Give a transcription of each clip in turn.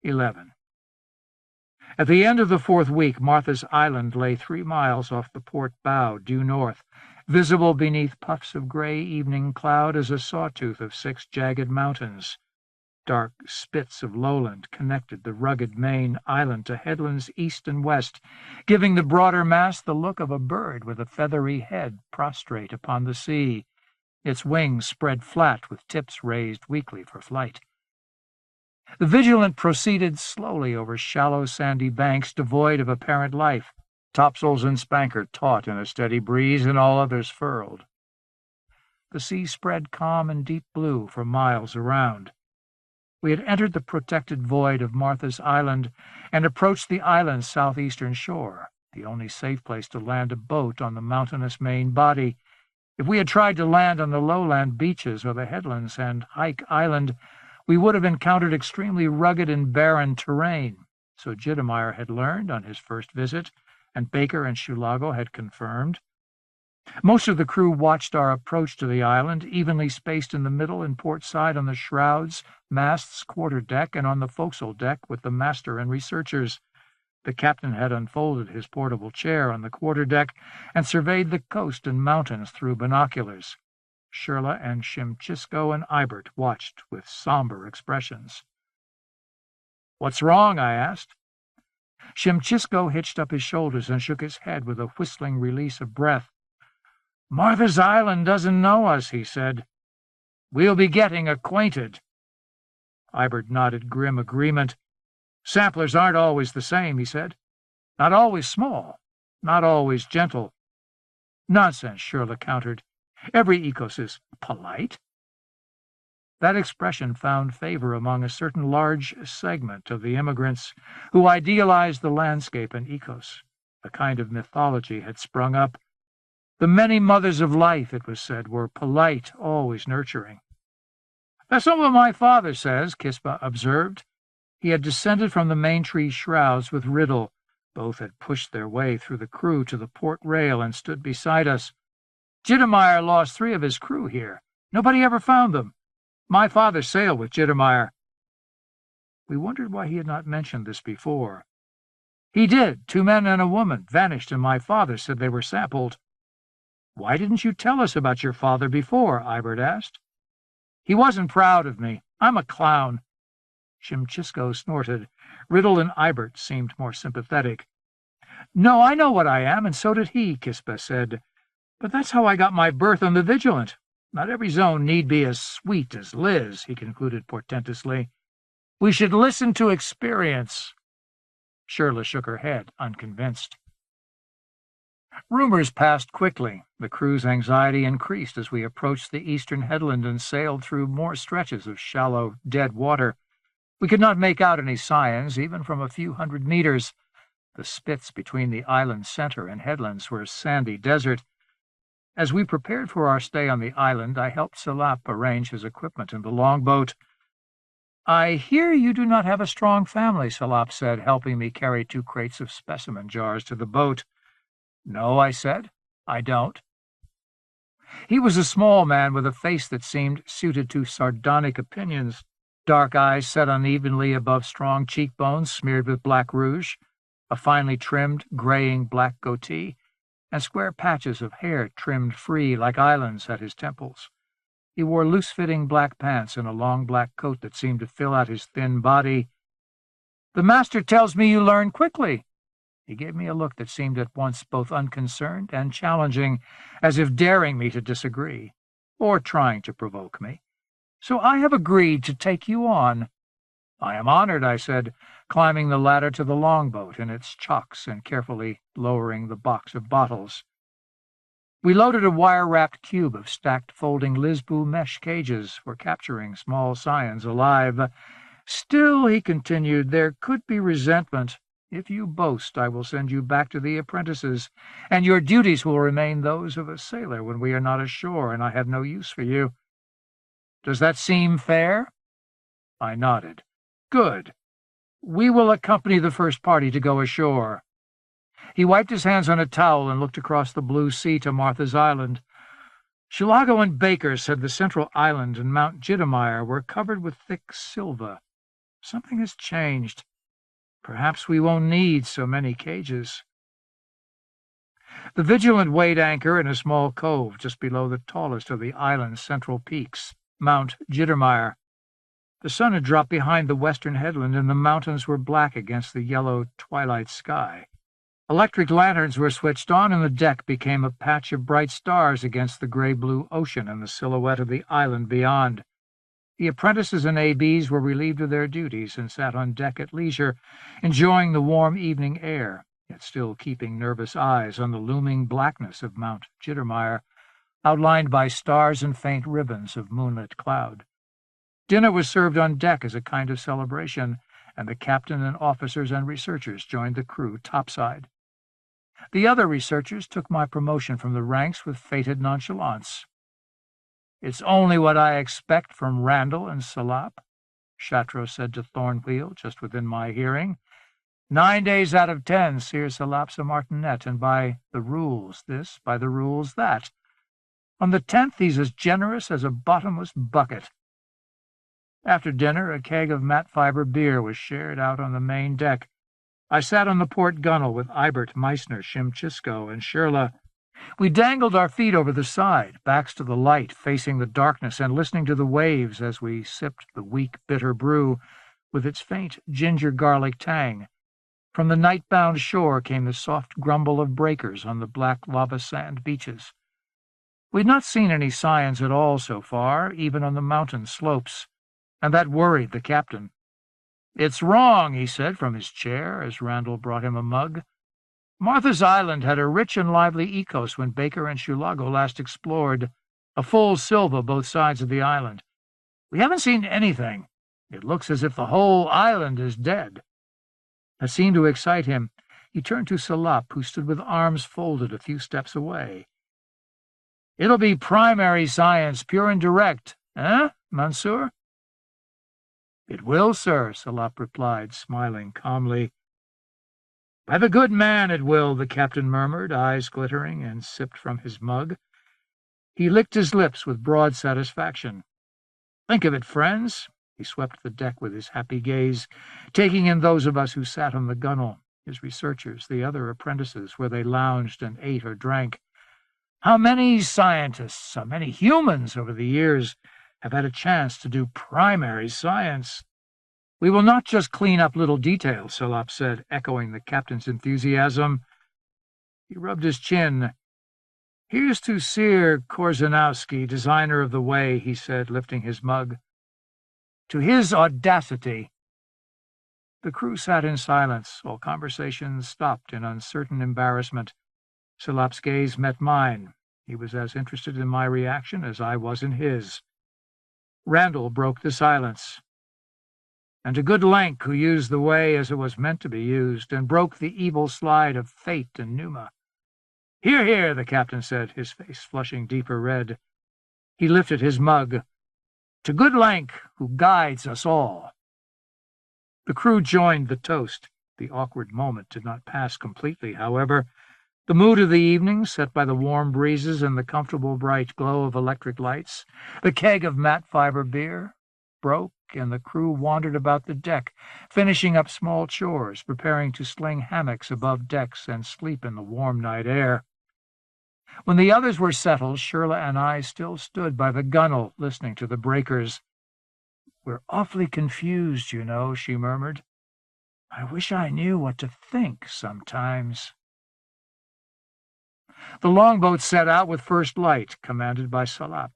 11. At the end of the 4th week, Martha's Island lay 3 miles off the port bow, due north, visible beneath puffs of gray evening cloud as a sawtooth of 6 jagged mountains. Dark spits of lowland connected the rugged main island to headlands east and west, giving the broader mass the look of a bird with a feathery head prostrate upon the sea, its wings spread flat with tips raised weakly for flight. The Vigilant proceeded slowly over shallow sandy banks devoid of apparent life, topsails and spanker taut in a steady breeze and all others furled. The sea spread calm and deep blue for miles around. We had entered the protected void of Martha's Island and approached the island's southeastern shore, the only safe place to land a boat on the mountainous main body. If we had tried to land on the lowland beaches or the headlands and hike Island, we would have encountered extremely rugged and barren terrain, so Jittemeyer had learned on his first visit, and Baker and Shulago had confirmed. Most of the crew watched our approach to the island, evenly spaced in the middle and port side on the shrouds, masts, quarter-deck, and on the forecastle deck with the master and researchers. The captain had unfolded his portable chair on the quarter-deck and surveyed the coast and mountains through binoculars. Shirla and Shimchisco and Ibert watched with somber expressions. "What's wrong?" I asked. Shimchisco hitched up his shoulders and shook his head with a whistling release of breath. "Martha's Island doesn't know us," he said. "We'll be getting acquainted." Ibert nodded grim agreement. "Samplers aren't always the same," he said. "Not always small, not always gentle." "Nonsense," Shirla countered. "Every ecos is polite." That expression found favor among a certain large segment of the immigrants who idealized the landscape and ecos. A kind of mythology had sprung up. The many mothers of life, it was said, were polite, always nurturing. "That's not what my father says," Kispa observed. He had descended from the main tree shrouds with Riddle. Both had pushed their way through the crew to the port rail and stood beside us. "Jittemeyer lost 3 of his crew here. Nobody ever found them. My father sailed with Jittemeyer." We wondered why he had not mentioned this before. "He did. 2 men and a woman vanished, and my father said they were sampled." "Why didn't you tell us about your father before?" Ibert asked. "He wasn't proud of me. I'm a clown." Shimchisco snorted. Riddle and Ibert seemed more sympathetic. "No, I know what I am, and so did he," Kispa said. "But that's how I got my berth on the Vigilant. Not every zone need be as sweet as Liz," he concluded portentously. "We should listen to experience." Shirla shook her head, unconvinced. Rumors passed quickly. The crew's anxiety increased as we approached the eastern headland and sailed through more stretches of shallow, dead water. We could not make out any signs, even from a few hundred meters. The spits between the island's center and headlands were sandy desert. As we prepared for our stay on the island, I helped Salap arrange his equipment in the longboat. "I hear you do not have a strong family," Salap said, helping me carry 2 crates of specimen jars to the boat. "No," I said, "I don't." He was a small man with a face that seemed suited to sardonic opinions, dark eyes set unevenly above strong cheekbones smeared with black rouge, a finely trimmed, graying black goatee, and square patches of hair trimmed free like islands at his temples. He wore loose-fitting black pants and a long black coat that seemed to fill out his thin body. "The master tells me you learn quickly." He gave me a look that seemed at once both unconcerned and challenging, as if daring me to disagree, or trying to provoke me. "So I have agreed to take you on." "I am honored," I said, climbing the ladder to the longboat and its chocks and carefully lowering the box of bottles. We loaded a wire-wrapped cube of stacked folding Lisbu mesh cages for capturing small scions alive. "Still," he continued, "there could be resentment. If you boast, I will send you back to the apprentices, and your duties will remain those of a sailor when we are not ashore and I have no use for you. Does that seem fair?" I nodded. "Good. We will accompany the first party to go ashore." He wiped his hands on a towel and looked across the blue sea to Martha's Island. Shulago and Baker said the central island and Mount Jittemeyer were covered with thick silva. Something has changed. Perhaps we won't need so many cages. The Vigilant weighed anchor in a small cove just below the tallest of the island's central peaks, Mount Jittermeyer. The sun had dropped behind the western headland, and the mountains were black against the yellow twilight sky. Electric lanterns were switched on, and the deck became a patch of bright stars against the gray-blue ocean and the silhouette of the island beyond. The apprentices and ABs were relieved of their duties and sat on deck at leisure, enjoying the warm evening air, yet still keeping nervous eyes on the looming blackness of Mount Jittermeyer, outlined by stars and faint ribbons of moonlit cloud. Dinner was served on deck as a kind of celebration, and the captain and officers and researchers joined the crew topside. The other researchers took my promotion from the ranks with fated nonchalance. "It's only what I expect from Randall and Salap," Chatreau said to Thornwheel, just within my hearing. 9 days out of 10, Sir Salap's a martinet, and by the rules this, by the rules that. On the 10th, he's as generous as a bottomless bucket. After dinner, a keg of matte fiber beer was shared out on the main deck. I sat on the port gunwale with Ibert, Meissner, Shimchisco, and Shirla. We dangled our feet over the side, backs to the light, facing the darkness, and listening to the waves as we sipped the weak, bitter brew with its faint ginger-garlic tang. From the night-bound shore came the soft grumble of breakers on the black lava-sand beaches. We'd not seen any science at all so far, even on the mountain slopes, and that worried the captain. "It's wrong," he said from his chair as Randall brought him a mug. "Martha's Island had a rich and lively ecos when Baker and Shulago last explored, a full silva both sides of the island. We haven't seen anything. It looks as if the whole island is dead." That seemed to excite him. He turned to Salap, who stood with arms folded a few steps away. "It'll be primary science, pure and direct, eh, Mansour?" "It will, sir," Salap replied, smiling calmly. "By the good man, it will," the captain murmured, eyes glittering, and sipped from his mug. He licked his lips with broad satisfaction. "Think of it, friends." He swept the deck with his happy gaze, taking in those of us who sat on the gunwale, his researchers, the other apprentices, where they lounged and ate or drank. "How many scientists, how many humans over the years have had a chance to do primary science?" "We will not just clean up little details," Salap said, echoing the captain's enthusiasm. He rubbed his chin. "Here's to Sir Korzanowski, designer of the way," he said, lifting his mug. "To his audacity." The crew sat in silence. All conversations stopped in uncertain embarrassment. Salap's gaze met mine. He was as interested in my reaction as I was in his. Randall broke the silence. "And to good Lank, who used the way as it was meant to be used, and broke the evil slide of fate and Numa." "Hear, hear," the captain said, his face flushing deeper red. He lifted his mug. "To good Lank, who guides us all." The crew joined the toast. The awkward moment did not pass completely, however. The mood of the evening, set by the warm breezes and the comfortable bright glow of electric lights, the keg of matte fiber beer, broke, and the crew wandered about the deck, finishing up small chores, preparing to sling hammocks above decks and sleep in the warm night air. When the others were settled, Shirla and I still stood by the gunwale, listening to the breakers. "We're awfully confused, you know," she murmured. "I wish I knew what to think sometimes." The longboat set out with first light, commanded by Salap.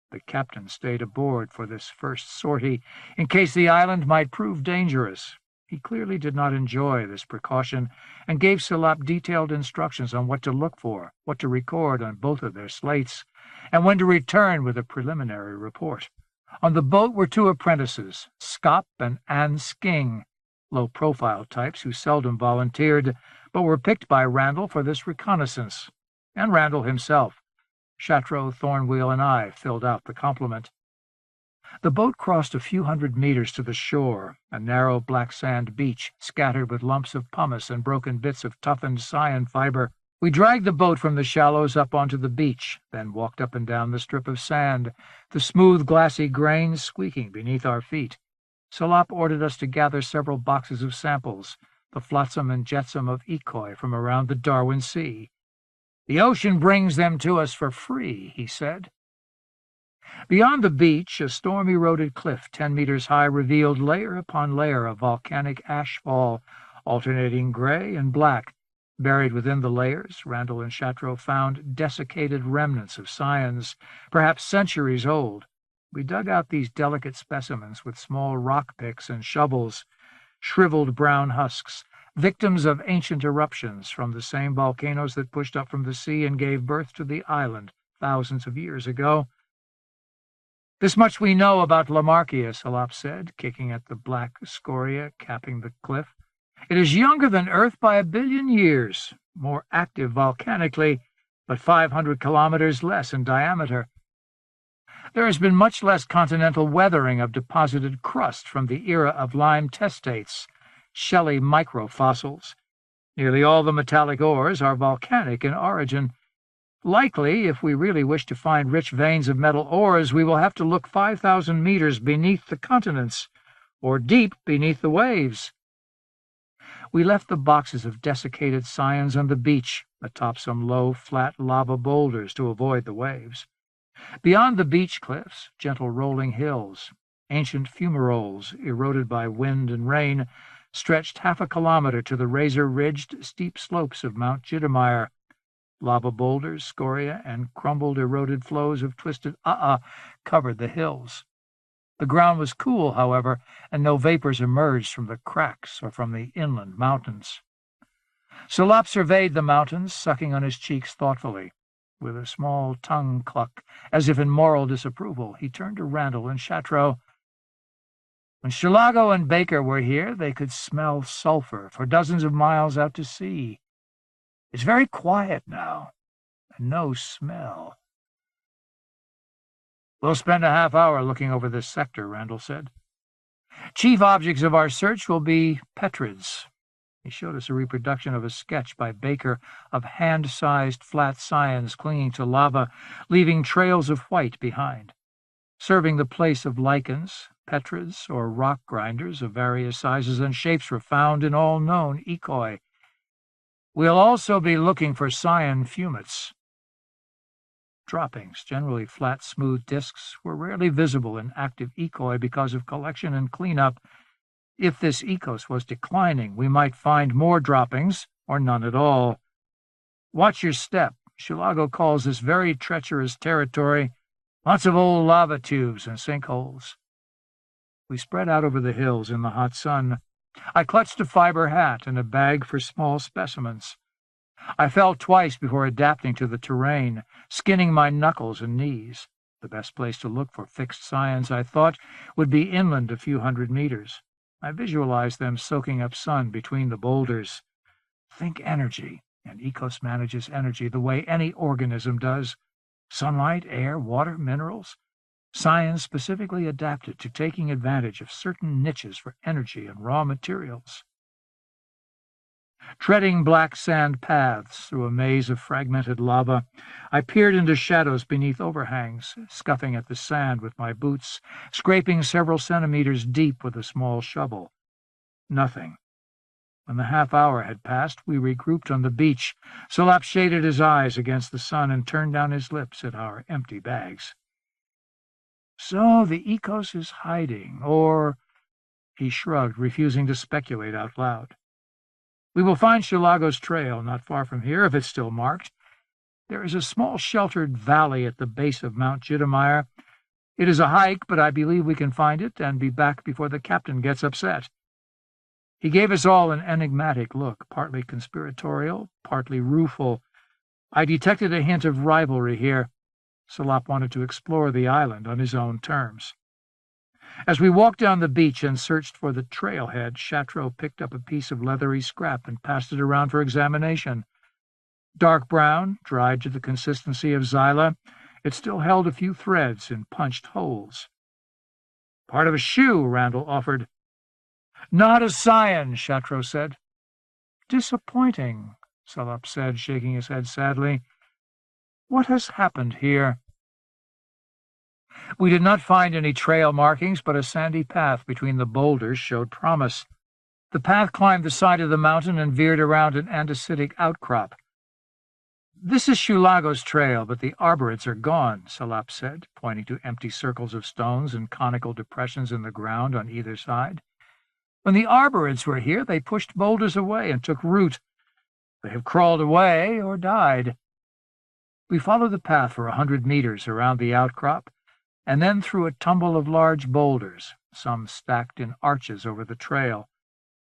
The captain stayed aboard for this first sortie, in case the island might prove dangerous. He clearly did not enjoy this precaution, and gave Salap detailed instructions on what to look for, what to record on both of their slates, and when to return with a preliminary report. On the boat were 2 apprentices, Skop and Ann Sking, low-profile types who seldom volunteered, but were picked by Randall for this reconnaissance, and Randall himself. Chatreau, Thornwheel, and I filled out the complement. The boat crossed a few hundred meters to the shore, a narrow black sand beach scattered with lumps of pumice and broken bits of toughened cyan fiber. We dragged the boat from the shallows up onto the beach, then walked up and down the strip of sand, the smooth, glassy grains squeaking beneath our feet. Salop ordered us to gather several boxes of samples, the flotsam and jetsam of Ekoi from around the Darwin Sea. "The ocean brings them to us for free," he said. Beyond the beach, a storm-eroded cliff 10 meters high revealed layer upon layer of volcanic ashfall, alternating gray and black. Buried within the layers, Randall and Chateau found desiccated remnants of scions, perhaps centuries old. We dug out these delicate specimens with small rock picks and shovels, shriveled brown husks, victims of ancient eruptions from the same volcanoes that pushed up from the sea and gave birth to the island thousands of years ago. "This much we know about Lamarckia," Salop said, kicking at the black scoria capping the cliff. "It is younger than Earth by 1 billion years, more active volcanically, but 500 kilometers less in diameter. There has been much less continental weathering of deposited crust from the era of lime testates, shelly microfossils. Nearly all the metallic ores are volcanic in origin. Likely, if we really wish to find rich veins of metal ores, we will have to look 5,000 meters beneath the continents, or deep beneath the waves." We left the boxes of desiccated scions on the beach, atop some low, flat lava boulders to avoid the waves. Beyond the beach cliffs, gentle rolling hills, ancient fumaroles eroded by wind and rain, stretched 1/2 kilometer to the razor-ridged, steep slopes of Mount Jittermeyer. Lava boulders, scoria, and crumbled, eroded flows of twisted covered the hills. The ground was cool, however, and no vapors emerged from the cracks or from the inland mountains. Salop surveyed the mountains, sucking on his cheeks thoughtfully. With a small tongue cluck, as if in moral disapproval, he turned to Randall and Chateau. "When Chilago and Baker were here, they could smell sulfur for dozens of miles out to sea. It's very quiet now, and no smell." "We'll spend a half-hour looking over this sector," Randall said. "Chief objects of our search will be petrids." He showed us a reproduction of a sketch by Baker of hand-sized flat scions clinging to lava, leaving trails of white behind. Serving the place of lichens, petrids, or rock grinders of various sizes and shapes were found in all known Ekoi. We'll also be looking for scion fumates. Droppings, generally flat, smooth discs, were rarely visible in active Ekoi because of collection and cleanup. If this ecos was declining, we might find more droppings, or none at all. "Watch your step. Chilago calls this very treacherous territory. Lots of old lava tubes and sinkholes." We spread out over the hills in the hot sun. I clutched a fiber hat and a bag for small specimens. I fell twice before adapting to the terrain, skinning my knuckles and knees. The best place to look for fixed scions, I thought, would be inland a few hundred meters. I visualized them soaking up sun between the boulders. Think energy, and Ecos manages energy the way any organism does. Sunlight, air, water, minerals. Science specifically adapted to taking advantage of certain niches for energy and raw materials. Treading black sand paths through a maze of fragmented lava, I peered into shadows beneath overhangs, scuffing at the sand with my boots, scraping several centimeters deep with a small shovel. Nothing. When the half-hour had passed, we regrouped on the beach. Salop shaded his eyes against the sun and turned down his lips at our empty bags. "So the Ecos is hiding, or—" He shrugged, refusing to speculate out loud. "We will find Chilago's trail not far from here, if it's still marked. There is a small sheltered valley at the base of Mount Jittermeyer. It is a hike, but I believe we can find it and be back before the captain gets upset." He gave us all an enigmatic look, partly conspiratorial, partly rueful. I detected a hint of rivalry here. Salop wanted to explore the island on his own terms. As we walked down the beach and searched for the trailhead, Chateau picked up a piece of leathery scrap and passed it around for examination. Dark brown, dried to the consistency of xyla, it still held a few threads in punched holes. "Part of a shoe," Randall offered. "Not a scion," Chateau said. "Disappointing," Salop said, shaking his head sadly. "What has happened here?" We did not find any trail markings, but a sandy path between the boulders showed promise. The path climbed the side of the mountain and veered around an andesitic outcrop. "This is Shulago's trail, but the arborids are gone," Salap said, pointing to empty circles of stones and conical depressions in the ground on either side. "When the arborids were here, they pushed boulders away and took root. They have crawled away or died." We followed the path for 100 meters around the outcrop, and then through a tumble of large boulders, some stacked in arches over the trail.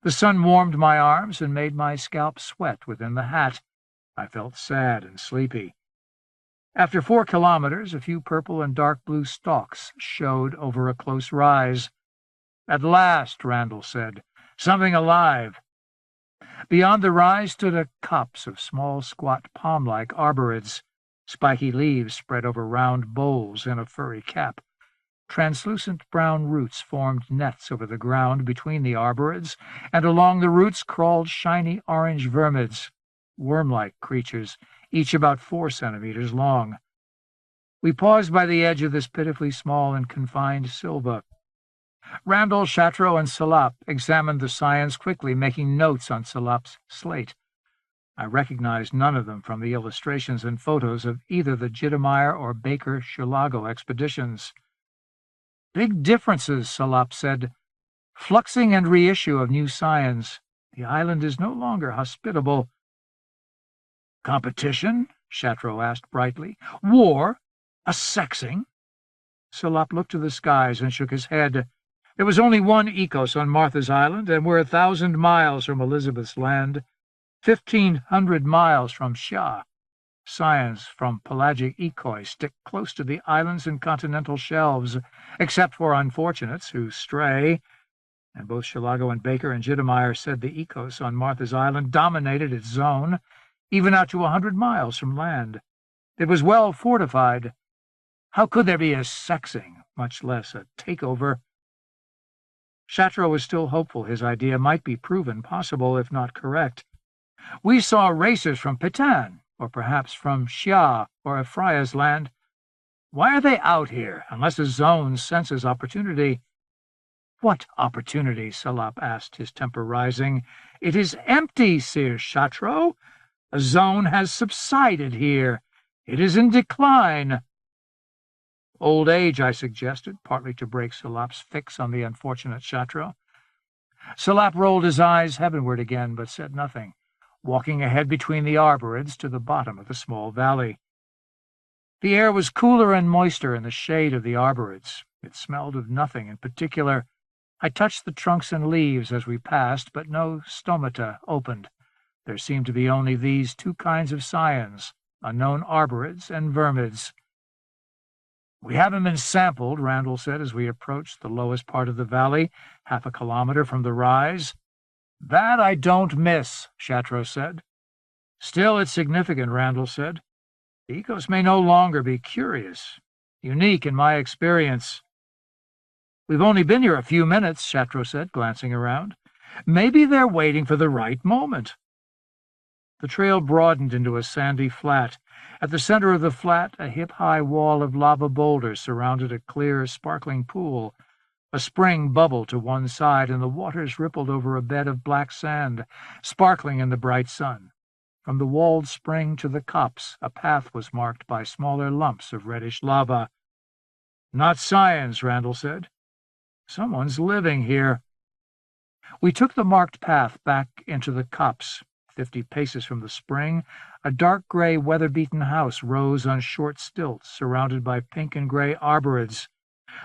The sun warmed my arms and made my scalp sweat within the hat. I felt sad and sleepy. After 4 kilometers, a few purple and dark blue stalks showed over a close rise. "At last," Randall said, "something alive." Beyond the rise stood a copse of small, squat, palm-like arborids. Spiky leaves spread over round bowls in a furry cap. Translucent brown roots formed nets over the ground between the arborids, and along the roots crawled shiny orange vermids, worm-like creatures, each about 4 centimeters long. We paused by the edge of this pitifully small and confined sylva. Randall, Chatreau, and Salap examined the science quickly, making notes on Salap's slate. I recognized none of them from the illustrations and photos of either the Jittemeyer or Baker-Shulago expeditions. "Big differences," Salap said. "Fluxing and reissue of new science. The island is no longer hospitable." "Competition?" Chatreau asked brightly. "War? A sexing?" Salap looked to the skies and shook his head. "There was only one Ecos on Martha's Island, and we're 1,000 miles from Elizabeth's land, 1,500 miles from Shah. Scions from pelagic Ecoi stick close to the islands and continental shelves, except for unfortunates who stray, and both Shulago and Baker and Jittemeyer said the Ecos on Martha's Island dominated its zone, even out to 100 miles from land. It was well fortified. How could there be a sexing, much less a takeover?" Chatreau was still hopeful his idea might be proven possible, if not correct. "We saw racers from Petan, or perhaps from Xia or Ephraya's land. Why are they out here, unless a zone senses opportunity?" "What opportunity?" Salap asked, his temper rising. "It is empty, Sir Chatreau. A zone has subsided here. It is in decline." "Old age," I suggested, partly to break Salap's fix on the unfortunate Chatreau. Salap rolled his eyes heavenward again, but said nothing, walking ahead between the arborids to the bottom of the small valley. The air was cooler and moister in the shade of the arborids. It smelled of nothing in particular. I touched the trunks and leaves as we passed, but no stomata opened. There seemed to be only these 2 kinds of scions, unknown arborids and vermids. "We haven't been sampled," Randall said as we approached the lowest part of the valley, 1/2 kilometer from the rise. "That I don't miss," Chatreau said. "Still, it's significant," Randall said. "The Ecos may no longer be curious. Unique in my experience." "We've only been here a few minutes," Chatreau said, glancing around. "Maybe they're waiting for the right moment." The trail broadened into a sandy flat. At the center of the flat, a hip-high wall of lava boulders surrounded a clear, sparkling pool. A spring bubbled to one side, and the waters rippled over a bed of black sand, sparkling in the bright sun. From the walled spring to the copse, a path was marked by smaller lumps of reddish lava. "Not scions," Randall said. "Someone's living here." We took the marked path back into the copse. 50 paces from the spring, a dark gray, weather-beaten house rose on short stilts, surrounded by pink and gray arborids.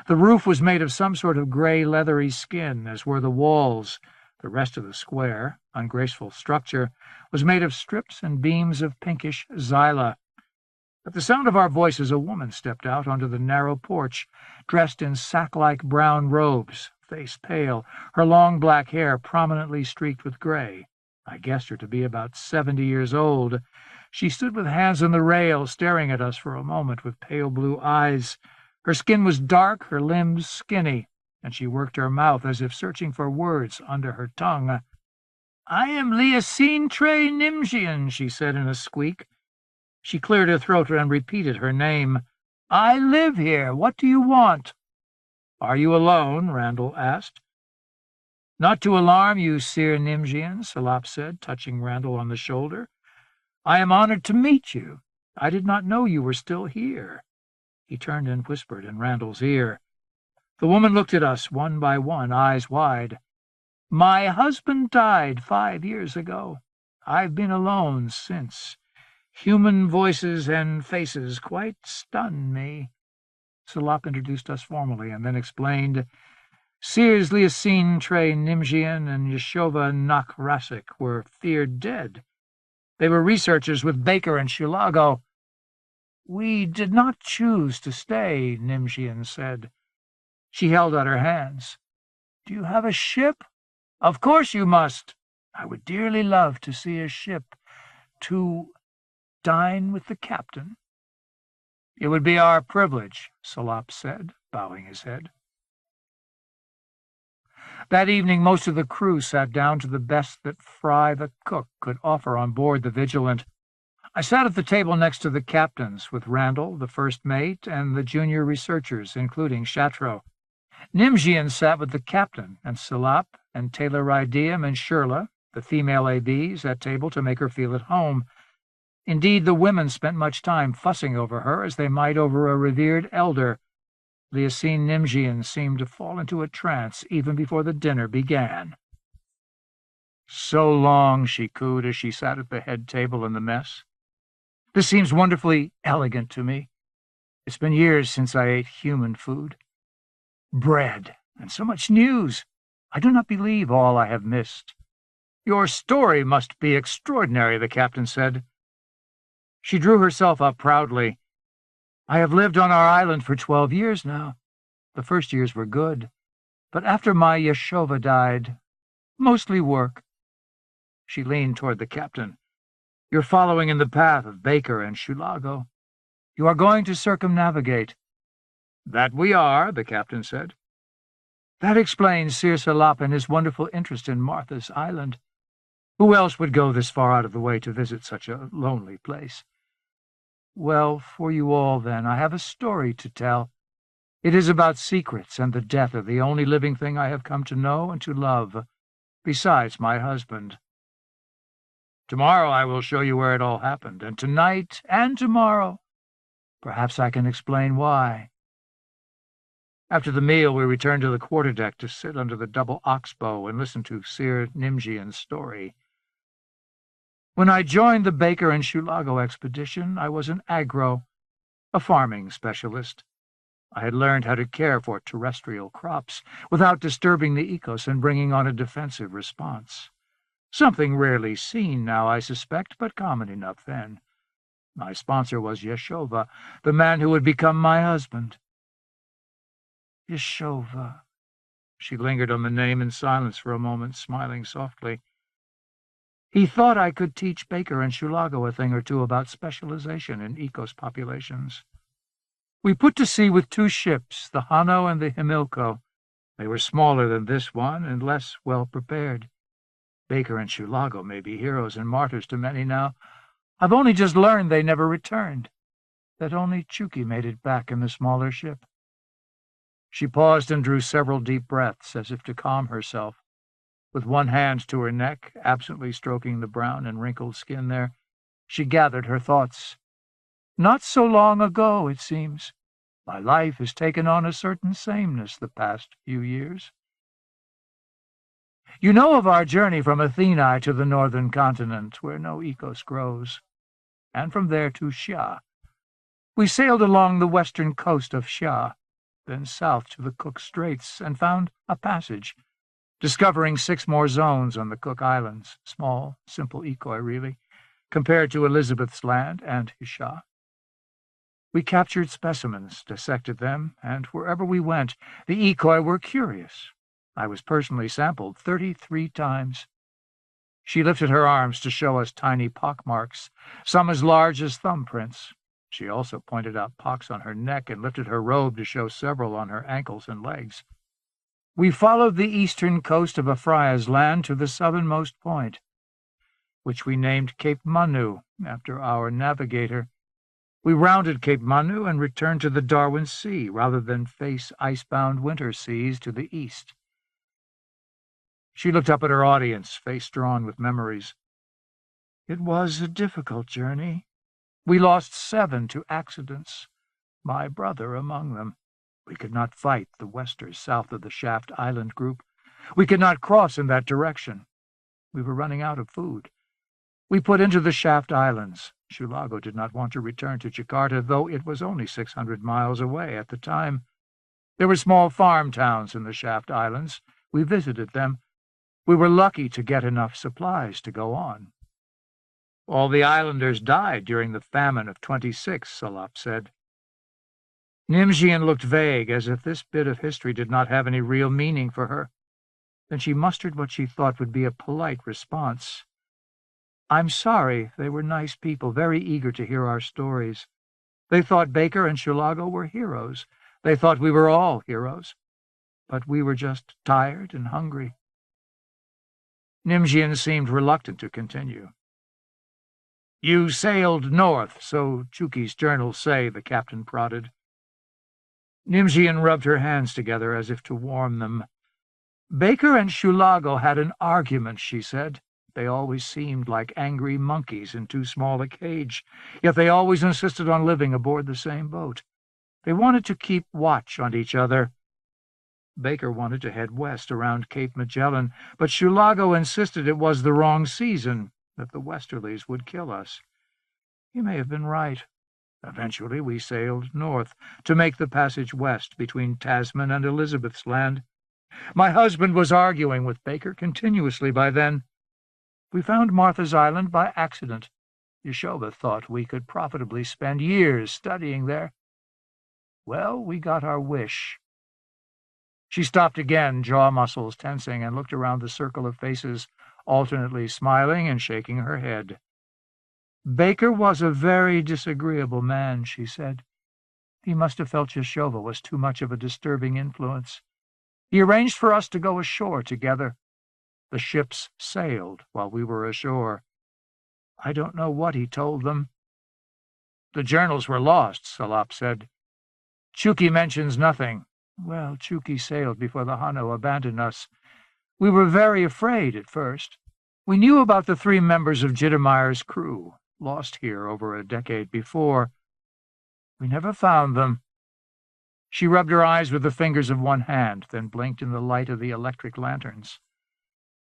The roof was made of some sort of gray, leathery skin, as were the walls. The rest of the square, ungraceful structure, was made of strips and beams of pinkish xyla. At the sound of our voices, a woman stepped out onto the narrow porch, dressed in sack-like brown robes, face pale, her long black hair prominently streaked with gray. I guessed her to be about 70 years old. She stood with hands on the rail, staring at us for a moment with pale blue eyes. Her skin was dark, her limbs skinny, and she worked her mouth as if searching for words under her tongue. "I am Liasine Tre Nimjian," she said in a squeak. She cleared her throat and repeated her name. I live here. What do you want? Are you alone? Randall asked. Not to alarm you, Sir Nimjian, Salop said, touching Randall on the shoulder. I am honored to meet you. I did not know you were still here. He turned and whispered in Randall's ear. The woman looked at us one by one, eyes wide. My husband died 5 years ago. I've been alone since. Human voices and faces quite stunned me. Salop introduced us formally and then explained, Seers Liasin Tre Nimjian and Yeshova Nakrasik were feared dead. They were researchers with Baker and Shulago. We did not choose to stay, Nimjian said. She held out her hands. Do you have a ship? Of course you must. I would dearly love to see a ship to dine with the captain. It would be our privilege, Salop said, bowing his head. That evening most of the crew sat down to the best that Fry the cook could offer on board the Vigilant. I sat at the table next to the captains, with Randall, the first mate, and the junior researchers, including Chatro. Nimjian sat with the captain, and Salop, and Taylor Rydium, and Shirla, the female ABs, at table to make her feel at home. Indeed, the women spent much time fussing over her, as they might over a revered elder. Liasin Nimjian seemed to fall into a trance even before the dinner began. So long, she cooed as she sat at the head table in the mess. This seems wonderfully elegant to me. It's been years since I ate human food. Bread, and so much news. I do not believe all I have missed. Your story must be extraordinary, the captain said. She drew herself up proudly. I have lived on our island for 12 years now. The first years were good, but after my Yeshova died, mostly work. She leaned toward the captain. You're following in the path of Baker and Shulago. You are going to circumnavigate. That we are, the captain said. That explains Sir Salop and his wonderful interest in Martha's Island. Who else would go this far out of the way to visit such a lonely place? Well, for you all, then, I have a story to tell. It is about secrets and the death of the only living thing I have come to know and to love, besides my husband. Tomorrow I will show you where it all happened, and tonight and tomorrow. Perhaps I can explain why. After the meal, we returned to the quarterdeck to sit under the double oxbow and listen to Sir Nimjian's story. When I joined the Baker and Shulago expedition, I was an agro, a farming specialist. I had learned how to care for terrestrial crops without disturbing the ecos and bringing on a defensive response. Something rarely seen now, I suspect, but common enough then. My sponsor was Yeshova, the man who would become my husband. Yeshova. She lingered on the name in silence for a moment, smiling softly. He thought I could teach Baker and Shulago a thing or two about specialization in ecos populations. We put to sea with 2 ships, the Hano and the Himilco. They were smaller than this one and less well prepared. Baker and Shulago may be heroes and martyrs to many now. I've only just learned they never returned, that only Chuki made it back in the smaller ship. She paused and drew several deep breaths, as if to calm herself. With one hand to her neck, absently stroking the brown and wrinkled skin there, she gathered her thoughts. Not so long ago, it seems. My life has taken on a certain sameness the past few years. You know of our journey from Athenae to the northern continent, where no ecos grows, and from there to Xia. We sailed along the western coast of Xia, then south to the Cook Straits, and found a passage, discovering 6 more zones on the Cook Islands, small, simple ecoi, really, compared to Elizabeth's Land and Xia. We captured specimens, dissected them, and wherever we went, the ecoi were curious. I was personally sampled 33 times. She lifted her arms to show us tiny pockmarks, some as large as thumbprints. She also pointed out pocks on her neck and lifted her robe to show several on her ankles and legs. We followed the eastern coast of Afraya's land to the southernmost point, which we named Cape Manu, after our navigator. We rounded Cape Manu and returned to the Darwin Sea rather than face icebound winter seas to the east. She looked up at her audience, face drawn with memories. It was a difficult journey. We lost 7 to accidents, my brother among them. We could not fight the westers south of the Shaft Island group. We could not cross in that direction. We were running out of food. We put into the Shaft Islands. Shulago did not want to return to Jakarta, though it was only 600 miles away at the time. There were small farm towns in the Shaft Islands. We visited them. We were lucky to get enough supplies to go on. All the islanders died during the famine of 26, Salop said. Nimjian looked vague, as if this bit of history did not have any real meaning for her. Then she mustered what she thought would be a polite response. I'm sorry, they were nice people, very eager to hear our stories. They thought Baker and Shulago were heroes. They thought we were all heroes. But we were just tired and hungry. Nimjian seemed reluctant to continue. You sailed north, so Chuki's journals say, the captain prodded. Nimjian rubbed her hands together as if to warm them. Baker and Shulago had an argument, she said. They always seemed like angry monkeys in too small a cage, yet they always insisted on living aboard the same boat. They wanted to keep watch on each other. Baker wanted to head west around Cape Magellan, but Shulago insisted it was the wrong season, that the westerlies would kill us. He may have been right. Eventually we sailed north to make the passage west between Tasman and Elizabeth's Land. My husband was arguing with Baker continuously by then. We found Martha's Island by accident. Yeshova thought we could profitably spend years studying there. Well, we got our wish. She stopped again, jaw muscles tensing, and looked around the circle of faces, alternately smiling and shaking her head. Baker was a very disagreeable man, she said. He must have felt Yeshova was too much of a disturbing influence. He arranged for us to go ashore together. The ships sailed while we were ashore. I don't know what he told them. The journals were lost, Salop said. Chuki mentions nothing. Well, Chuki sailed before the Hano abandoned us. We were very afraid at first. We knew about the 3 members of Jittermeyer's crew, lost here over a decade before. We never found them. She rubbed her eyes with the fingers of one hand, then blinked in the light of the electric lanterns.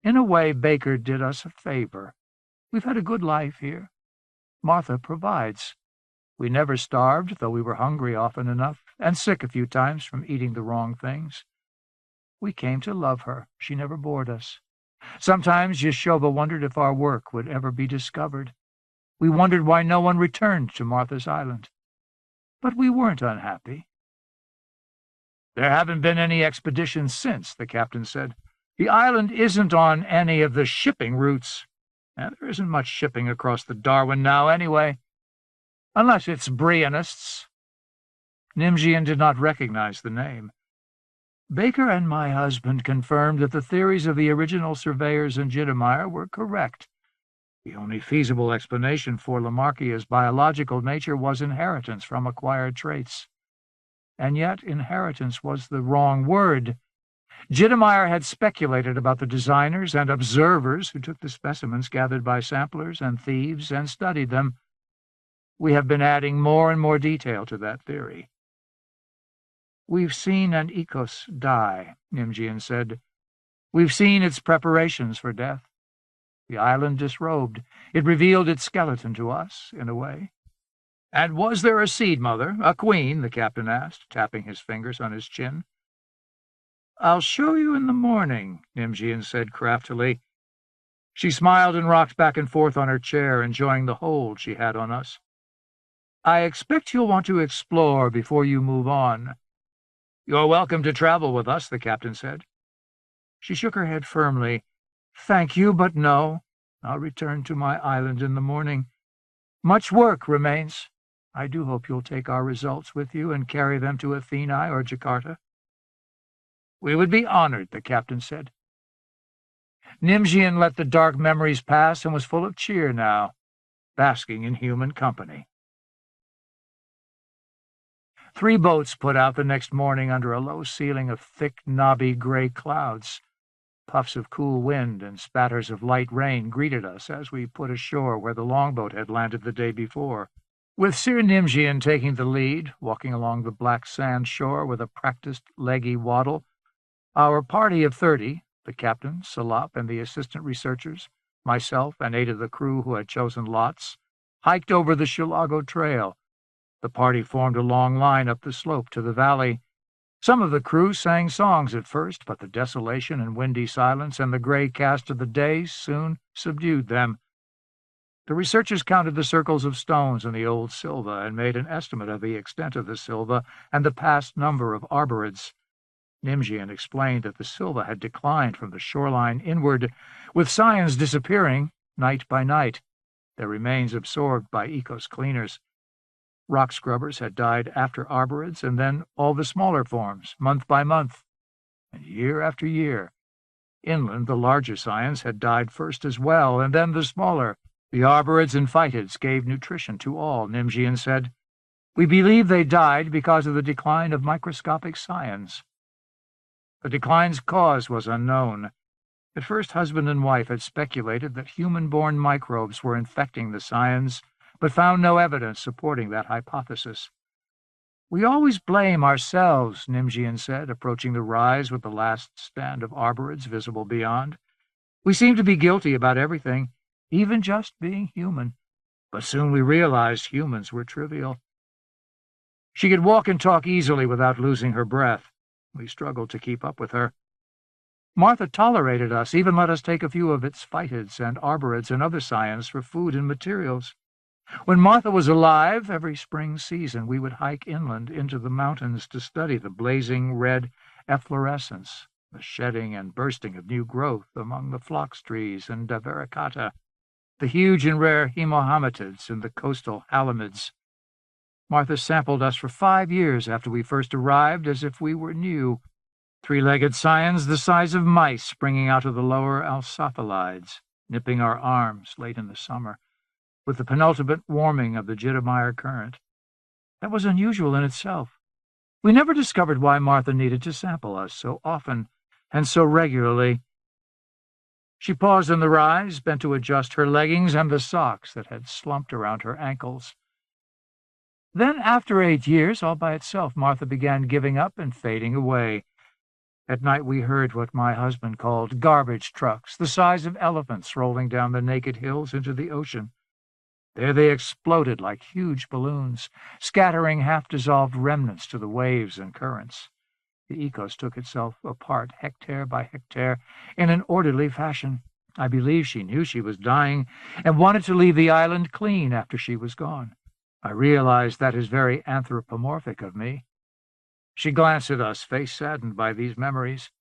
In a way, Baker did us a favor. We've had a good life here. Martha provides. We never starved, though we were hungry often enough, and sick a few times from eating the wrong things. We came to love her. She never bored us. Sometimes Yeshova wondered if our work would ever be discovered. We wondered why no one returned to Martha's Island. But we weren't unhappy. There haven't been any expeditions since, the captain said. The island isn't on any of the shipping routes, and there isn't much shipping across the Darwin now anyway. Unless it's Brianists. Nimjian did not recognize the name. Baker and my husband confirmed that the theories of the original surveyors and Jittermeyer were correct. The only feasible explanation for Lamarckia's biological nature was inheritance from acquired traits. And yet inheritance was the wrong word. Jittermeyer had speculated about the designers and observers who took the specimens gathered by samplers and thieves and studied them. We have been adding more and more detail to that theory. We've seen an Ecos die, Nimjian said. We've seen its preparations for death. The island disrobed. It revealed its skeleton to us, in a way. And was there a seed mother, a queen, the captain asked, tapping his fingers on his chin. I'll show you in the morning, Nimjian said craftily. She smiled and rocked back and forth on her chair, enjoying the hold she had on us. I expect you'll want to explore before you move on. You're welcome to travel with us, the captain said. She shook her head firmly. Thank you, but no. I'll return to my island in the morning. Much work remains. I do hope you'll take our results with you and carry them to Athena or Jakarta. We would be honored, the captain said. Nimjian let the dark memories pass and was full of cheer now, basking in human company. 3 boats put out the next morning under a low ceiling of thick, knobby gray clouds. Puffs of cool wind and spatters of light rain greeted us as we put ashore where the longboat had landed the day before. With Sir Nimjian taking the lead, walking along the black sand shore with a practiced, leggy waddle, our party of 30, the captain, Salop, and the assistant researchers, myself and 8 of the crew who had chosen lots, hiked over the Shulago Trail. The party formed a long line up the slope to the valley. Some of the crew sang songs at first, but the desolation and windy silence and the gray cast of the day soon subdued them. The researchers counted the circles of stones in the old silva and made an estimate of the extent of the silva and the past number of arborids. Nimjian explained that the silva had declined from the shoreline inward, with scions disappearing night by night, their remains absorbed by ecos cleaners. Rock scrubbers had died after arborids, and then all the smaller forms, month by month, and year after year. Inland, the larger scions had died first as well, and then the smaller. The arborids and phytids gave nutrition to all, Nimjian said. We believe they died because of the decline of microscopic scions. The decline's cause was unknown. At first, husband and wife had speculated that human-born microbes were infecting the scions, but found no evidence supporting that hypothesis. We always blame ourselves, Nimjian said, approaching the rise with the last stand of arborids visible beyond. We seem to be guilty about everything, even just being human, but soon we realized humans were trivial. She could walk and talk easily without losing her breath. We struggled to keep up with her. Martha tolerated us, even let us take a few of its phytids and arborids and other scions for food and materials. When Martha was alive, every spring season we would hike inland into the mountains to study the blazing red efflorescence, the shedding and bursting of new growth among the phlox trees and davericata, the huge and rare hemohamatids and the coastal halamids. Martha sampled us for 5 years after we first arrived, as if we were new, 3-legged scions the size of mice springing out of the lower alsophilides, nipping our arms late in the summer, with the penultimate warming of the Jittermeyer current. That was unusual in itself. We never discovered why Martha needed to sample us so often and so regularly. She paused in the rise, bent to adjust her leggings and the socks that had slumped around her ankles. Then, after 8 years, all by itself, Martha began giving up and fading away. At night we heard what my husband called garbage trucks, the size of elephants, rolling down the naked hills into the ocean. There they exploded like huge balloons, scattering half-dissolved remnants to the waves and currents. The ecos took itself apart hectare by hectare in an orderly fashion. I believe she knew she was dying and wanted to leave the island clean after she was gone. I realized that is very anthropomorphic of me. She glanced at us, face saddened by these memories.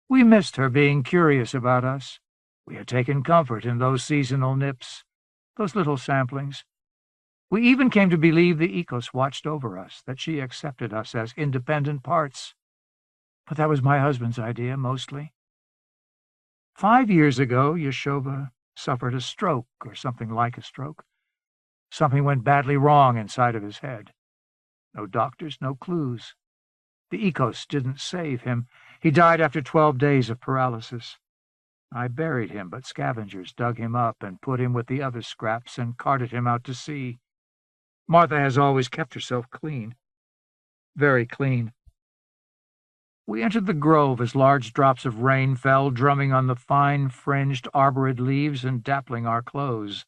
We missed her being curious about us. We had taken comfort in those seasonal nips, those little samplings. We even came to believe the ecos watched over us, that she accepted us as independent parts. But that was my husband's idea, mostly. 5 years ago, Yeshova suffered a stroke, or something like a stroke. Something went badly wrong inside of his head. No doctors, no clues. The ecos didn't save him. He died after 12 days of paralysis. I buried him, but scavengers dug him up and put him with the other scraps and carted him out to sea. Martha has always kept herself clean. Very clean. We entered the grove as large drops of rain fell, drumming on the fine-fringed arborid leaves and dappling our clothes.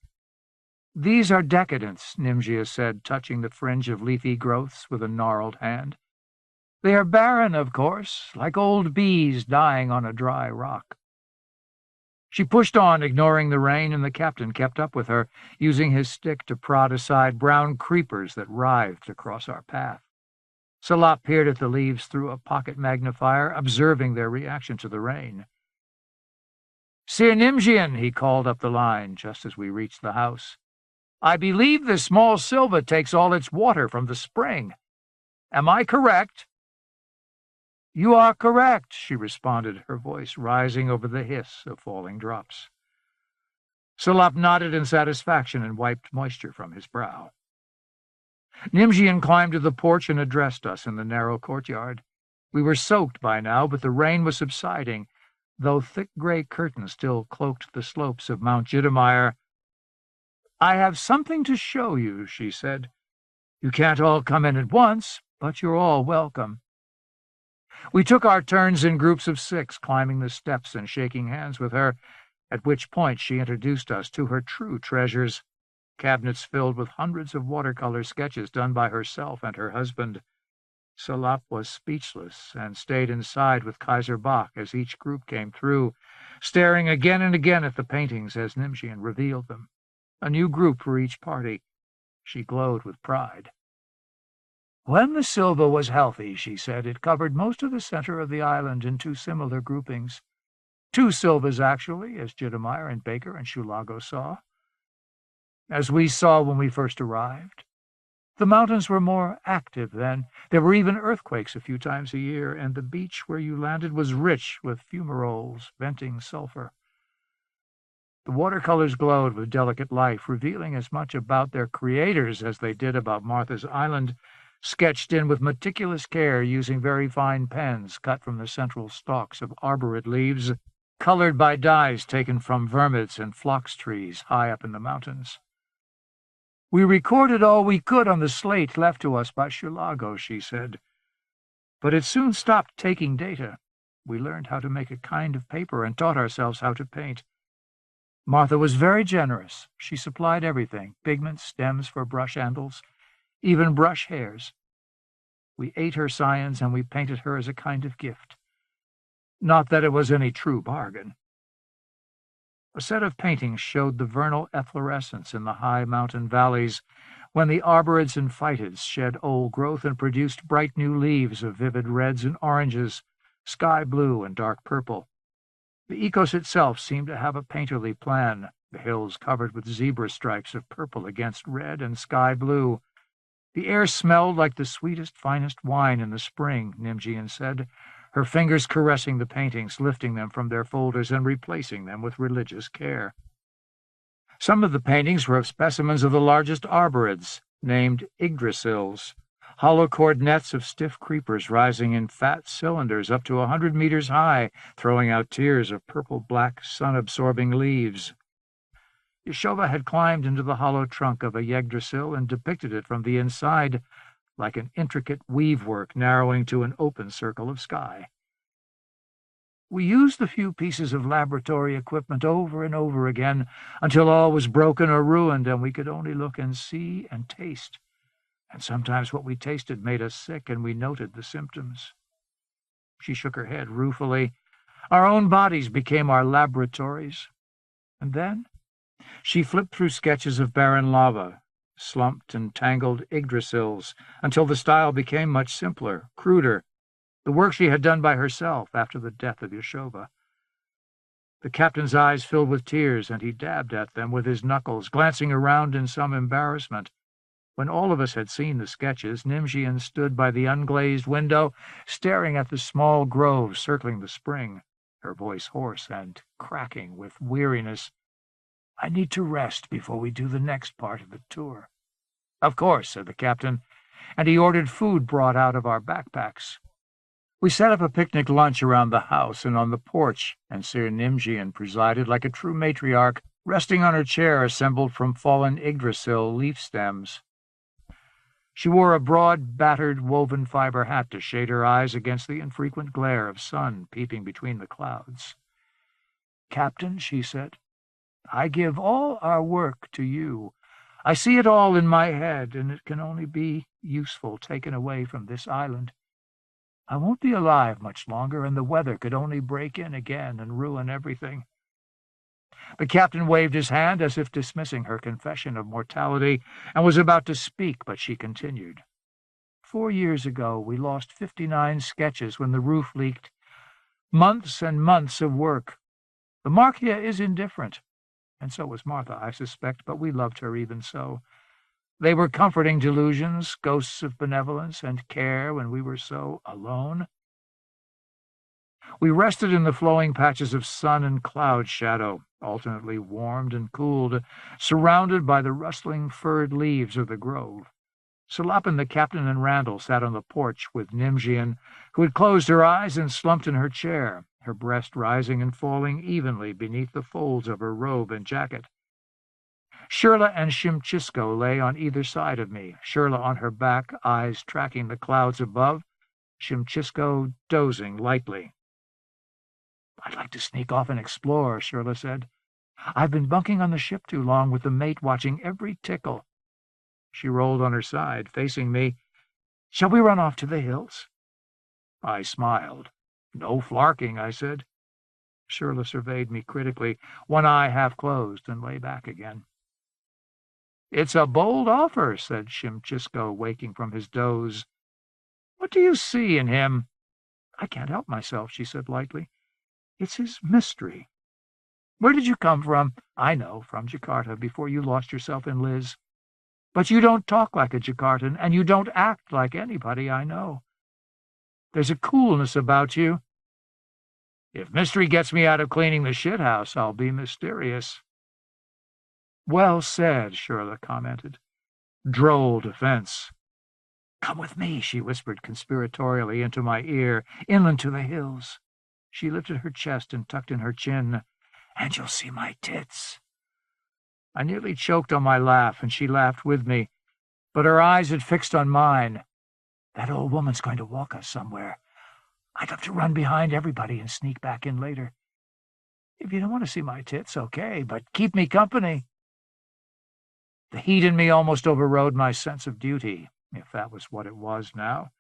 These are decadents, Nimjia said, touching the fringe of leafy growths with a gnarled hand. They are barren, of course, like old bees dying on a dry rock. She pushed on, ignoring the rain, and the captain kept up with her, using his stick to prod aside brown creepers that writhed across our path. Salop peered at the leaves through a pocket magnifier, observing their reaction to the rain. "Sir Nimjian," he called up the line just as we reached the house. "I believe the small silva takes all its water from the spring. Am I correct?" "You are correct," she responded, her voice rising over the hiss of falling drops. Salop nodded in satisfaction and wiped moisture from his brow. Nimjian climbed to the porch and addressed us in the narrow courtyard. We were soaked by now, but the rain was subsiding, though thick gray curtains still cloaked the slopes of Mount Jittermeyer. "I have something to show you," she said. "You can't all come in at once, but you're all welcome." We took our turns in groups of 6, climbing the steps and shaking hands with her, at which point she introduced us to her true treasures, cabinets filled with hundreds of watercolor sketches done by herself and her husband. Salap was speechless and stayed inside with Kaiser Bach as each group came through, staring again and again at the paintings as Nimjian revealed them. A new group for each party. She glowed with pride. "When the silva was healthy," she said, "it covered most of the center of the island in 2 similar groupings. 2 silvas, actually, as Jittermeyer and Baker and Shulago saw. As we saw when we first arrived. The mountains were more active then. There were even earthquakes a few times a year, and the beach where you landed was rich with fumaroles venting sulfur." The watercolors glowed with delicate life, revealing as much about their creators as they did about Martha's Island, sketched in with meticulous care using very fine pens cut from the central stalks of arborate leaves, colored by dyes taken from vermids and phlox trees high up in the mountains. "We recorded all we could on the slate left to us by Shulago," she said. "But it soon stopped taking data. We learned how to make a kind of paper and taught ourselves how to paint. Martha was very generous. She supplied everything, pigments, stems for brush handles, even brush hairs. We ate her science and we painted her as a kind of gift. Not that it was any true bargain." A set of paintings showed the vernal efflorescence in the high mountain valleys, when the arborids and phytids shed old growth and produced bright new leaves of vivid reds and oranges, sky blue and dark purple. The ecos itself seemed to have a painterly plan, the hills covered with zebra stripes of purple against red and sky blue. The air smelled like the sweetest, finest wine in the spring, Nimjian said, her fingers caressing the paintings, lifting them from their folders and replacing them with religious care. Some of the paintings were of specimens of the largest arborids, named Yggdrasils, hollow-cord nets of stiff creepers rising in fat cylinders up to 100 meters high, throwing out tiers of purple-black sun-absorbing leaves. Yeshova had climbed into the hollow trunk of a Yggdrasil and depicted it from the inside like an intricate weave-work narrowing to an open circle of sky. We used the few pieces of laboratory equipment over and over again until all was broken or ruined and we could only look and see and taste. And sometimes what we tasted made us sick, and we noted the symptoms. She shook her head ruefully. Our own bodies became our laboratories. And then she flipped through sketches of barren lava, slumped and tangled Yggdrasils, until the style became much simpler, cruder, the work she had done by herself after the death of Yeshova. The captain's eyes filled with tears, and he dabbed at them with his knuckles, glancing around in some embarrassment. When all of us had seen the sketches, Nimjian stood by the unglazed window, staring at the small grove circling the spring, her voice hoarse and cracking with weariness. "I need to rest before we do the next part of the tour." "Of course," said the captain, and he ordered food brought out of our backpacks. We set up a picnic lunch around the house and on the porch, and Sir Nimjian presided like a true matriarch, resting on her chair assembled from fallen Yggdrasil leaf stems. She wore a broad, battered, woven fiber hat to shade her eyes against the infrequent glare of sun peeping between the clouds. "Captain," she said, "I give all our work to you. I see it all in my head, and it can only be useful taken away from this island. I won't be alive much longer, and the weather could only break in again and ruin everything." The captain waved his hand as if dismissing her confession of mortality, and was about to speak, but she continued. 4 years ago, we lost 59 sketches when the roof leaked. Months and months of work. The Marquia is indifferent, and so was Martha, I suspect, but we loved her even so. They were comforting delusions, ghosts of benevolence and care when we were so alone. We rested in the flowing patches of sun and cloud shadow, alternately warmed and cooled, surrounded by the rustling furred leaves of the grove. Salopin, the captain, and Randall sat on the porch with Nimjian, who had closed her eyes and slumped in her chair, her breast rising and falling evenly beneath the folds of her robe and jacket. Shirla and Shimchisko lay on either side of me, Shirla on her back, eyes tracking the clouds above, Shimchisko dozing lightly. "I'd like to sneak off and explore," Shirla said. "I've been bunking on the ship too long with the mate watching every tickle." She rolled on her side, facing me. "Shall we run off to the hills?" I smiled. "No flarking," I said. Shirla surveyed me critically, one eye half closed, and lay back again. "It's a bold offer," said Shimchisko, waking from his doze. "What do you see in him?" "I can't help myself," she said lightly. "It's his mystery." "Where did you come from?" "I know, from Jakarta, before you lost yourself in Liz. But you don't talk like a Jakartan, and you don't act like anybody I know. There's a coolness about you. If mystery gets me out of cleaning the shithouse, I'll be mysterious." "Well said," Shirla commented. Droll defense. "Come with me," she whispered conspiratorially into my ear, "inland to the hills." She lifted her chest and tucked in her chin. "And you'll see my tits." I nearly choked on my laugh, and she laughed with me, but her eyes had fixed on mine. "That old woman's going to walk us somewhere. I'd love to run behind everybody and sneak back in later. If you don't want to see my tits, okay, but keep me company." The heat in me almost overrode my sense of duty, if that was what it was now.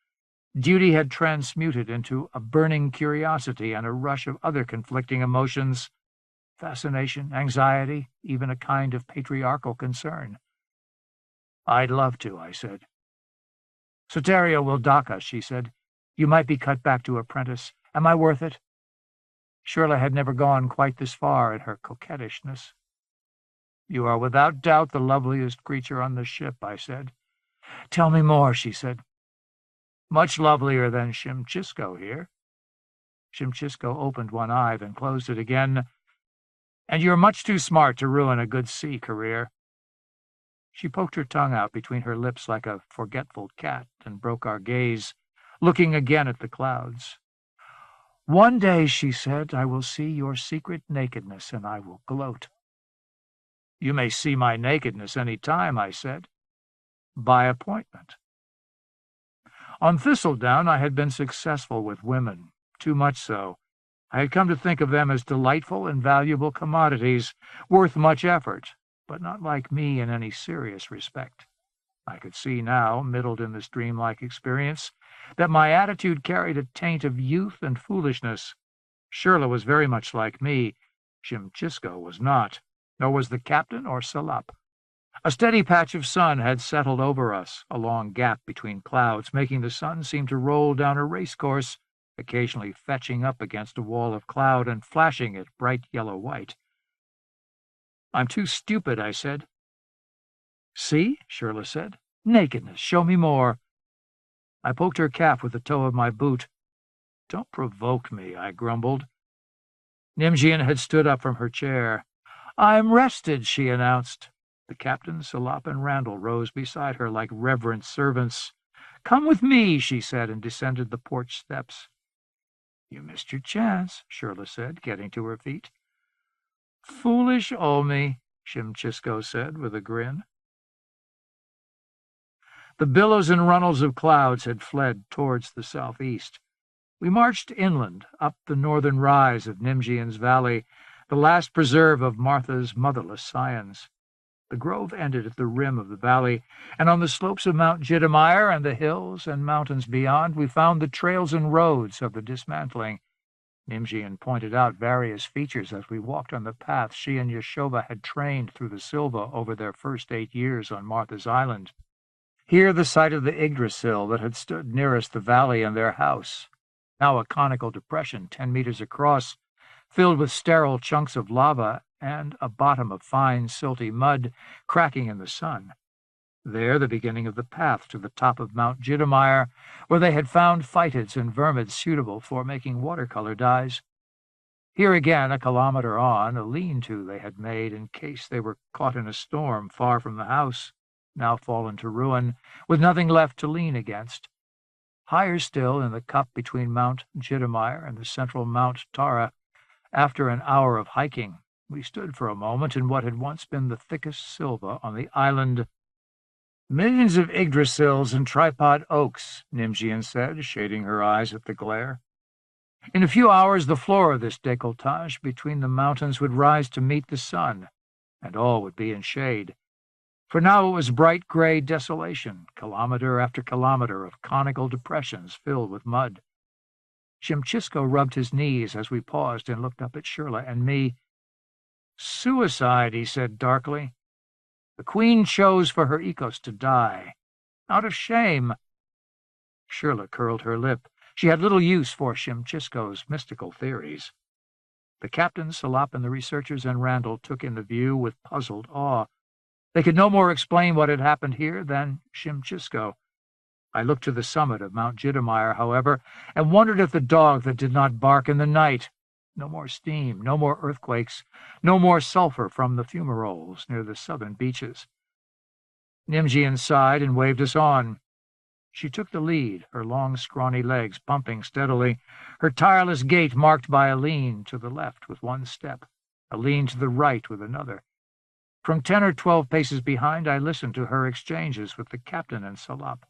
Duty had transmuted into a burning curiosity and a rush of other conflicting emotions, fascination, anxiety, even a kind of patriarchal concern. "I'd love to," I said. "Soteria will dock us," she said. "You might be cut back to apprentice. Am I worth it?" Shirla had never gone quite this far in her coquettishness. "You are without doubt the loveliest creature on the ship," I said. "Tell me more," she said. "Much lovelier than Shimchisko here." Shimchisko opened one eye, then closed it again. "And you're much too smart to ruin a good sea career." She poked her tongue out between her lips like a forgetful cat and broke our gaze, looking again at the clouds. "One day," she said, "I will see your secret nakedness, and I will gloat." "You may see my nakedness any time," I said. "By appointment." On Thistledown I had been successful with women, too much so. I had come to think of them as delightful and valuable commodities, worth much effort, but not like me in any serious respect. I could see now, middled in this dreamlike experience, that my attitude carried a taint of youth and foolishness. Shirla was very much like me. Shimchisko was not, nor was the captain or Salop. A steady patch of sun had settled over us, a long gap between clouds, making the sun seem to roll down a racecourse, occasionally fetching up against a wall of cloud and flashing it bright yellow-white. "I'm too stupid," I said. "See," Shirla said. "Nakedness. Show me more." I poked her calf with the toe of my boot. "Don't provoke me," I grumbled. Nimjian had stood up from her chair. "I'm rested," she announced. The captain, Salop, and Randall rose beside her like reverent servants. "Come with me," she said, and descended the porch steps. "You missed your chance," Shirla said, getting to her feet. "Foolish Omi," Shimchisko said with a grin. The billows and runnels of clouds had fled towards the southeast. We marched inland, up the northern rise of Nimjian's valley, the last preserve of Martha's motherless scions. The grove ended at the rim of the valley, and on the slopes of Mount Jittemeyer and the hills and mountains beyond we found the trails and roads of the dismantling. Nimjian pointed out various features as we walked on the path she and Yeshova had trained through the Silva over their first 8 years on Martha's Island. Here the site of the Yggdrasil that had stood nearest the valley and their house, now a conical depression 10 meters across, filled with sterile chunks of lava and a bottom of fine, silty mud cracking in the sun. There the beginning of the path to the top of Mount Jittemeyer, where they had found phytids and vermids suitable for making watercolor dyes. Here again, a kilometer on, a lean-to they had made in case they were caught in a storm far from the house. now fallen to ruin, with nothing left to lean against. Higher still, in the cup between Mount Jittermeyer and the central Mount Tara, after an hour of hiking, we stood for a moment in what had once been the thickest silva on the island. "Millions of Yggdrasils and tripod oaks," Nimjian said, shading her eyes at the glare. In a few hours the floor of this décolletage between the mountains would rise to meet the sun, and all would be in shade. For now it was bright gray desolation, kilometer after kilometer of conical depressions filled with mud. Shimchisko rubbed his knees as we paused and looked up at Shirla and me. "Suicide," he said darkly. "The Queen chose for her Ecos to die. Out of shame." Shirla curled her lip. She had little use for Shimchisko's mystical theories. The captain, Salop, and the researchers and Randall took in the view with puzzled awe. They could no more explain what had happened here than Shimchisko. I looked to the summit of Mount Jittermeyer, however, and wondered if the dog that did not bark in the night. No more steam, no more earthquakes, no more sulfur from the fumaroles near the southern beaches. Nimjian sighed and waved us on. She took the lead, her long, scrawny legs pumping steadily, her tireless gait marked by a lean to the left with one step, a lean to the right with another. From 10 or 12 paces behind, I listened to her exchanges with the captain and Salop.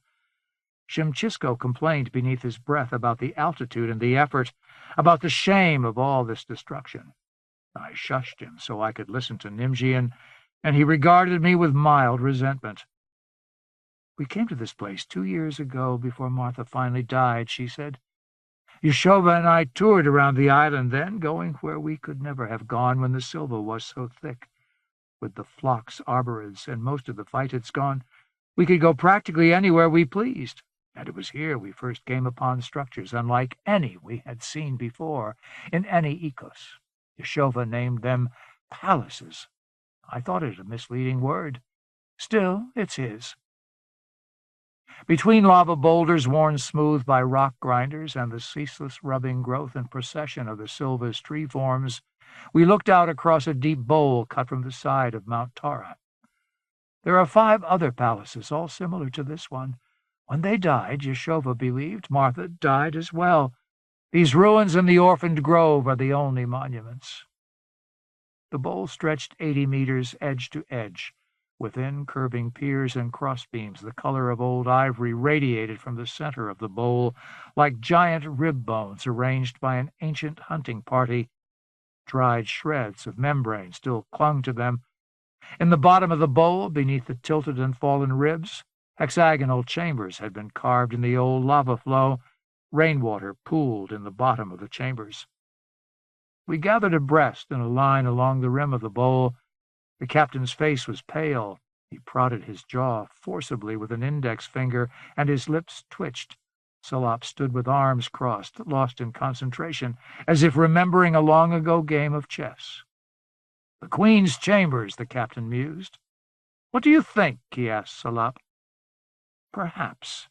Shimchisko complained beneath his breath about the altitude and the effort, about the shame of all this destruction. I shushed him so I could listen to Nimjian, and he regarded me with mild resentment. "We came to this place 2 years ago, before Martha finally died," she said. "Yeshova and I toured around the island then, going where we could never have gone when the silva was so thick. With the phlox arborids and most of the phytids gone, we could go practically anywhere we pleased. And it was here we first came upon structures unlike any we had seen before in any ecos. Yeshova named them palaces. I thought it a misleading word. Still, it's his." Between lava boulders worn smooth by rock grinders and the ceaseless rubbing growth and procession of the silva's tree forms, we looked out across a deep bowl cut from the side of Mount Tara. There are 5 other palaces, all similar to this one. When they died, Yeshova believed Martha died as well. These ruins and the orphaned grove are the only monuments. The bowl stretched 80 meters edge to edge. Within, curving piers and crossbeams, the color of old ivory radiated from the center of the bowl like giant rib bones arranged by an ancient hunting party. Dried shreds of membrane still clung to them. In the bottom of the bowl, beneath the tilted and fallen ribs, hexagonal chambers had been carved in the old lava flow. Rainwater pooled in the bottom of the chambers. We gathered abreast in a line along the rim of the bowl. The captain's face was pale. He prodded his jaw forcibly with an index finger, and his lips twitched. Salop stood with arms crossed, lost in concentration, as if remembering a long-ago game of chess. "The Queen's chambers," the captain mused. "What do you think?" he asked Salop. "Perhaps."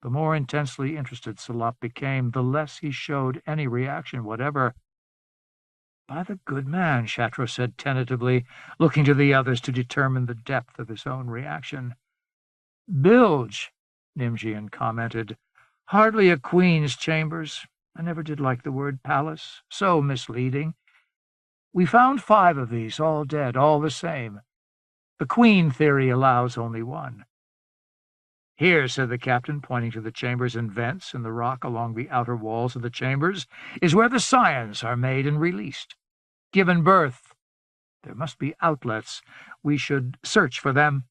The more intensely interested Salop became, the less he showed any reaction whatever. "By the good man," Shatro said tentatively, looking to the others to determine the depth of his own reaction. "Bilge," Nimjian commented. "Hardly a queen's chambers. I never did like the word palace. So misleading. We found 5 of these, all dead, all the same. The queen theory allows only one." "Here," said the captain, pointing to the chambers and vents in the rock along the outer walls of the chambers, "is where the scions are made and released, given birth. There must be outlets. We should search for them."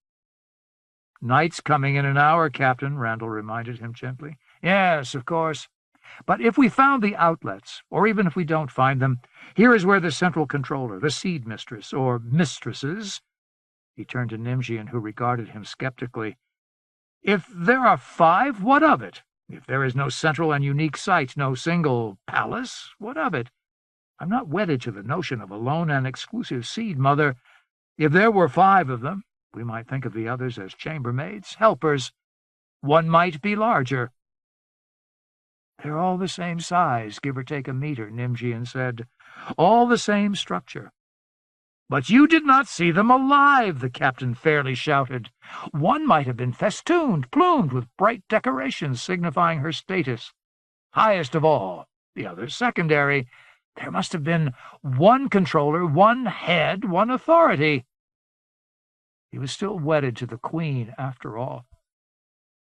"Night's coming in an hour, Captain," Randall reminded him gently. "Yes, of course. But if we found the outlets, or even if we don't find them, here is where the central controller, the seed mistress, or mistresses—" He turned to Nimjian, who regarded him skeptically. "If there are 5, what of it? If there is no central and unique site, no single palace, what of it? I'm not wedded to the notion of a lone and exclusive seed mother. If there were 5 of them, we might think of the others as chambermaids, helpers. One might be larger." "They're all the same size, give or take a meter," Nimjian said. "All the same structure. "But you did not see them alive," the captain fairly shouted. "One might have been festooned, plumed with bright decorations signifying her status. Highest of all, the other secondary. There must have been one controller, one head, one authority." He was still wedded to the queen, after all.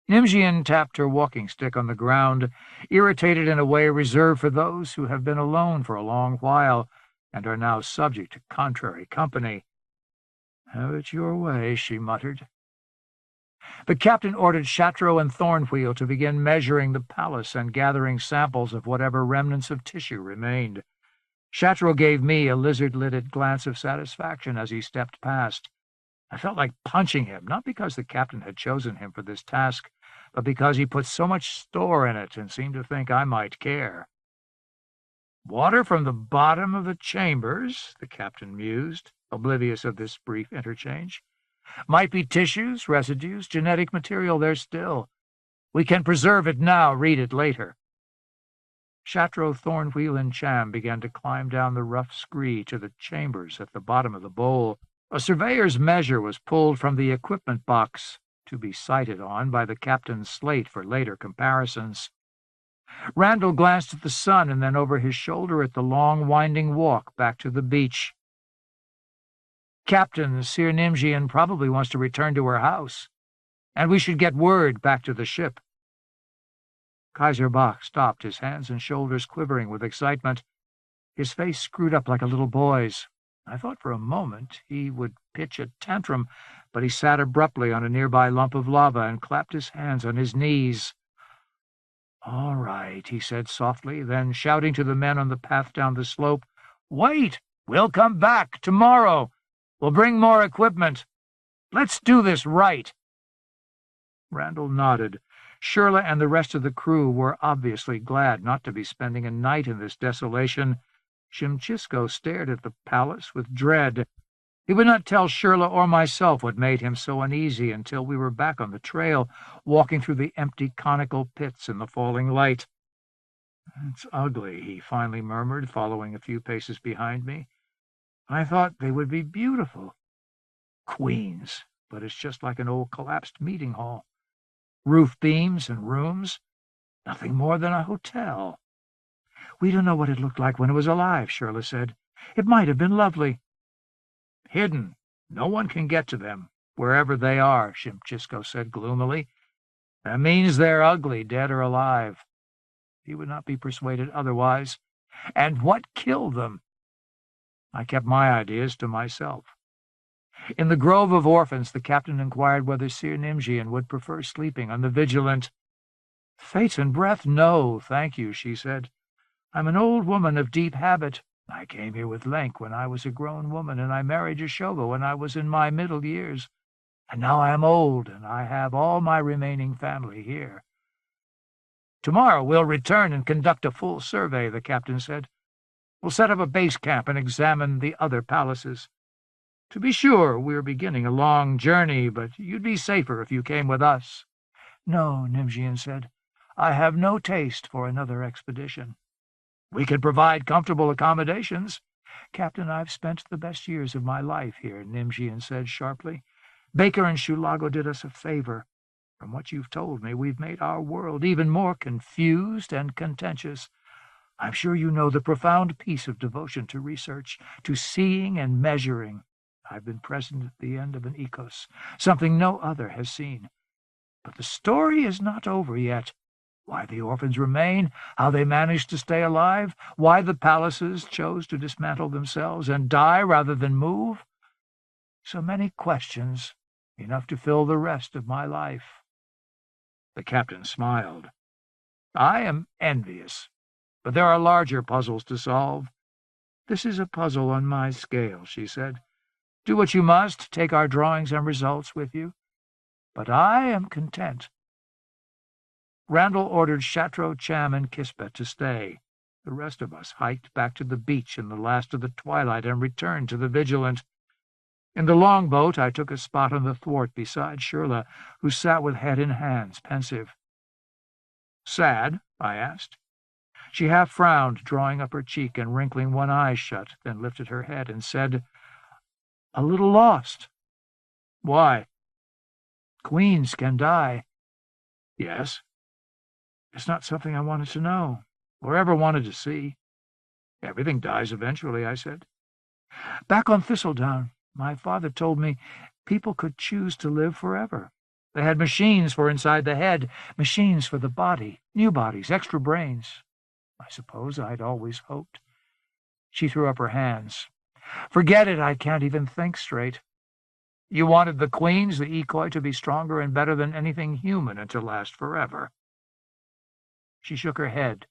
Nimjian tapped her walking stick on the ground, irritated in a way reserved for those who have been alone for a long while and are now subject to contrary company. "Have it your way," she muttered. The captain ordered Chateau and Thornwheel to begin measuring the palace and gathering samples of whatever remnants of tissue remained. Chateau gave me a lizard-lidded glance of satisfaction as he stepped past. I felt like punching him, not because the captain had chosen him for this task, but because he put so much store in it and seemed to think I might care. "Water from the bottom of the chambers," the captain mused, oblivious of this brief interchange. "Might be tissues, residues, genetic material there still. We can preserve it now, read it later." Chateau, Thornwheel, and Cham began to climb down the rough scree to the chambers at the bottom of the bowl. A surveyor's measure was pulled from the equipment box, to be sighted on by the captain's slate for later comparisons. Randall glanced at the sun and then over his shoulder at the long, winding walk back to the beach. "Captain Sir Nimjian probably wants to return to her house, and we should get word back to the ship." Kaiser Bach stopped, his hands and shoulders quivering with excitement. His face screwed up like a little boy's. I thought for a moment he would pitch a tantrum, but he sat abruptly on a nearby lump of lava and clapped his hands on his knees. "All right," he said softly, then shouting to the men on the path down the slope, "Wait! We'll come back tomorrow. We'll bring more equipment. Let's do this right." Randall nodded. Shirley and the rest of the crew were obviously glad not to be spending a night in this desolation. Shimchisco stared at the palace with dread. He would not tell Shirley or myself what made him so uneasy until we were back on the trail, walking through the empty conical pits in the falling light. "It's ugly," he finally murmured, following a few paces behind me. "I thought they would be beautiful. Queens, but it's just like an old collapsed meeting hall. Roof beams and rooms, nothing more than a hotel." "We don't know what it looked like when it was alive," Shirley said. "It might have been lovely." "Hidden. No one can get to them, wherever they are," Shimchisco said gloomily. "That means they're ugly, dead or alive." He would not be persuaded otherwise. "And what killed them?" I kept my ideas to myself. In the grove of orphans, the captain inquired whether Sir Nimjian would prefer sleeping on the Vigilant. "Fates and breath, no, thank you," she said. "I'm an old woman of deep habit. I came here with Lenk when I was a grown woman, and I married Yashoba when I was in my middle years. And now I am old, and I have all my remaining family here." "Tomorrow we'll return and conduct a full survey," the captain said. "We'll set up a base camp and examine the other palaces. To be sure, we're beginning a long journey, but you'd be safer if you came with us." "No," Nimjian said. "I have no taste for another expedition." "We can provide comfortable accommodations." "Captain, I've spent the best years of my life here," Nimjian said sharply. "Baker and Shulago did us a favor. From what you've told me, we've made our world even more confused and contentious. I'm sure you know the profound peace of devotion to research, to seeing and measuring. I've been present at the end of an ecos, something no other has seen. But the story is not over yet. Why the orphans remain, how they managed to stay alive, why the palaces chose to dismantle themselves and die rather than move. So many questions, enough to fill the rest of my life." The captain smiled. "I am envious, but there are larger puzzles to solve." "This is a puzzle on my scale," she said. "Do what you must, take our drawings and results with you. But I am content." Randall ordered Chateau, Cham, and Kispet to stay. The rest of us hiked back to the beach in the last of the twilight and returned to the Vigilant. In the longboat, I took a spot on the thwart beside Shirley, who sat with head in hands, pensive. "Sad?" I asked. She half frowned, drawing up her cheek and wrinkling one eye shut, then lifted her head and said, A little lost. Why? Queens can die. Yes. It's not something I wanted to know, or ever wanted to see. Everything dies eventually, I said. Back on Thistledown, my father told me people could choose to live forever. They had machines for inside the head, machines for the body, new bodies, extra brains. I suppose I'd always hoped. She threw up her hands. Forget it, I can't even think straight. You wanted the queens, the Ikoi, to be stronger and better than anything human and to last forever. She shook her head,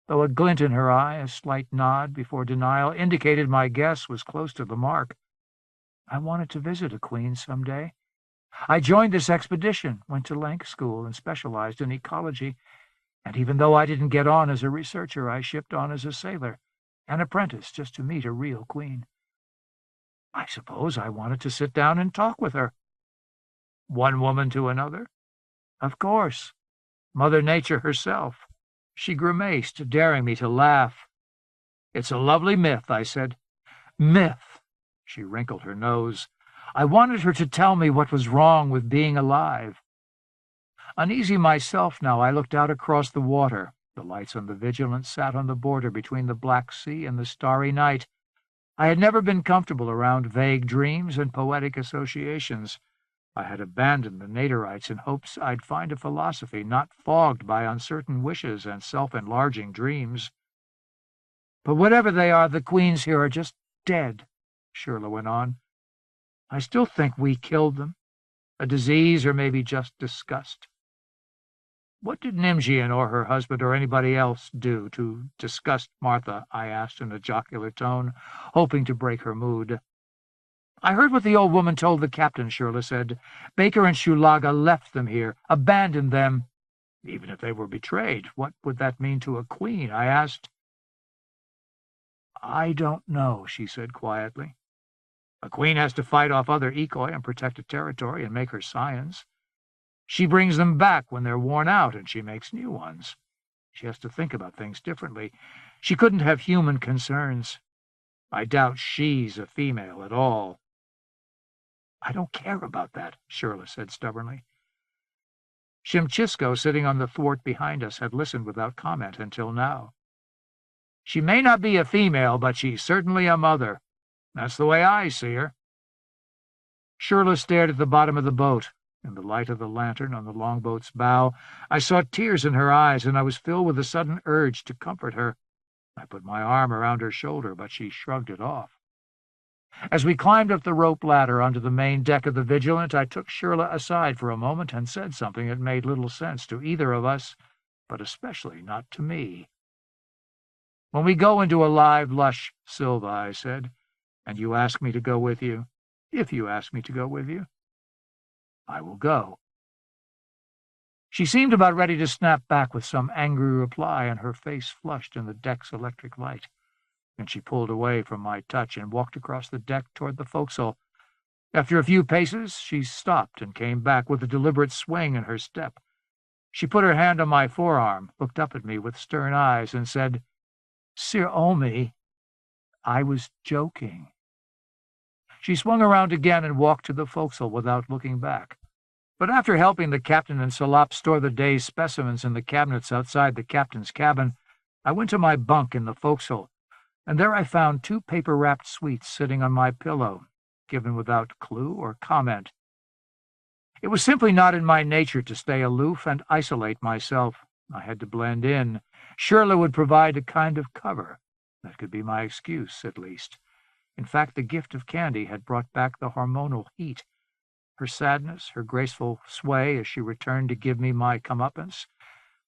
though a glint in her eye, a slight nod before denial, indicated my guess was close to the mark. I wanted to visit a queen someday. I joined this expedition, went to Lank School, and specialized in ecology, and even though I didn't get on as a researcher, I shipped on as a sailor, an apprentice, just to meet a real queen. I suppose I wanted to sit down and talk with her. One woman to another? Of course. Mother Nature herself. She grimaced, daring me to laugh. It's a lovely myth, I said. Myth. She wrinkled her nose. I wanted her to tell me what was wrong with being alive. Uneasy myself now, I looked out across the water. The lights on the Vigilant sat on the border between the Black Sea and the starry night. I had never been comfortable around vague dreams and poetic associations. I had abandoned the Naderites in hopes I'd find a philosophy not fogged by uncertain wishes and self-enlarging dreams. But whatever they are, the queens here are just dead, Shirla went on. I still think we killed them. A disease or maybe just disgust. What did Nimjian or her husband or anybody else do to disgust Martha? I asked in a jocular tone, hoping to break her mood. I heard what the old woman told the captain, Shirla said. Baker and Shulaga left them here, abandoned them. Even if they were betrayed, what would that mean to a queen? I asked. I don't know, she said quietly. A queen has to fight off other Ikoi and protect a territory and make her scions. She brings them back when they're worn out, and she makes new ones. She has to think about things differently. She couldn't have human concerns. I doubt she's a female at all. I don't care about that, Shirla said stubbornly. Shimchisko, sitting on the thwart behind us, had listened without comment until now. She may not be a female, but she's certainly a mother. That's the way I see her. Shirla stared at the bottom of the boat. In the light of the lantern on the longboat's bow, I saw tears in her eyes, and I was filled with a sudden urge to comfort her. I put my arm around her shoulder, but she shrugged it off. As we climbed up the rope ladder onto the main deck of the Vigilant, I took Shirla aside for a moment and said something that made little sense to either of us, but especially not to me. When we go into a live, lush Silva, I said, and you ask me to go with you, if you ask me to go with you, I will go. She seemed about ready to snap back with some angry reply, and her face flushed in the deck's electric light. Then she pulled away from my touch and walked across the deck toward the forecastle. After a few paces, she stopped and came back with a deliberate swing in her step. She put her hand on my forearm, looked up at me with stern eyes, and said, Sir Omi, I was joking. She swung around again and walked to the forecastle without looking back. But after helping the captain and Salop store the day's specimens in the cabinets outside the captain's cabin, I went to my bunk in the forecastle, and there I found 2 paper-wrapped sweets sitting on my pillow, given without clue or comment. It was simply not in my nature to stay aloof and isolate myself. I had to blend in. Shirla would provide a kind of cover. That could be my excuse, at least. In fact, the gift of candy had brought back the hormonal heat. Her sadness, her graceful sway as she returned to give me my comeuppance,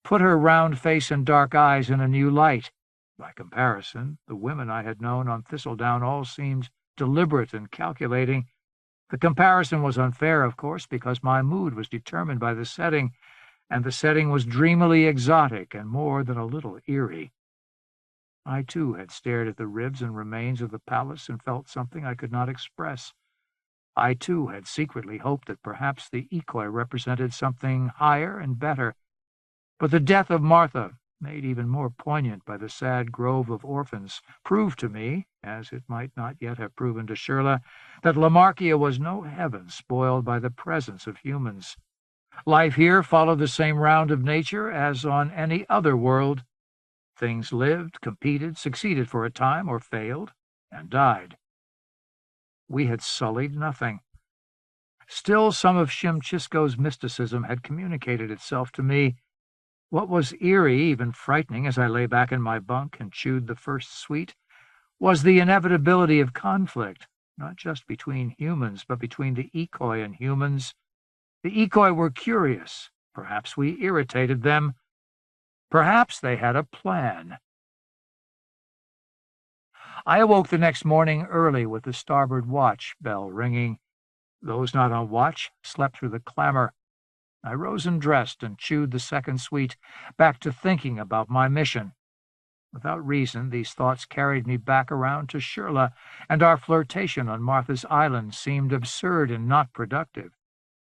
put her round face and dark eyes in a new light. By comparison, the women I had known on Thistledown all seemed deliberate and calculating. The comparison was unfair, of course, because my mood was determined by the setting, and the setting was dreamily exotic and more than a little eerie. I, too, had stared at the ribs and remains of the palace and felt something I could not express. I, too, had secretly hoped that perhaps the Ikoi represented something higher and better. But the death of Martha, made even more poignant by the sad grove of orphans, proved to me, as it might not yet have proven to Shirla, that Lamarkia was no heaven spoiled by the presence of humans. Life here followed the same round of nature as on any other world. Things lived, competed, succeeded for a time, or failed, and died. We had sullied nothing. Still, some of Shimchisco's mysticism had communicated itself to me. What was eerie, even frightening, as I lay back in my bunk and chewed the first sweet, was the inevitability of conflict, not just between humans, but between the Ikoi and humans. The Ikoi were curious. Perhaps we irritated them. Perhaps they had a plan. I awoke the next morning early with the starboard watch bell ringing. Those not on watch slept through the clamor. I rose and dressed and chewed the second sweet, back to thinking about my mission. Without reason, these thoughts carried me back around to Shirla, and our flirtation on Martha's Island seemed absurd and not productive.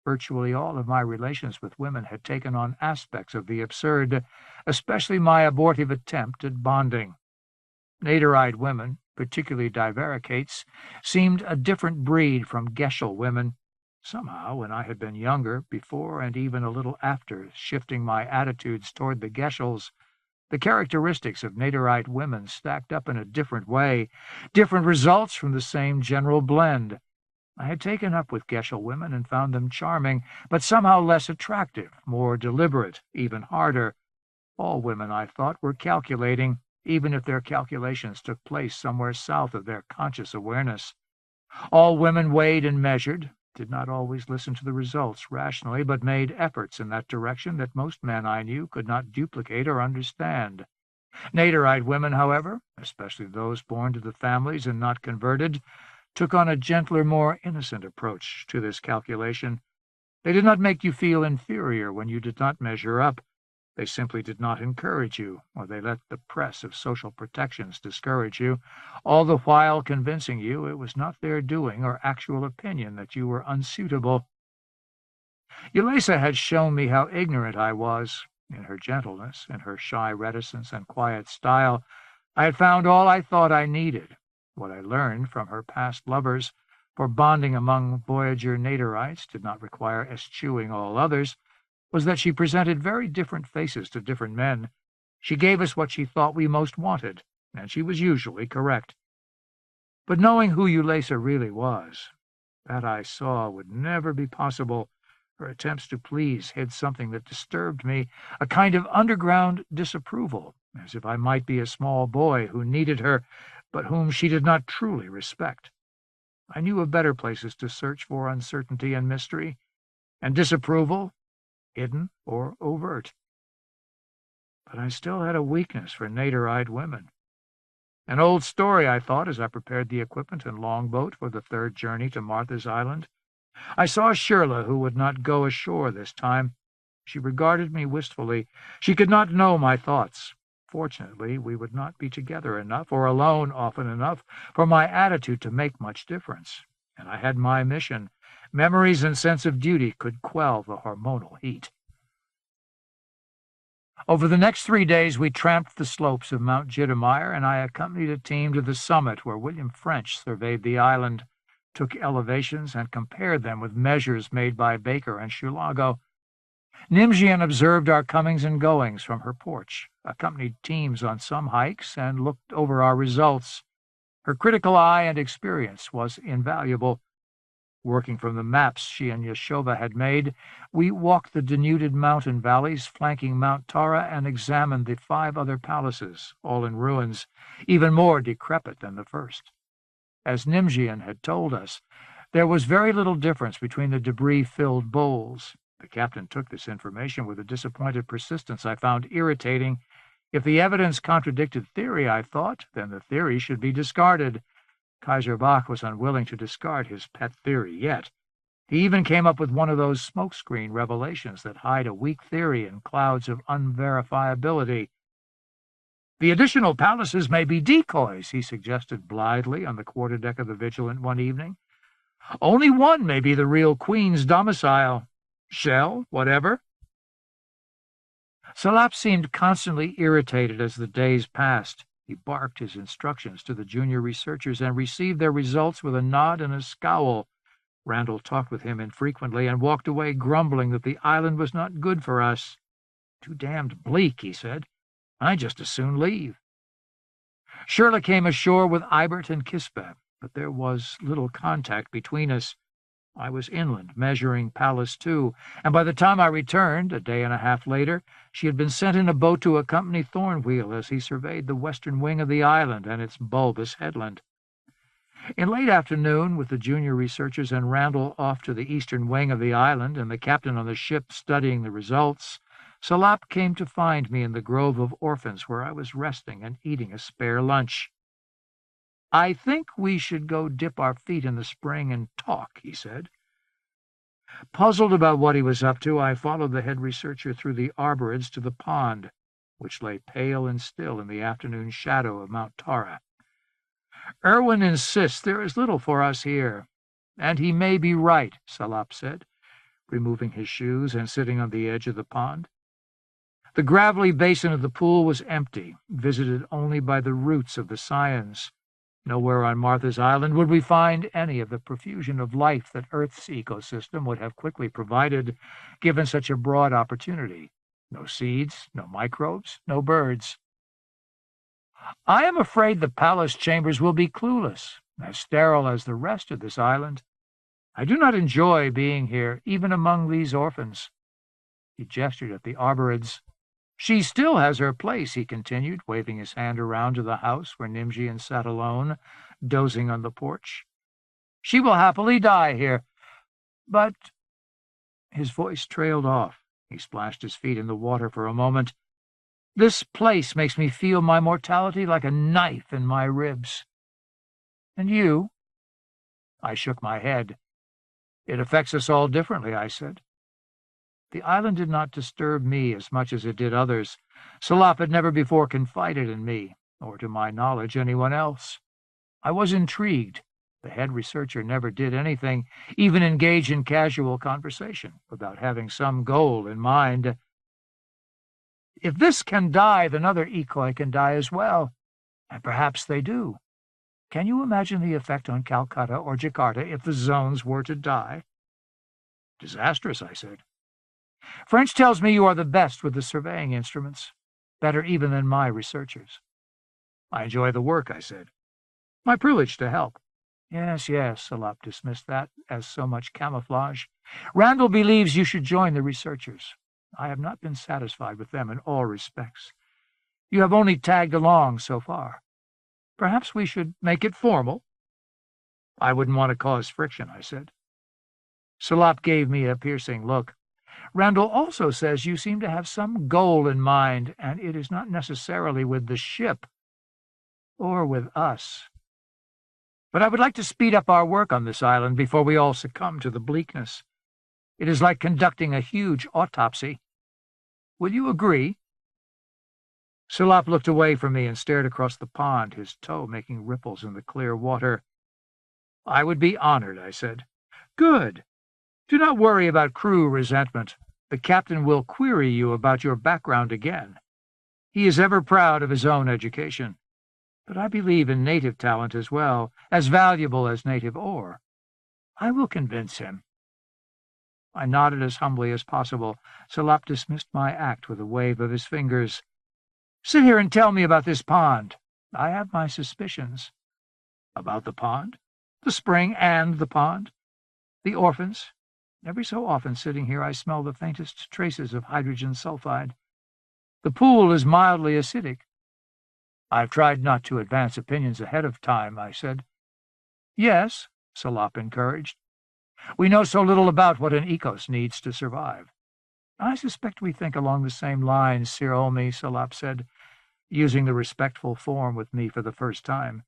Virtually all of my relations with women had taken on aspects of the absurd, especially my abortive attempt at bonding. Naderite women, particularly divaricates, seemed a different breed from Gesell women. Somehow, when I had been younger, before and even a little after shifting my attitudes toward the Gesells, the characteristics of Naderite women stacked up in a different way, different results from the same general blend. I had taken up with Gesell women and found them charming, but somehow less attractive, more deliberate, even harder. All women, I thought, were calculating, even if their calculations took place somewhere south of their conscious awareness. All women weighed and measured, did not always listen to the results rationally, but made efforts in that direction that most men I knew could not duplicate or understand. Naderite women, however, especially those born to the families and not converted, took on a gentler, more innocent approach to this calculation. They did not make you feel inferior when you did not measure up. They simply did not encourage you, or they let the press of social protections discourage you, all the while convincing you it was not their doing or actual opinion that you were unsuitable. Eulesa had shown me how ignorant I was. In her gentleness, in her shy reticence and quiet style, I had found all I thought I needed. What I learned from her past lovers, for bonding among Voyager Naderites did not require eschewing all others, was that she presented very different faces to different men. She gave us what she thought we most wanted, and she was usually correct. But knowing who Eulesa really was, that I saw would never be possible. Her attempts to please hid something that disturbed me, a kind of underground disapproval, as if I might be a small boy who needed her, but whom she did not truly respect. I knew of better places to search for uncertainty and mystery, and disapproval, hidden or overt. But I still had a weakness for Naderite women. An old story, I thought, as I prepared the equipment and longboat for the third journey to Martha's Island. I saw Shirla, who would not go ashore this time. She regarded me wistfully. She could not know my thoughts. Fortunately, we would not be together enough, or alone often enough, for my attitude to make much difference. And I had my mission. Memories and sense of duty could quell the hormonal heat. Over the next 3 days, we tramped the slopes of Mount Jittermeyer, and I accompanied a team to the summit where William French surveyed the island, took elevations, and compared them with measures made by Baker and Shulago. Nimjian observed our comings and goings from her porch, accompanied teams on some hikes, and looked over our results. Her critical eye and experience was invaluable. Working from the maps she and Yeshova had made, we walked the denuded mountain valleys flanking Mount Tara and examined the 5 other palaces, all in ruins, even more decrepit than the first. As Nimjian had told us, there was very little difference between the debris-filled bowls. The captain took this information with a disappointed persistence I found irritating. If the evidence contradicted theory, I thought, then the theory should be discarded. Kaiser Bach was unwilling to discard his pet theory yet. He even came up with one of those smokescreen revelations that hide a weak theory in clouds of unverifiability. The additional palaces may be decoys, he suggested blithely on the quarterdeck of the Vigilant one evening. Only one may be the real Queen's domicile. Shell, whatever. Salap seemed constantly irritated as the days passed. He barked his instructions to the junior researchers and received their results with a nod and a scowl. Randall talked with him infrequently and walked away grumbling that the island was not good for us. "Too damned bleak," he said. "I'd just as soon leave." Shirley came ashore with Ibert and Kispa, but there was little contact between us. I was inland, measuring Pallas II, and by the time I returned, a day and a half later, she had been sent in a boat to accompany Thornwheel as he surveyed the western wing of the island and its bulbous headland. In late afternoon, with the junior researchers and Randall off to the eastern wing of the island and the captain on the ship studying the results, Salop came to find me in the grove of orphans where I was resting and eating a spare lunch. "I think we should go dip our feet in the spring and talk," he said. Puzzled about what he was up to, I followed the head researcher through the arborids to the pond, which lay pale and still in the afternoon shadow of Mount Tara. "Irwin insists there is little for us here, and he may be right," Salop said, removing his shoes and sitting on the edge of the pond. The gravelly basin of the pool was empty, visited only by the roots of the cyans. Nowhere on Martha's Island would we find any of the profusion of life that Earth's ecosystem would have quickly provided, given such a broad opportunity. No seeds, no microbes, no birds. "I am afraid the palace chambers will be clueless, as sterile as the rest of this island. I do not enjoy being here, even among these orphans." He gestured at the arborids. "She still has her place," he continued, waving his hand around to the house where Nimjian sat alone, dozing on the porch. "She will happily die here. But—" His voice trailed off. He splashed his feet in the water for a moment. "This place makes me feel my mortality like a knife in my ribs." "And you?" I shook my head. "It affects us all differently," I said. The island did not disturb me as much as it did others. Salop had never before confided in me, or to my knowledge anyone else. I was intrigued. The head researcher never did anything, even engage in casual conversation, without having some goal in mind. "If this can die, then other ecoi can die as well. And perhaps they do. Can you imagine the effect on Calcutta or Jakarta if the zones were to die?" "Disastrous," I said. "French tells me you are the best with the surveying instruments, better even than my researchers." "I enjoy the work," I said. "My privilege to help." Yes, Salop dismissed that as so much camouflage. "Randall believes you should join the researchers. I have not been satisfied with them in all respects. You have only tagged along so far. Perhaps we should make it formal." "I wouldn't want to cause friction," I said. Salop gave me a piercing look. "Randall also says you seem to have some goal in mind, and it is not necessarily with the ship or with us. But I would like to speed up our work on this island before we all succumb to the bleakness. It is like conducting a huge autopsy. Will you agree?" Salop looked away from me and stared across the pond, his toe making ripples in the clear water. "I would be honored," I said. "Good. Do not worry about crew resentment. The captain will query you about your background again. He is ever proud of his own education. But I believe in native talent as well, as valuable as native ore. I will convince him." I nodded as humbly as possible. Salop dismissed my act with a wave of his fingers. "Sit here and tell me about this pond. I have my suspicions." "About the pond?" "The spring and the pond. The orphans. Every so often, sitting here, I smell the faintest traces of hydrogen sulfide. The pool is mildly acidic." "I've tried not to advance opinions ahead of time," I said. "Yes," Salop encouraged. "We know so little about what an ecos needs to survive." "I suspect we think along the same lines, Sir Olmi," Salop said, using the respectful form with me for the first time.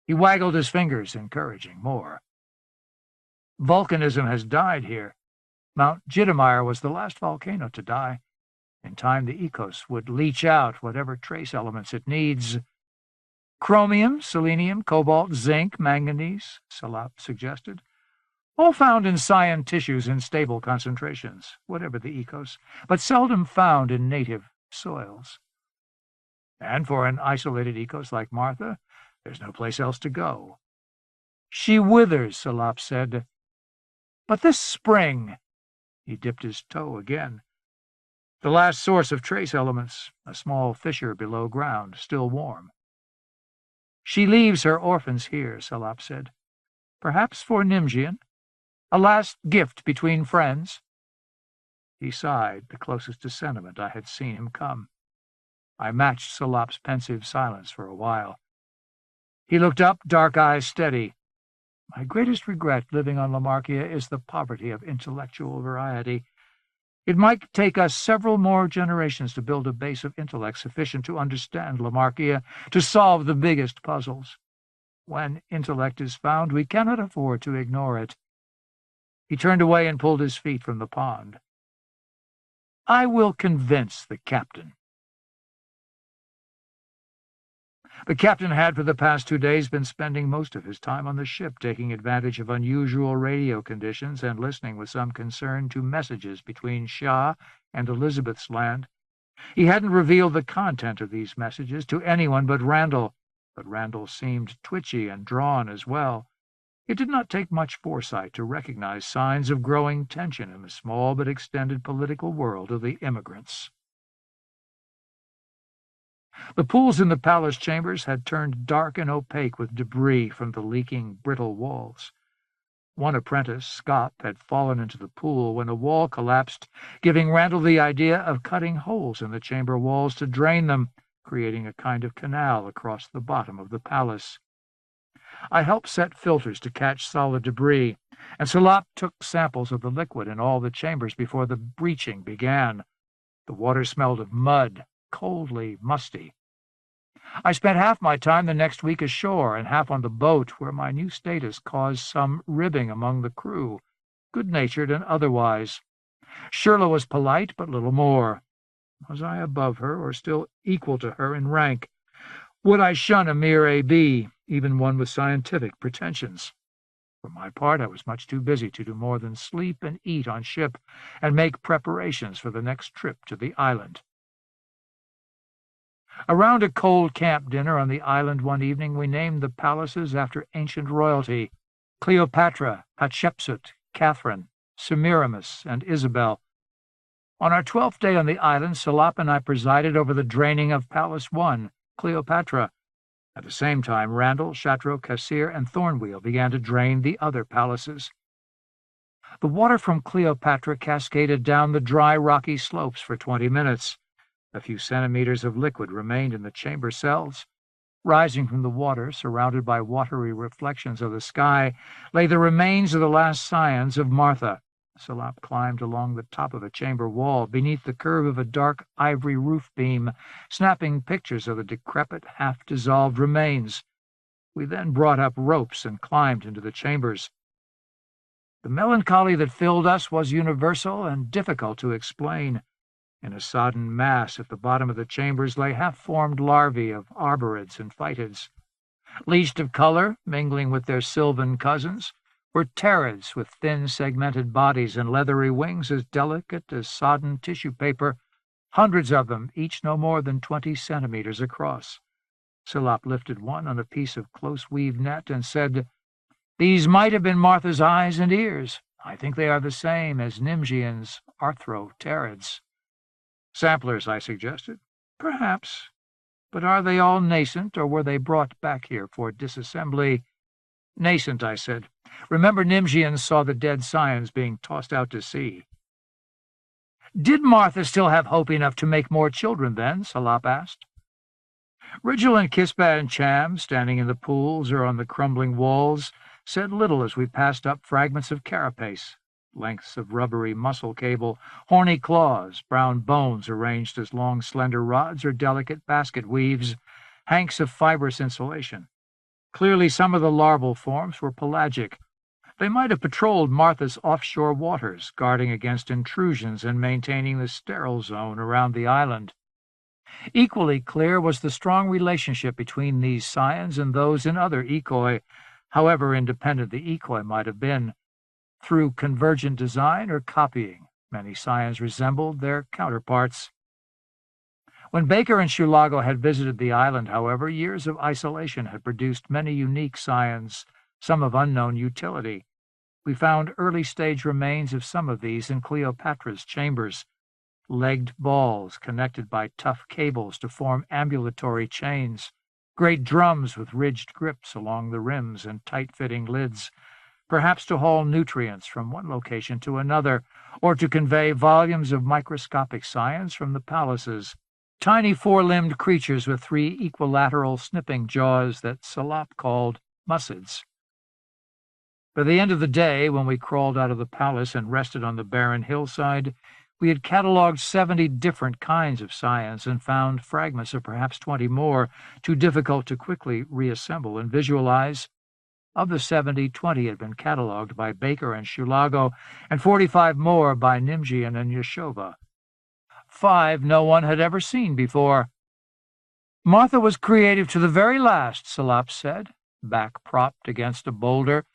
He waggled his fingers, encouraging more. "Volcanism has died here. Mount Jittemeyer was the last volcano to die. In time, the ecos would leach out whatever trace elements it needs." "Chromium, selenium, cobalt, zinc, manganese," Salop suggested. "All found in cyan tissues in stable concentrations, whatever the ecos, but seldom found in native soils." And for an isolated ecos like Martha, there's no place else to go. She withers, Salop said. But this spring, he dipped his toe again. The last source of trace elements, a small fissure below ground, still warm. She leaves her orphans here, Salop said. Perhaps for Nimjian, a last gift between friends. He sighed, the closest to sentiment I had seen him come. I matched Salop's pensive silence for a while. He looked up, dark eyes steady. My greatest regret living on Lamarkia is the poverty of intellectual variety. It might take us several more generations to build a base of intellect sufficient to understand Lamarkia, to solve the biggest puzzles. When intellect is found, we cannot afford to ignore it. He turned away and pulled his feet from the pond. I will convince the captain. The captain had for the past 2 days been spending most of his time on the ship, taking advantage of unusual radio conditions and listening with some concern to messages between Shah and Elizabeth's land. He hadn't revealed the content of these messages to anyone but Randall seemed twitchy and drawn as well. It did not take much foresight to recognize signs of growing tension in the small but extended political world of the immigrants. The pools in the palace chambers had turned dark and opaque with debris from the leaking, brittle walls. One apprentice, Scott, had fallen into the pool when a wall collapsed, giving Randall the idea of cutting holes in the chamber walls to drain them, creating a kind of canal across the bottom of the palace. I helped set filters to catch solid debris, and Salop took samples of the liquid in all the chambers before the breaching began. The water smelled of mud, coldly musty. I spent half my time the next week ashore and half on the boat, where my new status caused some ribbing among the crew, good-natured and otherwise. Shirla was polite, but little more. Was I above her, or still equal to her in rank? Would I shun a mere A.B., even one with scientific pretensions? For my part, I was much too busy to do more than sleep and eat on ship and make preparations for the next trip to the island. Around a cold camp dinner on the island one evening, we named the palaces after ancient royalty: Cleopatra, Hatshepsut, Catherine, Semiramis, and Isabel. On our 12th day on the island, Salop and I presided over the draining of Palace 1, Cleopatra. At the same time, Randall, Chatreau, Cassir, and Thornwheel began to drain the other palaces. The water from Cleopatra cascaded down the dry, rocky slopes for 20 minutes. A few centimeters of liquid remained in the chamber cells. Rising from the water, surrounded by watery reflections of the sky, lay the remains of the last scions of Martha. Salop climbed along the top of a chamber wall, beneath the curve of a dark ivory roof beam, snapping pictures of the decrepit, half-dissolved remains. We then brought up ropes and climbed into the chambers. The melancholy that filled us was universal and difficult to explain. In a sodden mass at the bottom of the chambers lay half-formed larvae of arborids and phytids. Least of color, mingling with their sylvan cousins, were pterids with thin segmented bodies and leathery wings as delicate as sodden tissue paper, hundreds of them, each no more than 20 centimeters across. Salop lifted one on a piece of close-weaved net and said, "These might have been Martha's eyes and ears. I think they are the same as Nimjian's arthropterids." "Samplers," I suggested. "Perhaps. But are they all nascent, or were they brought back here for disassembly?" "Nascent," I said. "Remember, Nimjian saw the dead scions being tossed out to sea." "Did Martha still have hope enough to make more children, then?" Salop asked. Rigel and Kispa and Cham, standing in the pools or on the crumbling walls, said little as we passed up fragments of carapace, lengths of rubbery muscle cable, horny claws, brown bones arranged as long, slender rods or delicate basket weaves, hanks of fibrous insulation. Clearly some of the larval forms were pelagic. They might have patrolled Martha's offshore waters, guarding against intrusions and maintaining the sterile zone around the island. Equally clear was the strong relationship between these scions and those in other ecoi, however independent the ecoi might have been. Through convergent design or copying, many scions resembled their counterparts. When Baker and Shulago had visited the island, however, years of isolation had produced many unique signs, some of unknown utility. We found early-stage remains of some of these in Cleopatra's chambers, legged balls connected by tough cables to form ambulatory chains, great drums with ridged grips along the rims and tight-fitting lids, perhaps to haul nutrients from one location to another, or to convey volumes of microscopic science from the palaces. Tiny four-limbed creatures with three equilateral snipping jaws that Salop called mussids. By the end of the day, when we crawled out of the palace and rested on the barren hillside, we had catalogued 70 different kinds of science and found fragments of perhaps 20 more, too difficult to quickly reassemble and visualize. Of the 70, 20 had been catalogued by Baker and Shulago, and 45 more by Nimjian and Yashova. 5 no one had ever seen before. Martha was creative to the very last, Salop said, back propped against a boulder,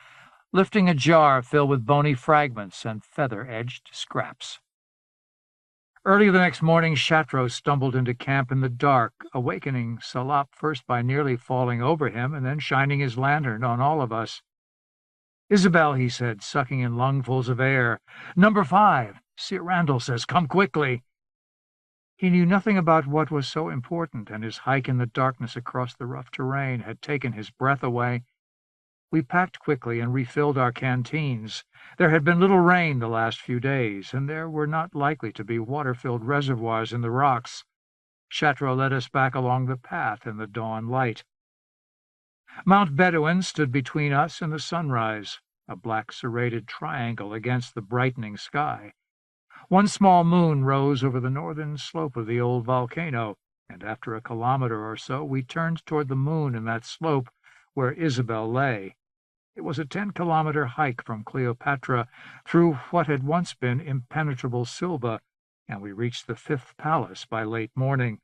lifting a jar filled with bony fragments and feather-edged scraps. Early the next morning, Chatreau stumbled into camp in the dark, awakening Salop first by nearly falling over him and then shining his lantern on all of us. "Isabel," he said, sucking in lungfuls of air. "Number 5. Sir Randall says, come quickly." He knew nothing about what was so important, and his hike in the darkness across the rough terrain had taken his breath away. We packed quickly and refilled our canteens. There had been little rain the last few days, and there were not likely to be water-filled reservoirs in the rocks. Chatreau led us back along the path in the dawn light. Mount Bedouin stood between us and the sunrise, a black serrated triangle against the brightening sky. One small moon rose over the northern slope of the old volcano, and after a kilometer or so we turned toward the moon in that slope where Isabel lay. It was a 10-kilometer hike from Cleopatra through what had once been impenetrable Silva, and we reached the 5th palace by late morning.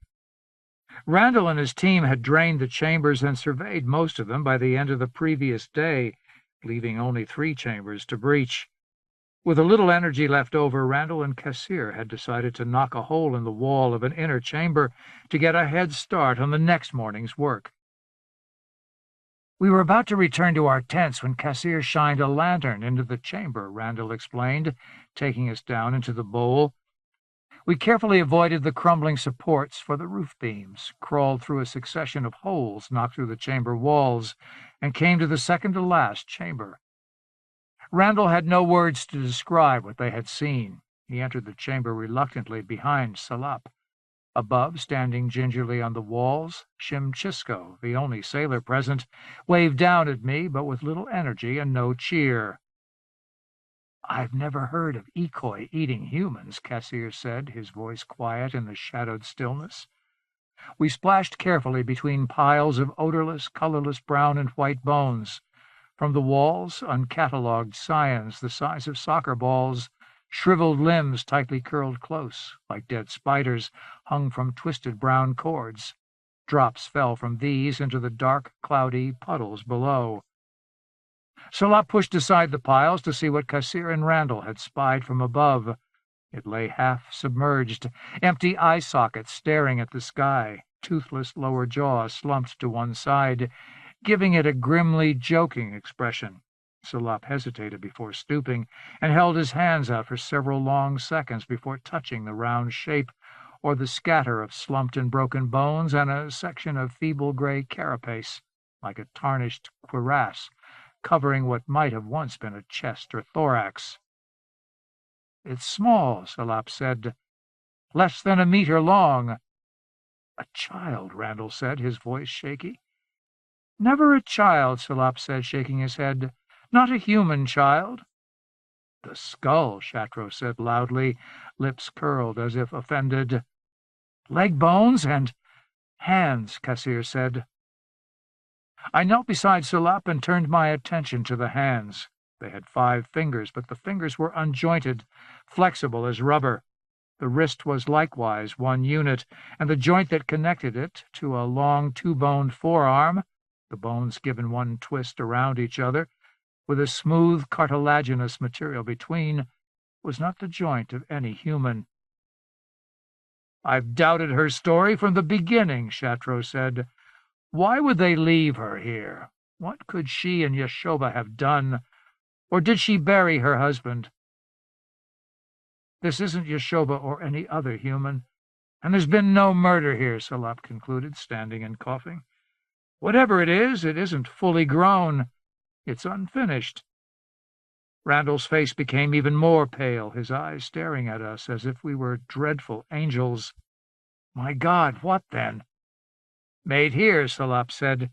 Randall and his team had drained the chambers and surveyed most of them by the end of the previous day, leaving only 3 chambers to breach. With a little energy left over, Randall and Cassir had decided to knock a hole in the wall of an inner chamber to get a head start on the next morning's work. "We were about to return to our tents when Cassir shined a lantern into the chamber," Randall explained, taking us down into the bowl. We carefully avoided the crumbling supports for the roof beams, crawled through a succession of holes knocked through the chamber walls, and came to the second-to-last chamber. Randall had no words to describe what they had seen. He entered the chamber reluctantly behind Salop. Above, standing gingerly on the walls, Shimchisco, the only sailor present, waved down at me, but with little energy and no cheer. "I've never heard of Ikoi eating humans," Cassir said, his voice quiet in the shadowed stillness. We splashed carefully between piles of odorless, colorless brown and white bones. From the walls, uncatalogued scions the size of soccer balls, shriveled limbs tightly curled close, like dead spiders, hung from twisted brown cords. Drops fell from these into the dark, cloudy puddles below. Salop pushed aside the piles to see what Cassir and Randall had spied from above. It lay half submerged, empty eye sockets staring at the sky, toothless lower jaw slumped to one side, giving it a grimly joking expression. Salop hesitated before stooping, and held his hands out for several long seconds before touching the round shape, or the scatter of slumped and broken bones and a section of feeble gray carapace, like a tarnished cuirass, covering what might have once been a chest or thorax. "It's small," Salop said. "Less than a meter long." "A child," Randall said, his voice shaky. "Never a child," Salop said, shaking his head. "Not a human child." "The skull," Chatreau said loudly, lips curled as if offended. "Leg bones and hands," Cassir said. I knelt beside Salop and turned my attention to the hands. They had 5 fingers, but the fingers were unjointed, flexible as rubber. The wrist was likewise one unit, and the joint that connected it to a long 2-boned forearm, the bones given one twist around each other, with a smooth cartilaginous material between, was not the joint of any human. I've doubted her story from the beginning, Shatro said. Why would they leave her here? What could she and Yashoba have done? Or did she bury her husband? This isn't Yashoba or any other human, and there's been no murder here, Salop concluded, standing and coughing. Whatever it isn't fully grown. It's unfinished. Randall's face became even more pale, his eyes staring at us as if we were dreadful angels. My God, what then? Made here, Salop said.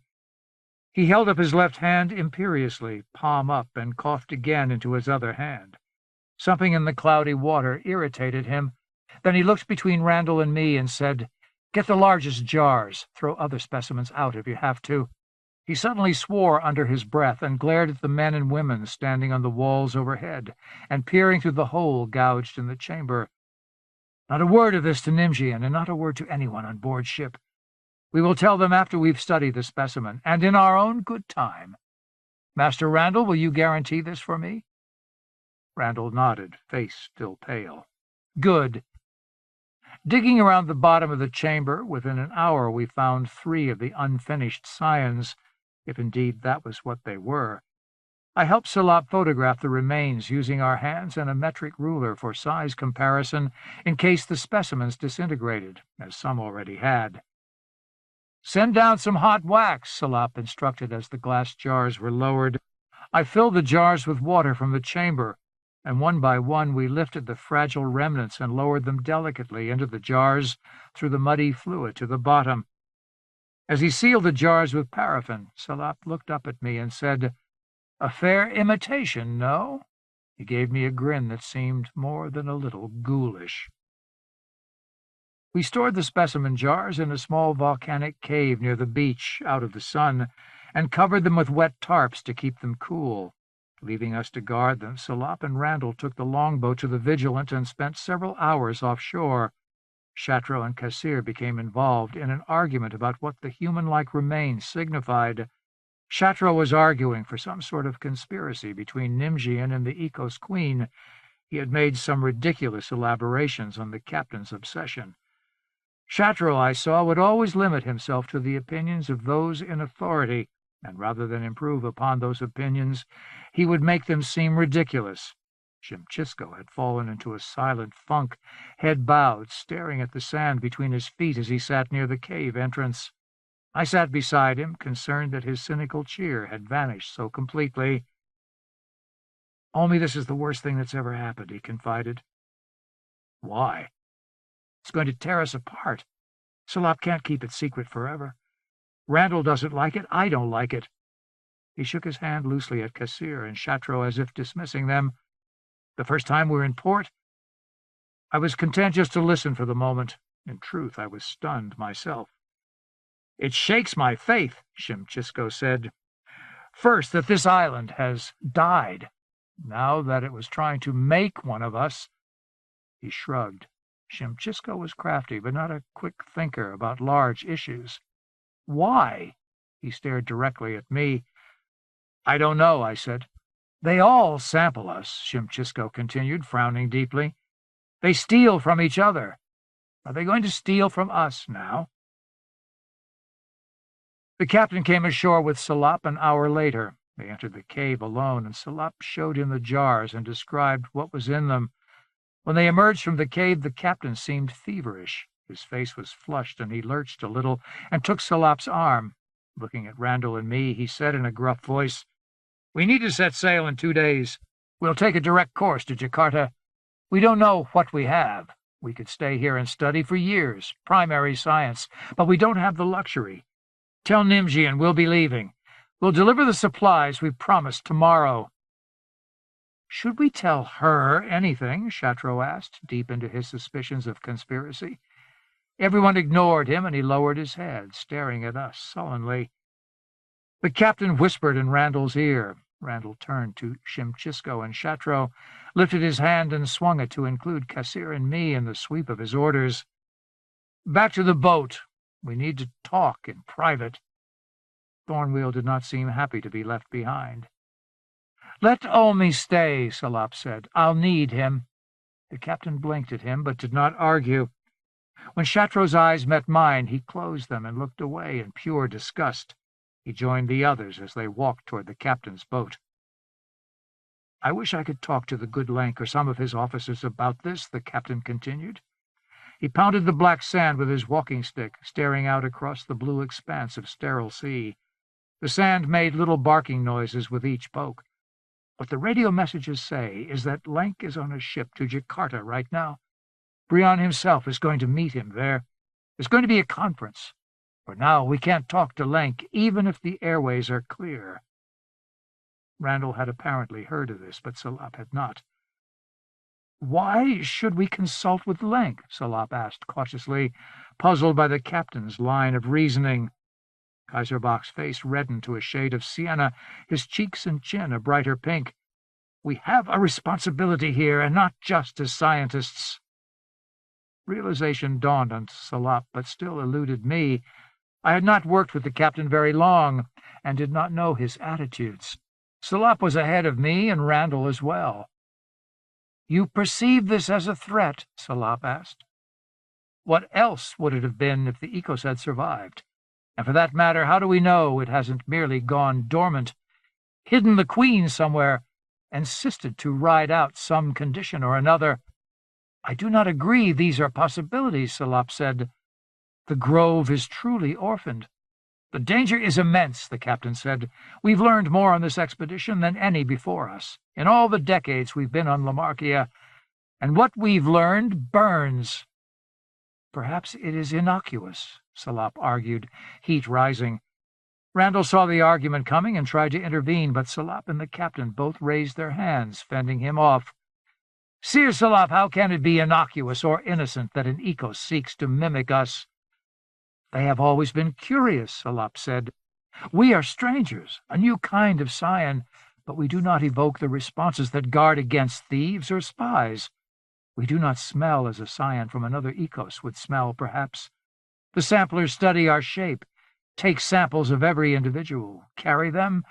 He held up his left hand imperiously, palm up, and coughed again into his other hand. Something in the cloudy water irritated him. Then he looked between Randall and me and said, Get the largest jars. Throw other specimens out if you have to. He suddenly swore under his breath and glared at the men and women standing on the walls overhead and peering through the hole gouged in the chamber. Not a word of this to Nimjian, and not a word to anyone on board ship. We will tell them after we've studied the specimen, and in our own good time. Master Randall, will you guarantee this for me? Randall nodded, face still pale. Good. Digging around the bottom of the chamber, within an hour we found 3 of the unfinished scions, if indeed that was what they were. I helped Salop photograph the remains using our hands and a metric ruler for size comparison in case the specimens disintegrated, as some already had. Send down some hot wax, Salop instructed as the glass jars were lowered. I filled the jars with water from the chamber, and one by one we lifted the fragile remnants and lowered them delicately into the jars through the muddy fluid to the bottom. As he sealed the jars with paraffin, Salop looked up at me and said, A fair imitation, no? He gave me a grin that seemed more than a little ghoulish. We stored the specimen jars in a small volcanic cave near the beach, out of the sun, and covered them with wet tarps to keep them cool. Leaving us to guard them, Salop and Randall took the longboat to the Vigilant and spent several hours offshore. Shatro and Cassir became involved in an argument about what the human-like remains signified. Shatro was arguing for some sort of conspiracy between Nimjian and the Ecos Queen. He had made some ridiculous elaborations on the captain's obsession. Shatro, I saw, would always limit himself to the opinions of those in authority, and rather than improve upon those opinions, he would make them seem ridiculous. Shimchisco had fallen into a silent funk, head bowed, staring at the sand between his feet as he sat near the cave entrance. I sat beside him, concerned that his cynical cheer had vanished so completely. Only this is the worst thing that's ever happened, he confided. Why? It's going to tear us apart. Salop can't keep it secret forever. Randall doesn't like it. I don't like it. He shook his hand loosely at Cassir and Shatro as if dismissing them. The first time we were in port, I was content just to listen for the moment. In truth, I was stunned myself. It shakes my faith, Shimchisco said. First, that this island has died. Now that it was trying to make one of us. He shrugged. Shimchisco was crafty, but not a quick thinker about large issues. Why? He stared directly at me. I don't know, I said. They all sample us, Shimchisco continued, frowning deeply. They steal from each other. Are they going to steal from us now? The captain came ashore with Salop an hour later. They entered the cave alone, and Salop showed him the jars and described what was in them. When they emerged from the cave, the captain seemed feverish. His face was flushed, and he lurched a little and took Salop's arm. Looking at Randall and me, he said in a gruff voice, We need to set sail in 2 days. We'll take a direct course to Jakarta. We don't know what we have. We could stay here and study for years, primary science, but we don't have the luxury. Tell Nimjian we'll be leaving. We'll deliver the supplies we promised tomorrow. Should we tell her anything? Shatro asked, deep into his suspicions of conspiracy. Everyone ignored him, and he lowered his head, staring at us sullenly. The captain whispered in Randall's ear. Randall turned to Shimchisco and Shatro, lifted his hand and swung it to include Cassir and me in the sweep of his orders. Back to the boat. We need to talk in private. Thornwheel did not seem happy to be left behind. Let Olmi stay, Salop said. I'll need him. The captain blinked at him, but did not argue. When Chateau's eyes met mine, he closed them and looked away in pure disgust. He joined the others as they walked toward the captain's boat. "I wish I could talk to the good Lank or some of his officers about this," the captain continued. He pounded the black sand with his walking stick, staring out across the blue expanse of sterile sea. The sand made little barking noises with each poke. "What the radio messages say is that Lank is on a ship to Jakarta right now. Brion himself is going to meet him there. There's going to be a conference. For now, we can't talk to Lank, even if the airways are clear." Randall had apparently heard of this, but Salop had not. "Why should we consult with Lank?" Salop asked cautiously, puzzled by the captain's line of reasoning. Kaiserbach's face reddened to a shade of sienna, his cheeks and chin a brighter pink. "We have a responsibility here, and not just as scientists." Realization dawned on Salop, but still eluded me. I had not worked with the captain very long, and did not know his attitudes. Salop was ahead of me, and Randall as well. "You perceive this as a threat?" Salop asked. "What else would it have been if the Ecos had survived? And for that matter, how do we know it hasn't merely gone dormant, hidden the Queen somewhere, insisted to ride out some condition or another?" "I do not agree these are possibilities," Salop said. "The grove is truly orphaned." "The danger is immense," the captain said. "We've learned more on this expedition than any before us, in all the decades we've been on Lamarkia, and what we've learned burns." "Perhaps it is innocuous," Salop argued, heat rising. Randall saw the argument coming and tried to intervene, but Salop and the captain both raised their hands, fending him off. "Sir Salop, how can it be innocuous or innocent that an Ecos seeks to mimic us?" "They have always been curious," Salop said. "We are strangers, a new kind of scion, but we do not evoke the responses that guard against thieves or spies. We do not smell as a scion from another Ecos would smell, perhaps. The samplers study our shape, take samples of every individual, carry them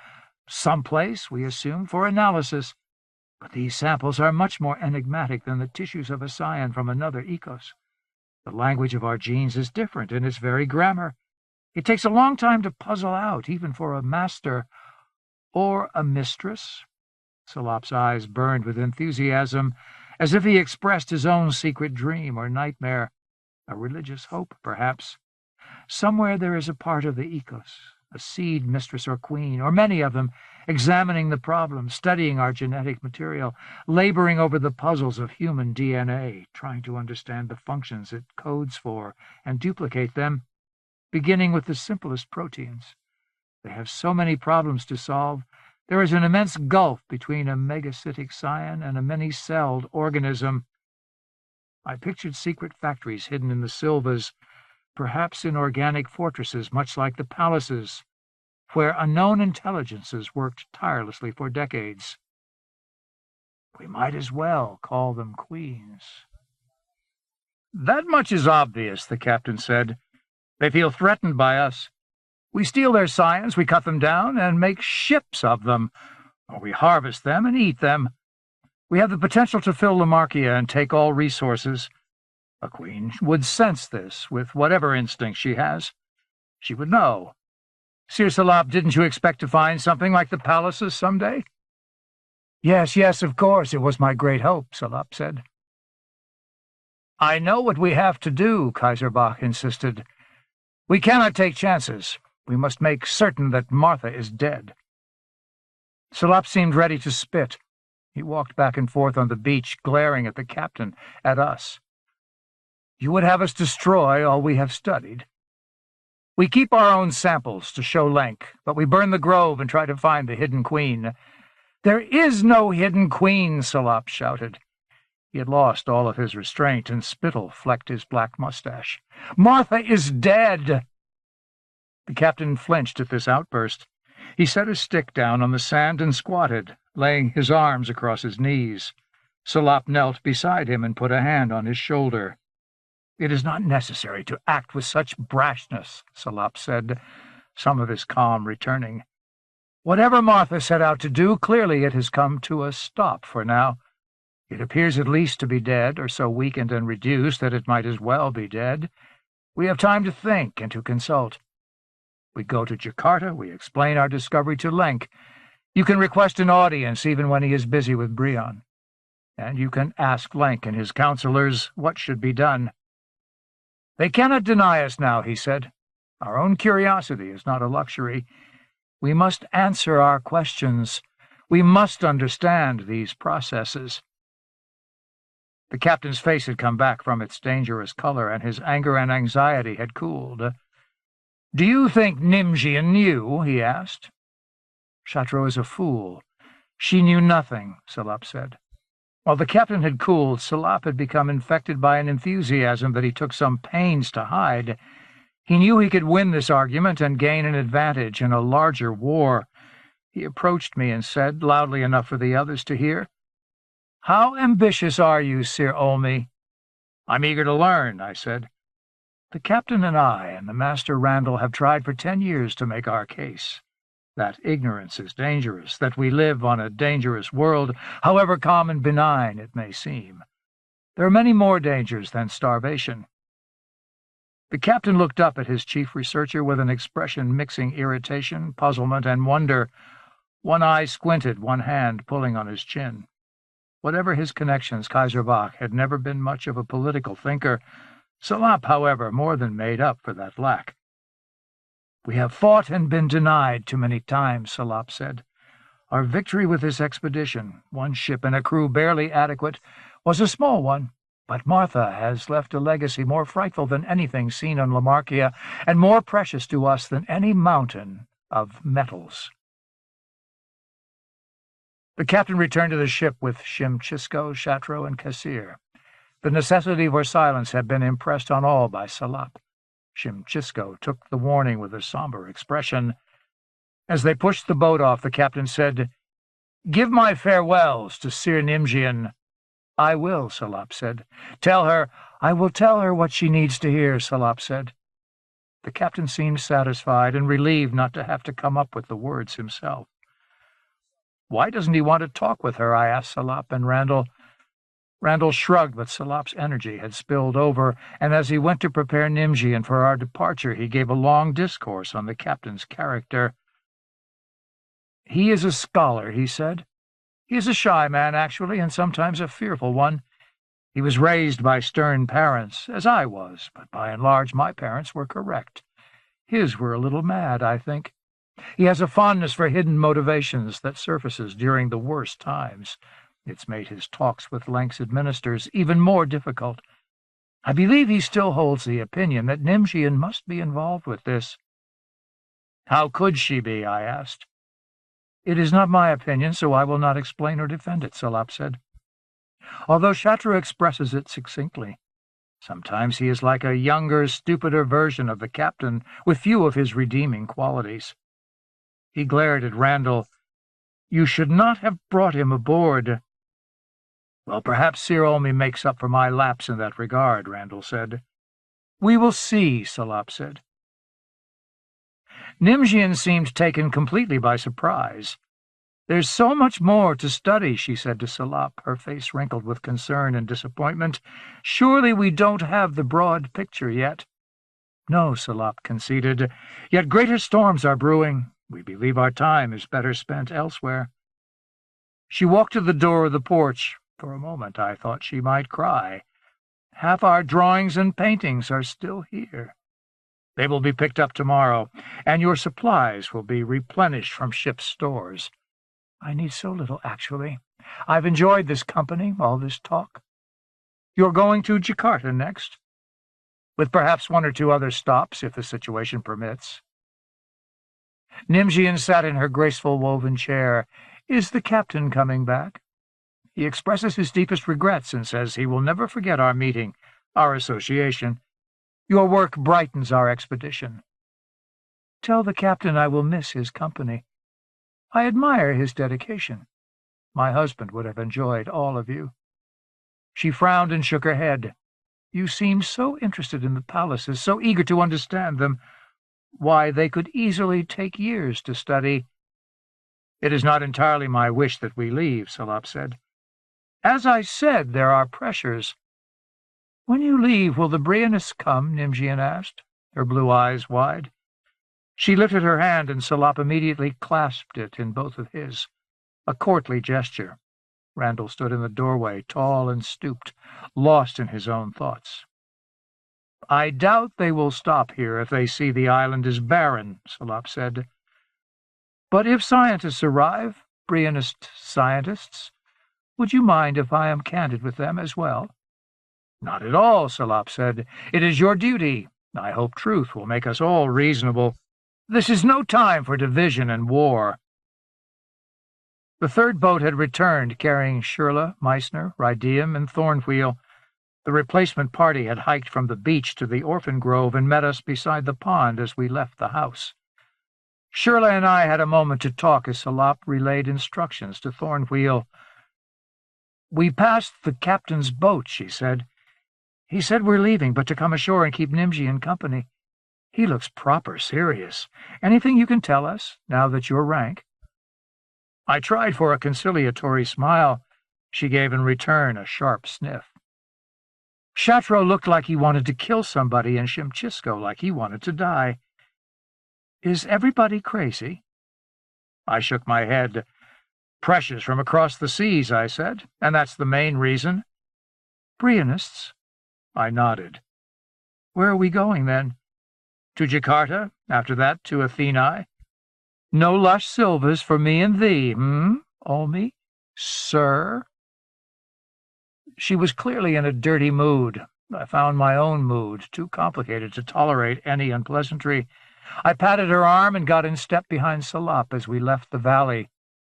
someplace, we assume, for analysis. But these samples are much more enigmatic than the tissues of a scion from another Ecos. The language of our genes is different in its very grammar. It takes a long time to puzzle out, even for a master or a mistress." Salop's eyes burned with enthusiasm, as if he expressed his own secret dream or nightmare, a religious hope, perhaps. "Somewhere there is a part of the Ecos, a seed mistress or queen, or many of them, examining the problem, studying our genetic material, laboring over the puzzles of human DNA, trying to understand the functions it codes for and duplicate them, beginning with the simplest proteins. They have so many problems to solve. There is an immense gulf between a megacytic scion and a many-celled organism." I pictured secret factories hidden in the Silvas, perhaps in organic fortresses much like the palaces, where unknown intelligences worked tirelessly for decades. "We might as well call them queens." "That much is obvious," the captain said. "They feel threatened by us. We steal their science, we cut them down, and make ships of them, or we harvest them and eat them. We have the potential to fill Lamarkia and take all resources. A queen would sense this, with whatever instinct she has. She would know. Sir Salop, didn't you expect to find something like the palaces someday?" Yes, of course, it was my great hope," Salop said. "I know what we have to do," Kaiserbach insisted. "We cannot take chances. We must make certain that Martha is dead." Salop seemed ready to spit. He walked back and forth on the beach, glaring at the captain, at us. "You would have us destroy all we have studied?" "We keep our own samples to show Lank, but we burn the grove and try to find the hidden queen." "There is no hidden queen," Salop shouted. He had lost all of his restraint, and spittle flecked his black mustache. "Martha is dead!" The captain flinched at this outburst. He set his stick down on the sand and squatted, laying his arms across his knees. Salop knelt beside him and put a hand on his shoulder. "It is not necessary to act with such brashness," Salop said, some of his calm returning. "Whatever Martha set out to do, clearly it has come to a stop for now. It appears at least to be dead, or so weakened and reduced that it might as well be dead. We have time to think and to consult. We go to Jakarta, we explain our discovery to Lenk. You can request an audience even when he is busy with Brion. And you can ask Lenk and his counselors what should be done. They cannot deny us now, he said. Our own curiosity is not a luxury. We must answer our questions. We must understand these processes. The captain's face had come back from its dangerous color, and his anger and anxiety had cooled. "Do you think Nimjian knew?" he asked. "Chatro is a fool. She knew nothing," Salop said. While the captain had cooled, Salop had become infected by an enthusiasm that he took some pains to hide. He knew he could win this argument and gain an advantage in a larger war. He approached me and said, loudly enough for the others to hear, "How ambitious are you, Sir Olmi?" "I'm eager to learn," I said. "The captain and I and the Master Randall have tried for 10 years to make our case. That ignorance is dangerous, that we live on a dangerous world, however calm and benign it may seem. There are many more dangers than starvation." The captain looked up at his chief researcher with an expression mixing irritation, puzzlement, and wonder. One eye squinted, one hand pulling on his chin. Whatever his connections, Kaiser Bach had never been much of a political thinker. Salop, however, more than made up for that lack. "We have fought and been denied too many times," Salop said. "Our victory with this expedition, one ship and a crew barely adequate, was a small one, but Martha has left a legacy more frightful than anything seen on Lamarkia, and more precious to us than any mountain of metals." The captain returned to the ship with Shimchisco, Chatro, and Kassir. The necessity for silence had been impressed on all by Salop. Shimchisco took the warning with a somber expression. As they pushed the boat off, the captain said, "Give my farewells to Sir Nimjian." "I will," Salop said. "I will tell her what she needs to hear," Salop said. The captain seemed satisfied and relieved not to have to come up with the words himself. "Why doesn't he want to talk with her?" I asked Salop and Randall. Randall shrugged, but Salop's energy had spilled over, and as he went to prepare Nimjian for our departure, he gave a long discourse on the captain's character. "He is a scholar," he said. "He is a shy man, actually, and sometimes a fearful one. He was raised by stern parents, as I was, but by and large my parents were correct. His were a little mad, I think. He has a fondness for hidden motivations that surfaces during the worst times. It's made his talks with Lenk's administrators even more difficult. I believe he still holds the opinion that Nimjian must be involved with this." "How could she be?" I asked. "It is not my opinion, so I will not explain or defend it," Salop said. "Although Chatro expresses it succinctly. Sometimes he is like a younger, stupider version of the captain, with few of his redeeming qualities." He glared at Randall. "You should not have brought him aboard." "Well, perhaps Sir Olmi makes up for my lapse in that regard," Randall said. "We will see," Salop said. Nimjian seemed taken completely by surprise. "There's so much more to study," she said to Salop, her face wrinkled with concern and disappointment. "Surely we don't have the broad picture yet." "No," Salop conceded. "Yet greater storms are brewing. We believe our time is better spent elsewhere." She walked to the door of the porch. For a moment I thought she might cry. "Half our drawings and paintings are still here." "They will be picked up tomorrow, and your supplies will be replenished from ship's stores." "I need so little, actually. I've enjoyed this company, all this talk." "You're going to Jakarta next?" "With perhaps 1 or 2 other stops, if the situation permits." Nimjian sat in her graceful woven chair. "Is the captain coming back?" "He expresses his deepest regrets and says he will never forget our meeting, our association. Your work brightens our expedition." "Tell the captain I will miss his company. I admire his dedication. My husband would have enjoyed all of you." She frowned and shook her head. "You seemed so interested in the palaces, so eager to understand them. Why, they could easily take years to study." "It is not entirely my wish that we leave," Salop said. As I said, there are pressures. When you leave, will the Brianists come? Nimjian asked, her blue eyes wide. She lifted her hand, and Salop immediately clasped it in both of his, a courtly gesture. Randall stood in the doorway, tall and stooped, lost in his own thoughts. I doubt they will stop here if they see the island is barren, Salop said. But if scientists arrive, Brianist scientists, would you mind if I am candid with them as well? Not at all, Salop said. It is your duty. I hope truth will make us all reasonable. This is no time for division and war. The third boat had returned, carrying Shirley, Meissner, Rydium, and Thornwheel. The replacement party had hiked from the beach to the orphan grove and met us beside the pond as we left the house. Shirley and I had a moment to talk as Salop relayed instructions to Thornwheel. We passed the captain's boat, she said. He said we're leaving, but to come ashore and keep Nimjian company. He looks proper serious. Anything you can tell us, now that you're rank? I tried for a conciliatory smile. She gave in return a sharp sniff. Shatro looked like he wanted to kill somebody, and Shimchisco like he wanted to die. Is everybody crazy? I shook my head. Pressures from across the seas, I said, and that's the main reason. Brianists? I nodded. Where are we going, then? To Jakarta, after that to Athenae. No lush silvers for me and thee, Olmi? Sir? She was clearly in a dirty mood. I found my own mood too complicated to tolerate any unpleasantry. I patted her arm and got in step behind Salop as we left the valley.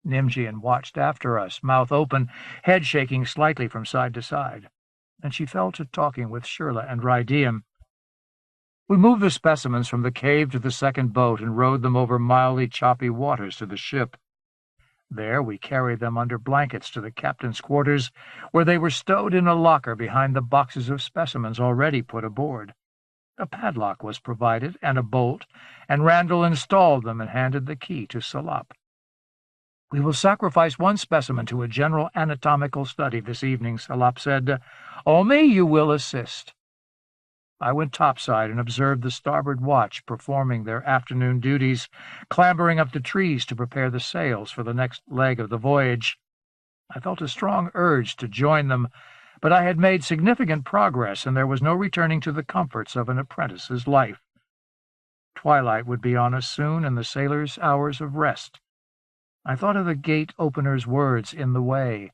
Nimjian watched after us, mouth open, head shaking slightly from side to side. And she fell to talking with Shirley and Rydium. We moved the specimens from the cave to the second boat and rowed them over mildly choppy waters to the ship. There we carried them under blankets to the captain's quarters, where they were stowed in a locker behind the boxes of specimens already put aboard. A padlock was provided, and a bolt, and Randall installed them and handed the key to Salop. We will sacrifice one specimen to a general anatomical study this evening, Salop said. Olmi, you will assist. I went topside and observed the starboard watch performing their afternoon duties, clambering up the trees to prepare the sails for the next leg of the voyage. I felt a strong urge to join them, but I had made significant progress, and there was no returning to the comforts of an apprentice's life. Twilight would be on us soon, and the sailors' hours of rest. I thought of the gate opener's words in the way.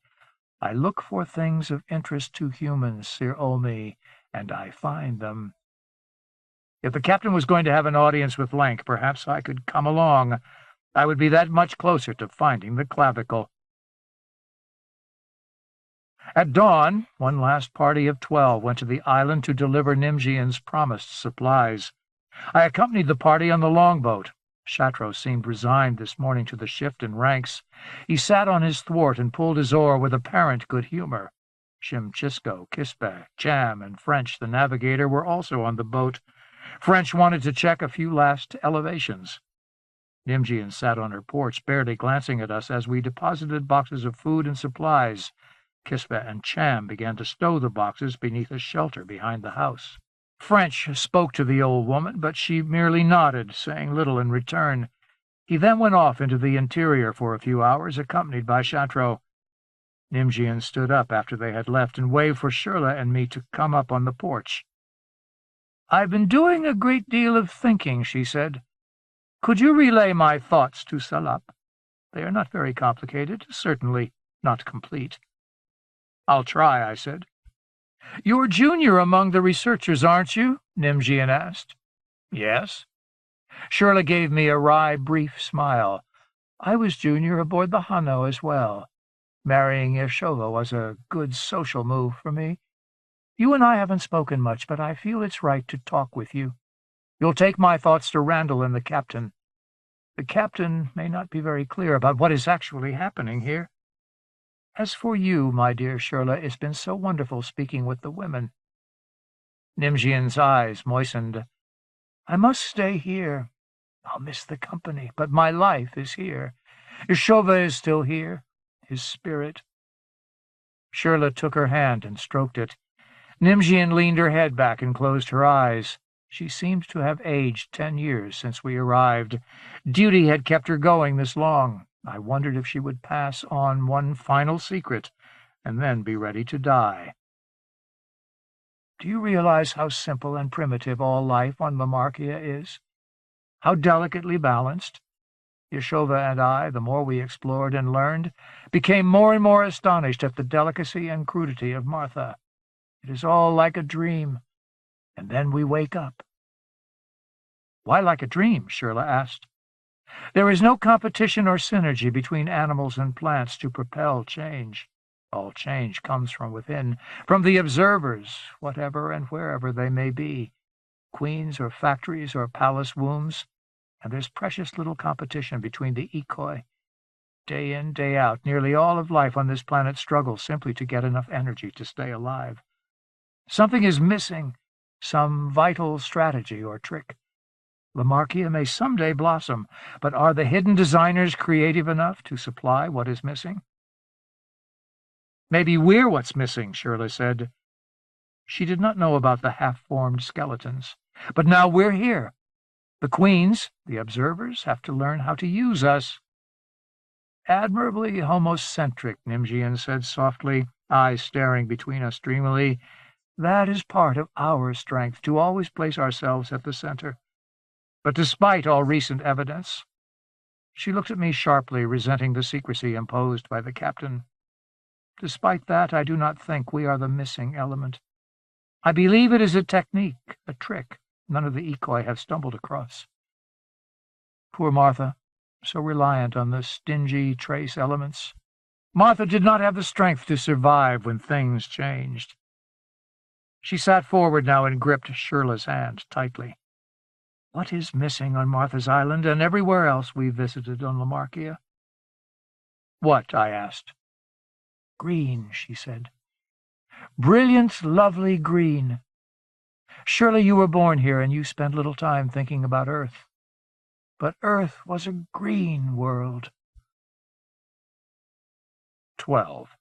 I look for things of interest to humans, Sir Olmi, and I find them. If the captain was going to have an audience with Lenk, perhaps I could come along. I would be that much closer to finding the clavicle. At dawn, one last party of 12 went to the island to deliver Nimjian's promised supplies. I accompanied the party on the longboat. Shatro seemed resigned this morning to the shift in ranks. He sat on his thwart and pulled his oar with apparent good humor. Shimchisco, Kispe, Cham, and French, the navigator, were also on the boat. French wanted to check a few last elevations. Nimjian sat on her porch, barely glancing at us as we deposited boxes of food and supplies. Kispe and Cham began to stow the boxes beneath a shelter behind the house. French spoke to the old woman, but she merely nodded, saying little in return. He then went off into the interior for a few hours, accompanied by Shatro. Nimjian stood up after they had left and waved for Shirley and me to come up on the porch. "I've been doing a great deal of thinking," she said. "Could you relay my thoughts to Salop? They are not very complicated, certainly not complete." "I'll try," I said. "You're junior among the researchers, aren't you?" Nimjian asked. "Yes." Shirley gave me a wry, brief smile. "I was junior aboard the Hanno as well. Marrying Irshova was a good social move for me. You and I haven't spoken much, but I feel it's right to talk with you. You'll take my thoughts to Randall and the captain. The captain may not be very clear about what is actually happening here. As for you, my dear Shirley, it's been so wonderful speaking with the women." Nimjian's eyes moistened. "I must stay here. I'll miss the company, but my life is here. Irshova is still here, his spirit." Shirla took her hand and stroked it. Nimjian leaned her head back and closed her eyes. She seemed to have aged 10 years since we arrived. Duty had kept her going this long. I wondered if she would pass on one final secret and then be ready to die. Do you realize how simple and primitive all life on Lamarkia is? How delicately balanced? Yashova and I, the more we explored and learned, became more and more astonished at the delicacy and crudity of Martha. It is all like a dream, and then we wake up. Why like a dream? Shirla asked. There is no competition or synergy between animals and plants to propel change. All change comes from within, from the observers, whatever and wherever they may be, queens or factories or palace wombs, and there's precious little competition between the eikoi. Day in, day out, nearly all of life on this planet struggles simply to get enough energy to stay alive. Something is missing, some vital strategy or trick. Lamarkia may someday blossom, but are the hidden designers creative enough to supply what is missing? Maybe we're what's missing, Shirla said. She did not know about the half-formed skeletons. But now we're here. The queens, the observers, have to learn how to use us. Admirably homocentric, Nimjian said softly, eyes staring between us dreamily. That is part of our strength, to always place ourselves at the center. But despite all recent evidence, she looked at me sharply, resenting the secrecy imposed by the captain. Despite that, I do not think we are the missing element. I believe it is a technique, a trick, none of the eikoi have stumbled across. Poor Martha, so reliant on the stingy trace elements. Martha did not have the strength to survive when things changed. She sat forward now and gripped Shirla's hand tightly. What is missing on Martha's Island and everywhere else we visited on Lamarkia? What? I asked. Green, she said. Brilliant, lovely green. Surely you were born here and you spent little time thinking about Earth. But Earth was a green world. 12.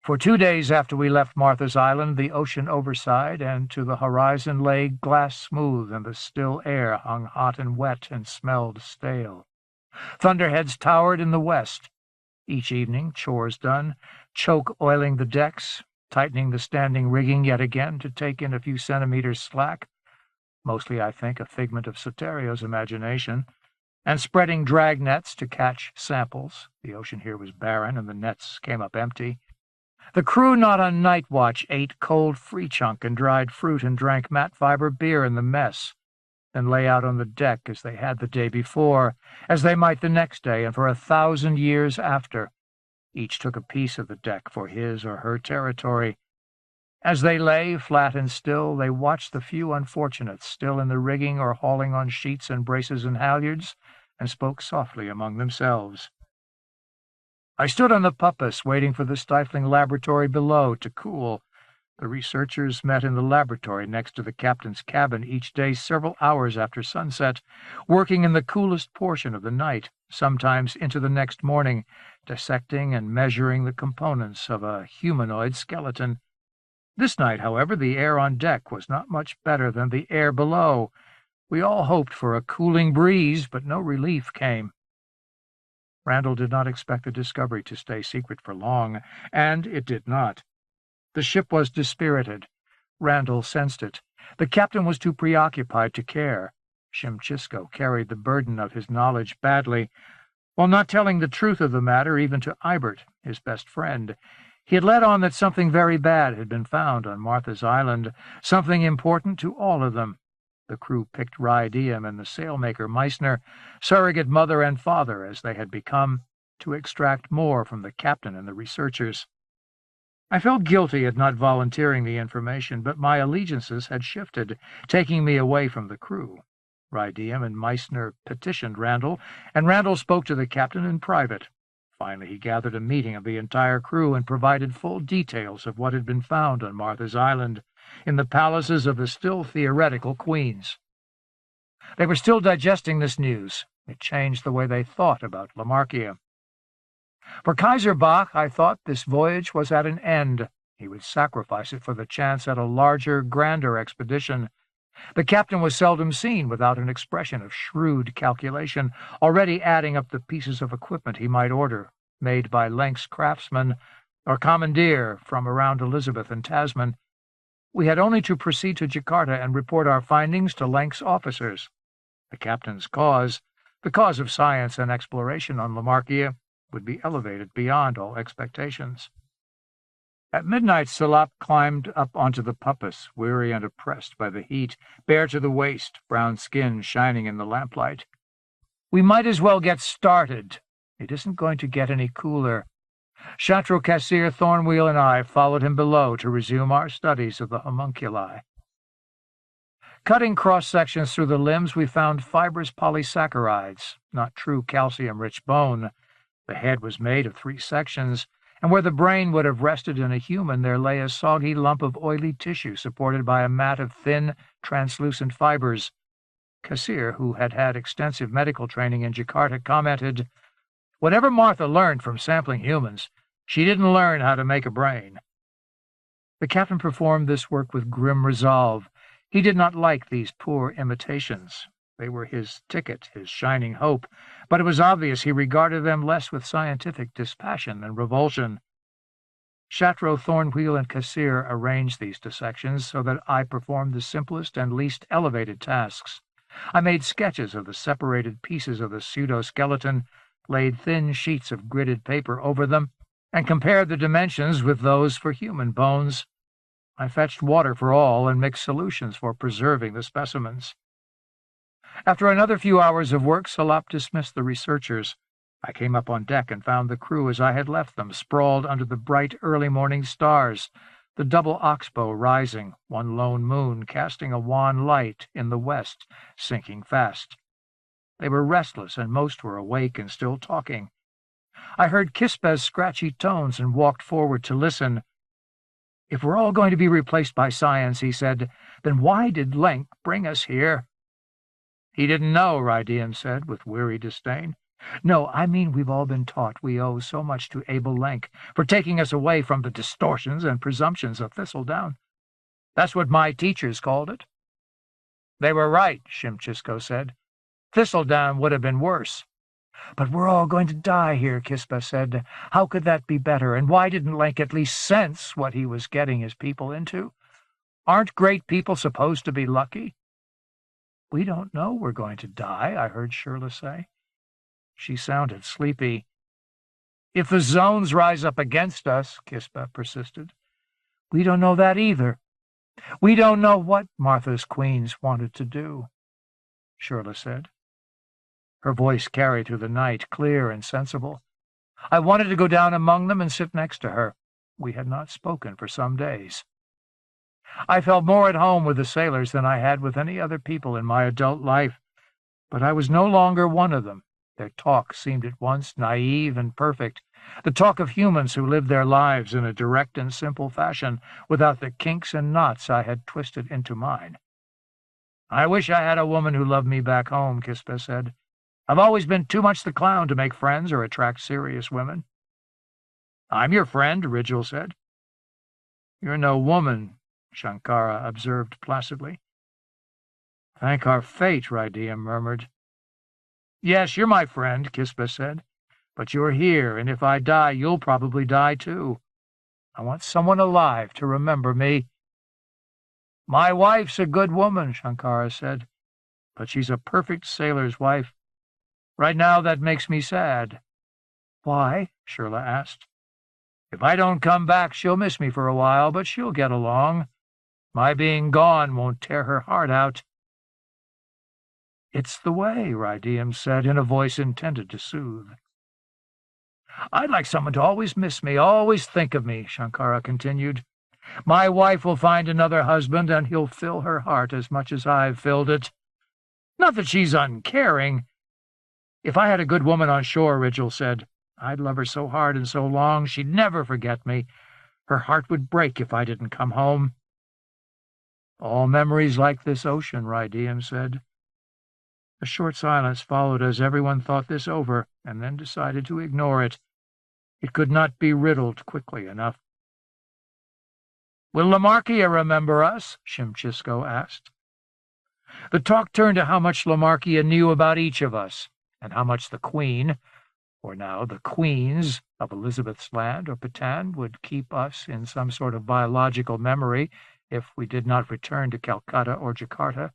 For 2 days after we left Martha's Island, the ocean overside and to the horizon lay glass-smooth, and the still air hung hot and wet and smelled stale. Thunderheads towered in the west. Each evening, chores done, choke oiling the decks, tightening the standing rigging yet again to take in a few centimeters slack, mostly, I think, a figment of Soterio's imagination, and spreading drag nets to catch samples. The ocean here was barren, and the nets came up empty. The crew not on night watch ate cold free chunk and dried fruit and drank matte fiber beer in the mess, then lay out on the deck as they had the day before, as they might the next day, and for 1,000 years after. Each took a piece of the deck for his or her territory. As they lay, flat and still, they watched the few unfortunates still in the rigging or hauling on sheets and braces and halyards, and spoke softly among themselves. I stood on the puppus, waiting for the stifling laboratory below to cool. The researchers met in the laboratory next to the captain's cabin each day several hours after sunset, working in the coolest portion of the night, sometimes into the next morning, dissecting and measuring the components of a humanoid skeleton. This night, however, the air on deck was not much better than the air below. We all hoped for a cooling breeze, but no relief came. Randall did not expect the discovery to stay secret for long, and it did not. The ship was dispirited. Randall sensed it. The captain was too preoccupied to care. Shimchisco carried the burden of his knowledge badly, while not telling the truth of the matter even to Ibert, his best friend. He had let on that something very bad had been found on Martha's Island, something important to all of them. The crew picked Diem and the sailmaker Meissner, surrogate mother and father as they had become, to extract more from the captain and the researchers. I felt guilty at not volunteering the information, but my allegiances had shifted, taking me away from the crew. Diem and Meissner petitioned Randall, and Randall spoke to the captain in private. Finally, he gathered a meeting of the entire crew and provided full details of what had been found on Martha's Island, in the palaces of the still theoretical queens. They were still digesting this news. It changed the way they thought about Lamarkia. For Kaiser Bach, I thought this voyage was at an end. He would sacrifice it for the chance at a larger, grander expedition. The captain was seldom seen without an expression of shrewd calculation, already adding up the pieces of equipment he might order, made by Lenck's craftsmen, or commandeer from around Elizabeth and Tasman. We had only to proceed to Jakarta and report our findings to Lenck's officers. The captain's cause, the cause of science and exploration on Lamarkia, would be elevated beyond all expectations. At midnight, Salop climbed up onto the puppus, weary and oppressed by the heat, bare to the waist, brown skin shining in the lamplight. "We might as well get started. It isn't going to get any cooler." Chatreau Cassir, Thornwheel, and I followed him below to resume our studies of the homunculi. Cutting cross-sections through the limbs, we found fibrous polysaccharides, not true calcium-rich bone. The head was made of 3 sections, and where the brain would have rested in a human, there lay a soggy lump of oily tissue supported by a mat of thin, translucent fibers. Cassir, who had had extensive medical training in Jakarta, commented, "Whatever Martha learned from sampling humans, she didn't learn how to make a brain." The captain performed this work with grim resolve. He did not like these poor imitations. They were his ticket, his shining hope, but it was obvious he regarded them less with scientific dispassion than revulsion. Chatreau, Thornwheel, and Cassir arranged these dissections so that I performed the simplest and least elevated tasks. I made sketches of the separated pieces of the pseudo-skeleton, laid thin sheets of gridded paper over them, and compared the dimensions with those for human bones. I fetched water for all and mixed solutions for preserving the specimens. After another few hours of work, Salop dismissed the researchers. I came up on deck and found the crew as I had left them, sprawled under the bright early morning stars, the double oxbow rising, one lone moon casting a wan light in the west, sinking fast. They were restless, and most were awake and still talking. I heard Kispe's scratchy tones and walked forward to listen. "If we're all going to be replaced by science," he said, "then why did Lenck bring us here?" "He didn't know," Rydium said, with weary disdain. "No, I mean we've all been taught we owe so much to Abel Lenck for taking us away from the distortions and presumptions of Thistledown. That's what my teachers called it." "They were right," Shimchisco said. "Thistledown would have been worse." "But we're all going to die here," Kispa said. "How could that be better, and why didn't Lenck at least sense what he was getting his people into? Aren't great people supposed to be lucky?" "We don't know we're going to die," I heard Shirla say. She sounded sleepy. "If the zones rise up against us," Kispa persisted. "We don't know that either. We don't know what Martha's queens wanted to do," Shirla said. Her voice carried through the night, clear and sensible. I wanted to go down among them and sit next to her. We had not spoken for some days. I felt more at home with the sailors than I had with any other people in my adult life, but I was no longer one of them. Their talk seemed at once naive and perfect, the talk of humans who lived their lives in a direct and simple fashion, without the kinks and knots I had twisted into mine. "I wish I had a woman who loved me back home," Kispa said. "I've always been too much the clown to make friends or attract serious women." "I'm your friend," Ridgel said. "You're no woman," Shankara observed placidly. "Thank our fate," Rydium murmured. "Yes, you're my friend," Kispa said. "But you're here, and if I die, you'll probably die too. I want someone alive to remember me." "My wife's a good woman," Shankara said, "but she's a perfect sailor's wife. Right now that makes me sad." "Why?" Shirla asked. "If I don't come back, she'll miss me for a while, but she'll get along. My being gone won't tear her heart out." "It's the way," Rydium said in a voice intended to soothe. "I'd like someone to always miss me, always think of me," Shankara continued. "My wife will find another husband, and he'll fill her heart as much as I've filled it. Not that she's uncaring." "If I had a good woman on shore," Ridgel said, "I'd love her so hard and so long she'd never forget me. Her heart would break if I didn't come home." "All memories like this ocean," Rydium said. A short silence followed as everyone thought this over and then decided to ignore it. It could not be riddled quickly enough. "Will Lamarkia remember us?" Shimchisco asked. The talk turned to how much Lamarkia knew about each of us, and how much the Queen, or now the Queens, of Elizabeth's Land or Patan would keep us in some sort of biological memory if we did not return to Calcutta or Jakarta,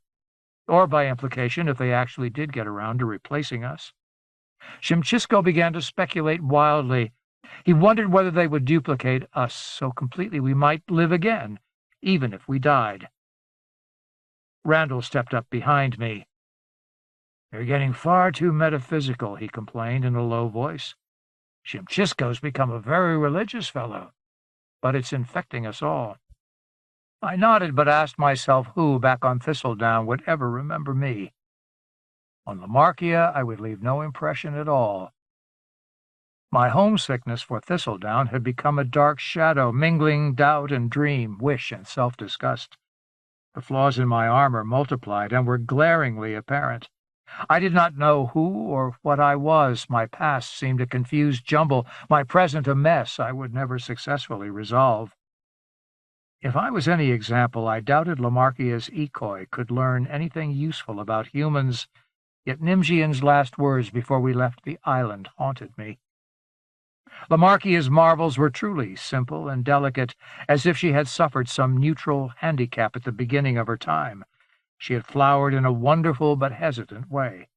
or by implication if they actually did get around to replacing us. Shimchisco began to speculate wildly. He wondered whether they would duplicate us so completely we might live again, even if we died. Randall stepped up behind me. "You're getting far too metaphysical," he complained in a low voice. "Shimchisco's become a very religious fellow, but it's infecting us all." I nodded, but asked myself who, back on Thistledown, would ever remember me. On Lamarkia, I would leave no impression at all. My homesickness for Thistledown had become a dark shadow, mingling doubt and dream, wish and self-disgust. The flaws in my armor multiplied and were glaringly apparent. I did not know who or what I was. My past seemed a confused jumble, my present a mess I would never successfully resolve. If I was any example, I doubted Lamarkia's Ikoi could learn anything useful about humans, yet Nimjian's last words before we left the island haunted me. Lamarkia's marvels were truly simple and delicate, as if she had suffered some neutral handicap at the beginning of her time. She had flowered in a wonderful but hesitant way.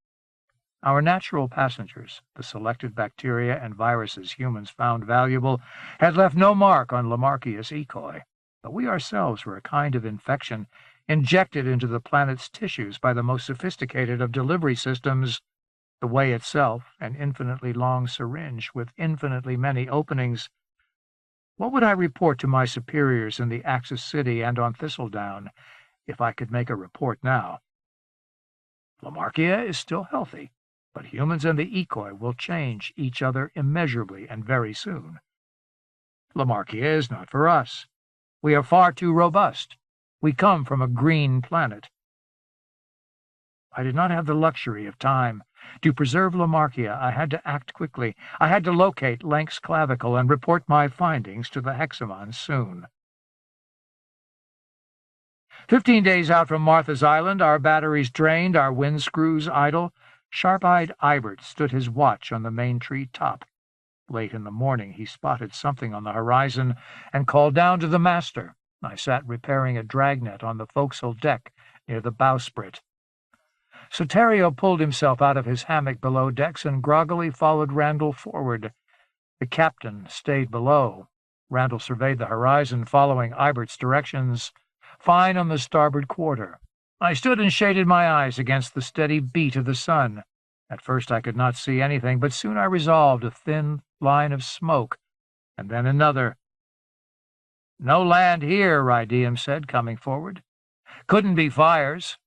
Our natural passengers, the selected bacteria and viruses humans found valuable, had left no mark on Lamarkia's Ikoi, but we ourselves were a kind of infection, injected into the planet's tissues by the most sophisticated of delivery systems, the way itself, an infinitely long syringe with infinitely many openings. What would I report to my superiors in the Axis City and on Thistledown, if I could make a report now? Lamarkia is still healthy, but humans and the Ikoi will change each other immeasurably and very soon. Lamarkia is not for us. We are far too robust. We come from a green planet. I did not have the luxury of time. To preserve Lamarkia, I had to act quickly. I had to locate Lenk's clavicle and report my findings to the Hexamon soon. 15 days out from Martha's Island, our batteries drained, our wind screws idle, sharp-eyed Ibert stood his watch on the main tree top. Late in the morning, he spotted something on the horizon and called down to the master. I sat repairing a dragnet on the forecastle deck near the bowsprit. Soterio pulled himself out of his hammock below decks and groggily followed Randall forward. The captain stayed below. Randall surveyed the horizon, following Ibert's directions. Fine on the starboard quarter. I stood and shaded my eyes against the steady beat of the sun. At first I could not see anything, but soon I resolved a thin line of smoke, and then another. "No land here," Rydium said, coming forward. "Couldn't be fires."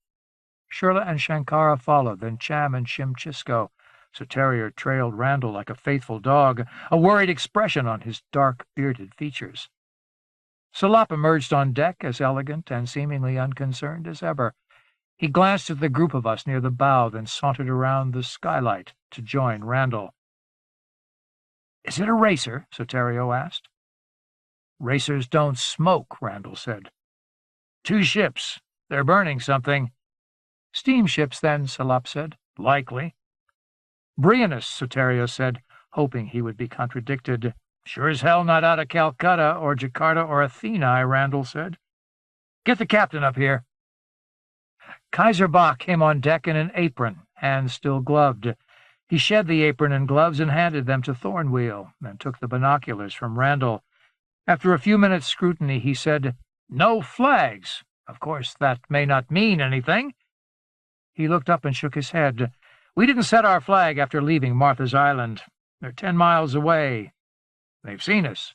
Shirla and Shankara followed, then Cham and Shimchisco. Soterio trailed Randall like a faithful dog, a worried expression on his dark, bearded features. Salop emerged on deck as elegant and seemingly unconcerned as ever. He glanced at the group of us near the bow, then sauntered around the skylight to join Randall. "Is it a racer?" Soterio asked. "Racers don't smoke," Randall said. "Two ships. They're burning something." "Steamships, then," Salop said. "Likely." "Brianus," Soterio said, hoping he would be contradicted. "Sure as hell not out of Calcutta or Jakarta or Athena," Randall said. "Get the captain up here." Kaiser Bach came on deck in an apron, hands still gloved. He shed the apron and gloves and handed them to Thornwheel, and took the binoculars from Randall. After a few minutes' scrutiny, he said, "No flags. Of course, that may not mean anything." He looked up and shook his head. "We didn't set our flag after leaving Martha's Island. They're 10 miles away. They've seen us."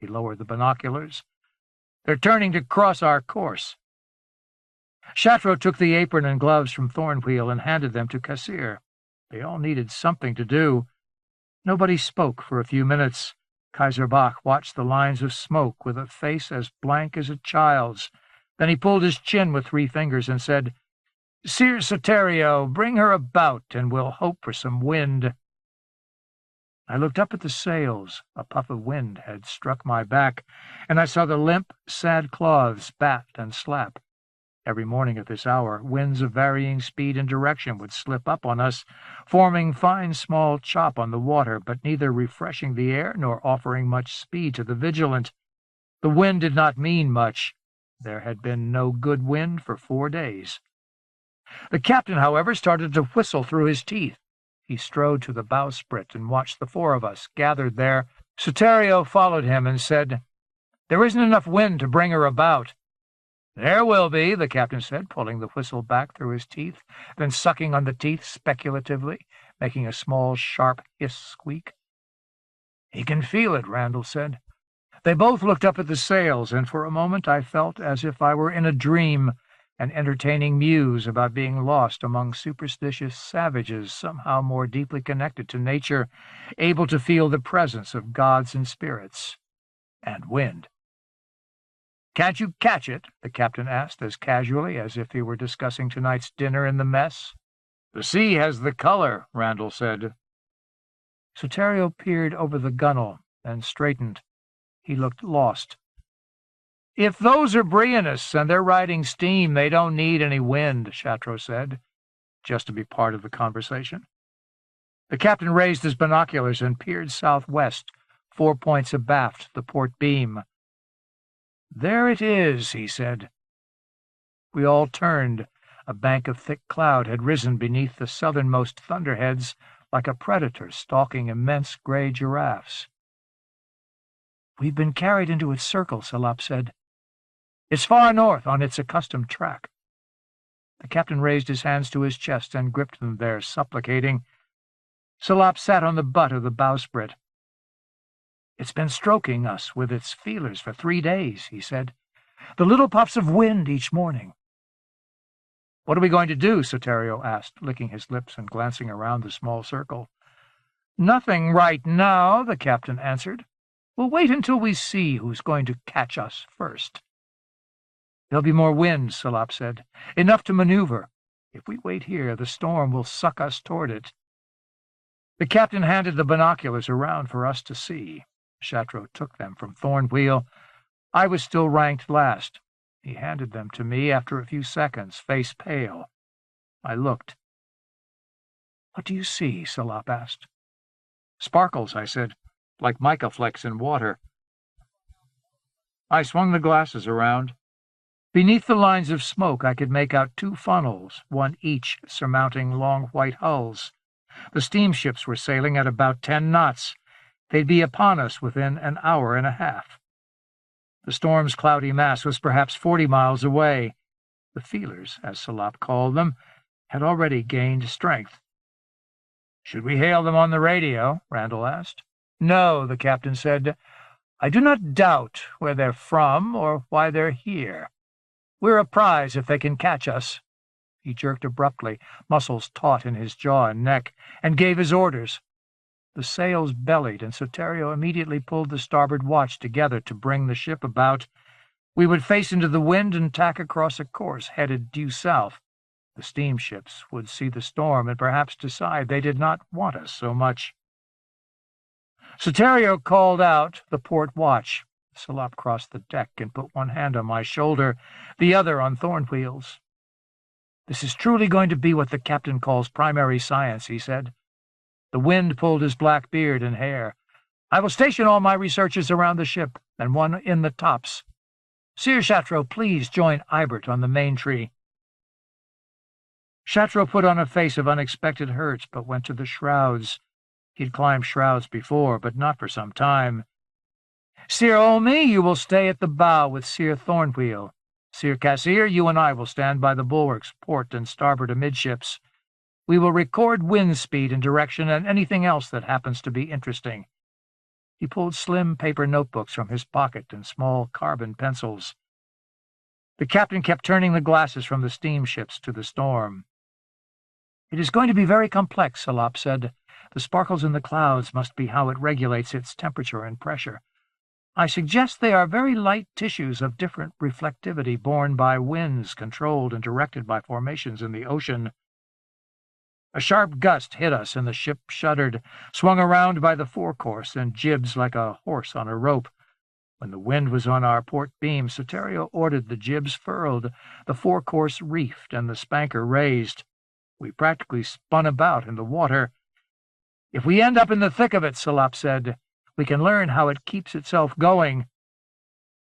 He lowered the binoculars. "They're turning to cross our course." Shatro took the apron and gloves from Thornwheel and handed them to Kassir. They all needed something to do. Nobody spoke for a few minutes. Kaiser Bach watched the lines of smoke with a face as blank as a child's. Then he pulled his chin with 3 fingers and said, "Sir Soterio, bring her about, and we'll hope for some wind." I looked up at the sails. A puff of wind had struck my back, and I saw the limp, sad cloths bat and slap. Every morning at this hour, winds of varying speed and direction would slip up on us, forming fine small chop on the water, but neither refreshing the air nor offering much speed to the vigilant. The wind did not mean much. There had been no good wind for 4 days. The captain, however, started to whistle through his teeth. He strode to the bowsprit and watched the 4 of us gathered there. Soterio followed him and said, "There isn't enough wind to bring her about." "There will be," the captain said, pulling the whistle back through his teeth, then sucking on the teeth speculatively, making a small, sharp hiss squeak. "He can feel it," Randall said. They both looked up at the sails, and for a moment I felt as if I were in a dream, an entertaining muse about being lost among superstitious savages, somehow more deeply connected to nature, able to feel the presence of gods and spirits, and wind. "Can't you catch it?" the captain asked, as casually as if he were discussing tonight's dinner in the mess. "The sea has the color," Randall said. Soterio peered over the gunwale and straightened. He looked lost. "If those are Brianists and they're riding steam, they don't need any wind," Chatreau said, just to be part of the conversation. The captain raised his binoculars and peered southwest, 4 points abaft the port beam. "There it is," he said. We all turned. A bank of thick cloud had risen beneath the southernmost thunderheads like a predator stalking immense gray giraffes. "We've been carried into its circle," Salop said. "It's far north on its accustomed track." The captain raised his hands to his chest and gripped them there, supplicating. Salop sat on the butt of the bowsprit. "It's been stroking us with its feelers for 3 days," he said. "The little puffs of wind each morning." "What are we going to do?" Soterio asked, licking his lips and glancing around the small circle. "Nothing right now," the captain answered. "We'll wait until we see who's going to catch us first." "There'll be more wind," Salop said. "Enough to maneuver. If we wait here, the storm will suck us toward it." The captain handed the binoculars around for us to see. Chatreau took them from Thornwheel. I was still ranked last. He handed them to me after a few seconds, face pale. I looked. "What do you see?" Salop asked. "Sparkles," I said, "like mica flecks in water." I swung the glasses around. Beneath the lines of smoke I could make out 2 funnels, one each surmounting long white hulls. The steamships were sailing at about 10 knots. They'd be upon us within an hour and a half. The storm's cloudy mass was perhaps 40 miles away. The feelers, as Salop called them, had already gained strength. "Should we hail them on the radio?" Randall asked. "No," the captain said. "I do not doubt where they're from or why they're here. We're a prize if they can catch us." He jerked abruptly, muscles taut in his jaw and neck, and gave his orders. The sails bellied, and Soterio immediately pulled the starboard watch together to bring the ship about. We would face into the wind and tack across a course headed due south. The steamships would see the storm and perhaps decide they did not want us so much. Soterio called out the port watch. Salop crossed the deck and put one hand on my shoulder, the other on Thornwheel's. "This is truly going to be what the captain calls primary science," he said. The wind pulled his black beard and hair. "I will station all my researchers around the ship, and one in the tops. Sir Chatreau, please join Ibert on the main tree." Chatreau put on a face of unexpected hurt, but went to the shrouds. He'd climbed shrouds before, but not for some time. "Sir Olmy, you will stay at the bow with Sir Thornwheel. Sir Cassir, you and I will stand by the bulwarks, port and starboard amidships. We will record wind speed and direction and anything else that happens to be interesting." He pulled slim paper notebooks from his pocket and small carbon pencils. The captain kept turning the glasses from the steamships to the storm. "It is going to be very complex," Salop said. "The sparkles in the clouds must be how it regulates its temperature and pressure. I suggest they are very light tissues of different reflectivity borne by winds controlled and directed by formations in the ocean." A sharp gust hit us, and the ship shuddered, swung around by the forecourse and jibs like a horse on a rope. When the wind was on our port beam, Soterio ordered the jibs furled, the forecourse reefed, and the spanker raised. We practically spun about in the water. "If we end up in the thick of it," Salop said, "we can learn how it keeps itself going."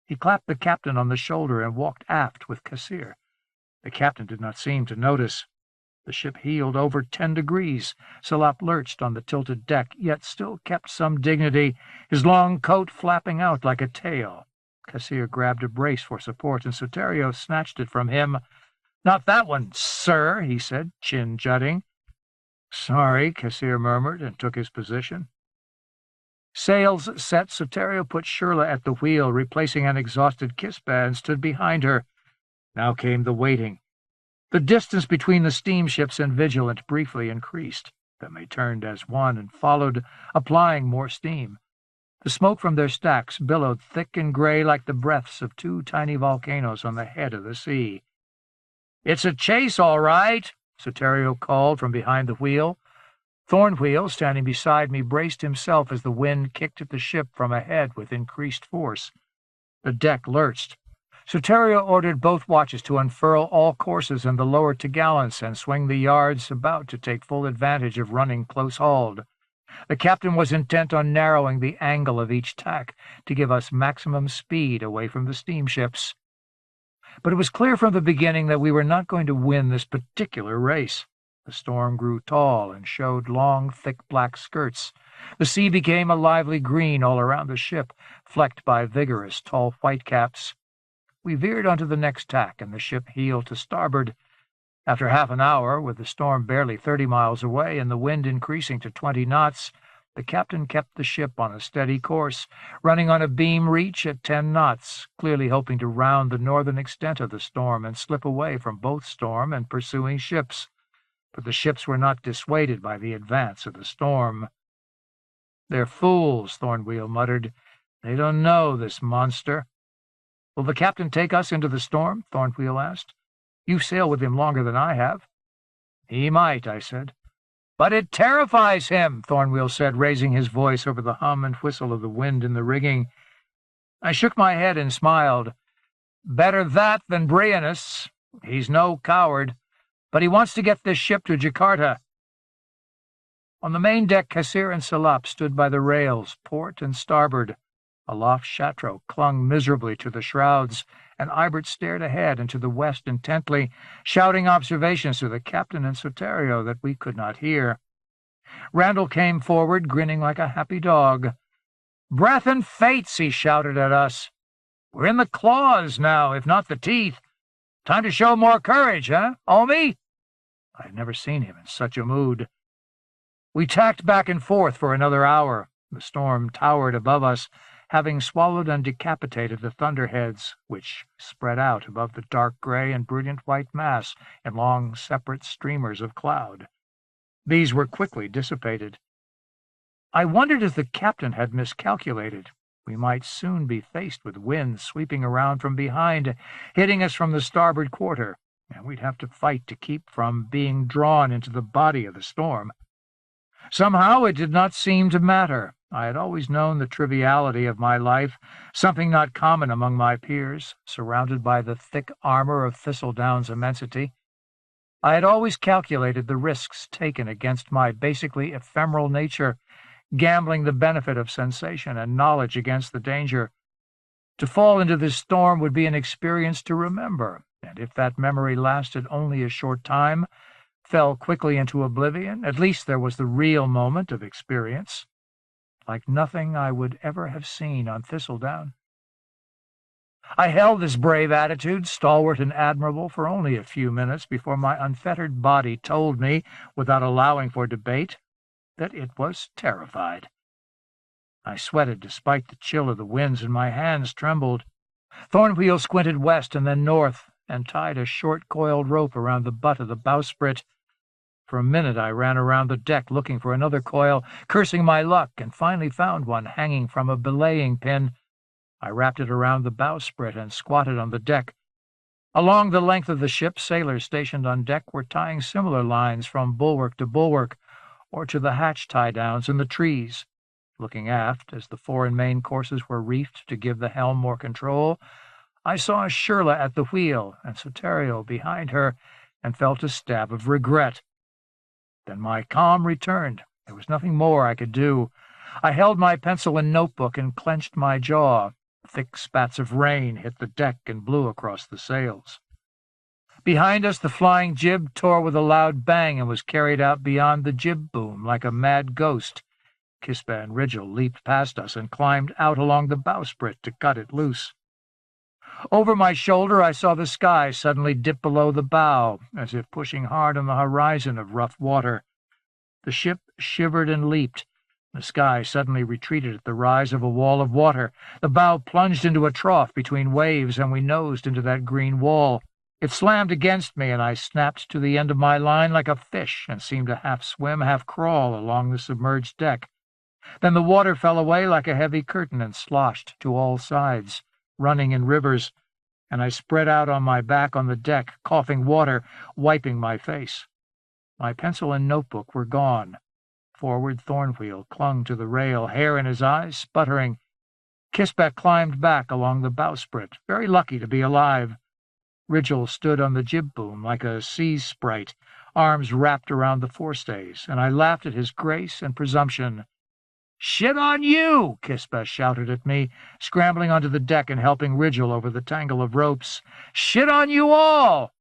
He clapped the captain on the shoulder and walked aft with Cassir. The captain did not seem to notice. The ship heeled over 10 degrees. Salop lurched on the tilted deck, yet still kept some dignity, his long coat flapping out like a tail. Cassir grabbed a brace for support, and Soterio snatched it from him. "Not that one, sir," he said, chin jutting. "Sorry," Cassir murmured, and took his position. Sails set, Soterio put Shirley at the wheel, replacing an exhausted Kisbeh, and stood behind her. Now came the waiting. The distance between the steamships and Vigilant briefly increased. Then they turned as one and followed, applying more steam. The smoke from their stacks billowed thick and gray like the breaths of 2 tiny volcanoes on the head of the sea. "It's a chase, all right," Soterio called from behind the wheel. Thornwheel, standing beside me, braced himself as the wind kicked at the ship from ahead with increased force. The deck lurched. Soterio ordered both watches to unfurl all courses in the lower topgallants and swing the yards about to take full advantage of running close-hauled. The captain was intent on narrowing the angle of each tack to give us maximum speed away from the steamships. But it was clear from the beginning that we were not going to win this particular race. The storm grew tall and showed long, thick black skirts. The sea became a lively green all around the ship, flecked by vigorous, tall whitecaps. We veered onto the next tack, and the ship heeled to starboard. After half an hour, with the storm barely 30 miles away and the wind increasing to 20 knots, the captain kept the ship on a steady course, running on a beam reach at 10 knots, clearly hoping to round the northern extent of the storm and slip away from both storm and pursuing ships. But the ships were not dissuaded by the advance of the storm. "They're fools," Thornwheel muttered. "They don't know this monster." "Will the captain take us into the storm?" Thornwheel asked. "You've sailed with him longer than I have." "He might," I said. "But it terrifies him," Thornwheel said, raising his voice over the hum and whistle of the wind in the rigging. I shook my head and smiled. "Better that than Brianis. He's no coward, but he wants to get this ship to Jakarta." On the main deck, Cassir and Salop stood by the rails, port and starboard. Aloft, Chatreau clung miserably to the shrouds, and Ibert stared ahead and to the west intently, shouting observations to the captain and Soterio that we could not hear. Randall came forward, grinning like a happy dog. "Breath and fates," he shouted at us. "We're in the claws now, if not the teeth. Time to show more courage, huh, Omi?" I had never seen him in such a mood. We tacked back and forth for another hour. The storm towered above us, having swallowed and decapitated the thunderheads, which spread out above the dark gray and brilliant white mass in long separate streamers of cloud. These were quickly dissipated. I wondered if the captain had miscalculated. We might soon be faced with winds sweeping around from behind, hitting us from the starboard quarter, and we'd have to fight to keep from being drawn into the body of the storm. Somehow it did not seem to matter. I had always known the triviality of my life, something not common among my peers, surrounded by the thick armor of Thistledown's immensity. I had always calculated the risks taken against my basically ephemeral nature, gambling the benefit of sensation and knowledge against the danger. To fall into this storm would be an experience to remember, and if that memory lasted only a short time, fell quickly into oblivion, at least there was the real moment of experience, like nothing I would ever have seen on Thistledown. I held this brave attitude, stalwart and admirable, for only a few minutes before my unfettered body told me, without allowing for debate, that it was terrified. I sweated despite the chill of the winds, and my hands trembled. Thornwheel squinted west and then north, and tied a short coiled rope around the butt of the bowsprit. For a minute I ran around the deck looking for another coil, cursing my luck, and finally found one hanging from a belaying pin. I wrapped it around the bowsprit and squatted on the deck. Along the length of the ship, sailors stationed on deck were tying similar lines from bulwark to bulwark, or to the hatch tie-downs in the trees. Looking aft, as the fore and main courses were reefed to give the helm more control, I saw Shirla at the wheel and Soterio behind her, and felt a stab of regret. Then my calm returned. There was nothing more I could do. I held my pencil and notebook and clenched my jaw. Thick spats of rain hit the deck and blew across the sails. Behind us, the flying jib tore with a loud bang and was carried out beyond the jib boom like a mad ghost. Kispa and Rigel leaped past us and climbed out along the bowsprit to cut it loose. Over my shoulder, I saw the sky suddenly dip below the bow, as if pushing hard on the horizon of rough water. The ship shivered and leaped. The sky suddenly retreated at the rise of a wall of water. The bow plunged into a trough between waves, and we nosed into that green wall. It slammed against me, and I snapped to the end of my line like a fish and seemed to half swim, half crawl along the submerged deck. Then the water fell away like a heavy curtain and sloshed to all sides, running in rivers, and I spread out on my back on the deck, coughing water, wiping my face. My pencil and notebook were gone. Forward Thornwheel clung to the rail, hair in his eyes, sputtering. Kispa climbed back along the bowsprit, very lucky to be alive. Rigel stood on the jib boom like a sea sprite, arms wrapped around the forestays, and I laughed at his grace and presumption. "Shit on you!" Kispa shouted at me, scrambling onto the deck and helping Rigel over the tangle of ropes. "Shit on you all!"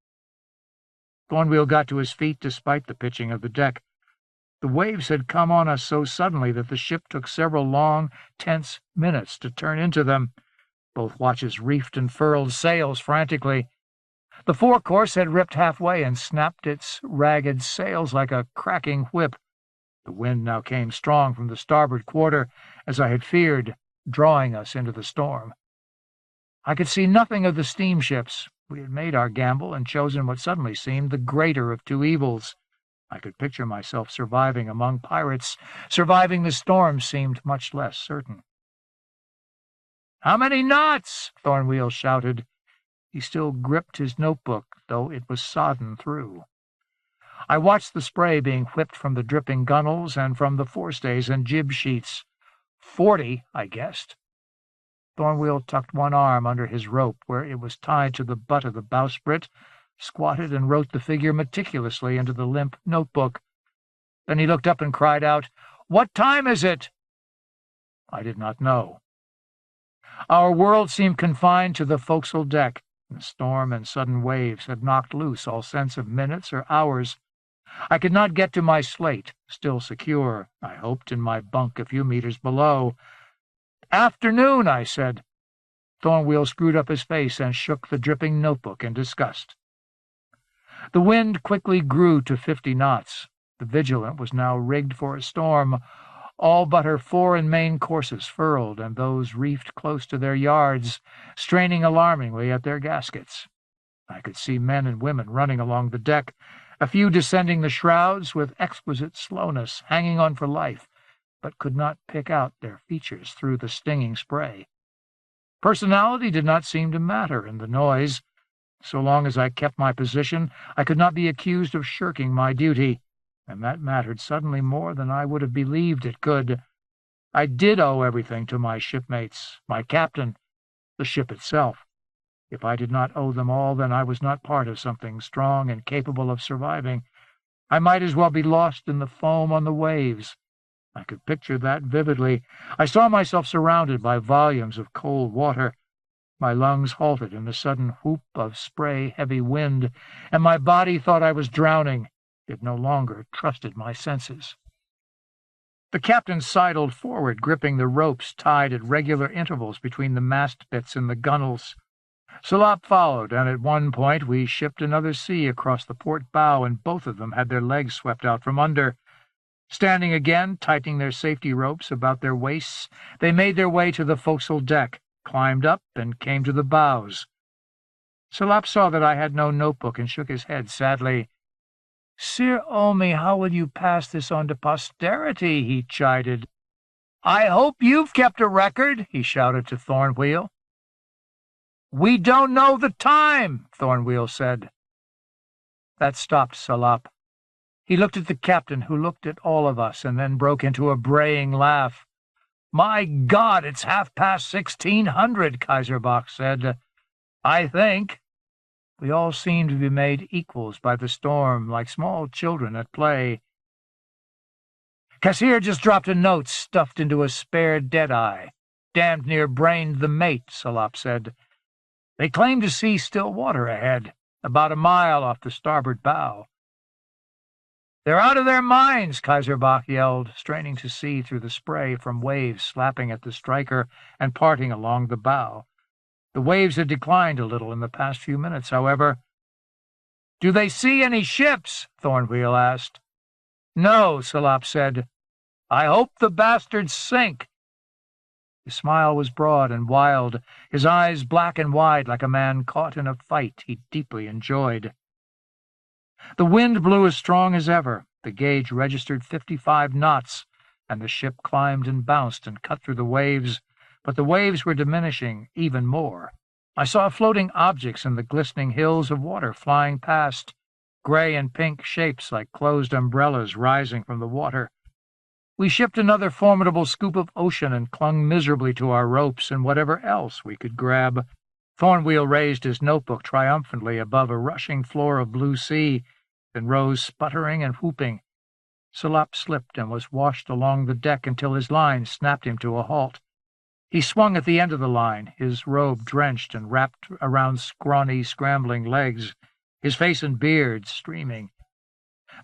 Thornwheel got to his feet despite the pitching of the deck. The waves had come on us so suddenly that the ship took several long, tense minutes to turn into them. Both watches reefed and furled sails frantically. The forecourse had ripped halfway and snapped its ragged sails like a cracking whip. The wind now came strong from the starboard quarter, as I had feared, drawing us into the storm. I could see nothing of the steamships. We had made our gamble and chosen what suddenly seemed the greater of two evils. I could picture myself surviving among pirates. Surviving the storm seemed much less certain. "How many knots?" Thornwheel shouted. He still gripped his notebook, though it was sodden through. I watched the spray being whipped from the dripping gunwales and from the forestays and jib sheets. 40, I guessed. Thornwheel tucked one arm under his rope where it was tied to the butt of the bowsprit, squatted and wrote the figure meticulously into the limp notebook. Then he looked up and cried out, "What time is it?" I did not know. Our world seemed confined to the forecastle deck. The storm and sudden waves had knocked loose all sense of minutes or hours. I could not get to my slate, still secure, I hoped, in my bunk a few meters below. "Afternoon," I said. Thornwheel screwed up his face and shook the dripping notebook in disgust. The wind quickly grew to 50 knots. The Vigilant was now rigged for a storm. All but her fore and main courses furled, and those reefed close to their yards, straining alarmingly at their gaskets. I could see men and women running along the deck, a few descending the shrouds with exquisite slowness, hanging on for life, but could not pick out their features through the stinging spray. Personality did not seem to matter in the noise. So long as I kept my position, I could not be accused of shirking my duty, and that mattered suddenly more than I would have believed it could. I did owe everything to my shipmates, my captain, the ship itself. If I did not owe them all, then I was not part of something strong and capable of surviving. I might as well be lost in the foam on the waves. I could picture that vividly. I saw myself surrounded by volumes of cold water. My lungs halted in the sudden whoop of spray-heavy wind, and my body thought I was drowning. It no longer trusted my senses. The captain sidled forward, gripping the ropes tied at regular intervals between the mast bits and the gunwales. Salop followed, and at one point we shipped another sea across the port bow, and both of them had their legs swept out from under. Standing again, tightening their safety ropes about their waists, they made their way to the forecastle deck, climbed up, and came to the bows. Salop saw that I had no notebook and shook his head sadly. "Sir Omi, how will you pass this on to posterity?" he chided. "I hope you've kept a record," he shouted to Thornwheel. "We don't know the time," Thornwheel said. That stopped Salop. He looked at the captain, who looked at all of us, and then broke into a braying laugh. "My God, it's 16:30, Kaiserbach said. "I think." We all seemed to be made equals by the storm, like small children at play. "Cassier just dropped a note stuffed into a spare Deadeye. Damned near brained the mate," Salop said. "They claim to see still water ahead, about a mile off the starboard bow." "They're out of their minds," Kaiserbach yelled, straining to see through the spray from waves slapping at the striker and parting along the bow. The waves had declined a little in the past few minutes, however. "Do they see any ships?" Thornwheel asked. "No," Salop said. "I hope the bastards sink." His smile was broad and wild, his eyes black and wide like a man caught in a fight he deeply enjoyed. The wind blew as strong as ever. The gauge registered 55 knots, and the ship climbed and bounced and cut through the waves, but the waves were diminishing even more. I saw floating objects in the glistening hills of water flying past, gray and pink shapes like closed umbrellas rising from the water. We shipped another formidable scoop of ocean and clung miserably to our ropes and whatever else we could grab. Thornwheel raised his notebook triumphantly above a rushing floor of blue sea, then rose sputtering and whooping. Salop slipped and was washed along the deck until his line snapped him to a halt. He swung at the end of the line, his robe drenched and wrapped around scrawny, scrambling legs, his face and beard streaming.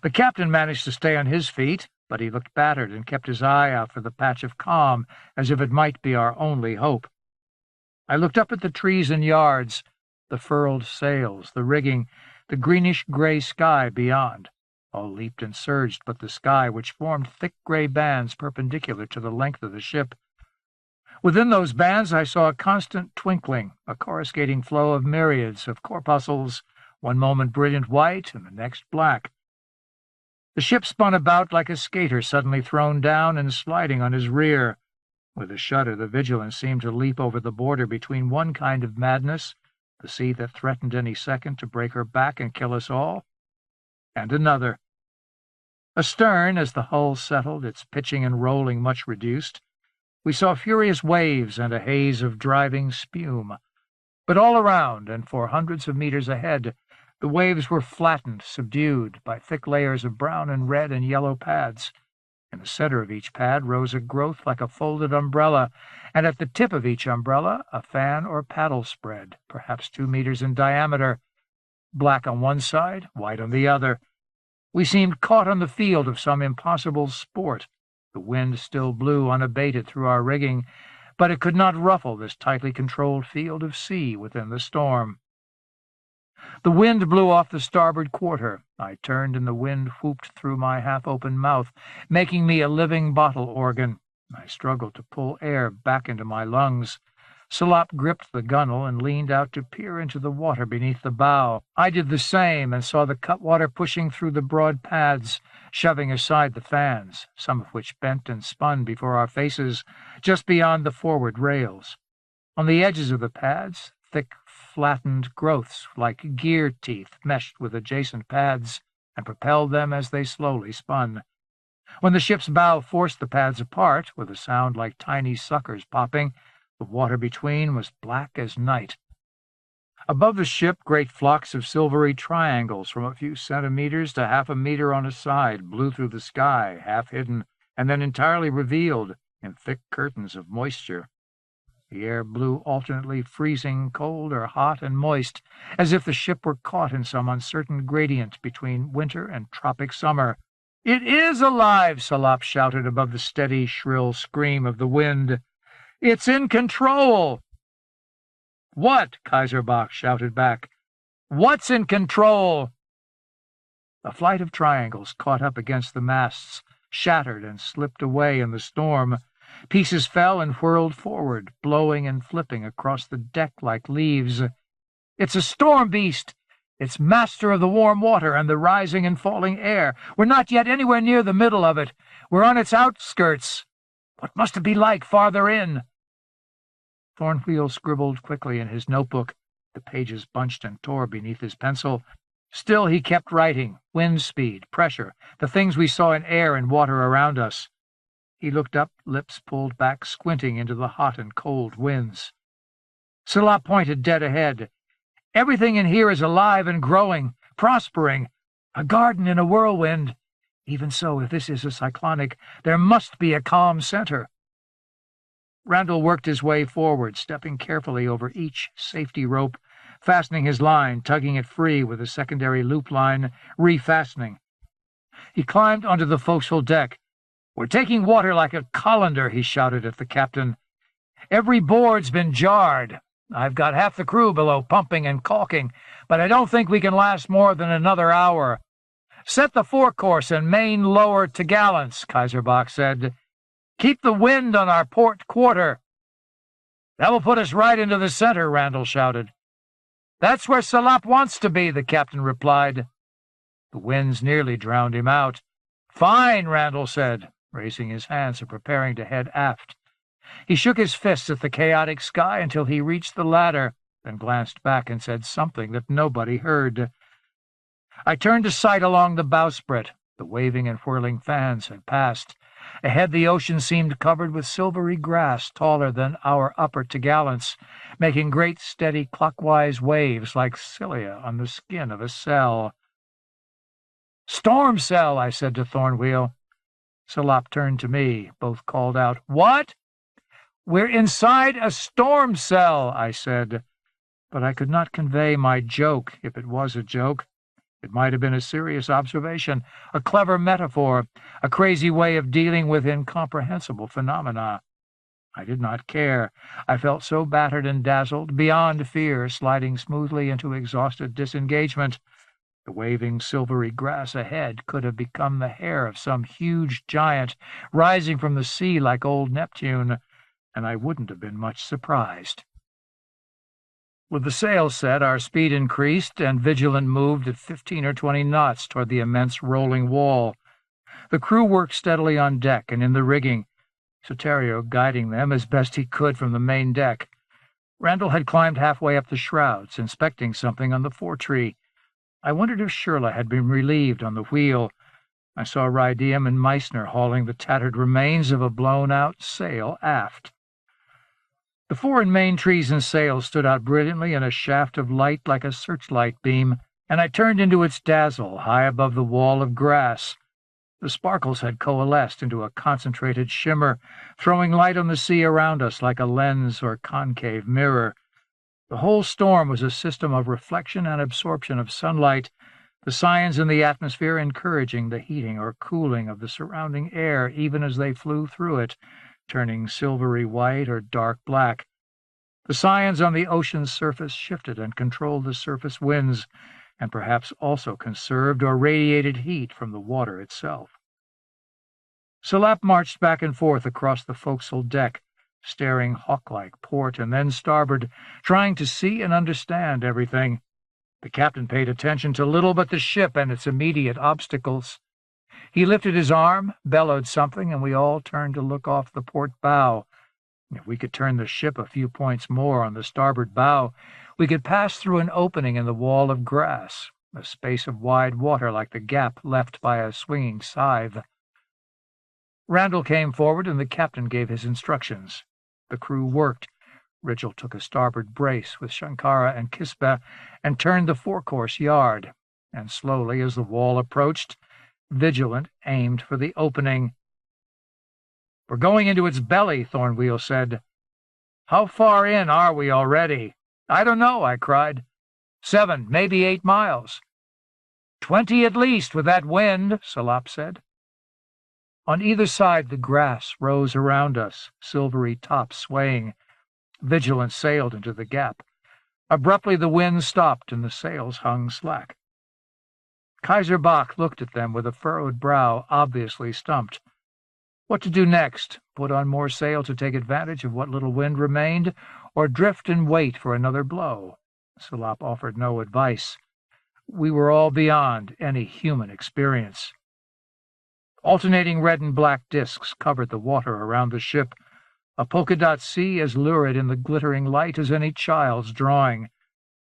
The captain managed to stay on his feet, but he looked battered and kept his eye out for the patch of calm, as if it might be our only hope. I looked up at the trees and yards, the furled sails, the rigging, the greenish-gray sky beyond. All leaped and surged but the sky, which formed thick gray bands perpendicular to the length of the ship. Within those bands I saw a constant twinkling, a coruscating flow of myriads of corpuscles, one moment brilliant white and the next black. The ship spun about like a skater suddenly thrown down and sliding on his rear. With a shudder, the Vigilance seemed to leap over the border between one kind of madness, the sea that threatened any second to break her back and kill us all, and another. Astern, as the hull settled, its pitching and rolling much reduced, we saw furious waves and a haze of driving spume. But all around, and for hundreds of meters ahead, the waves were flattened, subdued, by thick layers of brown and red and yellow pads. In the center of each pad rose a growth like a folded umbrella, and at the tip of each umbrella a fan or paddle spread, perhaps 2 meters in diameter, black on one side, white on the other. We seemed caught on the field of some impossible sport. The wind still blew unabated through our rigging, but it could not ruffle this tightly controlled field of sea within the storm. The wind blew off the starboard quarter. I turned, and the wind whooped through my half-open mouth, making me a living bottle organ. I struggled to pull air back into my lungs. Salop gripped the gunwale and leaned out to peer into the water beneath the bow. I did the same and saw the cutwater pushing through the broad pads, shoving aside the fans, some of which bent and spun before our faces, just beyond the forward rails. On the edges of the pads, thick, flattened growths like gear teeth meshed with adjacent pads and propelled them as they slowly spun. When the ship's bow forced the pads apart, with a sound like tiny suckers popping, the water between was black as night. Above the ship, great flocks of silvery triangles from a few centimeters to half a meter on a side blew through the sky, half hidden, and then entirely revealed in thick curtains of moisture. The air blew alternately freezing, cold, or hot and moist, as if the ship were caught in some uncertain gradient between winter and tropic summer. "It is alive!" Salop shouted above the steady, shrill scream of the wind. "It's in control!" "What?" Kaiserbach shouted back. "What's in control?" A flight of triangles caught up against the masts, shattered and slipped away in the storm. Pieces fell and whirled forward, blowing and flipping across the deck like leaves. "It's a storm beast! It's master of the warm water and the rising and falling air. We're not yet anywhere near the middle of it. We're on its outskirts. What must it be like farther in?" Thornwheel scribbled quickly in his notebook. The pages bunched and tore beneath his pencil. Still he kept writing. Wind speed, pressure, the things we saw in air and water around us. He looked up, lips pulled back, squinting into the hot and cold winds. Salah pointed dead ahead. Everything in here is alive and growing, prospering. A garden in a whirlwind. Even so, if this is a cyclonic, there must be a calm center. Randall worked his way forward, stepping carefully over each safety rope, fastening his line, tugging it free with a secondary loop line, refastening. He climbed onto the forecastle deck. "We're taking water like a colander," he shouted at the captain. "Every board's been jarred. I've got half the crew below pumping and caulking, but I don't think we can last more than another hour." "Set the forecourse and main lower t'gallants," Kaiserbach said. "Keep the wind on our port quarter." "That will put us right into the center," Randall shouted. "That's where Salap wants to be," the captain replied. The winds nearly drowned him out. "Fine," Randall said, raising his hands and preparing to head aft. He shook his fists at the chaotic sky until he reached the ladder, then glanced back and said something that nobody heard. I turned to sight along the bowsprit. The waving and whirling fans had passed. Ahead the ocean seemed covered with silvery grass taller than our upper t'gallants, making great steady clockwise waves like cilia on the skin of a cell. "Storm cell," I said to Thornwheel. Salop turned to me. Both called out, "What?" "We're inside a storm cell," I said. But I could not convey my joke, if it was a joke. It might have been a serious observation, a clever metaphor, a crazy way of dealing with incomprehensible phenomena. I did not care. I felt so battered and dazzled, beyond fear, sliding smoothly into exhausted disengagement. The waving silvery grass ahead could have become the hair of some huge giant, rising from the sea like old Neptune, and I wouldn't have been much surprised. With the sails set, our speed increased, and Vigilant moved at 15 or 20 knots toward the immense rolling wall. The crew worked steadily on deck and in the rigging, Soterio guiding them as best he could from the main deck. Randall had climbed halfway up the shrouds, inspecting something on the foretree. I wondered if Shirley had been relieved on the wheel. I saw Rydium and Meissner hauling the tattered remains of a blown-out sail aft. The fore and main trees and sails stood out brilliantly in a shaft of light like a searchlight beam, and I turned into its dazzle high above the wall of grass. The sparkles had coalesced into a concentrated shimmer, throwing light on the sea around us like a lens or concave mirror. The whole storm was a system of reflection and absorption of sunlight, the signs in the atmosphere encouraging the heating or cooling of the surrounding air even as they flew through it, turning silvery white or dark black. The signs on the ocean's surface shifted and controlled the surface winds, and perhaps also conserved or radiated heat from the water itself. Salap marched back and forth across the forecastle deck, staring hawk-like port and then starboard, trying to see and understand everything. The captain paid attention to little but the ship and its immediate obstacles. He lifted his arm, bellowed something, and we all turned to look off the port bow. If we could turn the ship a few points more on the starboard bow, we could pass through an opening in the wall of grass, a space of wide water like the gap left by a swinging scythe. Randall came forward, and the captain gave his instructions. The crew worked. Ridgel took a starboard brace with Shankara and Kisbeh and turned the forecourse yard, and slowly, as the wall approached, Vigilant aimed for the opening. "We're going into its belly," Thornwheel said. "How far in are we already?" "I don't know," I cried. 7, maybe 8 miles. 20 at least, with that wind," Salop said. On either side the grass rose around us, silvery tops swaying. Vigilant sailed into the gap. Abruptly the wind stopped and the sails hung slack. Kaiserbach looked at them with a furrowed brow, obviously stumped. What to do next? Put on more sail to take advantage of what little wind remained, or drift and wait for another blow? Salop offered no advice. We were all beyond any human experience. Alternating red and black discs covered the water around the ship, a polka-dot sea as lurid in the glittering light as any child's drawing.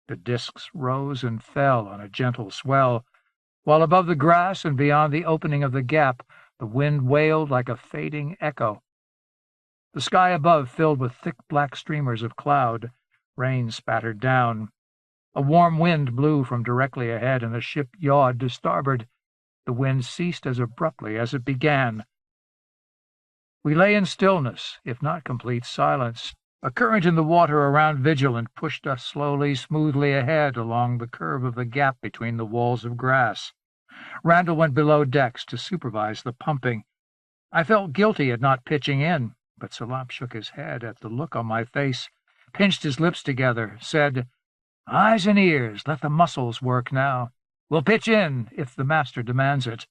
The disks rose and fell on a gentle swell, while above the grass and beyond the opening of the gap, the wind wailed like a fading echo. The sky above filled with thick black streamers of cloud. Rain spattered down. A warm wind blew from directly ahead, and the ship yawed to starboard. The wind ceased as abruptly as it began. We lay in stillness, if not complete silence. A current in the water around Vigilant pushed us slowly, smoothly ahead along the curve of the gap between the walls of grass. Randall went below decks to supervise the pumping. I felt guilty at not pitching in, but Salop shook his head at the look on my face, pinched his lips together, said, "Eyes and ears, let the muscles work now. We'll pitch in if the master demands it."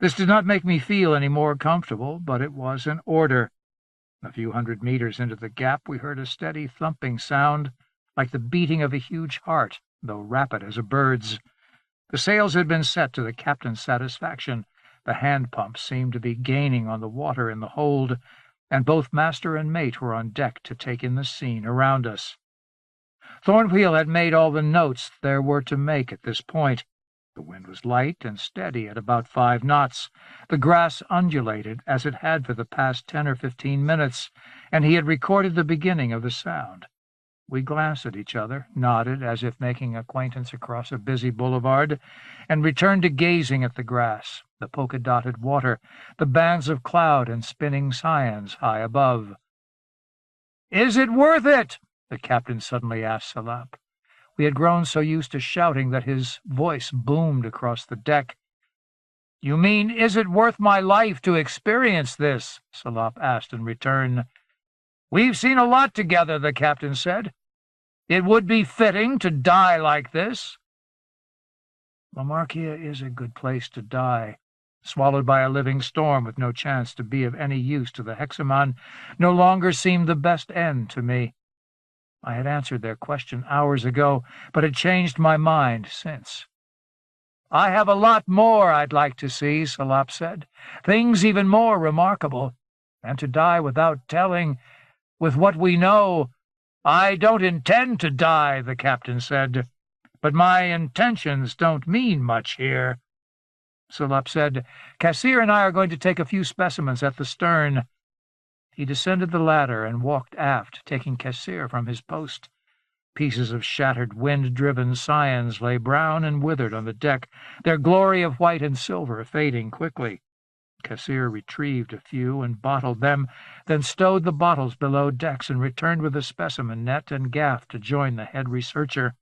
This did not make me feel any more comfortable, but it was an order. A few 100 meters into the gap, we heard a steady thumping sound, like the beating of a huge heart, though rapid as a bird's. The sails had been set to the captain's satisfaction. The hand pump seemed to be gaining on the water in the hold, and both master and mate were on deck to take in the scene around us. Thornwheel had made all the notes there were to make at this point. The wind was light and steady at about 5 knots. The grass undulated, as it had for the past 10 or 15 minutes, and he had recorded the beginning of the sound. We glanced at each other, nodded as if making acquaintance across a busy boulevard, and returned to gazing at the grass, the polka-dotted water, the bands of cloud and spinning cyans high above. "Is it worth it?" the captain suddenly asked Salop. We had grown so used to shouting that his voice boomed across the deck. "You mean, is it worth my life to experience this?" Salop asked in return. "We've seen a lot together," the captain said. "It would be fitting to die like this." Lamarkia is a good place to die. Swallowed by a living storm with no chance to be of any use to the Hexamon, no longer seemed the best end to me. I had answered their question hours ago, but had changed my mind since. "I have a lot more I'd like to see," Salop said. "Things even more remarkable. And to die without telling, with what we know—" "I don't intend to die," the captain said. "But my intentions don't mean much here." Salop said, "Cassir and I are going to take a few specimens at the stern." He descended the ladder and walked aft, taking Cassir from his post. Pieces of shattered, wind-driven cyans lay brown and withered on the deck, their glory of white and silver fading quickly. Cassir retrieved a few and bottled them, then stowed the bottles below decks and returned with a specimen net and gaff to join the head researcher.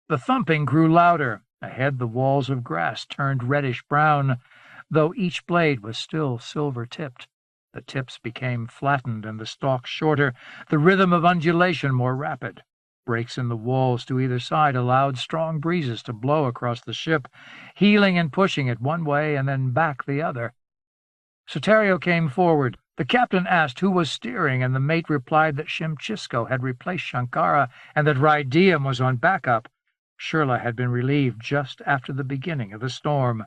The thumping grew louder. Ahead the walls of grass turned reddish-brown, though each blade was still silver-tipped. The tips became flattened and the stalks shorter, the rhythm of undulation more rapid. Breaks in the walls to either side allowed strong breezes to blow across the ship, heeling and pushing it one way and then back the other. Soterio came forward. The captain asked who was steering, and the mate replied that Shimchisco had replaced Shankara and that Rydium was on backup. Shirla had been relieved just after the beginning of the storm.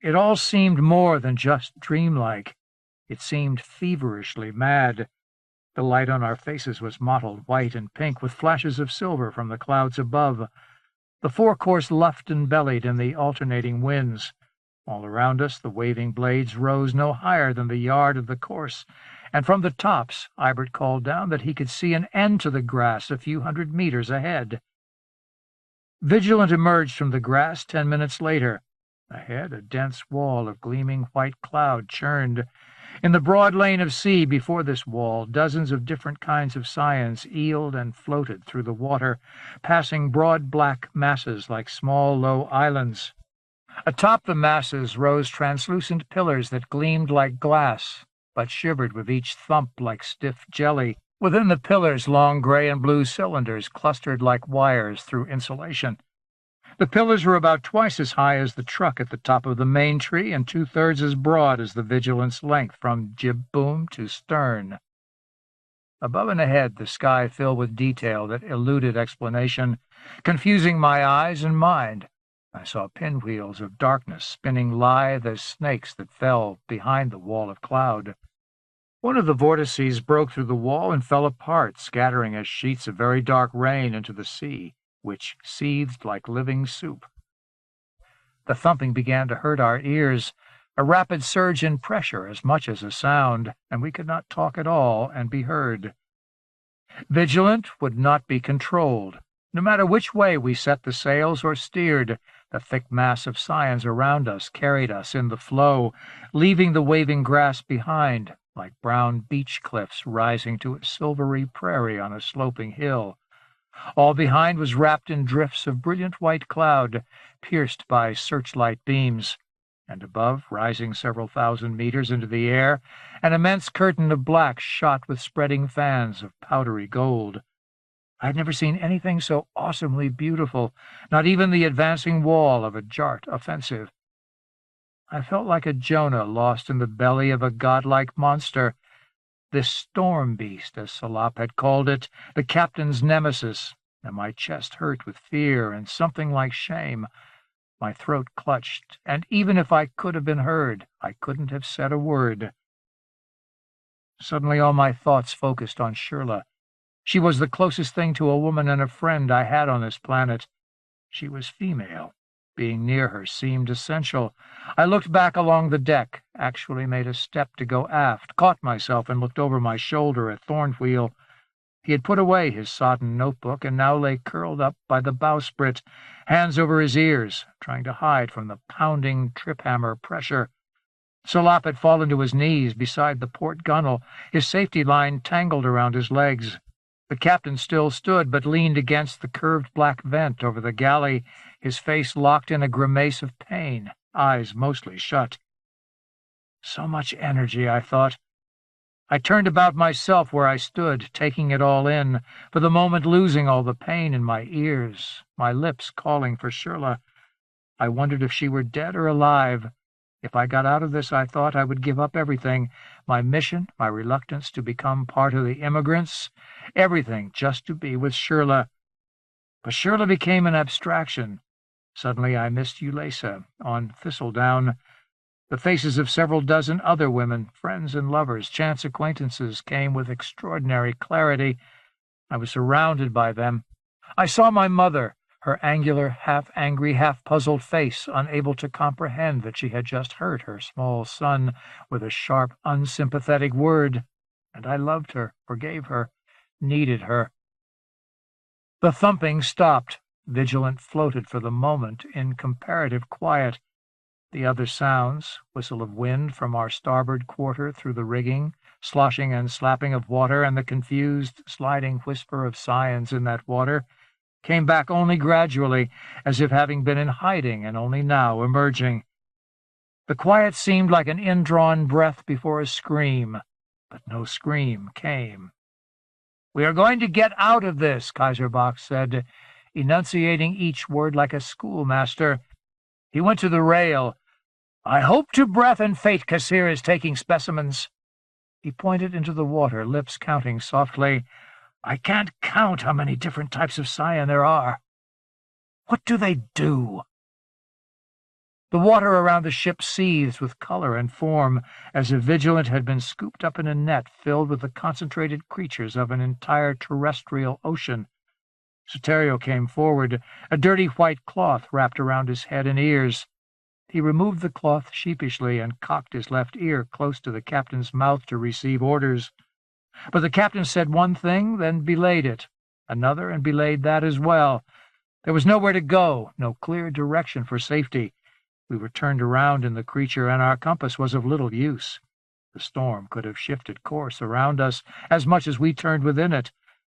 It all seemed more than just dreamlike. It seemed feverishly mad. The light on our faces was mottled white and pink, with flashes of silver from the clouds above. The forecourse luffed and bellied in the alternating winds. All around us the waving blades rose no higher than the yard of the course, and from the tops Ibert called down that he could see an end to the grass a few 100 meters ahead. Vigilant emerged from the grass 10 minutes later. Ahead, a dense wall of gleaming white cloud churned. In the broad lane of sea before this wall, dozens of different kinds of cyans eeled and floated through the water, passing broad black masses like small low islands. Atop the masses rose translucent pillars that gleamed like glass, but shivered with each thump like stiff jelly. Within the pillars, long gray and blue cylinders clustered like wires through insulation. The pillars were about twice as high as the truck at the top of the main tree and 2/3 as broad as the Vigilant's length from jib boom to stern. Above and ahead, the sky filled with detail that eluded explanation, confusing my eyes and mind. I saw pinwheels of darkness spinning lithe as snakes that fell behind the wall of cloud. One of the vortices broke through the wall and fell apart, scattering as sheets of very dark rain into the sea, which seethed like living soup. The thumping began to hurt our ears, a rapid surge in pressure as much as a sound, and we could not talk at all and be heard. Vigilant would not be controlled. No matter which way we set the sails or steered, the thick mass of scions around us carried us in the flow, leaving the waving grass behind, like brown beach cliffs rising to a silvery prairie on a sloping hill. All behind was wrapped in drifts of brilliant white cloud, pierced by searchlight beams, and above, rising several thousand meters into the air, an immense curtain of black shot with spreading fans of powdery gold. I had never seen anything so awesomely beautiful, not even the advancing wall of a Jart offensive. I felt like a Jonah lost in the belly of a godlike monster, this storm beast, as Salop had called it, the captain's nemesis, and my chest hurt with fear and something like shame. My throat clutched, and even if I could have been heard, I couldn't have said a word. Suddenly all my thoughts focused on Shirley. She was the closest thing to a woman and a friend I had on this planet. She was female. Being near her seemed essential. I looked back along the deck, actually made a step to go aft, caught myself and looked over my shoulder at Thornwheel. He had put away his sodden notebook and now lay curled up by the bowsprit, hands over his ears, trying to hide from the pounding trip-hammer pressure. Salop had fallen to his knees beside the port gunwale, his safety line tangled around his legs. The captain still stood, but leaned against the curved black vent over the galley, his face locked in a grimace of pain, eyes mostly shut. So much energy, I thought. I turned about myself where I stood, taking it all in, for the moment losing all the pain in my ears, my lips calling for Shirley. I wondered if she were dead or alive. If I got out of this, I thought, I would give up everything, my mission, my reluctance to become part of the immigrants, everything just to be with Shirley. But Shirley became an abstraction. Suddenly I missed Ulesa on Thistledown. The faces of several dozen other women, friends and lovers, chance acquaintances, came with extraordinary clarity. I was surrounded by them. I saw my mother, her angular, half-angry, half-puzzled face, unable to comprehend that she had just hurt her small son with a sharp, unsympathetic word, and I loved her, forgave her, needed her. The thumping stopped. Vigilant floated for the moment in comparative quiet. The other sounds, whistle of wind from our starboard quarter through the rigging, sloshing and slapping of water, and the confused, sliding whisper of scions in that water, came back only gradually, as if having been in hiding and only now emerging. The quiet seemed like an indrawn breath before a scream, but no scream came. "We are going to get out of this," Kaiserbach said, enunciating each word like a schoolmaster. He went to the rail. "I hope to breath and fate Cassir is taking specimens." He pointed into the water, lips counting softly. "I can't count how many different types of scion there are. What do they do?" The water around the ship seethed with color and form, as if Vigilant had been scooped up in a net filled with the concentrated creatures of an entire terrestrial ocean. Soterio came forward, a dirty white cloth wrapped around his head and ears. He removed the cloth sheepishly and cocked his left ear close to the captain's mouth to receive orders. But the captain said one thing, then belayed it, another, and belayed that as well. There was nowhere to go, no clear direction for safety. We were turned around in the creature, and our compass was of little use. The storm could have shifted course around us as much as we turned within it.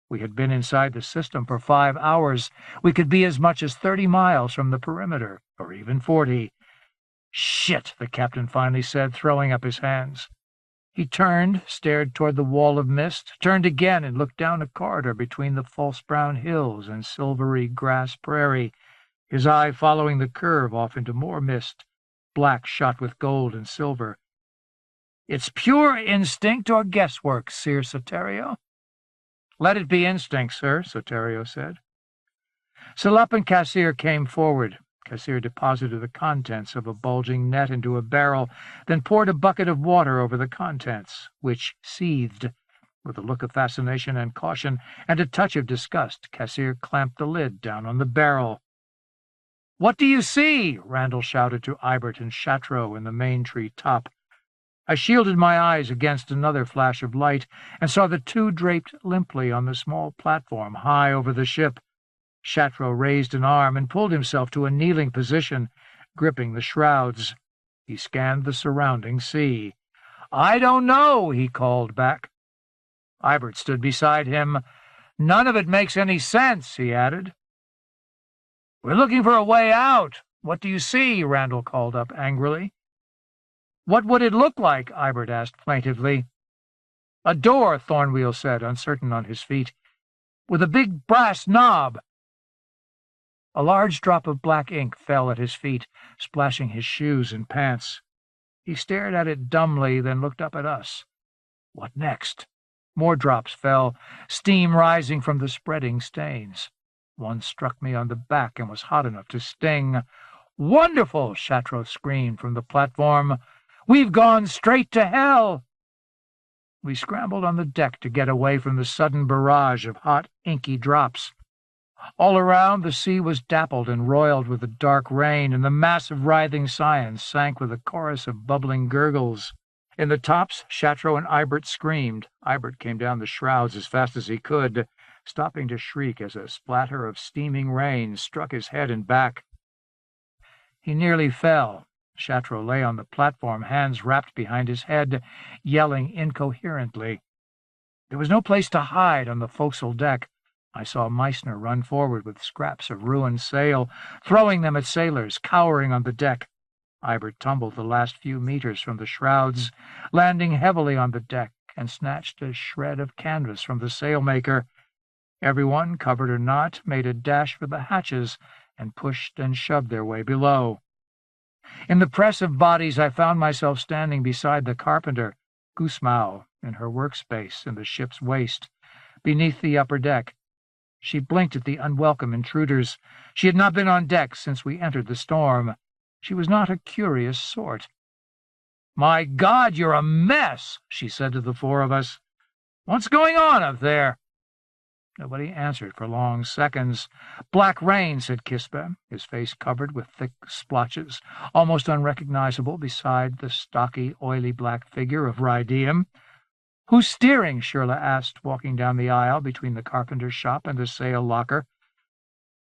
We had been inside the system for 5 hours. We could be as much as 30 miles from the perimeter, or even 40. "Shit," the captain finally said, throwing up his hands. He turned, stared toward the wall of mist, turned again and looked down a corridor between the false brown hills and silvery grass prairie, his eye following the curve off into more mist, black shot with gold and silver. "It's pure instinct or guesswork, Sir Soterio." "Let it be instinct, sir," Soterio said. Salop and Cassir came forward. Cassette deposited the contents of a bulging net into a barrel, then poured a bucket of water over the contents, which seethed. With a look of fascination and caution and a touch of disgust, Cassette clamped the lid down on the barrel. "What do you see?" Randall shouted to Ibert and Chateau in the main tree top. I shielded my eyes against another flash of light and saw the two draped limply on the small platform high over the ship. Chateau raised an arm and pulled himself to a kneeling position, gripping the shrouds. He scanned the surrounding sea. "I don't know," he called back. Ibert stood beside him. "None of it makes any sense," he added. "We're looking for a way out. What do you see?" Randall called up angrily. "What would it look like?" Ibert asked plaintively. "A door," Thornwheel said, uncertain on his feet, "with a big brass knob." A large drop of black ink fell at his feet, splashing his shoes and pants. He stared at it dumbly, then looked up at us. What next? More drops fell, steam rising from the spreading stains. One struck me on the back and was hot enough to sting. "Wonderful!" Chateau screamed from the platform. "We've gone straight to hell!" We scrambled on the deck to get away from the sudden barrage of hot, inky drops. All around, the sea was dappled and roiled with the dark rain, and the mass of writhing scions sank with a chorus of bubbling gurgles. In the tops, Chateau and Ibert screamed. Ibert came down the shrouds as fast as he could, stopping to shriek as a splatter of steaming rain struck his head and back. He nearly fell. Chateau lay on the platform, hands wrapped behind his head, yelling incoherently. There was no place to hide on the forecastle deck. I saw Meissner run forward with scraps of ruined sail, throwing them at sailors cowering on the deck. Ibert tumbled the last few meters from the shrouds, landing heavily on the deck, and snatched a shred of canvas from the sailmaker. Everyone, covered or not, made a dash for the hatches and pushed and shoved their way below. In the press of bodies, I found myself standing beside the carpenter, Gusmao, in her workspace in the ship's waist, beneath the upper deck. She blinked at the unwelcome intruders. She had not been on deck since we entered the storm. She was not a curious sort. "My God, you're a mess," she said to the four of us. "What's going on up there?" Nobody answered for long seconds. "Black rain," said Kispe, his face covered with thick splotches, almost unrecognizable beside the stocky, oily black figure of Rydium. "Who's steering?" Shirla asked, walking down the aisle between the carpenter's shop and the sail locker.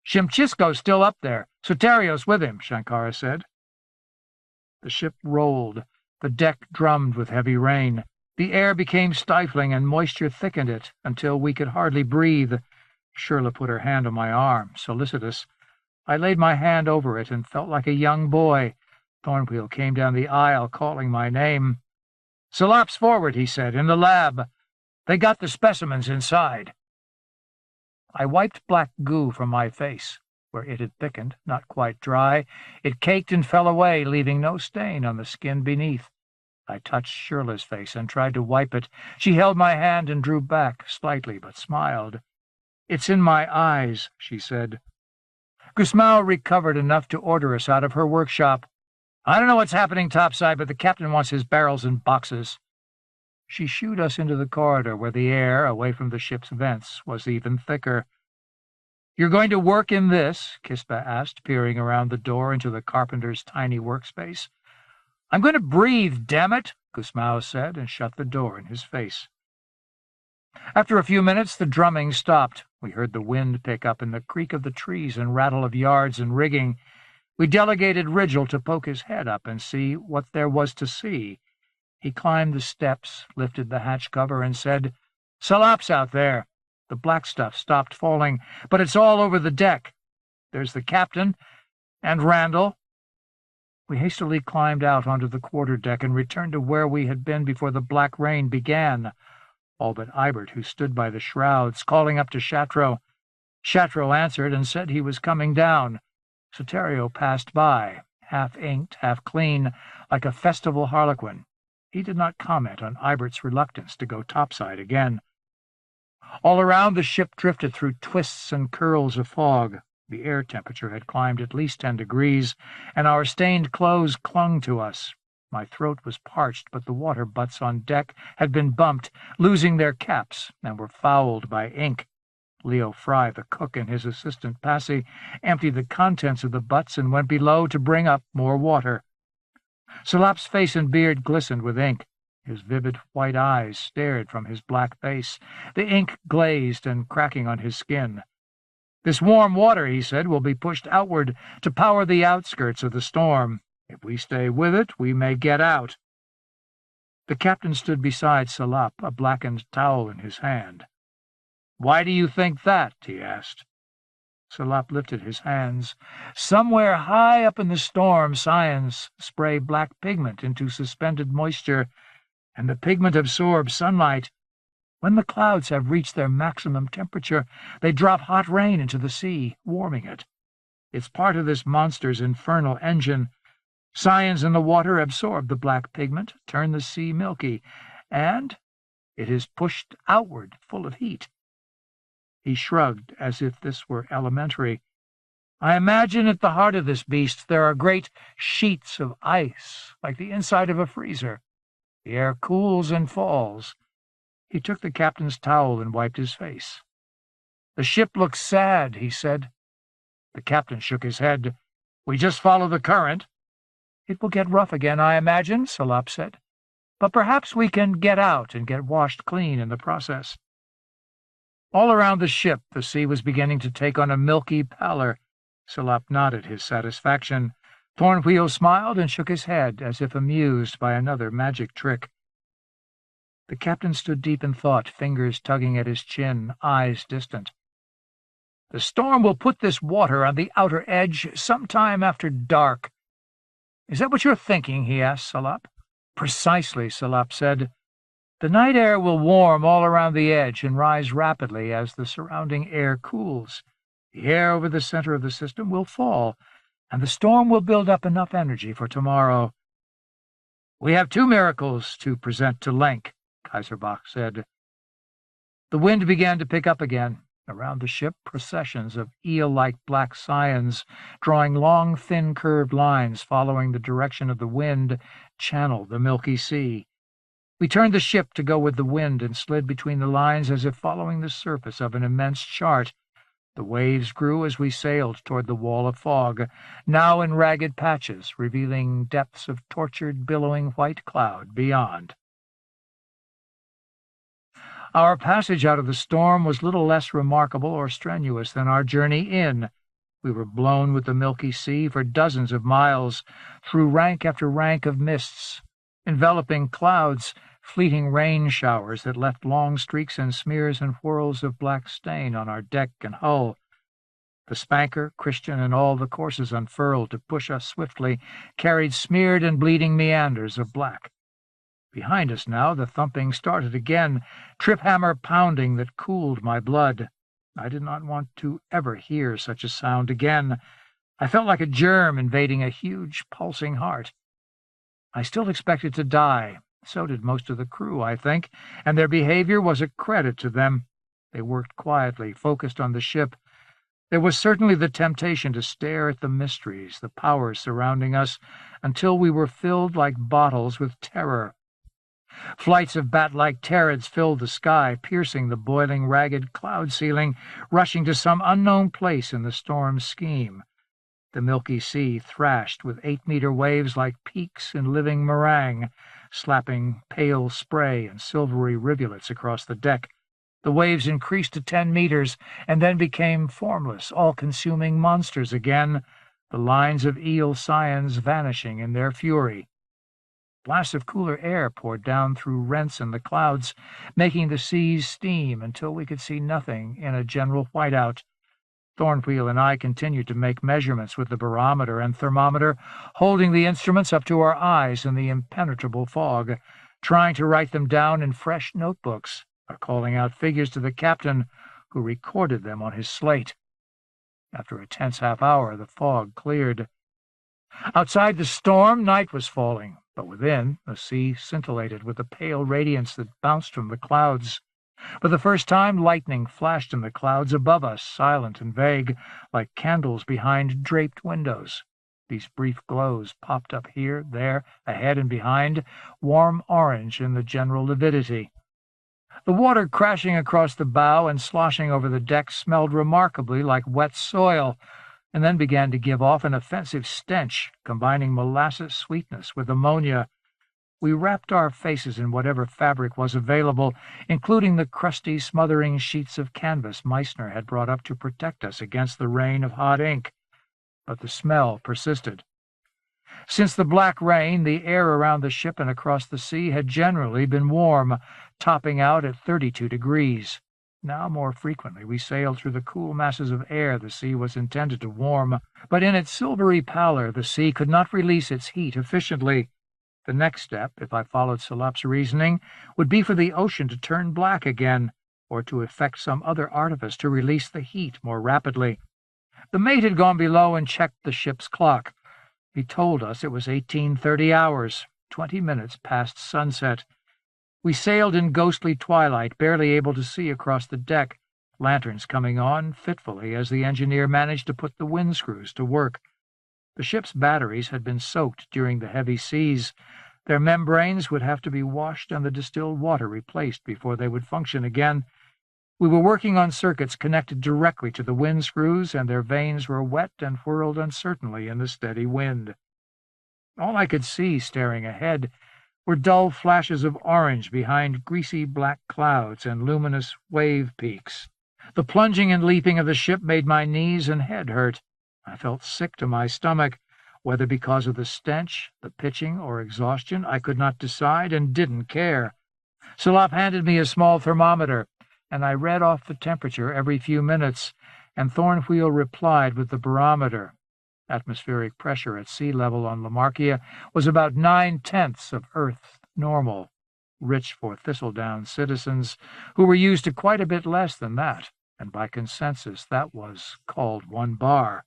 "Shimchisco's still up there. Soterio's with him," Shankara said. The ship rolled. The deck drummed with heavy rain. The air became stifling and moisture thickened it until we could hardly breathe. Shirla put her hand on my arm, solicitous. I laid my hand over it and felt like a young boy. Thornwheel came down the aisle, calling my name. "Salop's forward," he said, "in the lab. They got the specimens inside." I wiped black goo from my face. Where it had thickened, not quite dry, it caked and fell away, leaving no stain on the skin beneath. I touched Shirla's face and tried to wipe it. She held my hand and drew back slightly, but smiled. "It's in my eyes," she said. Gusmao recovered enough to order us out of her workshop. "I don't know what's happening topside, but the captain wants his barrels and boxes." She shooed us into the corridor where the air, away from the ship's vents, was even thicker. "You're going to work in this?" Kispe asked, peering around the door into the carpenter's tiny workspace. "I'm going to breathe, damn it," Gusmao said, and shut the door in his face. After a few minutes, the drumming stopped. We heard the wind pick up and the creak of the trees and rattle of yards and rigging. We delegated Rigel to poke his head up and see what there was to see. He climbed the steps, lifted the hatch cover, and said, "Salop's out there." The black stuff stopped falling, but it's all over the deck. There's the captain and Randall. We hastily climbed out onto the quarterdeck and returned to where we had been before the black rain began, all but Ibert, who stood by the shrouds, calling up to Chateau. Chateau answered and said he was coming down. Soterio passed by, half-inked, half-clean, like a festival harlequin. He did not comment on Ibert's reluctance to go topside again. All around, the ship drifted through twists and curls of fog. The air temperature had climbed at least 10 degrees, and our stained clothes clung to us. My throat was parched, but the water butts on deck had been bumped, losing their caps, and were fouled by ink. Leo Fry, the cook, and his assistant Passy emptied the contents of the butts and went below to bring up more water. Salop's face and beard glistened with ink. His vivid white eyes stared from his black face, the ink glazed and cracking on his skin. "This warm water," he said, "will be pushed outward to power the outskirts of the storm. If we stay with it, we may get out." The captain stood beside Salop, a blackened towel in his hand. "Why do you think that?" he asked. Salop lifted his hands. "Somewhere high up in the storm, scions spray black pigment into suspended moisture, and the pigment absorbs sunlight. When the clouds have reached their maximum temperature, they drop hot rain into the sea, warming it. It's part of this monster's infernal engine. Scions in the water absorb the black pigment, turn the sea milky, and it is pushed outward full of heat." He shrugged as if this were elementary. "I imagine at the heart of this beast there are great sheets of ice, like the inside of a freezer. The air cools and falls." He took the captain's towel and wiped his face. "The ship looks sad," he said. The captain shook his head. "We just follow the current." "It will get rough again, I imagine," Salop said. "But perhaps we can get out and get washed clean in the process." All around the ship, the sea was beginning to take on a milky pallor. Salop nodded his satisfaction. Thornwheel smiled and shook his head, as if amused by another magic trick. The captain stood deep in thought, fingers tugging at his chin, eyes distant. "The storm will put this water on the outer edge sometime after dark." "Is that what you're thinking?" he asked Salop. "Precisely," Salop said. "The night air will warm all around the edge and rise rapidly as the surrounding air cools. The air over the center of the system will fall, and the storm will build up enough energy for tomorrow." "We have two miracles to present to Lenk," Kaiserbach said. The wind began to pick up again. Around the ship, processions of eel-like black scions, drawing long, thin, curved lines following the direction of the wind, channeled the milky sea. We turned the ship to go with the wind and slid between the lines as if following the surface of an immense chart. The waves grew as we sailed toward the wall of fog, now in ragged patches, revealing depths of tortured, billowing white cloud beyond. Our passage out of the storm was little less remarkable or strenuous than our journey in. We were blown with the milky sea for dozens of miles, through rank after rank of mists, enveloping clouds, fleeting rain showers that left long streaks and smears and whirls of black stain on our deck and hull. The spanker, Christian, and all the courses unfurled to push us swiftly carried smeared and bleeding meanders of black. Behind us now the thumping started again, trip-hammer pounding that cooled my blood. I did not want to ever hear such a sound again. I felt like a germ invading a huge, pulsing heart. I still expected to die. So did most of the crew, I think, and their behavior was a credit to them. They worked quietly, focused on the ship. There was certainly the temptation to stare at the mysteries, the powers surrounding us, until we were filled like bottles with terror. Flights of bat-like pterids filled the sky, piercing the boiling, ragged cloud ceiling, rushing to some unknown place in the storm's scheme. The milky sea thrashed with 8-meter waves like peaks in living meringue, slapping pale spray and silvery rivulets across the deck. The waves increased to 10 meters and then became formless, all-consuming monsters again, the lines of eel scions vanishing in their fury. Blasts of cooler air poured down through rents in the clouds, making the seas steam until we could see nothing in a general whiteout. Thornwheel and I continued to make measurements with the barometer and thermometer, holding the instruments up to our eyes in the impenetrable fog, trying to write them down in fresh notebooks, or calling out figures to the captain, who recorded them on his slate. After a tense half-hour, the fog cleared. Outside the storm, night was falling, but within, the sea scintillated with the pale radiance that bounced from the clouds. For the first time, lightning flashed in the clouds above us, silent and vague, like candles behind draped windows. These brief glows popped up here, there, ahead and behind, warm orange in the general lividity. The water crashing across the bow and sloshing over the deck smelled remarkably like wet soil, and then began to give off an offensive stench, combining molasses sweetness with ammonia. We wrapped our faces in whatever fabric was available, including the crusty, smothering sheets of canvas Meissner had brought up to protect us against the rain of hot ink. But the smell persisted. Since the black rain, the air around the ship and across the sea had generally been warm, topping out at 32 degrees. Now, more frequently, we sailed through the cool masses of air the sea was intended to warm, but in its silvery pallor the sea could not release its heat efficiently. The next step, if I followed Salop's reasoning, would be for the ocean to turn black again, or to effect some other artifice to release the heat more rapidly. The mate had gone below and checked the ship's clock. He told us it was 1830 hours, 20 minutes past sunset. We sailed in ghostly twilight, barely able to see across the deck, lanterns coming on fitfully as the engineer managed to put the wind screws to work. The ship's batteries had been soaked during the heavy seas. Their membranes would have to be washed and the distilled water replaced before they would function again. We were working on circuits connected directly to the wind screws, and their vanes were wet and whirled uncertainly in the steady wind. All I could see, staring ahead, were dull flashes of orange behind greasy black clouds and luminous wave peaks. The plunging and leaping of the ship made my knees and head hurt. I felt sick to my stomach, whether because of the stench, the pitching, or exhaustion, I could not decide and didn't care. Salop handed me a small thermometer, and I read off the temperature every few minutes, and Thornwheel replied with the barometer. Atmospheric pressure at sea level on Lamarkia was about 9/10 of Earth normal, rich for thistledown citizens who were used to quite a bit less than that, and by consensus that was called 1 bar.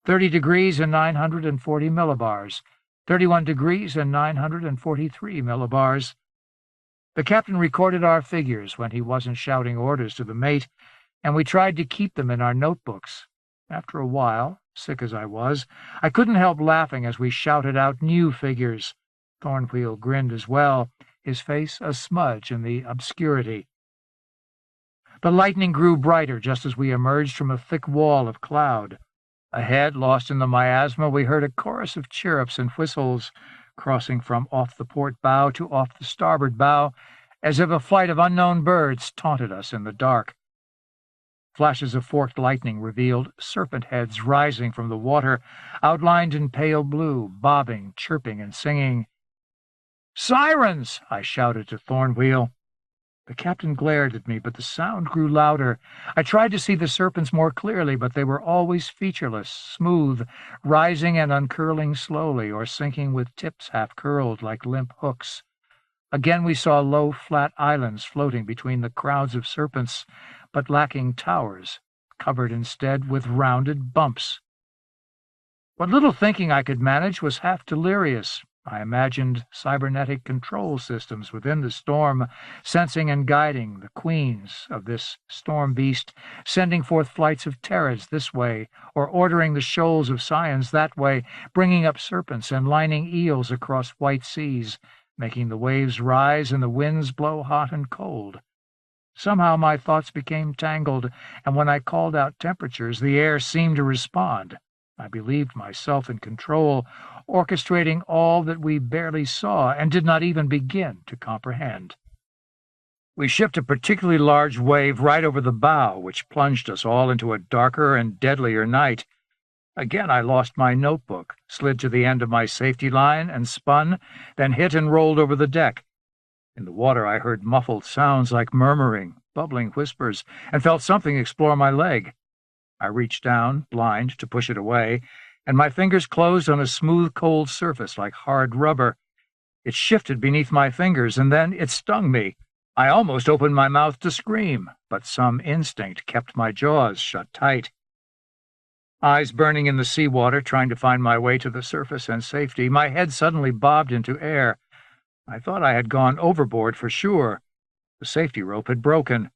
30 degrees and 940 millibars, 31 degrees and 943 millibars. The captain recorded our figures when he wasn't shouting orders to the mate, and we tried to keep them in our notebooks. After a while, sick as I was, I couldn't help laughing as we shouted out new figures. Thornwheel grinned as well, his face a smudge in the obscurity. The lightning grew brighter just as we emerged from a thick wall of cloud. Ahead, lost in the miasma, we heard a chorus of chirrups and whistles, crossing from off the port bow to off the starboard bow, as if a flight of unknown birds taunted us in the dark. Flashes of forked lightning revealed serpent heads rising from the water, outlined in pale blue, bobbing, chirping, and singing. "Sirens!" I shouted to Thornwheel. The captain glared at me, but the sound grew louder. I tried to see the serpents more clearly, but they were always featureless, smooth, rising and uncurling slowly, or sinking with tips half-curled like limp hooks. Again we saw low, flat islands floating between the crowds of serpents, but lacking towers, covered instead with rounded bumps. What little thinking I could manage was half delirious. I imagined cybernetic control systems within the storm, sensing and guiding the queens of this storm beast, sending forth flights of Terrans this way, or ordering the shoals of Scions that way, bringing up serpents and lining eels across white seas, making the waves rise and the winds blow hot and cold. Somehow my thoughts became tangled, and when I called out temperatures, the air seemed to respond. I believed myself in control, orchestrating all that we barely saw and did not even begin to comprehend. We shipped a particularly large wave right over the bow, which plunged us all into a darker and deadlier night. Again I lost my notebook, slid to the end of my safety line and spun, then hit and rolled over the deck. In the water I heard muffled sounds like murmuring, bubbling whispers, and felt something explore my leg. I reached down, blind, to push it away, and my fingers closed on a smooth, cold surface like hard rubber. It shifted beneath my fingers, and then it stung me. I almost opened my mouth to scream, but some instinct kept my jaws shut tight. Eyes burning in the seawater, trying to find my way to the surface and safety, my head suddenly bobbed into air. I thought I had gone overboard for sure. The safety rope had broken.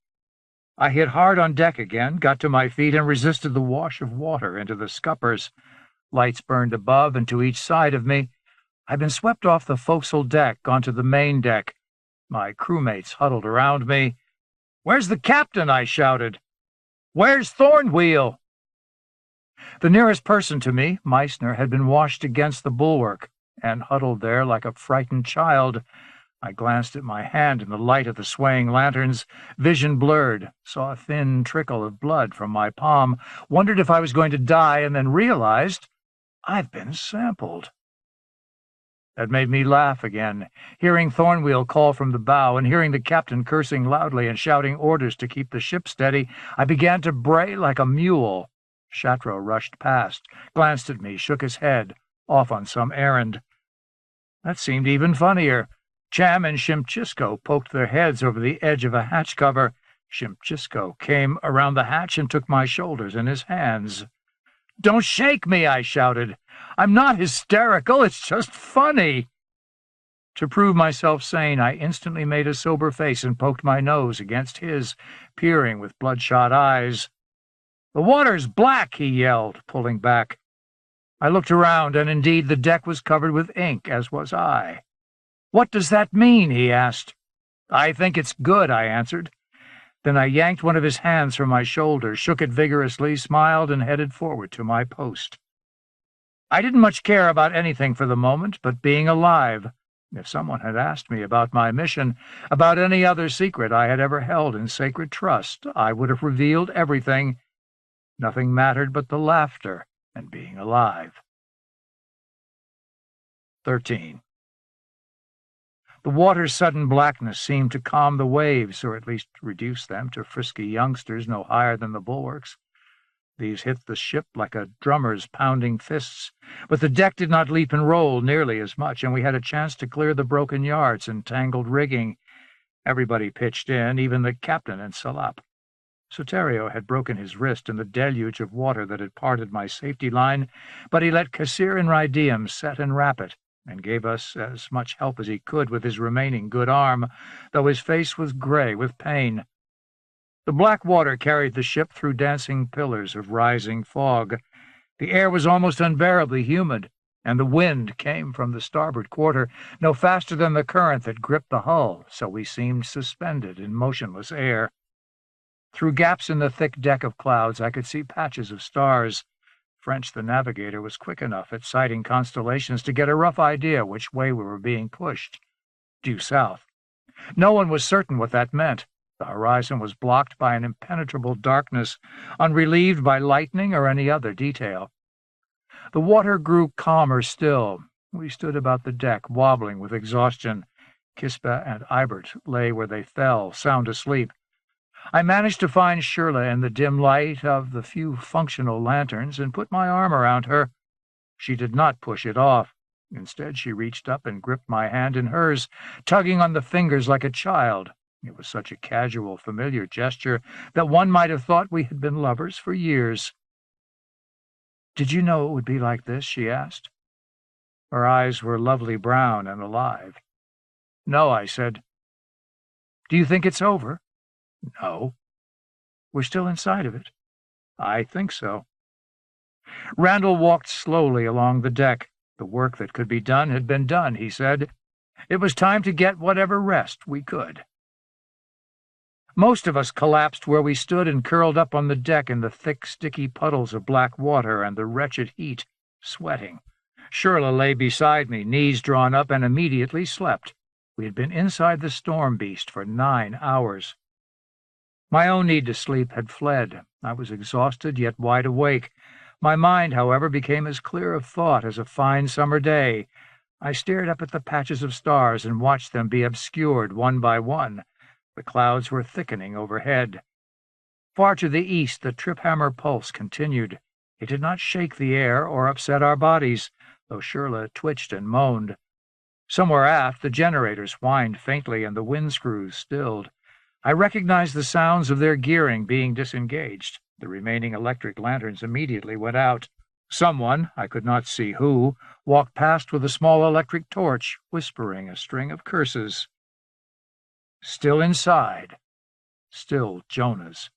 I hit hard on deck again, got to my feet, and resisted the wash of water into the scuppers. Lights burned above and to each side of me. I'd been swept off the forecastle deck onto the main deck. My crewmates huddled around me. "Where's the captain?" I shouted. "Where's Thornwheel?" The nearest person to me, Meissner, had been washed against the bulwark and huddled there like a frightened child. I glanced at my hand in the light of the swaying lanterns, vision blurred, saw a thin trickle of blood from my palm, wondered if I was going to die, and then realized I've been sampled. That made me laugh again, hearing Thornwheel call from the bow and hearing the captain cursing loudly and shouting orders to keep the ship steady. I began to bray like a mule. Shatro rushed past, glanced at me, shook his head, off on some errand. That seemed even funnier. Cham and Shimchisco poked their heads over the edge of a hatch cover. Shimchisco came around the hatch and took my shoulders in his hands. "Don't shake me," I shouted. "I'm not hysterical, it's just funny." To prove myself sane, I instantly made a sober face and poked my nose against his, peering with bloodshot eyes. "The water's black," he yelled, pulling back. I looked around, and indeed the deck was covered with ink, as was I. "What does that mean?" he asked. "I think it's good," I answered. Then I yanked one of his hands from my shoulder, shook it vigorously, smiled, and headed forward to my post. I didn't much care about anything for the moment but being alive. If someone had asked me about my mission, about any other secret I had ever held in sacred trust, I would have revealed everything. Nothing mattered but the laughter and being alive. 13. The water's sudden blackness seemed to calm the waves, or at least reduce them to frisky youngsters no higher than the bulwarks. These hit the ship like a drummer's pounding fists, but the deck did not leap and roll nearly as much, and we had a chance to clear the broken yards and tangled rigging. Everybody pitched in, even the captain and Salap. Soterio had broken his wrist in the deluge of water that had parted my safety line, but he let Kassir and Rydiem set and wrap it, and gave us as much help as he could with his remaining good arm, though his face was gray with pain. The black water carried the ship through dancing pillars of rising fog. The air was almost unbearably humid, and the wind came from the starboard quarter, no faster than the current that gripped the hull, so we seemed suspended in motionless air. Through gaps in the thick deck of clouds I could see patches of stars. French, the navigator, was quick enough at sighting constellations to get a rough idea which way we were being pushed. Due south. No one was certain what that meant. The horizon was blocked by an impenetrable darkness, unrelieved by lightning or any other detail. The water grew calmer still. We stood about the deck, wobbling with exhaustion. Kispa and Ibert lay where they fell, sound asleep. I managed to find Shirley in the dim light of the few functional lanterns and put my arm around her. She did not push it off. Instead, she reached up and gripped my hand in hers, tugging on the fingers like a child. It was such a casual, familiar gesture that one might have thought we had been lovers for years. "Did you know it would be like this?" she asked. Her eyes were lovely brown and alive. "No," I said. "Do you think it's over?" "No." "We're still inside of it?" "I think so." Randall walked slowly along the deck. The work that could be done had been done, he said. It was time to get whatever rest we could. Most of us collapsed where we stood and curled up on the deck in the thick, sticky puddles of black water and the wretched heat, sweating. Shirley lay beside me, knees drawn up, and immediately slept. We had been inside the storm beast for 9 hours. My own need to sleep had fled. I was exhausted yet wide awake. My mind, however, became as clear of thought as a fine summer day. I stared up at the patches of stars and watched them be obscured one by one. The clouds were thickening overhead. Far to the east, the trip-hammer pulse continued. It did not shake the air or upset our bodies, though Shirley twitched and moaned. Somewhere aft, the generators whined faintly and the wind screws stilled. I recognized the sounds of their gearing being disengaged. The remaining electric lanterns immediately went out. Someone, I could not see who, walked past with a small electric torch, whispering a string of curses. Still inside. Still Jonah's.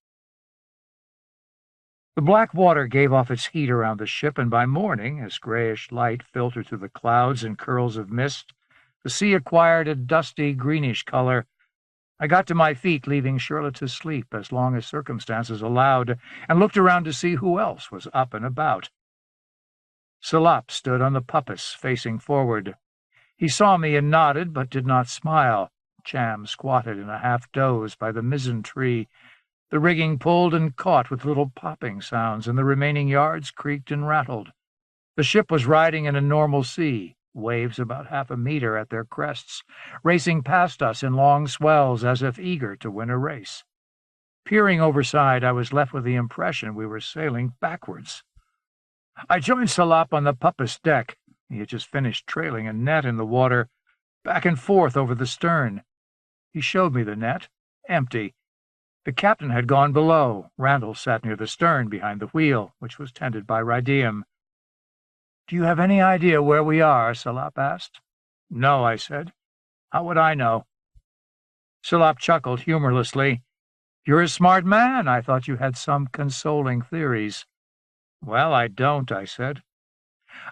The black water gave off its heat around the ship, and by morning, as grayish light filtered through the clouds and curls of mist, the sea acquired a dusty, greenish color. I got to my feet, leaving Shirley to sleep as long as circumstances allowed, and looked around to see who else was up and about. Salop stood on the puppis, facing forward. He saw me and nodded, but did not smile. Cham squatted in a half-doze by the mizzen tree. The rigging pulled and caught with little popping sounds, and the remaining yards creaked and rattled. The ship was riding in a normal sea, waves about 1/2 meter at their crests, racing past us in long swells as if eager to win a race. Peering overside, I was left with the impression we were sailing backwards. I joined Salop on the puppis deck. He had just finished trailing a net in the water, back and forth over the stern. He showed me the net, empty. The captain had gone below. Randall sat near the stern behind the wheel, which was tended by Rydeum. "Do you have any idea where we are?" Salop asked. "No," I said. "How would I know?" Salop chuckled humorlessly. "You're a smart man. I thought you had some consoling theories." "Well, I don't," I said.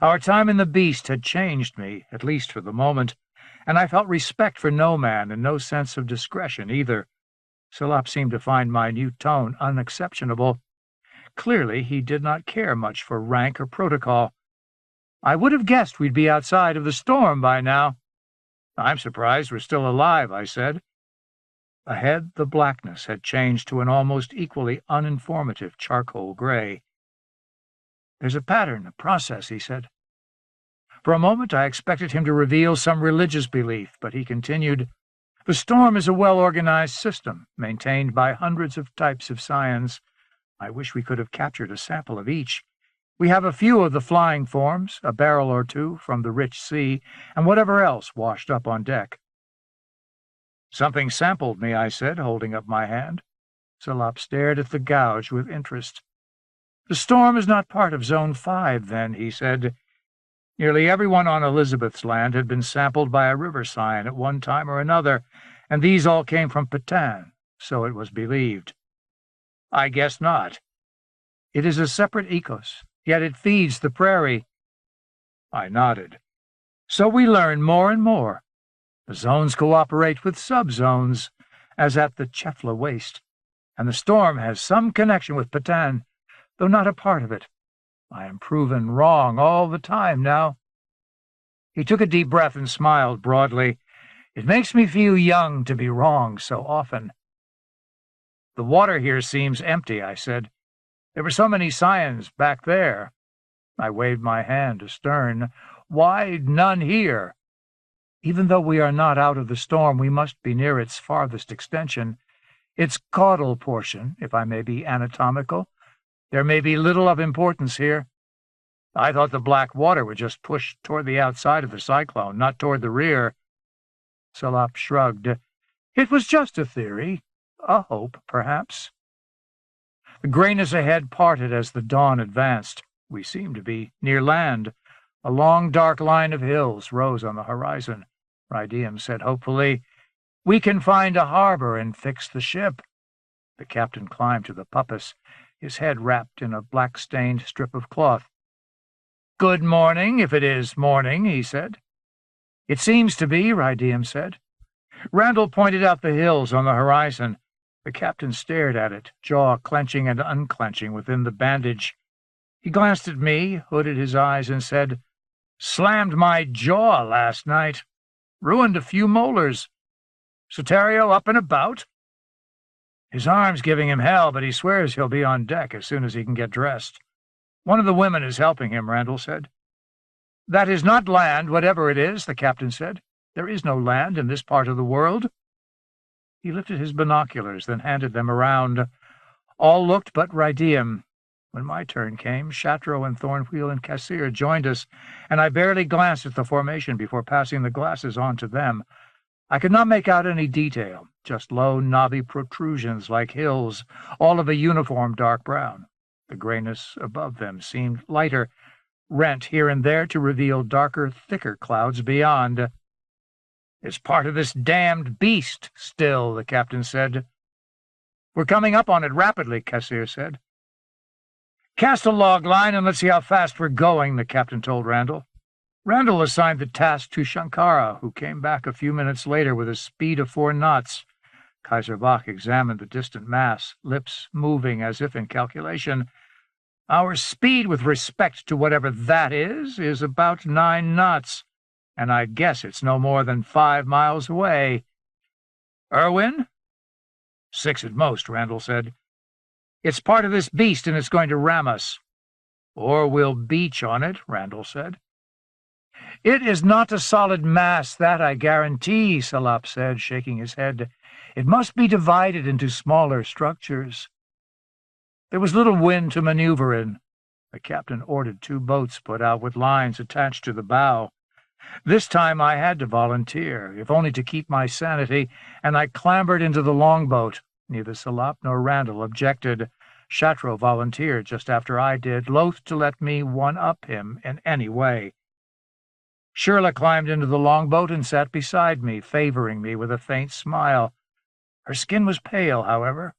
Our time in the Beast had changed me, at least for the moment, and I felt respect for no man and no sense of discretion either. Salop seemed to find my new tone unexceptionable. Clearly, he did not care much for rank or protocol. "I would have guessed we'd be outside of the storm by now." "I'm surprised we're still alive," I said. Ahead, the blackness had changed to an almost equally uninformative charcoal gray. "There's a pattern, a process," he said. For a moment I expected him to reveal some religious belief, but he continued, "The storm is a well-organized system, maintained by hundreds of types of scions. I wish we could have captured a sample of each. We have a few of the flying forms, a barrel or two from the rich sea, and whatever else washed up on deck." "Something sampled me," I said, holding up my hand. Salop stared at the gouge with interest. "The storm is not part of Zone 5, then," he said. "Nearly everyone on Elizabeth's land had been sampled by a river scion at one time or another, and these all came from Patan, so it was believed." "I guess not." "It is a separate ecos, yet it feeds the prairie." I nodded. "So we learn more and more. The zones cooperate with subzones, as at the Chefla Waste, and the storm has some connection with Patan, though not a part of it. I am proven wrong all the time now." He took a deep breath and smiled broadly. "It makes me feel young to be wrong so often." "The water here seems empty," I said. "There were so many scions back there." I waved my hand astern. "Why none here?" "Even though we are not out of the storm, we must be near its farthest extension. Its caudal portion, if I may be anatomical. There may be little of importance here." "I thought the black water would just push toward the outside of the cyclone, not toward the rear." Salop shrugged. "It was just a theory. A hope, perhaps." The grayness ahead parted as the dawn advanced. We seemed to be near land. A long, dark line of hills rose on the horizon. Rydeum said hopefully, "We can find a harbor and fix the ship." The captain climbed to the puppis, his head wrapped in a black-stained strip of cloth. "Good morning, if it is morning," he said. "It seems to be," Rydeum said. Randall pointed out the hills on the horizon. The captain stared at it, jaw clenching and unclenching within the bandage. He glanced at me, hooded his eyes, and said, "Slammed my jaw last night. Ruined a few molars. Soterio up and about?" "His arm's giving him hell, but he swears he'll be on deck as soon as he can get dressed." "One of the women is helping him," Randall said. "That is not land, whatever it is," the captain said. "There is no land in this part of the world." He lifted his binoculars, then handed them around. All looked but Rydeum. When my turn came, Shatro and Thornwheel and Cassir joined us, and I barely glanced at the formation before passing the glasses on to them. I could not make out any detail, just low, knobby protrusions like hills, all of a uniform dark brown. The grayness above them seemed lighter, rent here and there to reveal darker, thicker clouds beyond. "It's part of this damned beast still," the captain said. "We're coming up on it rapidly," Cassir said. "Cast a log line and let's see how fast we're going," the captain told Randall. Randall assigned the task to Shankara, who came back a few minutes later with a speed of 4 knots. Kaiser Bach examined the distant mass, lips moving as if in calculation. "Our speed with respect to whatever that is about 9 knots, and I'd guess it's no more than 5 miles away." "Irwin?" "6 at most," Randall said. "It's part of this beast and it's going to ram us." "Or we'll beach on it," Randall said. "It is not a solid mass, that I guarantee," Salop said, shaking his head. "It must be divided into smaller structures." There was little wind to maneuver in. The captain ordered 2 boats put out with lines attached to the bow. This time I had to volunteer, if only to keep my sanity, and I clambered into the longboat. Neither Salop nor Randall objected. Chatreau volunteered just after I did, loath to let me one-up him in any way. Shirley climbed into the longboat and sat beside me, favoring me with a faint smile. Her skin was pale, however.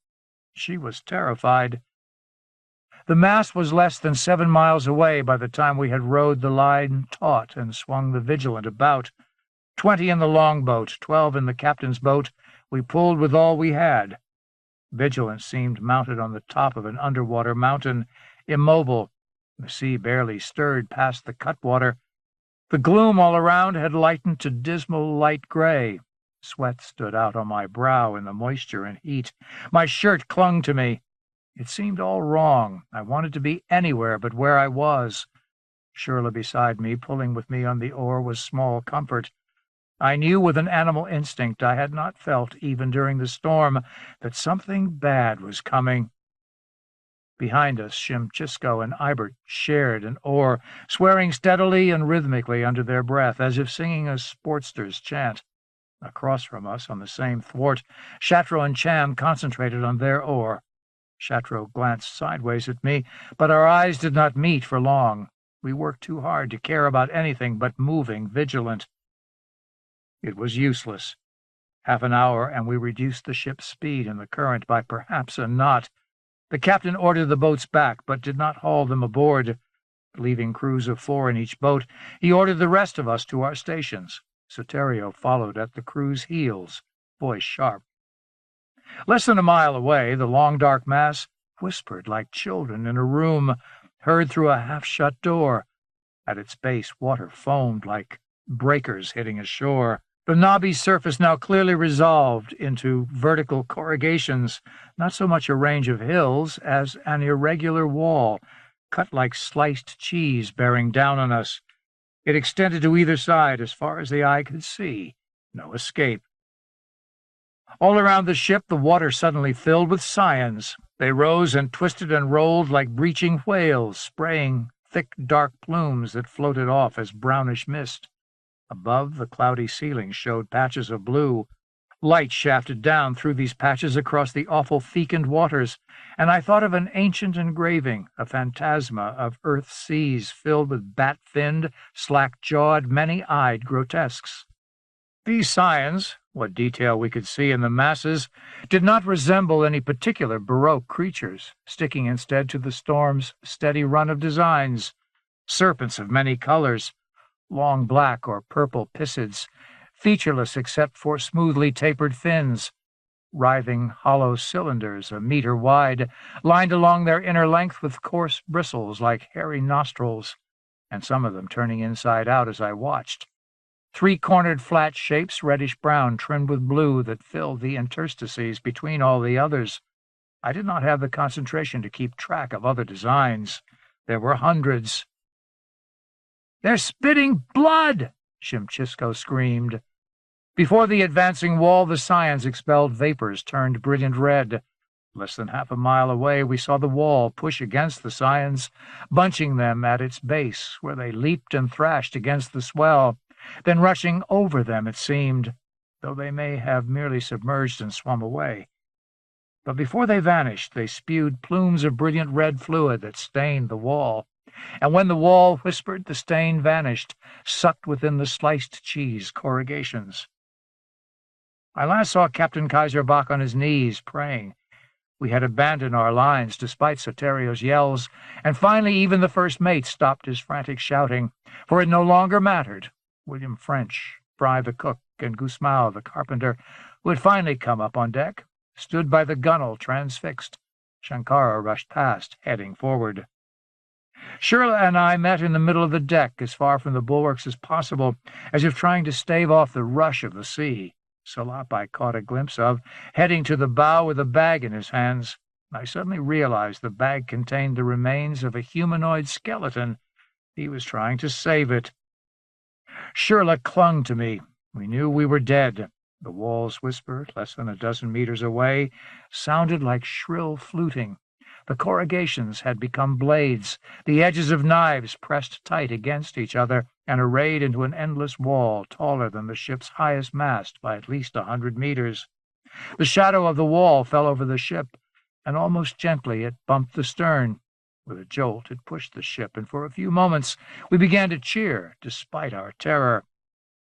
She was terrified. The mast was less than 7 miles away by the time we had rowed the line taut and swung the Vigilant about. 20 in the longboat, 12 in the captain's boat, we pulled with all we had. Vigilant seemed mounted on the top of an underwater mountain, immobile. The sea barely stirred past the cutwater. The gloom all around had lightened to dismal light gray. Sweat stood out on my brow in the moisture and heat. My shirt clung to me. It seemed all wrong. I wanted to be anywhere but where I was. Shirley beside me, pulling with me on the oar, was small comfort. I knew with an animal instinct I had not felt, even during the storm, that something bad was coming. Behind us, Shimchisco and Ibert shared an oar, swearing steadily and rhythmically under their breath, as if singing a sportster's chant. Across from us, on the same thwart, Chatreau and Cham concentrated on their oar. Chatreau glanced sideways at me, but our eyes did not meet for long. We worked too hard to care about anything but moving Vigilant. It was useless. Half an hour, and we reduced the ship's speed and the current by perhaps a knot. The captain ordered the boats back, but did not haul them aboard. Leaving crews of 4 in each boat, he ordered the rest of us to our stations. Soterio followed at the crew's heels, voice sharp. Less than a mile away, the long dark mass whispered like children in a room, heard through a half-shut door. At its base, water foamed like breakers hitting a shore. The knobby surface now clearly resolved into vertical corrugations, not so much a range of hills as an irregular wall, cut like sliced cheese bearing down on us. It extended to either side as far as the eye could see. No escape. All around the ship the water suddenly filled with scions. They rose and twisted and rolled like breaching whales, spraying thick dark plumes that floated off as brownish mist. Above, the cloudy ceiling showed patches of blue. Light shafted down through these patches across the awful fecund waters, and I thought of an ancient engraving, a phantasma of earth's seas filled with bat-finned, slack-jawed, many-eyed grotesques. These scions, what detail we could see in the masses, did not resemble any particular Baroque creatures, sticking instead to the storm's steady run of designs. Serpents of many colors, long black or purple pisids, featureless except for smoothly tapered fins, writhing hollow cylinders a meter wide, lined along their inner length with coarse bristles like hairy nostrils, and some of them turning inside out as I watched. 3-cornered flat shapes, reddish-brown, trimmed with blue, that filled the interstices between all the others. I did not have the concentration to keep track of other designs. There were hundreds. "They're spitting blood!" Shimchisco screamed. Before the advancing wall, the scions expelled vapors turned brilliant red. Less than half a mile away, we saw the wall push against the scions, bunching them at its base, where they leaped and thrashed against the swell, then rushing over them, it seemed, though they may have merely submerged and swum away. But before they vanished, they spewed plumes of brilliant red fluid that stained the wall, and when the wall whispered, the stain vanished, sucked within the sliced cheese corrugations. I last saw Captain Kaiserbach on his knees, praying. We had abandoned our lines despite Soterio's yells, and finally even the first mate stopped his frantic shouting, for it no longer mattered. William French, Fry the cook, and Gusmao the carpenter, who had finally come up on deck, stood by the gunwale transfixed. Shankara rushed past, heading forward. Shirley and I met in the middle of the deck, as far from the bulwarks as possible, as if trying to stave off the rush of the sea. Salop I caught a glimpse of, heading to the bow with a bag in his hands. I suddenly realized the bag contained the remains of a humanoid skeleton. He was trying to save it. Shirley clung to me. We knew we were dead. The walls whispered, less than a dozen meters away, sounded like shrill fluting. The corrugations had become blades, the edges of knives pressed tight against each other and arrayed into an endless wall taller than the ship's highest mast by at least 100 meters. The shadow of the wall fell over the ship, and almost gently it bumped the stern. With a jolt, it pushed the ship, and for a few moments we began to cheer, despite our terror.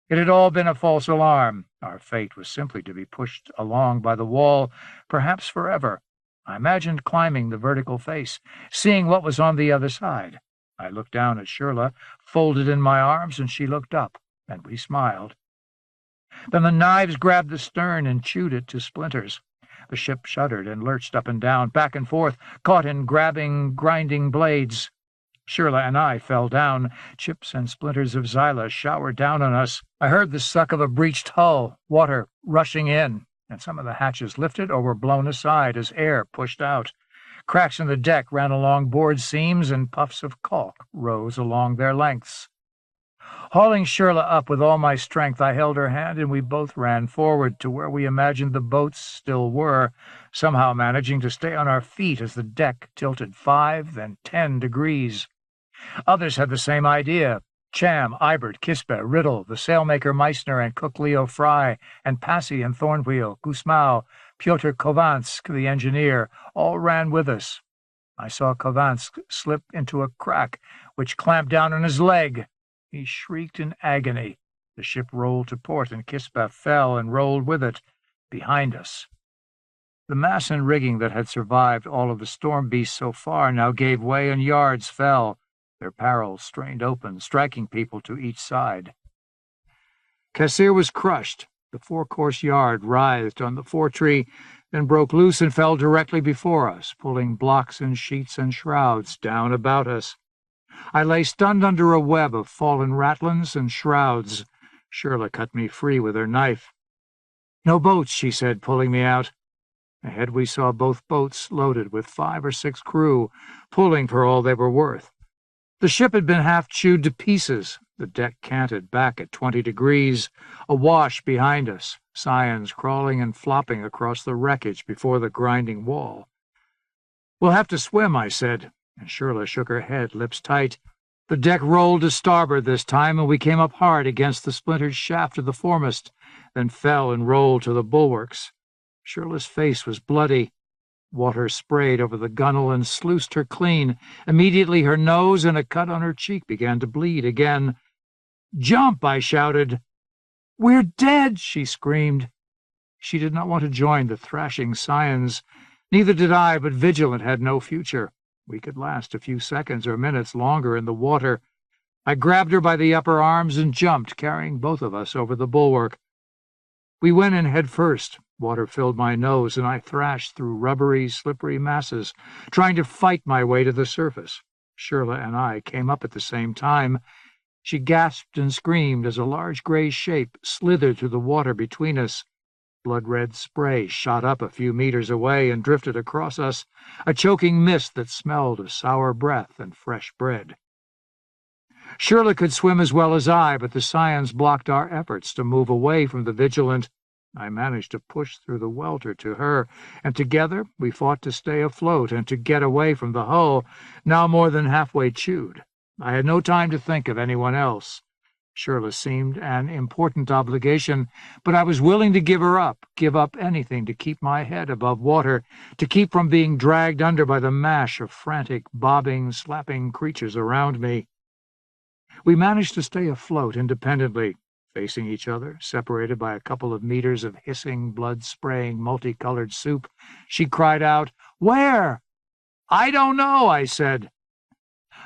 It had all been a false alarm. Our fate was simply to be pushed along by the wall, perhaps forever. I imagined climbing the vertical face, seeing what was on the other side. I looked down at Shirley, folded in my arms, and she looked up, and we smiled. Then the knives grabbed the stern and chewed it to splinters. The ship shuddered and lurched up and down, back and forth, caught in grabbing, grinding blades. Shirley and I fell down. Chips and splinters of Zyla showered down on us. I heard the suck of a breached hull, water rushing in, and some of the hatches lifted or were blown aside as air pushed out. Cracks in the deck ran along board seams, and puffs of caulk rose along their lengths. Hauling Shirley up with all my strength, I held her hand, and we both ran forward to where we imagined the boats still were, somehow managing to stay on our feet as the deck tilted 5, then 10 degrees. Others had the same idea. Cham, Ibert, Kispe, Riddle, the sailmaker Meissner and cook Leo Fry, and Passy and Thornwheel, Gusmao, Pyotr Kovansk, the engineer, all ran with us. I saw Kovansk slip into a crack, which clamped down on his leg. He shrieked in agony. The ship rolled to port, and Kispe fell and rolled with it, behind us. The mass and rigging that had survived all of the storm beasts so far now gave way, and yards fell. Their parrels strained open, striking people to each side. Cassir was crushed. The forecourse yard writhed on the foretree, then broke loose and fell directly before us, pulling blocks and sheets and shrouds down about us. I lay stunned under a web of fallen ratlins and shrouds. Shirley cut me free with her knife. "No boats," she said, pulling me out. Ahead we saw both boats loaded with 5 or 6 crew, pulling for all they were worth. The ship had been half chewed to pieces. The deck canted back at 20 degrees, awash behind us, scions crawling and flopping across the wreckage before the grinding wall. "We'll have to swim," I said, and Shirley shook her head, lips tight. The deck rolled to starboard this time, and we came up hard against the splintered shaft of the foremast, then fell and rolled to the bulwarks. Shirley's face was bloody. Water sprayed over the gunwale and sluiced her clean. Immediately her nose and a cut on her cheek began to bleed again. "Jump!" I shouted. "We're dead!" she screamed. She did not want to join the thrashing scions. Neither did I, but Vigilant had no future. We could last a few seconds or minutes longer in the water. I grabbed her by the upper arms and jumped, carrying both of us over the bulwark. We went in head first. Water filled my nose, and I thrashed through rubbery, slippery masses, trying to fight my way to the surface. Shirley and I came up at the same time. She gasped and screamed as a large gray shape slithered through the water between us. Blood-red spray shot up a few meters away and drifted across us, a choking mist that smelled of sour breath and fresh bread. Shirley could swim as well as I, but the scions blocked our efforts to move away from the Vigilant. I managed to push through the welter to her, and together we fought to stay afloat and to get away from the hull, now more than halfway chewed. I had no time to think of anyone else. Shirley seemed an important obligation, but I was willing to give up anything to keep my head above water, to keep from being dragged under by the mash of frantic, bobbing, slapping creatures around me. We managed to stay afloat independently, Facing each other, separated by a couple of meters of hissing, blood-spraying, multicolored soup, she cried out, "Where?" "I don't know," I said.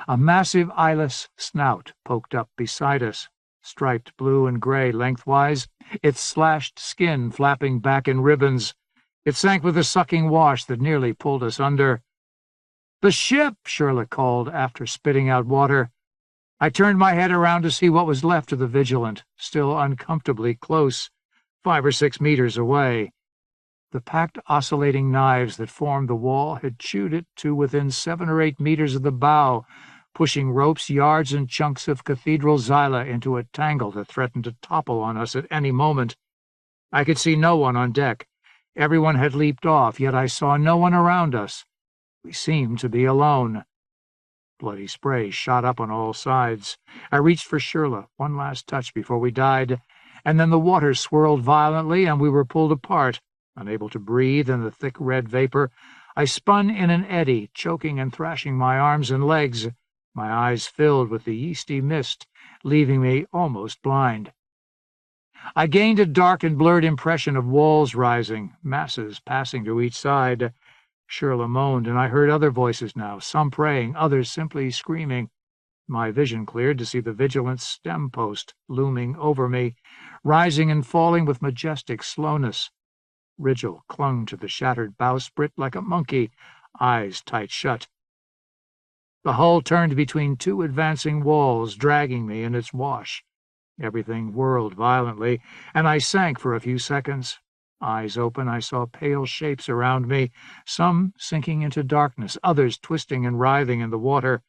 A massive eyeless snout poked up beside us, striped blue and gray lengthwise, its slashed skin flapping back in ribbons. It sank with a sucking wash that nearly pulled us under. "The ship!" Shirley called after spitting out water. I turned my head around to see what was left of the Vigilant, still uncomfortably close, 5 or 6 meters away. The packed oscillating knives that formed the wall had chewed it to within 7 or 8 meters of the bow, pushing ropes, yards, and chunks of cathedral xyla into a tangle that threatened to topple on us at any moment. I could see no one on deck. Everyone had leaped off, yet I saw no one around us. We seemed to be alone. Bloody spray shot up on all sides. I reached for Shirley, one last touch before we died, and then the water swirled violently and we were pulled apart. Unable to breathe in the thick red vapor, I spun in an eddy, choking and thrashing my arms and legs. My eyes filled with the yeasty mist, leaving me almost blind. I gained a dark and blurred impression of walls rising, masses passing to each side. Shirley moaned, and I heard other voices now, some praying, others simply screaming. My vision cleared to see the Vigilant's stem post looming over me, rising and falling with majestic slowness. Rigel clung to the shattered bowsprit like a monkey, eyes tight shut. The hull turned between 2 advancing walls, dragging me in its wash. Everything whirled violently, and I sank for a few seconds. Eyes open, I saw pale shapes around me, some sinking into darkness, others twisting and writhing in the water.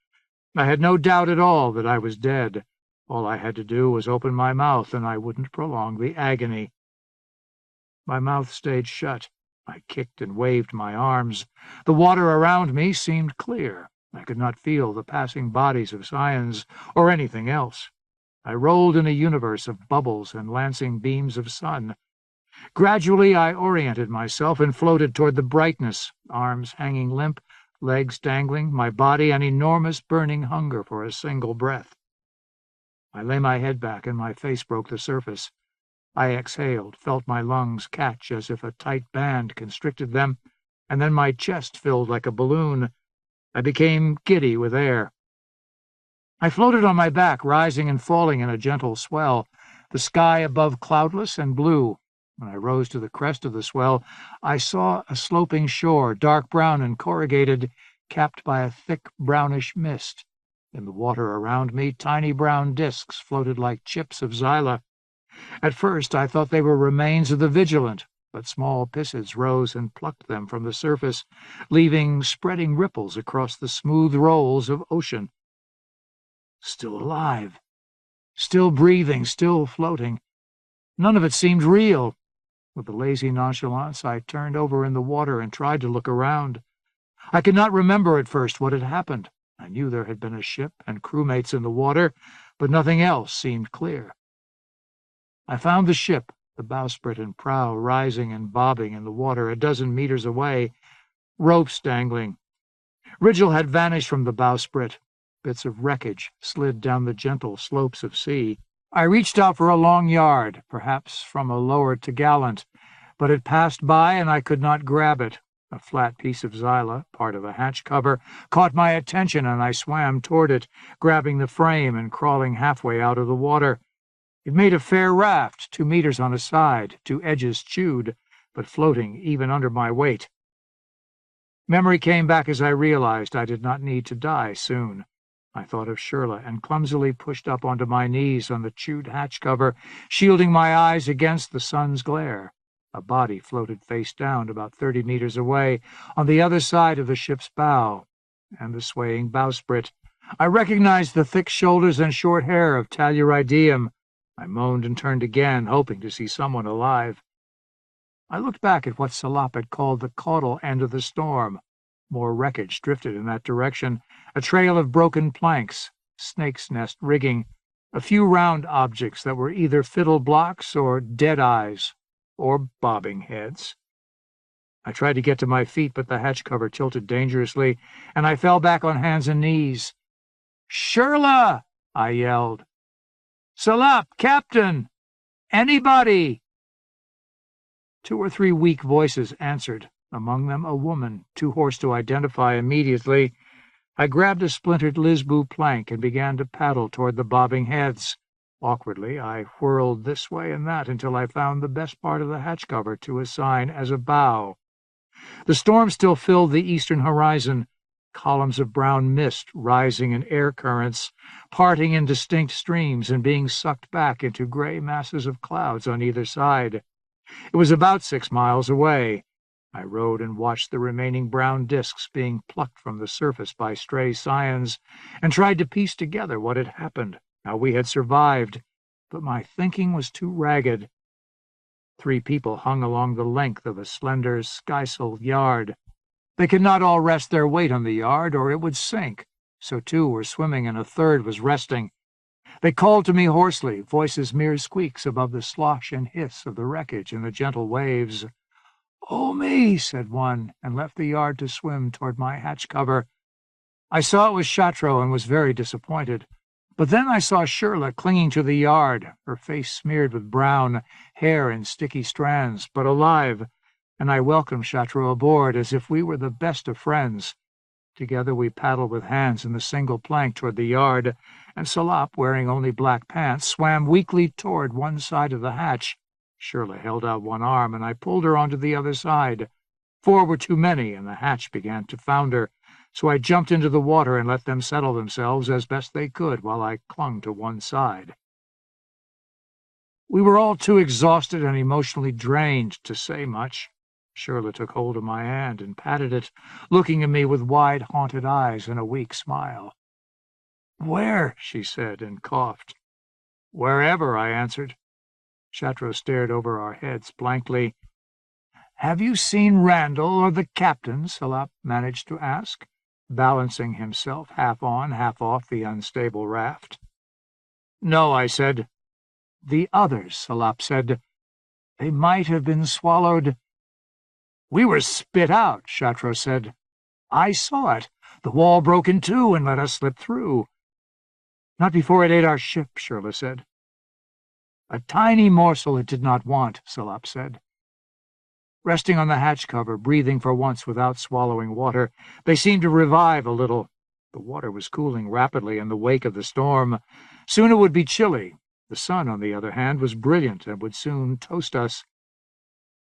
I had no doubt at all that I was dead. All I had to do was open my mouth, and I wouldn't prolong the agony. My mouth stayed shut. I kicked and waved my arms. The water around me seemed clear. I could not feel the passing bodies of scions or anything else. I rolled in a universe of bubbles and lancing beams of sun. Gradually I oriented myself and floated toward the brightness, arms hanging limp, legs dangling, my body an enormous burning hunger for a single breath. I lay my head back and my face broke the surface. I exhaled, felt my lungs catch as if a tight band constricted them, and then my chest filled like a balloon. I became giddy with air. I floated on my back, rising and falling in a gentle swell, the sky above cloudless and blue. When I rose to the crest of the swell, I saw a sloping shore, dark brown and corrugated, capped by a thick brownish mist. In the water around me, tiny brown disks floated like chips of xyla. At first I thought they were remains of the Vigilant, but small piscids rose and plucked them from the surface, leaving spreading ripples across the smooth rolls of ocean. Still alive, still breathing, still floating. None of it seemed real. With a lazy nonchalance, I turned over in the water and tried to look around. I could not remember at first what had happened. I knew there had been a ship and crewmates in the water, but nothing else seemed clear. I found the ship, the bowsprit and prow rising and bobbing in the water a dozen meters away, ropes dangling. Rigel had vanished from the bowsprit. Bits of wreckage slid down the gentle slopes of sea. I reached out for a long yard, perhaps from a lower topgallant, but it passed by and I could not grab it. A flat piece of xyla, part of a hatch cover, caught my attention and I swam toward it, grabbing the frame and crawling halfway out of the water. It made a fair raft, 2 meters on a side, 2 edges chewed, but floating even under my weight. Memory came back as I realized I did not need to die soon. I thought of Shirley and clumsily pushed up onto my knees on the chewed hatch cover, shielding my eyes against the sun's glare. A body floated face down about 30 meters away, on the other side of the ship's bow, and the swaying bowsprit. I recognized the thick shoulders and short hair of Tellurideum. I moaned and turned again, hoping to see someone alive. I looked back at what Salop had called the caudal end of the storm. More wreckage drifted in that direction, a trail of broken planks, snake's nest rigging, a few round objects that were either fiddle blocks or dead eyes, or bobbing heads. I tried to get to my feet, but the hatch cover tilted dangerously, and I fell back on hands and knees. "Shirley!" I yelled. "Salop, Captain!" Anybody!" 2 or 3 weak voices answered, among them a woman, too hoarse to identify immediately. I grabbed a splintered Lisboo plank and began to paddle toward the bobbing heads. Awkwardly, I whirled this way and that until I found the best part of the hatch cover to assign as a bow. The storm still filled the eastern horizon, columns of brown mist rising in air currents, parting in distinct streams and being sucked back into gray masses of clouds on either side. It was about 6 miles away. I rode and watched the remaining brown disks being plucked from the surface by stray scions, and tried to piece together what had happened, how we had survived, but my thinking was too ragged. 3 people hung along the length of a slender skysail yard. They could not all rest their weight on the yard, or it would sink, so 2 were swimming and a third was resting. They called to me hoarsely, voices mere squeaks above the slosh and hiss of the wreckage and the gentle waves. "Oh, me," said one, and left the yard to swim toward my hatch cover. I saw it was Chatro and was very disappointed. But then I saw Shirley clinging to the yard, her face smeared with brown, hair in sticky strands, but alive, and I welcomed Chatro aboard as if we were the best of friends. Together we paddled with hands in the single plank toward the yard, and Salop, wearing only black pants, swam weakly toward one side of the hatch. Shirley held out one arm, and I pulled her onto the other side. 4 were too many, and the hatch began to founder, so I jumped into the water and let them settle themselves as best they could while I clung to one side. We were all too exhausted and emotionally drained to say much. Shirley took hold of my hand and patted it, looking at me with wide, haunted eyes and a weak smile. "Where?" she said, and coughed. "Wherever," I answered. Chatro stared over our heads blankly. "Have you seen Randall or the captain?" Salop managed to ask, balancing himself half on, half off the unstable raft. "No," I said. "The others," Salop said. "They might have been swallowed." "We were spit out," Chatro said. "I saw it. The wall broke in 2 and let us slip through." "Not before it ate our ship," Shirley said. "A tiny morsel it did not want," Salop said. Resting on the hatch cover, breathing for once without swallowing water, they seemed to revive a little. The water was cooling rapidly in the wake of the storm. Soon it would be chilly. The sun, on the other hand, was brilliant and would soon toast us.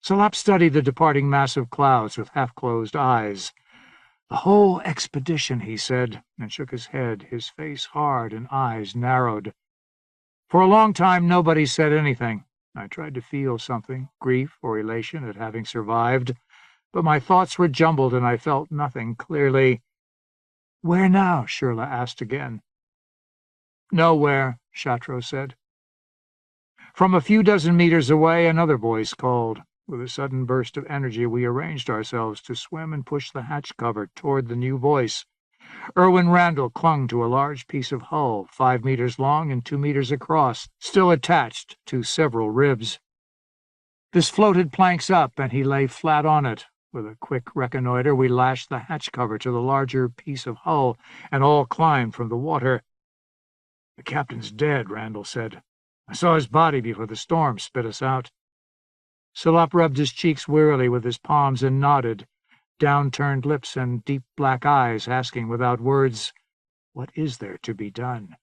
Salop studied the departing mass of clouds with half-closed eyes. "The whole expedition," he said, and shook his head, his face hard and eyes narrowed. For a long time nobody said anything. I tried to feel something, grief or elation at having survived, but my thoughts were jumbled and I felt nothing clearly. "Where now?" Shirley asked again. "Nowhere," Chatro said. From a few dozen meters away another voice called. With a sudden burst of energy we arranged ourselves to swim and push the hatch cover toward the new voice. Irwin Randall clung to a large piece of hull, 5 meters long and 2 meters across, still attached to several ribs. This floated planks up, and he lay flat on it. With a quick reconnoiter, we lashed the hatch cover to the larger piece of hull, and all climbed from the water. "The captain's dead," Randall said. "I saw his body before the storm spit us out." Salop rubbed his cheeks wearily with his palms and nodded, down-turned lips and deep black eyes, asking without words, "What is there to be done?"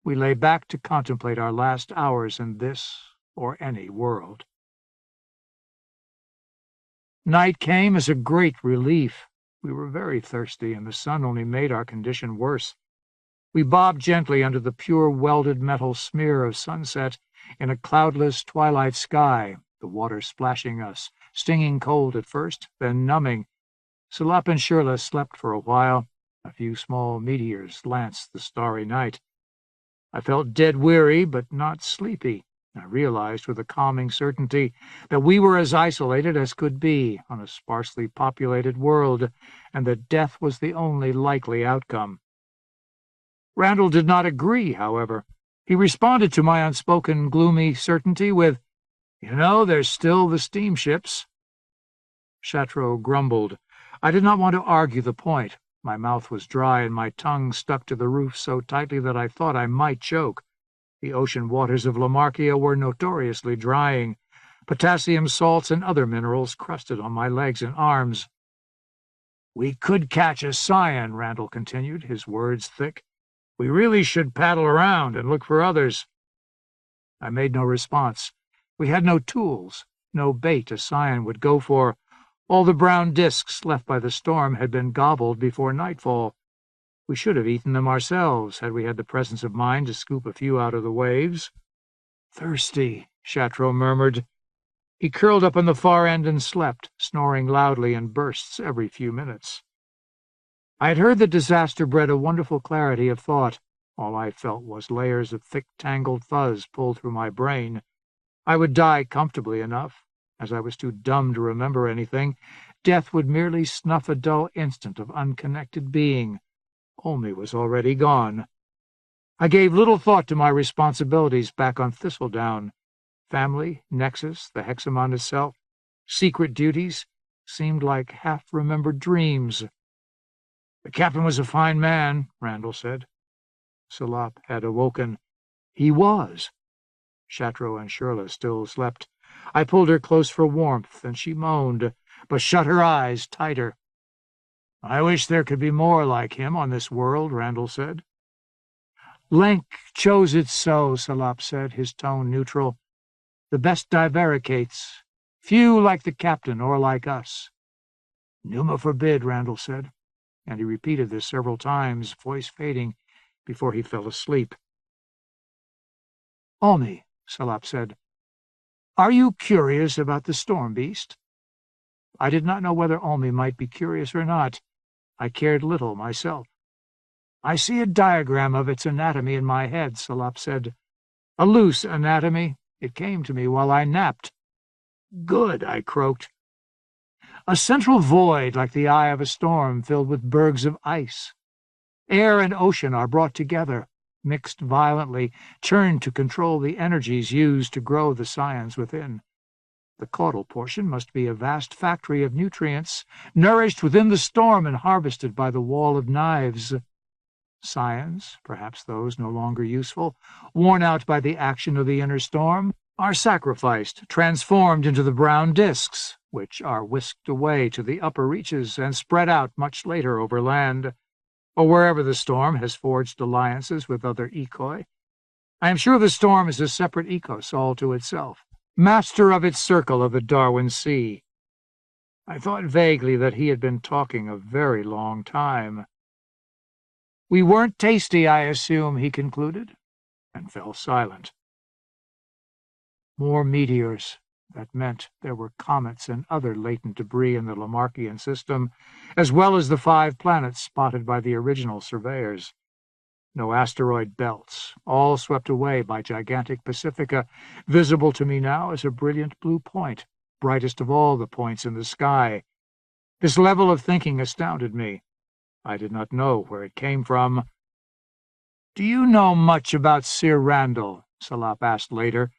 We lay back to contemplate our last hours in this or any world. Night came as a great relief. We were very thirsty, and the sun only made our condition worse. We bobbed gently under the pure welded metal smear of sunset in a cloudless twilight sky, the water splashing us, stinging cold at first, then numbing. Salop and Shirley slept for a while. A few small meteors lanced the starry night. I felt dead weary, but not sleepy. I realized with a calming certainty that we were as isolated as could be on a sparsely populated world, and that death was the only likely outcome. Randall did not agree, however. He responded to my unspoken, gloomy certainty with, "You know, there's still the steamships." Chatro grumbled. I did not want to argue the point. My mouth was dry and my tongue stuck to the roof so tightly that I thought I might choke. The ocean waters of Lamarkia were notoriously drying. Potassium salts and other minerals crusted on my legs and arms. "We could catch a scion," Randall continued, his words thick. "We really should paddle around and look for others." I made no response. We had no tools, no bait a scion would go for. All the brown discs left by the storm had been gobbled before nightfall. We should have eaten them ourselves, had we had the presence of mind to scoop a few out of the waves. "Thirsty," Chateau murmured. He curled up on the far end and slept, snoring loudly in bursts every few minutes. I had heard that disaster bred a wonderful clarity of thought. All I felt was layers of thick, tangled fuzz pulled through my brain. I would die comfortably enough. As I was too dumb to remember anything, death would merely snuff a dull instant of unconnected being. Olney was already gone. I gave little thought to my responsibilities back on Thistledown. Family, Nexus, the Hexamon itself, secret duties, seemed like half-remembered dreams. "The captain was a fine man," Randall said. Salop had awoken. He was. Chateau and Shirla still slept. I pulled her close for warmth, and she moaned, but shut her eyes tighter. "I wish there could be more like him on this world," Randall said. "Lenk chose it so," Salop said, his tone neutral. "The best divaricates. Few like the captain or like us." "Numa forbid," Randall said, and he repeated this several times, voice fading, before he fell asleep. "Olney," Salop said, "are you curious about the storm beast?" I did not know whether Olney might be curious or not. I cared little myself. "I see a diagram of its anatomy in my head," Salop said. "A loose anatomy. It came to me while I napped." "Good," I croaked. "A central void like the eye of a storm filled with bergs of ice. Air and ocean are brought together, mixed violently, churned to control the energies used to grow the scions within. The caudal portion must be a vast factory of nutrients, nourished within the storm and harvested by the wall of knives. Scions, perhaps those no longer useful, worn out by the action of the inner storm, are sacrificed, transformed into the brown discs, which are whisked away to the upper reaches and spread out much later over land, or wherever the storm has forged alliances with other ecoi. I am sure the storm is a separate ecos all to itself, master of its circle of the Darwin Sea." I thought vaguely that he had been talking a very long time. "We weren't tasty, I assume," he concluded, and fell silent. More meteors. That meant there were comets and other latent debris in the Lamarckian system, as well as the 5 planets spotted by the original surveyors. No asteroid belts, all swept away by gigantic Pacifica, visible to me now as a brilliant blue point, brightest of all the points in the sky. This level of thinking astounded me. I did not know where it came from. "Do you know much about Sir Randall?" Salop asked later,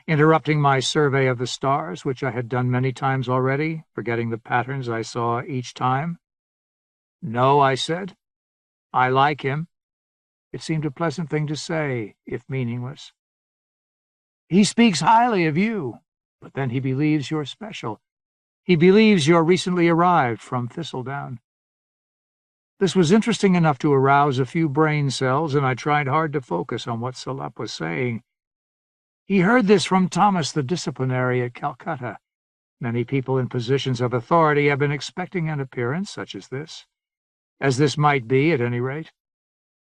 interrupting my survey of the stars, which I had done many times already, forgetting the patterns I saw each time. "No," I said. "I like him." It seemed a pleasant thing to say, if meaningless. "He speaks highly of you, but then he believes you're special. He believes you're recently arrived from Thistledown." This was interesting enough to arouse a few brain cells, and I tried hard to focus on what Salop was saying. "He heard this from Thomas the disciplinary at Calcutta. Many people in positions of authority have been expecting an appearance such as this might be, at any rate.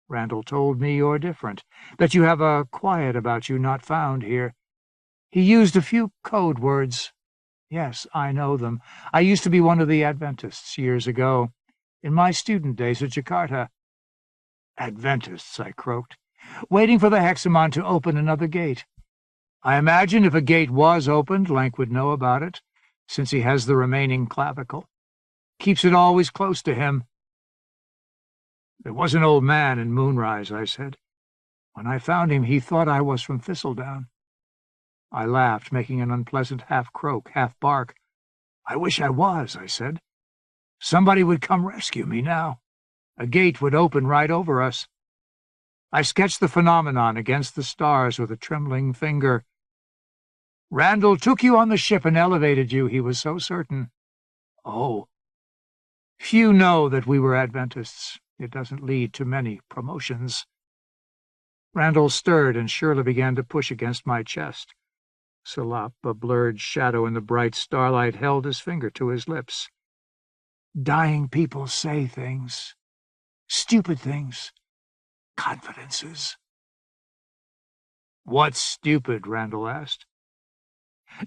Randall told me you're different, that you have a quiet about you not found here. He used a few code words. Yes, I know them. I used to be one of the Adventists years ago, in my student days at Jakarta." "Adventists," I croaked, waiting for the Hexamon to open another gate. I imagine if a gate was opened, Lank would know about it, since he has the remaining clavicle. Keeps it always close to him. "There was an old man in Moonrise," I said. "When I found him, he thought I was from Thistledown." I laughed, making an unpleasant half-croak, half-bark. "I wish I was," I said. "Somebody would come rescue me now. A gate would open right over us." I sketched the phenomenon against the stars with a trembling finger. Randall took you on the ship and elevated you, he was so certain. Oh. Few know that we were Adventists. It doesn't lead to many promotions. Randall stirred, and Shirley began to push against my chest. Salop, a blurred shadow in the bright starlight, held his finger to his lips. Dying people say things. Stupid things. Confidences. What's stupid? Randall asked.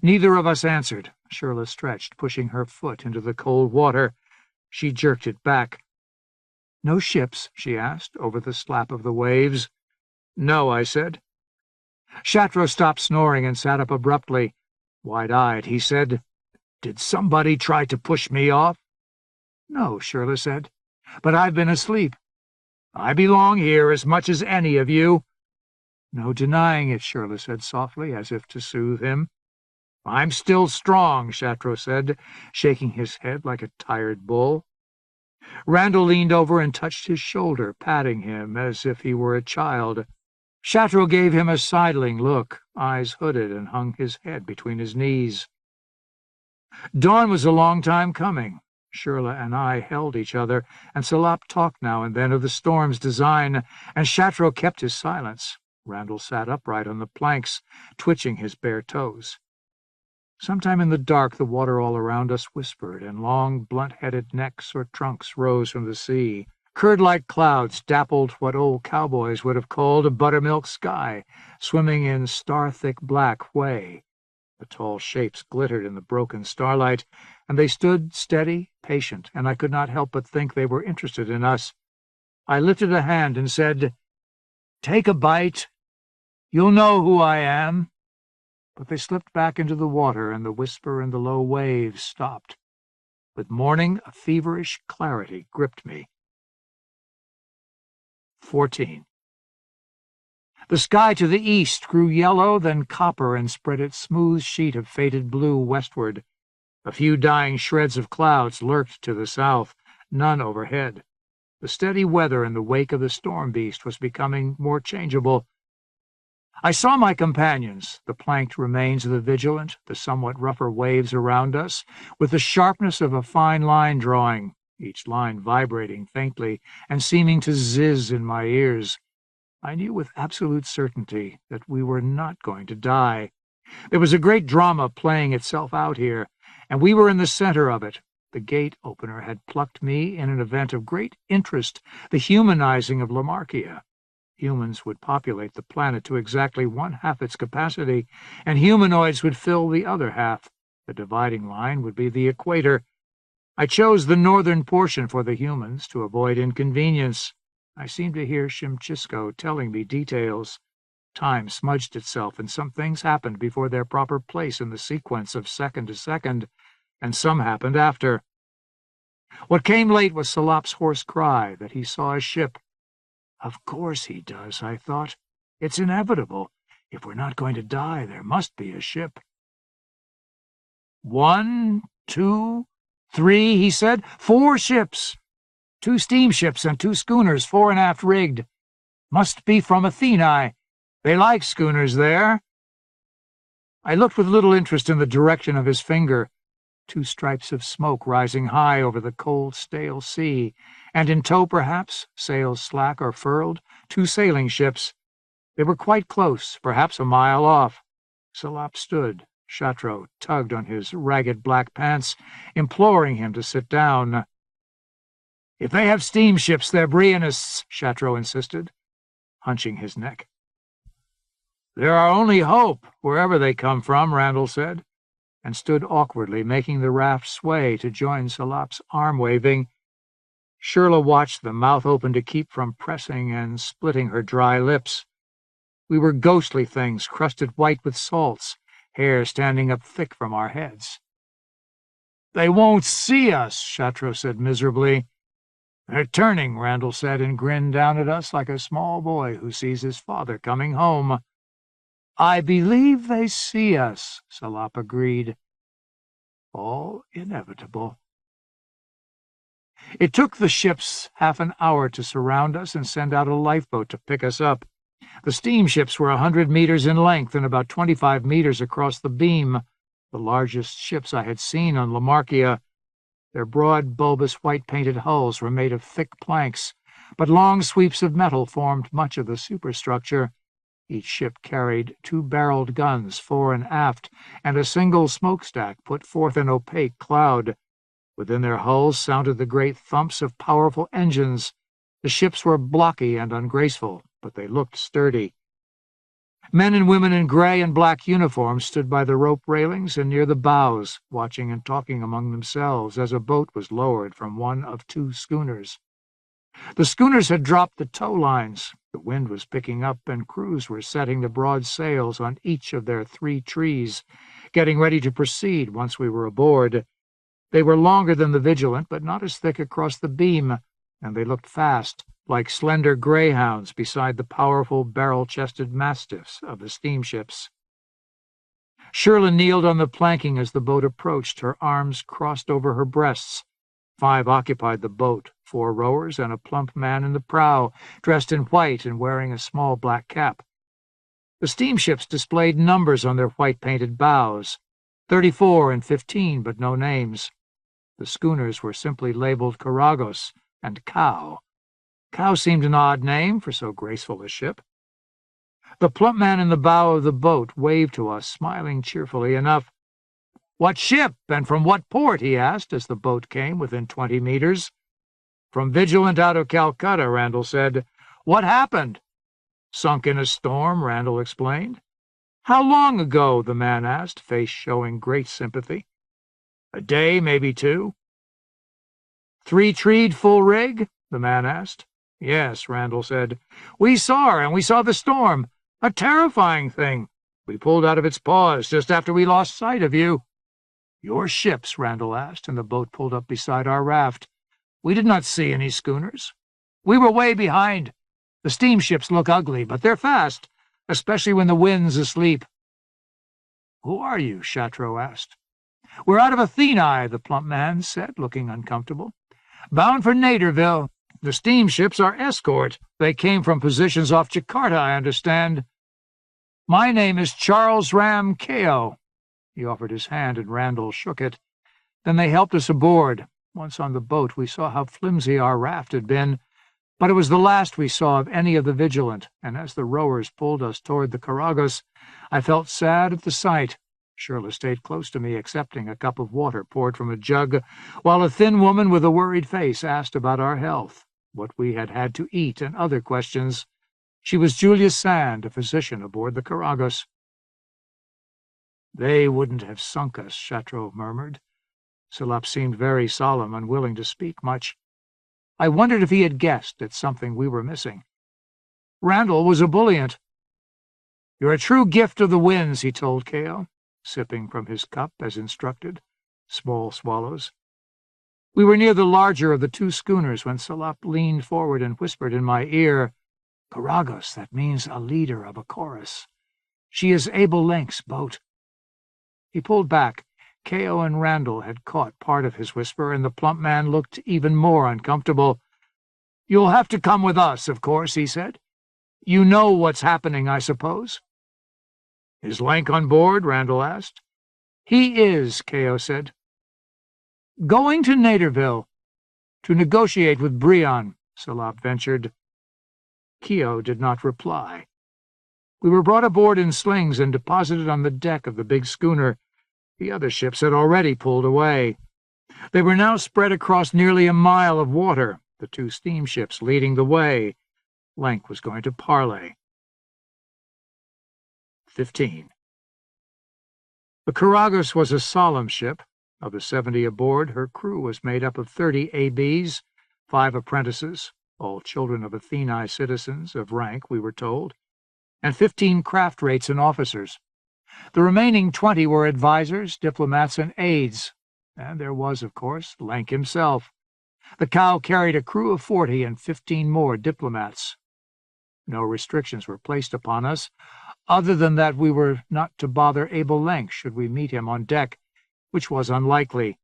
Neither of us answered. Shirley stretched, pushing her foot into the cold water. She jerked it back. No ships? She asked, over the slap of the waves. No, I said. Shatro stopped snoring and sat up abruptly. Wide-eyed, he said, Did somebody try to push me off? No, Shirley said, but I've been asleep. I belong here as much as any of you. No denying it, Shirley said softly, as if to soothe him. I'm still strong, Shatro said, shaking his head like a tired bull. Randall leaned over and touched his shoulder, patting him as if he were a child. Shatro gave him a sidling look, eyes hooded, and hung his head between his knees. Dawn was a long time coming. Shirley and I held each other, and Salop talked now and then of the storm's design, and Shatro kept his silence. Randall sat upright on the planks, twitching his bare toes. Sometime in the dark the water all around us whispered, and long, blunt-headed necks or trunks rose from the sea. Curd-like clouds dappled what old cowboys would have called a buttermilk sky, swimming in star-thick black whey. The tall shapes glittered in the broken starlight, and they stood steady, patient, and I could not help but think they were interested in us. I lifted a hand and said, Take a bite. You'll know who I am. But they slipped back into the water, and the whisper and the low waves stopped. With morning, a feverish clarity gripped me. 14. The sky to the east grew yellow, then copper, and spread its smooth sheet of faded blue westward. A few dying shreds of clouds lurked to the south, none overhead. The steady weather in the wake of the storm beast was becoming more changeable. I saw my companions, the planked remains of the Vigilant, the somewhat rougher waves around us, with the sharpness of a fine line drawing, each line vibrating faintly and seeming to zizz in my ears. I knew with absolute certainty that we were not going to die. There was a great drama playing itself out here, and we were in the center of it. The gate opener had plucked me in an event of great interest, the humanizing of Lamarkia. Humans would populate the planet to exactly one-half its capacity, and humanoids would fill the other half. The dividing line would be the equator. I chose the northern portion for the humans to avoid inconvenience. I seemed to hear Shimchisco telling me details. Time smudged itself, and some things happened before their proper place in the sequence of second to second, and some happened after. What came late was Salop's hoarse cry that he saw a ship. Of course he does, I thought. It's inevitable. If we're not going to die, there must be a ship. 1, 2, 3, he said. 4 ships. 2 steamships and 2 schooners, fore and aft rigged. Must be from Athenae. They like schooners there. I looked with little interest in the direction of his finger. 2 stripes of smoke rising high over the cold, stale sea, and in tow, perhaps, sails slack or furled, 2 sailing ships. They were quite close, perhaps a mile off. Salop stood. Shatro tugged on his ragged black pants, imploring him to sit down. If they have steamships, they're Brianists, Shatro insisted, hunching his neck. There are only hope, wherever they come from, Randall said, and stood awkwardly, making the raft sway to join Salop's arm-waving. Shirley watched them, mouth open to keep from pressing and splitting her dry lips. We were ghostly things, crusted white with salts, hair standing up thick from our heads. They won't see us, Shatro said miserably. They're turning, Randall said, and grinned down at us like a small boy who sees his father coming home. I believe they see us, Salop agreed. All inevitable. It took the ships half an hour to surround us and send out a lifeboat to pick us up. The steamships were 100 meters in length and about 25 meters across the beam, the largest ships I had seen on Lamarkia. Their broad, bulbous, white-painted hulls were made of thick planks, but long sweeps of metal formed much of the superstructure. Each ship carried 2-barreled guns, fore and aft, and a single smokestack put forth an opaque cloud. Within their hulls sounded the great thumps of powerful engines. The ships were blocky and ungraceful, but they looked sturdy. Men and women in gray and black uniforms stood by the rope railings and near the bows, watching and talking among themselves as a boat was lowered from one of 2 schooners. The schooners had dropped the tow lines. The wind was picking up, and crews were setting the broad sails on each of their 3 trees, getting ready to proceed once we were aboard. They were longer than the Vigilant, but not as thick across the beam, and they looked fast, like slender greyhounds beside the powerful barrel-chested mastiffs of the steamships. Shirley kneeled on the planking as the boat approached, her arms crossed over her breasts. 5 occupied the boat, 4 rowers and a plump man in the prow, dressed in white and wearing a small black cap. The steamships displayed numbers on their white-painted bows, 34 and 15, but no names. The schooners were simply labeled Caragos and Cow. Cow seemed an odd name for so graceful a ship. The plump man in the bow of the boat waved to us, smiling cheerfully enough. "What ship, and from what port?" he asked as the boat came within 20 meters. "From Vigilant out of Calcutta," Randall said. "What happened?" "Sunk in a storm," Randall explained. "How long ago?" the man asked, face showing great sympathy. "A day, maybe 2. 3-treed full rig?" the man asked. "Yes," Randall said. "We saw her, and we saw the storm. A terrifying thing. We pulled out of its paws just after we lost sight of you." "Your ships?" Randall asked, and the boat pulled up beside our raft. "We did not see any schooners. We were way behind. The steamships look ugly, but they're fast, especially when the wind's asleep." "Who are you?" Chateau asked. "We're out of Athenae," the plump man said, looking uncomfortable. "Bound for Naderville. The steamships are escort. They came from positions off Jakarta, I understand." "My name is Charles Ram Kao." He offered his hand, and Randall shook it. Then they helped us aboard. Once on the boat, we saw how flimsy our raft had been, but it was the last we saw of any of the Vigilant, and as the rowers pulled us toward the Caragos, I felt sad at the sight. Shirley stayed close to me, accepting a cup of water poured from a jug, while a thin woman with a worried face asked about our health, what we had had to eat, and other questions. She was Julia Sand, a physician aboard the Caragos. "They wouldn't have sunk us," Chateau murmured. Salop seemed very solemn, unwilling to speak much. I wondered if he had guessed at something we were missing. Randall was ebullient. "You're a true gift of the winds," he told Kao, sipping from his cup as instructed, small swallows. We were near the larger of the 2 schooners when Salop leaned forward and whispered in my ear, "Caragos, that means a leader of a chorus. She is Abel Lenk's boat." He pulled back. Kao and Randall had caught part of his whisper, and the plump man looked even more uncomfortable. "You'll have to come with us, of course," he said. "You know what's happening, I suppose?" "Is Lenk on board?" Randall asked. "He is," Kao said. "Going to Naderville to negotiate with Brion," Salop ventured. Kao did not reply. We were brought aboard in slings and deposited on the deck of the big schooner. The other ships had already pulled away. They were now spread across nearly a mile of water, the 2 steamships leading the way. Lenk was going to parley. 15. The Caragos was a solemn ship. Of the 70 aboard, her crew was made up of 30 ABs, 5 apprentices, all children of Athenae citizens of rank, we were told, and 15 craft rates and officers. The remaining 20 were advisors, diplomats, and aides, and there was, of course, Lenk himself. The Cow carried a crew of 40 and 15 more diplomats. No restrictions were placed upon us, other than that we were not to bother Abel Lenk should we meet him on deck, which was unlikely.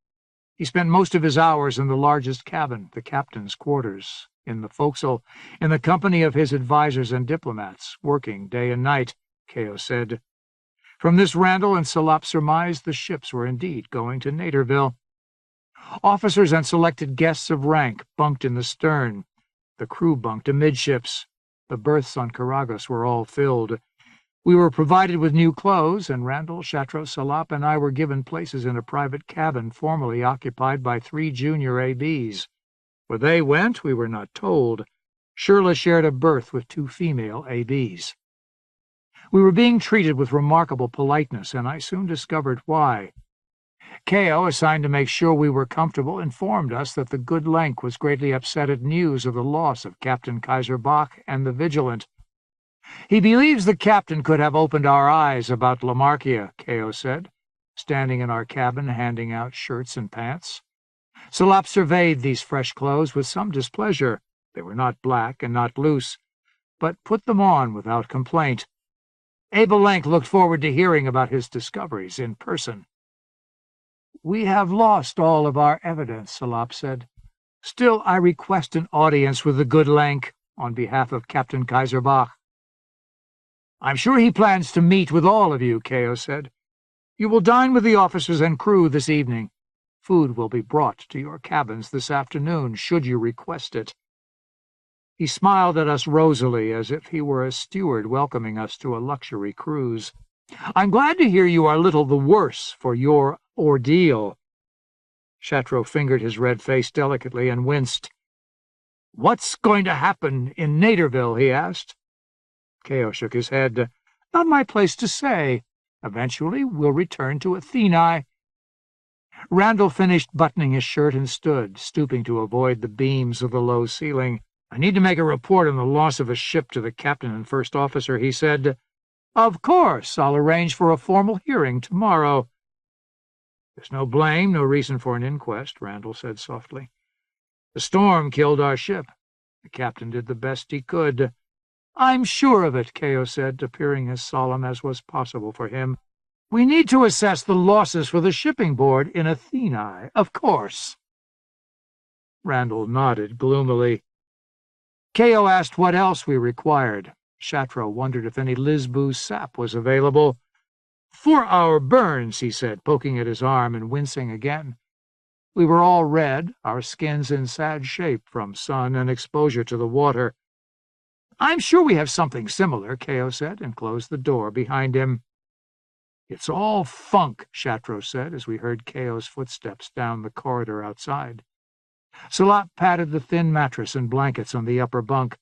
He spent most of his hours in the largest cabin, the captain's quarters, in the forecastle, in the company of his advisers and diplomats, working day and night, Keogh said. From this Randall and Salop surmised the ships were indeed going to Naderville. Officers and selected guests of rank bunked in the stern. The crew bunked amidships. The berths on Caragos were all filled. We were provided with new clothes, and Randall, Chatro, Salop, and I were given places in a private cabin formerly occupied by 3 junior ABs. Where they went, we were not told. Shirla shared a berth with 2 female ABs. We were being treated with remarkable politeness, and I soon discovered why. Keogh, assigned to make sure we were comfortable, informed us that the Good Lenk was greatly upset at news of the loss of Captain Kaiser Bach and the Vigilant. He believes the captain could have opened our eyes about Lamarkia, Keogh said, standing in our cabin handing out shirts and pants. Salop surveyed these fresh clothes with some displeasure. They were not black and not loose, but put them on without complaint. Abel Lenk looked forward to hearing about his discoveries in person. "We have lost all of our evidence," Salop said. "Still, I request an audience with the Good Lenk on behalf of Captain Kaiser Bach." "I'm sure he plans to meet with all of you," Keogh said. "You will dine with the officers and crew this evening. Food will be brought to your cabins this afternoon, should you request it." He smiled at us rosily, as if he were a steward welcoming us to a luxury cruise. "I'm glad to hear you are little the worse for your ordeal." Chatro fingered his red face delicately and winced. "What's going to happen in Naderville?" he asked. Keogh shook his head. "Not my place to say. Eventually we'll return to Athenae." Randall finished buttoning his shirt and stood, stooping to avoid the beams of the low ceiling. "I need to make a report on the loss of a ship to the captain and first officer," he said. "Of course, I'll arrange for a formal hearing tomorrow." "There's no blame, no reason for an inquest," Randall said softly. "The storm killed our ship. The captain did the best he could." "I'm sure of it," Keogh said, appearing as solemn as was possible for him. "We need to assess the losses for the shipping board in Athenae, of course." Randall nodded gloomily. Keogh asked what else we required. Chatro wondered if any Lisboo sap was available. "For our burns," he said, poking at his arm and wincing again. We were all red, our skins in sad shape from sun and exposure to the water. "I'm sure we have something similar," Keogh said, and closed the door behind him. "It's all funk," Chatro said, as we heard Keogh's footsteps down the corridor outside. Salop patted the thin mattress and blankets on the upper bunk,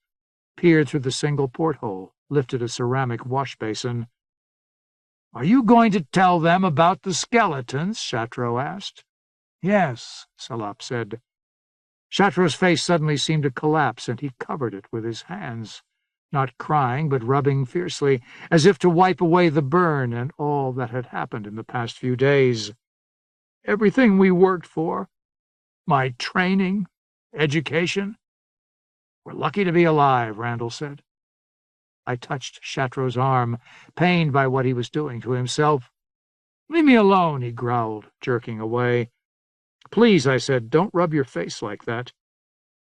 peered through the single porthole, lifted a ceramic wash-basin. "Are you going to tell them about the skeletons?" Chatro asked. "Yes," Salop said. Chatro's face suddenly seemed to collapse, and he covered it with his hands, not crying but rubbing fiercely, as if to wipe away the burn and all that had happened in the past few days. "Everything we worked for, my training, education. We're lucky to be alive," Randall said. I touched Chatro's arm, pained by what he was doing to himself. "Leave me alone," he growled, jerking away. "Please," I said, "don't rub your face like that."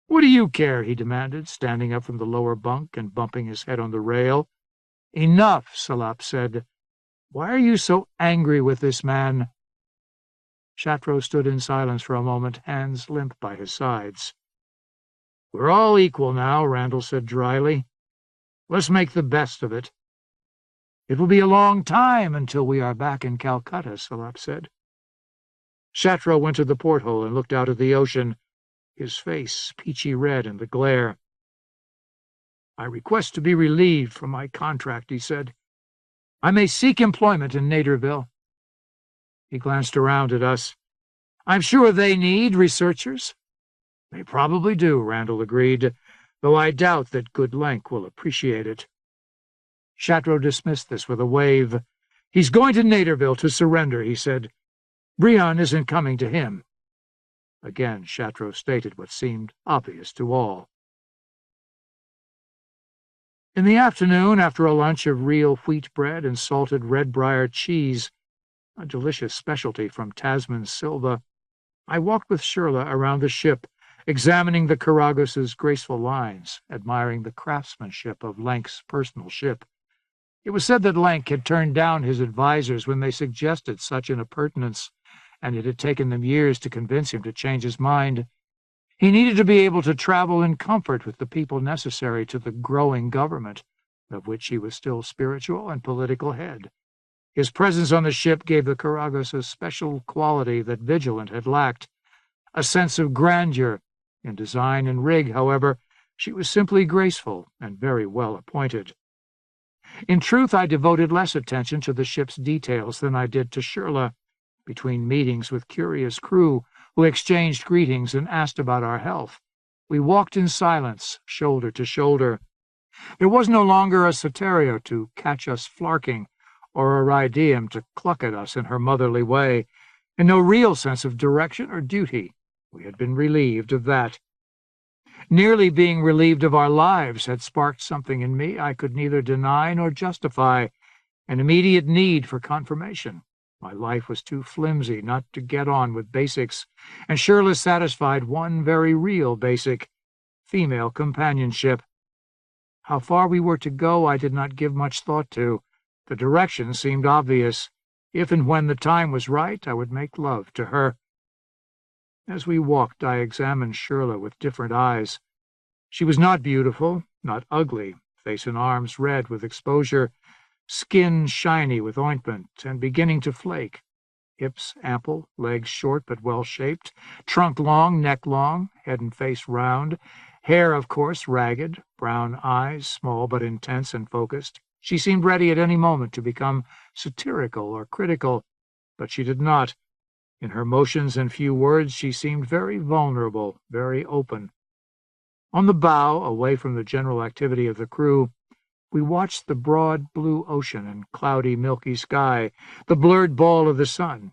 "What do you care?" he demanded, standing up from the lower bunk and bumping his head on the rail. "Enough," Salop said. "Why are you so angry with this man?" Chatro stood in silence for a moment, hands limp by his sides. "We're all equal now," Randall said dryly. "Let's make the best of it." "It will be a long time until we are back in Calcutta," Salop said. Chatro went to the porthole and looked out at the ocean, his face peachy red in the glare. "I request to be relieved from my contract," he said. "I may seek employment in Naderville." He glanced around at us. "I'm sure they need researchers." "They probably do," Randall agreed, "though I doubt that Good Lenk will appreciate it." Chatro dismissed this with a wave. "He's going to Naderville to surrender," he said. "Brion isn't coming to him." Again Chatro stated what seemed obvious to all. In the afternoon, after a lunch of real wheat bread and salted red briar cheese, a delicious specialty from Tasman's Silva, I walked with Shirley around the ship, examining the Caragos's graceful lines, admiring the craftsmanship of Lenk's personal ship. It was said that Lenk had turned down his advisers when they suggested such an appurtenance, and it had taken them years to convince him to change his mind. He needed to be able to travel in comfort with the people necessary to the growing government, of which he was still spiritual and political head. His presence on the ship gave the Caragos a special quality that Vigilant had lacked, a sense of grandeur. In design and rig, however, she was simply graceful and very well appointed. In truth, I devoted less attention to the ship's details than I did to Shirley. Between meetings with curious crew who exchanged greetings and asked about our health, we walked in silence, shoulder to shoulder. There was no longer a Soteria to catch us flarking, or a Rydeum to cluck at us in her motherly way, and no real sense of direction or duty. We had been relieved of that. Nearly being relieved of our lives had sparked something in me I could neither deny nor justify, an immediate need for confirmation. My life was too flimsy not to get on with basics, and Shirley satisfied one very real basic: female companionship. How far we were to go I did not give much thought to. The direction seemed obvious. If and when the time was right, I would make love to her. As we walked, I examined Shirley with different eyes. She was not beautiful, not ugly, face and arms red with exposure, skin shiny with ointment and beginning to flake, hips ample, legs short but well-shaped, trunk long, neck long, head and face round, hair, of course, ragged, brown eyes, small but intense and focused. She seemed ready at any moment to become satirical or critical, but she did not. In her motions and few words she seemed very vulnerable, very open. On the bow, away from the general activity of the crew, we watched the broad blue ocean and cloudy milky sky, the blurred ball of the sun.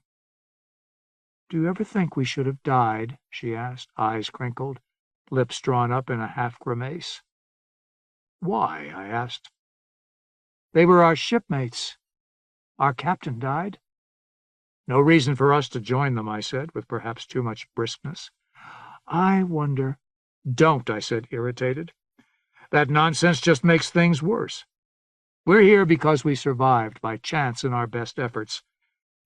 "Do you ever think we should have died?" she asked, eyes crinkled, lips drawn up in a half-grimace. "Why?" I asked. "They were our shipmates. Our captain died." "No reason for us to join them," I said, with perhaps too much briskness. "I wonder—" "Don't," I said, irritated. "That nonsense just makes things worse. We're here because we survived by chance in our best efforts.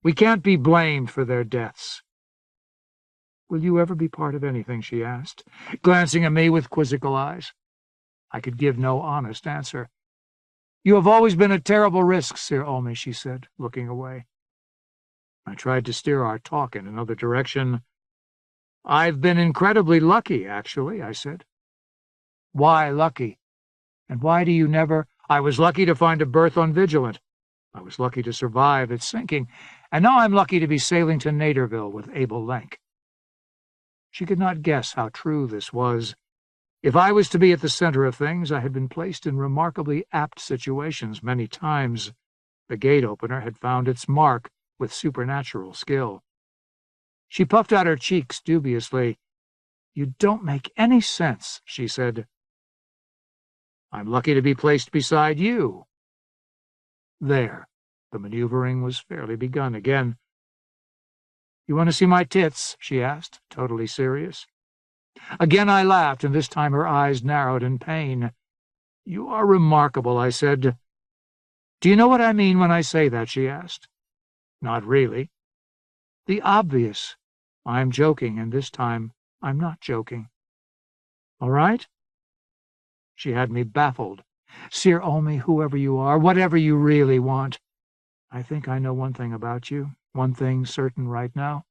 We can't be blamed for their deaths." "Will you ever be part of anything?" she asked, glancing at me with quizzical eyes. I could give no honest answer. "You have always been a terrible risk, Sir Olme," she said, looking away. I tried to steer our talk in another direction. "I've been incredibly lucky, actually," I said. "Why lucky? And why do you never—" "I was lucky to find a berth on Vigilant. I was lucky to survive its sinking, and now I'm lucky to be sailing to Naderville with Abel Lenk." She could not guess how true this was. If I was to be at the center of things, I had been placed in remarkably apt situations many times. The gate-opener had found its mark with supernatural skill. She puffed out her cheeks dubiously. "You don't make any sense," she said. "I'm lucky to be placed beside you." There. The maneuvering was fairly begun again. "You want to see my tits?" she asked, totally serious. Again I laughed, and this time her eyes narrowed in pain. "You are remarkable," I said. "Do you know what I mean when I say that?" she asked. "Not really." "The obvious. I'm joking, and this time I'm not joking. All right?" She had me baffled. "Sir Olme, whoever you are, whatever you really want, I think I know one thing about you, one thing certain right now.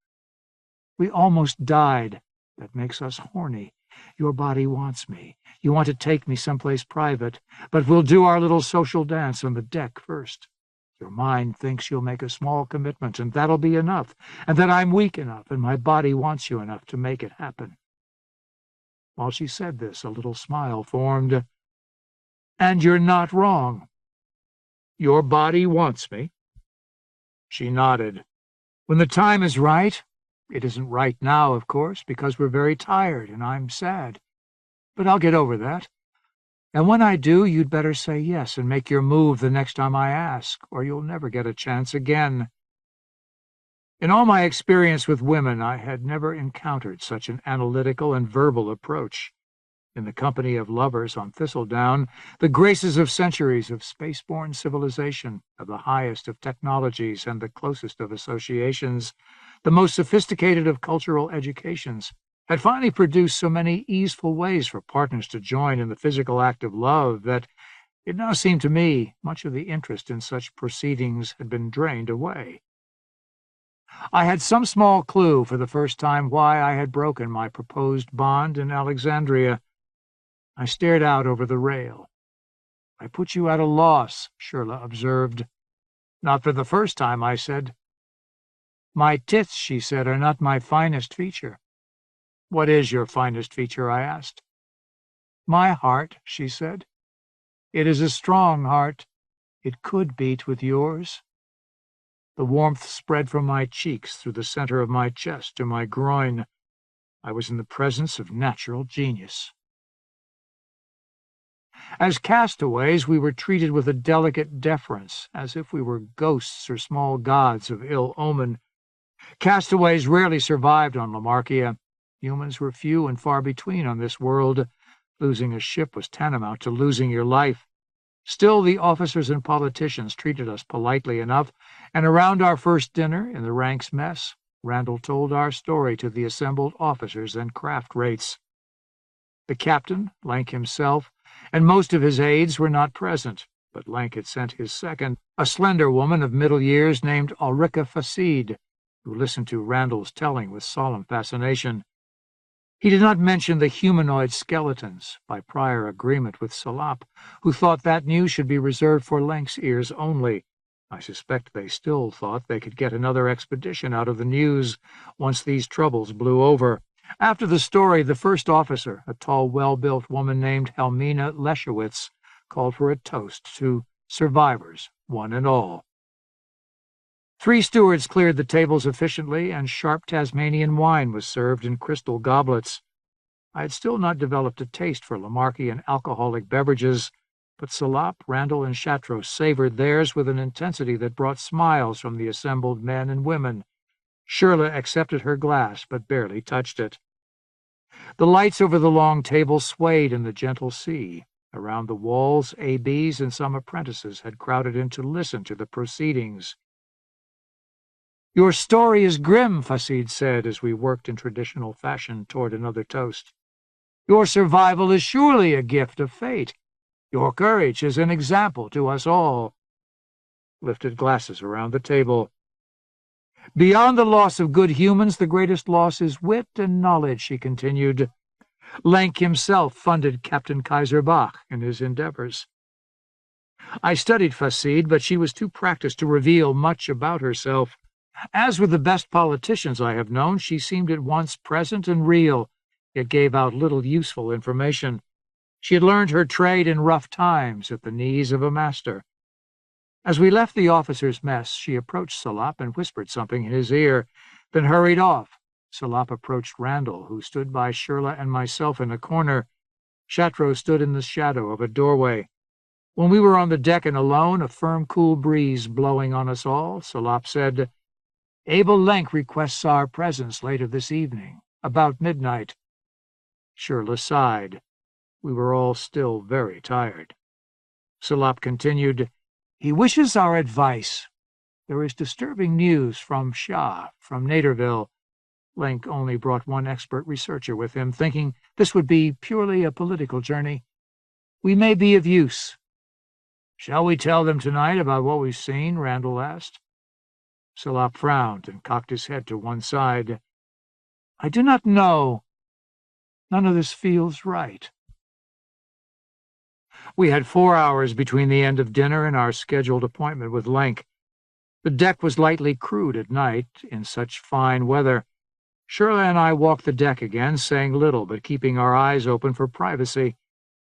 We almost died. That makes us horny. Your body wants me. You want to take me someplace private, but we'll do our little social dance on the deck first. Your mind thinks you'll make a small commitment, and that'll be enough, and that I'm weak enough, and my body wants you enough to make it happen." While she said this, a little smile formed. "And you're not wrong. Your body wants me." She nodded. "When the time is right— it isn't right now, of course, because we're very tired and I'm sad. But I'll get over that. And when I do, you'd better say yes and make your move the next time I ask, or you'll never get a chance again." In all my experience with women, I had never encountered such an analytical and verbal approach. In the company of lovers on Thistledown, the graces of centuries of space-borne civilization, of the highest of technologies and the closest of associations, the most sophisticated of cultural educations, had finally produced so many easeful ways for partners to join in the physical act of love that it now seemed to me much of the interest in such proceedings had been drained away. I had some small clue for the first time why I had broken my proposed bond in Alexandria. I stared out over the rail. "I put you at a loss," Shirley observed. "Not for the first time," I said. "My tits," she said, "are not my finest feature." "What is your finest feature?" I asked. "My heart," she said. "It is a strong heart. It could beat with yours." The warmth spread from my cheeks through the center of my chest to my groin. I was in the presence of natural genius. As castaways, we were treated with a delicate deference, as if we were ghosts or small gods of ill omen. Castaways rarely survived on Lamarkia. Humans were few and far between on this world. Losing a ship was tantamount to losing your life. Still, the officers and politicians treated us politely enough, and around our first dinner in the ranks mess, Randall told our story to the assembled officers and craft rates. The captain, Lank himself, and most of his aides were not present, but Lank had sent his second, a slender woman of middle years named Ulrika Facide, who listened to Randall's telling with solemn fascination. He did not mention the humanoid skeletons, by prior agreement with Salop, who thought that news should be reserved for Lank's ears only. I suspect they still thought they could get another expedition out of the news once these troubles blew over. After the story, the first officer, a tall, well-built woman named Helmina Leschewitz, called for a toast to survivors, one and all. 3 stewards cleared the tables efficiently, and sharp Tasmanian wine was served in crystal goblets. I had still not developed a taste for Lamarckian alcoholic beverages, but Salop, Randall, and Chatros savored theirs with an intensity that brought smiles from the assembled men and women. Shirley accepted her glass, but barely touched it. The lights over the long table swayed in the gentle sea. Around the walls, ABs and some apprentices had crowded in to listen to the proceedings. "Your story is grim," Facide said as we worked in traditional fashion toward another toast. "Your survival is surely a gift of fate. Your courage is an example to us all." Lifted glasses around the table. "Beyond the loss of good humans, the greatest loss is wit and knowledge," she continued. "Lank himself funded Captain Kaiser Bach in his endeavors." I studied Facide, but she was too practiced to reveal much about herself. As with the best politicians I have known, she seemed at once present and real, yet gave out little useful information. She had learned her trade in rough times at the knees of a master. As we left the officers' mess, she approached Salop and whispered something in his ear, then hurried off. Salop approached Randall, who stood by Shirley and myself in a corner. Chatros stood in the shadow of a doorway. When we were on the deck and alone, a firm, cool breeze blowing on us all, Salop said, "Abel Lenk requests our presence later this evening, about midnight." Shirley sighed. We were all still very tired. Salop continued, "He wishes our advice. There is disturbing news from Shah, from Naderville." Lenk only brought one expert researcher with him, thinking this would be purely a political journey. "We may be of use." "Shall we tell them tonight about what we've seen?" Randall asked. Salop frowned and cocked his head to one side. "I do not know. None of this feels right." We had 4 hours between the end of dinner and our scheduled appointment with Lenk. The deck was lightly crewed at night, in such fine weather. Shirley and I walked the deck again, saying little but keeping our eyes open for privacy.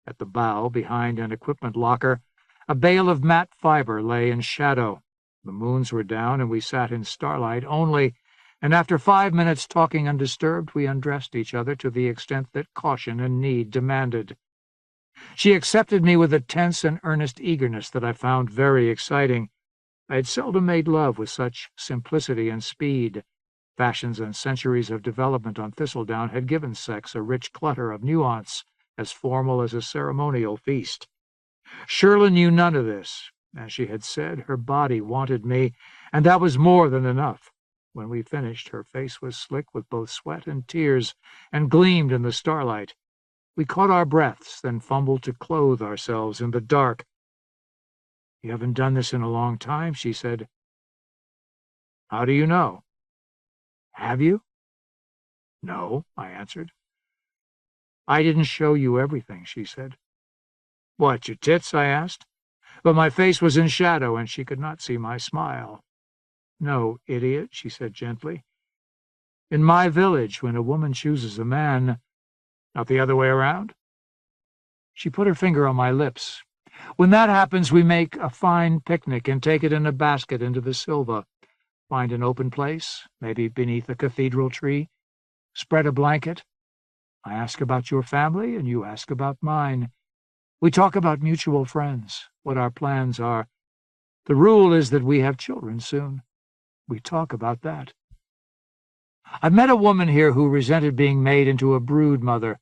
At the bow, behind an equipment locker, a bale of matte fiber lay in shadow. The moons were down, and we sat in starlight only, and after 5 minutes talking undisturbed, we undressed each other to the extent that caution and need demanded. She accepted me with a tense and earnest eagerness that I found very exciting. I had seldom made love with such simplicity and speed. Fashions and centuries of development on Thistledown had given sex a rich clutter of nuance, as formal as a ceremonial feast. Shirley knew none of this. As she had said, her body wanted me, and that was more than enough. When we finished, her face was slick with both sweat and tears, and gleamed in the starlight. We caught our breaths, then fumbled to clothe ourselves in the dark. "You haven't done this in a long time," she said. "How do you know?" "Have you?" "No," I answered. "I didn't show you everything," she said. "What, your tits?" I asked. But my face was in shadow, and she could not see my smile. "No, idiot," she said gently. "In my village, when a woman chooses a man, not the other way around." She put her finger on my lips. "When that happens, we make a fine picnic and take it in a basket into the Silva. Find an open place, maybe beneath a cathedral tree. Spread a blanket. I ask about your family, and you ask about mine. We talk about mutual friends, what our plans are. The rule is that we have children soon. We talk about that. I've met a woman here who resented being made into a brood mother."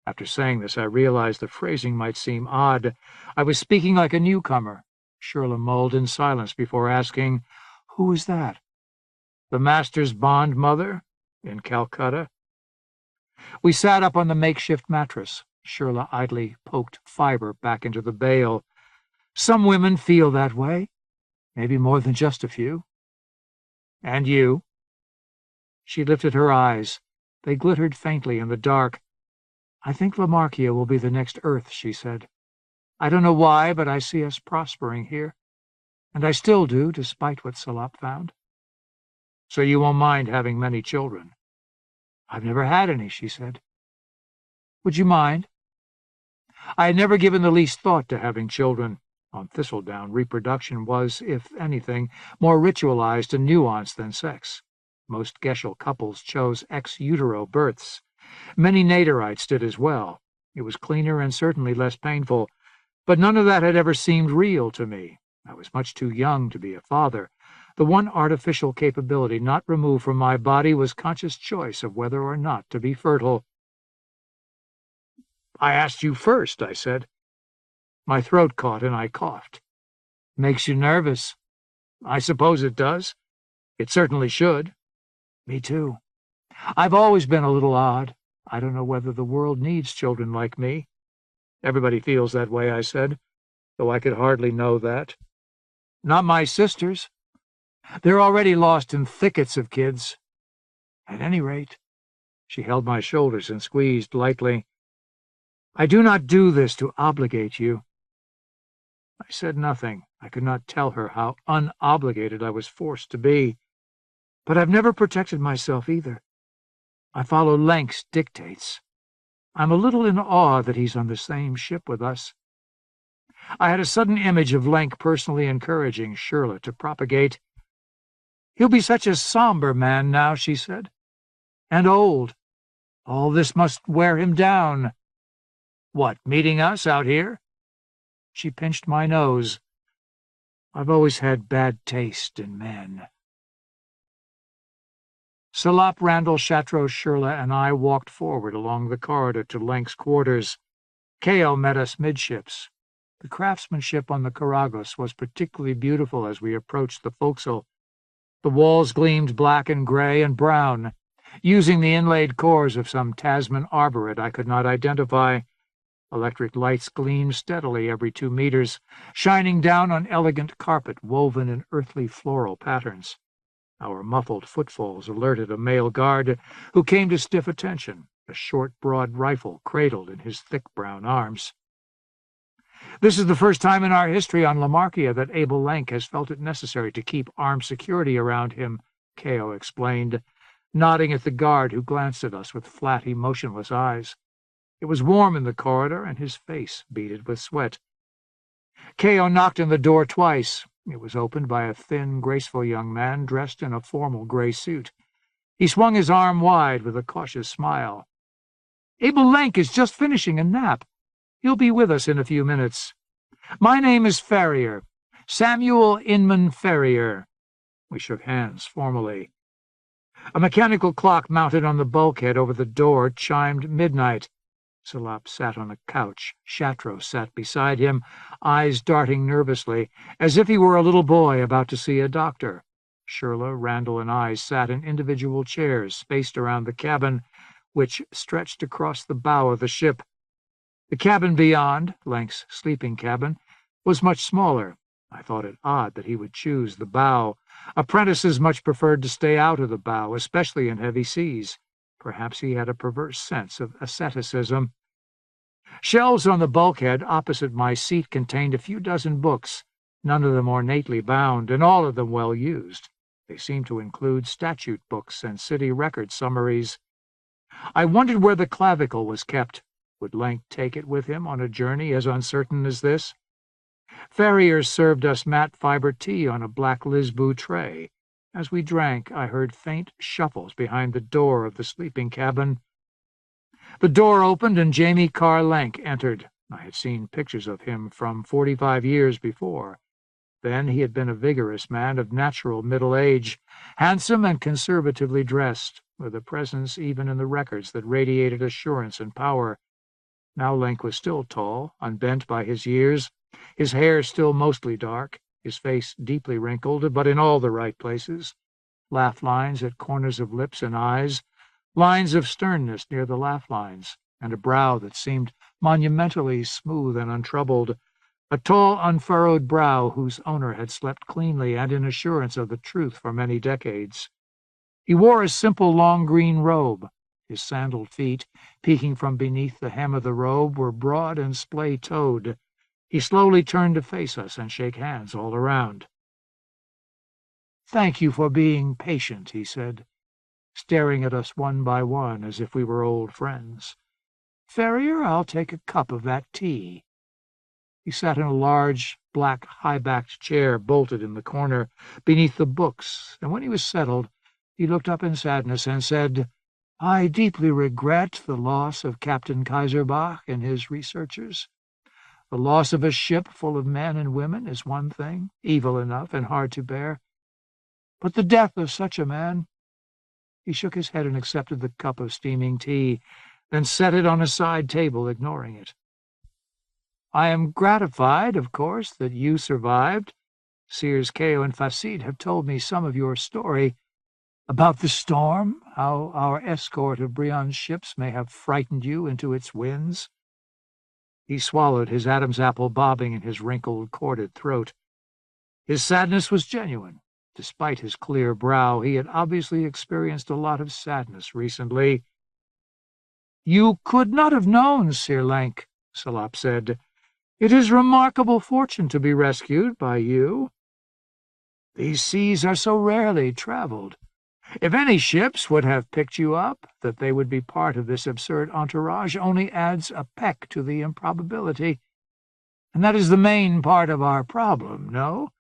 After saying this, I realized the phrasing might seem odd. I was speaking like a newcomer. Shirley mulled in silence before asking, "Who is that?" "The master's bond mother in Calcutta." We sat up on the makeshift mattress. Shirley idly poked fiber back into the bale. "Some women feel that way. Maybe more than just a few." "And you?" She lifted her eyes. They glittered faintly in the dark. "I think Lamarkia will be the next Earth," she said. "I don't know why, but I see us prospering here. And I still do, despite what Salop found." "So you won't mind having many children?" "I've never had any," she said. "Would you mind?" I had never given the least thought to having children. On Thistledown, reproduction was, if anything, more ritualized and nuanced than sex. Most Gesell couples chose ex utero births. Many Naderites did as well. It was cleaner and certainly less painful, but none of that had ever seemed real to me. I was much too young to be a father. The one artificial capability not removed from my body was conscious choice of whether or not to be fertile. "I asked you first," I said. My throat caught and I coughed. "Makes you nervous?" "I suppose it does. It certainly should." "Me too. I've always been a little odd. I don't know whether the world needs children like me." "Everybody feels that way," I said, though I could hardly know that. "Not my sisters. They're already lost in thickets of kids. At any rate," she held my shoulders and squeezed lightly, "I do not do this to obligate you." I said nothing. I could not tell her how unobligated I was forced to be. But I've never protected myself either. I follow Lenk's dictates. I'm a little in awe that he's on the same ship with us. I had a sudden image of Lenk personally encouraging Shirley to propagate. "He'll be such a somber man now," she said. "And old. All this must wear him down." "What, meeting us out here?" She pinched my nose. "I've always had bad taste in men." Salop, Randall, Chatreau, Shirley, and I walked forward along the corridor to Lenk's quarters. Kao met us midships. The craftsmanship on the Caragos was particularly beautiful as we approached the forecastle. The walls gleamed black and gray and brown, using the inlaid cores of some Tasman arboret I could not identify. Electric lights gleamed steadily every 2 meters, shining down on elegant carpet woven in earthly floral patterns. Our muffled footfalls alerted a male guard who came to stiff attention, a short, broad rifle cradled in his thick brown arms. "This is the first time in our history on Lamarkia that Abel Lenk has felt it necessary to keep armed security around him," Kao explained, nodding at the guard who glanced at us with flat, emotionless eyes. It was warm in the corridor, and his face beaded with sweat. Kao knocked on the door twice. It was opened by a thin, graceful young man dressed in a formal gray suit. He swung his arm wide with a cautious smile. "Abel Lenk is just finishing a nap. He'll be with us in a few minutes. My name is Farrier. Samuel Inman Ferrier. We shook hands formally. A mechanical clock mounted on the bulkhead over the door chimed midnight. Salop sat on a couch. Chatreau sat beside him, eyes darting nervously, as if he were a little boy about to see a doctor. Shirla, Randall, and I sat in individual chairs spaced around the cabin, which stretched across the bow of the ship. The cabin beyond, Lank's sleeping cabin, was much smaller. I thought it odd that he would choose the bow. Apprentices much preferred to stay out of the bow, especially in heavy seas. Perhaps he had a perverse sense of asceticism. Shelves on the bulkhead opposite my seat contained a few dozen books, none of them ornately bound, and all of them well used. They seemed to include statute books and city record summaries. I wondered where the clavicle was kept. Would Lank take it with him on a journey as uncertain as this? Ferrier served us matte fiber tea on a black Lisboo tray. As we drank, I heard faint shuffles behind the door of the sleeping cabin. The door opened and Jamie Carr Lank entered. I had seen pictures of him from 45 years before. Then he had been a vigorous man of natural middle age, handsome and conservatively dressed, with a presence even in the records that radiated assurance and power. Now Lank was still tall, unbent by his years, his hair still mostly dark, his face deeply wrinkled, but in all the right places. Laugh lines at corners of lips and eyes, lines of sternness near the laugh lines, and a brow that seemed monumentally smooth and untroubled, a tall, unfurrowed brow whose owner had slept cleanly and in assurance of the truth for many decades. He wore a simple long green robe. His sandaled feet, peeking from beneath the hem of the robe, were broad and splay-toed. He slowly turned to face us and shake hands all around. "Thank you for being patient," he said, staring at us one by one as if we were old friends. "Ferrier, I'll take a cup of that tea." He sat in a large, black, high-backed chair bolted in the corner beneath the books, and when he was settled, he looked up in sadness and said, "I deeply regret the loss of Captain Kaiserbach and his researchers. The loss of a ship full of men and women is one thing, evil enough and hard to bear. But the death of such a man—" He shook his head and accepted the cup of steaming tea, then set it on a side table, ignoring it. "I am gratified, of course, that you survived. Sears, Kao, and Facide have told me some of your story. About the storm, how our escort of Brion's ships may have frightened you into its winds." He swallowed, his Adam's apple bobbing in his wrinkled, corded throat. His sadness was genuine. Despite his clear brow, he had obviously experienced a lot of sadness recently. "You could not have known, Sir Lank," Salop said. "It is remarkable fortune to be rescued by you. These seas are so rarely traveled. If any ships would have picked you up, that they would be part of this absurd entourage only adds a peck to the improbability. And that is the main part of our problem, no?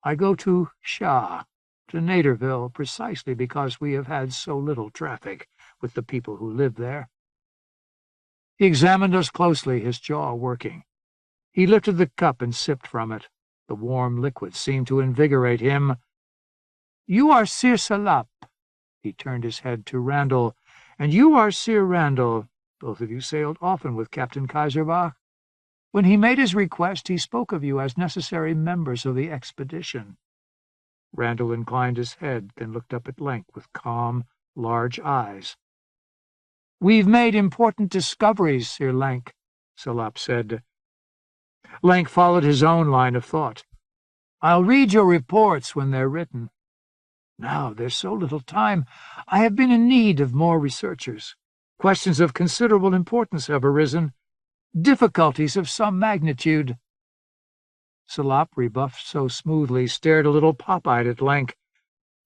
I go to Shah, to Naderville, precisely because we have had so little traffic with the people who live there." He examined us closely, his jaw working. He lifted the cup and sipped from it. The warm liquid seemed to invigorate him. "You are Sir Salop." He turned his head to Randall. "And you are Sir Randall. Both of you sailed often with Captain Kaiserbach. When he made his request, he spoke of you as necessary members of the expedition." Randall inclined his head, then looked up at Lank with calm, large eyes. "We've made important discoveries, Sir Lank," Salop said. Lank followed his own line of thought. "I'll read your reports when they're written. Now, there's so little time. I have been in need of more researchers. Questions of considerable importance have arisen. Difficulties of some magnitude." Salop, rebuffed so smoothly, stared a little pop-eyed at Lank,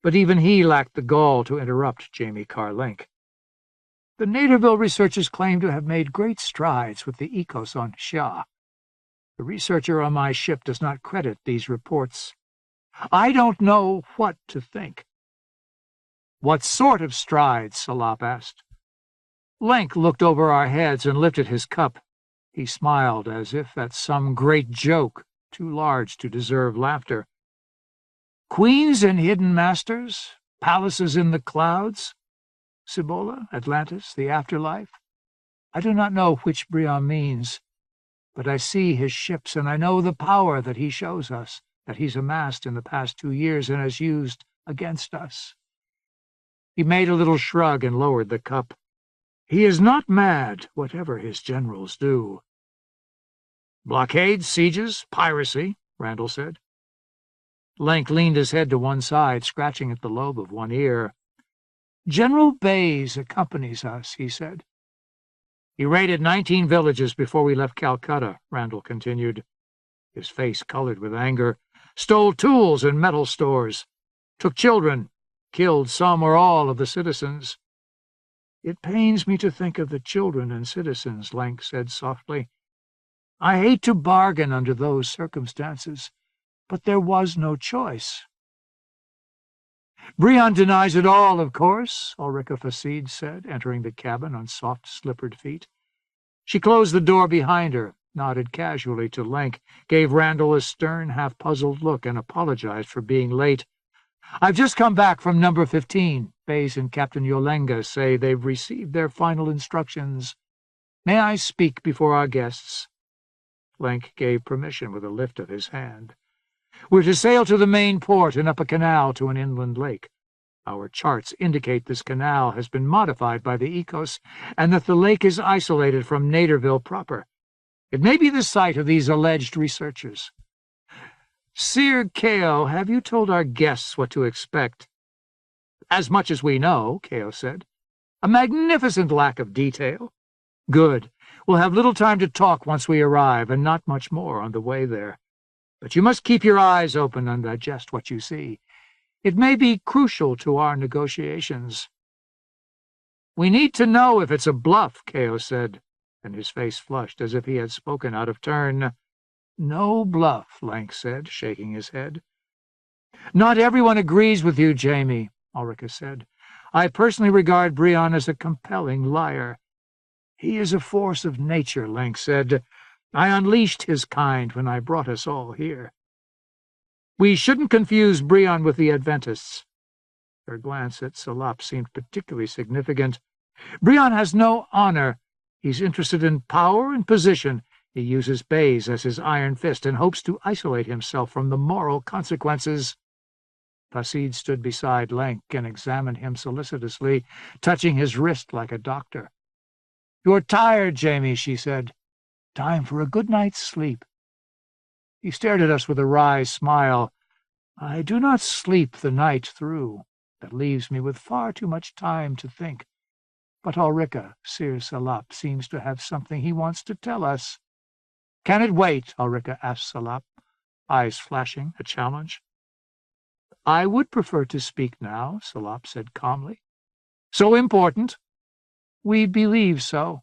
but even he lacked the gall to interrupt Jamie Carr Lank. "The Naderville researchers claim to have made great strides with the ecos on Shah. The researcher on my ship does not credit these reports. I don't know what to think." "What sort of strides?" Salop asked. Lank looked over our heads and lifted his cup. He smiled as if at some great joke. too large to deserve laughter. Queens and hidden masters, palaces in the clouds, Cibola, Atlantis, the afterlife. I do not know which Brion means, but I see his ships, and I know the power that he shows us, that he's amassed in the past 2 years and has used against us. He made a little shrug and lowered the cup. He is not mad, whatever his generals do. Blockades, sieges, piracy, Randall said. Lenk leaned his head to one side, scratching at the lobe of one ear. General Bayes accompanies us, he said. He raided 19 villages before we left Calcutta, Randall continued. His face colored with anger. Stole tools and metal stores. Took children. Killed some or all of the citizens. It pains me to think of the children and citizens, Lenk said softly. I hate to bargain under those circumstances, but there was no choice. Brion denies it all, of course, Ulrika Facide said, entering the cabin on soft, slippered feet. She closed the door behind her, nodded casually to Lenk, gave Randall a stern, half-puzzled look, and apologized for being late. I've just come back from number 15. Bayes and Captain Yolenga say they've received their final instructions. May I speak before our guests? Lenk gave permission with a lift of his hand. We're to sail to the main port and up a canal to an inland lake. Our charts indicate this canal has been modified by the Ecos and that the lake is isolated from Naderville proper. It may be the site of these alleged researchers. Sir Kao, have you told our guests what to expect? As much as we know, Kao said. A magnificent lack of detail. Good. We'll have little time to talk once we arrive, and not much more on the way there. But you must keep your eyes open and digest what you see. It may be crucial to our negotiations. We need to know if it's a bluff, Kao said, and his face flushed as if he had spoken out of turn. No bluff, Lenk said, shaking his head. Not everyone agrees with you, Jamie, Ulrika said. I personally regard Brion as a compelling liar. He is a force of nature, Lenk said. I unleashed his kind when I brought us all here. We shouldn't confuse Brion with the Adventists. Her glance at Salop seemed particularly significant. Brion has no honor. He's interested in power and position. He uses Bayes as his iron fist and hopes to isolate himself from the moral consequences. Facide stood beside Lenk and examined him solicitously, touching his wrist like a doctor. You're tired, Jamie, she said. Time for a good night's sleep. He stared at us with a wry smile. I do not sleep the night through. That leaves me with far too much time to think. But Ulrika, Sir Salop, seems to have something he wants to tell us. Can it wait? Ulrika asked Salop, eyes flashing, a challenge. I would prefer to speak now, Salop said calmly. So important? We believe so.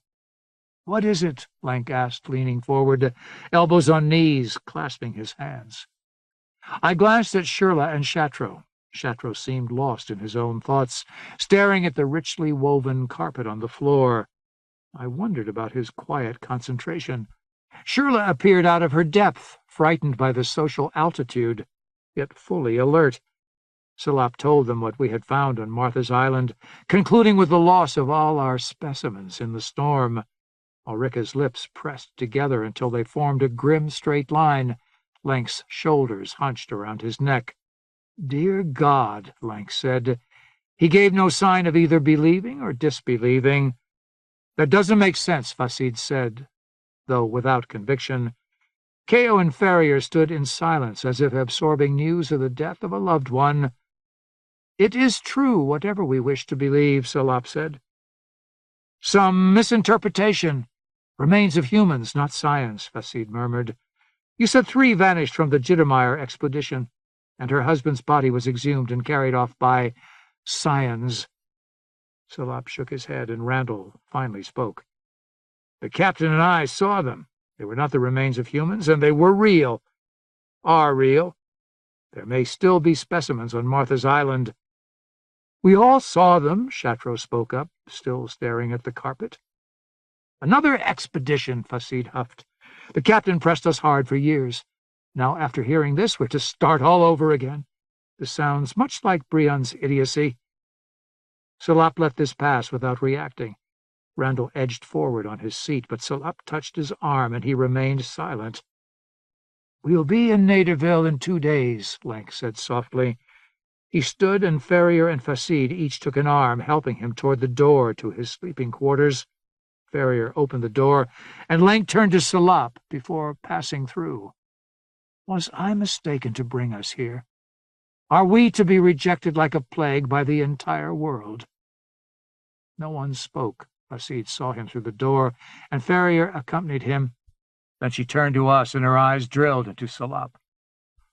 What is it? Lenk asked, leaning forward, elbows on knees, clasping his hands. I glanced at Shirla and Shatro. Shatro seemed lost in his own thoughts, staring at the richly woven carpet on the floor. I wondered about his quiet concentration. Shirla appeared out of her depth, frightened by the social altitude, yet fully alert. Salop told them what we had found on Martha's Island, concluding with the loss of all our specimens in the storm. Ulrika's lips pressed together until they formed a grim straight line. Lenk's shoulders hunched around his neck. Dear God, Lenk said. He gave no sign of either believing or disbelieving. That doesn't make sense, Facide said, though without conviction. Kao and Ferrier stood in silence, as if absorbing news of the death of a loved one. It is true, whatever we wish to believe, Salop said. Some misinterpretation. Remains of humans, not science, Facide murmured. You said 3 vanished from the Jittermeyer expedition, and her husband's body was exhumed and carried off by science. Salop shook his head, and Randall finally spoke. The captain and I saw them. They were not the remains of humans, and they were real. Are real. There may still be specimens on Martha's Island. We all saw them, Shatro spoke up, still staring at the carpet. Another expedition, Facide huffed. The captain pressed us hard for years. Now, after hearing this, we're to start all over again. This sounds much like Brion's idiocy. Salop let this pass without reacting. Randall edged forward on his seat, but Salop touched his arm, and he remained silent. "We'll be in Naderville in 2 days," Lenk said softly. He stood, and Ferrier and Facide each took an arm, helping him toward the door to his sleeping quarters. Ferrier opened the door, and Lenk turned to Salop before passing through. "Was I mistaken to bring us here? Are we to be rejected like a plague by the entire world?" No one spoke. Facide saw him through the door, and Ferrier accompanied him. Then she turned to us, and her eyes drilled into Salop.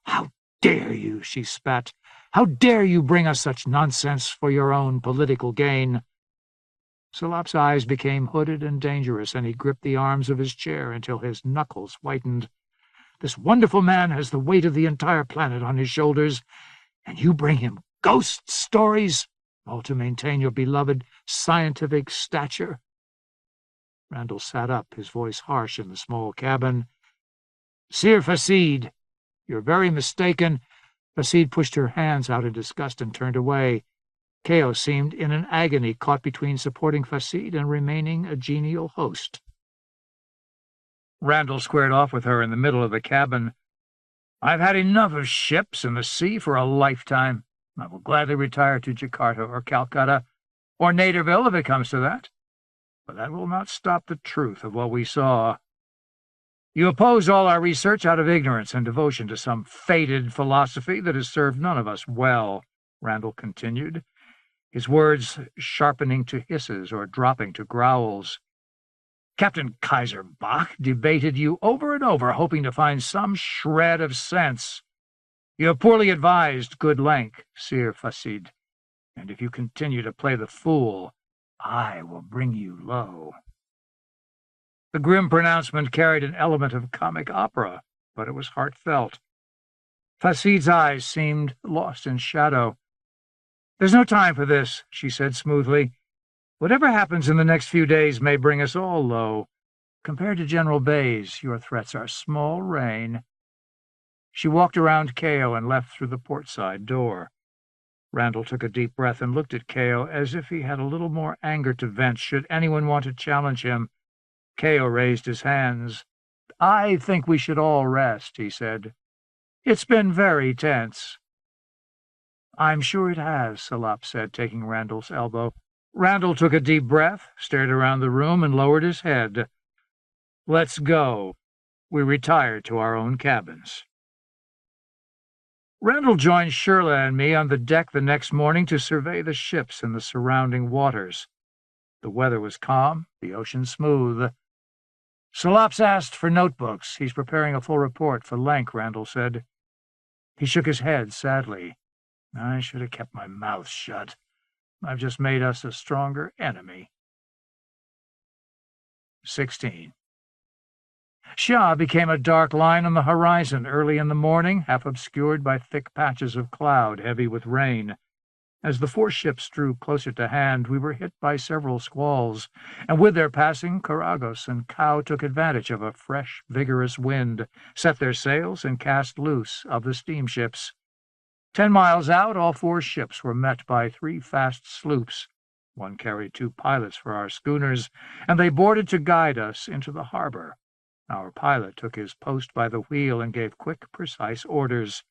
"How dare you?" she spat. "How dare you bring us such nonsense for your own political gain?" Salop's eyes became hooded and dangerous, and he gripped the arms of his chair until his knuckles whitened. "This wonderful man has the weight of the entire planet on his shoulders, and you bring him ghost stories, all to maintain your beloved scientific stature." Randall sat up, his voice harsh in the small cabin. "Sir Facide, you're very mistaken." Facide pushed her hands out in disgust and turned away. Kao seemed in an agony, caught between supporting Facide and remaining a genial host. Randall squared off with her in the middle of the cabin. "I've had enough of ships and the sea for a lifetime. I will gladly retire to Jakarta or Calcutta, or Naderville if it comes to that. But that will not stop the truth of what we saw. You oppose all our research out of ignorance and devotion to some faded philosophy that has served none of us well," Randall continued, his words sharpening to hisses or dropping to growls. "Captain Kaiserbach debated you over and over, hoping to find some shred of sense. You have poorly advised good Lenk, Sir Facide, and if you continue to play the fool, I will bring you low." The grim pronouncement carried an element of comic opera, but it was heartfelt. Facide's eyes seemed lost in shadow. "There's no time for this," she said smoothly. "Whatever happens in the next few days may bring us all low. Compared to General Bay's, your threats are small rain." She walked around Kao and left through the port-side door. Randall took a deep breath and looked at Kao as if he had a little more anger to vent should anyone want to challenge him. Kao raised his hands. "I think we should all rest," he said. "It's been very tense." "I'm sure it has," Salop said, taking Randall's elbow. Randall took a deep breath, stared around the room, and lowered his head. "Let's go." We retired to our own cabins. Randall joined Shirla and me on the deck the next morning to survey the ships and the surrounding waters. The weather was calm, the ocean smooth. "Salop's asked for notebooks. He's preparing a full report for Lenk," Randall said. He shook his head sadly. "I should have kept my mouth shut. I've just made us a stronger enemy." 16. Shah became a dark line on the horizon early in the morning, half obscured by thick patches of cloud heavy with rain. As the 4 ships drew closer to hand, we were hit by several squalls, and with their passing, Caragos and Kao took advantage of a fresh, vigorous wind, set their sails, and cast loose of the steamships. 10 miles out, all 4 ships were met by 3 fast sloops. One carried 2 pilots for our schooners, and they boarded to guide us into the harbor. Our pilot took his post by the wheel and gave quick, precise orders.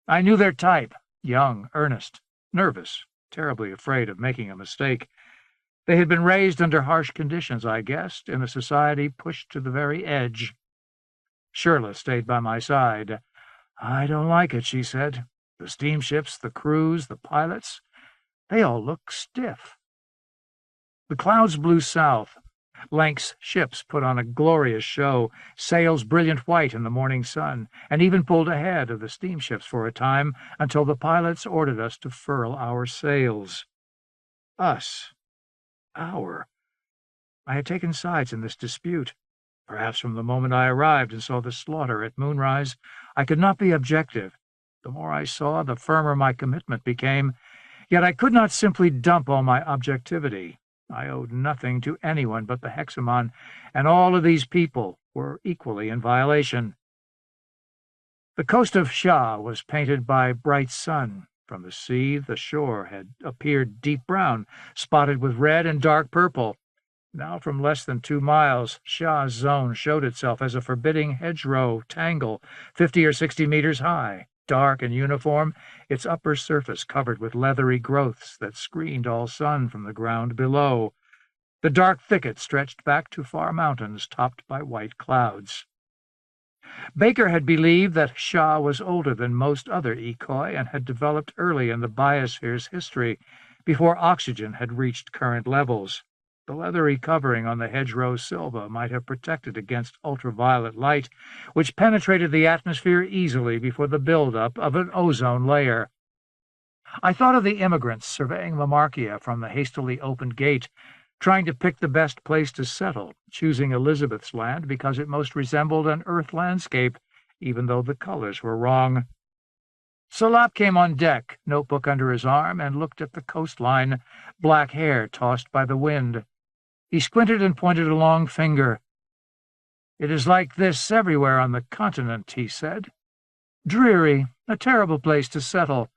I knew their type: young, earnest, nervous, terribly afraid of making a mistake. They had been raised under harsh conditions, I guessed, in a society pushed to the very edge. Shirla stayed by my side. "I don't like it," she said. "The steamships, the crews, the pilots, they all look stiff." The clouds blew south. Lenk's ships put on a glorious show, sails brilliant white in the morning sun, and even pulled ahead of the steamships for a time until the pilots ordered us to furl our sails. Us. Our. I had taken sides in this dispute. Perhaps from the moment I arrived and saw the slaughter at moonrise, I could not be objective. The more I saw, the firmer my commitment became, yet I could not simply dump all my objectivity. I owed nothing to anyone but the Hexamon, and all of these people were equally in violation. The coast of Shah was painted by bright sun. From the sea, the shore had appeared deep brown, spotted with red and dark purple. Now, from less than 2 miles, Shah's zone showed itself as a forbidding hedgerow tangle, 50 or 60 meters high, dark and uniform, its upper surface covered with leathery growths that screened all sun from the ground below. The dark thicket stretched back to far mountains topped by white clouds. Baker had believed that Shah was older than most other Iqoi and had developed early in the biosphere's history, before oxygen had reached current levels. The leathery covering on the hedgerow silva might have protected against ultraviolet light, which penetrated the atmosphere easily before the buildup of an ozone layer. I thought of the immigrants surveying Lamarkia from the hastily opened gate, trying to pick the best place to settle, choosing Elizabeth's land because it most resembled an earth landscape, even though the colors were wrong. Salap came on deck, notebook under his arm, and looked at the coastline, black hair tossed by the wind. He squinted and pointed a long finger. "It is like this everywhere on the continent," he said. "Dreary, a terrible place to settle.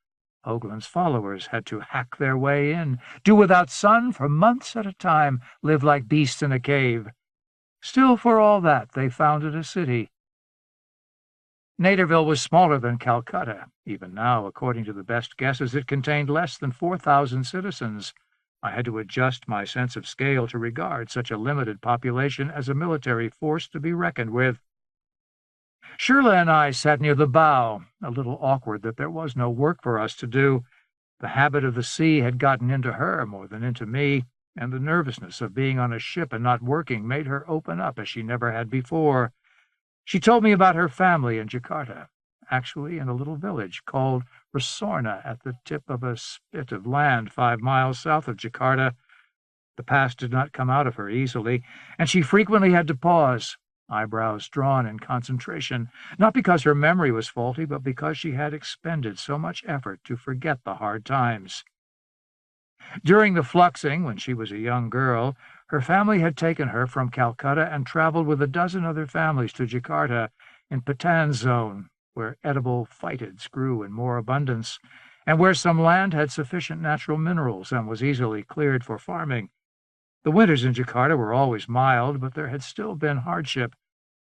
Hoagland's followers had to hack their way in, do without sun for months at a time, live like beasts in a cave. Still, for all that, they founded a city." Naderville was smaller than Calcutta. Even now, according to the best guesses, it contained less than 4,000 citizens. I had to adjust my sense of scale to regard such a limited population as a military force to be reckoned with. Shirley and I sat near the bow, a little awkward that there was no work for us to do. The habit of the sea had gotten into her more than into me, and the nervousness of being on a ship and not working made her open up as she never had before. She told me about her family in Jakarta, actually in a little village called Resorna at the tip of a spit of land 5 miles south of Jakarta. The past did not come out of her easily, and she frequently had to pause, eyebrows drawn in concentration, not because her memory was faulty, but because she had expended so much effort to forget the hard times. During the fluxing, when she was a young girl, her family had taken her from Calcutta and traveled with a dozen other families to Jakarta in Patan's zone, where edible phytids grew in more abundance, and where some land had sufficient natural minerals and was easily cleared for farming. The winters in Jakarta were always mild, but there had still been hardship.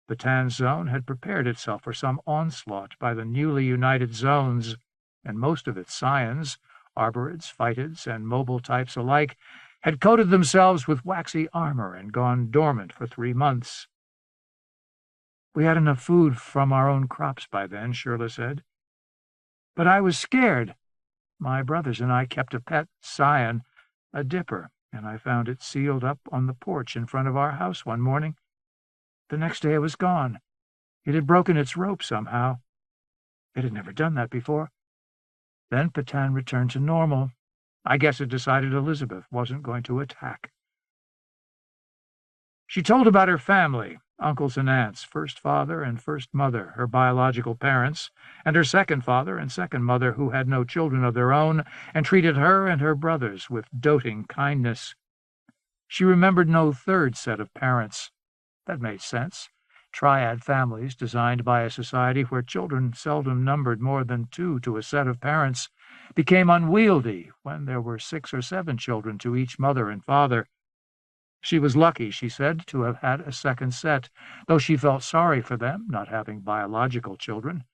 Patan's zone had prepared itself for some onslaught by the newly united zones, and most of its scions, arborids, phytids, and mobile types alike, had coated themselves with waxy armor and gone dormant for 3 months. "We had enough food from our own crops by then," Shirley said. "But I was scared. My brothers and I kept a pet scion, a dipper, and I found it sealed up on the porch in front of our house one morning. The next day it was gone. It had broken its rope somehow. It had never done that before. Then Patan returned to normal. I guess it decided Elizabeth wasn't going to attack." She told about her family, uncles and aunts, first father and first mother, her biological parents, and her second father and second mother, who had no children of their own and treated her and her brothers with doting kindness. She remembered no third set of parents. That made sense. Triad families, designed by a society where children seldom numbered more than 2 to a set of parents, became unwieldy when there were 6 or 7 children to each mother and father. She was lucky, she said, to have had a second set, though she felt sorry for them, not having biological children.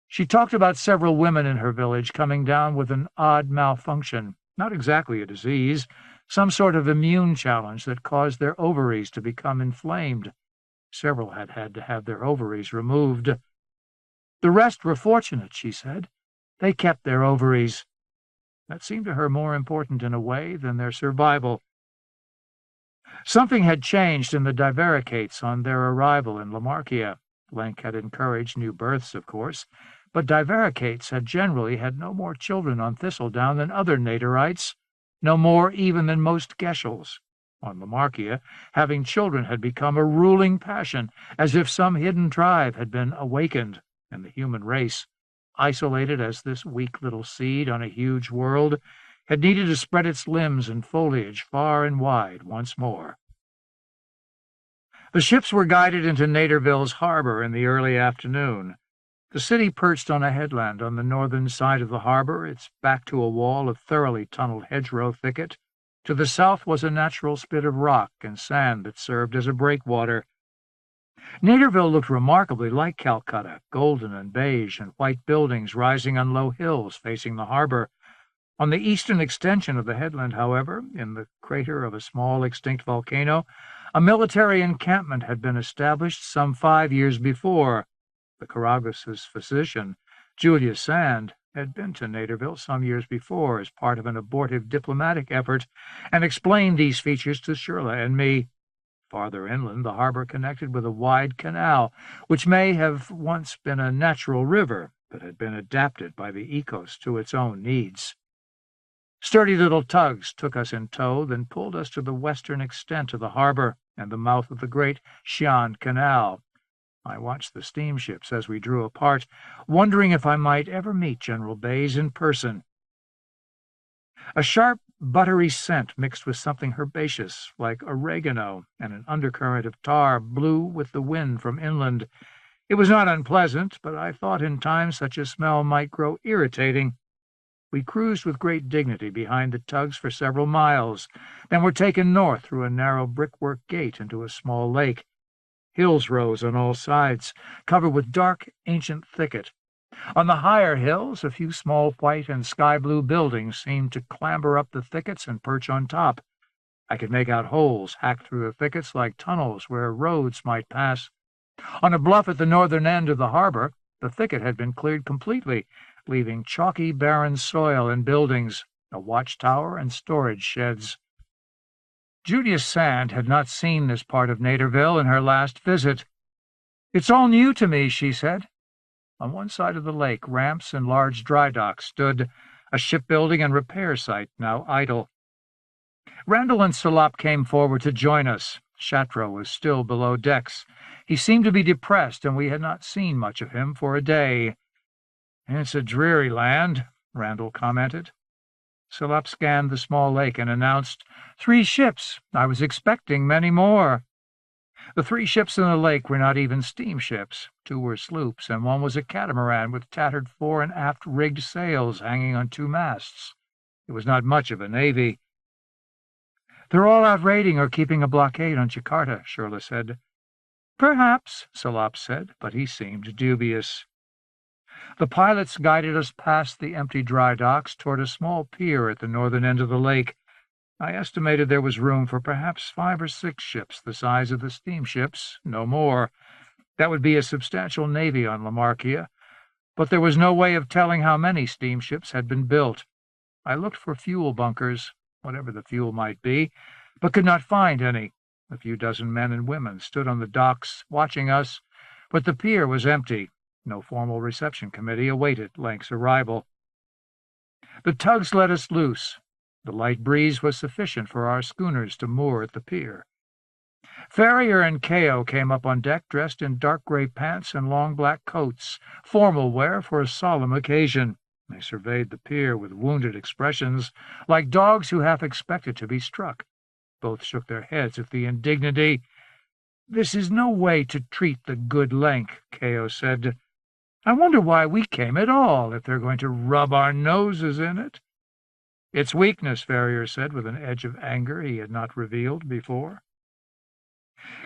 She talked about several women in her village coming down with an odd malfunction, not exactly a disease, some sort of immune challenge that caused their ovaries to become inflamed. Several had had to have their ovaries removed. The rest were fortunate, she said. They kept their ovaries. That seemed to her more important in a way than their survival. Something had changed in the divaricates on their arrival in Lamarkia. Lenk had encouraged new births, of course, but divaricates had generally had no more children on Thistledown than other Naderites, no more even than most Geschels. On Lamarkia, having children had become a ruling passion, as if some hidden tribe had been awakened, and the human race, isolated as this weak little seed on a huge world, had needed to spread its limbs and foliage far and wide once more. The ships were guided into Naderville's harbor in the early afternoon. The city perched on a headland on the northern side of the harbor, its back to a wall of thoroughly tunneled hedgerow thicket. To the south was a natural spit of rock and sand that served as a breakwater. Naderville looked remarkably like Calcutta, golden and beige, and white buildings rising on low hills facing the harbor. On the eastern extension of the headland, however, in the crater of a small extinct volcano, a military encampment had been established some 5 years before. The Caragus's physician, Julius Sand, had been to Naderville some years before as part of an abortive diplomatic effort and explained these features to Shirley and me. Farther inland, the harbor connected with a wide canal, which may have once been a natural river, but had been adapted by the ecos to its own needs. Sturdy little tugs took us in tow, then pulled us to the western extent of the harbor and the mouth of the great Xi'an Canal. I watched the steamships as we drew apart, wondering if I might ever meet General Bays in person. A sharp, buttery scent mixed with something herbaceous, like oregano, and an undercurrent of tar blew with the wind from inland. It was not unpleasant, but I thought in time such a smell might grow irritating. We cruised with great dignity behind the tugs for several miles, then were taken north through a narrow brickwork gate into a small lake. Hills rose on all sides, covered with dark, ancient thicket. On the higher hills, a few small white and sky-blue buildings seemed to clamber up the thickets and perch on top. I could make out holes hacked through the thickets like tunnels where roads might pass. On a bluff at the northern end of the harbor, the thicket had been cleared completely, leaving chalky, barren soil and buildings, a watchtower and storage sheds. Julius Sand had not seen this part of Naderville in her last visit. "It's all new to me," she said. On one side of the lake, ramps and large dry docks stood, a shipbuilding and repair site now idle. Randall and Salop came forward to join us. Chatreau was still below decks. He seemed to be depressed, and we had not seen much of him for a day. "It's a dreary land," Randall commented. Salop scanned the small lake and announced, "3 ships. I was expecting many more." The 3 ships in the lake were not even steamships. 2 were sloops, and 1 was a catamaran with tattered fore and aft rigged sails hanging on 2 masts. It was not much of a navy. "They're all out raiding or keeping a blockade on Jakarta," Shirley said. "Perhaps," Salop said, but he seemed dubious. The pilots guided us past the empty dry docks toward a small pier at the northern end of the lake. I estimated there was room for perhaps 5 or 6 ships the size of the steamships, no more. That would be a substantial navy on Lamarkia, but there was no way of telling how many steamships had been built. I looked for fuel bunkers, whatever the fuel might be, but could not find any. A few dozen men and women stood on the docks watching us, but the pier was empty. No formal reception committee awaited Lank's arrival. The tugs let us loose. The light breeze was sufficient for our schooners to moor at the pier. Ferrier and Kao came up on deck dressed in dark gray pants and long black coats, formal wear for a solemn occasion. They surveyed the pier with wounded expressions, like dogs who half expected to be struck. Both shook their heads at the indignity. "This is no way to treat the good Lank," Kao said. "I wonder why we came at all, if they're going to rub our noses in it." "It's weakness," Ferrier said, with an edge of anger he had not revealed before.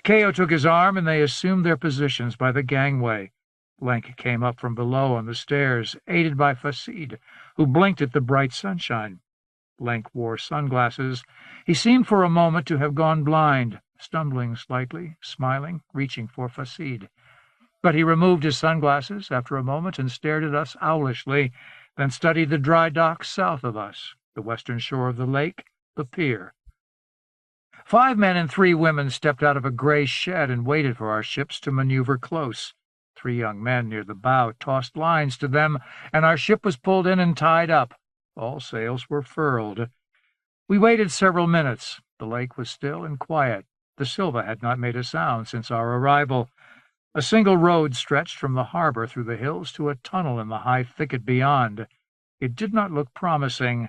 Kao took his arm, and they assumed their positions by the gangway. Lank came up from below on the stairs, aided by Fasid, who blinked at the bright sunshine. Lank wore sunglasses. He seemed for a moment to have gone blind, stumbling slightly, smiling, reaching for Fasid. But he removed his sunglasses after a moment and stared at us owlishly, then studied the dry docks south of us, the western shore of the lake, the pier. 5 men and 3 women stepped out of a gray shed and waited for our ships to maneuver close. 3 young men near the bow tossed lines to them, and our ship was pulled in and tied up. All sails were furled. We waited several minutes. The lake was still and quiet. The Silva had not made a sound since our arrival. A single road stretched from the harbor through the hills to a tunnel in the high thicket beyond. It did not look promising.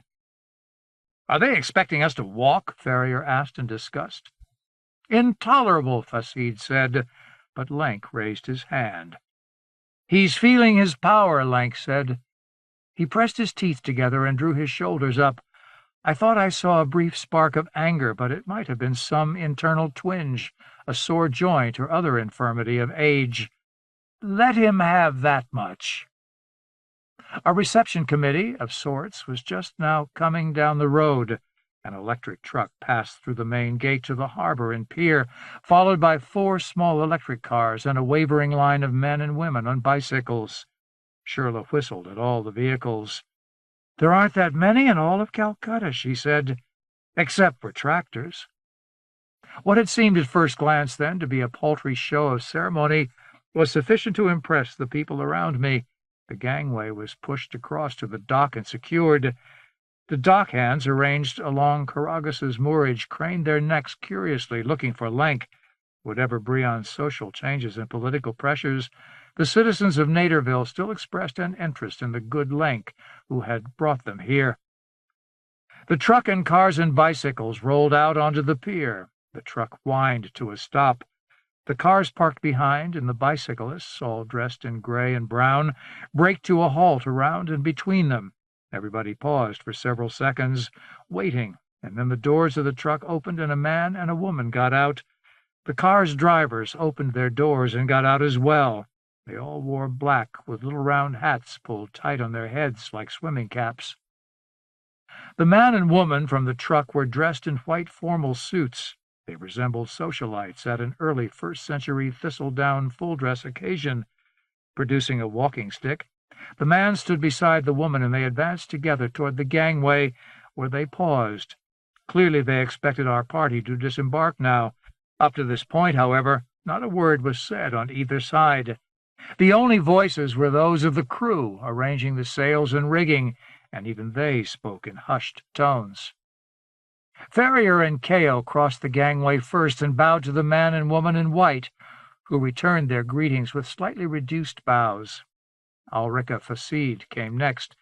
"Are they expecting us to walk?" Ferrier asked in disgust. "Intolerable," Fasid said, but Lank raised his hand. "He's feeling his power," Lank said. He pressed his teeth together and drew his shoulders up. I thought I saw a brief spark of anger, but it might have been some internal twinge, a sore joint, or other infirmity of age. "Let him have that much." A reception committee, of sorts, was just now coming down the road. An electric truck passed through the main gate to the harbor and pier, followed by 4 small electric cars and a wavering line of men and women on bicycles. Shirley whistled at all the vehicles. "There aren't that many in all of Calcutta," she said, "except for tractors." What had seemed at first glance, then, to be a paltry show of ceremony was sufficient to impress the people around me. The gangway was pushed across to the dock and secured. The dock hands, arranged along Caragus's moorage, craned their necks curiously, looking for Lank. Whatever Brion's social changes and political pressures, the citizens of Naderville still expressed an interest in the good Lank who had brought them here. The truck and cars and bicycles rolled out onto the pier. The truck whined to a stop. The cars parked behind, and the bicyclists, all dressed in gray and brown, braked to a halt around and between them. Everybody paused for several seconds, waiting, and then the doors of the truck opened and a man and a woman got out. The car's drivers opened their doors and got out as well. They all wore black, with little round hats pulled tight on their heads like swimming caps. The man and woman from the truck were dressed in white formal suits. They resembled socialites at an early first-century thistledown full-dress occasion. Producing a walking stick, the man stood beside the woman, and they advanced together toward the gangway, where they paused. Clearly they expected our party to disembark now. Up to this point, however, not a word was said on either side. The only voices were those of the crew, arranging the sails and rigging, and even they spoke in hushed tones. Ferrier and Kao crossed the gangway first and bowed to the man and woman in white, who returned their greetings with slightly reduced bows. Ulrika Facide came next,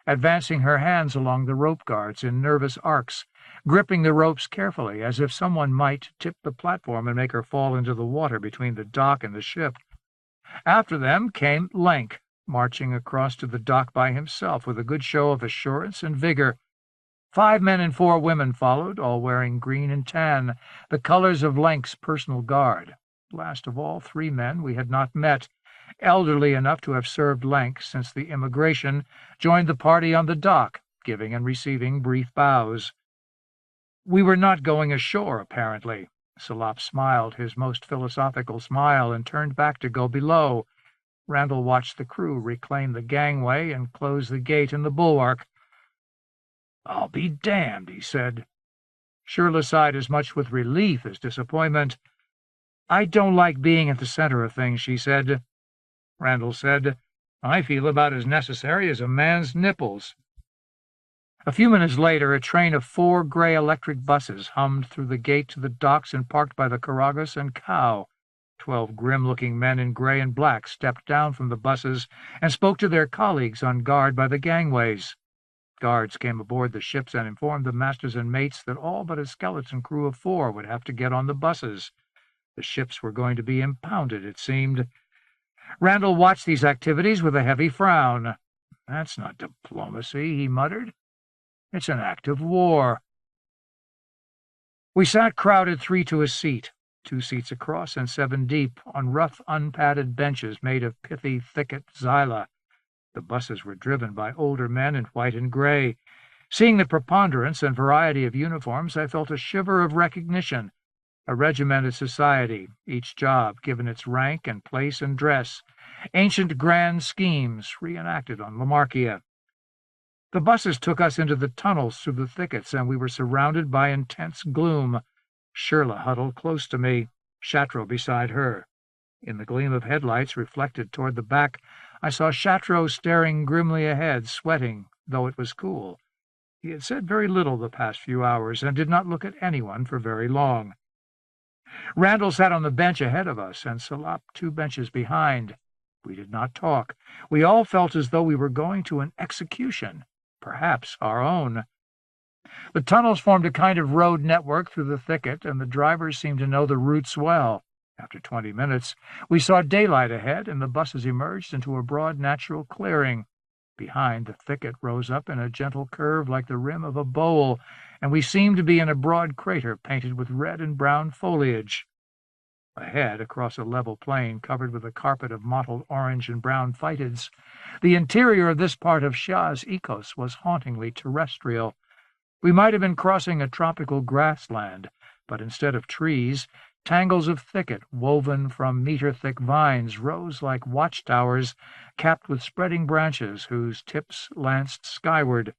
advancing her hands along the rope guards in nervous arcs, gripping the ropes carefully, as if someone might tip the platform and make her fall into the water between the dock and the ship. After them came Lank, marching across to the dock by himself with a good show of assurance and vigor. 5 men and 4 women followed, all wearing green and tan, the colors of Lank's personal guard. Last of all, 3 men we had not met, elderly enough to have served Lank since the immigration, joined the party on the dock, giving and receiving brief bows. We were not going ashore, apparently. Salop smiled his most philosophical smile and turned back to go below. Randall watched the crew reclaim the gangway and close the gate in the bulwark. "I'll be damned," he said. Shirley sighed as much with relief as disappointment. "I don't like being at the center of things," she said. Randall said, "I feel about as necessary as a man's nipples." A few minutes later, a train of 4 gray electric buses hummed through the gate to the docks and parked by the Caragus and Cow. 12 grim-looking men in gray and black stepped down from the buses and spoke to their colleagues on guard by the gangways. Guards came aboard the ships and informed the masters and mates that all but a skeleton crew of 4 would have to get on the buses. The ships were going to be impounded, it seemed. Randall watched these activities with a heavy frown. "That's not diplomacy," he muttered. "It's an act of war." We sat crowded 3 to a seat, 2 seats across and 7 deep, on rough, unpadded benches made of pithy thicket xyla. The buses were driven by older men in white and gray. Seeing the preponderance and variety of uniforms, I felt a shiver of recognition. A regimented society, each job given its rank and place and dress, ancient grand schemes reenacted on Lamarkia. The buses took us into the tunnels through the thickets, and we were surrounded by intense gloom. Shirley huddled close to me, Chateau beside her. In the gleam of headlights reflected toward the back, I saw Chateau staring grimly ahead, sweating, though it was cool. He had said very little the past few hours, and did not look at anyone for very long. Randall sat on the bench ahead of us, and Salop 2 benches behind. We did not talk. We all felt as though we were going to an execution, perhaps our own. The tunnels formed a kind of road network through the thicket, and the drivers seemed to know the routes well. After 20 minutes, we saw daylight ahead, and the buses emerged into a broad natural clearing. Behind, the thicket rose up in a gentle curve like the rim of a bowl, and we seemed to be in a broad crater painted with red and brown foliage. Ahead, across a level plain covered with a carpet of mottled orange and brown phytids, the interior of this part of Shia's ecos was hauntingly terrestrial. We might have been crossing a tropical grassland, but instead of trees, tangles of thicket woven from meter-thick vines rose like watchtowers capped with spreading branches whose tips lanced skyward.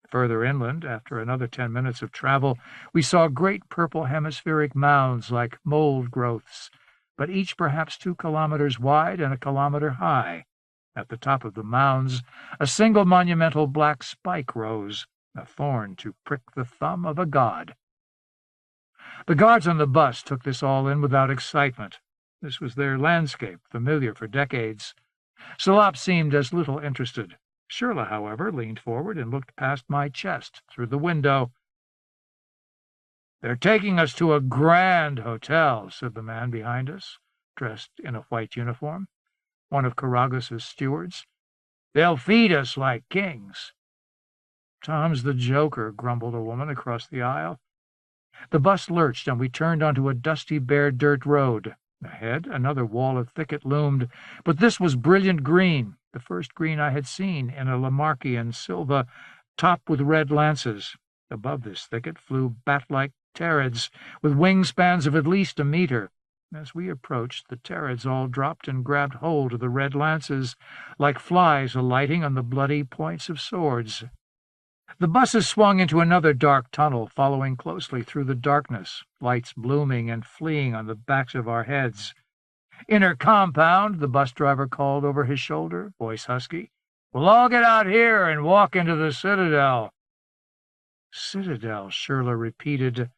Further inland, after another 10 minutes of travel, we saw great purple hemispheric mounds like mold growths, but each perhaps 2 kilometers wide and a kilometer high. At the top of the mounds, a single monumental black spike rose, a thorn to prick the thumb of a god. The guards on the bus took this all in without excitement. This was their landscape, familiar for decades. Salop seemed as little interested. Shirla, however, leaned forward and looked past my chest through the window. "They're taking us to a grand hotel," said the man behind us, dressed in a white uniform, one of Caragos's stewards. "They'll feed us like kings." "Tom's the joker," grumbled a woman across the aisle. The bus lurched, and we turned onto a dusty, bare dirt road. Ahead, another wall of thicket loomed, but this was brilliant green, the first green I had seen in a Lamarckian Silva, topped with red lances. Above this thicket flew bat-like pterids, with wingspans of at least a meter. As we approached, the pterids all dropped and grabbed hold of the red lances, like flies alighting on the bloody points of swords. The buses swung into another dark tunnel, following closely through the darkness, lights blooming and fleeing on the backs of our heads. "Inner compound," the bus driver called over his shoulder, voice husky. "We'll all get out here and walk into the Citadel." "Citadel," Shirla repeated,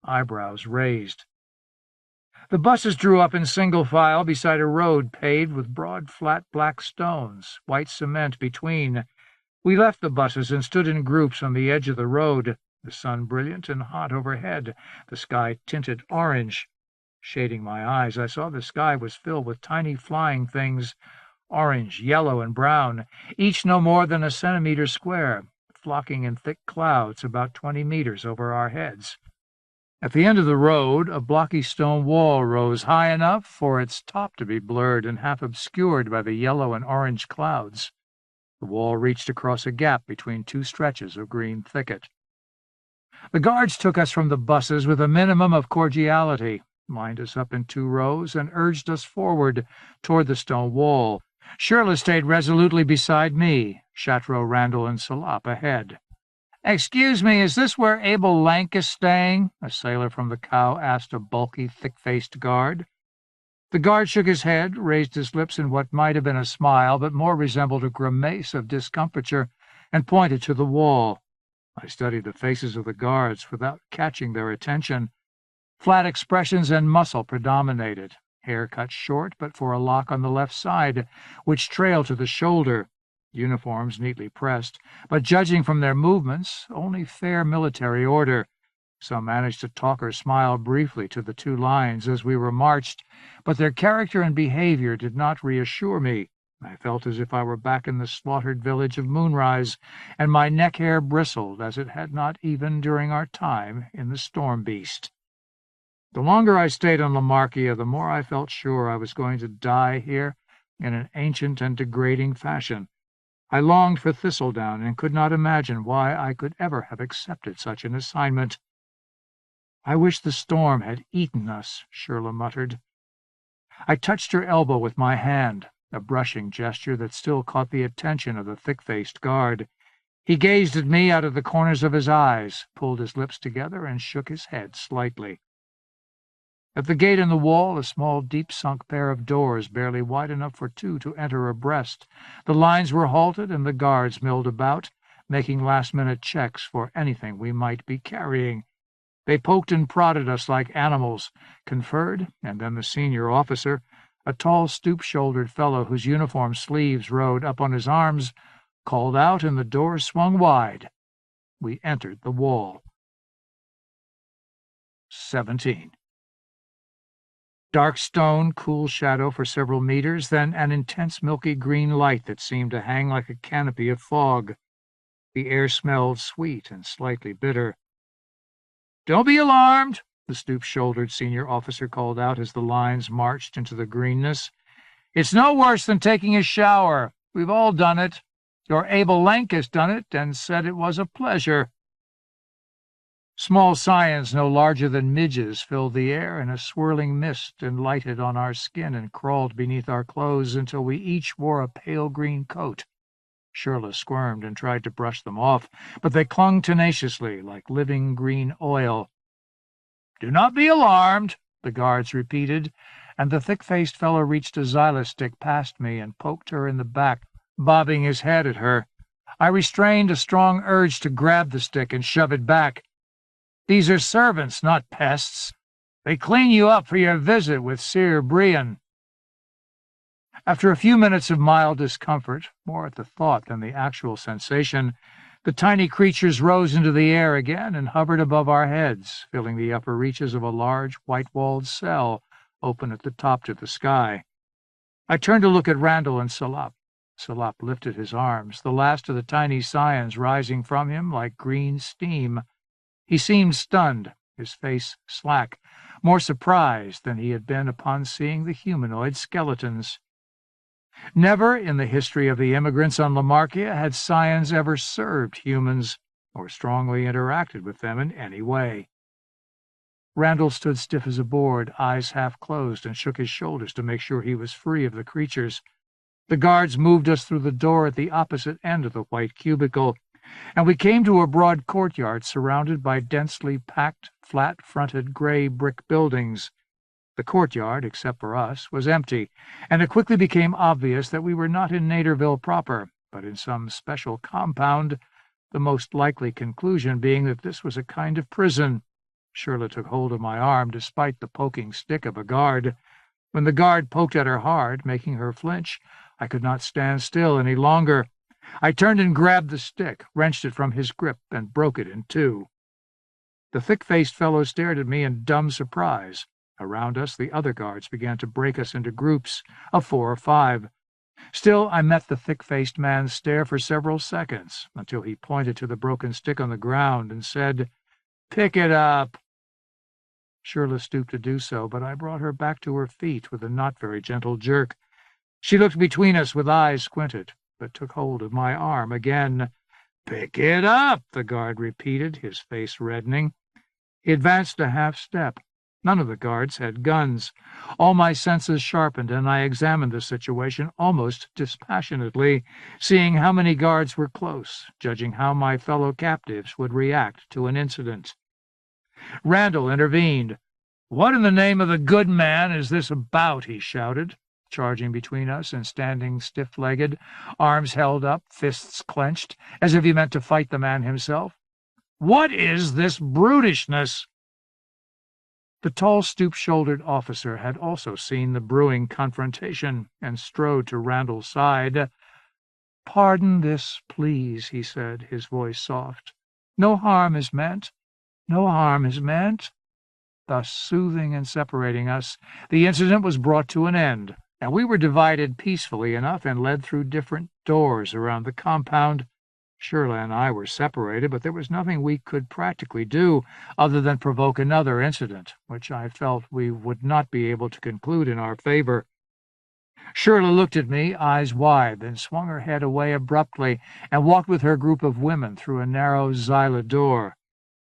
eyebrows raised. The buses drew up in single file beside a road paved with broad, flat black stones, white cement between. We left the buses and stood in groups on the edge of the road, the sun brilliant and hot overhead, the sky tinted orange. Shading my eyes, I saw the sky was filled with tiny flying things, orange, yellow, and brown, each no more than a centimeter square, flocking in thick clouds about 20 meters over our heads. At the end of the road, a blocky stone wall rose high enough for its top to be blurred and half obscured by the yellow and orange clouds. The wall reached across a gap between 2 stretches of green thicket. The guards took us from the buses with a minimum of cordiality, lined us up in 2 rows, and urged us forward toward the stone wall. Shirla stayed resolutely beside me, Chateau, Randall, and Salop ahead. "Excuse me, is this where Abel Lank is staying?" a sailor from the Cow asked a bulky, thick-faced guard. The guard shook his head, raised his lips in what might have been a smile, but more resembled a grimace of discomfiture, and pointed to the wall. I studied the faces of the guards without catching their attention. Flat expressions and muscle predominated, hair cut short but for a lock on the left side, which trailed to the shoulder, uniforms neatly pressed, but judging from their movements, only fair military order. Some managed to talk or smile briefly to the 2 lines as we were marched, but their character and behavior did not reassure me. I felt as if I were back in the slaughtered village of Moonrise, and my neck hair bristled as it had not even during our time in the Storm Beast. The longer I stayed on Lamarkia, the more I felt sure I was going to die here in an ancient and degrading fashion. I longed for Thistledown and could not imagine why I could ever have accepted such an assignment. "I wish the storm had eaten us," Shirla muttered. I touched her elbow with my hand, a brushing gesture that still caught the attention of the thick-faced guard. He gazed at me out of the corners of his eyes, pulled his lips together, and shook his head slightly. At the gate in the wall, a small, deep-sunk pair of doors, barely wide enough for 2 to enter abreast. The lines were halted, and the guards milled about, making last-minute checks for anything we might be carrying. They poked and prodded us like animals, conferred, and then the senior officer, a tall, stoop-shouldered fellow whose uniform sleeves rode up on his arms, called out, and the doors swung wide. We entered the wall. 17. Dark stone, cool shadow for several meters, then an intense milky green light that seemed to hang like a canopy of fog. The air smelled sweet and slightly bitter. "Don't be alarmed," the stoop-shouldered senior officer called out as the lines marched into the greenness. "It's no worse than taking a shower. We've all done it. Your Abel Lenk has done it and said it was a pleasure." Small scions no larger than midges filled the air, and a swirling mist alighted on our skin and crawled beneath our clothes until we each wore a pale green coat. Shirla squirmed and tried to brush them off, but they clung tenaciously like living green oil. "Do not be alarmed," the guards repeated, and the thick-faced fellow reached a xylos stick past me and poked her in the back, bobbing his head at her. I restrained a strong urge to grab the stick and shove it back. "These are servants, not pests. They clean you up for your visit with Sir Brian." After a few minutes of mild discomfort, more at the thought than the actual sensation, the tiny creatures rose into the air again and hovered above our heads, filling the upper reaches of a large white-walled cell open at the top to the sky. I turned to look at Randall and Salop. Salop lifted his arms, the last of the tiny scions rising from him like green steam. He seemed stunned, his face slack, more surprised than he had been upon seeing the humanoid skeletons. Never in the history of the immigrants on Lamarkia had scions ever served humans or strongly interacted with them in any way. Randall stood stiff as a board, eyes half closed, and shook his shoulders to make sure he was free of the creatures. The guards moved us through the door at the opposite end of the white cubicle, and we came to a broad courtyard surrounded by densely packed, flat-fronted gray brick buildings. The courtyard, except for us, was empty, and it quickly became obvious that we were not in Naderville proper, but in some special compound, the most likely conclusion being that this was a kind of prison. Shirla took hold of my arm, despite the poking stick of a guard. When the guard poked at her hard, making her flinch, I could not stand still any longer. I turned and grabbed the stick, wrenched it from his grip, and broke it in two. The thick-faced fellow stared at me in dumb surprise. Around us, the other guards began to break us into groups of 4 or 5. Still, I met the thick-faced man's stare for several seconds, until he pointed to the broken stick on the ground and said, "Pick it up." Shirla stooped to do so, but I brought her back to her feet with a not very gentle jerk. She looked between us with eyes squinted, but took hold of my arm again. "Pick it up," the guard repeated, his face reddening. He advanced a half-step. None of the guards had guns. All my senses sharpened, and I examined the situation almost dispassionately, seeing how many guards were close, judging how my fellow captives would react to an incident. Randall intervened. "What in the name of the good man is this about?" he shouted, charging between us and standing stiff-legged, arms held up, fists clenched, as if he meant to fight the man himself. "What is this brutishness?" The tall, stoop-shouldered officer had also seen the brewing confrontation and strode to Randall's side. "Pardon this, please," he said, his voice soft. "No harm is meant. No harm is meant." Thus soothing and separating us, the incident was brought to an end, and we were divided peacefully enough and led through different doors around the compound. Shirla and I were separated, but there was nothing we could practically do other than provoke another incident, which I felt we would not be able to conclude in our favor. Shirla looked at me, eyes wide, then swung her head away abruptly and walked with her group of women through a narrow xyla door.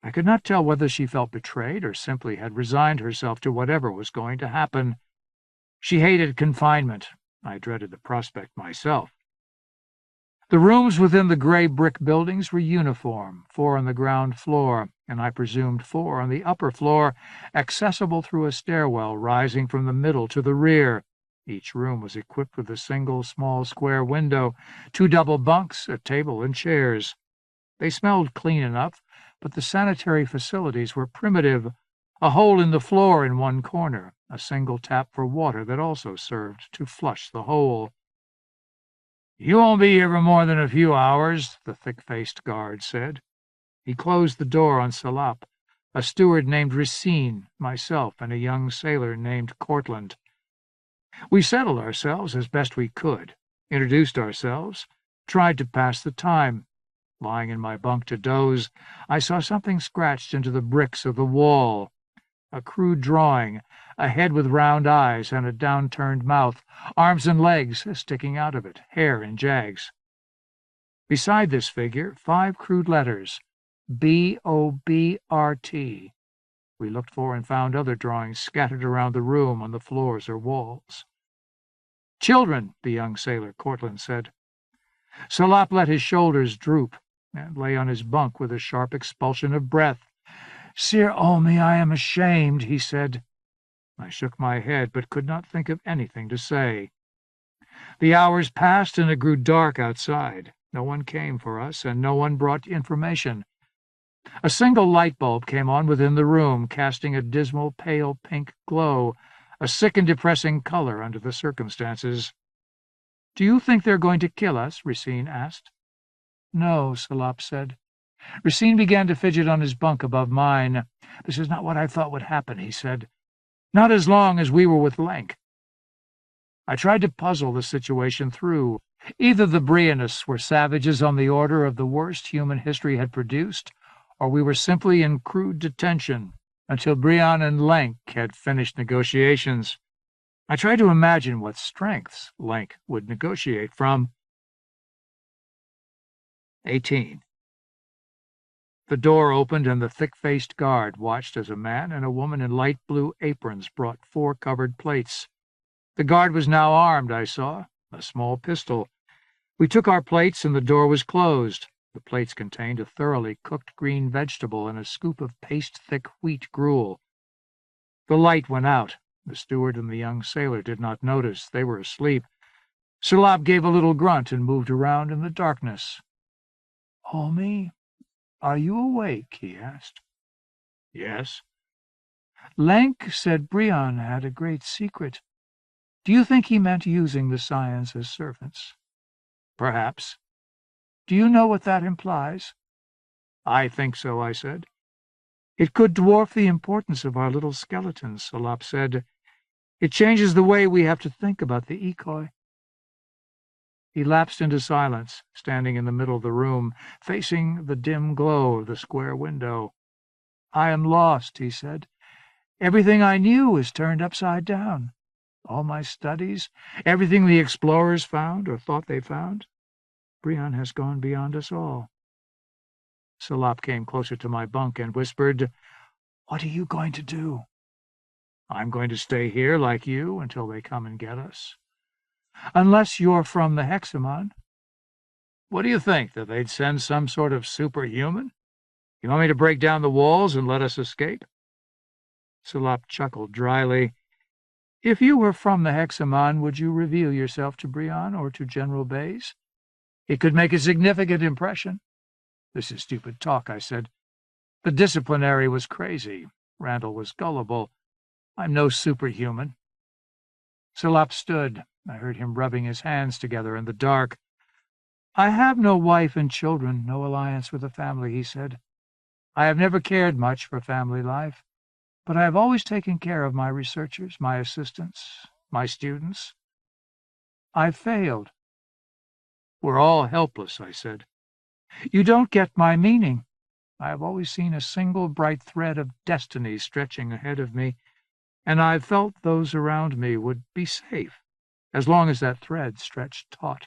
I could not tell whether she felt betrayed or simply had resigned herself to whatever was going to happen. She hated confinement. I dreaded the prospect myself. The rooms within the gray brick buildings were uniform, 4 on the ground floor, and I presumed 4 on the upper floor, accessible through a stairwell rising from the middle to the rear. Each room was equipped with a single small square window, 2 double bunks, a table, and chairs. They smelled clean enough, but the sanitary facilities were primitive. A hole in the floor in one corner, a single tap for water that also served to flush the hole. "You won't be here for more than a few hours," the thick-faced guard said. He closed the door on Salop, a steward named Racine, myself, and a young sailor named Cortlandt. We settled ourselves as best we could, introduced ourselves, tried to pass the time. Lying in my bunk to doze, I saw something scratched into the bricks of the wall. A crude drawing, a head with round eyes and a downturned mouth, arms and legs sticking out of it, hair in jags. Beside this figure, 5 crude letters, B-O-B-R-T. We looked for and found other drawings scattered around the room on the floors or walls. "Children," the young sailor, Cortlandt, said. Salop let his shoulders droop and lay on his bunk with a sharp expulsion of breath. "Sir Olme, I am ashamed," he said. I shook my head, but could not think of anything to say. The hours passed, and it grew dark outside. No one came for us, and no one brought information. A single light bulb came on within the room, casting a dismal pale pink glow, a sick and depressing color under the circumstances. "Do you think they're going to kill us?" Racine asked. "No," Salop said. Racine began to fidget on his bunk above mine. "This is not what I thought would happen," he said. "Not as long as we were with Lenk." I tried to puzzle the situation through. Either the Brianists were savages on the order of the worst human history had produced, or we were simply in crude detention until Brion and Lenk had finished negotiations. I tried to imagine what strengths Lenk would negotiate from. 18. The door opened, and the thick-faced guard watched as a man and a woman in light blue aprons brought 4 covered plates. The guard was now armed, I saw, a small pistol. We took our plates, and the door was closed. The plates contained a thoroughly cooked green vegetable and a scoop of paste-thick wheat gruel. The light went out. The steward and the young sailor did not notice. They were asleep. Salop gave a little grunt and moved around in the darkness. "Olme, are you awake?" he asked. "Yes." "Lenk said Brion had a great secret. Do you think he meant using the Scions as servants?" "Perhaps." "Do you know what that implies?" "I think so," I said. "It could dwarf the importance of our little skeletons," Salop said. "It changes the way we have to think about the Ikoi." He lapsed into silence, standing in the middle of the room, facing the dim glow of the square window. "I am lost," he said. "Everything I knew is turned upside down. All my studies, everything the explorers found or thought they found. Brion has gone beyond us all." Salop came closer to my bunk and whispered, "What are you going to do?" "I'm going to stay here like you until they come and get us." "Unless you're from the Hexamon." "What do you think, that they'd send some sort of superhuman? You want me to break down the walls and let us escape?" Salop chuckled dryly. "If you were from the Hexamon, would you reveal yourself to Brion or to General Bays? It could make a significant impression." "This is stupid talk," I said. "The disciplinary was crazy. Randall was gullible. I'm no superhuman." Salop stood. I heard him rubbing his hands together in the dark. "I have no wife and children, no alliance with a family," he said. "I have never cared much for family life, but I have always taken care of my researchers, my assistants, my students. I've failed." "We're all helpless," I said. "You don't get my meaning. I have always seen a single bright thread of destiny stretching ahead of me, and I've felt those around me would be safe as long as that thread stretched taut."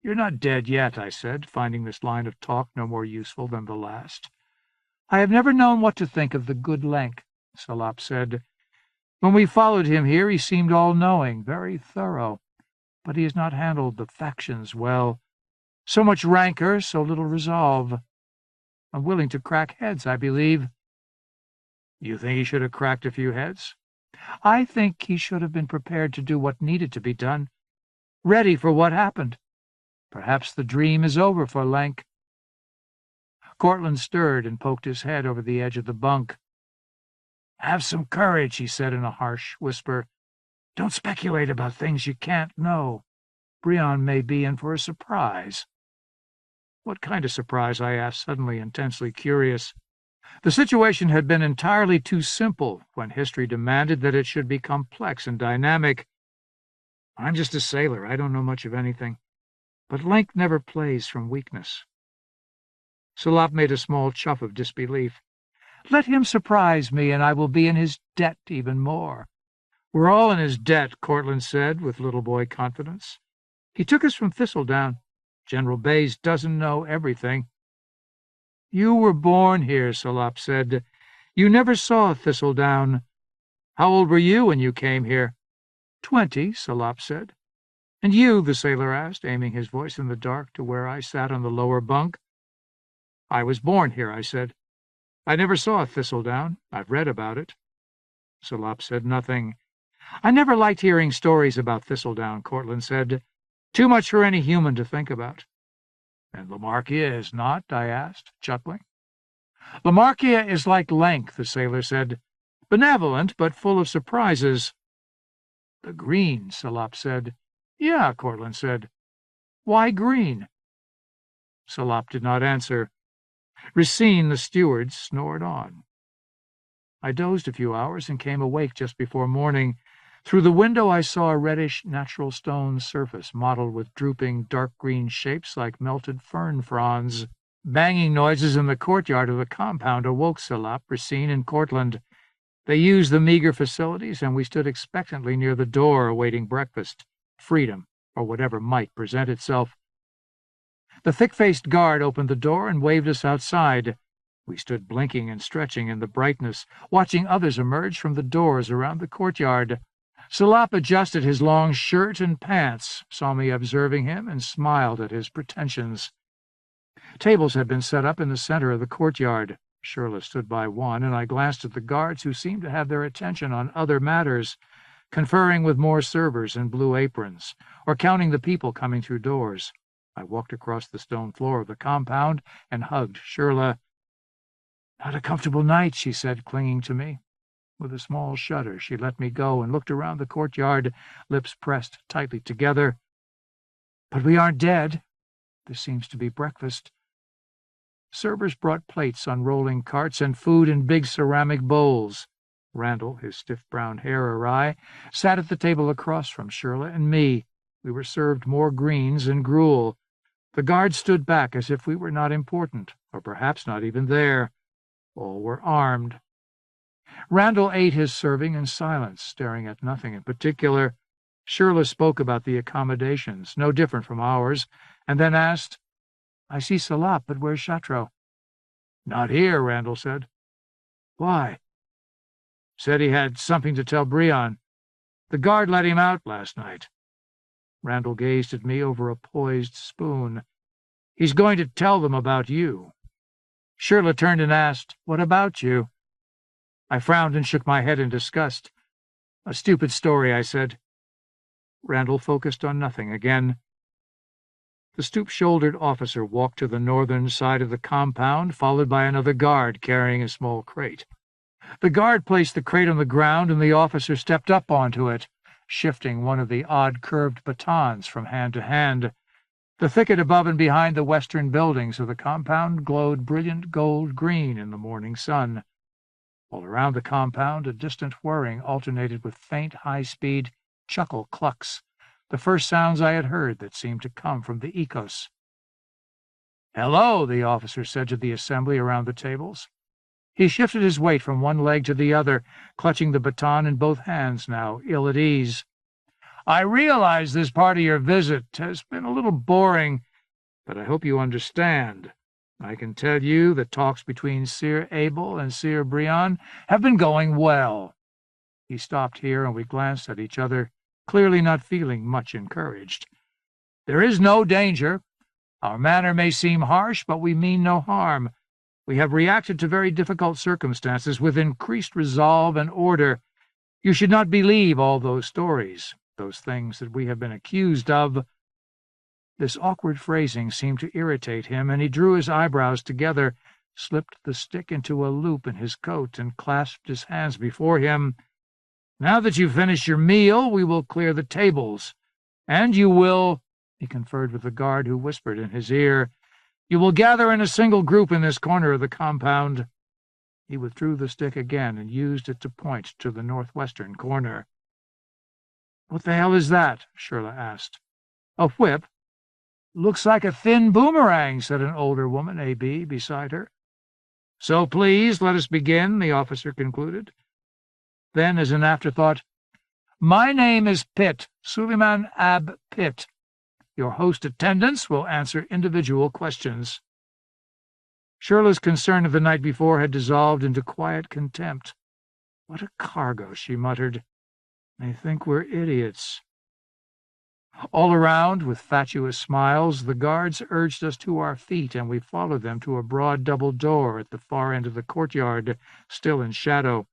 "You're not dead yet," I said, finding this line of talk no more useful than the last. "I have never known what to think of the good Lenk," Salop said. "When we followed him here, he seemed all-knowing, very thorough, but he has not handled the factions well. So much rancor, so little resolve. I'm willing to crack heads, I believe." "You think he should have cracked a few heads?" "I think he should have been prepared to do what needed to be done, ready for what happened. Perhaps the dream is over for Lenk." Cortlandt stirred and poked his head over the edge of the bunk. "Have some courage," he said in a harsh whisper. "Don't speculate about things you can't know. Brion may be in for a surprise." "What kind of surprise?" I asked, suddenly intensely curious. The situation had been entirely too simple when history demanded that it should be complex and dynamic. I'm just a sailor. I don't know much of anything. But length never plays from weakness. Salop made a small chuff of disbelief. Let him surprise me, and I will be in his debt even more. We're all in his debt, Cortlandt said, with little boy confidence. He took us from Thistledown. General Bayes doesn't know everything. You were born here, Salop said. You never saw Thistledown. How old were you when you came here? 20, Salop said. And you, the sailor asked, aiming his voice in the dark to where I sat on the lower bunk. I was born here, I said. I never saw Thistledown. I've read about it. Salop said nothing. I never liked hearing stories about Thistledown, Cortlandt said. Too much for any human to think about. And Lamarkia is not? I asked, chuckling. Lamarkia is like length, the sailor said. Benevolent, but full of surprises. The green, Salop said. Yeah, Cortlandt said. Why green? Salop did not answer. Racine, the steward, snored on. I dozed a few hours and came awake just before morning. Through the window I saw a reddish natural stone surface mottled with drooping dark green shapes like melted fern fronds. Banging noises in the courtyard of the compound awoke Salop, Racine, and Cortlandt. They used the meager facilities, and we stood expectantly near the door awaiting breakfast, freedom, or whatever might present itself. The thick-faced guard opened the door and waved us outside. We stood blinking and stretching in the brightness, watching others emerge from the doors around the courtyard. Salop adjusted his long shirt and pants, saw me observing him, and smiled at his pretensions. Tables had been set up in the center of the courtyard. Shirley stood by one, and I glanced at the guards, who seemed to have their attention on other matters, conferring with more servers in blue aprons, or counting the people coming through doors. I walked across the stone floor of the compound and hugged Shirley. Not a comfortable night, she said, clinging to me. With a small shudder, she let me go and looked around the courtyard, lips pressed tightly together. But we aren't dead. There seems to be breakfast. Servers brought plates on rolling carts and food in big ceramic bowls. Randall, his stiff brown hair awry, sat at the table across from Shirley and me. We were served more greens and gruel. The guards stood back as if we were not important, or perhaps not even there. All were armed. Randall ate his serving in silence, staring at nothing in particular. Shirley spoke about the accommodations, no different from ours, and then asked, I see Salop, but where's Chatreau? Not here, Randall said. Why? Said he had something to tell Brion. The guard let him out last night. Randall gazed at me over a poised spoon. He's going to tell them about you. Shirley turned and asked, What about you? I frowned and shook my head in disgust. A stupid story, I said. Randall focused on nothing again. The stoop-shouldered officer walked to the northern side of the compound, followed by another guard carrying a small crate. The guard placed the crate on the ground, and the officer stepped up onto it, shifting one of the odd curved batons from hand to hand. The thicket above and behind the western buildings of the compound glowed brilliant gold-green in the morning sun. All around the compound, a distant whirring alternated with faint, high-speed chuckle clucks, the first sounds I had heard that seemed to come from the ecos. Hello, the officer said to the assembly around the tables. He shifted his weight from one leg to the other, clutching the baton in both hands now, ill at ease. I realize this part of your visit has been a little boring, but I hope you understand. I can tell you that talks between Sir Abel and Sir Brion have been going well. He stopped here, and we glanced at each other, clearly not feeling much encouraged. There is no danger. Our manner may seem harsh, but we mean no harm. We have reacted to very difficult circumstances with increased resolve and order. You should not believe all those stories, those things that we have been accused of. This awkward phrasing seemed to irritate him, and he drew his eyebrows together, slipped the stick into a loop in his coat, and clasped his hands before him. Now that you've finished your meal, we will clear the tables. And you will, he conferred with the guard who whispered in his ear, you will gather in a single group in this corner of the compound. He withdrew the stick again and used it to point to the northwestern corner. "What the hell is that?" Shirley asked. "A whip?" "Looks like a thin boomerang," said an older woman, A.B., beside her. "So please, let us begin," the officer concluded. Then, as an afterthought, "My name is Pitt, Suleiman Ab Pitt. Your host attendants will answer individual questions." Shirley's concern of the night before had dissolved into quiet contempt. "What a cargo," she muttered. "They think we're idiots." All around, with fatuous smiles, the guards urged us to our feet, and we followed them to a broad double door at the far end of the courtyard, still in shadow.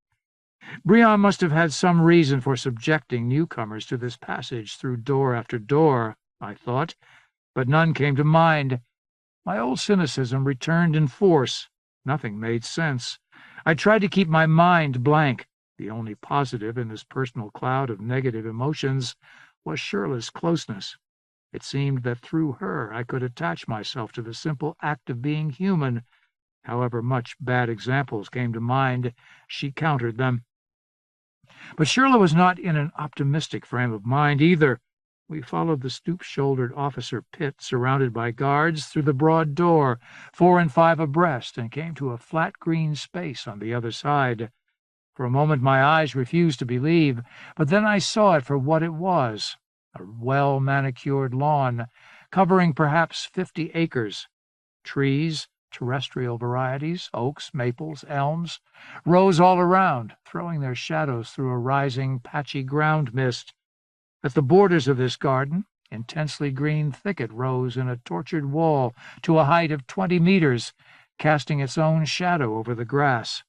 Brion must have had some reason for subjecting newcomers to this passage through door after door, I thought, but none came to mind. My old cynicism returned in force. Nothing made sense. I tried to keep my mind blank. The only positive in this personal cloud of negative emotions was Shirley's closeness. It seemed that through her I could attach myself to the simple act of being human. However much bad examples came to mind, she countered them. But Shirley was not in an optimistic frame of mind either. We followed the stoop-shouldered officer Pitt, surrounded by guards, through the broad door, 4 and 5 abreast, and came to a flat green space on the other side. For a moment my eyes refused to believe, but then I saw it for what it was, a well-manicured lawn, covering perhaps 50 acres. Trees, terrestrial varieties, oaks, maples, elms, rose all around, throwing their shadows through a rising, patchy ground mist. At the borders of this garden, intensely green thicket rose in a tortured wall to a height of 20 meters, casting its own shadow over the grass.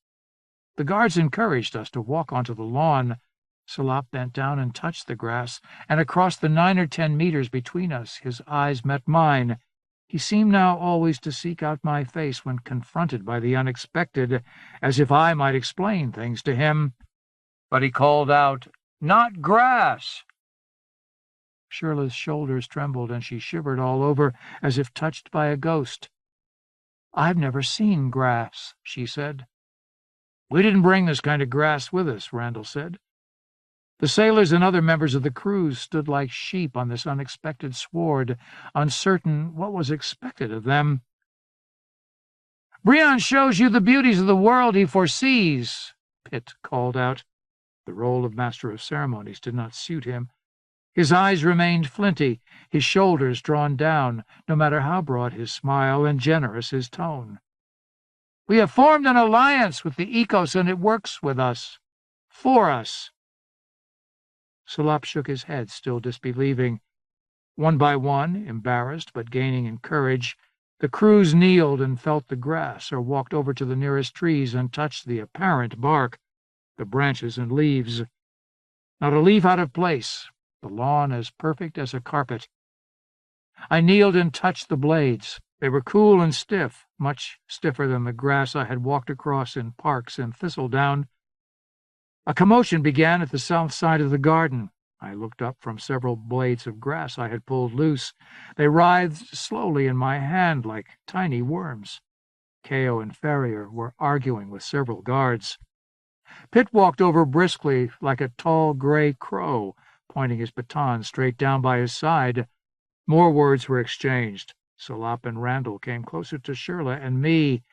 The guards encouraged us to walk onto the lawn. Salop bent down and touched the grass, and across the 9 or 10 meters between us his eyes met mine. He seemed now always to seek out my face when confronted by the unexpected, as if I might explain things to him. But he called out, "Not grass!" Shirley's shoulders trembled, and she shivered all over, as if touched by a ghost. "I've never seen grass," she said. "We didn't bring this kind of grass with us," Randall said. The sailors and other members of the crews stood like sheep on this unexpected sward, uncertain what was expected of them. "Brion shows you the beauties of the world he foresees," Pitt called out. The role of master of ceremonies did not suit him. His eyes remained flinty, his shoulders drawn down, no matter how broad his smile and generous his tone. "We have formed an alliance with the Ecos, and it works with us. For us." Salop shook his head, still disbelieving. One by one, embarrassed but gaining in courage, the crews kneeled and felt the grass, or walked over to the nearest trees and touched the apparent bark, the branches and leaves. Not a leaf out of place, the lawn as perfect as a carpet. I kneeled and touched the blades. They were cool and stiff, much stiffer than the grass I had walked across in parks and thistledown. A commotion began at the south side of the garden. I looked up from several blades of grass I had pulled loose. They writhed slowly in my hand like tiny worms. Kao and Ferrier were arguing with several guards. Pitt walked over briskly like a tall gray crow, pointing his baton straight down by his side. More words were exchanged. Salop and Randall came closer to Shirley and me.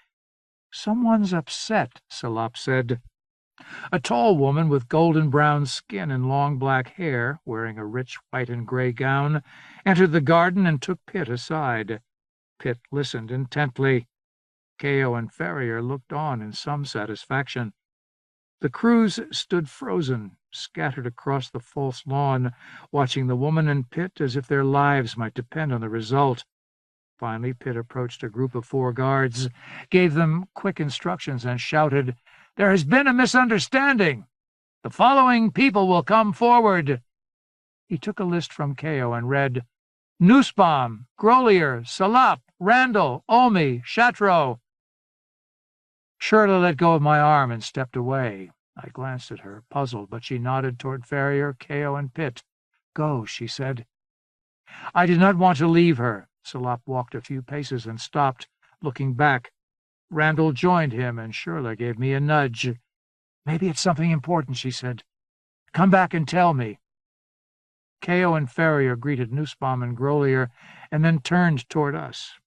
"Someone's upset," Salop said. A tall woman with golden-brown skin and long black hair, wearing a rich white and gray gown, entered the garden and took Pitt aside. Pitt listened intently. Kao and Ferrier looked on in some satisfaction. The crews stood frozen, scattered across the false lawn, watching the woman and Pitt as if their lives might depend on the result. Finally, Pitt approached a group of 4 guards, gave them quick instructions, and shouted, "There has been a misunderstanding. The following people will come forward." He took a list from Kao and read, "Nussbaum, Grolier, Salop, Randall, Omi, Chatreau." Shirley let go of my arm and stepped away. I glanced at her, puzzled, but she nodded toward Ferrier, Kao, and Pitt. "Go," she said. I did not want to leave her. Salop walked a few paces and stopped, looking back. Randall joined him, and Shirley gave me a nudge. "Maybe it's something important," she said. "Come back and tell me." Kao and Ferrier greeted Nussbaum and Grolier, and then turned toward us.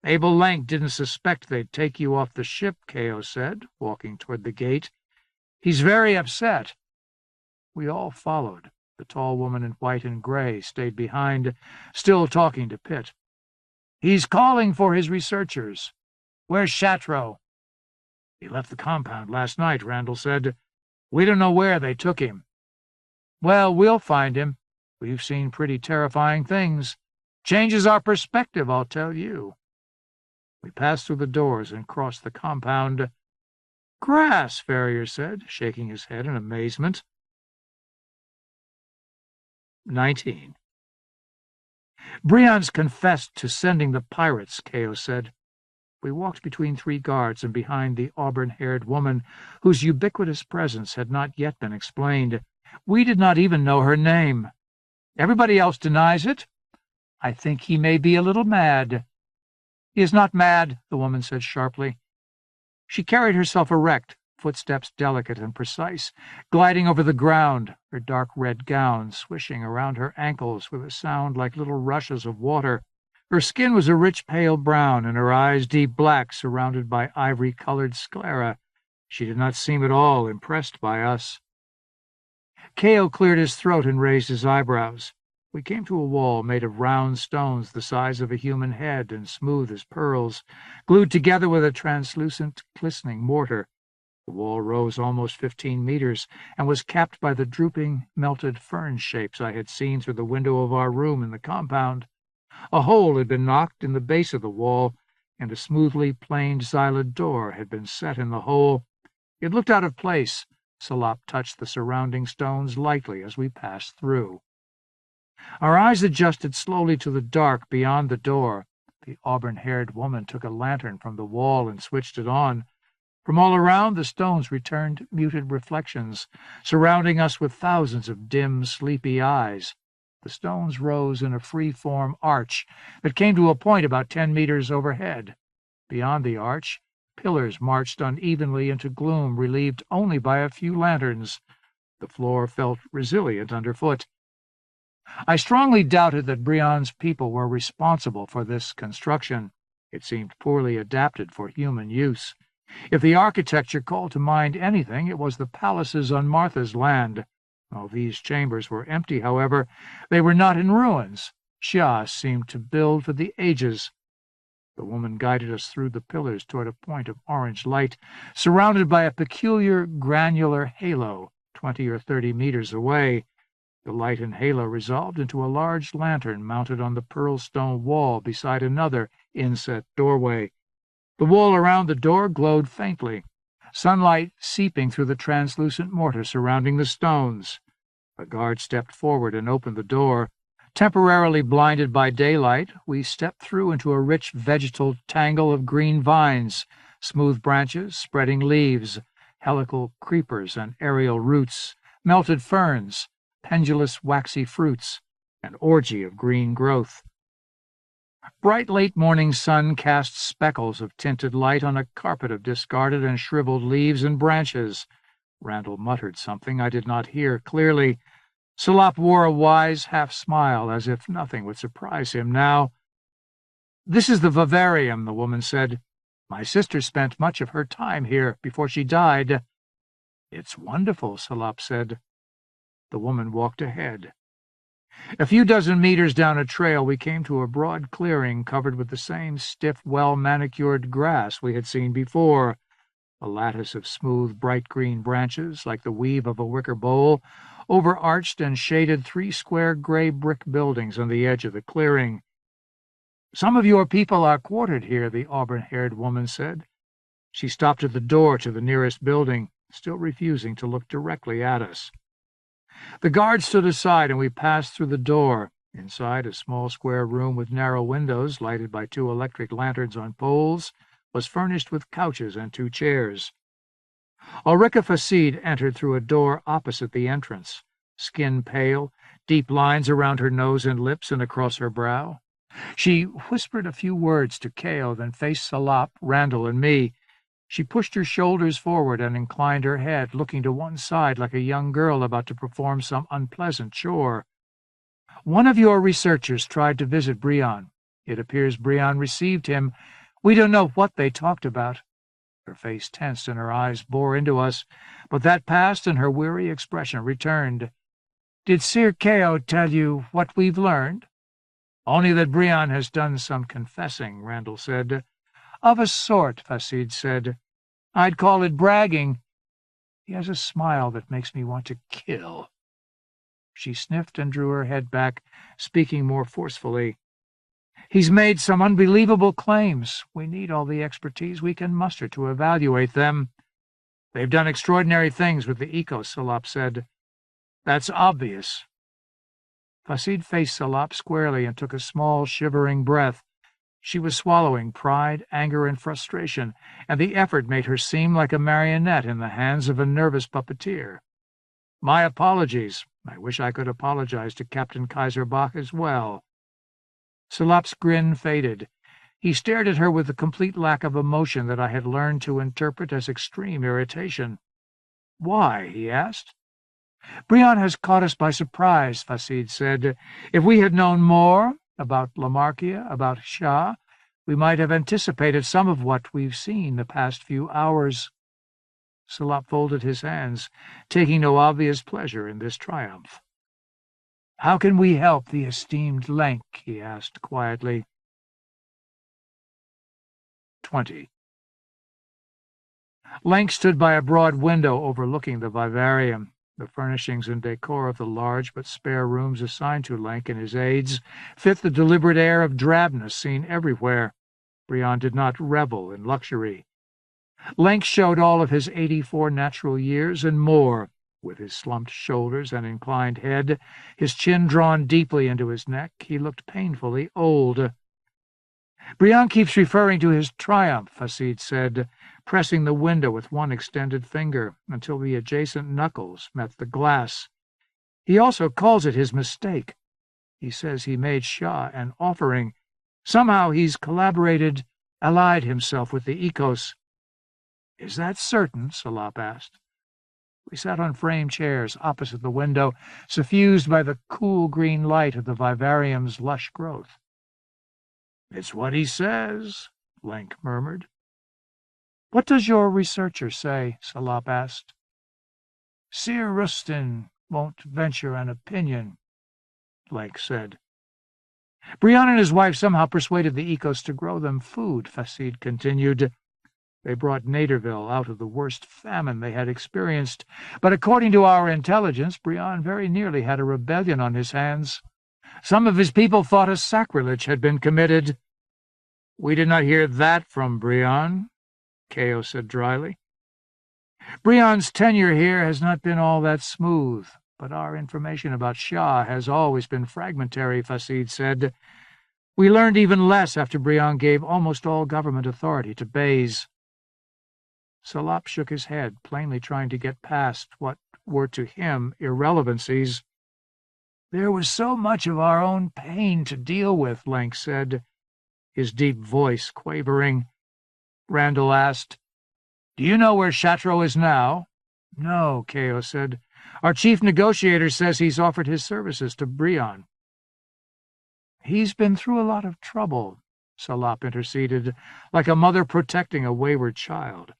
"Abel Lenk didn't suspect they'd take you off the ship," Kao said, walking toward the gate. "He's very upset." We all followed. The tall woman in white and gray stayed behind, still talking to Pitt. "He's calling for his researchers. Where's Chatreau?" "He left the compound last night," Randall said. "We don't know where they took him." "Well, we'll find him. We've seen pretty terrifying things. Changes our perspective, I'll tell you." We passed through the doors and crossed the compound. "Grass," Ferrier said, shaking his head in amazement. 19. "Briand's confessed to sending the pirates," Kao said. We walked between three guards and behind the auburn-haired woman whose ubiquitous presence had not yet been explained. We did not even know her name. "Everybody else denies it. I think he may be a little mad." "He is not mad," the woman said sharply. She carried herself erect, footsteps delicate and precise, gliding over the ground, her dark red gown swishing around her ankles with a sound like little rushes of water. Her skin was a rich pale brown, and her eyes deep black, surrounded by ivory-colored sclera. She did not seem at all impressed by us. Kao cleared his throat and raised his eyebrows. We came to a wall made of round stones the size of a human head and smooth as pearls, glued together with a translucent, glistening mortar. The wall rose almost 15 meters and was capped by the drooping, melted fern shapes I had seen through the window of our room in the compound. A hole had been knocked in the base of the wall, and a smoothly planed xylid door had been set in the hole. It looked out of place. Salop touched the surrounding stones lightly as we passed through. Our eyes adjusted slowly to the dark beyond the door. The auburn-haired woman took a lantern from the wall and switched it on. From all around, the stones returned muted reflections, surrounding us with thousands of dim, sleepy eyes. The stones rose in a free-form arch that came to a point about 10 meters overhead. Beyond the arch, pillars marched unevenly into gloom, relieved only by a few lanterns. The floor felt resilient underfoot. I strongly doubted that Briand's people were responsible for this construction. It seemed poorly adapted for human use. If the architecture called to mind anything, it was the palaces on Martha's land. While these chambers were empty, however, they were not in ruins. Shah seemed to build for the ages. The woman guided us through the pillars toward a point of orange light, surrounded by a peculiar granular halo 20 or 30 meters away. The light and halo resolved into a large lantern mounted on the pearl stone wall beside another inset doorway. The wall around the door glowed faintly, sunlight seeping through the translucent mortar surrounding the stones. A guard stepped forward and opened the door. Temporarily blinded by daylight, we stepped through into a rich vegetal tangle of green vines, smooth branches, spreading leaves, helical creepers and aerial roots, melted ferns, pendulous waxy fruits, an orgy of green growth. Bright late-morning sun cast speckles of tinted light on a carpet of discarded and shriveled leaves and branches. Randall muttered something I did not hear clearly. Salop wore a wise half-smile, as if nothing would surprise him now. "This is the vivarium," the woman said. "My sister spent much of her time here before she died." "It's wonderful," Salop said. The woman walked ahead. A few dozen meters down a trail, we came to a broad clearing covered with the same stiff, well-manicured grass we had seen before. A lattice of smooth, bright green branches, like the weave of a wicker bowl, overarched and shaded 3 square gray brick buildings on the edge of the clearing. "Some of your people are quartered here," the auburn-haired woman said. She stopped at the door to the nearest building, still refusing to look directly at us. The guard stood aside, and we passed through the door. Inside, a small square room with narrow windows, lighted by 2 electric lanterns on poles, was furnished with couches and 2 chairs. Ulrika Fasid entered through a door opposite the entrance, skin pale, deep lines around her nose and lips and across her brow. She whispered a few words to Kao, then faced Salop, Randall, and me. She pushed her shoulders forward and inclined her head, looking to one side like a young girl about to perform some unpleasant chore. "One of your researchers tried to visit Brion. It appears Brion received him. We don't know what they talked about." Her face tensed and her eyes bore into us, but that passed and her weary expression returned. "Did Sir Kao tell you what we've learned?" "Only that Brion has done some confessing," Randall said. "Of a sort," Fasid said. "I'd call it bragging. He has a smile that makes me want to kill." She sniffed and drew her head back, speaking more forcefully. "He's made some unbelievable claims. We need all the expertise we can muster to evaluate them." "They've done extraordinary things with the Ecos," Salop said. "That's obvious." Fasid faced Salop squarely and took a small, shivering breath. She was swallowing pride, anger, and frustration, and the effort made her seem like a marionette in the hands of a nervous puppeteer. "My apologies. I wish I could apologize to Captain Kaiserbach as well." Salop's grin faded. He stared at her with a complete lack of emotion that I had learned to interpret as extreme irritation. "Why?" he asked. "Brion has caught us by surprise," Fasid said. "If we had known more about Lamarkia, about Shah, we might have anticipated some of what we've seen the past few hours." Salop folded his hands, taking no obvious pleasure in this triumph. "How can we help the esteemed Lenk?" he asked quietly. 20. Lenk stood by a broad window overlooking the vivarium. The furnishings and decor of the large but spare rooms assigned to Lenk and his aides fit the deliberate air of drabness seen everywhere. Brion did not revel in luxury. Lenk showed all of his 84 natural years and more, with his slumped shoulders and inclined head, his chin drawn deeply into his neck. He looked painfully old. "Brion keeps referring to his triumph," Fasid said, pressing the window with one extended finger until the adjacent knuckles met the glass. "He also calls it his mistake. He says he made Shah an offering. Somehow he's allied himself with the Ecos." "Is that certain?" Salop asked. We sat on framed chairs opposite the window, suffused by the cool green light of the vivarium's lush growth. "It's what he says," Lenk murmured. "What does your researcher say?" Salop asked. "Sir Rustin won't venture an opinion," Lenk said. "Brion and his wife somehow persuaded the Ecos to grow them food," Fasid continued. "They brought Naderville out of the worst famine they had experienced, but according to our intelligence, Brion very nearly had a rebellion on his hands. Some of his people thought a sacrilege had been committed." "We did not hear that from Brion," Kao said dryly. "Brion's tenure here has not been all that smooth, but our information about Shah has always been fragmentary," Fasid said. "We learned even less after Brion gave almost all government authority to Bays." Salop shook his head, plainly trying to get past what were to him irrelevancies. "There was so much of our own pain to deal with," Lenk said, his deep voice quavering. Randall asked, "Do you know where Chatreau is now?" "No," Kao said. "Our chief negotiator says he's offered his services to Brion." "He's been through a lot of trouble," Salop interceded, like a mother protecting a wayward child.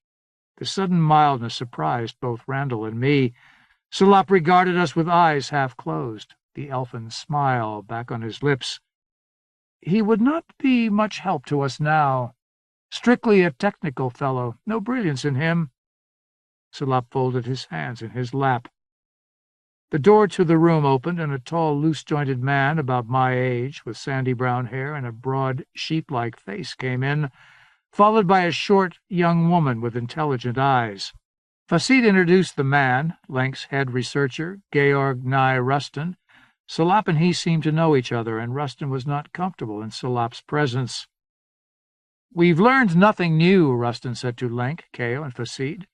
The sudden mildness surprised both Randall and me. Salop regarded us with eyes half closed, the elfin smile back on his lips. "He would not be much help to us now. Strictly a technical fellow, no brilliance in him." Salop folded his hands in his lap. The door to the room opened, and a tall, loose-jointed man about my age, with sandy brown hair and a broad, sheep-like face, came in, followed by a short, young woman with intelligent eyes. Fasid introduced the man, Lenk's head researcher, Georg Nye Rustin. Salop and he seemed to know each other, and Rustin was not comfortable in Salop's presence. "We've learned nothing new," Rustin said to Lenk, Kao, and Fasid.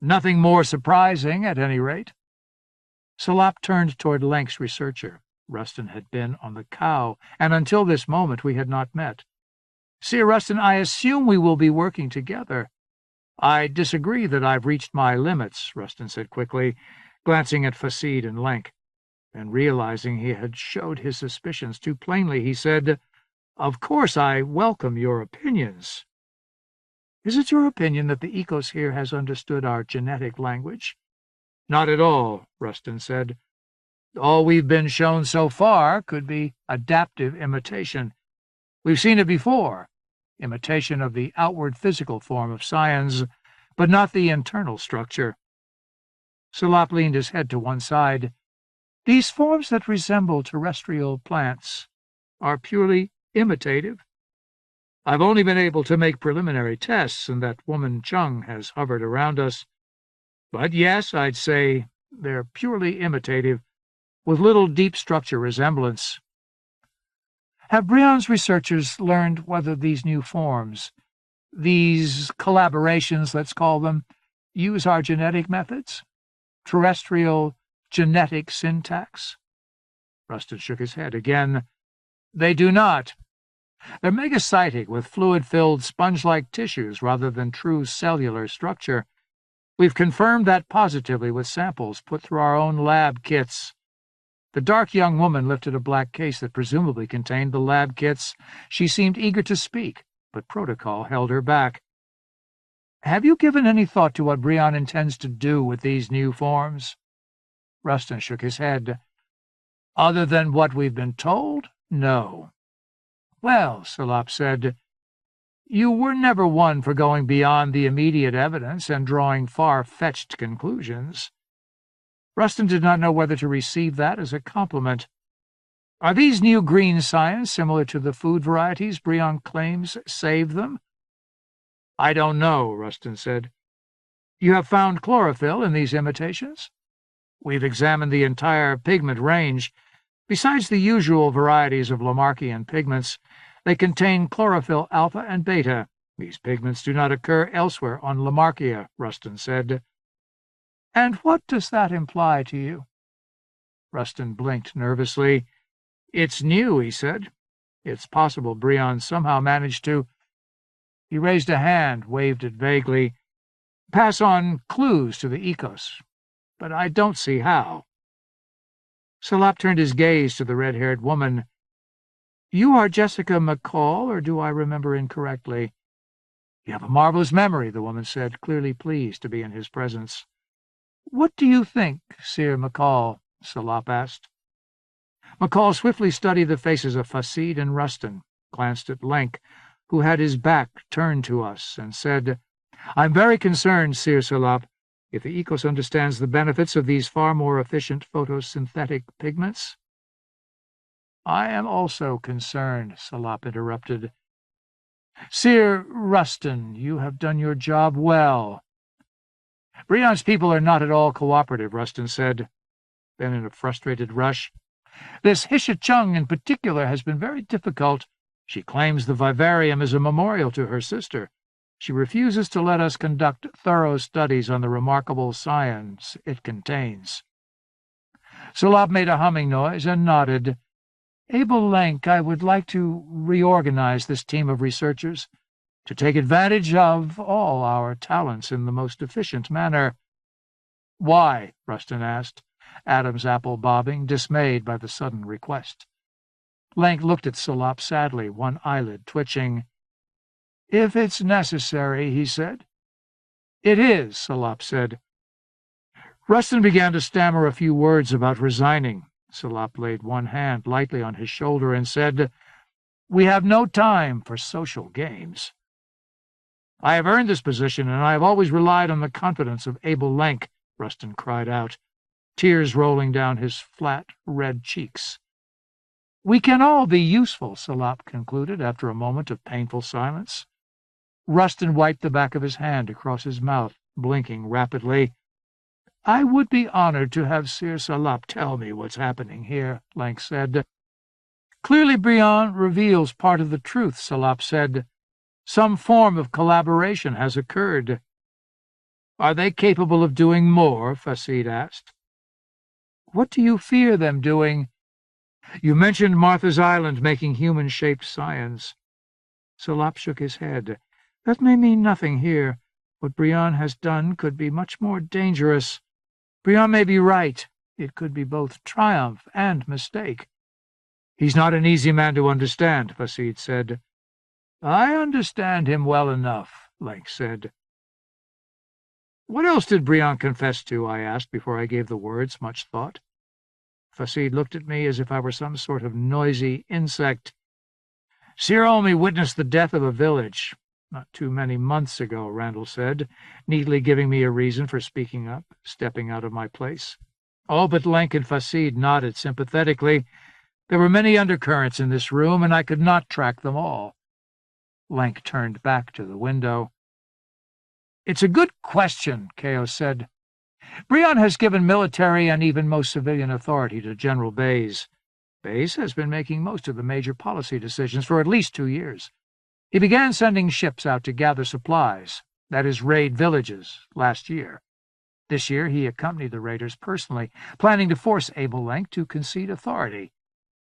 "Nothing more surprising, at any rate." Salop turned toward Lenk's researcher. Rustin had been on the cow, and until this moment we had not met. "Sir Rustin, I assume we will be working together." "I disagree that I've reached my limits," Rustin said quickly, glancing at Fasid and Lenk. And realizing he had showed his suspicions too plainly, he said, "Of course I welcome your opinions." "Is it your opinion that the Ecos here has understood our genetic language?" "Not at all," Rustin said. "All we've been shown so far could be adaptive imitation. We've seen it before, imitation of the outward physical form of science, but not the internal structure." Salop leaned his head to one side. "These forms that resemble terrestrial plants are purely imitative. I've only been able to make preliminary tests, and that woman Chung has hovered around us. But yes, I'd say they're purely imitative, with little deep structure resemblance." "Have Brion's researchers learned whether these new forms, these collaborations, let's call them, use our genetic methods? Terrestrial genetic syntax?" Rustin shook his head again. "They do not. They're megacytic, with fluid-filled sponge-like tissues rather than true cellular structure. We've confirmed that positively with samples put through our own lab kits." The dark young woman lifted a black case that presumably contained the lab kits. She seemed eager to speak, but protocol held her back. "Have you given any thought to what Brion intends to do with these new forms?" Rustin shook his head. "Other than what we've been told, no." "Well," Salop said, "you were never one for going beyond the immediate evidence and drawing far-fetched conclusions." Rustin did not know whether to receive that as a compliment. "Are these new green science similar to the food varieties Brion claims saved them?" "I don't know," Rustin said. "You have found chlorophyll in these imitations?" "We've examined the entire pigment range. Besides the usual varieties of Lamarckian pigments, they contain chlorophyll alpha and beta. These pigments do not occur elsewhere on Lamarckia," Rustin said. "And what does that imply to you?" Rustin blinked nervously. "It's new," he said. "It's possible Brion somehow managed to—" He raised a hand, waved it vaguely. "Pass on clues to the Ecos. But I don't see how." Salop turned his gaze to the red-haired woman. "You are Jessica McCall, or do I remember incorrectly?" "You have a marvelous memory," the woman said, clearly pleased to be in his presence. "What do you think, Sir McCall?" Salop asked. McCall swiftly studied the faces of Fasid and Rustin, glanced at Lenk, who had his back turned to us, and said, "I'm very concerned, Sir Salop, if the Ecos understands the benefits of these far more efficient photosynthetic pigments." "I am also concerned," Salop interrupted. "Sir Rustin, you have done your job well." "Brion's people are not at all cooperative," Rustin said. Then, in a frustrated rush, "This Hisha Chung in particular has been very difficult. She claims the vivarium is a memorial to her sister. She refuses to let us conduct thorough studies on the remarkable science it contains." Salop made a humming noise and nodded. "Abel Lenk, I would like to reorganize this team of researchers to take advantage of all our talents in the most efficient manner." "Why?" Rustin asked, Adam's apple bobbing, dismayed by the sudden request. Lenk looked at Salop sadly, one eyelid twitching. "If it's necessary," he said. "It is," Salop said. Rustin began to stammer a few words about resigning. Salop laid one hand lightly on his shoulder and said, "We have no time for social games." "I have earned this position, and I have always relied on the confidence of Abel Lenk," Rustin cried out, tears rolling down his flat, red cheeks. "We can all be useful," Salop concluded after a moment of painful silence. Rustin wiped the back of his hand across his mouth, blinking rapidly. "I would be honored to have Sir Salop tell me what's happening here," Lenk said. "Clearly Brion reveals part of the truth," Salop said. "Some form of collaboration has occurred." "Are they capable of doing more?" Fasid asked. "What do you fear them doing?" You mentioned Martha's Island making human-shaped scions. Salop shook his head. That may mean nothing here. What Briand has done could be much more dangerous. Briand may be right. It could be both triumph and mistake. He's not an easy man to understand, Fasid said. I understand him well enough, Lenk said. What else did Briand confess to? I asked before I gave the words much thought. Fasid looked at me as if I were some sort of noisy insect. Sir Olmi witnessed the death of a village. Not too many months ago, Randall said, neatly giving me a reason for speaking up, stepping out of my place. All but Lenk and Fasid nodded sympathetically. There were many undercurrents in this room, and I could not track them all. Lenk turned back to the window. It's a good question, Kao said. Briand has given military and even most civilian authority to General Bays. Bays has been making most of the major policy decisions for at least 2 years. He began sending ships out to gather supplies, that is, raid villages, last year. This year he accompanied the raiders personally, planning to force Abel Lenk to concede authority.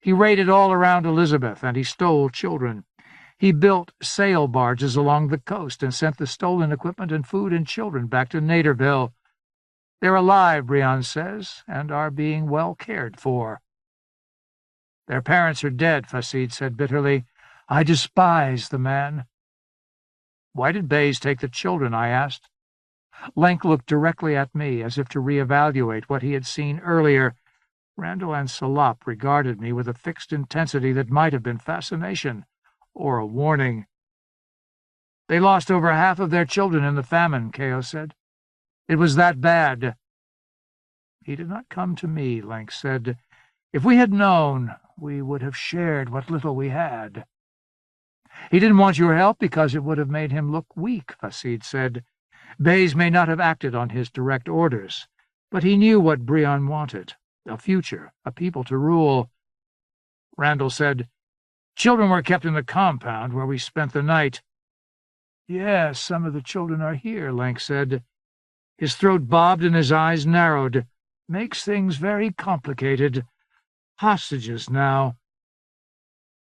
He raided all around Elizabeth, and he stole children. He built sail barges along the coast and sent the stolen equipment and food and children back to Naderville. They're alive, Briand says, and are being well cared for. Their parents are dead, Fasid said bitterly. I despise the man. Why did Bays take the children? I asked. Lenk looked directly at me, as if to reevaluate what he had seen earlier. Randall and Salop regarded me with a fixed intensity that might have been fascination or a warning. They lost over half of their children in the famine, Kao said. It was that bad. He did not come to me, Lenk said. If we had known, we would have shared what little we had. He didn't want your help because it would have made him look weak, Fasid said. Bays may not have acted on his direct orders, but he knew what Briand wanted, a future, a people to rule. Randall said, Children were kept in the compound where we spent the night. Yes, some of the children are here, Lenk said. His throat bobbed and his eyes narrowed. Makes things very complicated. Hostages now.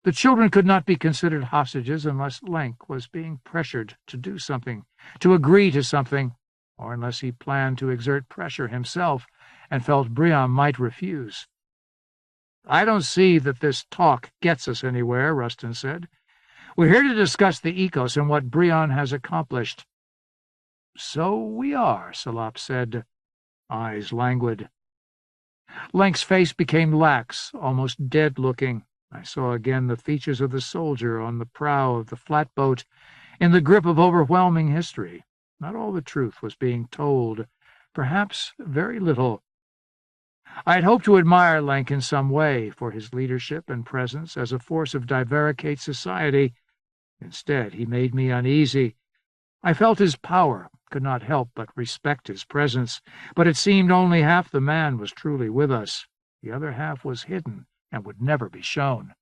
The children could not be considered hostages unless Lenk was being pressured to do something, to agree to something, or unless he planned to exert pressure himself and felt Briand might refuse. I don't see that this talk gets us anywhere, Rustin said. We're here to discuss the Ecos and what Briand has accomplished. So we are, Salop said, eyes languid. Lenk's face became lax, almost dead-looking. I saw again the features of the soldier on the prow of the flatboat, in the grip of overwhelming history. Not all the truth was being told, perhaps very little. I had hoped to admire Lenk in some way for his leadership and presence as a force of divaricate society. Instead, he made me uneasy. I felt his power, could not help but respect his presence, but it seemed only half the man was truly with us. The other half was hidden and would never be shown.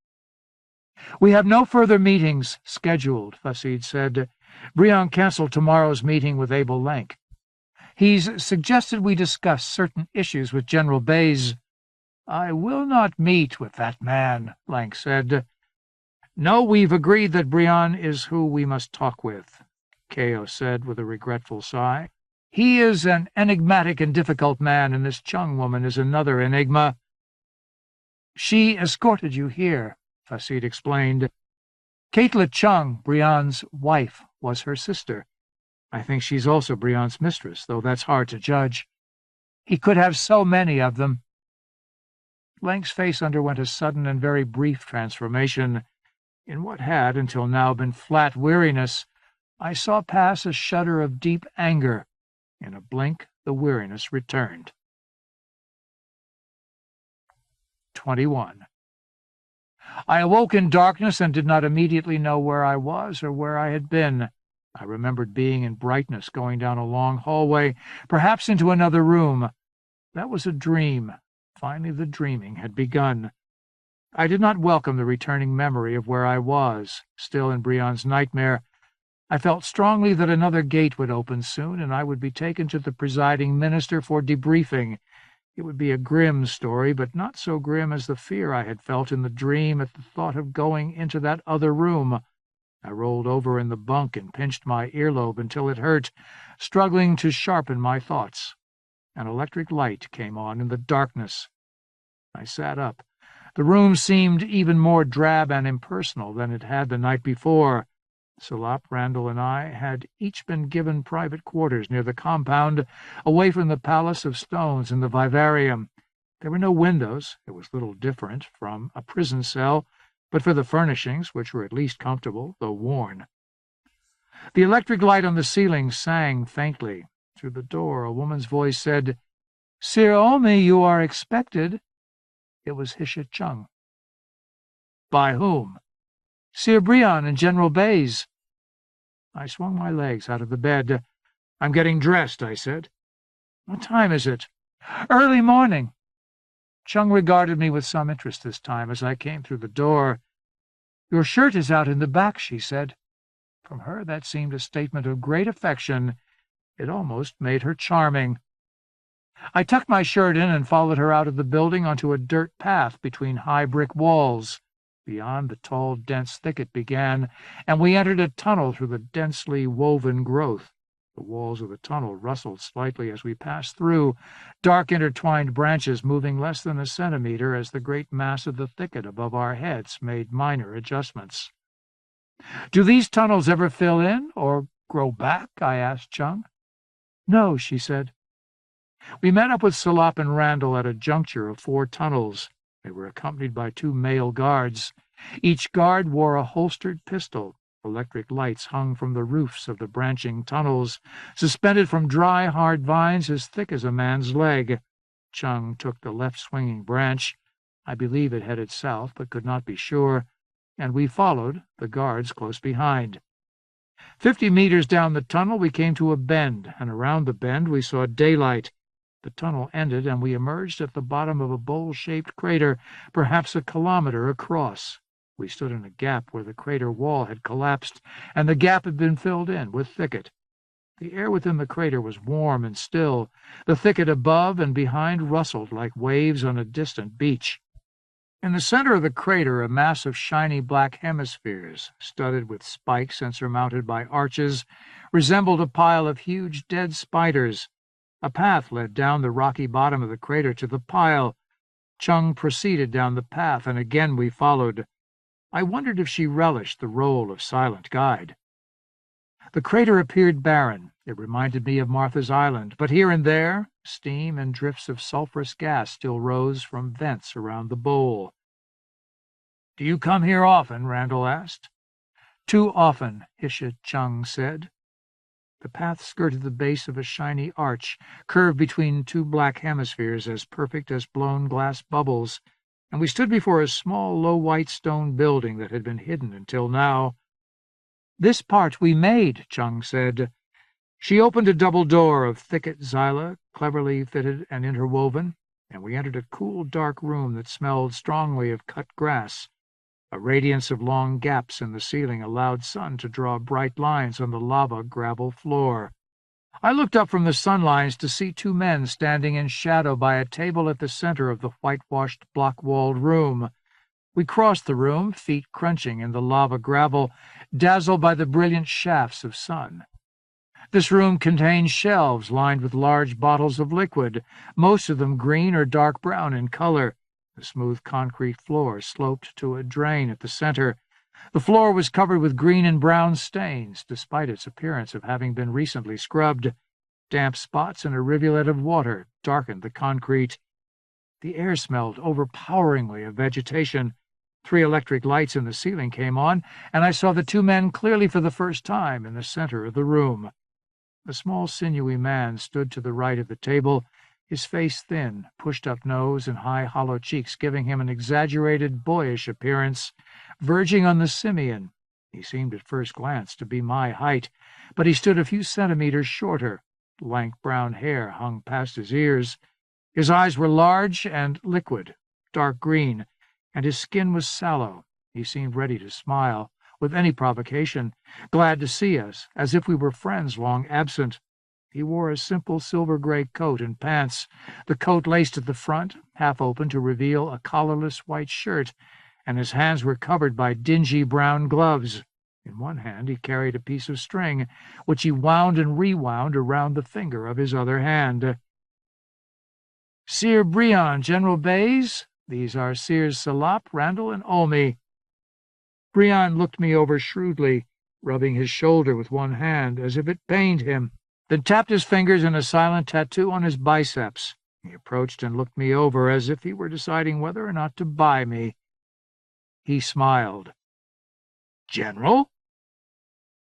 We have no further meetings scheduled, Fasid said. Briand canceled tomorrow's meeting with Abel Lenk. He's suggested we discuss certain issues with General Bays. I will not meet with that man, Lenk said. No, we've agreed that Briand is who we must talk with, Kao said with a regretful sigh. He is an enigmatic and difficult man, and this Chung woman is another enigma. She escorted you here, Fasid explained. Caitla Chung, Briand's wife, was her sister. I think she's also Briand's mistress, though that's hard to judge. He could have so many of them. Lenk's face underwent a sudden and very brief transformation. In what had, until now, been flat weariness, I saw pass a shudder of deep anger. In a blink, the weariness returned. 21. I awoke in darkness and did not immediately know where I was or where I had been. I remembered being in brightness, going down a long hallway, perhaps into another room. That was a dream. Finally the dreaming had begun. I did not welcome the returning memory of where I was, still in Briand's nightmare. I felt strongly that another gate would open soon, and I would be taken to the presiding minister for debriefing. It would be a grim story, but not so grim as the fear I had felt in the dream at the thought of going into that other room. I rolled over in the bunk and pinched my earlobe until it hurt, struggling to sharpen my thoughts. An electric light came on in the darkness. I sat up. The room seemed even more drab and impersonal than it had the night before. Salop, Randall, and I had each been given private quarters near the compound, away from the palace of stones and the vivarium. There were no windows. It was little different from a prison cell, but for the furnishings, which were at least comfortable, though worn. The electric light on the ceiling sang faintly. Through the door, a woman's voice said, "Sir Omi, you are expected." It was Hisha Chung. "By whom?" "Sir Brion and General Bays." I swung my legs out of the bed. "I'm getting dressed," I said. "What time is it?" "Early morning." Chung regarded me with some interest this time as I came through the door. "Your shirt is out in the back," she said. From her that seemed a statement of great affection. It almost made her charming. I tucked my shirt in and followed her out of the building onto a dirt path between high brick walls. Beyond, the tall, dense thicket began, and we entered a tunnel through the densely woven growth. The walls of the tunnel rustled slightly as we passed through, dark intertwined branches moving less than a centimeter as the great mass of the thicket above our heads made minor adjustments. "Do these tunnels ever fill in or grow back?" I asked Chung. "No," she said. We met up with Salop and Randall at a juncture of 4 tunnels. They were accompanied by 2 male guards. Each guard wore a holstered pistol. Electric lights hung from the roofs of the branching tunnels, suspended from dry, hard vines as thick as a man's leg. Chung took the left-swinging branch. I believe it headed south, but could not be sure, and we followed, the guards close behind. 50 meters down the tunnel we came to a bend, and around the bend we saw daylight. The tunnel ended, and we emerged at the bottom of a bowl-shaped crater, perhaps a kilometer across. We stood in a gap where the crater wall had collapsed, and the gap had been filled in with thicket. The air within the crater was warm and still. The thicket above and behind rustled like waves on a distant beach. In the center of the crater, a mass of shiny black hemispheres, studded with spikes and surmounted by arches, resembled a pile of huge dead spiders. A path led down the rocky bottom of the crater to the pile. Chung proceeded down the path, and again we followed. I wondered if she relished the role of silent guide. The crater appeared barren. It reminded me of Martha's Island, but here and there, steam and drifts of sulphurous gas still rose from vents around the bowl. "Do you come here often?" Randall asked. "Too often," Hisha Chung said. The path skirted the base of a shiny arch, curved between 2 black hemispheres as perfect as blown glass bubbles, and we stood before a small, low white stone building that had been hidden until now. "This part we made," Chung said. She opened a double door of thicket xyla, cleverly fitted and interwoven, and we entered a cool, dark room that smelled strongly of cut grass. A radiance of long gaps in the ceiling allowed sun to draw bright lines on the lava gravel floor. I looked up from the sun lines to see 2 men standing in shadow by a table at the center of the whitewashed, block-walled room. We crossed the room, feet crunching in the lava gravel, dazzled by the brilliant shafts of sun. This room contained shelves lined with large bottles of liquid, most of them green or dark brown in color. The smooth concrete floor sloped to a drain at the center. The floor was covered with green and brown stains, despite its appearance of having been recently scrubbed. Damp spots and a rivulet of water darkened the concrete. The air smelled overpoweringly of vegetation. 3 electric lights in the ceiling came on, and I saw the 2 men clearly for the first time in the center of the room. A small, sinewy man stood to the right of the table, his face thin, pushed-up nose and high, hollow cheeks giving him an exaggerated, boyish appearance, verging on the simian. He seemed at first glance to be my height, but he stood a few centimeters shorter. Lank brown hair hung past his ears. His eyes were large and liquid, dark green, and his skin was sallow. He seemed ready to smile, with any provocation, glad to see us, as if we were friends long absent. He wore a simple silver-gray coat and pants, the coat laced at the front, half open to reveal a collarless white shirt, and his hands were covered by dingy brown gloves. In one hand he carried a piece of string, which he wound and rewound around the finger of his other hand. "Sir Brion, General Bays. These are Sirs Salop, Randall, and Olmy." Brion looked me over shrewdly, rubbing his shoulder with one hand, as if it pained him, then tapped his fingers in a silent tattoo on his biceps. He approached and looked me over, as if he were deciding whether or not to buy me. He smiled. "General?"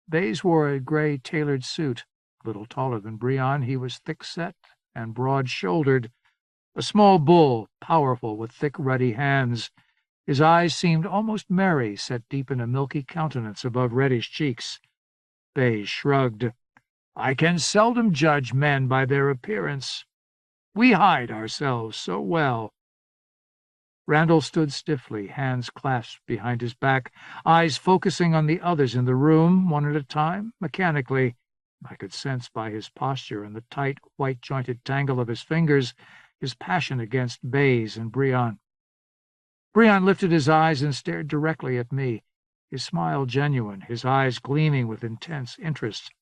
Bays wore a gray tailored suit. A little taller than Brion, he was thick-set and broad-shouldered, a small bull, powerful, with thick, ruddy hands. His eyes seemed almost merry, set deep in a milky countenance above reddish cheeks. Bays shrugged. "I can seldom judge men by their appearance. We hide ourselves so well." Randall stood stiffly, hands clasped behind his back, eyes focusing on the others in the room, one at a time, mechanically. I could sense by his posture and the tight, white-jointed tangle of his fingers his passion against Bays and Brion. Brion lifted his eyes and stared directly at me, his smile genuine, his eyes gleaming with intense interest.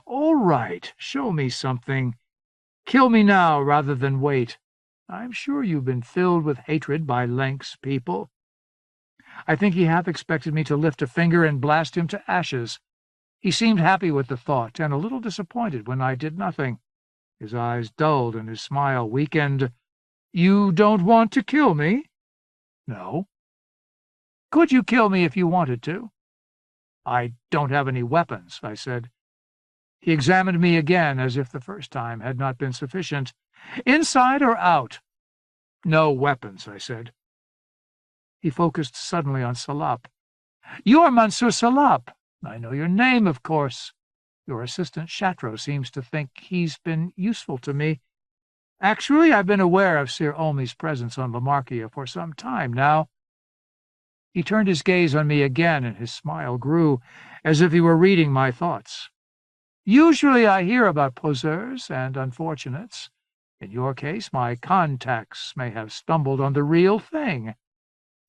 "All right, show me something. Kill me now rather than wait. I'm sure you've been filled with hatred by Lenk's people." I think he half expected me to lift a finger and blast him to ashes. He seemed happy with the thought, and a little disappointed when I did nothing. His eyes dulled and his smile weakened. "You don't want to kill me?" "No." "Could you kill me if you wanted to?" "I don't have any weapons," I said. He examined me again, as if the first time had not been sufficient. "Inside or out?" "No weapons," I said. He focused suddenly on Salop. "You're Monsieur Salop. I know your name, of course. Your assistant Chatreau seems to think he's been useful to me. Actually, I've been aware of Sir Olmy's presence on Lamarkia for some time now." He turned his gaze on me again, and his smile grew, as if he were reading my thoughts. "Usually I hear about poseurs and unfortunates. In your case, my contacts may have stumbled on the real thing."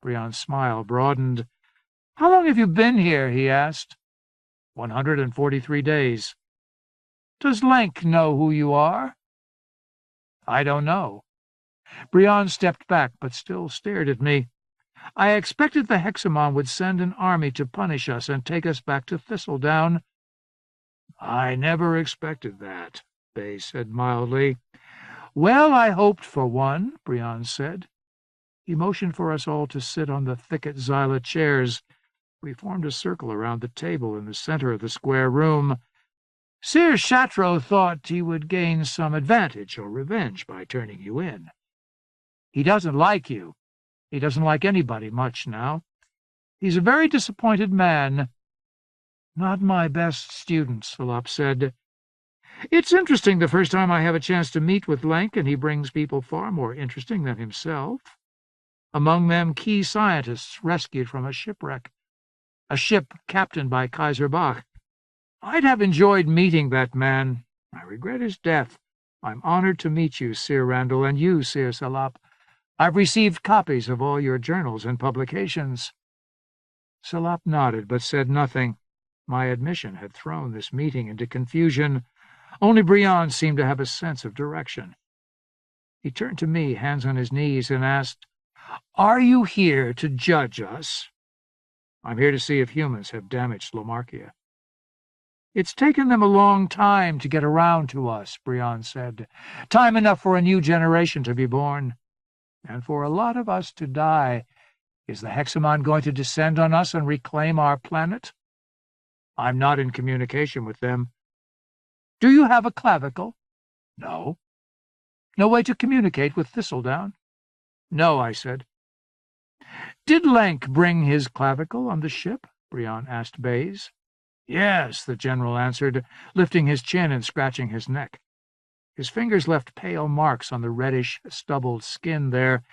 Brion's smile broadened. "How long have you been here?" he asked. 143 days. "Does Lenk know who you are?" "I don't know." Brion stepped back, but still stared at me. "I expected the Hexamon would send an army to punish us and take us back to Thistledown." "I never expected that," Bays said mildly. "Well, I hoped for one," Brion said. He motioned for us all to sit on the thicket Xyla chairs. We formed a circle around the table in the center of the square room. "Sir Chatreau thought he would gain some advantage or revenge by turning you in. He doesn't like you. He doesn't like anybody much now. He's a very disappointed man." "Not my best student," Salop said. "It's interesting the first time I have a chance to meet with Lenk, and he brings people far more interesting than himself. Among them key scientists rescued from a shipwreck. A ship captained by Kaiser Bach. I'd have enjoyed meeting that man. I regret his death. I'm honored to meet you, Sir Randall, and you, Sir Salop. I've received copies of all your journals and publications." Salop nodded, but said nothing. My admission had thrown this meeting into confusion. Only Brion seemed to have a sense of direction. He turned to me, hands on his knees, and asked, "Are you here to judge us?" "I'm here to see if humans have damaged Lamarkia." "It's taken them a long time to get around to us," Brion said. "Time enough for a new generation to be born. And for a lot of us to die. Is the Hexamon going to descend on us and reclaim our planet?" "I'm not in communication with them." "Do you have a clavicle?" "No." "No way to communicate with Thistledown?" "No," I said. "Did Lenk bring his clavicle on the ship?" Brion asked Bays. "Yes," the general answered, lifting his chin and scratching his neck. His fingers left pale marks on the reddish, stubbled skin there.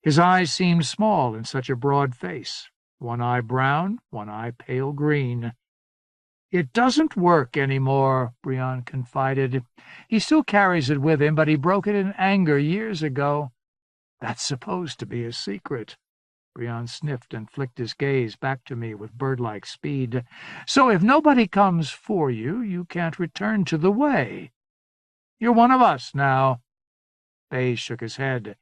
His eyes seemed small in such a broad face, one eye brown, one eye pale green. It doesn't work anymore, Briand confided. He still carries it with him, but he broke it in anger years ago. That's supposed to be a secret. Briand sniffed and flicked his gaze back to me with bird-like speed. So if nobody comes for you, you can't return to the way. You're one of us now. Bayes shook his head.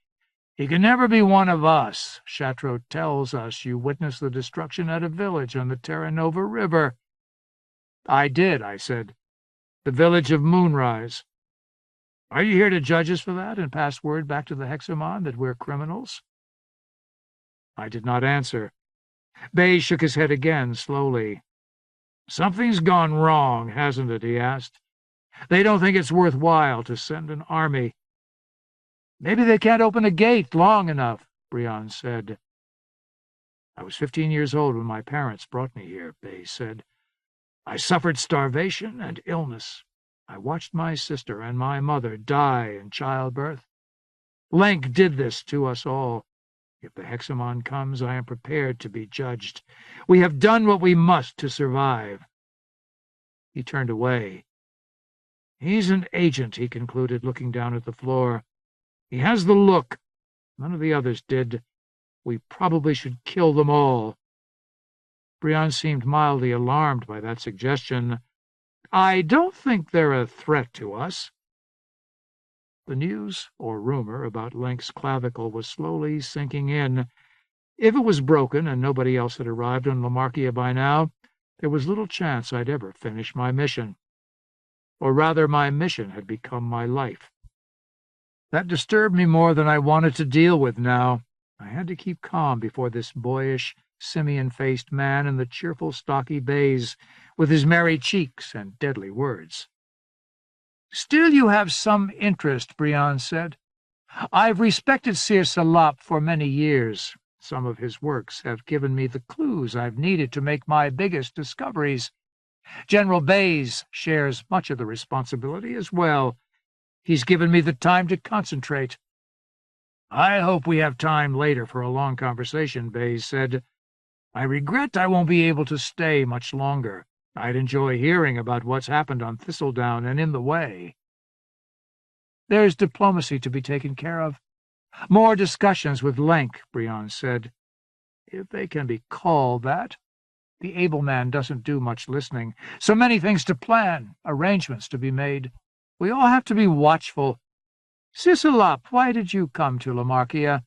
He can never be one of us. Chateau tells us you witnessed the destruction at a village on the Terra Nova River. I did, I said. The village of Moonrise. Are you here to judge us for that and pass word back to the Hexamon that we're criminals? I did not answer. Bayes shook his head again, slowly. Something's gone wrong, hasn't it? He asked. They don't think it's worthwhile to send an army. Maybe they can't open a gate long enough, Briand said. I was 15 years old when my parents brought me here, Bayes said. I suffered starvation and illness. I watched my sister and my mother die in childbirth. Lenk did this to us all. If the Hexamon comes, I am prepared to be judged. We have done what we must to survive. He turned away. He's an agent, he concluded, looking down at the floor. He has the look. None of the others did. We probably should kill them all. Briand seemed mildly alarmed by that suggestion. I don't think they're a threat to us. The news, or rumor, about Lenk's clavicle was slowly sinking in. If it was broken and nobody else had arrived on Lamarkia by now, there was little chance I'd ever finish my mission. Or rather, my mission had become my life. That disturbed me more than I wanted to deal with now. I had to keep calm before this boyish, simian-faced man in the cheerful, stocky bays, with his merry cheeks and deadly words. Still you have some interest, Briand said. I've respected Sir Salop for many years. Some of his works have given me the clues I've needed to make my biggest discoveries. General Bayes shares much of the responsibility as well. He's given me the time to concentrate. I hope we have time later for a long conversation, Bayes said. I regret I won't be able to stay much longer. I'd enjoy hearing about what's happened on Thistledown and in the Way. There's diplomacy to be taken care of. More discussions with Lenk, Briand said. If they can be called that. The able man doesn't do much listening. So many things to plan, arrangements to be made. We all have to be watchful. Sir Salop, why did you come to Lamarkia?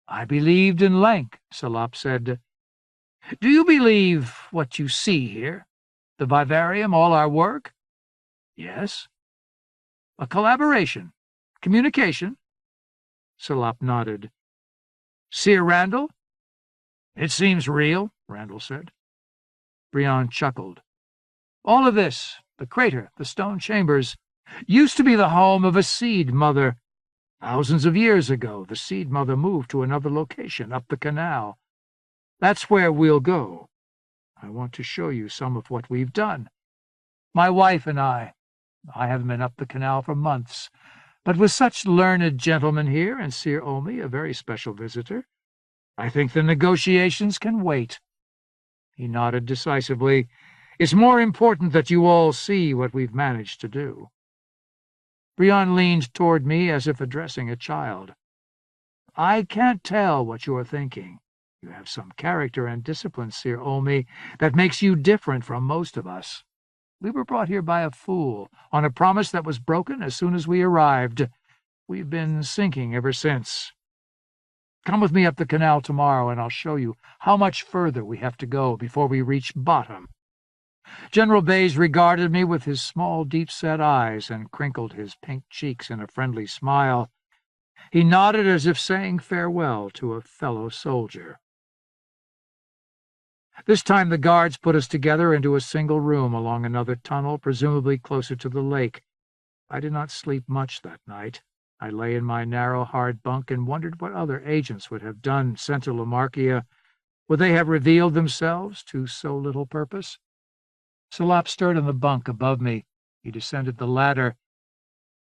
I believed in Lenk, Salop said. Do you believe what you see here? The vivarium, all our work? Yes. A collaboration? Communication? Salop nodded. Sir Randall? It seems real, Randall said. Briand chuckled. All of this, the crater, the stone chambers, used to be the home of a seed mother. Thousands of years ago, the seed mother moved to another location, up the canal. That's where we'll go. I want to show you some of what we've done. My wife and I haven't been up the canal for months, but with such learned gentlemen here, and Sir Omi, a very special visitor, I think the negotiations can wait. He nodded decisively. It's more important that you all see what we've managed to do. Briand leaned toward me as if addressing a child. I can't tell what you're thinking. You have some character and discipline, Sir Omi, that makes you different from most of us. We were brought here by a fool, on a promise that was broken as soon as we arrived. We've been sinking ever since. Come with me up the canal tomorrow, and I'll show you how much further we have to go before we reach bottom. General Bayes regarded me with his small, deep-set eyes and crinkled his pink cheeks in a friendly smile. He nodded as if saying farewell to a fellow soldier. This time the guards put us together into a single room along another tunnel, presumably closer to the lake. I did not sleep much that night. I lay in my narrow, hard bunk and wondered what other agents would have done sent to Lamarkia. Would they have revealed themselves to so little purpose? Salop stirred on the bunk above me. He descended the ladder.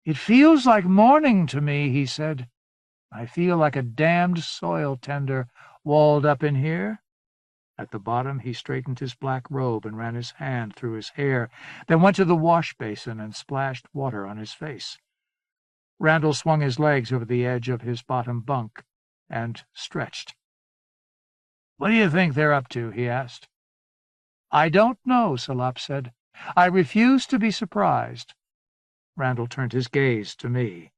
It feels like morning to me, he said. I feel like a damned soil tender walled up in here. At the bottom, he straightened his black robe and ran his hand through his hair, then went to the wash basin and splashed water on his face. Randall swung his legs over the edge of his bottom bunk and stretched. "What do you think they're up to?" he asked. "I don't know," Salop said. "I refuse to be surprised." Randall turned his gaze to me.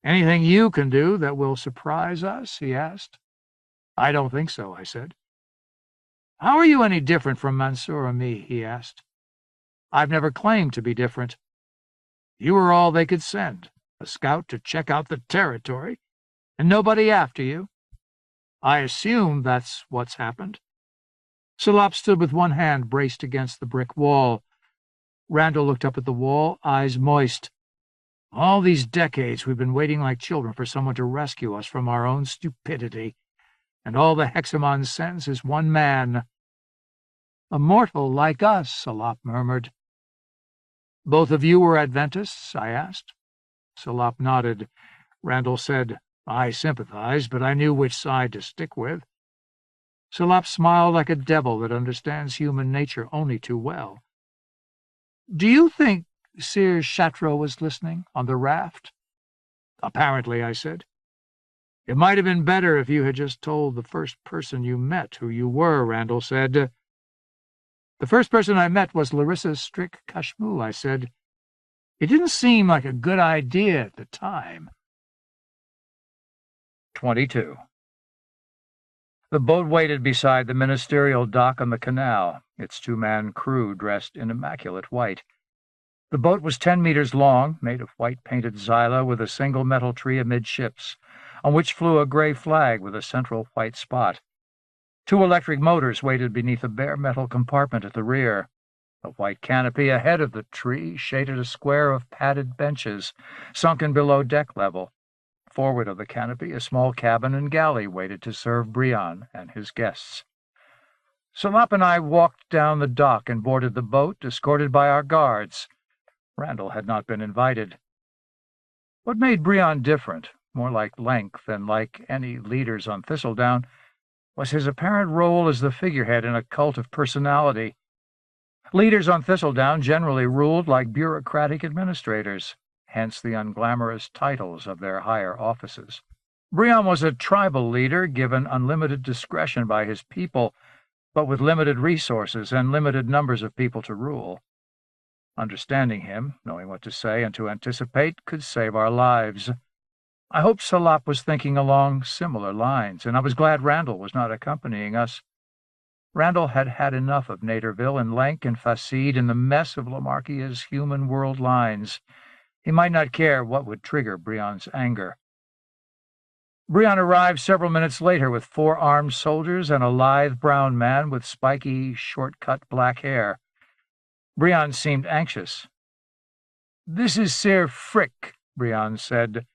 "Anything you can do that will surprise us?" he asked. "I don't think so," I said. "How are you any different from Mansour or me?" he asked. "I've never claimed to be different. You were all they could send, a scout to check out the territory, and nobody after you. I assume that's what's happened." Salop stood with one hand braced against the brick wall. Randall looked up at the wall, eyes moist. "All these decades we've been waiting like children for someone to rescue us from our own stupidity, and all the Hexamon sends is one man." "A mortal like us," Salop murmured. "Both of you were Adventists?" I asked. Salop nodded. Randall said, "I sympathized, but I knew which side to stick with." Salop smiled like a devil that understands human nature only too well. "Do you think Sir Chateau was listening on the raft?" "Apparently," I said. "It might have been better if you had just told the first person you met who you were," Randall said. "The first person I met was Larissa Strick-Kashmu," I said. "It didn't seem like a good idea at the time." 22. The boat waited beside the ministerial dock on the canal, its two-man crew dressed in immaculate white. The boat was 10 meters long, made of white-painted xyla with a single metal tree amidships, on which flew a gray flag with a central white spot. 2 electric motors waited beneath a bare metal compartment at the rear. A white canopy ahead of the tree shaded a square of padded benches, sunken below deck level. Forward of the canopy, a small cabin and galley waited to serve Brion and his guests. Salop and I walked down the dock and boarded the boat, escorted by our guards. Randall had not been invited. What made Brion different, more like Length than like any leaders on Thistledown, was his apparent role as the figurehead in a cult of personality. Leaders on Thistledown generally ruled like bureaucratic administrators, hence the unglamorous titles of their higher offices. Brion was a tribal leader given unlimited discretion by his people, but with limited resources and limited numbers of people to rule. Understanding him, knowing what to say and to anticipate, could save our lives. I hoped Salop was thinking along similar lines, and I was glad Randall was not accompanying us. Randall had had enough of Naderville and Lenk and Facide and the mess of Lamarckia's human world lines. He might not care what would trigger Brion's anger. Brion arrived several minutes later with 4 armed soldiers and a lithe brown man with spiky, short-cut black hair. Brion seemed anxious. "This is Sir Frick," Brion said.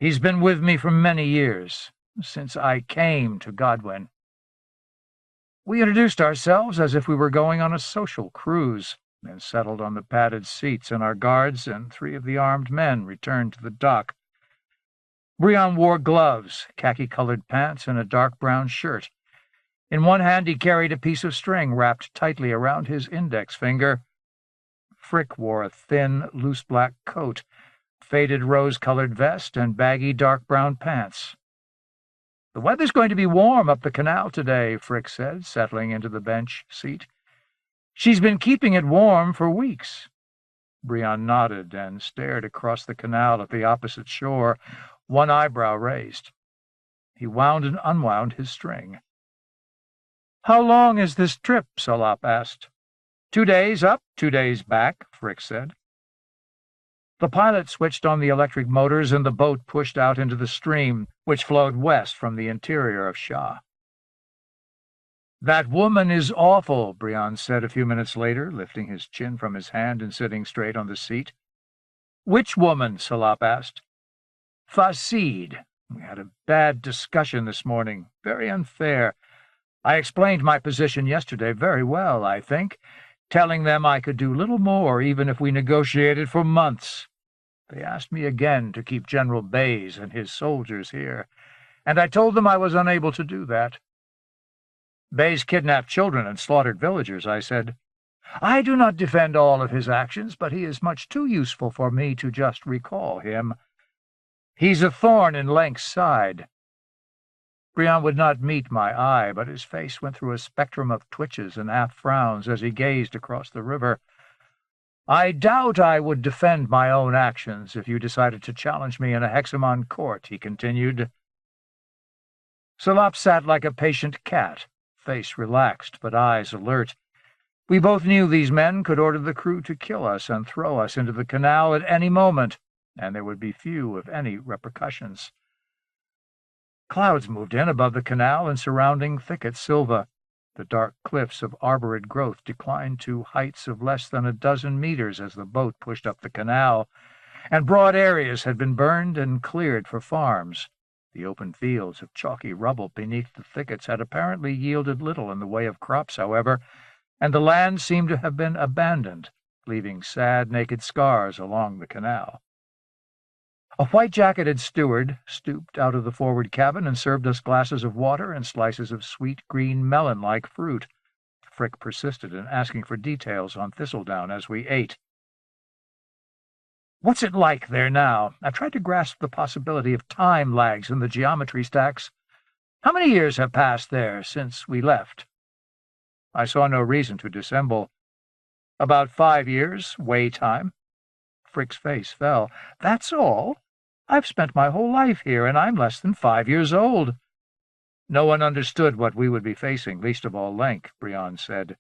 "He's been with me for many years, since I came to Godwin." We introduced ourselves as if we were going on a social cruise, and settled on the padded seats, and our guards and 3 of the armed men returned to the dock. Brion wore gloves, khaki-colored pants, and a dark brown shirt. In one hand he carried a piece of string wrapped tightly around his index finger. Frick wore a thin, loose black coat, faded rose-colored vest, and baggy dark brown pants. "The weather's going to be warm up the canal today," Frick said, settling into the bench seat. "She's been keeping it warm for weeks." Brion nodded and stared across the canal at the opposite shore, one eyebrow raised. He wound and unwound his string. "How long is this trip?" Salop asked. 2 days up, 2 days back," Frick said. The pilot switched on the electric motors and the boat pushed out into the stream, which flowed west from the interior of Shah. "That woman is awful," Brion said a few minutes later, lifting his chin from his hand and sitting straight on the seat. "Which woman?" Salop asked. "Facide. We had a bad discussion this morning. Very unfair. I explained my position yesterday very well, I think, telling them I could do little more even if we negotiated for months. They asked me again to keep General Bays and his soldiers here, and I told them I was unable to do that. Bay's kidnapped children and slaughtered villagers, I said. I do not defend all of his actions, but he is much too useful for me to just recall him. He's a thorn in Lenk's side. Brion would not meet my eye, but his face went through a spectrum of twitches and half-frowns as he gazed across the river. I doubt I would defend my own actions if you decided to challenge me in a Hexamon court, he continued. Salop sat like a patient cat, face relaxed but eyes alert. We both knew these men could order the crew to kill us and throw us into the canal at any moment, and there would be few, if any, repercussions. Clouds moved in above the canal and surrounding thicket silva. The dark cliffs of arbored growth declined to heights of less than a dozen meters as the boat pushed up the canal, and broad areas had been burned and cleared for farms. The open fields of chalky rubble beneath the thickets had apparently yielded little in the way of crops, however, and the land seemed to have been abandoned, leaving sad, naked scars along the canal. A white-jacketed steward stooped out of the forward cabin and served us glasses of water and slices of sweet green melon-like fruit. Frick persisted in asking for details on thistledown as we ate. What's it like there now? I've tried to grasp the possibility of time lags in the geometry stacks. How many years have passed there since we left? I saw no reason to dissemble. About 5 years, way time. Frick's face fell. That's all? I've spent my whole life here, and I'm less than 5 years old. No one understood what we would be facing, least of all Lenk, Brion said.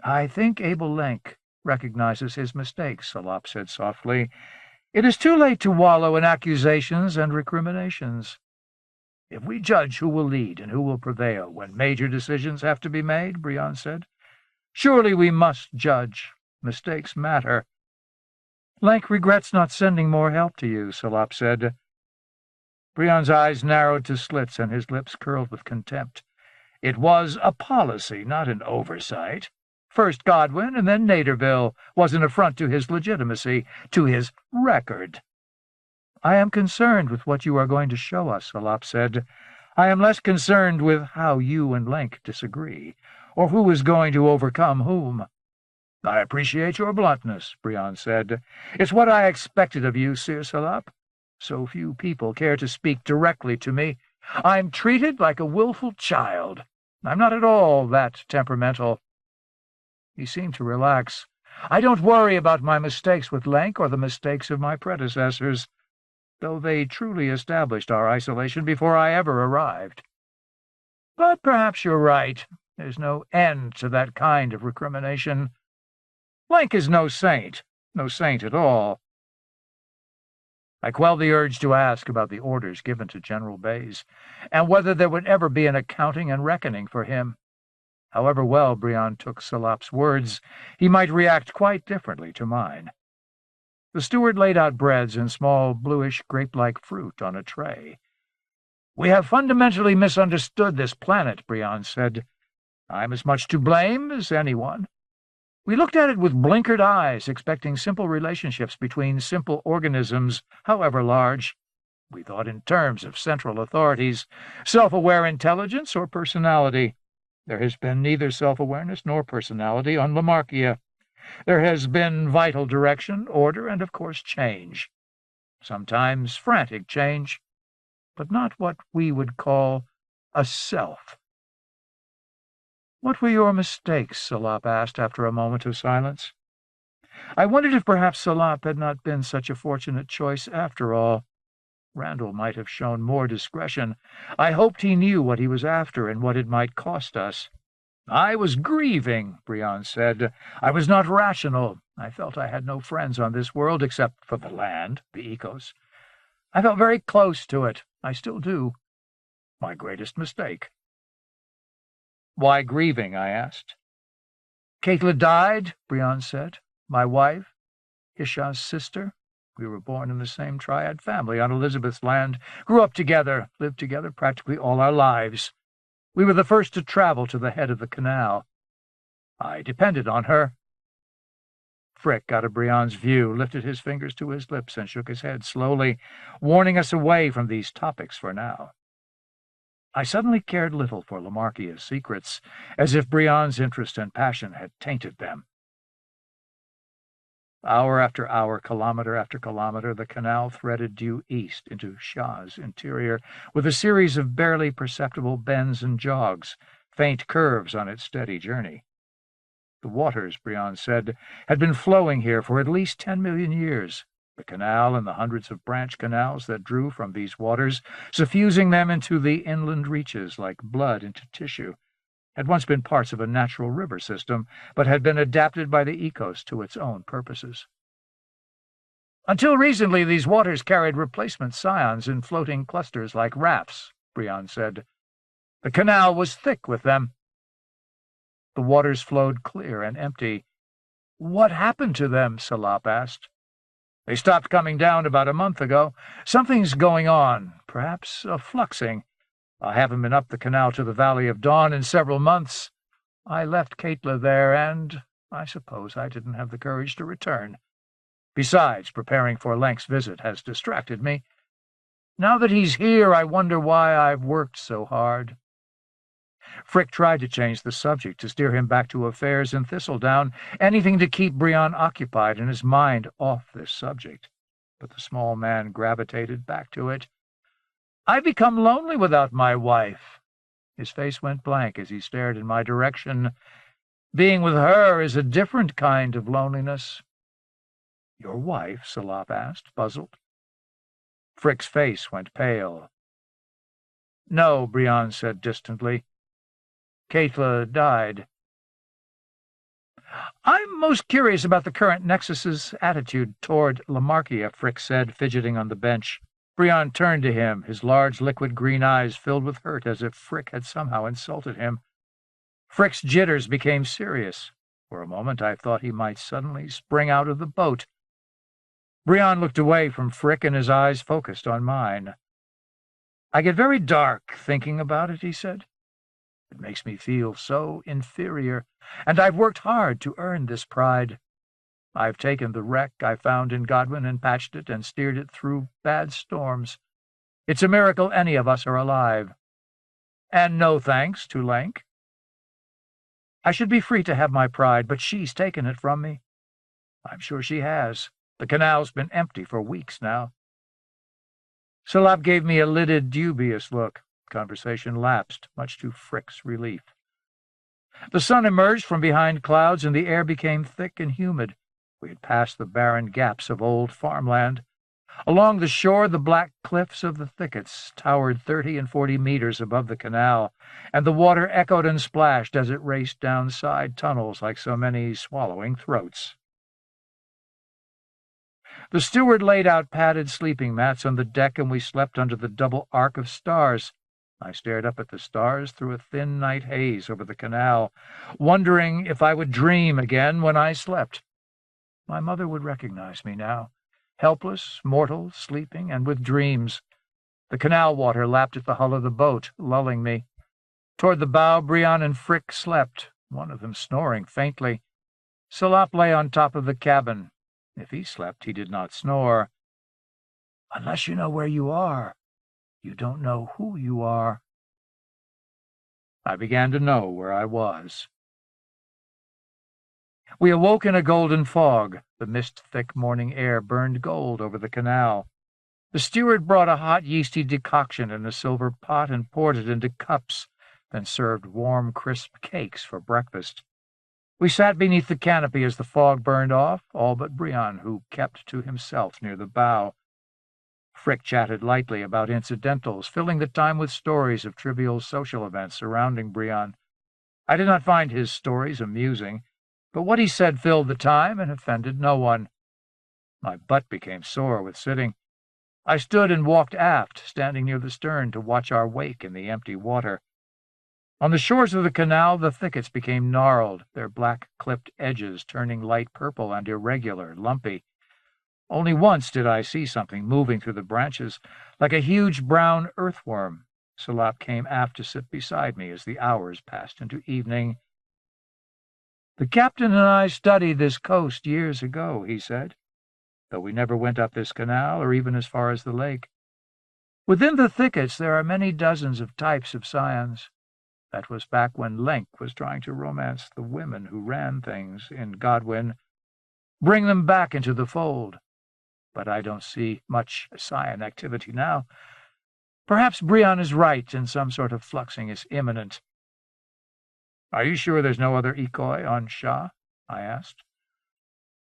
I think Abel Lenk recognizes his mistakes, Salop said softly. It is too late to wallow in accusations and recriminations. If we judge who will lead and who will prevail when major decisions have to be made, Brion said, surely we must judge. Mistakes matter. Lenk regrets not sending more help to you, Salop said. Brion's eyes narrowed to slits and his lips curled with contempt. It was a policy, not an oversight. First Godwin and then Naderville was an affront to his legitimacy, to his record. I am concerned with what you are going to show us, Salop said. I am less concerned with how you and Lenk disagree, or who is going to overcome whom. I appreciate your bluntness, Brion said. It's what I expected of you, Sir Salop. So few people care to speak directly to me. I'm treated like a willful child. I'm not at all that temperamental. He seemed to relax. I don't worry about my mistakes with Lenk or the mistakes of my predecessors, though they truly established our isolation before I ever arrived. But perhaps you're right. There's no end to that kind of recrimination. Lenk is no saint at all. I quelled the urge to ask about the orders given to General Bays, and whether there would ever be an accounting and reckoning for him. However well Brion took Salop's words, he might react quite differently to mine. The steward laid out breads and small, bluish, grape-like fruit on a tray. We have fundamentally misunderstood this planet, Brion said. I'm as much to blame as anyone. We looked at it with blinkered eyes, expecting simple relationships between simple organisms, however large. We thought in terms of central authorities, self-aware intelligence or personality. There has been neither self-awareness nor personality on Lamarkia. There has been vital direction, order, and, of course, change. Sometimes frantic change, but not what we would call a self. What were your mistakes? Salop asked after a moment of silence. I wondered if perhaps Salop had not been such a fortunate choice after all. Randall might have shown more discretion. I hoped he knew what he was after and what it might cost us. I was grieving, Brion said. I was not rational. I felt I had no friends on this world except for the land, the ecos. I felt very close to it. I still do. My greatest mistake. Why grieving? I asked. Caitla died, Brion said. My wife, Isha's sister. We were born in the same triad family on Elizabeth's land, grew up together, lived together practically all our lives. We were the first to travel to the head of the canal. I depended on her. Frick, out of Brion's view, lifted his fingers to his lips and shook his head slowly, warning us away from these topics for now. I suddenly cared little for Lamarckia's secrets, as if Briand's interest and passion had tainted them. Hour after hour, kilometer after kilometer, the canal threaded due east into Shah's interior, with a series of barely perceptible bends and jogs, faint curves on its steady journey. The waters, Briand said, had been flowing here for at least 10 million years, the canal and the hundreds of branch canals that drew from these waters, suffusing them into the inland reaches like blood into tissue, had once been parts of a natural river system, but had been adapted by the ecos to its own purposes. Until recently, these waters carried replacement scions in floating clusters like rafts, Briand said. The canal was thick with them. The waters flowed clear and empty. What happened to them? Salop asked. They stopped coming down about a month ago. Something's going on, perhaps a fluxing. I haven't been up the canal to the Valley of Dawn in several months. I left Caitla there, and I suppose I didn't have the courage to return. Besides, preparing for Lenk's visit has distracted me. Now that he's here, I wonder why I've worked so hard. Frick tried to change the subject, to steer him back to affairs in Thistledown, anything to keep Briand occupied and his mind off this subject. But the small man gravitated back to it. I've become lonely without my wife. His face went blank as he stared in my direction. Being with her is a different kind of loneliness. Your wife? Salop asked, puzzled. Frick's face went pale. No, Briand said distantly. Caitla died. I'm most curious about the current Nexus's attitude toward Lamarckia, Frick said, fidgeting on the bench. Briand turned to him, his large liquid green eyes filled with hurt as if Frick had somehow insulted him. Frick's jitters became serious. For a moment I thought he might suddenly spring out of the boat. Briand looked away from Frick and his eyes focused on mine. I get very dark thinking about it, he said. It makes me feel so inferior, and I've worked hard to earn this pride. I've taken the wreck I found in Godwin and patched it and steered it through bad storms. It's a miracle any of us are alive. And no thanks to Lenk. I should be free to have my pride, but she's taken it from me. I'm sure she has. The canal's been empty for weeks now. Salop gave me a lidded, dubious look. Conversation lapsed, much to Frick's relief. The sun emerged from behind clouds, and the air became thick and humid. We had passed the barren gaps of old farmland. Along the shore, the black cliffs of the thickets towered 30 and 40 meters above the canal, and the water echoed and splashed as it raced down side tunnels like so many swallowing throats. The steward laid out padded sleeping mats on the deck, and we slept under the double arc of stars. I stared up at the stars through a thin night haze over the canal, wondering if I would dream again when I slept. My mother would recognize me now, helpless, mortal, sleeping, and with dreams. The canal water lapped at the hull of the boat, lulling me. Toward the bow, Briand and Frick slept, one of them snoring faintly. Salop lay on top of the cabin. If he slept, he did not snore. Unless you know where you are, you don't know who you are. I began to know where I was. We awoke in a golden fog. The mist-thick morning air burned gold over the canal. The steward brought a hot, yeasty decoction in a silver pot and poured it into cups, then served warm, crisp cakes for breakfast. We sat beneath the canopy as the fog burned off, all but Briand, who kept to himself near the bow. Frick chatted lightly about incidentals, filling the time with stories of trivial social events surrounding Briand. I did not find his stories amusing, but what he said filled the time and offended no one. My butt became sore with sitting. I stood and walked aft, standing near the stern to watch our wake in the empty water. On the shores of the canal, the thickets became gnarled, their black clipped edges turning light purple and irregular, lumpy. Only once did I see something moving through the branches, like a huge brown earthworm. Salop came aft to sit beside me as the hours passed into evening. The captain and I studied this coast years ago, he said, though we never went up this canal or even as far as the lake. Within the thickets there are many dozens of types of scions. That was back when Lenk was trying to romance the women who ran things in Godwin. Bring them back into the fold. But I don't see much scion activity now. Perhaps Brion is right, and some sort of fluxing is imminent. Are you sure there's no other Ikoi on Shah? I asked.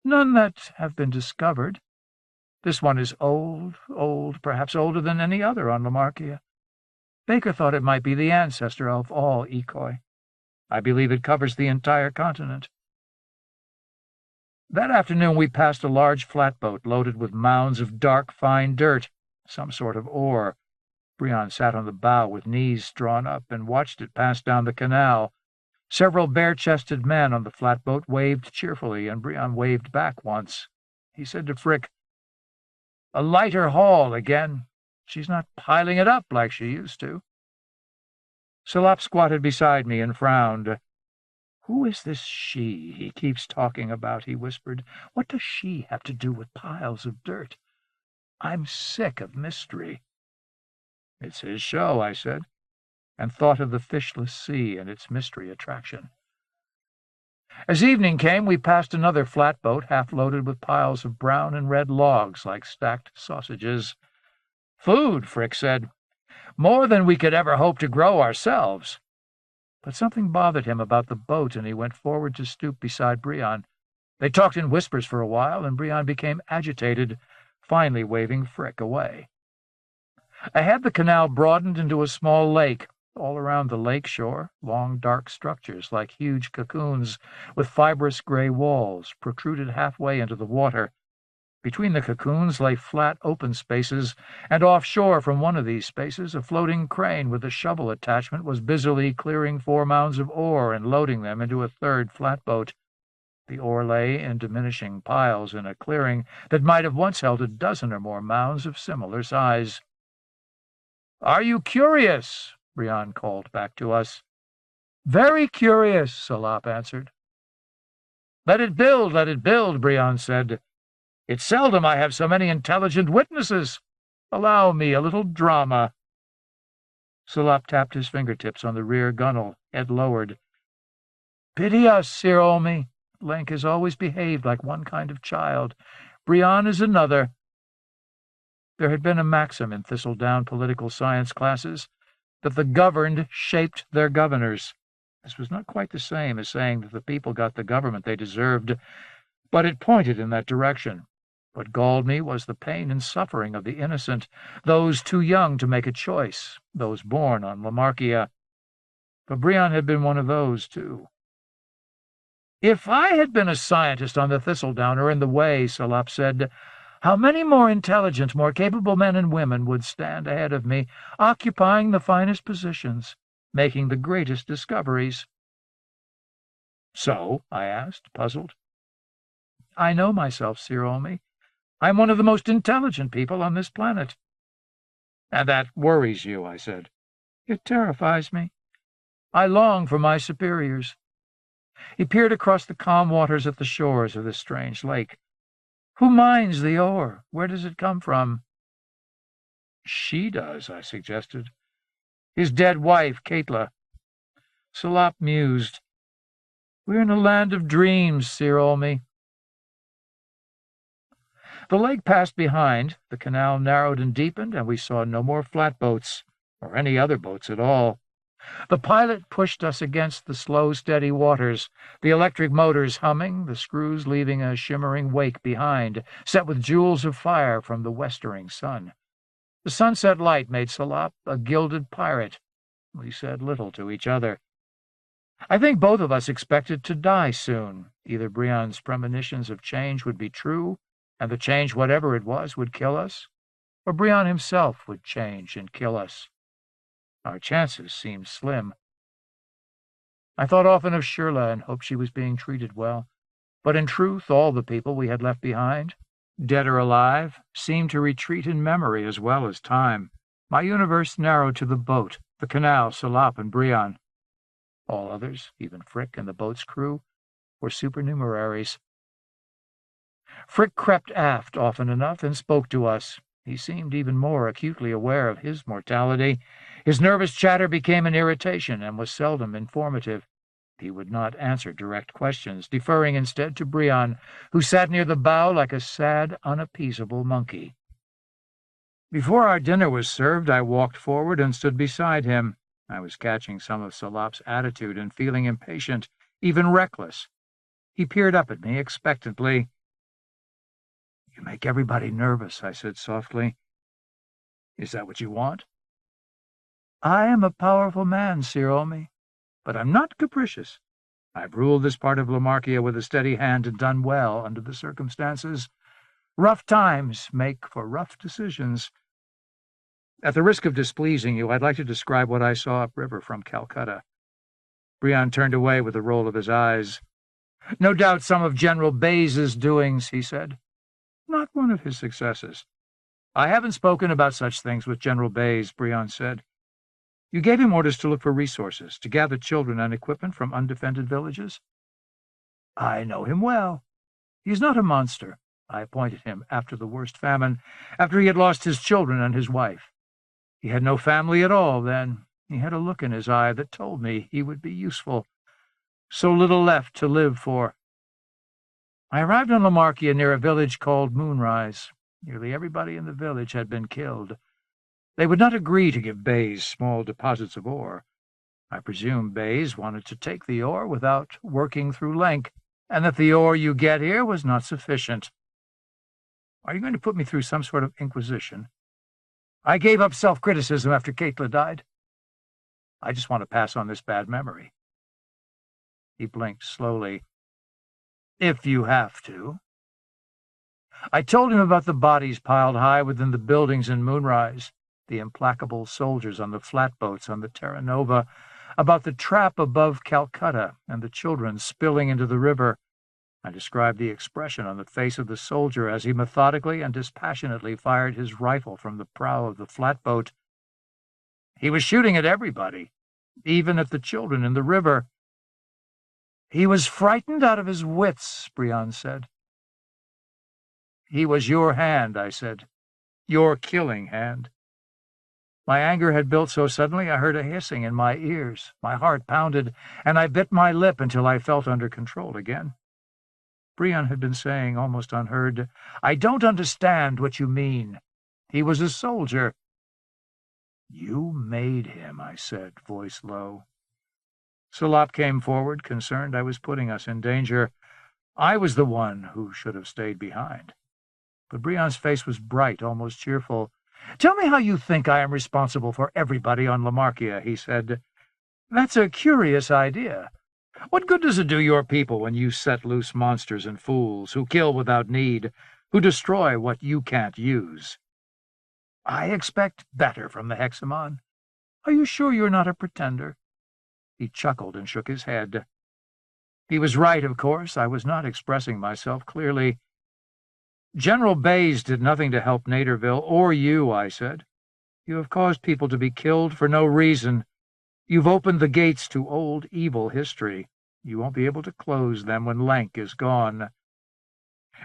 None that have been discovered. This one is old, perhaps older than any other on Lamarkia. Baker thought it might be the ancestor of all Ikoi. I believe it covers the entire continent. That afternoon we passed a large flatboat loaded with mounds of dark, fine dirt, some sort of ore. Brion sat on the bow with knees drawn up and watched it pass down the canal. Several bare-chested men on the flatboat waved cheerfully, and Brion waved back once. He said to Frick, "A lighter haul again. She's not piling it up like she used to." Salop squatted beside me and frowned. "Who is this she he keeps talking about?" he whispered. "What does she have to do with piles of dirt? I'm sick of mystery." "It's his show," I said, and thought of the fishless sea and its mystery attraction. As evening came, we passed another flatboat half loaded with piles of brown and red logs like stacked sausages. "Food," Frick said. "More than we could ever hope to grow ourselves." But something bothered him about the boat, and he went forward to stoop beside Brion. They talked in whispers for a while, and Brion became agitated, finally waving Frick away. Ahead, the canal broadened into a small lake. All around the lake shore, long dark structures like huge cocoons with fibrous gray walls protruded halfway into the water. Between the cocoons lay flat open spaces, and offshore from one of these spaces a floating crane with a shovel attachment was busily clearing 4 mounds of ore and loading them into a third flatboat. The ore lay in diminishing piles in a clearing that might have once held a dozen or more mounds of similar size. "Are you curious?" Brion called back to us. "Very curious," Salop answered. Let it build," Brion said. "It's seldom I have so many intelligent witnesses. Allow me a little drama." Salop tapped his fingertips on the rear gunwale, head lowered. "Pity us, Sir Olmi. Lenk has always behaved like one kind of child. Brion is another." There had been a maxim in Thistledown political science classes that the governed shaped their governors. This was not quite the same as saying that the people got the government they deserved, but it pointed in that direction. What galled me was the pain and suffering of the innocent, those too young to make a choice, those born on Lamarkia. But Brion had been one of those, too. "If I had been a scientist on the Thistledown or in the way," Salop said, "how many more intelligent, more capable men and women would stand ahead of me, occupying the finest positions, making the greatest discoveries?" "So?" I asked, puzzled. "I know myself, Sir Olmi. I'm one of the most intelligent people on this planet." "And that worries you," I said. "It terrifies me. I long for my superiors." He peered across the calm waters at the shores of this strange lake. "Who mines the ore? Where does it come from?" "She does," I suggested. "His dead wife, Katla." Salop mused. "We're in a land of dreams, Sir Olmi." The lake passed behind, the canal narrowed and deepened, and we saw no more flatboats, or any other boats at all. The pilot pushed us against the slow, steady waters, the electric motors humming, the screws leaving a shimmering wake behind, set with jewels of fire from the westering sun. The sunset light made Salop a gilded pirate. We said little to each other. I think both of us expected to die soon. Either Brion's premonitions of change would be true, and the change, whatever it was, would kill us, or Brion himself would change and kill us. Our chances seemed slim. I thought often of Shirla and hoped she was being treated well, but in truth all the people we had left behind, dead or alive, seemed to retreat in memory as well as time. My universe narrowed to the boat, the canal, Salop, and Brion. All others, even Frick and the boat's crew, were supernumeraries. Frick crept aft often enough and spoke to us. He seemed even more acutely aware of his mortality. His nervous chatter became an irritation and was seldom informative. He would not answer direct questions, deferring instead to Brion, who sat near the bow like a sad, unappeasable monkey. Before our dinner was served, I walked forward and stood beside him. I was catching some of Salop's attitude and feeling impatient, even reckless. He peered up at me expectantly. "You make everybody nervous," I said softly. "Is that what you want?" "I am a powerful man, Sir Omi, but I'm not capricious. I've ruled this part of Lamarkia with a steady hand and done well under the circumstances. Rough times make for rough decisions. At the risk of displeasing you, I'd like to describe what I saw upriver from Calcutta." Brion turned away with a roll of his eyes. "No doubt some of General Bayes's doings," he said. "Not one of his successes." "I haven't spoken about such things with General Bayes," Brion said. "You gave him orders to look for resources, to gather children and equipment from undefended villages?" "I know him well. He's not a monster. I appointed him after the worst famine, after he had lost his children and his wife. He had no family at all then. He had a look in his eye that told me he would be useful. So little left to live for. I arrived on Lamarkia near a village called Moonrise. Nearly everybody in the village had been killed. They would not agree to give Bayes small deposits of ore. I presume Bayes wanted to take the ore without working through Lenk, and that the ore you get here was not sufficient. Are you going to put me through some sort of inquisition? I gave up self-criticism after Caitla died. I just want to pass on this bad memory." He blinked slowly. "If you have to." I told him about the bodies piled high within the buildings in Moonrise, the implacable soldiers on the flatboats on the Terra Nova, about the trap above Calcutta and the children spilling into the river. I described the expression on the face of the soldier as he methodically and dispassionately fired his rifle from the prow of the flatboat. He was shooting at everybody, even at the children in the river. "He was frightened out of his wits," Brion said. "He was your hand," I said. "Your killing hand." My anger had built so suddenly I heard a hissing in my ears. My heart pounded, and I bit my lip until I felt under control again. Brion had been saying, almost unheard, "I don't understand what you mean. He was a soldier." "You made him," I said, voice low. Salop came forward, concerned I was putting us in danger. I was the one who should have stayed behind. But Brion's face was bright, almost cheerful. "Tell me how you think I am responsible for everybody on Lamarkia," he said. "That's a curious idea. What good does it do your people when you set loose monsters and fools who kill without need, who destroy what you can't use?" "I expect better from the Hexamon. Are you sure you're not a pretender?" He chuckled and shook his head. He was right, of course. I was not expressing myself clearly. "General Bayes did nothing to help Naderville, or you," I said. "You have caused people to be killed for no reason. You've opened the gates to old, evil history. You won't be able to close them when Lenk is gone."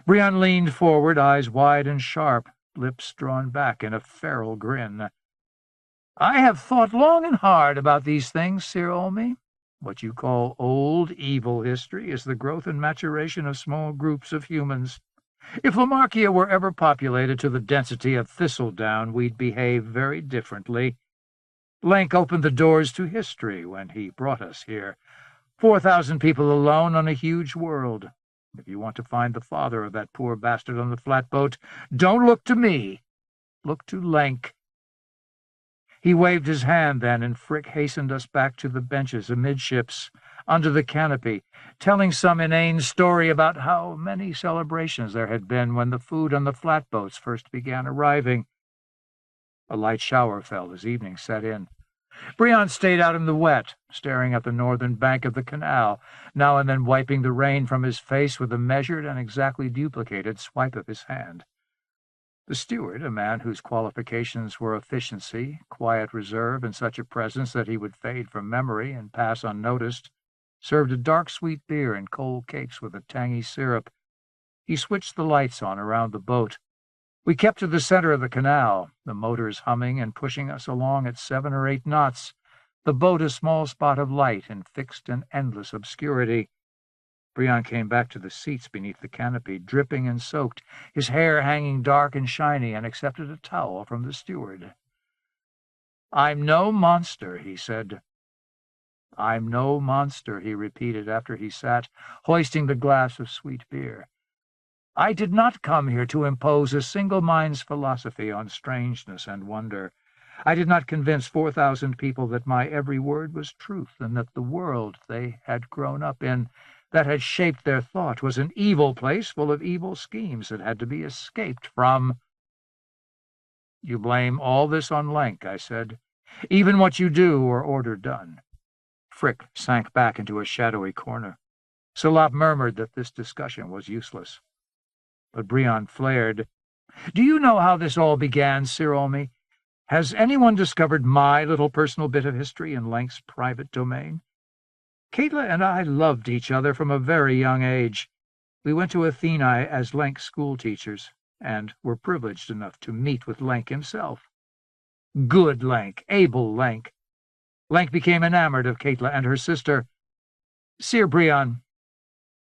Brion leaned forward, eyes wide and sharp, lips drawn back in a feral grin. "I have thought long and hard about these things, Sir Olmi. What you call old, evil history is the growth and maturation of small groups of humans. If Lamarkia were ever populated to the density of thistledown, we'd behave very differently. Lenk opened the doors to history when he brought us here. 4,000 people alone on a huge world. If you want to find the father of that poor bastard on the flatboat, don't look to me. Look to Lenk." He waved his hand then, and Frick hastened us back to the benches amidships, under the canopy, telling some inane story about how many celebrations there had been when the food on the flatboats first began arriving. A light shower fell as evening set in. Brion stayed out in the wet, staring at the northern bank of the canal, now and then wiping the rain from his face with a measured and exactly duplicated swipe of his hand. The steward, a man whose qualifications were efficiency, quiet reserve, and such a presence that he would fade from memory and pass unnoticed, served a dark sweet beer and cold cakes with a tangy syrup. He switched the lights on around the boat. We kept to the center of the canal, the motors humming and pushing us along at 7 or 8 knots, the boat a small spot of light in fixed and endless obscurity. Brion came back to the seats beneath the canopy, dripping and soaked, his hair hanging dark and shiny, and accepted a towel from the steward. "I'm no monster," he said. "I'm no monster," he repeated after he sat, hoisting the glass of sweet beer. "I did not come here to impose a single mind's philosophy on strangeness and wonder. I did not convince 4,000 people that my every word was truth, and that the world they had grown up in, that had shaped their thought, was an evil place full of evil schemes that had to be escaped from." "You blame all this on Lenk," I said. "Even what you do or order done." Frick sank back into a shadowy corner. Salop murmured that this discussion was useless. But Brion flared. "Do you know how this all began, Sir Olmy? Has anyone discovered my little personal bit of history in Lenk's private domain? Caitlin and I loved each other from a very young age. We went to Athenae as Lenk schoolteachers, and were privileged enough to meet with Lenk himself. Good Lenk, able Lenk. Lenk became enamored of Caitlin and her sister. Sir Brion—"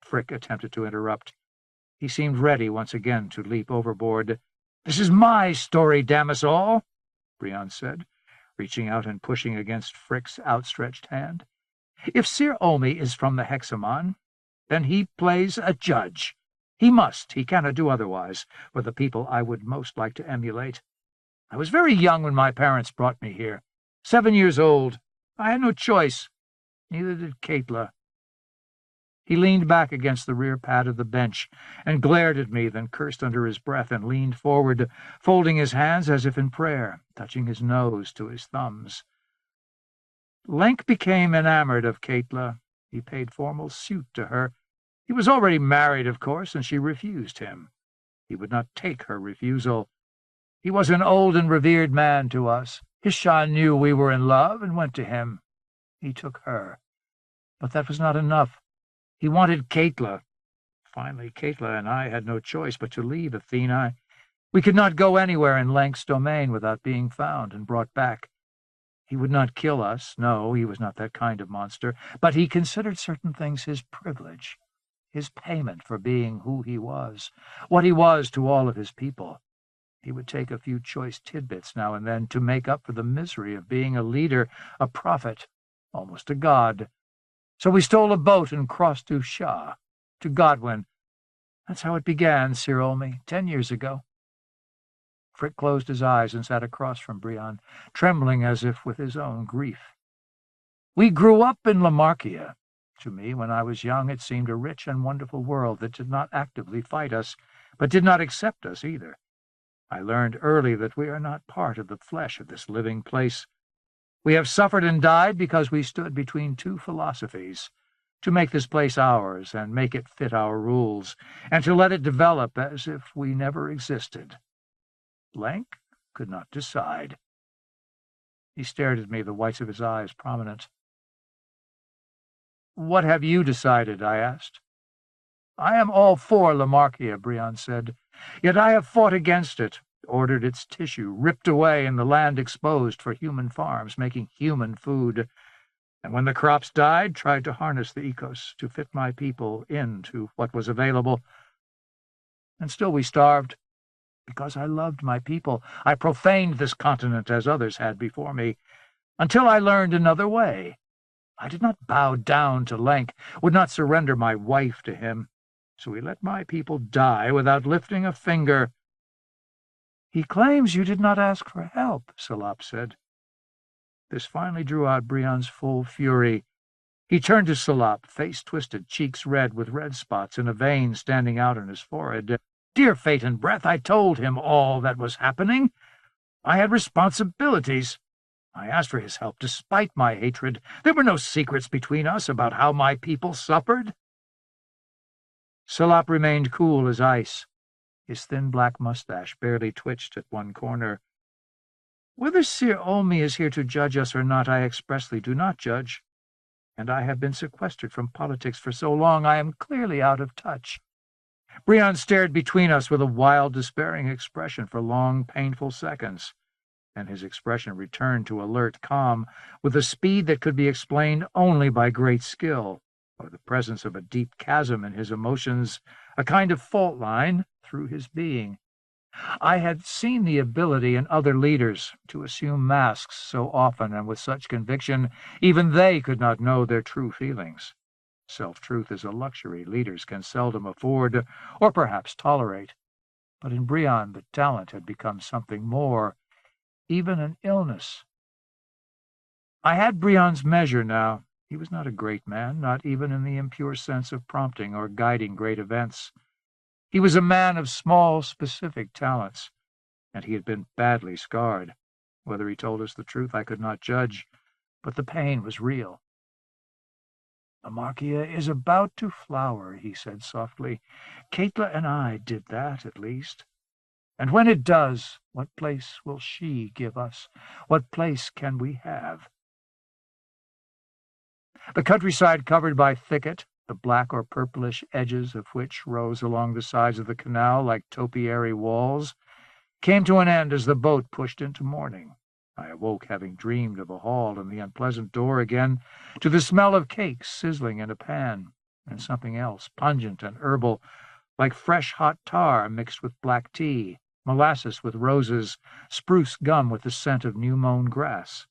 Frick attempted to interrupt. He seemed ready once again to leap overboard. "This is my story, damn us all," Brion said, reaching out and pushing against Frick's outstretched hand. "If Sir Olmy is from the Hexamon, then he plays a judge. He must, he cannot do otherwise, for the people I would most like to emulate. I was very young when my parents brought me here. 7 years old. I had no choice. Neither did Caitlin." He leaned back against the rear pad of the bench and glared at me, then cursed under his breath and leaned forward, folding his hands as if in prayer, touching his nose to his thumbs. "Lenk became enamored of Caitlin. He paid formal suit to her. He was already married, of course, and she refused him. He would not take her refusal. He was an old and revered man to us. Hisha knew we were in love and went to him. He took her. But that was not enough. He wanted Caitlin. Finally, Caitlin and I had no choice but to leave Athenae. We could not go anywhere in Lenk's domain without being found and brought back. He would not kill us, no, he was not that kind of monster, but he considered certain things his privilege, his payment for being who he was, what he was to all of his people. He would take a few choice tidbits now and then to make up for the misery of being a leader, a prophet, almost a god. So we stole a boat and crossed to Shah, to Godwin. That's how it began, Sir Olmy, 10 years ago." Frick closed his eyes and sat across from Brion, trembling as if with his own grief. "We grew up in Lamarkia. To me, when I was young, it seemed a rich and wonderful world that did not actively fight us, but did not accept us either. I learned early that we are not part of the flesh of this living place. We have suffered and died because we stood between two philosophies, to make this place ours and make it fit our rules, and to let it develop as if we never existed. Lenk could not decide." He stared at me, the whites of his eyes prominent. "What have you decided?" I asked. "I am all for Lamarkia," Brion said. "Yet I have fought against it, ordered its tissue ripped away and the land exposed for human farms, making human food. And when the crops died, tried to harness the ecos to fit my people into what was available. And still we starved. Because I loved my people, I profaned this continent as others had before me, until I learned another way. I did not bow down to Lenk, would not surrender my wife to him, so we let my people die without lifting a finger." "He claims you did not ask for help," Salop said. This finally drew out Brion's full fury. He turned to Salop, face twisted, cheeks red, with red spots and a vein standing out on his forehead. "Dear Fate and Breath, I told him all that was happening. I had responsibilities. I asked for his help despite my hatred. There were no secrets between us about how my people suffered." Salop remained cool as ice. His thin black mustache barely twitched at one corner. "Whether Sir Olmy is here to judge us or not, I expressly do not judge. And I have been sequestered from politics for so long I am clearly out of touch. Brion stared between us with a wild, despairing expression for long, painful seconds. And his expression returned to alert calm with a speed that could be explained only by great skill, or the presence of a deep chasm in his emotions, a kind of fault line through his being. I had seen the ability in other leaders to assume masks so often and with such conviction, even they could not know their true feelings. Self-truth is a luxury leaders can seldom afford, or perhaps tolerate. But in Brion the talent had become something more, even an illness. I had Brion's measure now. He was not a great man, not even in the impure sense of prompting or guiding great events. He was a man of small, specific talents, and he had been badly scarred. Whether he told us the truth I could not judge, but the pain was real. "Lamarkia is about to flower," he said softly. "Katla and I did that, at least. And when it does, what place will she give us? What place can we have?" The countryside covered by thicket, the black or purplish edges of which rose along the sides of the canal like topiary walls, came to an end as the boat pushed into morning. I awoke, having dreamed of a hall and the unpleasant door again, to the smell of cakes sizzling in a pan, and something else, pungent and herbal, like fresh hot tar mixed with black tea, molasses with roses, spruce gum with the scent of new-mown grass,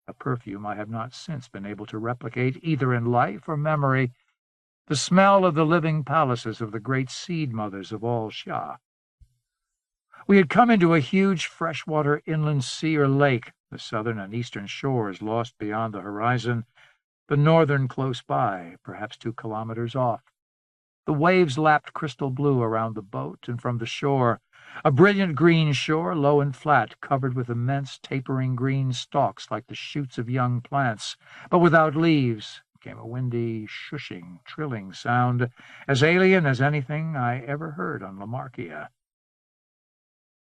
a perfume I have not since been able to replicate either in life or memory, the smell of the living palaces of the great seed-mothers of all Xia. We had come into a huge freshwater inland sea or lake, the southern and eastern shores lost beyond the horizon, the northern close by, perhaps 2 kilometers off. The waves lapped crystal blue around the boat and from the shore, a brilliant green shore, low and flat, covered with immense tapering green stalks like the shoots of young plants, but without leaves, came a windy, shushing, trilling sound, as alien as anything I ever heard on Lamarkia.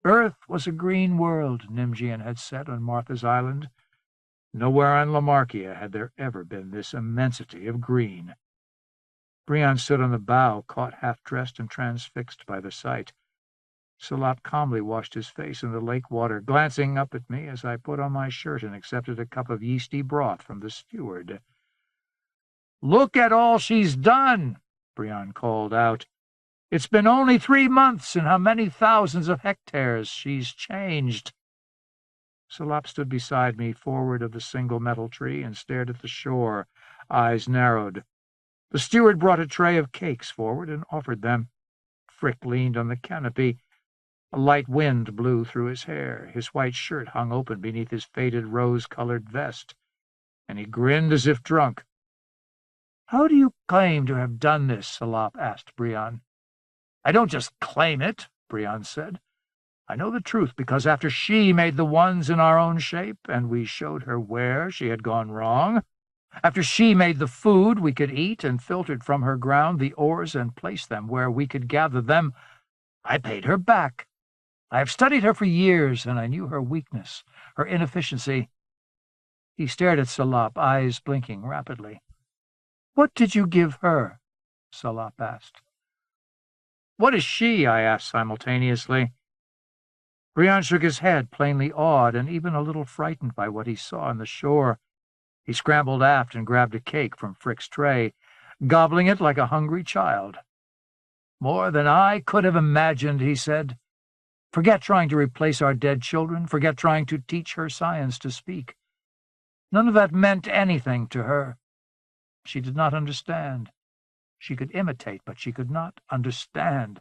Earth was a green world, Nimjian had said on Martha's Island. Nowhere on Lamarkia had there ever been this immensity of green. Brion stood on the bow, caught half-dressed and transfixed by the sight. Salop calmly washed his face in the lake water, glancing up at me as I put on my shirt and accepted a cup of yeasty broth from the steward. "Look at all she's done," Brion called out. "It's been only 3 months, and how many thousands of hectares she's changed." Salop stood beside me, forward of the single metal tree, and stared at the shore, eyes narrowed. The steward brought a tray of cakes forward and offered them. Frick leaned on the canopy. A light wind blew through his hair. His white shirt hung open beneath his faded rose-colored vest, and he grinned as if drunk. "How do you claim to have done this?" Salop asked Brion. "I don't just claim it," Brion said. "I know the truth because after she made the ones in our own shape, and we showed her where she had gone wrong, after she made the food we could eat and filtered from her ground the ores and placed them where we could gather them, I paid her back. I have studied her for years, and I knew her weakness, her inefficiency." He stared at Salop, eyes blinking rapidly. "What did you give her?" Salop asked. "What is she?" I asked simultaneously. Brion shook his head, plainly awed and even a little frightened by what he saw on the shore. He scrambled aft and grabbed a cake from Frick's tray, gobbling it like a hungry child. "More than I could have imagined," he said. "Forget trying to replace our dead children. Forget trying to teach her science to speak. None of that meant anything to her. She did not understand. She could imitate, but she could not understand.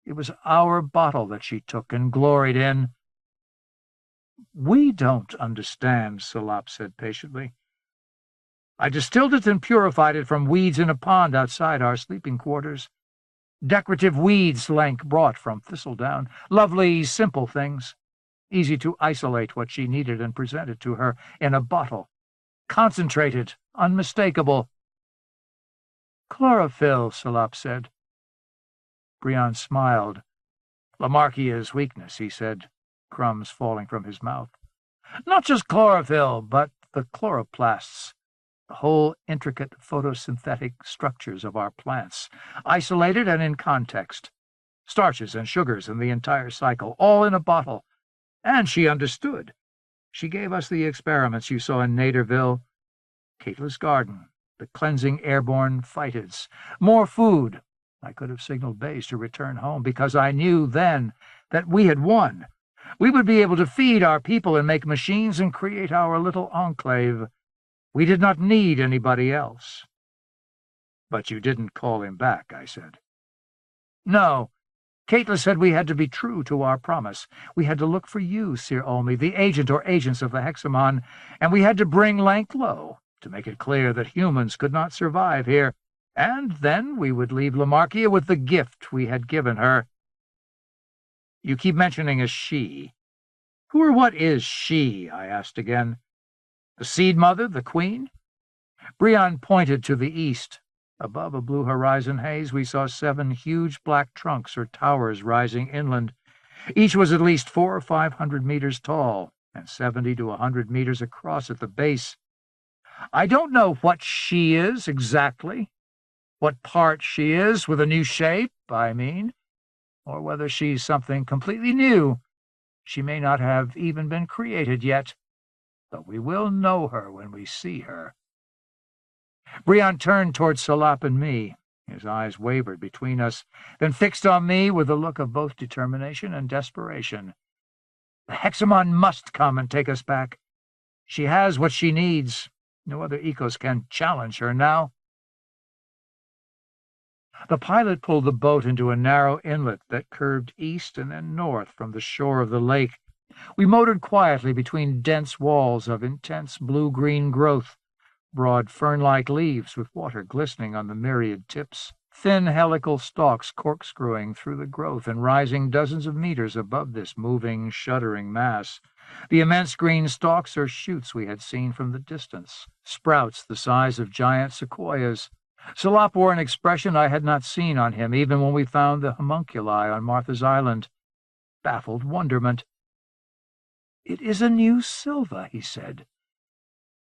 It was our bottle that she took and gloried in." "We don't understand," Salop said patiently. "I distilled it and purified it from weeds in a pond outside our sleeping quarters. Decorative weeds Lenk brought from Thistledown. Lovely, simple things. Easy to isolate what she needed and present it to her in a bottle. Concentrated, unmistakable." "Chlorophyll," Salop said. Brion smiled. "Lamarkia's weakness," he said, crumbs falling from his mouth. "Not just chlorophyll, but the chloroplasts. the whole intricate photosynthetic structures of our plants, isolated and in context, starches and sugars in the entire cycle, all in a bottle. And she understood. She gave us the experiments you saw in Naderville, Caitla's garden, the cleansing airborne phytids, more food. I could have signaled Bays to return home because I knew then that we had won. We would be able to feed our people and make machines and create our little enclave. We did not need anybody else. But you didn't call him back, I said. No. Caitla said we had to be true to our promise. We had to look for you, Sir Olmy, the agent or agents of the Hexamon, and we had to bring Lank low to make it clear that humans could not survive here. And then we would leave Lamarkia with the gift we had given her. You keep mentioning a she. Who or what is she? I asked again. The Seed Mother, the Queen? Brion pointed to the east. Above a blue horizon haze, we saw 7 huge black trunks or towers rising inland. Each was at least 400 or 500 meters tall and 70 to 100 meters across at the base. I don't know what she is exactly, what part she is with a new shape, I mean, or whether she's something completely new. She may not have even been created yet, but we will know her when we see her. Brion turned toward Salap and me. His eyes wavered between us, then fixed on me with a look of both determination and desperation. The Hexamon must come and take us back. She has what she needs. No other ecos can challenge her now. The pilot pulled the boat into a narrow inlet that curved east and then north from the shore of the lake. We motored quietly between dense walls of intense blue-green growth, broad fern-like leaves with water glistening on the myriad tips, thin helical stalks corkscrewing through the growth and rising dozens of meters above this moving, shuddering mass. The immense green stalks are shoots we had seen from the distance, sprouts the size of giant sequoias. Salap wore an expression I had not seen on him even when we found the homunculi on Martha's Island. Baffled wonderment. "It is a new Silva," he said.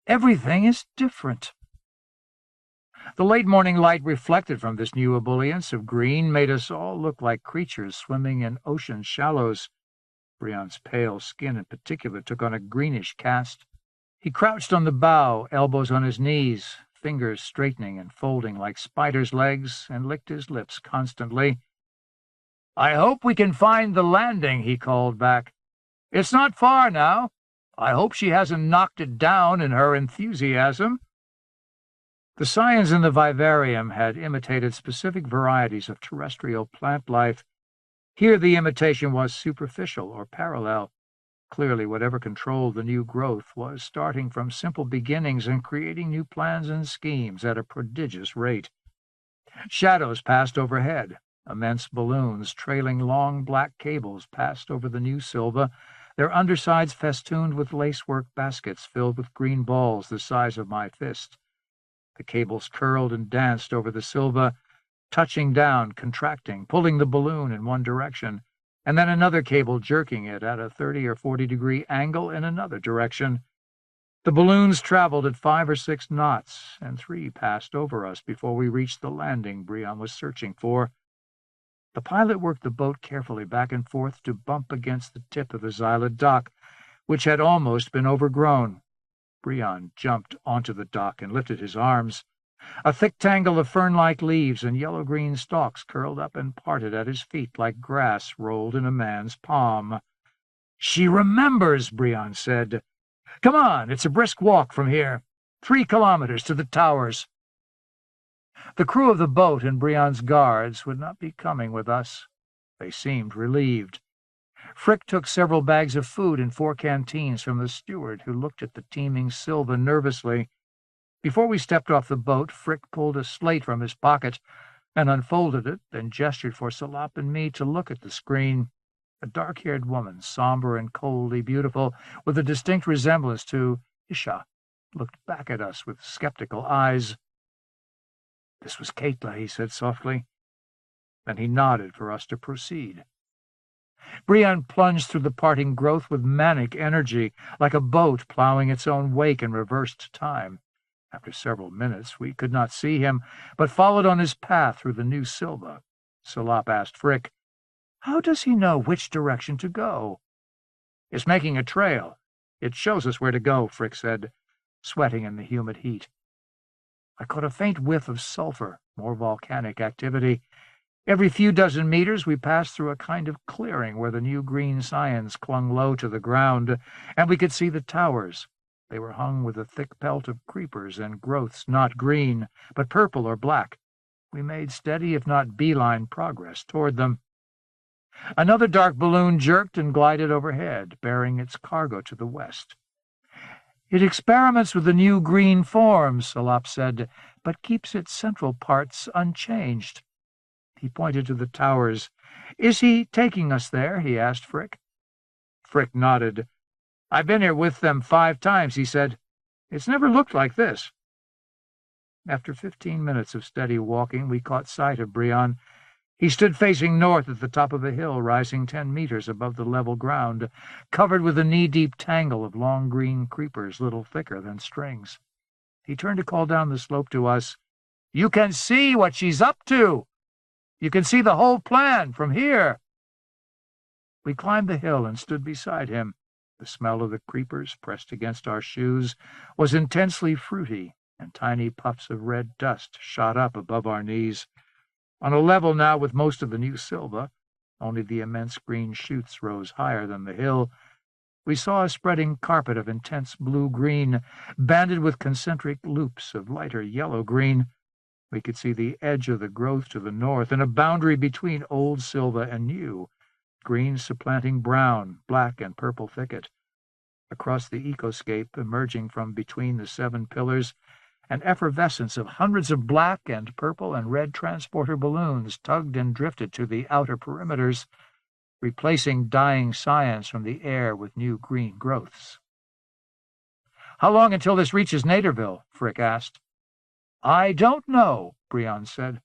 "Everything is different." The late morning light reflected from this new ebullience of green made us all look like creatures swimming in ocean shallows. Brion's pale skin in particular took on a greenish cast. He crouched on the bow, elbows on his knees, fingers straightening and folding like spiders' legs, and licked his lips constantly. "I hope we can find the landing," he called back. "It's not far now. I hope she hasn't knocked it down in her enthusiasm." The scions in the vivarium had imitated specific varieties of terrestrial plant life. Here the imitation was superficial or parallel. Clearly, whatever controlled the new growth was starting from simple beginnings and creating new plans and schemes at a prodigious rate. Shadows passed overhead. Immense balloons, trailing long black cables, passed over the new Silva, their undersides festooned with lacework baskets filled with green balls the size of my fist. The cables curled and danced over the Silva, touching down, contracting, pulling the balloon in one direction, and then another cable jerking it at a 30 or 40-degree angle in another direction. The balloons traveled at 5 or 6 knots, and 3 passed over us before we reached the landing Brion was searching for. The pilot worked the boat carefully back and forth to bump against the tip of the Xylid dock, which had almost been overgrown. Brion jumped onto the dock and lifted his arms. A thick tangle of fern-like leaves and yellow-green stalks curled up and parted at his feet like grass rolled in a man's palm. "She remembers," Brion said. "Come on, it's a brisk walk from here. 3 kilometers to the towers." The crew of the boat and Brion's guards would not be coming with us. They seemed relieved. Frick took several bags of food and 4 canteens from the steward, who looked at the teeming Silva nervously. Before we stepped off the boat, Frick pulled a slate from his pocket and unfolded it, then gestured for Salap and me to look at the screen. A dark-haired woman, somber and coldly beautiful, with a distinct resemblance to Isha, looked back at us with skeptical eyes. "This was Caitla," he said softly. Then he nodded for us to proceed. Brion plunged through the parting growth with manic energy, like a boat plowing its own wake in reversed time. After several minutes, we could not see him, but followed on his path through the new Silva. Salop asked Frick, "How does he know which direction to go?" "It's making a trail. It shows us where to go," Frick said, sweating in the humid heat. I caught a faint whiff of sulfur, more volcanic activity. Every few dozen meters we passed through a kind of clearing where the new green scions clung low to the ground, and we could see the towers. They were hung with a thick pelt of creepers and growths not green, but purple or black. We made steady, if not beeline, progress toward them. Another dark balloon jerked and glided overhead, bearing its cargo to the west. "It experiments with the new green forms," Salop said, "but keeps its central parts unchanged." He pointed to the towers. "Is he taking us there?" he asked Frick. Frick nodded. "I've been here with them 5 times," he said. "It's never looked like this." After 15 minutes of steady walking, we caught sight of Brion. He stood facing north at the top of a hill rising 10 meters above the level ground, covered with a knee-deep tangle of long green creepers little thicker than strings. He turned to call down the slope to us, "You can see what she's up to! You can see the whole plan from here!" We climbed the hill and stood beside him. The smell of the creepers pressed against our shoes was intensely fruity, and tiny puffs of red dust shot up above our knees. On a level now with most of the new Silva, only the immense green shoots rose higher than the hill, we saw a spreading carpet of intense blue-green, banded with concentric loops of lighter yellow-green. We could see the edge of the growth to the north, and a boundary between old Silva and new, green supplanting brown, black and purple thicket. Across the ecoscape, emerging from between the 7 pillars, an effervescence of hundreds of black and purple and red transporter balloons tugged and drifted to the outer perimeters, replacing dying scions from the air with new green growths. "How long until this reaches Naderville?" Frick asked. "I don't know," Brion said.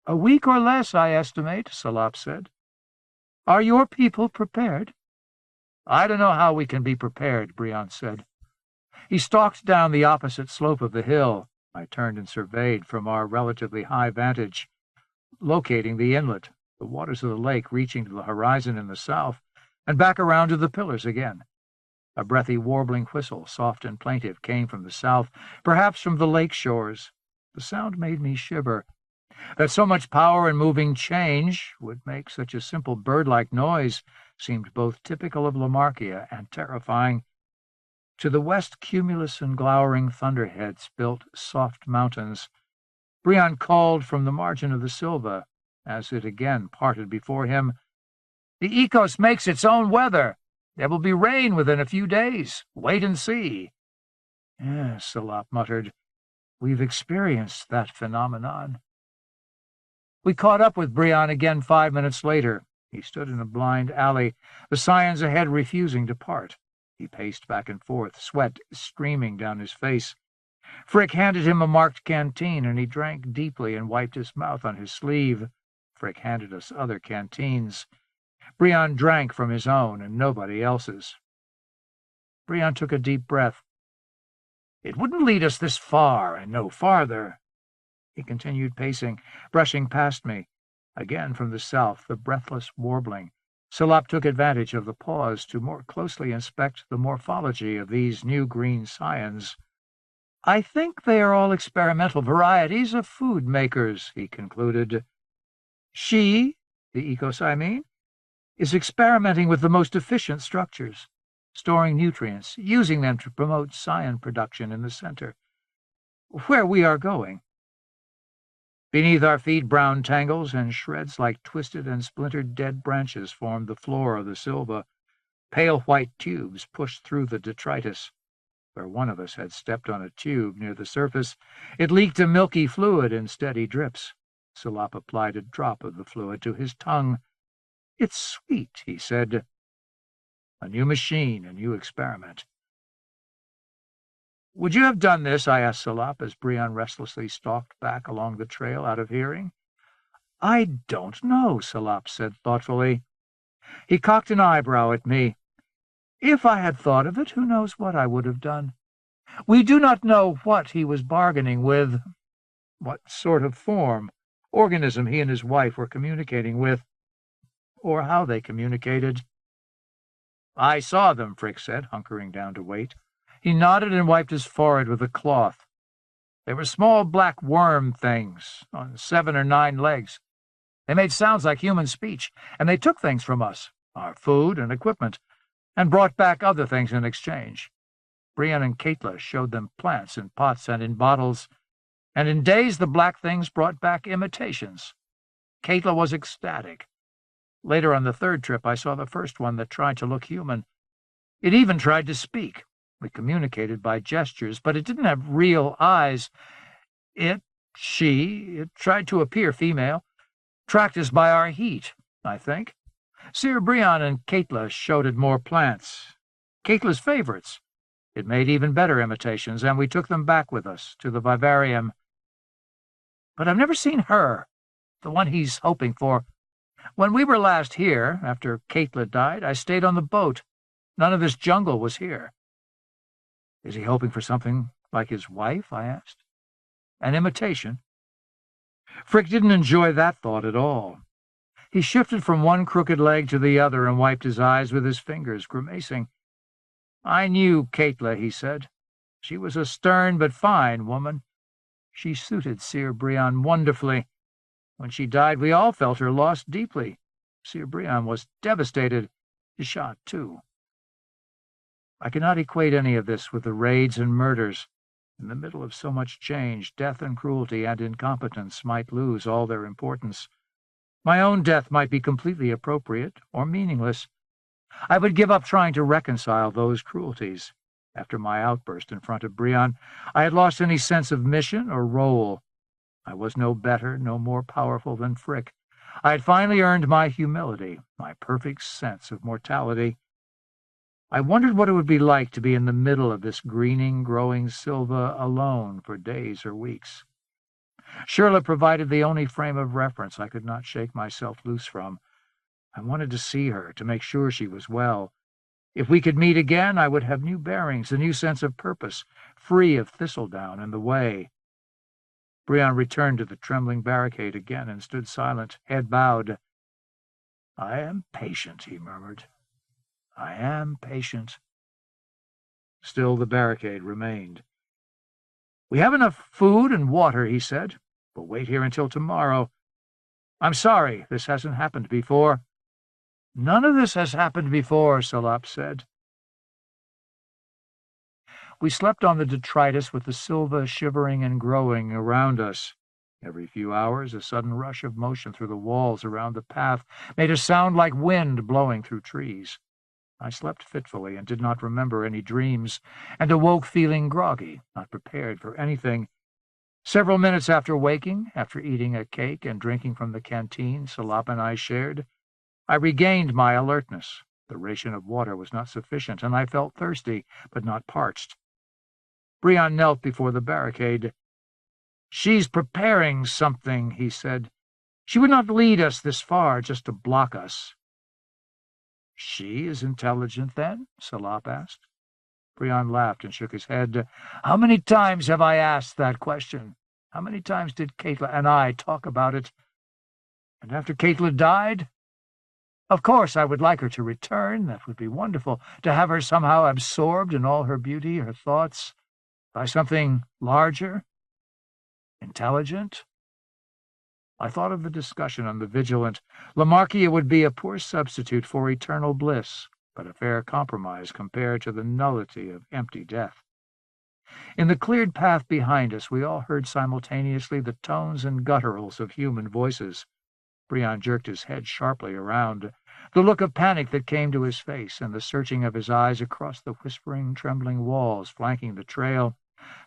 "A week or less, I estimate," Salop said. "Are your people prepared?" "I don't know how we can be prepared," Brion said. He stalked down the opposite slope of the hill. I turned and surveyed from our relatively high vantage, locating the inlet, the waters of the lake reaching to the horizon in the south, and back around to the pillars again. A breathy warbling whistle, soft and plaintive, came from the south, perhaps from the lake shores. The sound made me shiver. That so much power and moving change would make such a simple bird-like noise seemed both typical of Lamarckia and terrifying. To the west, cumulus and glowering thunderheads built soft mountains. Brion called from the margin of the Silva, as it again parted before him, "The Ecos makes its own weather. There will be rain within a few days. Wait and see." "Yes," Salop muttered. "We've experienced that phenomenon." We caught up with Brion again 5 minutes later. He stood in a blind alley, the scions ahead refusing to part. He paced back and forth, sweat streaming down his face. Frick handed him a marked canteen, and he drank deeply and wiped his mouth on his sleeve. Frick handed us other canteens. Brion drank from his own and nobody else's. Brion took a deep breath. "It wouldn't lead us this far and no farther." He continued pacing, brushing past me. Again from the south, the breathless warbling. Salop took advantage of the pause to more closely inspect the morphology of these new green scions. "I think they are all experimental varieties of food makers," he concluded. "She, the Ecos I mean, is experimenting with the most efficient structures, storing nutrients, using them to promote scion production in the center. Where we are going." Beneath our feet, brown tangles and shreds like twisted and splintered dead branches formed the floor of the Silva. Pale white tubes pushed through the detritus. Where one of us had stepped on a tube near the surface, it leaked a milky fluid in steady drips. Salop applied a drop of the fluid to his tongue. "It's sweet," he said. "A new machine, a new experiment." "Would you have done this?" I asked Salop as Brion restlessly stalked back along the trail out of hearing. "I don't know," Salop said thoughtfully. He cocked an eyebrow at me. "If I had thought of it, who knows what I would have done. We do not know what he was bargaining with, what sort of form, organism he and his wife were communicating with, or how they communicated. I saw them, Frick said, hunkering down to wait. He nodded and wiped his forehead with a cloth. They were small black worm things on 7 or 9 legs. They made sounds like human speech, and they took things from us, our food and equipment, and brought back other things in exchange. Brian and Caitla showed them plants in pots and in bottles, and in days the black things brought back imitations. Caitla was ecstatic. Later on the 3rd trip, I saw the first one that tried to look human. It even tried to speak. We communicated by gestures, but it didn't have real eyes. It tried to appear female, tracked us by our heat, I think. Sir Brian and Caitla showed it more plants, Caitla's favorites. It made even better imitations, and we took them back with us to the vivarium. But I've never seen her, the one he's hoping for. When we were last here, after Caitla died, I stayed on the boat. None of this jungle was here. Is he hoping for something like his wife? I asked. An imitation? Frick didn't enjoy that thought at all. He shifted from one crooked leg to the other and wiped his eyes with his fingers, grimacing. I knew Caitla, he said. She was a stern but fine woman. She suited Sir Brian wonderfully. When she died, we all felt her loss deeply. Sir Brian was devastated. Shot, too. I cannot equate any of this with the raids and murders. In the middle of so much change, death and cruelty and incompetence might lose all their importance. My own death might be completely appropriate or meaningless. I would give up trying to reconcile those cruelties. After my outburst in front of Brian, I had lost any sense of mission or role. I was no better, no more powerful than Frick. I had finally earned my humility, my perfect sense of mortality. I wondered what it would be like to be in the middle of this greening, growing Silva alone for days or weeks. Shirley provided the only frame of reference I could not shake myself loose from. I wanted to see her, to make sure she was well. If we could meet again, I would have new bearings, a new sense of purpose, free of thistledown in the way. Brian returned to the trembling barricade again and stood silent, head bowed. I am patient, he murmured. I am patient. Still the barricade remained. We have enough food and water, he said. We'll wait here until tomorrow. I'm sorry, this hasn't happened before. None of this has happened before, Salop said. We slept on the detritus with the Silva shivering and growing around us. Every few hours, a sudden rush of motion through the walls around the path made a sound like wind blowing through trees. I slept fitfully and did not remember any dreams, and awoke feeling groggy, not prepared for anything. Several minutes after waking, after eating a cake and drinking from the canteen Salop and I shared, I regained my alertness. The ration of water was not sufficient, and I felt thirsty, but not parched. Brian knelt before the barricade. She's preparing something, he said. She would not lead us this far just to block us. She is intelligent, then? Salop asked. Brian laughed and shook his head. How many times have I asked that question? How many times did Caitla and I talk about it? And after Caitla died? Of course, I would like her to return. That would be wonderful, to have her somehow absorbed in all her beauty, her thoughts, by something larger, intelligent. I thought of the discussion on the Vigilant. Lamarckia would be a poor substitute for eternal bliss, but a fair compromise compared to the nullity of empty death. In the cleared path behind us, we all heard simultaneously the tones and gutturals of human voices. Brian jerked his head sharply around. The look of panic that came to his face and the searching of his eyes across the whispering, trembling walls flanking the trail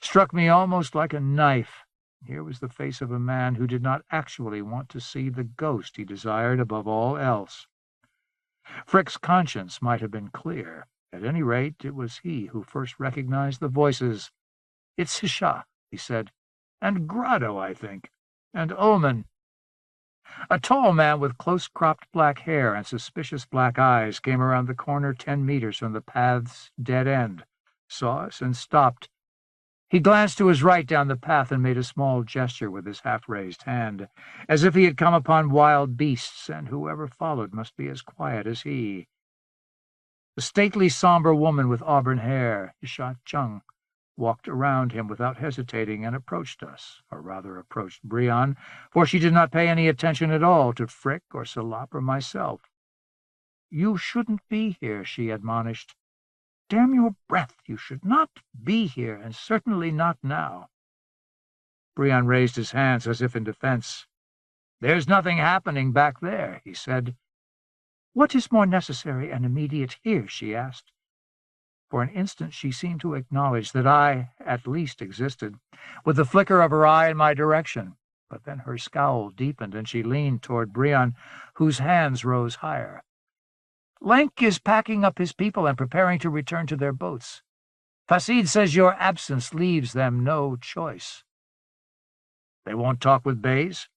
struck me almost like a knife. Here was the face of a man who did not actually want to see the ghost he desired above all else. Frick's conscience might have been clear. At any rate, it was he who first recognized the voices. It's Hisha, he said, and Grotto, I think, and Omen. A tall man with close-cropped black hair and suspicious black eyes came around the corner 10 meters from the path's dead end, saw us, and stopped. He glanced to his right down the path and made a small gesture with his half-raised hand, as if he had come upon wild beasts, and whoever followed must be as quiet as he. The stately, somber woman with auburn hair, Isha Chung, walked around him without hesitating and approached us, or rather approached Brion, for she did not pay any attention at all to Frick or Salop or myself. "You shouldn't be here," she admonished. "Damn your breath, you should not be here, and certainly not now." Brion raised his hands as if in defense. "There's nothing happening back there," he said. "What is more necessary and immediate here?" she asked. For an instant she seemed to acknowledge that I, at least, existed, with the flicker of her eye in my direction. But then her scowl deepened, and she leaned toward Brion, whose hands rose higher. "Lenk is packing up his people and preparing to return to their boats. Fasid says your absence leaves them no choice." "They won't talk with Bays?"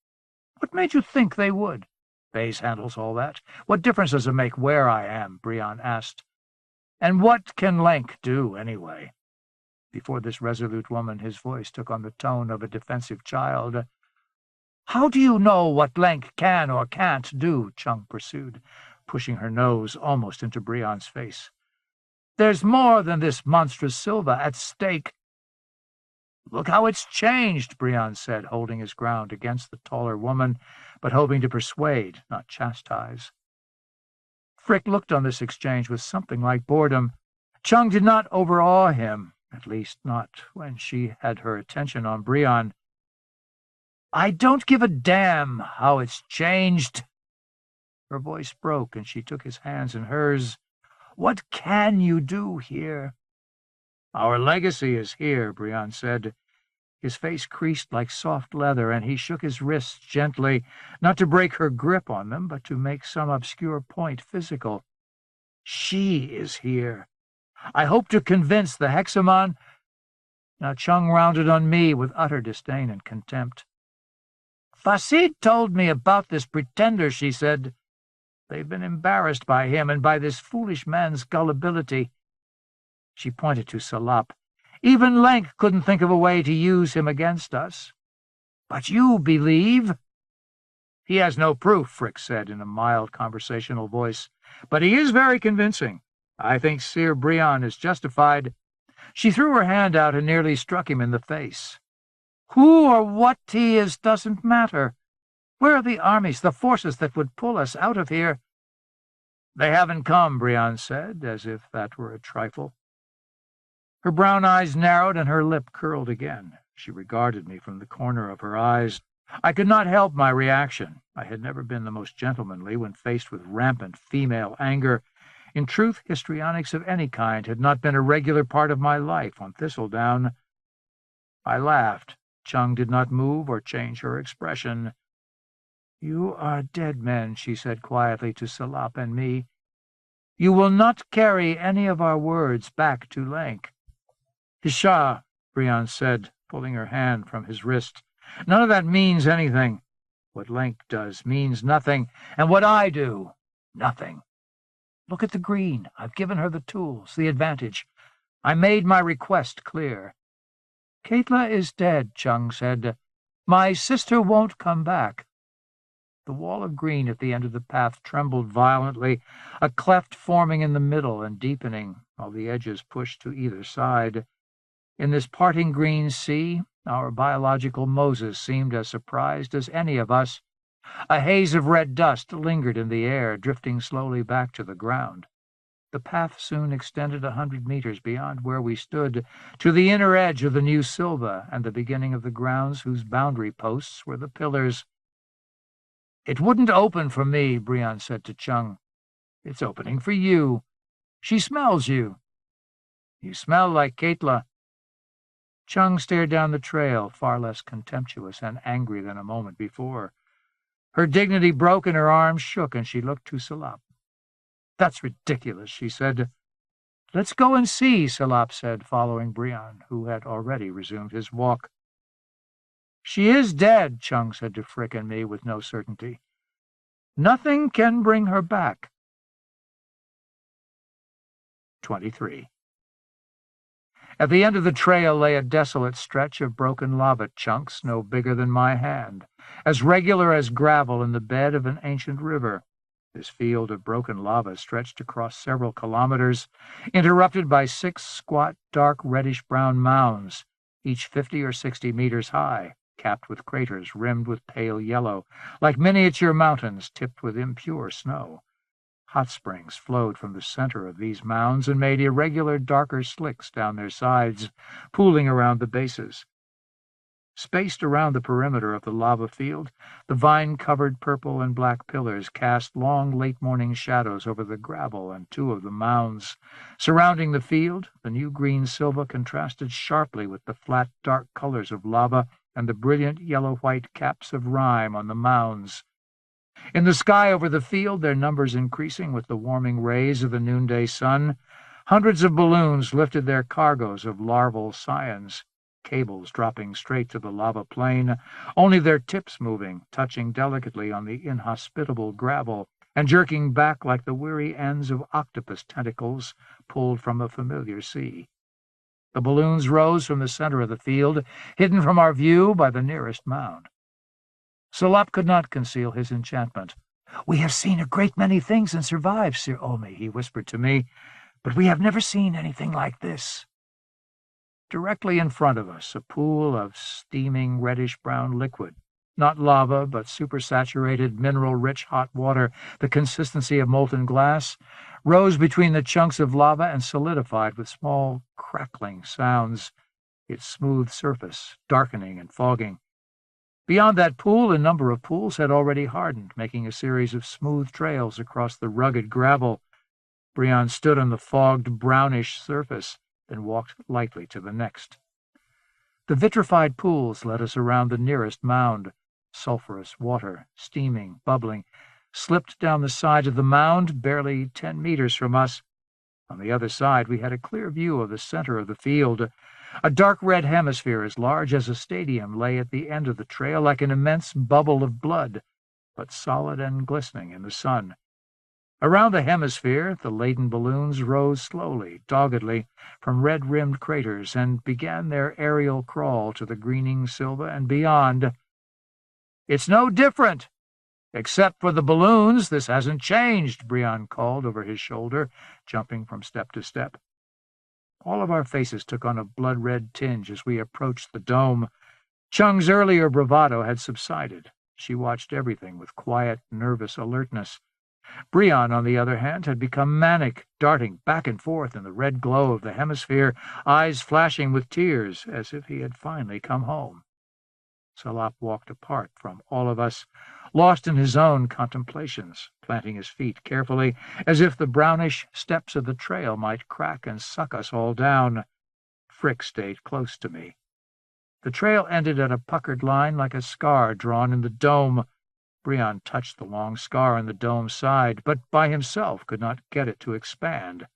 "What made you think they would? Bays handles all that. What difference does it make where I am?" Brion asked. "And what can Lenk do, anyway?" Before this resolute woman, his voice took on the tone of a defensive child. "How do you know what Lenk can or can't do?" Chung pursued, pushing her nose almost into Brion's face. "There's more than this monstrous silver at stake." "Look how it's changed," Brion said, holding his ground against the taller woman, but hoping to persuade, not chastise. Frick looked on this exchange with something like boredom. Chung did not overawe him, at least not when she had her attention on Brion. "I don't give a damn how it's changed." Her voice broke, and she took his hands in hers. "What can you do here?" "Our legacy is here," Brion said. His face creased like soft leather, and he shook his wrists gently, not to break her grip on them, but to make some obscure point physical. "She is here. I hope to convince the Hexamon—" Now Chung rounded on me with utter disdain and contempt. "Fasid told me about this pretender," she said. "They've been embarrassed by him and by this foolish man's gullibility." She pointed to Salop. "Even Lenk couldn't think of a way to use him against us." "But you believe—" "He has no proof," Frick said in a mild conversational voice. "But he is very convincing. I think Sir Brion is justified." She threw her hand out and nearly struck him in the face. "Who or what he is doesn't matter. Where are the armies, the forces that would pull us out of here?" "They haven't come," Brion said, as if that were a trifle. Her brown eyes narrowed and her lip curled again. She regarded me from the corner of her eyes. I could not help my reaction. I had never been the most gentlemanly when faced with rampant female anger. In truth, histrionics of any kind had not been a regular part of my life on Thistledown. I laughed. Chung did not move or change her expression. "You are dead men," she said quietly to Salop and me. "You will not carry any of our words back to Lenk." "Hisha," Brion said, pulling her hand from his wrist. "None of that means anything. What Lenk does means nothing, and what I do, nothing. Look at the green. I've given her the tools, the advantage. I made my request clear." "Katla is dead," Chung said. "My sister won't come back." The wall of green at the end of the path trembled violently, a cleft forming in the middle and deepening, while the edges pushed to either side. In this parting green sea, our biological Moses seemed as surprised as any of us. A haze of red dust lingered in the air, drifting slowly back to the ground. The path soon extended 100 meters beyond where we stood, to the inner edge of the New Silva and the beginning of the grounds whose boundary posts were the pillars. "It wouldn't open for me," Brion said to Chung. "It's opening for you. She smells you." "You smell like Katla." Chung stared down the trail, far less contemptuous and angry than a moment before. Her dignity broke and her arms shook, and she looked to Salop. "That's ridiculous," she said. "Let's go and see," Salop said, following Brion, who had already resumed his walk. "She is dead," Chung said to Frick and me with no certainty. "Nothing can bring her back." 23. At the end of the trail lay a desolate stretch of broken lava chunks no bigger than my hand, as regular as gravel in the bed of an ancient river. This field of broken lava stretched across several kilometers, interrupted by 6 squat, dark reddish-brown mounds, each 50 or 60 meters high, capped with craters rimmed with pale yellow, like miniature mountains tipped with impure snow. Hot springs flowed from the center of these mounds and made irregular, darker slicks down their sides, pooling around the bases. Spaced around the perimeter of the lava field, the vine-covered purple and black pillars cast long late-morning shadows over the gravel and 2 of the mounds. Surrounding the field, the new green silva contrasted sharply with the flat, dark colors of lava and the brilliant yellow-white caps of rime on the mounds. In the sky over the field, their numbers increasing with the warming rays of the noonday sun, hundreds of balloons lifted their cargoes of larval scions, cables dropping straight to the lava plain, only their tips moving, touching delicately on the inhospitable gravel, and jerking back like the weary ends of octopus tentacles pulled from a familiar sea. The balloons rose from the center of the field, hidden from our view by the nearest mound. Salop could not conceal his enchantment. "We have seen a great many things and survived, Sir Omi," he whispered to me, "but we have never seen anything like this." Directly in front of us, a pool of steaming reddish-brown liquid, not lava, but supersaturated, mineral-rich hot water, the consistency of molten glass, rose between the chunks of lava and solidified with small crackling sounds, its smooth surface darkening and fogging. Beyond that pool, a number of pools had already hardened, making a series of smooth trails across the rugged gravel. Brion stood on the fogged, brownish surface, then walked lightly to the next. The vitrified pools led us around the nearest mound. Sulphurous water, steaming, bubbling, slipped down the side of the mound, barely 10 meters from us. On the other side, we had a clear view of the center of the field. A dark red hemisphere as large as a stadium lay at the end of the trail like an immense bubble of blood, but solid and glistening in the sun. Around the hemisphere, the laden balloons rose slowly, doggedly, from red-rimmed craters and began their aerial crawl to the greening silva and beyond. "It's no different. Except for the balloons, this hasn't changed," Brion called over his shoulder, jumping from step to step. All of our faces took on a blood-red tinge as we approached the dome. Chung's earlier bravado had subsided. She watched everything with quiet, nervous alertness. Brion, on the other hand, had become manic, darting back and forth in the red glow of the hemisphere, eyes flashing with tears, as if he had finally come home. Salop walked apart from all of us, lost in his own contemplations, planting his feet carefully, as if the brownish steps of the trail might crack and suck us all down. Frick stayed close to me. The trail ended at a puckered line like a scar drawn in the dome. Brion touched the long scar in the dome's side, but by himself could not get it to expand.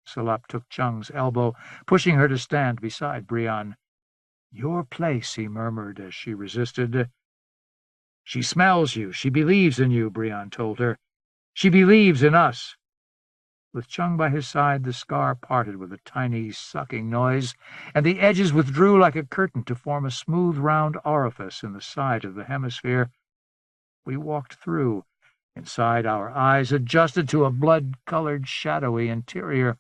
Salop took Chung's elbow, pushing her to stand beside Brion. "Your place," he murmured as she resisted. "She smells you. She believes in you," Brion told her. "She believes in us." With Chung by his side, the scar parted with a tiny sucking noise, and the edges withdrew like a curtain to form a smooth round orifice in the side of the hemisphere. We walked through. Inside, our eyes adjusted to a blood-colored, shadowy interior.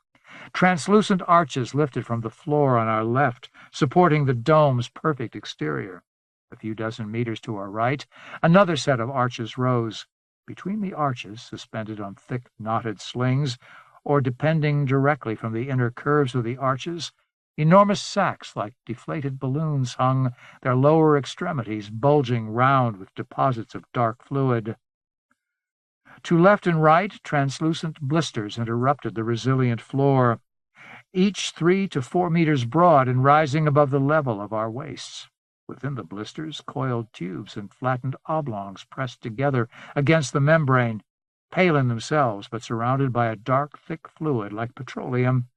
Translucent arches lifted from the floor on our left, supporting the dome's perfect exterior. A few dozen meters to our right, another set of arches rose. Between the arches, suspended on thick, knotted slings, or depending directly from the inner curves of the arches, enormous sacks like deflated balloons hung, their lower extremities bulging round with deposits of dark fluid. To left and right, translucent blisters interrupted the resilient floor, each 3 to 4 meters broad and rising above the level of our waists. Within the blisters, coiled tubes and flattened oblongs pressed together against the membrane, pale in themselves, but surrounded by a dark, thick fluid like petroleum.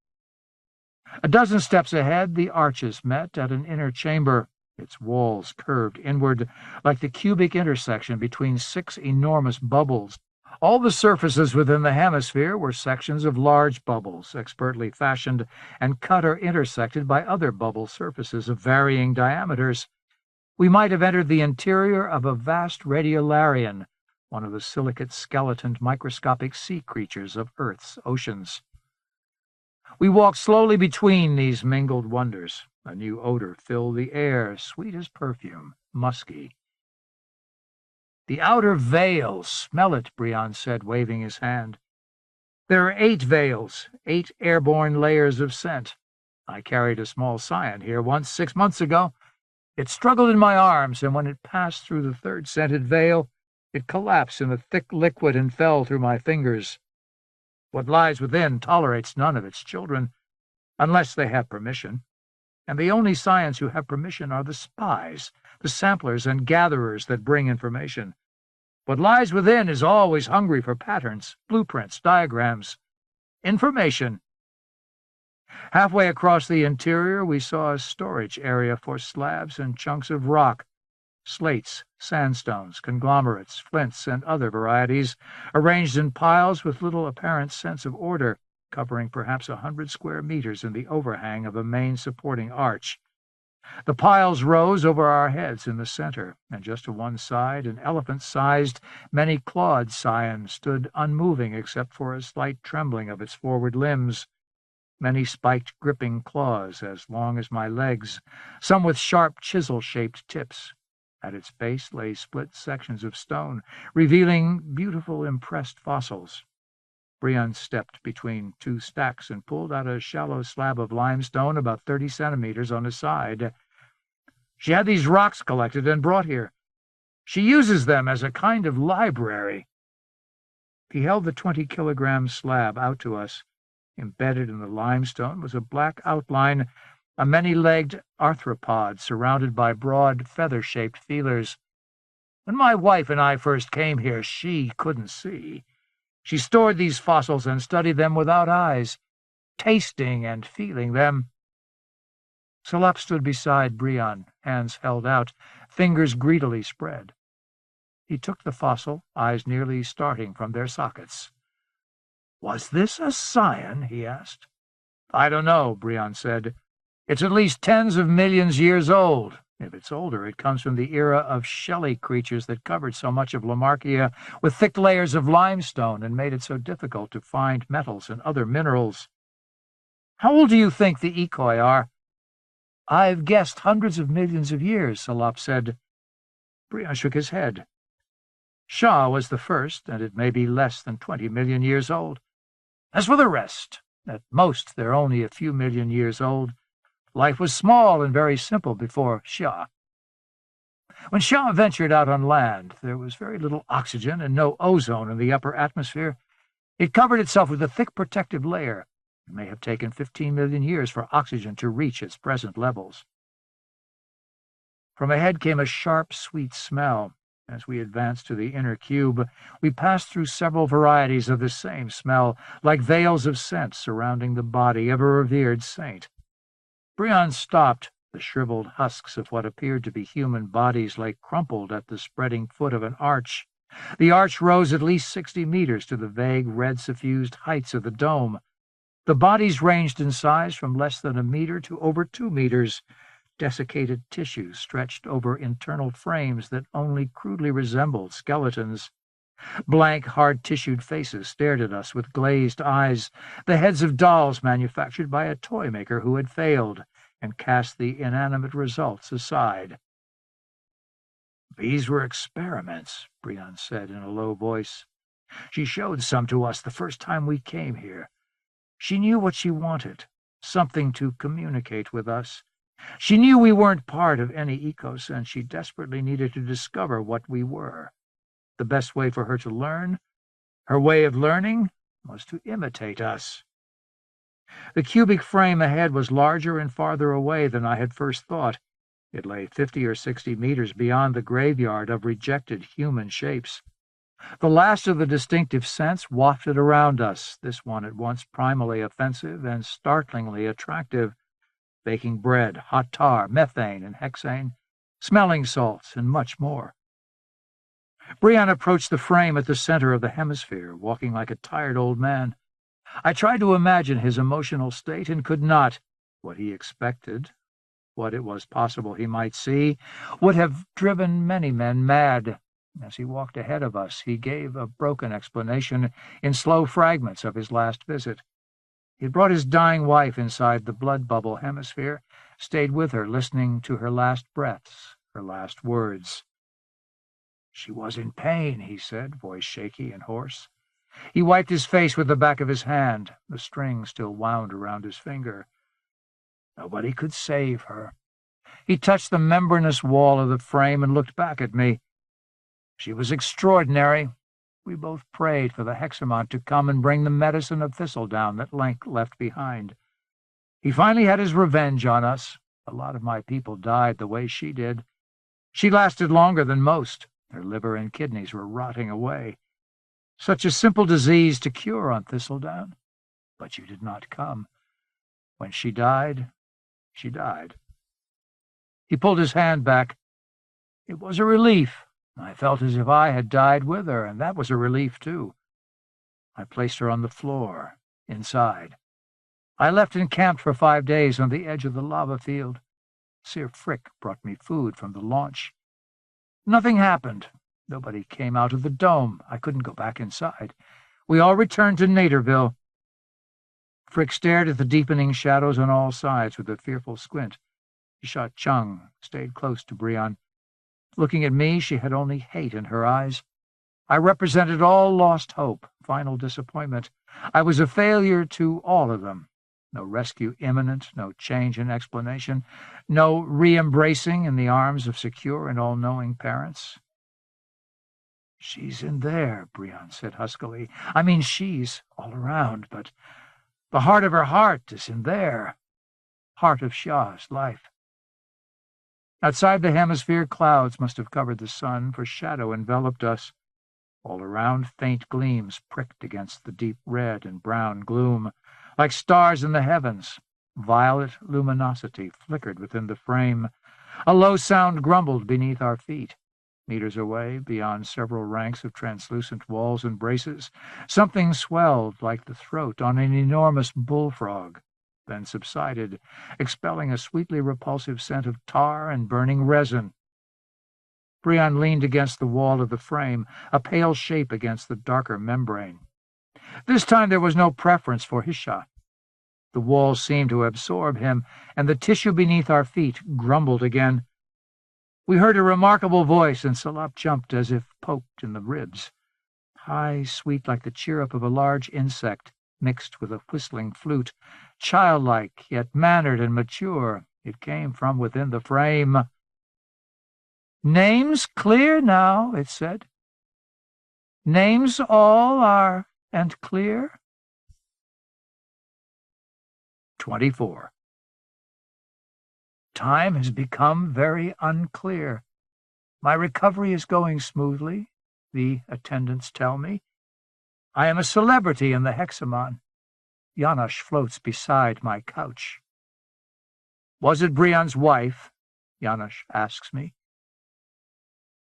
A dozen steps ahead, the arches met at an inner chamber. Its walls curved inward like the cubic intersection between 6 enormous bubbles, All the surfaces within the hemisphere were sections of large bubbles, expertly fashioned and cut or intersected by other bubble surfaces of varying diameters. We might have entered the interior of a vast radiolarian, one of the silicate skeletoned microscopic sea creatures of Earth's oceans. We walked slowly between these mingled wonders. A new odor filled the air, sweet as perfume, musky. "The outer veil, smell it," Briand said, waving his hand. "There are 8 veils, 8 airborne layers of scent. I carried a small scion here once, 6 months ago. It struggled in my arms, and when it passed through the 3rd scented veil, it collapsed in a thick liquid and fell through my fingers. What lies within tolerates none of its children, unless they have permission. And the only scions who have permission are the spies, the samplers and gatherers that bring information. What lies within is always hungry for patterns, blueprints, diagrams, information." Halfway across the interior, we saw a storage area for slabs and chunks of rock, slates, sandstones, conglomerates, flints, and other varieties, arranged in piles with little apparent sense of order, covering perhaps 100 square meters in the overhang of a main supporting arch. The piles rose over our heads in the center, and just to one side, an elephant-sized, many-clawed scion stood unmoving except for a slight trembling of its forward limbs. Many spiked gripping claws as long as my legs, some with sharp chisel-shaped tips. At its base lay split sections of stone, revealing beautiful impressed fossils. Briand stepped between 2 stacks and pulled out a shallow slab of limestone about 30 centimeters on his side. "She had these rocks collected and brought here. She uses them as a kind of library." He held the 20-kilogram slab out to us. Embedded in the limestone was a black outline, a many-legged arthropod surrounded by broad, feather-shaped feelers. "When my wife and I first came here, she couldn't see. She stored these fossils and studied them without eyes, tasting and feeling them." Salop stood beside Briand, hands held out, fingers greedily spread. He took the fossil, eyes nearly starting from their sockets. "Was this a scion?" he asked. "I don't know," Briand said. "It's at least tens of millions years old. If it's older, it comes from the era of shelly creatures that covered so much of Lamarckia with thick layers of limestone and made it so difficult to find metals and other minerals." "How old do you think the Ikoi are?" "I've guessed hundreds of millions of years," Salop said. Briand shook his head. "Shah was the first, and it may be less than 20 million years old. As for the rest, at most they're only a few million years old. Life was small and very simple before Shah. When Shah ventured out on land, there was very little oxygen and no ozone in the upper atmosphere. It covered itself with a thick protective layer. It may have taken 15 million years for oxygen to reach its present levels." From ahead came a sharp, sweet smell. As we advanced to the inner cube, we passed through several varieties of the same smell, like veils of scent surrounding the body of a revered saint. Briand stopped. The shriveled husks of what appeared to be human bodies lay crumpled at the spreading foot of an arch. The arch rose at least 60 meters to the vague, red-suffused heights of the dome. The bodies ranged in size from less than a meter to over 2 meters. Desiccated tissues stretched over internal frames that only crudely resembled skeletons. Blank, hard-tissued faces stared at us with glazed eyes, the heads of dolls manufactured by a toy maker who had failed and cast the inanimate results aside. "These were experiments," Briand said in a low voice. "She showed some to us the first time we came here. She knew what she wanted, something to communicate with us. She knew we weren't part of any ecos, and she desperately needed to discover what we were. The best way for her to learn, her way of learning, was to imitate us." The cubic frame ahead was larger and farther away than I had first thought. It lay 50 or 60 meters beyond the graveyard of rejected human shapes. The last of the distinctive scents wafted around us, this one at once primally offensive and startlingly attractive. Baking bread, hot tar, methane and hexane, smelling salts, and much more. Brion approached the frame at the center of the hemisphere, walking like a tired old man. I tried to imagine his emotional state and could not. What he expected, what it was possible he might see, would have driven many men mad. As he walked ahead of us, he gave a broken explanation in slow fragments of his last visit. He had brought his dying wife inside the blood bubble hemisphere, stayed with her, listening to her last breaths, her last words. "She was in pain," he said, voice shaky and hoarse. He wiped his face with the back of his hand, the string still wound around his finger. Nobody could save her. He touched the membranous wall of the frame and looked back at me. She was extraordinary. We both prayed for the hexamon to come and bring the medicine of thistledown that Lenk left behind. He finally had his revenge on us. A lot of my people died the way she did. She lasted longer than most. Her liver and kidneys were rotting away. Such a simple disease to cure on thistledown. But you did not come. When she died, she died. He pulled his hand back. It was a relief. I felt as if I had died with her, and that was a relief, too. I placed her on the floor, inside. I left and camped for 5 days on the edge of the lava field. Sir Frick brought me food from the launch. Nothing happened. Nobody came out of the dome. I couldn't go back inside. We all returned to Naderville. Frick stared at the deepening shadows on all sides with a fearful squint. He shot Chung, stayed close to Brion. Looking at me, she had only hate in her eyes. I represented all lost hope, final disappointment. I was a failure to all of them. No rescue imminent, no change in explanation, no re-embracing in the arms of secure and all-knowing parents. "She's in there," Brion said huskily. "I mean, she's all around, but the heart of her heart is in there. Heart of Shah's life." Outside the hemisphere, clouds must have covered the sun, for shadow enveloped us. All around, faint gleams pricked against the deep red and brown gloom. Like stars in the heavens, violet luminosity flickered within the frame. A low sound grumbled beneath our feet. Meters away, beyond several ranks of translucent walls and braces, something swelled like the throat on an enormous bullfrog, then subsided, expelling a sweetly repulsive scent of tar and burning resin. Brion leaned against the wall of the frame, a pale shape against the darker membrane. This time there was no preference for Hisha. The wall seemed to absorb him, and the tissue beneath our feet grumbled again. We heard a remarkable voice, and Salop jumped as if poked in the ribs. High, sweet like the chirrup of a large insect, mixed with a whistling flute, childlike, yet mannered and mature, it came from within the frame. "Names clear now," it said. "Names all are and clear." 24. Time has become very unclear. My recovery is going smoothly, the attendants tell me. I am a celebrity in the hexamon. Janosch floats beside my couch. "Was it Brion's wife?" Janosch asks me.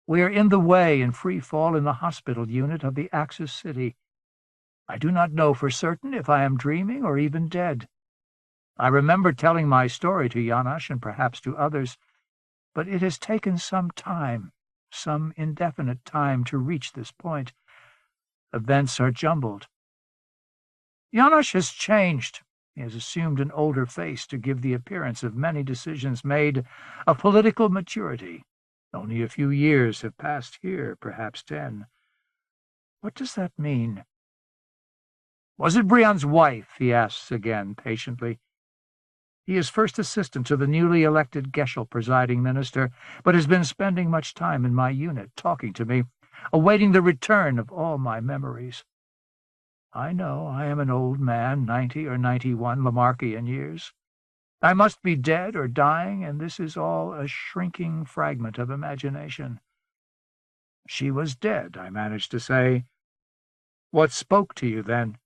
"We are in the way in free fall in the hospital unit of the Axis City. I do not know for certain if I am dreaming or even dead. I remember telling my story to Janosch and perhaps to others, but it has taken some time, some indefinite time to reach this point. Events are jumbled. Janosch has changed. He has assumed an older face to give the appearance of many decisions made of political maturity. Only a few years have passed here, perhaps 10. What does that mean? Was it Brion's wife? He asks again, patiently. He is first assistant to the newly elected Geschel presiding minister, but has been spending much time in my unit, talking to me, awaiting the return of all my memories. I know I am an old man, 90 or 91 Lamarckian years. I must be dead or dying, and this is all a shrinking fragment of imagination. She was dead, I managed to say. What spoke to you then?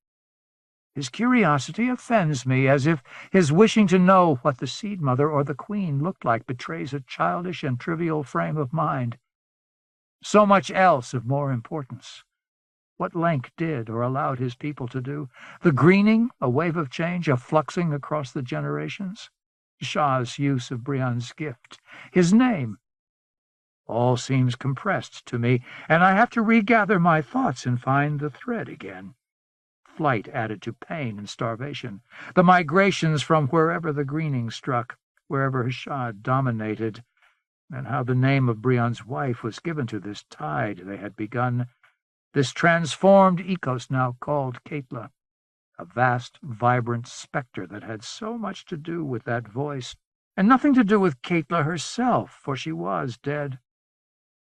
His curiosity offends me, as if his wishing to know what the seed mother or the queen looked like betrays a childish and trivial frame of mind. So much else of more importance. What Lenk did or allowed his people to do. The greening, a wave of change, a fluxing across the generations. Shah's use of Briand's gift. His name. All seems compressed to me, and I have to regather my thoughts and find the thread again. Flight added to pain and starvation. The migrations from wherever the greening struck, wherever Shah dominated, and how the name of Briand's wife was given to this tide they had begun, this transformed ecos now called Katla, a vast, vibrant spectre that had so much to do with that voice, and nothing to do with Katla herself, for she was dead.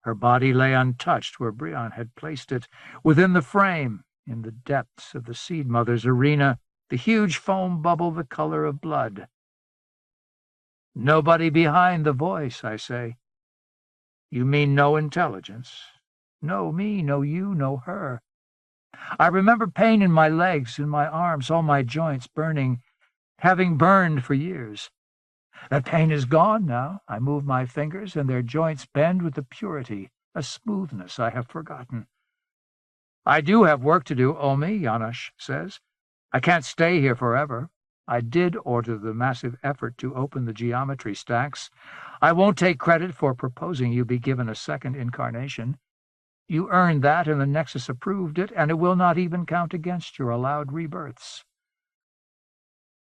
Her body lay untouched where Briand had placed it, within the frame, in the depths of the Seed Mother's arena, the huge foam bubble the color of blood. Nobody behind the voice, I say. You mean no intelligence? No me, no you, no her. I remember pain in my legs, in my arms, all my joints burning, having burned for years. That pain is gone now. I move my fingers, and their joints bend with a purity, a smoothness I have forgotten. I do have work to do, Omi, Janosch says. I can't stay here forever. I did order the massive effort to open the geometry stacks. I won't take credit for proposing you be given a second incarnation. You earned that, and the Nexus approved it, and it will not even count against your allowed rebirths.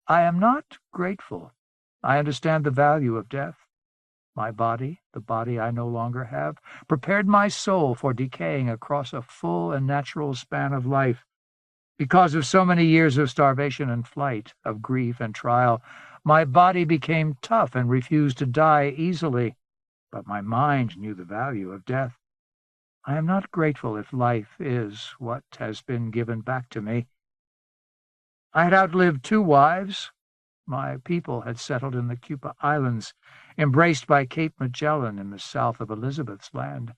I am not grateful. I understand the value of death. My body, the body I no longer have, prepared my soul for decaying across a full and natural span of life. Because of so many years of starvation and flight, of grief and trial, my body became tough and refused to die easily, but my mind knew the value of death. I am not grateful if life is what has been given back to me. I had outlived 2 wives. My people had settled in the Cupa Islands, embraced by Cape Magellan in the south of Elizabeth's land.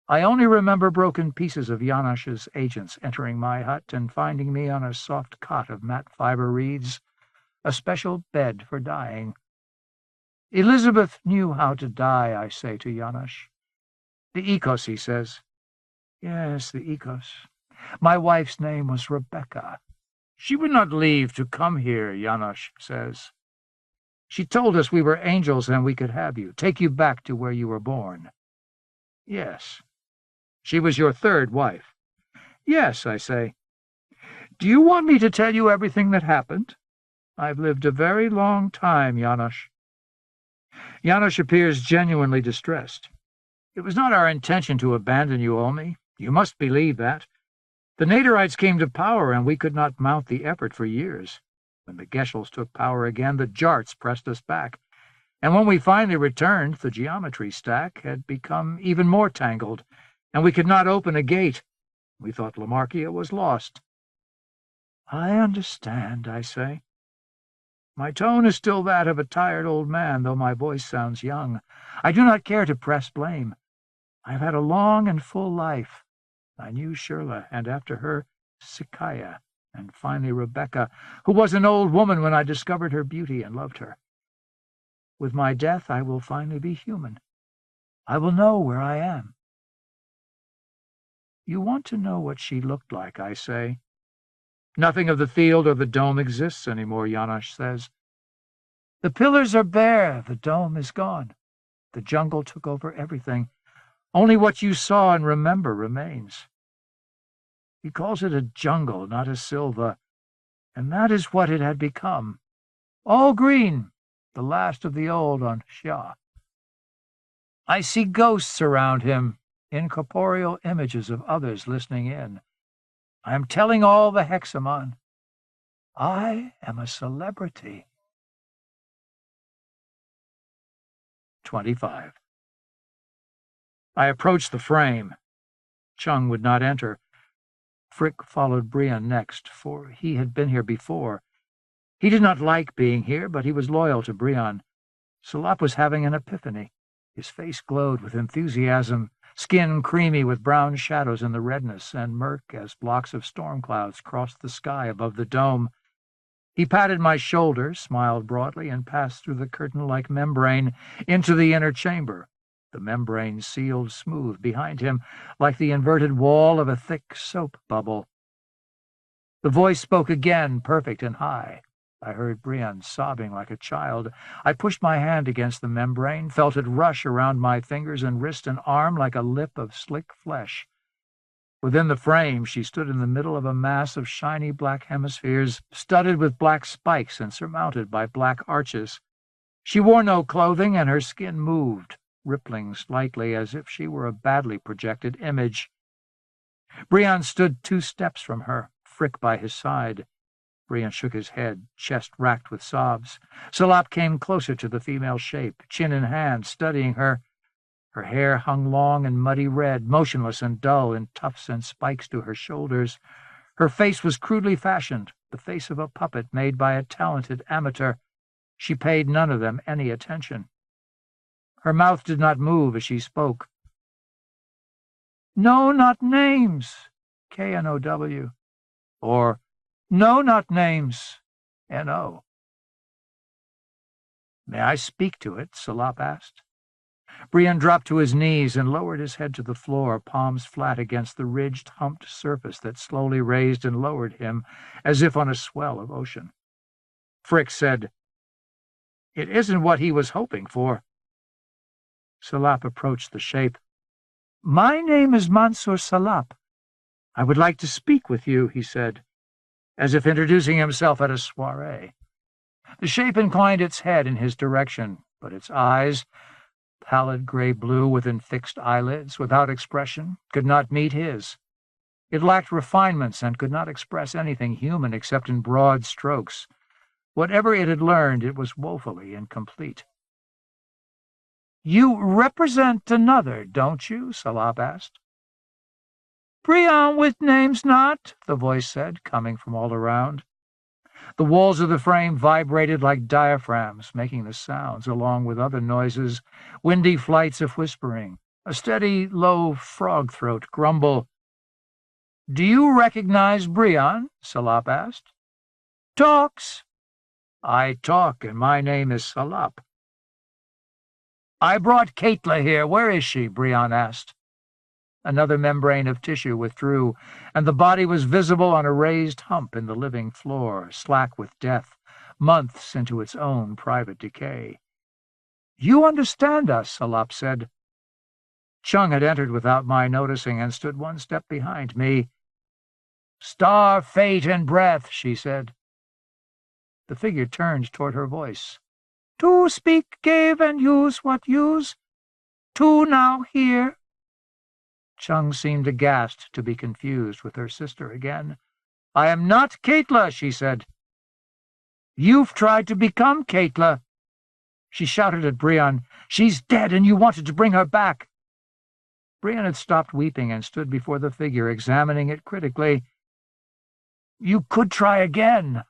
I only remember broken pieces of Janosch's agents entering my hut and finding me on a soft cot of matte fiber reeds, a special bed for dying. Elizabeth knew how to die, I say to Janosch. The ecos, he says. Yes, the ecos. My wife's name was Rebecca. She would not leave to come here, Janosch says. She told us we were angels and we could have you, take you back to where you were born. Yes. She was your 3rd wife. Yes, I say. Do you want me to tell you everything that happened? I've lived a very long time, Janosch. Janosch appears genuinely distressed. It was not our intention to abandon you, Omi. You must believe that. The Naderites came to power, and we could not mount the effort for years. When the Geschels took power again, the Jarts pressed us back. And when we finally returned, the geometry stack had become even more tangled, and we could not open a gate. We thought Lamarkia was lost. I understand, I say. My tone is still that of a tired old man, though my voice sounds young. I do not care to press blame. I have had a long and full life. I knew Shirla, and after her, Sikaya, and finally Rebecca, who was an old woman when I discovered her beauty and loved her. With my death, I will finally be human. I will know where I am. You want to know what she looked like, I say. Nothing of the field or the dome exists anymore, Janosch says. The pillars are bare, the dome is gone. The jungle took over everything. Only what you saw and remember remains. He calls it a jungle, not a silva, and that is what it had become. All green, the last of the old on Shah. I see ghosts around him, incorporeal images of others listening in. I am telling all the Hexamon. I am a celebrity. 25. I approached the frame. Chung would not enter. Frick followed Briand next, for he had been here before. He did not like being here, but he was loyal to Briand. Salap was having an epiphany. His face glowed with enthusiasm, skin creamy with brown shadows in the redness, and murk as blocks of storm clouds crossed the sky above the dome. He patted my shoulder, smiled broadly, and passed through the curtain-like membrane into the inner chamber. The membrane sealed smooth behind him, like the inverted wall of a thick soap bubble. The voice spoke again, perfect and high. I heard Brienne sobbing like a child. I pushed my hand against the membrane, felt it rush around my fingers and wrist and arm like a lip of slick flesh. Within the frame, she stood in the middle of a mass of shiny black hemispheres, studded with black spikes and surmounted by black arches. She wore no clothing, and her skin moved, rippling slightly as if she were a badly projected image. Brienne stood 2 steps from her, Frick by his side. Brienne shook his head, chest racked with sobs. Salop came closer to the female shape, chin in hand, studying her. Her hair hung long and muddy red, motionless and dull in tufts and spikes to her shoulders. Her face was crudely fashioned, the face of a puppet made by a talented amateur. She paid none of them any attention. Her mouth did not move as she spoke. "No, not names, K-N-O-W," or "No, not names, N-O." "May I speak to it?" Salop asked. Brienne dropped to his knees and lowered his head to the floor, palms flat against the ridged, humped surface that slowly raised and lowered him, as if on a swell of ocean. Frick said, "It isn't what he was hoping for." Salop approached the shape. "My name is Mansour Salop. I would like to speak with you," he said, as if introducing himself at a soiree. The shape inclined its head in his direction, but its eyes, pallid gray-blue within fixed eyelids, without expression, could not meet his. It lacked refinements and could not express anything human except in broad strokes. Whatever it had learned, it was woefully incomplete. "You represent another, don't you?" Salop asked. "Brienne with names not," the voice said, coming from all around. The walls of the frame vibrated like diaphragms, making the sounds, along with other noises, windy flights of whispering, a steady, low frog throat grumble. "Do you recognize Brienne?" Salop asked. "Talks." "I talk, and my name is Salop." "I brought Katla here. Where is she?" Brienne asked. Another membrane of tissue withdrew, and the body was visible on a raised hump in the living floor, slack with death, months into its own private decay. "You understand us," Salop said. Chung had entered without my noticing and stood 1 step behind me. "Star, fate, and breath," she said. The figure turned toward her voice. "To speak, give, and use what use. To now hear." Chung seemed aghast to be confused with her sister again. "I am not Katla," she said. "You've tried to become Katla." She shouted at Brienne, "She's dead, and you wanted to bring her back." Brienne had stopped weeping and stood before the figure, examining it critically. "You could try again.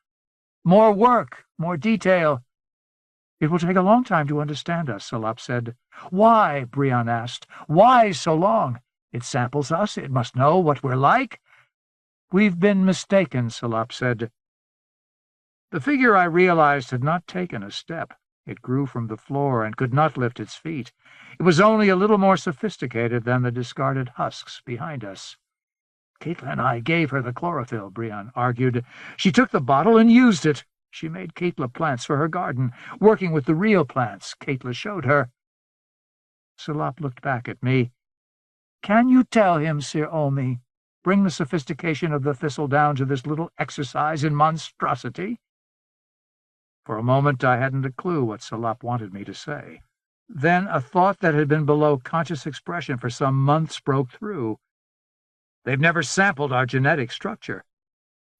More work, more detail." "It will take a long time to understand us," Salop said. "Why?" Brienne asked. "Why so long? It samples us. It must know what we're like." "We've been mistaken," Salop said. The figure, I realized, had not taken a step. It grew from the floor and could not lift its feet. It was only a little more sophisticated than the discarded husks behind us. "Katla and I gave her the chlorophyll," Brienne argued. "She took the bottle and used it. She made Katla plants for her garden, working with the real plants Katla showed her." Salop looked back at me. "Can you tell him, Sir Omi? Bring the sophistication of the thistle down to this little exercise in monstrosity?" For a moment I hadn't a clue what Salop wanted me to say. Then a thought that had been below conscious expression for some months broke through. "They've never sampled our genetic structure."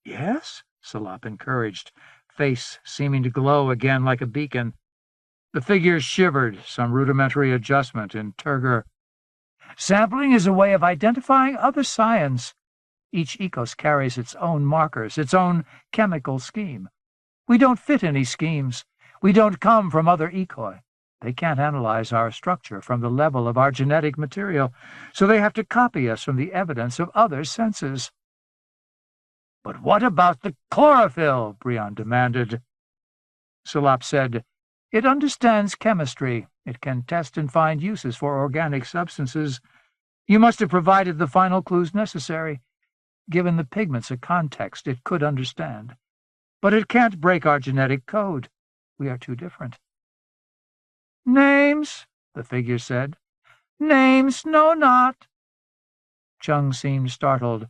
"Yes?" Salop encouraged, face seeming to glow again like a beacon. The figure shivered, some rudimentary adjustment in Turgor. "Sampling is a way of identifying other science. Each ecos carries its own markers, its own chemical scheme. We don't fit any schemes. We don't come from other ecoi. They can't analyze our structure from the level of our genetic material, so they have to copy us from the evidence of other senses." "But what about the chlorophyll?" Brienne demanded. Salop said, It understands chemistry. It can test and find uses for organic substances. You must have provided the final clues necessary. Given the pigments a context it could understand. But it can't break our genetic code. We are too different. Names, the figure said. Names, no, not. Chung seemed startled.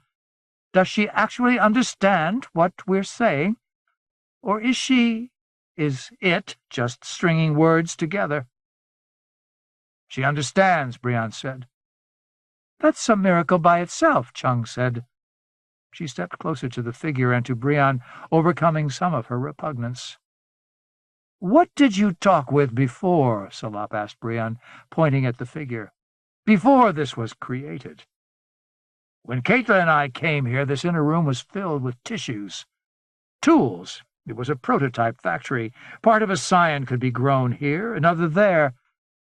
Does she actually understand what we're saying? Or is it just stringing words together? She understands, Briand said. That's a miracle by itself, Chung said. She stepped closer to the figure and to Briand, overcoming some of her repugnance. What did you talk with before? Salop asked Briand, pointing at the figure. Before this was created. When Caitlin and I came here, this inner room was filled with tissues. Tools. It was a prototype factory. Part of a scion could be grown here, another there.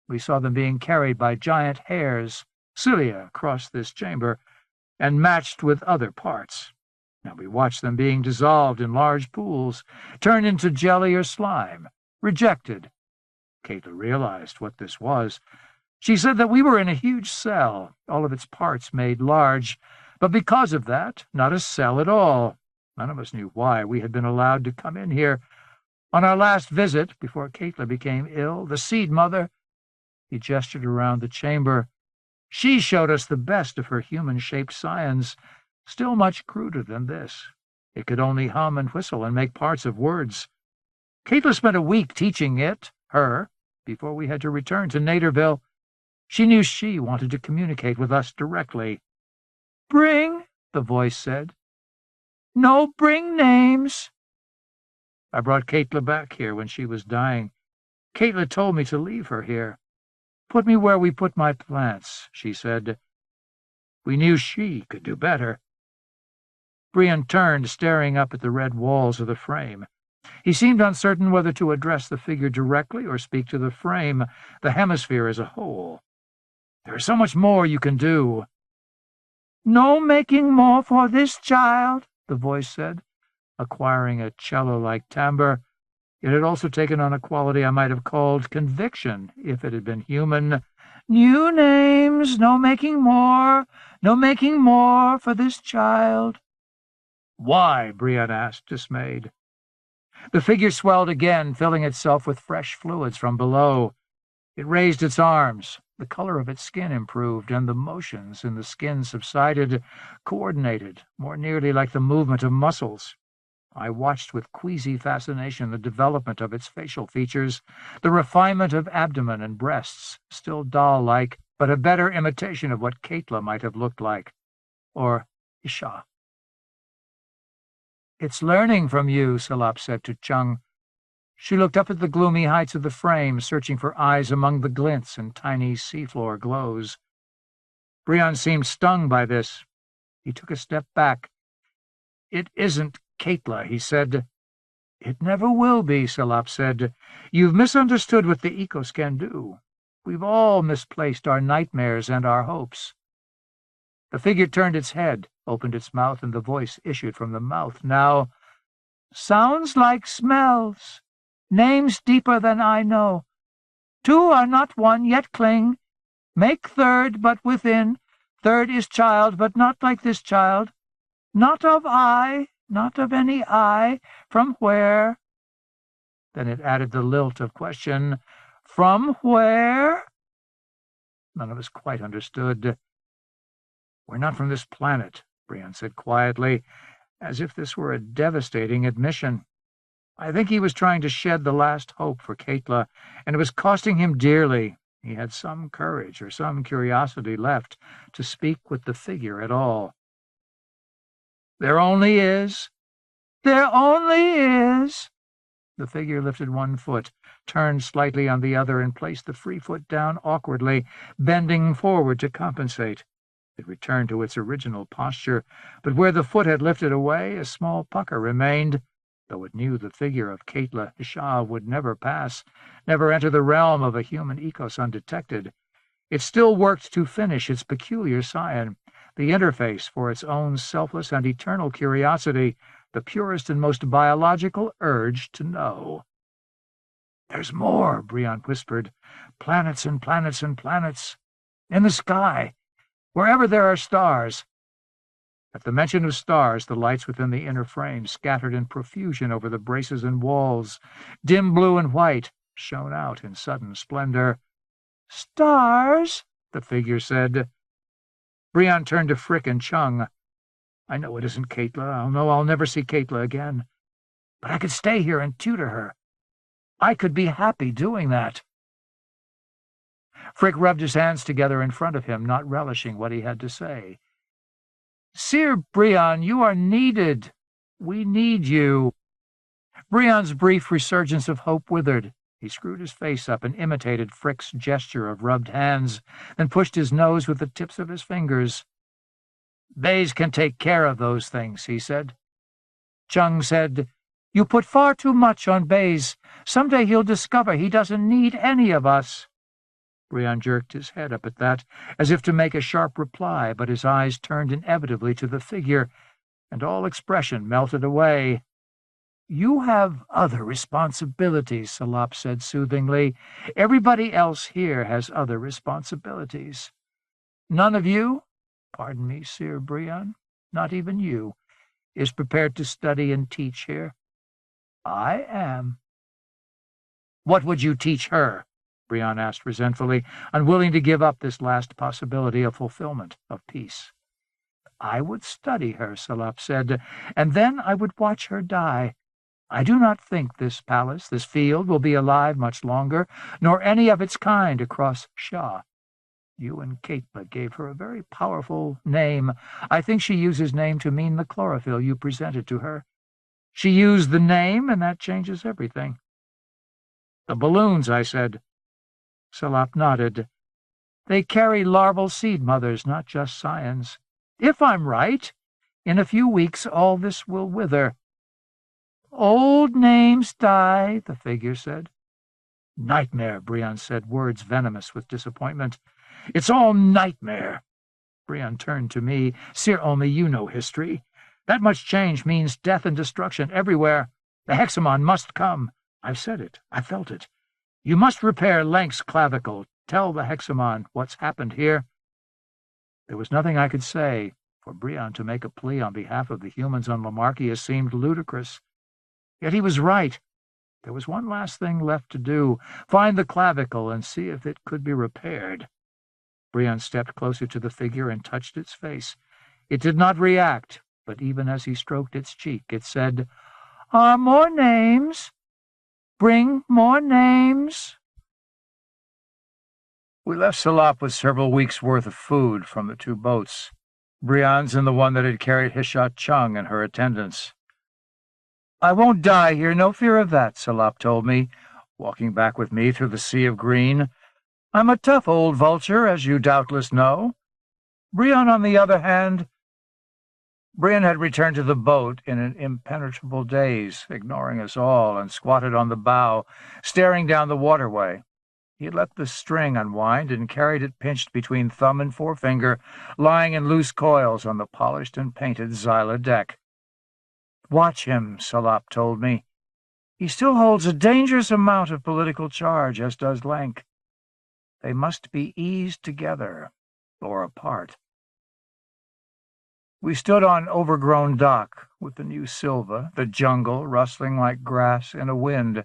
We saw them being carried by giant hares, cilia, across this chamber, and matched with other parts. Now we watched them being dissolved in large pools, turned into jelly or slime, rejected. Caitlin realized what this was. She said that we were in a huge cell, all of its parts made large, but because of that, not a cell at all. None of us knew why we had been allowed to come in here. On our last visit, before Caitlin became ill, the Seed Mother, he gestured around the chamber, she showed us the best of her human-shaped science, still much cruder than this. It could only hum and whistle and make parts of words. Caitlin spent a week teaching her, before we had to return to Naderville. She knew she wanted to communicate with us directly. Bring, the voice said. No, bring names. I brought Caitlin back here when she was dying. Caitlin told me to leave her here. Put me where we put my plants, she said. We knew she could do better. Briand turned, staring up at the red walls of the frame. He seemed uncertain whether to address the figure directly or speak to the frame, the hemisphere as a whole. There is so much more you can do. No making more for this child, the voice said, acquiring a cello-like timbre. It had also taken on a quality I might have called conviction, if it had been human. New names, no making more for this child. Why? Briand asked, dismayed. The figure swelled again, filling itself with fresh fluids from below. It raised its arms. The color of its skin improved, and the motions in the skin subsided, coordinated, more nearly like the movement of muscles. I watched with queasy fascination the development of its facial features, the refinement of abdomen and breasts, still doll-like, but a better imitation of what Caitlin might have looked like. Or Isha. It's learning from you, Salop said to Chung. She looked up at the gloomy heights of the frame, searching for eyes among the glints and tiny seafloor glows. Briand seemed stung by this. He took a step back. It isn't Caitlin, he said. It never will be, Salop said. You've misunderstood what the Ecos can do. We've all misplaced our nightmares and our hopes. The figure turned its head, opened its mouth, and the voice issued from the mouth. Now, sounds like smells. Names deeper than I know. Two are not one, yet cling. Make third, but within. Third is child, but not like this child. Not of I, not of any I. From where? Then it added the lilt of question. From where? None of us quite understood. We're not from this planet, Briand said quietly, as if this were a devastating admission. I think he was trying to shed the last hope for Caitlin, and it was costing him dearly. He had some courage or some curiosity left to speak with the figure at all. There only is. There only is. The figure lifted one foot, turned slightly on the other, and placed the free foot down awkwardly, bending forward to compensate. It returned to its original posture, but where the foot had lifted away, a small pucker remained, though it knew the figure of Caitlin Isha would never pass, never enter the realm of a human ecos undetected. It still worked to finish its peculiar scion, the interface for its own selfless and eternal curiosity, the purest and most biological urge to know. There's more, Brion whispered. Planets and planets and planets. In the sky, wherever there are stars. At the mention of stars, the lights within the inner frame scattered in profusion over the braces and walls. Dim blue and white shone out in sudden splendor. Stars, the figure said. Brion turned to Frick and Chung. I know it isn't Caitlin. I'll never see Caitlin again. But I could stay here and tutor her. I could be happy doing that. Frick rubbed his hands together in front of him, not relishing what he had to say. Sir Brion, you are needed. We need you. Brion's brief resurgence of hope withered. He screwed his face up and imitated Frick's gesture of rubbed hands, then pushed his nose with the tips of his fingers. Bays can take care of those things, he said. Chung said, You put far too much on Bays. Someday he'll discover he doesn't need any of us. Brion jerked his head up at that, as if to make a sharp reply, but his eyes turned inevitably to the figure, and all expression melted away. You have other responsibilities, Salop said soothingly. Everybody else here has other responsibilities. None of you, pardon me, Sir Brion, not even you, is prepared to study and teach here. I am. What would you teach her? Brion asked resentfully, unwilling to give up this last possibility of fulfillment, of peace. I would study her, Salop said, and then I would watch her die. I do not think this palace, this field, will be alive much longer, nor any of its kind across Shah. You and Caitla gave her a very powerful name. I think she uses name to mean the chlorophyll you presented to her. She used the name, and that changes everything. The balloons, I said. Salop nodded. They carry larval seed mothers, not just scions. If I'm right, in a few weeks all this will wither. Old names die, the figure said. Nightmare, Brion said, words venomous with disappointment. It's all nightmare. Brion turned to me. Sir, only you know history. That much change means death and destruction everywhere. The Hexamon must come. I've said it. I felt it. You must repair Lank's clavicle. Tell the Hexamon what's happened here. There was nothing I could say. For Brion to make a plea on behalf of the humans on Lamarkia seemed ludicrous. Yet he was right. There was one last thing left to do. Find the clavicle and see if it could be repaired. Brion stepped closer to the figure and touched its face. It did not react, but even as he stroked its cheek, it said, Are more names? Bring more names. We left Salop with several weeks' worth of food from the two boats, Brion's and the one that had carried Hishat Chung and her attendants. I won't die here, no fear of that, Salop told me, walking back with me through the sea of green. I'm a tough old vulture, as you doubtless know. Brion, on the other hand... Brion had returned to the boat in an impenetrable daze, ignoring us all, and squatted on the bow, staring down the waterway. He had let the string unwind and carried it pinched between thumb and forefinger, lying in loose coils on the polished and painted Zyla deck. Watch him, Salop told me. He still holds a dangerous amount of political charge, as does Lank. They must be eased together, or apart. We stood on overgrown dock, with the new Silva, the jungle rustling like grass in a wind,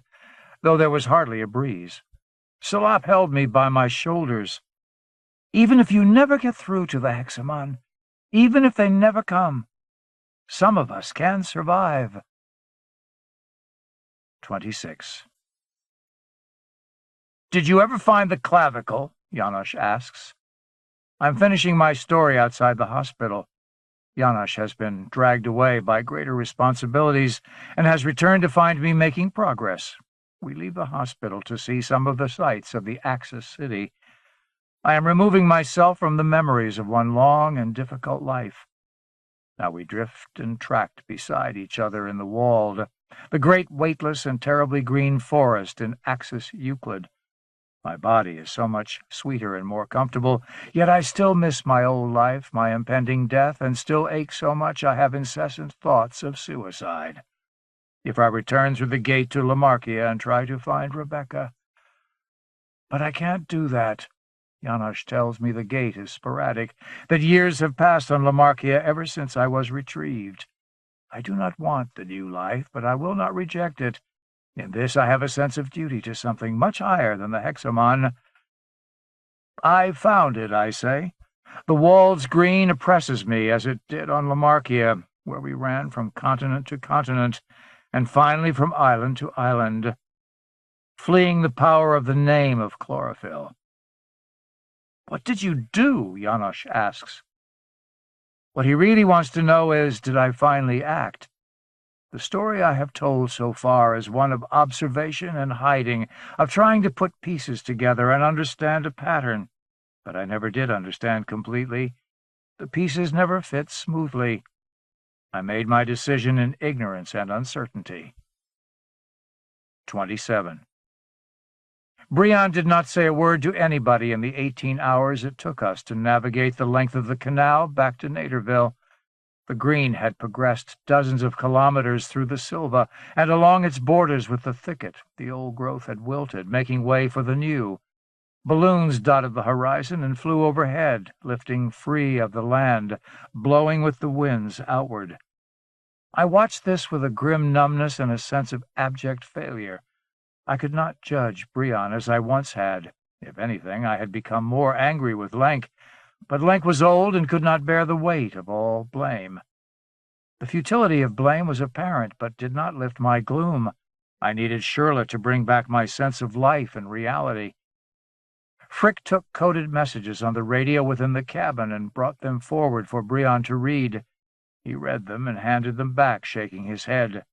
though there was hardly a breeze. Salop held me by my shoulders. Even if you never get through to the Hexamon, even if they never come, some of us can survive. 26. Did you ever find the clavicle? Janosch asks. I'm finishing my story outside the hospital. Janosch has been dragged away by greater responsibilities and has returned to find me making progress. We leave the hospital to see some of the sights of the Axis city. I am removing myself from the memories of one long and difficult life. Now we drift and tract beside each other in the Wald, the great weightless and terribly green forest in Axis Euclid. My body is so much sweeter and more comfortable, yet I still miss my old life, my impending death, and still ache so much I have incessant thoughts of suicide. if I return through the gate to Lamarkia and try to find Rebecca. But I can't do that. Janosch tells me the gate is sporadic, that years have passed on Lamarkia ever since I was retrieved. I do not want the new life, but I will not reject it. In this I have a sense of duty to something much higher than the Hexamon. I found it, I say. The wall's green oppresses me, as it did on Lamarkia, where we ran from continent to continent, and finally from island to island, fleeing the power of the name of chlorophyll. What did you do? Janosch asks. What he really wants to know is, did I finally act? The story I have told so far is one of observation and hiding, of trying to put pieces together and understand a pattern. But I never did understand completely. The pieces never fit smoothly. I made my decision in ignorance and uncertainty. 27. Briand did not say a word to anybody in the 18 hours it took us to navigate the length of the canal back to Naderville. The green had progressed dozens of kilometers through the Silva, and along its borders with the thicket, the old growth had wilted, making way for the new. Balloons dotted the horizon and flew overhead, lifting free of the land, blowing with the winds outward. I watched this with a grim numbness and a sense of abject failure. I could not judge Briand as I once had. If anything, I had become more angry with Lenk, but Lenk was old and could not bear the weight of all blame. The futility of blame was apparent, but did not lift my gloom. I needed Shirley to bring back my sense of life and reality. Frick took coded messages on the radio within the cabin and brought them forward for Briand to read. He read them and handed them back, shaking his head.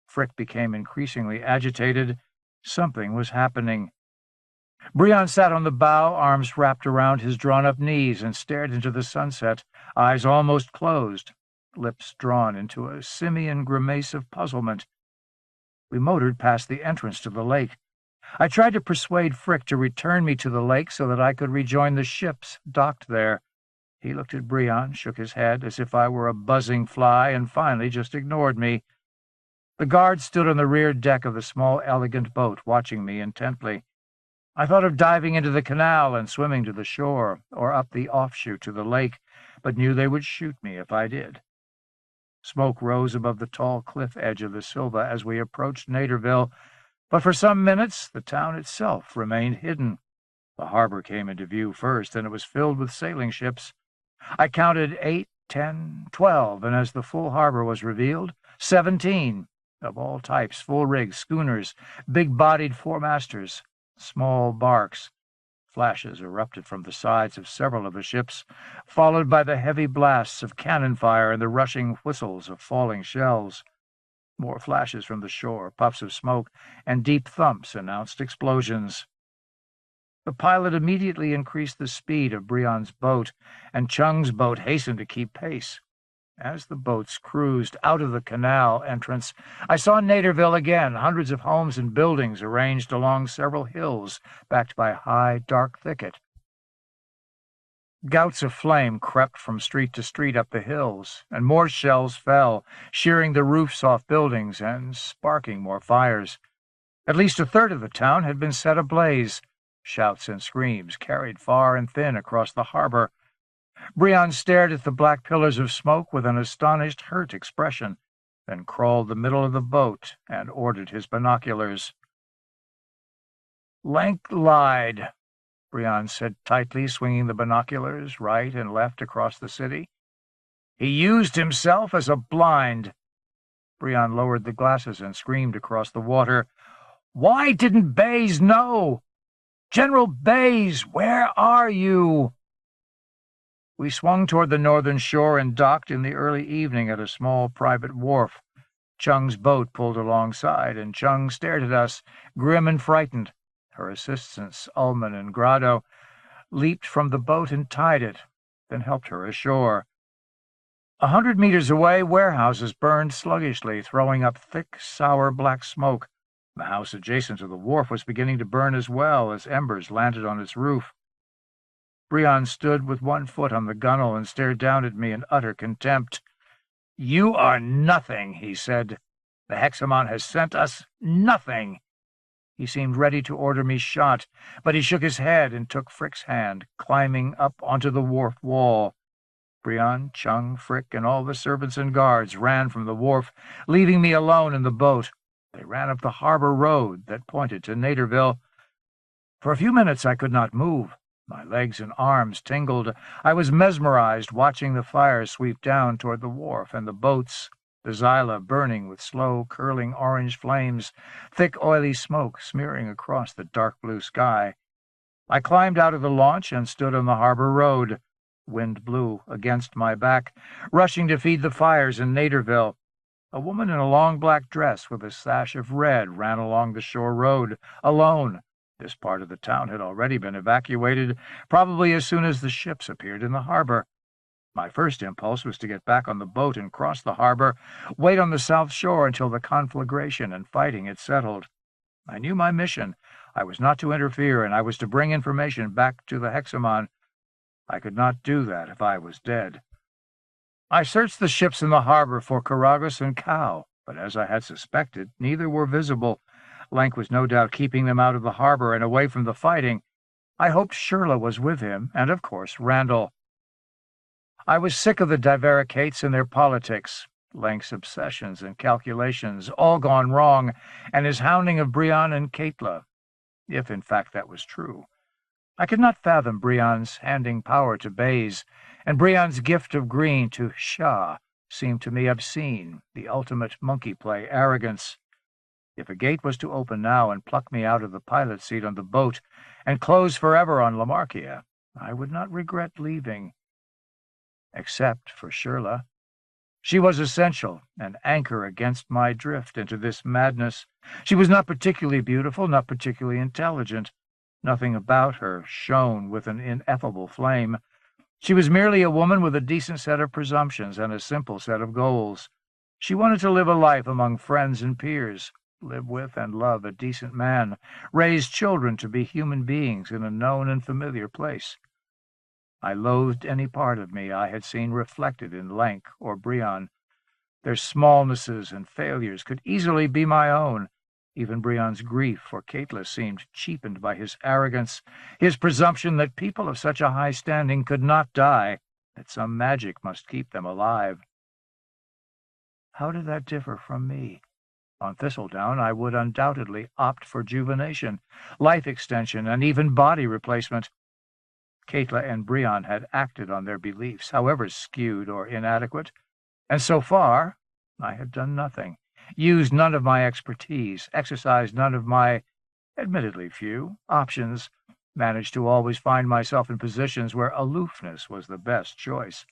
Frick became increasingly agitated. Something was happening. Briand sat on the bow, arms wrapped around his drawn-up knees, and stared into the sunset, eyes almost closed, lips drawn into a simian grimace of puzzlement. We motored past the entrance to the lake. I tried to persuade Frick to return me to the lake so that I could rejoin the ships docked there. He looked at Briand, shook his head as if I were a buzzing fly, and finally just ignored me. The guard stood on the rear deck of the small, elegant boat, watching me intently. I thought of diving into the canal and swimming to the shore, or up the offshoot to the lake, but knew they would shoot me if I did. Smoke rose above the tall cliff edge of the Silva as we approached Naderville, but for some minutes the town itself remained hidden. The harbor came into view first, and it was filled with sailing ships. I counted 8, 10, 12, and as the full harbor was revealed, 17, of all types, full rigs, schooners, big-bodied four-masters, small barks. Flashes erupted from the sides of several of the ships, followed by the heavy blasts of cannon fire and the rushing whistles of falling shells. More flashes from the shore, puffs of smoke, and deep thumps announced explosions. The pilot immediately increased the speed of Briand's boat, and Chung's boat hastened to keep pace. As the boats cruised out of the canal entrance, I saw Naderville again, hundreds of homes and buildings arranged along several hills, backed by high, dark thicket. Gouts of flame crept from street to street up the hills, and more shells fell, shearing the roofs off buildings and sparking more fires. At least a third of the town had been set ablaze. Shouts and screams carried far and thin across the harbor. Briand stared at the black pillars of smoke with an astonished, hurt expression, then crawled the middle of the boat and ordered his binoculars. "Lenk lied," Briand said tightly, swinging the binoculars right and left across the city. "He used himself as a blind." Briand lowered the glasses and screamed across the water, "Why didn't Bayes know? General Bayes, where are you?" We swung toward the northern shore and docked in the early evening at a small private wharf. Chung's boat pulled alongside, and Chung stared at us, grim and frightened. Her assistants, Ullman and Grado, leaped from the boat and tied it, then helped her ashore. 100 meters away, warehouses burned sluggishly, throwing up thick, sour black smoke. The house adjacent to the wharf was beginning to burn as well as embers landed on its roof. Briand stood with one foot on the gunwale and stared down at me in utter contempt. "You are nothing," he said. The Hexamon has sent us nothing." He seemed ready to order me shot, but he shook his head and took Frick's hand, climbing up onto the wharf wall. Brion, Chung, Frick, and all the servants and guards ran from the wharf, leaving me alone in the boat. They ran up the harbor road that pointed to Naderville. For a few minutes I could not move. My legs and arms tingled. I was mesmerized watching the fire sweep down toward the wharf and the boats, the Zyla burning with slow, curling orange flames, thick, oily smoke smearing across the dark blue sky. I climbed out of the launch and stood on the harbor road. Wind blew against my back, rushing to feed the fires in Naderville. A woman in a long black dress with a sash of red ran along the shore road, alone. This part of the town had already been evacuated, probably as soon as the ships appeared in the harbor. My first impulse was to get back on the boat and cross the harbor, wait on the south shore until the conflagration and fighting had settled. I knew my mission. I was not to interfere, and I was to bring information back to the Hexamon. I could not do that if I was dead. I searched the ships in the harbor for Caragos and Cow, but as I had suspected, neither were visible. Lank was no doubt keeping them out of the harbor and away from the fighting. I hoped Shirla was with him, and of course Randall. I was sick of the Divericates and their politics, Lank's obsessions and calculations, all gone wrong, and his hounding of Brion and Caitla, if in fact that was true. I could not fathom Brion's handing power to Baze, and Brion's gift of green to Shah seemed to me obscene, the ultimate monkey play arrogance. If a gate was to open now and pluck me out of the pilot seat on the boat and close forever on Lamarkia, I would not regret leaving. Except for Shirla. She was essential, an anchor against my drift into this madness. She was not particularly beautiful, not particularly intelligent. Nothing about her shone with an ineffable flame. She was merely a woman with a decent set of presumptions and a simple set of goals. She wanted to live a life among friends and peers, live with and love a decent man, raise children to be human beings in a known and familiar place. I loathed any part of me I had seen reflected in Lank or Brion. Their smallnesses and failures could easily be my own. Even Brion's grief for Caitla seemed cheapened by his arrogance, his presumption that people of such a high standing could not die, that some magic must keep them alive. How did that differ from me? On Thistledown, I would undoubtedly opt for juvenation, life extension, and even body replacement. Caitla and Brion had acted on their beliefs, however skewed or inadequate, and so far I had done nothing, used none of my expertise, exercised none of my, admittedly few, options, managed to always find myself in positions where aloofness was the best choice.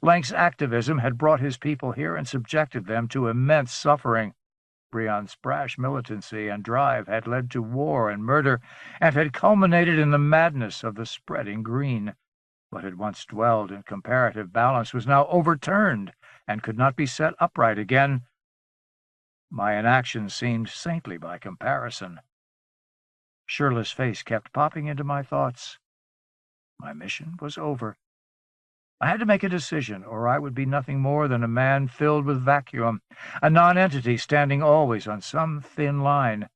Lank's activism had brought his people here and subjected them to immense suffering. Brion's brash militancy and drive had led to war and murder, and had culminated in the madness of the spreading green. What had once dwelled in comparative balance was now overturned and could not be set upright again. My inaction seemed saintly by comparison. Shirla's face kept popping into my thoughts. My mission was over. I had to make a decision, or I would be nothing more than a man filled with vacuum, a nonentity standing always on some thin line.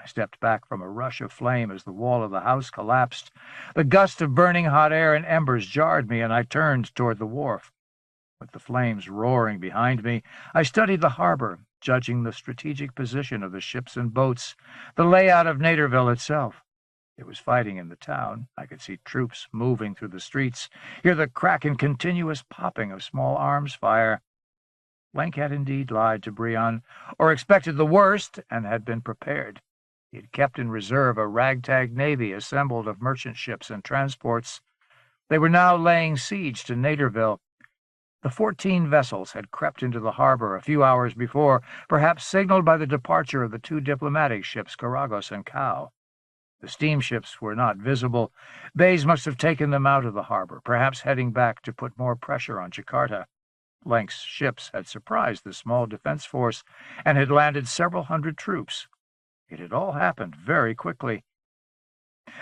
I stepped back from a rush of flame as the wall of the house collapsed. The gust of burning hot air and embers jarred me, and I turned toward the wharf. With the flames roaring behind me, I studied the harbor, judging the strategic position of the ships and boats, the layout of Naderville itself. There was fighting in the town. I could see troops moving through the streets, hear the crack and continuous popping of small arms fire. Lank had indeed lied to Brion, or expected the worst, and had been prepared. He had kept in reserve a ragtag navy assembled of merchant ships and transports. They were now laying siege to Naderville. The 14 vessels had crept into the harbor a few hours before, perhaps signaled by the departure of the 2 diplomatic ships, Caragos and Cow. The steamships were not visible. Bays must have taken them out of the harbor, perhaps heading back to put more pressure on Jakarta. Lank's ships had surprised the small defense force and had landed several hundred troops. It had all happened very quickly.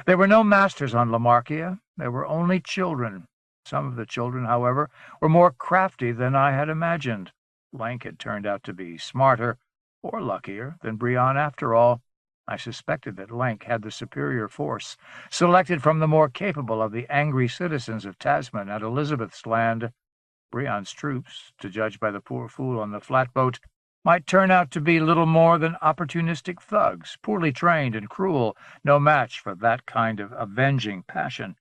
There were no masters on Lamarkia. There were only children. Some of the children, however, were more crafty than I had imagined. Lank had turned out to be smarter, or luckier, than Brion after all. I suspected that Lank had the superior force, selected from the more capable of the angry citizens of Tasman and Elizabeth's Land. Brion's troops, to judge by the poor fool on the flatboat, might turn out to be little more than opportunistic thugs, poorly trained and cruel, no match for that kind of avenging passion.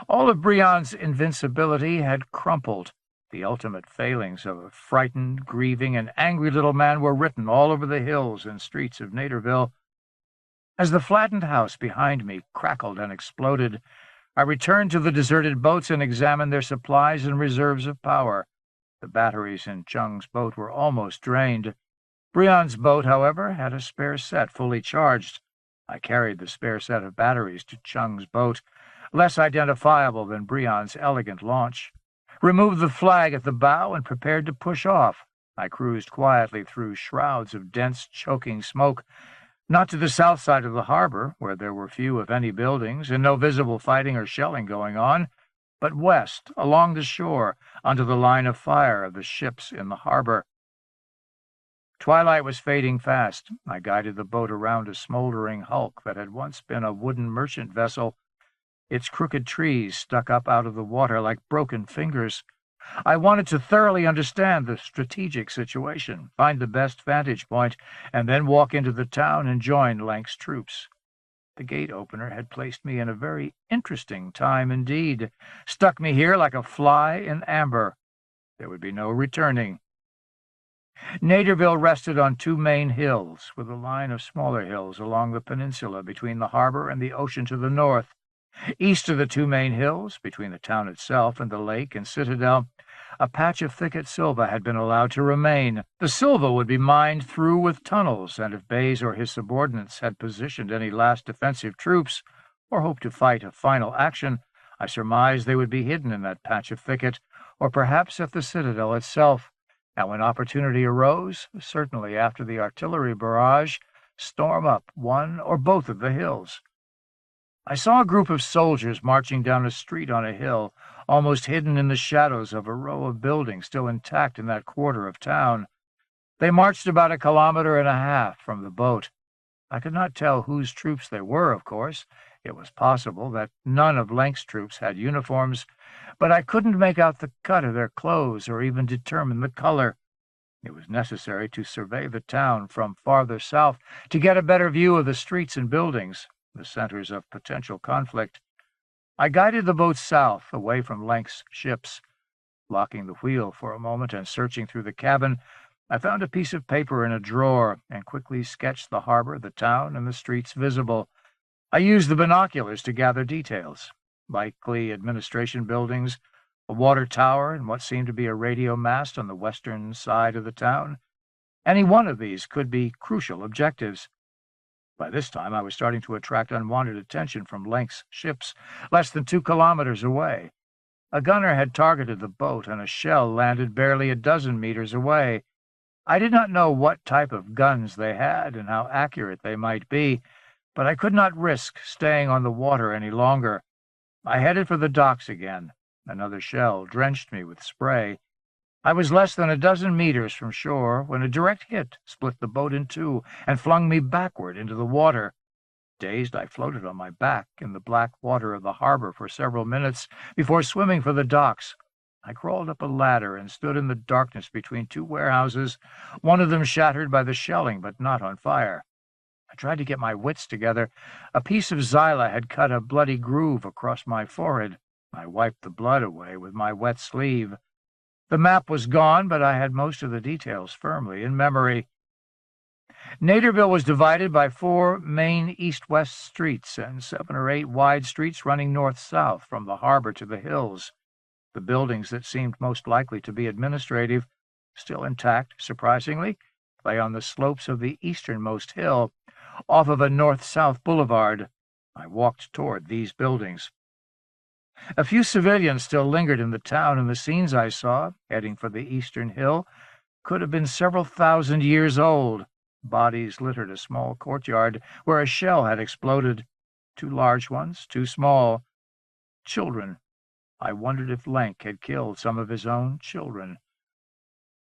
All of Brion's invincibility had crumpled. The ultimate failings of a frightened, grieving, and angry little man were written all over the hills and streets of Naderville. As the flattened house behind me crackled and exploded, I returned to the deserted boats and examined their supplies and reserves of power. The batteries in Chung's boat were almost drained. Brion's boat, however, had a spare set fully charged. I carried the spare set of batteries to Chung's boat, less identifiable than Brion's elegant launch, removed the flag at the bow, and prepared to push off. I cruised quietly through shrouds of dense, choking smoke, not to the south side of the harbor, where there were few, if any, buildings, and no visible fighting or shelling going on, but west, along the shore, under the line of fire of the ships in the harbor. Twilight was fading fast. I guided the boat around a smoldering hulk that had once been a wooden merchant vessel. Its crooked trees stuck up out of the water like broken fingers. I wanted to thoroughly understand the strategic situation, find the best vantage point, and then walk into the town and join Lank's troops. The gate opener had placed me in a very interesting time indeed, stuck me here like a fly in amber. There would be no returning. Naderville rested on two main hills, with a line of smaller hills along the peninsula between the harbor and the ocean to the north. East of the two main hills, between the town itself and the lake and citadel, a patch of thicket silva had been allowed to remain. The silva would be mined through with tunnels, and if Bayes or his subordinates had positioned any last defensive troops, or hoped to fight a final action, I surmised they would be hidden in that patch of thicket, or perhaps at the citadel itself, and when opportunity arose, certainly after the artillery barrage, storm up one or both of the hills. I saw a group of soldiers marching down a street on a hill, almost hidden in the shadows of a row of buildings still intact in that quarter of town. They marched about 1.5 kilometers from the boat. I could not tell whose troops they were, of course. It was possible that none of Lank's troops had uniforms, but I couldn't make out the cut of their clothes or even determine the color. It was necessary to survey the town from farther south to get a better view of the streets and buildings, the centers of potential conflict. I guided the boat south, away from Lank's ships. Locking the wheel for a moment and searching through the cabin, I found a piece of paper in a drawer and quickly sketched the harbor, the town, and the streets visible. I used the binoculars to gather details. Likely administration buildings, a water tower, and what seemed to be a radio mast on the western side of the town. Any one of these could be crucial objectives. By this time, I was starting to attract unwanted attention from Lank's ships, less than 2 kilometers away. A gunner had targeted the boat, and a shell landed barely 12 meters away. I did not know what type of guns they had and how accurate they might be, but I could not risk staying on the water any longer. I headed for the docks again. Another shell drenched me with spray. I was less than 12 meters from shore when a direct hit split the boat in two and flung me backward into the water. Dazed, I floated on my back in the black water of the harbor for several minutes before swimming for the docks. I crawled up a ladder and stood in the darkness between two warehouses, one of them shattered by the shelling but not on fire. I tried to get my wits together. A piece of xyla had cut a bloody groove across my forehead. I wiped the blood away with my wet sleeve. The map was gone, but I had most of the details firmly in memory. Naderville was divided by 4 main east-west streets and 7 or 8 wide streets running north-south from the harbor to the hills. The buildings that seemed most likely to be administrative, still intact, surprisingly, lay on the slopes of the easternmost hill, off of a north-south boulevard. I walked toward these buildings. A few civilians still lingered in the town, and the scenes I saw, heading for the eastern hill, could have been several thousand years old. Bodies littered a small courtyard where a shell had exploded. 2 large ones, 2 small. Children. I wondered if Lank had killed some of his own children.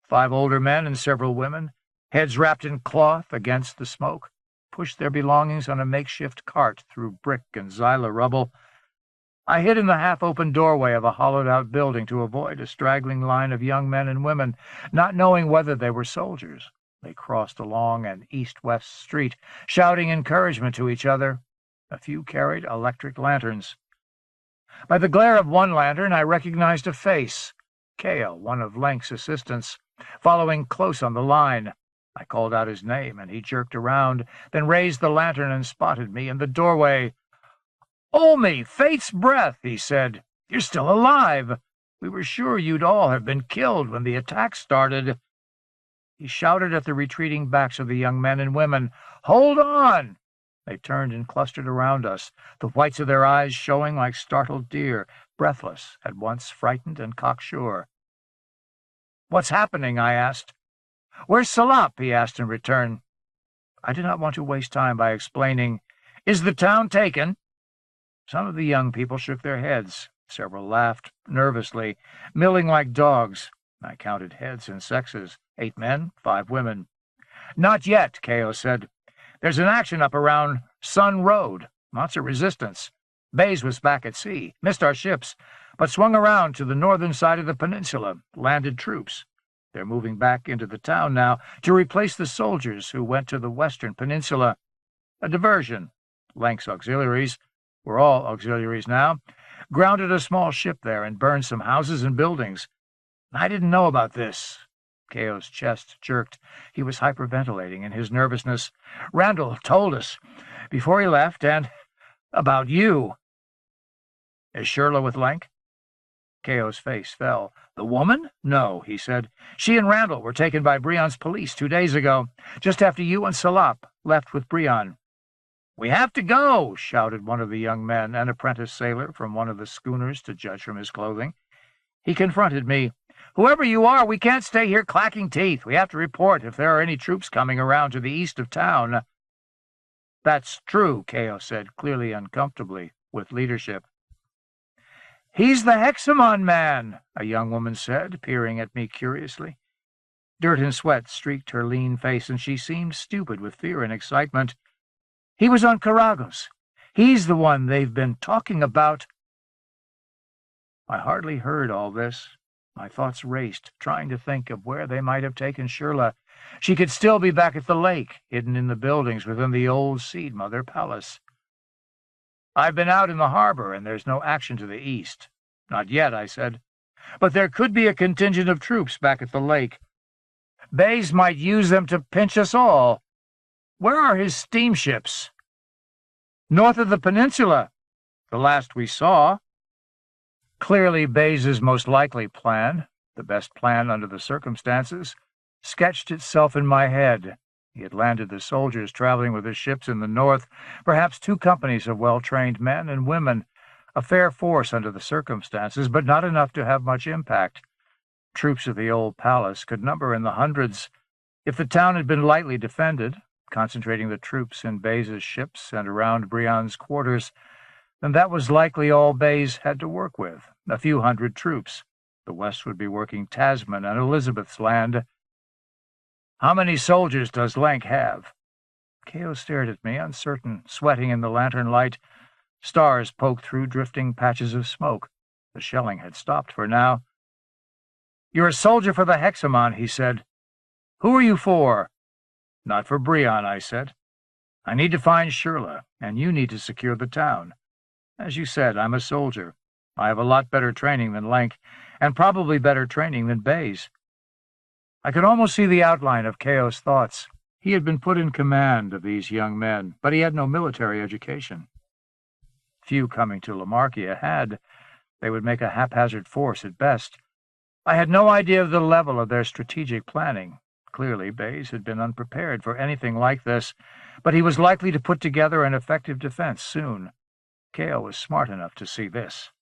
5 older men and several women, heads wrapped in cloth against the smoke, pushed their belongings on a makeshift cart through brick and Xyla rubble. I hid in the half-open doorway of a hollowed-out building to avoid a straggling line of young men and women, not knowing whether they were soldiers. They crossed along an east-west street, shouting encouragement to each other. A few carried electric lanterns. By the glare of one lantern, I recognized a face. Cale, one of Lenk's assistants, following close on the line. I called out his name, and he jerked around, then raised the lantern and spotted me in the doorway. "Olme, fate's breath," he said. "You're still alive. We were sure you'd all have been killed when the attack started." He shouted at the retreating backs of the young men and women, "Hold on!" They turned and clustered around us, the whites of their eyes showing like startled deer, breathless, at once frightened and cocksure. "What's happening?" I asked. "Where's Salop?" he asked in return. I did not want to waste time by explaining. "Is the town taken?" Some of the young people shook their heads. Several laughed nervously, milling like dogs. I counted heads and sexes, 8 men, 5 women. "Not yet," Kao said. "There's an action up around Sun Road. Lots of resistance. Bays was back at sea, missed our ships, but swung around to the northern side of the peninsula, landed troops. They're moving back into the town now to replace the soldiers who went to the western peninsula. A diversion. Lenk's auxiliaries, we're all auxiliaries now, grounded a small ship there and burned some houses and buildings. I didn't know about this." Kao's chest jerked. He was hyperventilating in his nervousness. "Randall told us before he left, and about you." "Is Shirla with Lenk?" Kao's face fell. "The woman? No," he said. "She and Randall were taken by Breon's police 2 days ago, just after you and Salop left with Breon." "We have to go," shouted one of the young men, an apprentice sailor from one of the schooners, to judge from his clothing. He confronted me. "Whoever you are, we can't stay here clacking teeth. We have to report if there are any troops coming around to the east of town." "That's true," Kao said, clearly uncomfortably with leadership. "He's the Hexamon man," a young woman said, peering at me curiously. Dirt and sweat streaked her lean face, and she seemed stupid with fear and excitement. "He was on Karagos. He's the one they've been talking about." I hardly heard all this. My thoughts raced, trying to think of where they might have taken Shirla. She could still be back at the lake, hidden in the buildings within the old Seed Mother Palace. "I've been out in the harbor, and there's no action to the east." "Not yet," I said. "But there could be a contingent of troops back at the lake. Bays might use them to pinch us all. Where are his steamships?" "North of the peninsula. The last we saw." Clearly Bays's most likely plan, the best plan under the circumstances, sketched itself in my head. He had landed the soldiers traveling with his ships in the north, perhaps 2 companies of well-trained men and women, a fair force under the circumstances, but not enough to have much impact. Troops of the old palace could number in the hundreds. If the town had been lightly defended, concentrating the troops in Bays's ships and around Breon's quarters, then that was likely all Bays had to work with, a few hundred troops. The West would be working Tasman and Elizabeth's land. "How many soldiers does Lenk have?" Kao stared at me, uncertain, sweating in the lantern light. Stars poked through drifting patches of smoke. The shelling had stopped for now. "You're a soldier for the Hexamon," he said. "Who are you for?" "Not for Breon," I said. "I need to find Shirla, and you need to secure the town. As you said, I'm a soldier. I have a lot better training than Lenk, and probably better training than Bays." I could almost see the outline of Kao's thoughts. He had been put in command of these young men, but he had no military education. Few coming to Lamarkia had. They would make a haphazard force at best. I had no idea of the level of their strategic planning. Clearly, Bays had been unprepared for anything like this, but he was likely to put together an effective defense soon. Kao was smart enough to see this.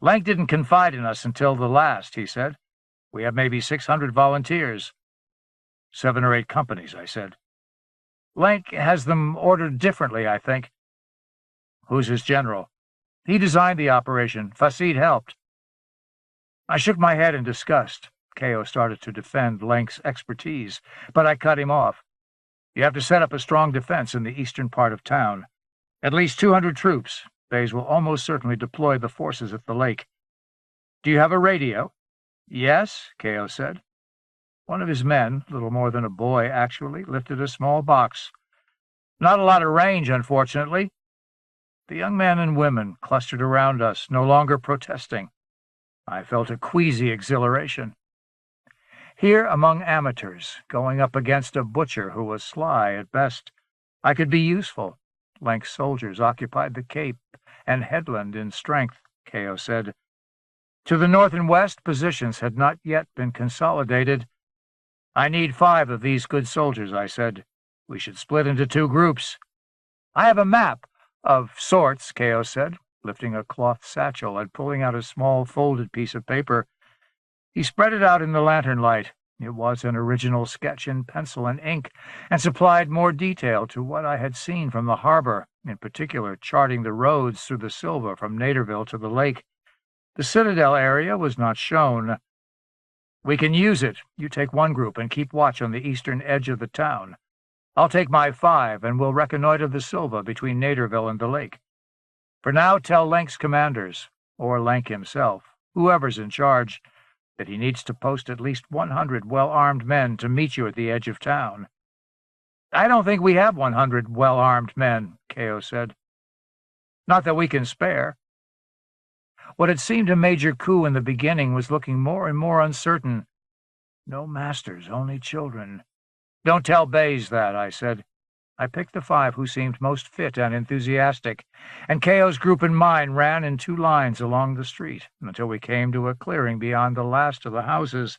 "Lenk didn't confide in us until the last," he said. "We have maybe 600 volunteers." 7 or 8 companies, I said. "Lenk has them ordered differently, I think." "Who's his general?" "He designed the operation. Fasid helped." I shook my head in disgust. Kao started to defend Lenk's expertise, but I cut him off. You have to set up a strong defense in the eastern part of town. At least 200 troops. Bays will almost certainly deploy the forces at the lake. Do you have a radio? Yes, Kao said. One of his men, little more than a boy actually, lifted a small box. Not a lot of range, unfortunately. The young men and women clustered around us, no longer protesting. I felt a queasy exhilaration. Here among amateurs, going up against a butcher who was sly at best, I could be useful. Lenk's soldiers occupied the cape and headland in strength, Kao said. To the north and west, positions had not yet been consolidated. I need 5 of these good soldiers, I said. We should split into 2 groups. I have a map of sorts, Kao said, lifting a cloth satchel and pulling out a small folded piece of paper. He spread it out in the lantern light. It was an original sketch in pencil and ink, and supplied more detail to what I had seen from the harbor, in particular charting the roads through the Silva from Naderville to the lake. The Citadel area was not shown. We can use it. You take one group and keep watch on the eastern edge of the town. I'll take my 5, and we'll reconnoiter the Silva between Naderville and the lake. For now, tell Lenk's commanders, or Lenk himself, whoever's in charge, that he needs to post at least 100 well-armed men to meet you at the edge of town. I don't think we have 100 well-armed men, Kao said. Not that we can spare. What had seemed a major coup in the beginning was looking more and more uncertain. No masters, only children. Don't tell Bays that, I said. I picked the 5 who seemed most fit and enthusiastic, and Kao's group and mine ran in 2 lines along the street until we came to a clearing beyond the last of the houses.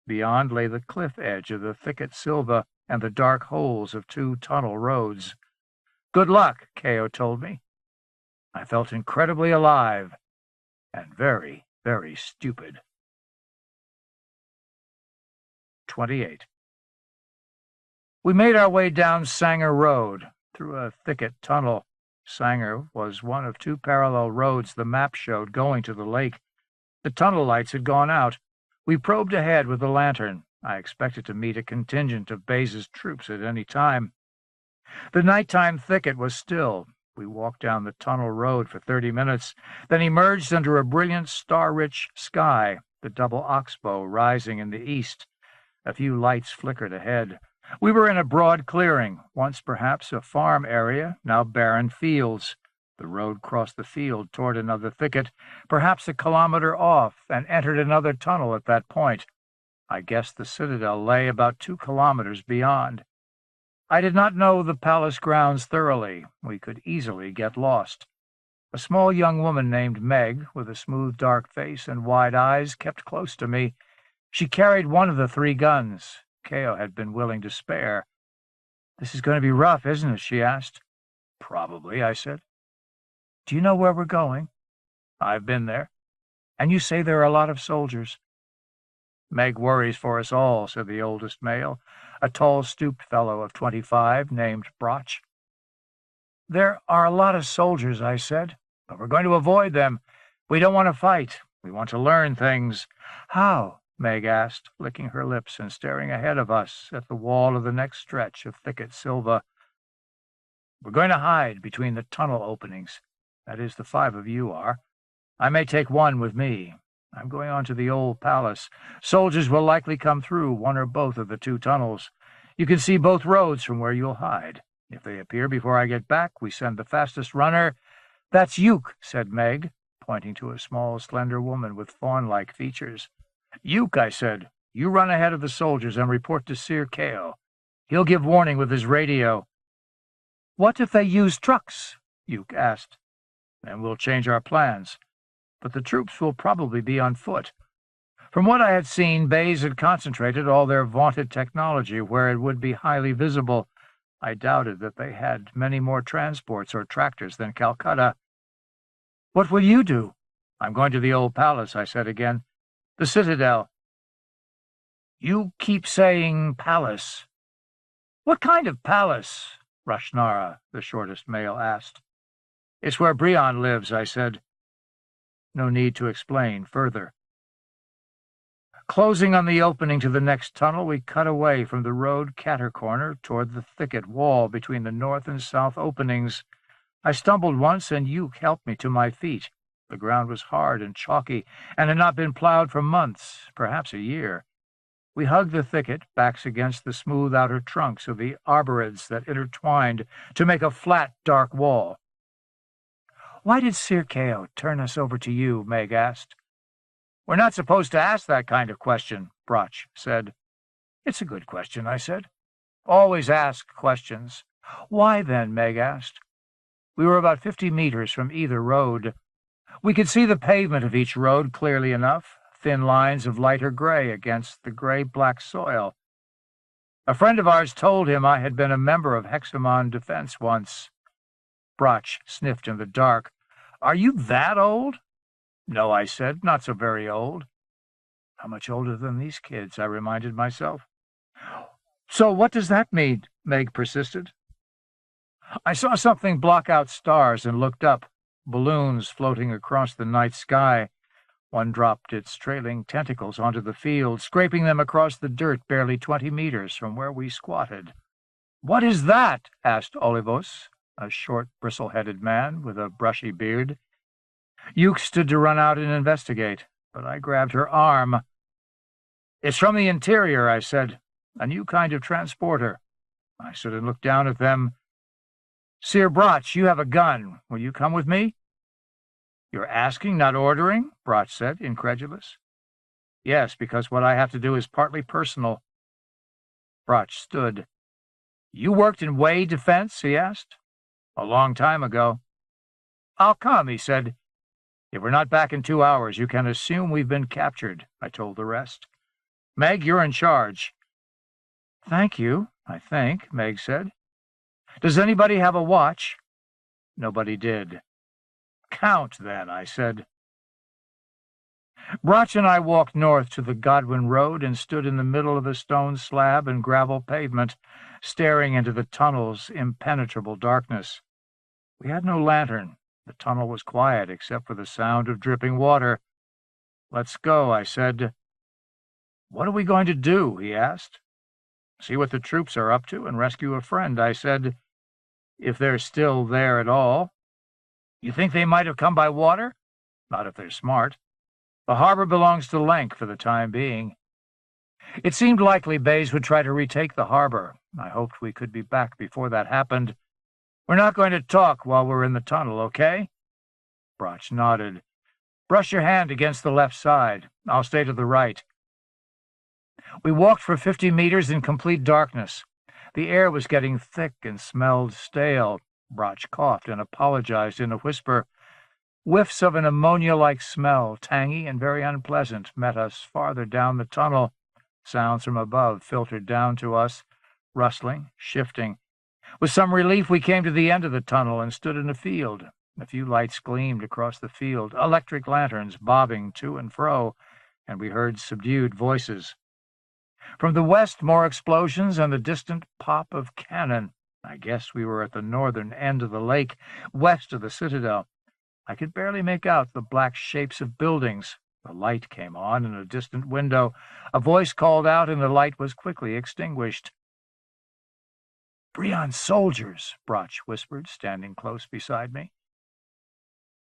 Beyond lay the cliff edge of the thicket Silva and the dark holes of 2 tunnel roads. Good luck, Kao told me. I felt incredibly alive and very, very stupid. 28. We made our way down Sanger Road, through a thicket tunnel. Sanger was one of 2 parallel roads the map showed going to the lake. The tunnel lights had gone out. We probed ahead with the lantern. I expected to meet a contingent of Bays's troops at any time. The nighttime thicket was still. We walked down the tunnel road for 30 minutes, then emerged under a brilliant star-rich sky, the double oxbow rising in the east. A few lights flickered ahead. We were in a broad clearing, once perhaps a farm area, now barren fields. The road crossed the field toward another thicket, perhaps a kilometer off, and entered another tunnel at that point. I guessed the citadel lay about 2 kilometers beyond. I did not know the palace grounds thoroughly. We could easily get lost. A small young woman named Meg, with a smooth dark face and wide eyes, kept close to me. She carried one of the 3 guns. Kao had been willing to spare. "This is going to be rough, isn't it?" she asked. "Probably," I said. "Do you know where we're going?" "I've been there." "And you say there are a lot of soldiers?" "Meg worries for us all," said the oldest male, a tall, stooped fellow of 25 named Broch. "There are a lot of soldiers," I said, "but we're going to avoid them. We don't want to fight. We want to learn things." "How?" Meg asked, licking her lips and staring ahead of us at the wall of the next stretch of thicket Silva. "We're going to hide between the tunnel openings. That is, the 5 of you are. I may take one with me. I'm going on to the old palace. Soldiers will likely come through one or both of the 2 tunnels. You can see both roads from where you'll hide. If they appear before I get back, we send the fastest runner." "That's Uke," said Meg, pointing to a small, slender woman with fawn-like features. "Uke," I said, "you run ahead of the soldiers and report to Sir Kao. He'll give warning with his radio." "What if they use trucks?" Uke asked. "Then we'll change our plans. But the troops will probably be on foot." From what I had seen, Bays had concentrated all their vaunted technology where it would be highly visible. I doubted that they had many more transports or tractors than Calcutta. "What will you do?" "I'm going to the old palace," I said again. "The citadel." "You keep saying palace." "What kind of palace?" Rashnara, the shortest male, asked. "It's where Brion lives," I said. No need to explain further. Closing on the opening to the next tunnel, we cut away from the road catter-corner toward the thicket wall between the north and south openings. I stumbled once, and Uke helped me to my feet. The ground was hard and chalky, and had not been plowed for months, perhaps a year. We hugged the thicket, backs against the smooth outer trunks of the arborids that intertwined to make a flat, dark wall. "Why did Sir Keo turn us over to you?" Meg asked. "We're not supposed to ask that kind of question," Broch said. "It's a good question," I said. "Always ask questions." "Why, then?" Meg asked. We were about 50 meters from either road. We could see the pavement of each road clearly enough, thin lines of lighter gray against the gray-black soil. A friend of ours told him I had been a member of Hexamon Defense once. Broch sniffed in the dark. "Are you that old?" "No," I said, "not so very old." "How much older than these kids?" I reminded myself. "So what does that mean?" Meg persisted. I saw something block out stars and looked up, balloons floating across the night sky. One dropped its trailing tentacles onto the field, scraping them across the dirt barely 20 meters from where we squatted. "What is that?" asked Olivos, a short, bristle-headed man with a brushy beard. Uke stood to run out and investigate, but I grabbed her arm. "It's from the interior," I said. "A new kind of transporter." I stood and looked down at them. "Sir Broch, you have a gun. Will you come with me?" "You're asking, not ordering?" Broch said, incredulous. "Yes, because what I have to do is partly personal." Broch stood. "You worked in Way Defense?" he asked. "A long time ago." "I'll come," he said. "If we're not back in 2 hours, you can assume we've been captured," I told the rest. "Meg, you're in charge." "Thank you, I think," Meg said. "Does anybody have a watch?" Nobody did. "Count, then," I said. Broch and I walked north to the Godwin Road and stood in the middle of a stone slab and gravel pavement, staring into the tunnel's impenetrable darkness. We had no lantern. The tunnel was quiet except for the sound of dripping water. "Let's go," I said. "What are we going to do?" he asked. "See what the troops are up to and rescue a friend," I said. "If they're still there at all." "You think they might have come by water?" "Not if they're smart. The harbor belongs to Lenk for the time being." It seemed likely Bays would try to retake the harbor. I hoped we could be back before that happened. "We're not going to talk while we're in the tunnel, okay?" Broch nodded. "Brush your hand against the left side. I'll stay to the right." We walked for 50 meters in complete darkness. The air was getting thick and smelled stale. Broch coughed and apologized in a whisper. Whiffs of an ammonia-like smell, tangy and very unpleasant, met us farther down the tunnel. Sounds from above filtered down to us, rustling, shifting. With some relief, we came to the end of the tunnel and stood in a field. A few lights gleamed across the field, electric lanterns bobbing to and fro, and we heard subdued voices. From the west, more explosions and the distant pop of cannon. I guess we were at the northern end of the lake, west of the citadel. I could barely make out the black shapes of buildings. The light came on in a distant window. A voice called out, and the light was quickly extinguished. "Breon soldiers," Broch whispered, standing close beside me.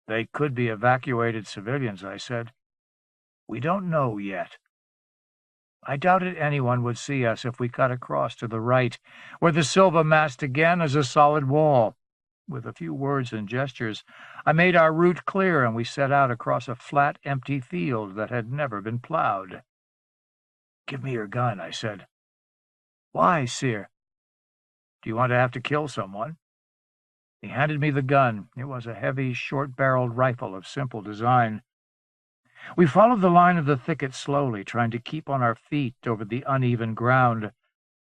"They could be evacuated civilians," I said. "We don't know yet." I doubted anyone would see us if we cut across to the right, where the Silva massed again as a solid wall. With a few words and gestures, I made our route clear, and we set out across a flat, empty field that had never been plowed. "Give me your gun," I said. "Why, Sir?" "Do you want to have to kill someone?" He handed me the gun. It was a heavy, short-barreled rifle of simple design. We followed the line of the thicket slowly, trying to keep on our feet over the uneven ground.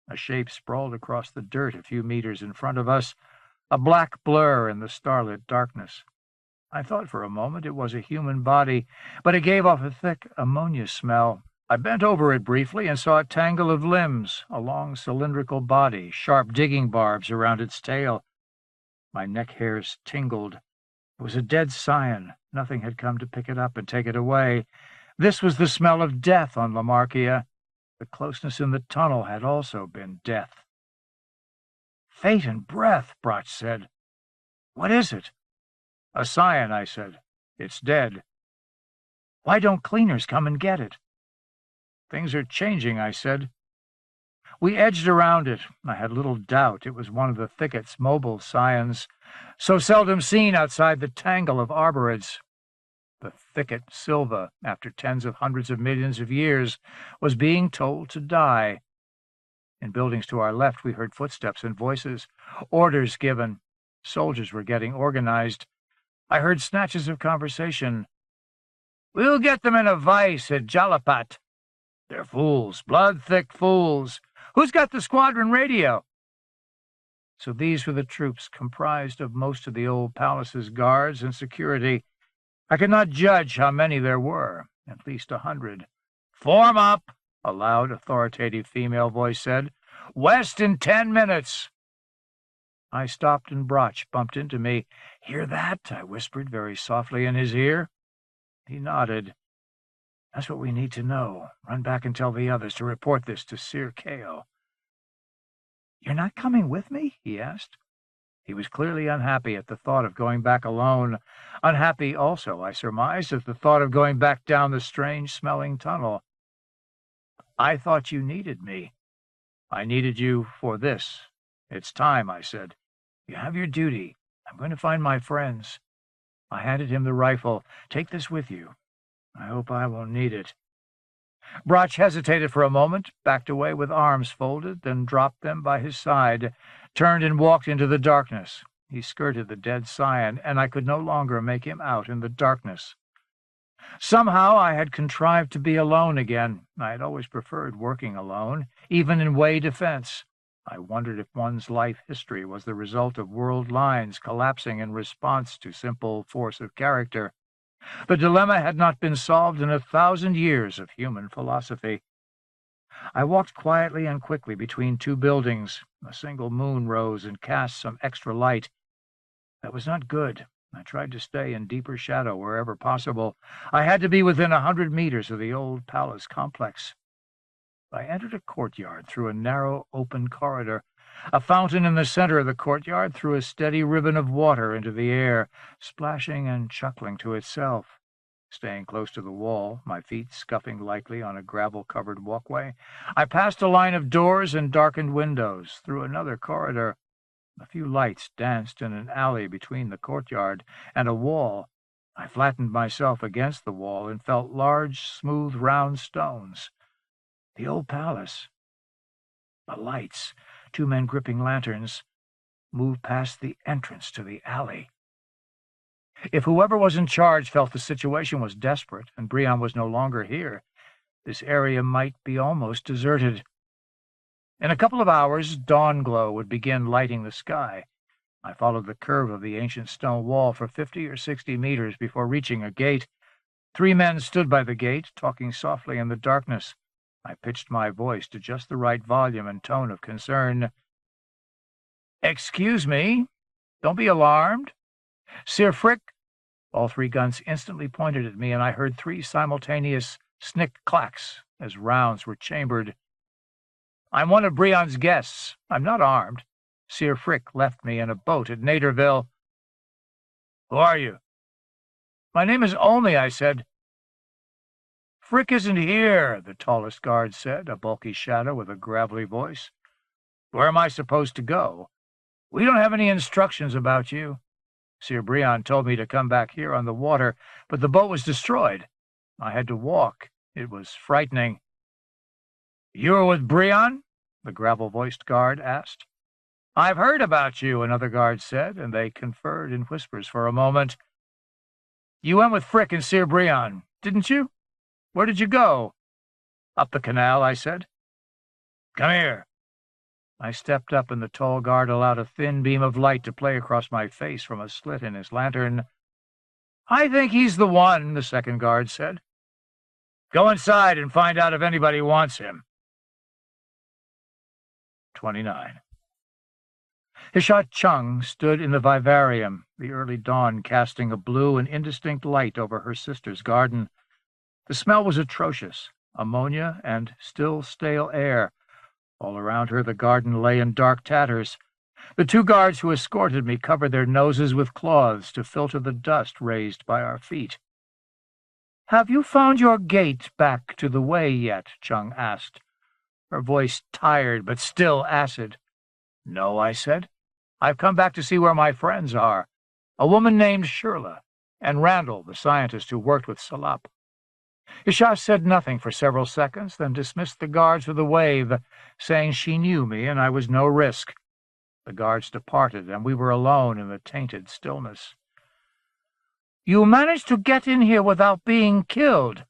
A shape sprawled across the dirt a few meters in front of us, a black blur in the starlit darkness. I thought for a moment it was a human body, but it gave off a thick ammonia smell. I bent over it briefly and saw a tangle of limbs, a long cylindrical body, sharp digging barbs around its tail. My neck hairs tingled. It was a dead scion. Nothing had come to pick it up and take it away. This was the smell of death on Lamarkia. The closeness in the tunnel had also been death. "Fate and breath," Brotch said. "What is it?" "A scion," I said. "It's dead." "Why don't cleaners come and get it?" "Things are changing," I said. We edged around it. I had little doubt it was one of the thicket's mobile scions, so seldom seen outside the tangle of arborids. The thicket, Silva, after tens of hundreds of millions of years, was being told to die. In buildings to our left, we heard footsteps and voices, orders given. Soldiers were getting organized. I heard snatches of conversation. "We'll get them in a vice at Jalapat. They're fools, blood-thick fools. Who's got the squadron radio?" So these were the troops comprised of most of the old palace's guards and security. I could not judge how many there were, at least 100. "Form up," a loud, authoritative female voice said. "West in 10 minutes." I stopped and Brotch bumped into me. "Hear that?" I whispered very softly in his ear. He nodded. "That's what we need to know. Run back and tell the others to report this to Sir Kao." "You're not coming with me?" he asked. He was clearly unhappy at the thought of going back alone. Unhappy also, I surmised, at the thought of going back down the strange-smelling tunnel. "I thought you needed me." "I needed you for this. It's time," I said. "You have your duty. I'm going to find my friends." I handed him the rifle. "Take this with you. I hope I won't need it." Brotch hesitated for a moment, backed away with arms folded, then dropped them by his side, turned and walked into the darkness. He skirted the dead scion, and I could no longer make him out in the darkness. Somehow I had contrived to be alone again. I had always preferred working alone, even in way defense. I wondered if one's life history was the result of world lines collapsing in response to simple force of character. The dilemma had not been solved in 1,000 years of human philosophy. I walked quietly and quickly between two buildings. A single moon rose and cast some extra light. That was not good. I tried to stay in deeper shadow wherever possible. I had to be within 100 meters of the old palace complex. I entered a courtyard through a narrow, open corridor. A fountain in the center of the courtyard threw a steady ribbon of water into the air, splashing and chuckling to itself. Staying close to the wall, my feet scuffing lightly on a gravel-covered walkway, I passed a line of doors and darkened windows, through another corridor. A few lights danced in an alley between the courtyard and a wall. I flattened myself against the wall and felt large, smooth, round stones. The old palace. The lights, two men gripping lanterns, moved past the entrance to the alley. If whoever was in charge felt the situation was desperate and Brion was no longer here, this area might be almost deserted. In a couple of hours, dawn glow would begin lighting the sky. I followed the curve of the ancient stone wall for 50 or 60 meters before reaching a gate. 3 men stood by the gate, talking softly in the darkness. I pitched my voice to just the right volume and tone of concern. "Excuse me. Don't be alarmed. Sir Frick." All 3 guns instantly pointed at me, and I heard 3 simultaneous snick-clacks as rounds were chambered. "I'm one of Brion's guests. I'm not armed. Sir Frick left me in a boat at Naderville." "Who are you?" "My name is Olney," I said. "Frick isn't here," the tallest guard said, a bulky shadow with a gravelly voice. "Where am I supposed to go?" "We don't have any instructions about you. Sir Brion told me to come back here on the water, but the boat was destroyed. I had to walk. It was frightening." "You were with Brion?" the gravel-voiced guard asked. "I've heard about you," another guard said, and they conferred in whispers for a moment. "You went with Frick and Sir Brion, didn't you? Where did you go?" "Up the canal," I said. "Come here." I stepped up, and the tall guard allowed a thin beam of light to play across my face from a slit in his lantern. "I think he's the one," the second guard said. "Go inside and find out if anybody wants him." 29. Hishat Chung stood in the vivarium, the early dawn casting a blue and indistinct light over her sister's garden. The smell was atrocious, ammonia and still stale air. All around her the garden lay in dark tatters. The 2 guards who escorted me covered their noses with cloths to filter the dust raised by our feet. "Have you found your gate back to the way yet?" Chung asked, her voice tired but still acid. "No," I said. "I've come back to see where my friends are. A woman named Shirley, and Randall, the scientist who worked with Salap." Isha said nothing for several seconds, then dismissed the guards with a wave, saying she knew me and I was no risk. The guards departed, and we were alone in the tainted stillness. "You managed to get in here without being killed.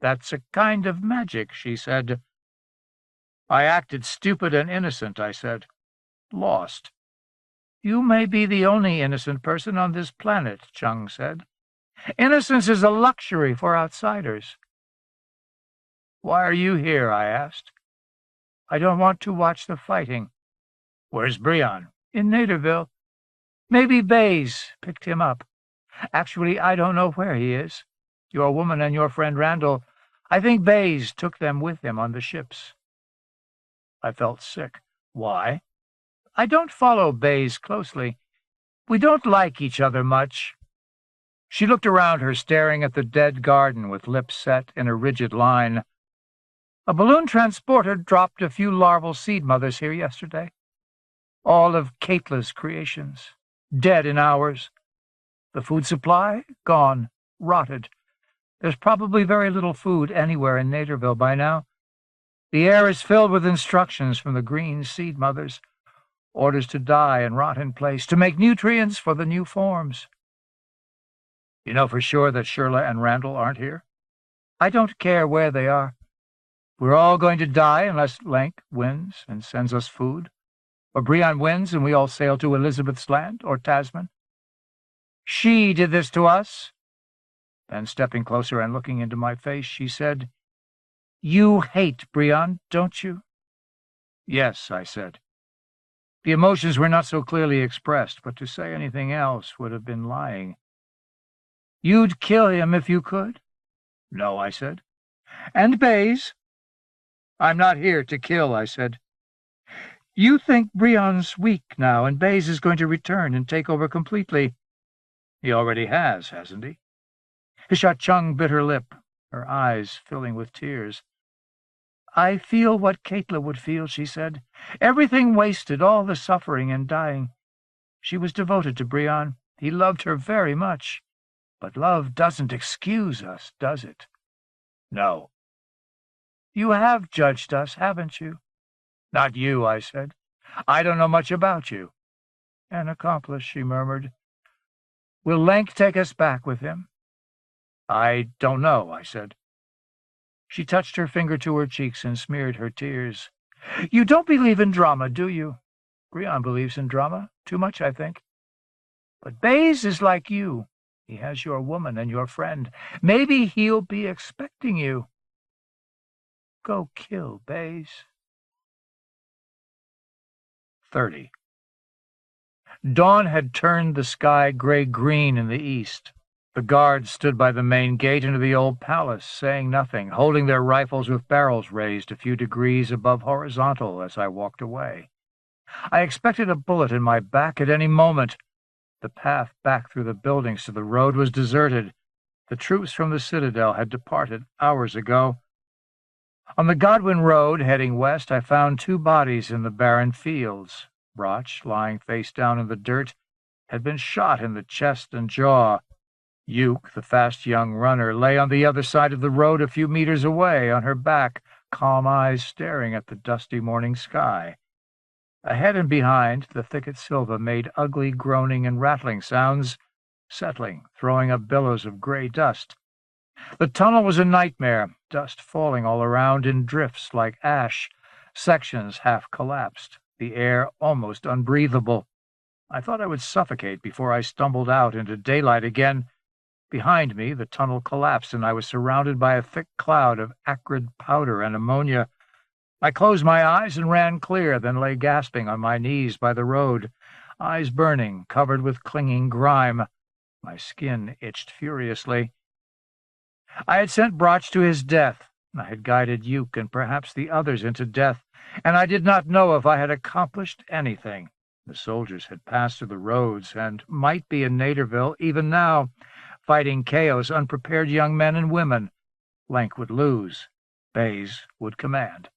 That's a kind of magic," she said. "I acted stupid and innocent," I said. "Lost." "You may be the only innocent person on this planet," Chung said. "Innocence is a luxury for outsiders." "Why are you here?" I asked. "I don't want to watch the fighting." "Where's Brion?" "In Naderville. Maybe Bays picked him up. Actually, I don't know where he is. Your woman and your friend Randall, I think Bays took them with him on the ships." I felt sick. "Why?" "I don't follow Bays closely. We don't like each other much." She looked around her, staring at the dead garden with lips set in a rigid line. "A balloon transporter dropped a few larval seed mothers here yesterday. All of Caitla's creations, dead in hours. The food supply, gone, rotted. There's probably very little food anywhere in Naderville by now. The air is filled with instructions from the green seed mothers, orders to die and rot in place, to make nutrients for the new forms." "You know for sure that Shirley and Randall aren't here?" "I don't care where they are. We're all going to die unless Lank wins and sends us food, or Brion wins and we all sail to Elizabeth's land or Tasman. She did this to us." Then, stepping closer and looking into my face, she said, "You hate Brion, don't you?" "Yes," I said. The emotions were not so clearly expressed, but to say anything else would have been lying. "You'd kill him if you could?" "No," I said. "And Bays?" "I'm not here to kill," I said. "You think Brion's weak now, and Bays is going to return and take over completely." "He already has, hasn't he?" Hisha Chung bit her lip, her eyes filling with tears. "I feel what Caitla would feel," she said. "Everything wasted, all the suffering and dying. She was devoted to Brion. He loved her very much. But love doesn't excuse us, does it?" "No." "You have judged us, haven't you?" "Not you," I said. "I don't know much about you." "An accomplice," she murmured. "Will Lank take us back with him?" "I don't know," I said. She touched her finger to her cheeks and smeared her tears. "You don't believe in drama, do you?" "Brion believes in drama. Too much, I think." "But Bays is like you. He has your woman and your friend. Maybe he'll be expecting you." "Go kill Bays." 30. Dawn had turned the sky gray-green in the east. The guards stood by the main gate into the old palace, saying nothing, holding their rifles with barrels raised a few degrees above horizontal as I walked away. I expected a bullet in my back at any moment. The path back through the buildings to the road was deserted. The troops from the citadel had departed hours ago. On the Godwin Road, heading west, I found 2 bodies in the barren fields. Broch, lying face down in the dirt, had been shot in the chest and jaw. Uke, the fast young runner, lay on the other side of the road a few meters away, on her back, calm eyes staring at the dusty morning sky. Ahead and behind, the thicket silva made ugly groaning and rattling sounds, settling, throwing up billows of gray dust. The tunnel was a nightmare, dust falling all around in drifts like ash, sections half collapsed, the air almost unbreathable. I thought I would suffocate before I stumbled out into daylight again. Behind me, the tunnel collapsed, and I was surrounded by a thick cloud of acrid powder and ammonia. I closed my eyes and ran clear, then lay gasping on my knees by the road, eyes burning, covered with clinging grime. My skin itched furiously. I had sent Broch to his death. I had guided Uke and perhaps the others into death, and I did not know if I had accomplished anything. The soldiers had passed through the roads and might be in Naderville even now, fighting Keogh's unprepared young men and women. Lenk would lose. Bays would command.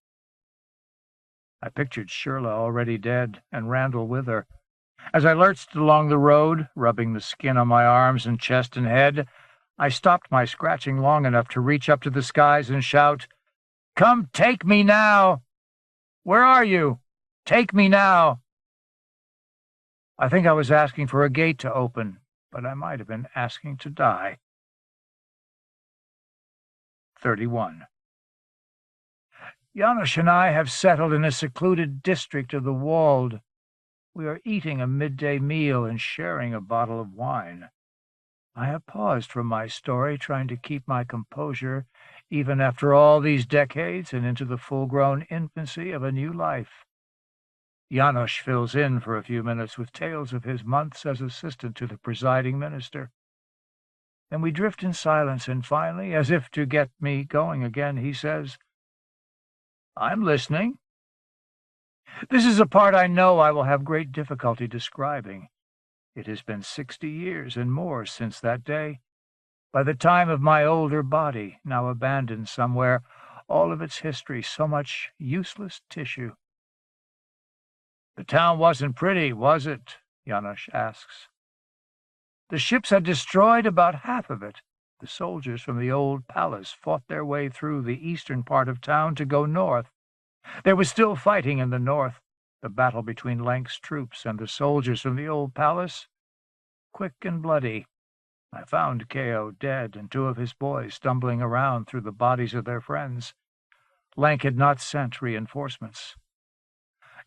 I pictured Shirla already dead, and Randall with her. As I lurched along the road, rubbing the skin on my arms and chest and head, I stopped my scratching long enough to reach up to the skies and shout, "Come take me now! Where are you? Take me now!" I think I was asking for a gate to open, but I might have been asking to die. 31. Janusz and I have settled in a secluded district of the Wald. We are eating a midday meal and sharing a bottle of wine. I have paused from my story, trying to keep my composure, even after all these decades and into the full-grown infancy of a new life. Janusz fills in for a few minutes with tales of his months as assistant to the presiding minister. Then we drift in silence, and finally, as if to get me going again, he says, "I'm listening." This is a part I know I will have great difficulty describing. It has been 60 years and more since that day. By the time of my older body, now abandoned somewhere, all of its history, so much useless tissue. "The town wasn't pretty, was it?" Janusz asks. "The ships had destroyed about half of it. The soldiers from the old palace fought their way through the eastern part of town to go north. There was still fighting in the north, the battle between Lenk's troops and the soldiers from the old palace. Quick and bloody. I found Keogh dead and 2 of his boys stumbling around through the bodies of their friends. Lenk had not sent reinforcements."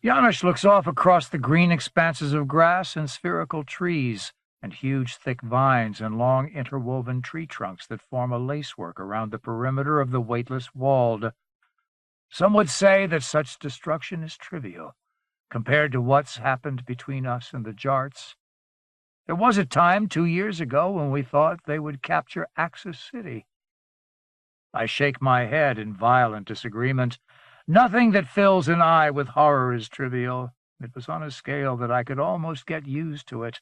Janusz looks off across the green expanses of grass and spherical trees, and huge thick vines and long interwoven tree trunks that form a lacework around the perimeter of the weightless Wald. Some would say that such destruction is trivial, compared to what's happened between us and the Jarts. There was a time 2 years ago when we thought they would capture Axis City. I shake my head in violent disagreement. Nothing that fills an eye with horror is trivial. It was on a scale that I could almost get used to it.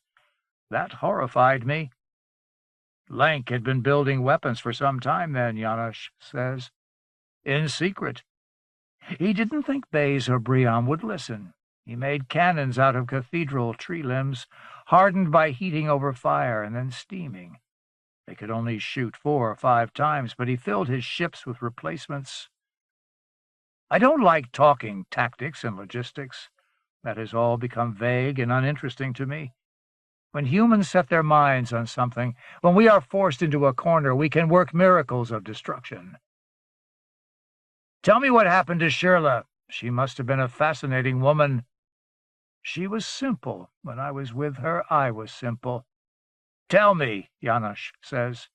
That horrified me. Lenk had been building weapons for some time then, Janusz says. In secret. He didn't think Bays or Brion would listen. He made cannons out of cathedral tree limbs, hardened by heating over fire and then steaming. They could only shoot 4 or 5 times, but he filled his ships with replacements. I don't like talking tactics and logistics. That has all become vague and uninteresting to me. When humans set their minds on something, when we are forced into a corner, we can work miracles of destruction. Tell me what happened to Shirla. She must have been a fascinating woman. She was simple. When I was with her, I was simple. Tell me, Janusz says.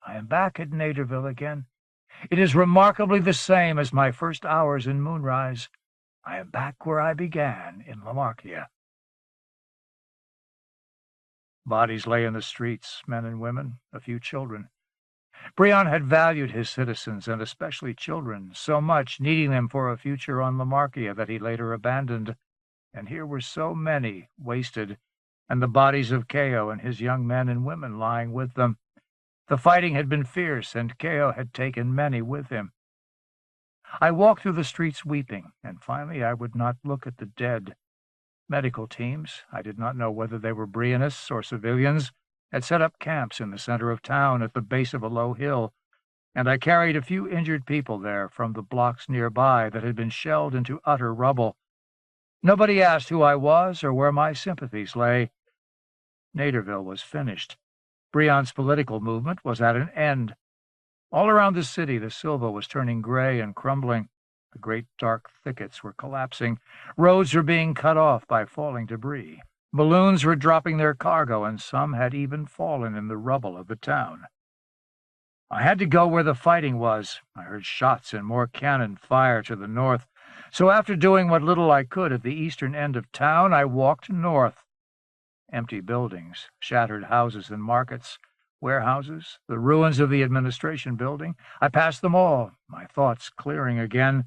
I am back at Naderville again. It is remarkably the same as my first hours in Moonrise. I am back where I began, in Lamarkia. Bodies lay in the streets, men and women, a few children. Brion had valued his citizens, and especially children, so much, needing them for a future on Lamarkia, that he later abandoned. And here were so many wasted, and the bodies of Keogh and his young men and women lying with them. The fighting had been fierce, and Keogh had taken many with him. I walked through the streets weeping, and finally I would not look at the dead. Medical teams, I did not know whether they were Brionists or civilians, had set up camps in the center of town at the base of a low hill, and I carried a few injured people there from the blocks nearby that had been shelled into utter rubble. Nobody asked who I was or where my sympathies lay. Naderville was finished. Brion's political movement was at an end. All around the city, the silva was turning gray and crumbling. The great dark thickets were collapsing. Roads were being cut off by falling debris. Balloons were dropping their cargo, and some had even fallen in the rubble of the town. I had to go where the fighting was. I heard shots and more cannon fire to the north. So after doing what little I could at the eastern end of town, I walked north. Empty buildings, shattered houses and markets, warehouses, the ruins of the administration building. I passed them all, my thoughts clearing again.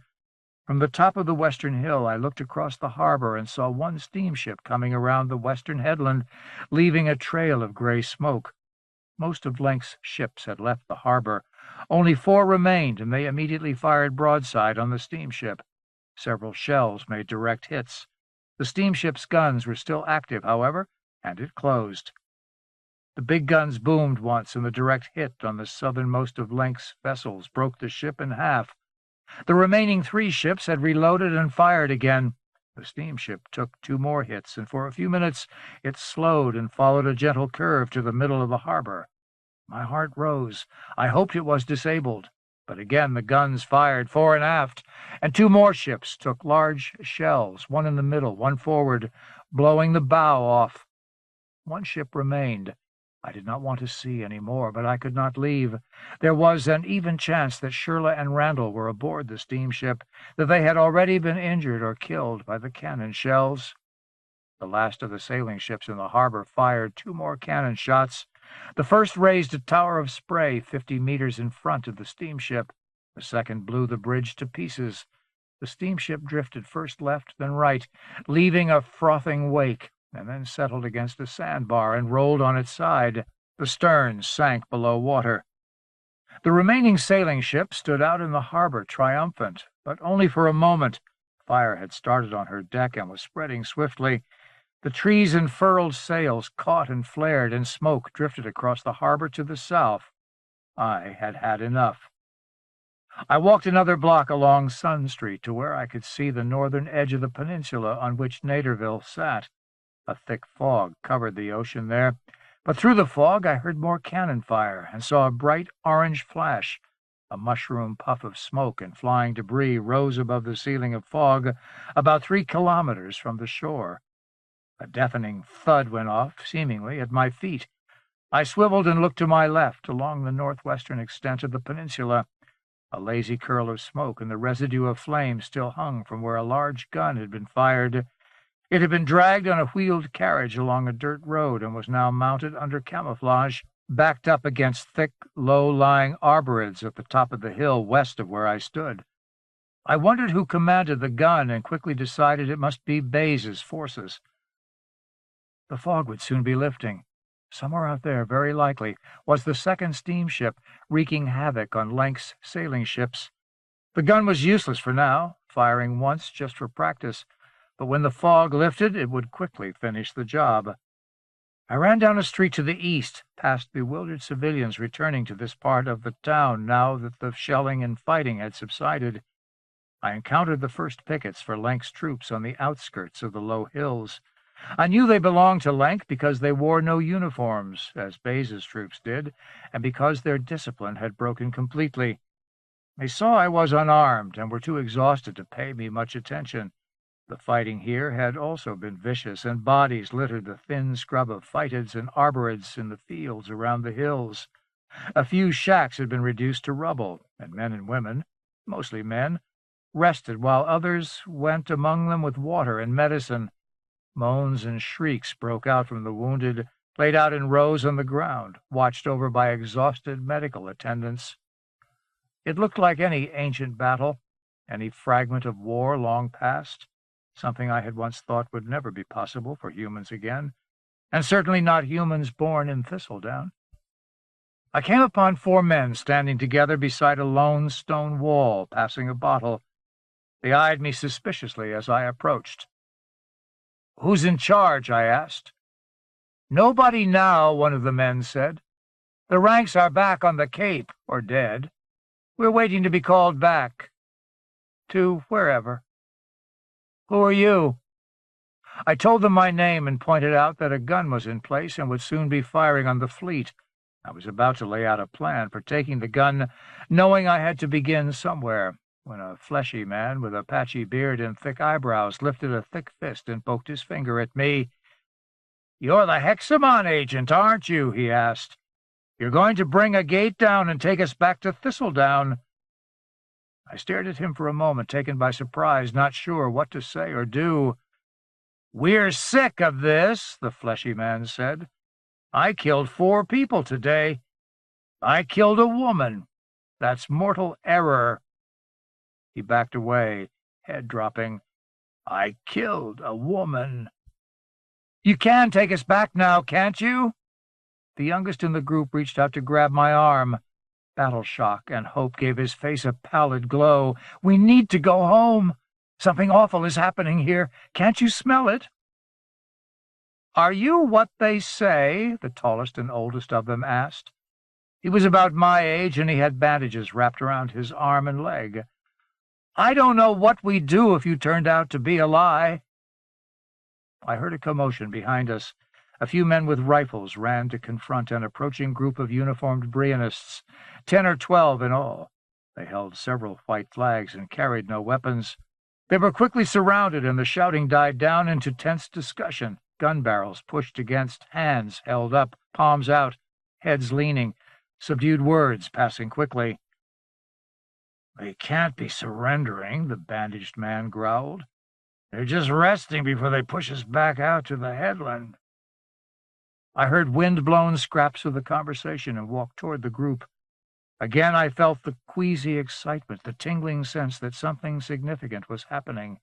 From the top of the western hill, I looked across the harbor and saw one steamship coming around the western headland, leaving a trail of gray smoke. Most of Lenk's ships had left the harbor. Only 4 remained, and they immediately fired broadside on the steamship. Several shells made direct hits. The steamship's guns were still active, however, and it closed. The big guns boomed once, and the direct hit on the southernmost of Lenk's vessels broke the ship in half. The remaining 3 ships had reloaded and fired again. The steamship took 2 more hits, and for a few minutes it slowed and followed a gentle curve to the middle of the harbor. My heart rose. I hoped it was disabled, but again the guns fired fore and aft, and 2 more ships took large shells, one in the middle, one forward, blowing the bow off. 1 ship remained. I did not want to see any more, but I could not leave. There was an even chance that Shirley and Randall were aboard the steamship, that they had already been injured or killed by the cannon shells. The last of the sailing ships in the harbor fired 2 more cannon shots. The first raised a tower of spray 50 meters in front of the steamship. The second blew the bridge to pieces. The steamship drifted first left, then right, leaving a frothing wake, and then settled against a sandbar and rolled on its side. The stern sank below water. The remaining sailing ship stood out in the harbor, triumphant, but only for a moment. Fire had started on her deck and was spreading swiftly. The trees and furled sails caught and flared, and smoke drifted across the harbor to the south. I had had enough. I walked another block along Sun Street to where I could see the northern edge of the peninsula on which Naderville sat. A thick fog covered the ocean there, but through the fog I heard more cannon fire and saw a bright orange flash. A mushroom puff of smoke and flying debris rose above the ceiling of fog about 3 kilometers from the shore. A deafening thud went off, seemingly at my feet. I swiveled and looked to my left, along the northwestern extent of the peninsula. A lazy curl of smoke and the residue of flame still hung from where a large gun had been fired. It had been dragged on a wheeled carriage along a dirt road and was now mounted under camouflage, backed up against thick, low-lying arborids at the top of the hill west of where I stood. I wondered who commanded the gun and quickly decided it must be Bays's forces. The fog would soon be lifting. Somewhere out there, very likely, was the second steamship wreaking havoc on Lenk's sailing ships. The gun was useless for now, firing once just for practice, but when the fog lifted, it would quickly finish the job. I ran down a street to the east, past bewildered civilians returning to this part of the town now that the shelling and fighting had subsided. I encountered the first pickets for Lenk's troops on the outskirts of the low hills. I knew they belonged to Lenk because they wore no uniforms, as Bays's troops did, and because their discipline had broken completely. They saw I was unarmed and were too exhausted to pay me much attention. The fighting here had also been vicious, and bodies littered the thin scrub of phytids and arborids in the fields around the hills. A few shacks had been reduced to rubble, and men and women, mostly men, rested while others went among them with water and medicine. Moans and shrieks broke out from the wounded, laid out in rows on the ground, watched over by exhausted medical attendants. It looked like any ancient battle, any fragment of war long past, something I had once thought would never be possible for humans again, and certainly not humans born in Thistledown. I came upon 4 men standing together beside a lone stone wall, passing a bottle. They eyed me suspiciously as I approached. "Who's in charge?" I asked. "Nobody now," one of the men said. "The ranks are back on the Cape, or dead. We're waiting to be called back. To wherever." "Who are you?" I told them my name and pointed out that a gun was in place and would soon be firing on the fleet. I was about to lay out a plan for taking the gun, knowing I had to begin somewhere, when a fleshy man with a patchy beard and thick eyebrows lifted a thick fist and poked his finger at me. "You're the Hexamon agent, aren't you?" he asked. "You're going to bring a gate down and take us back to Thistledown." I stared at him for a moment, taken by surprise, not sure what to say or do. "We're sick of this," the fleshy man said. I killed 4 people today. I killed a woman. That's mortal error." He backed away, head dropping. "I killed a woman." "You can take us back now, can't you?" The youngest in the group reached out to grab my arm. Battle shock and hope gave his face a pallid glow. "We need to go home. Something awful is happening here. Can't you smell it?" "Are you what they say?" the tallest and oldest of them asked. He was about my age, and he had bandages wrapped around his arm and leg. "I don't know what we'd do if you turned out to be a lie." I heard a commotion behind us. A few men with rifles ran to confront an approaching group of uniformed Brianists, 10 or 12 in all. They held several white flags and carried no weapons. They were quickly surrounded, and the shouting died down into tense discussion. Gun barrels pushed against, hands held up, palms out, heads leaning, subdued words passing quickly. "They can't be surrendering," the bandaged man growled. "They're just resting before they push us back out to the headland." I heard wind-blown scraps of the conversation and walked toward the group. Again I felt the queasy excitement, the tingling sense that something significant was happening.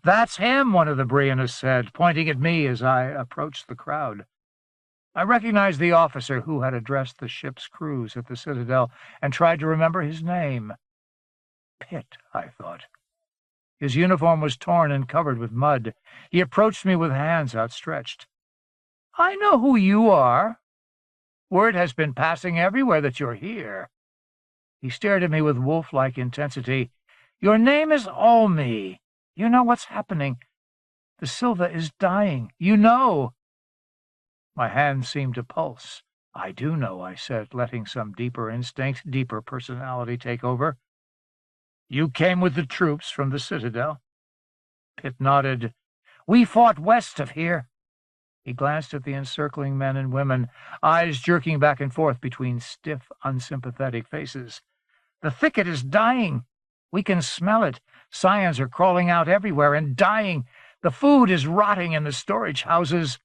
"That's him," one of the Brianists said, pointing at me as I approached the crowd. I recognized the officer who had addressed the ship's crews at the Citadel and tried to remember his name. Pitt, I thought. His uniform was torn and covered with mud. He approached me with hands outstretched. "I know who you are. Word has been passing everywhere that you're here." He stared at me with wolf-like intensity. "Your name is Olmi. You know what's happening. The Silva is dying. You know." My hand seemed to pulse. "I do know," I said, letting some deeper instinct, deeper personality take over. "You came with the troops from the Citadel?" Pitt nodded. "We fought west of here." He glanced at the encircling men and women, eyes jerking back and forth between stiff, unsympathetic faces. "The thicket is dying. We can smell it. Scions are crawling out everywhere and dying. The food is rotting in the storage houses."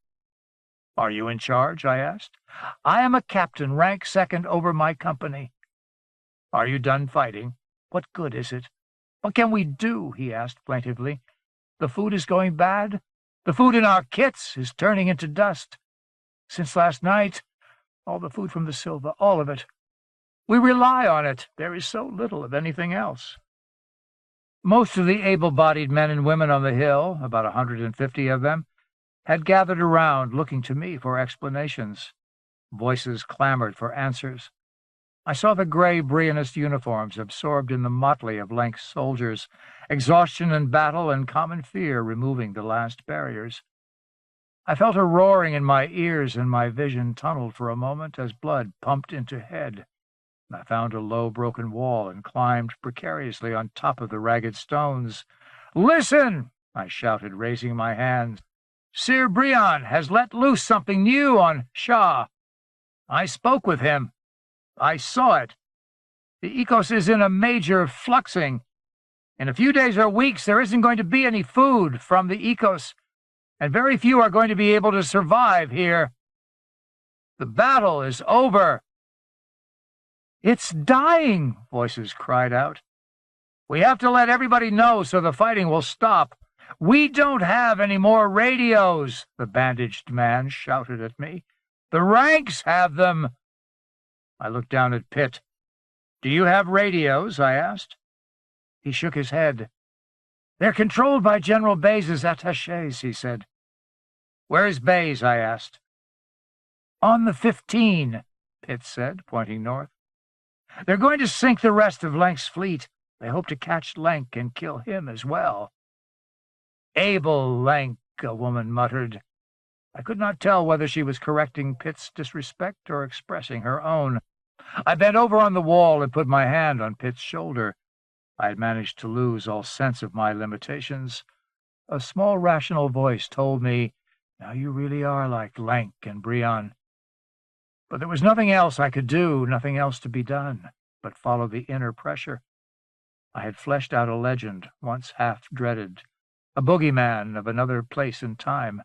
"Are you in charge?" I asked. "I am a captain, rank second over my company." "Are you done fighting?" "What good is it?" "What can we do?" he asked plaintively. "The food is going bad. The food in our kits is turning into dust. Since last night, all the food from the Silva, all of it. We rely on it. There is so little of anything else." Most of the able-bodied men and women on the hill, about 150 of them, had gathered around, looking to me for explanations. Voices clamored for answers. I saw the gray Brianist uniforms absorbed in the motley of Lenk's soldiers, exhaustion in battle and common fear removing the last barriers. I felt a roaring in my ears, and my vision tunneled for a moment as blood pumped into head. I found a low, broken wall and climbed precariously on top of the ragged stones. "Listen!" I shouted, raising my hands. "Sir Brian has let loose something new on Shah. I spoke with him. I saw it. The ecos is in a major fluxing. In a few days or weeks, there isn't going to be any food from the ecos, and very few are going to be able to survive here. The battle is over." "It's dying," voices cried out. "We have to let everybody know so the fighting will stop. We don't have any more radios," the bandaged man shouted at me. "The ranks have them." I looked down at Pitt. "Do you have radios?" I asked. He shook his head. "They're controlled by General Bays's attachés," he said. "Where is Bays?" I asked. "On the 15, Pitt said, pointing north. "They're going to sink the rest of Lenk's fleet. They hope to catch Lenk and kill him as well." "Able Lenk," a woman muttered. I could not tell whether she was correcting Pitt's disrespect or expressing her own. I bent over on the wall and put my hand on Pitt's shoulder. I had managed to lose all sense of my limitations. A small rational voice told me, "Now you really are like Lenk and Brion." But there was nothing else I could do, nothing else to be done, but follow the inner pressure. I had fleshed out a legend, once half dreaded, a boogeyman of another place and time.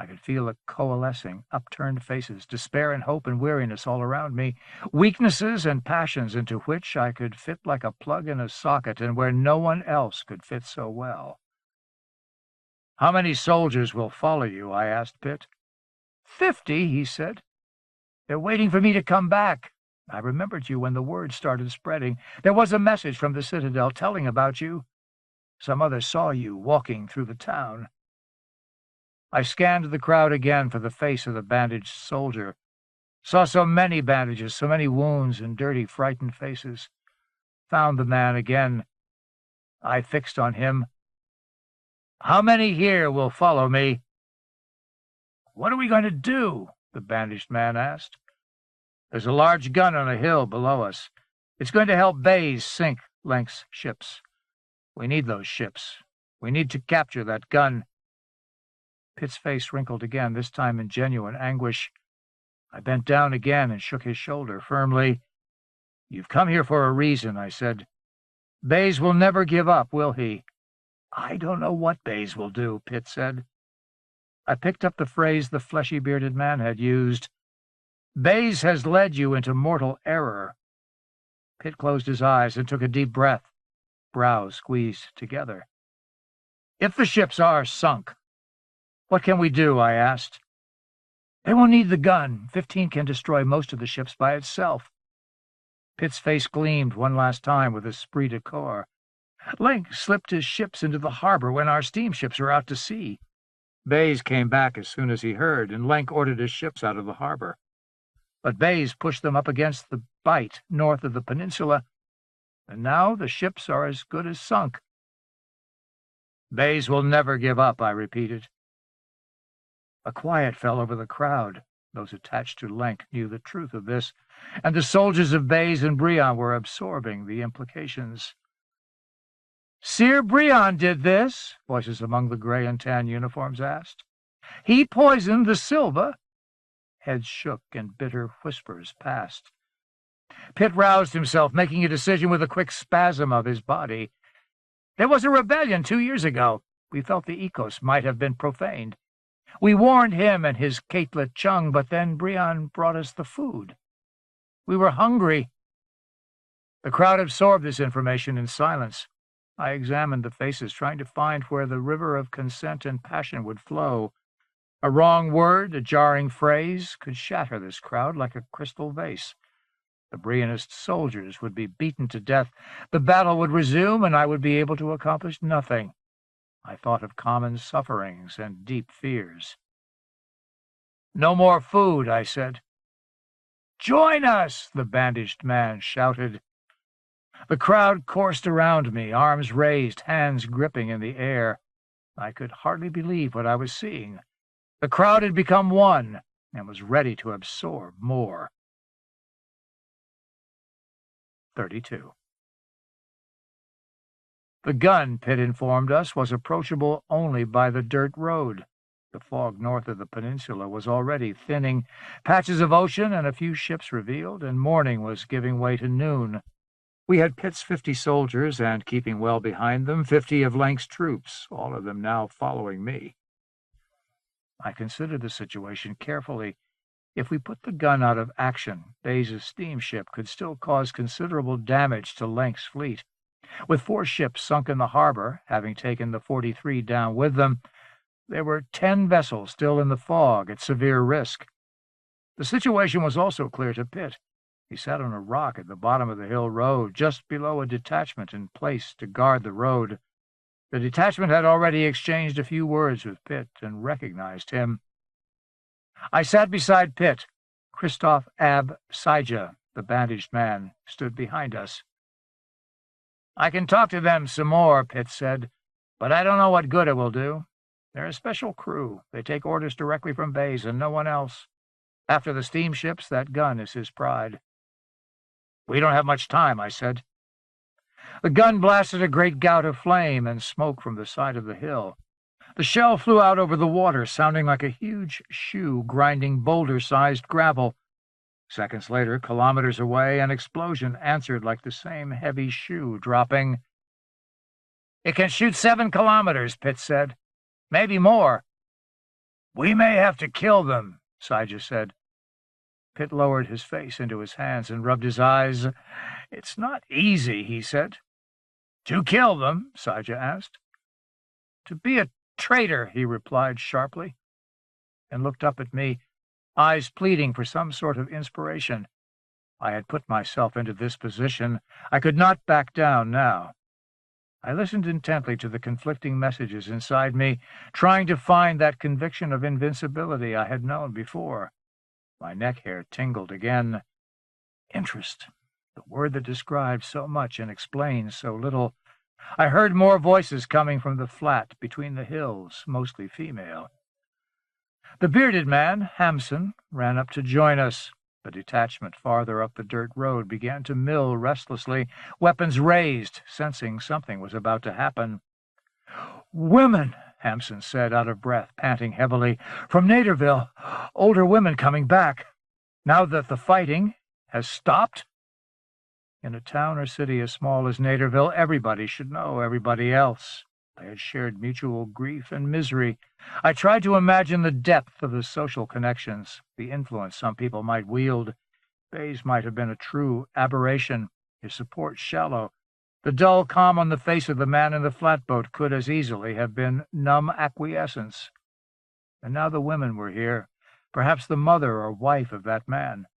I could feel the coalescing, upturned faces, despair and hope and weariness all around me, weaknesses and passions into which I could fit like a plug in a socket and where no one else could fit so well. "How many soldiers will follow you?" I asked Pitt. 50, he said. "They're waiting for me to come back. I remembered you when the word started spreading. There was a message from the Citadel telling about you. Some others saw you walking through the town." I scanned the crowd again for the face of the bandaged soldier. Saw so many bandages, so many wounds and dirty, frightened faces. Found the man again. I fixed on him. "How many here will follow me?" "What are we going to do?" the bandaged man asked. "There's a large gun on a hill below us. It's going to help Bays sink Lenk's ships. We need those ships. We need to capture that gun." Pitt's face wrinkled again, this time in genuine anguish. I bent down again and shook his shoulder firmly. "You've come here for a reason," I said. "Bays will never give up, will he?" "I don't know what Bays will do," Pitt said. I picked up the phrase the fleshy-bearded man had used. "Bays has led you into mortal error." Pitt closed his eyes and took a deep breath, brows squeezed together. "If the ships are sunk, what can we do?" I asked. "They won't need the gun. 15 can destroy most of the ships by itself." Pitt's face gleamed one last time with esprit de corps. "Lenk slipped his ships into the harbor when our steamships were out to sea. Bays came back as soon as he heard, and Lenk ordered his ships out of the harbor. But Bays pushed them up against the bight north of the peninsula, and now the ships are as good as sunk." "Bays will never give up," I repeated. A quiet fell over the crowd. Those attached to Lenk knew the truth of this, and the soldiers of Bays and Brion were absorbing the implications. "Sir Brion did this?" voices among the gray and tan uniforms asked. "He poisoned the Silva?" Heads shook and bitter whispers passed. Pitt roused himself, making a decision with a quick spasm of his body. "There was a rebellion 2 years ago. We felt the ecos might have been profaned. We warned him and his Caitlet Chung, but then Brion brought us the food. We were hungry." The crowd absorbed this information in silence. I examined the faces, trying to find where the river of consent and passion would flow. A wrong word, a jarring phrase, could shatter this crowd like a crystal vase. The Brionist soldiers would be beaten to death. The battle would resume, and I would be able to accomplish nothing. I thought of common sufferings and deep fears. "No more food," I said. "Join us!" the bandaged man shouted. The crowd coursed around me, arms raised, hands gripping in the air. I could hardly believe what I was seeing. The crowd had become one and was ready to absorb more. 32. The gun, Pitt informed us, was approachable only by the dirt road. The fog north of the peninsula was already thinning, patches of ocean and a few ships revealed, and morning was giving way to noon. We had Pitt's 50 soldiers, and keeping well behind them, 50 of Lenk's troops, all of them now following me. I considered the situation carefully. If we put the gun out of action, Bays' steamship could still cause considerable damage to Lenk's fleet. With 4 ships sunk in the harbor, having taken the 43 down with them, there were 10 vessels still in the fog at severe risk. The situation was also clear to Pitt. He sat on a rock at the bottom of the hill road, just below a detachment in place to guard the road. The detachment had already exchanged a few words with Pitt and recognized him. I sat beside Pitt. Christoph Ab Saija, the bandaged man, stood behind us. "I can talk to them some more," Pitt said, "but I don't know what good it will do. They're a special crew. They take orders directly from Bays and no one else. After the steamships, that gun is his pride." "We don't have much time," I said. The gun blasted a great gout of flame and smoke from the side of the hill. The shell flew out over the water, sounding like a huge shoe grinding boulder-sized gravel. Seconds later, kilometers away, an explosion answered like the same heavy shoe dropping. "It can shoot 7 kilometers, Pitt said. Maybe more." "We may have to kill them," Saja said. Pitt lowered his face into his hands and rubbed his eyes. "It's not easy," he said. "To kill them?" Saja asked. "To be a traitor," he replied sharply, and looked up at me, eyes pleading for some sort of inspiration. I had put myself into this position. I could not back down now. I listened intently to the conflicting messages inside me, trying to find that conviction of invincibility I had known before. My neck hair tingled again. Interest, the word that describes so much and explains so little. I heard more voices coming from the flat between the hills, mostly female. The bearded man, Hampson, ran up to join us. The detachment farther up the dirt road began to mill restlessly, weapons raised, sensing something was about to happen. "Women," Hampson said, out of breath, panting heavily. "From Naderville. Older women coming back. Now that the fighting has stopped." In a town or city as small as Naderville, everybody should know everybody else. They had shared mutual grief and misery. I tried to imagine the depth of the social connections, the influence some people might wield. Bay's might have been a true aberration, his support shallow. The dull calm on the face of the man in the flatboat could as easily have been numb acquiescence. And now the women were here, perhaps the mother or wife of that man.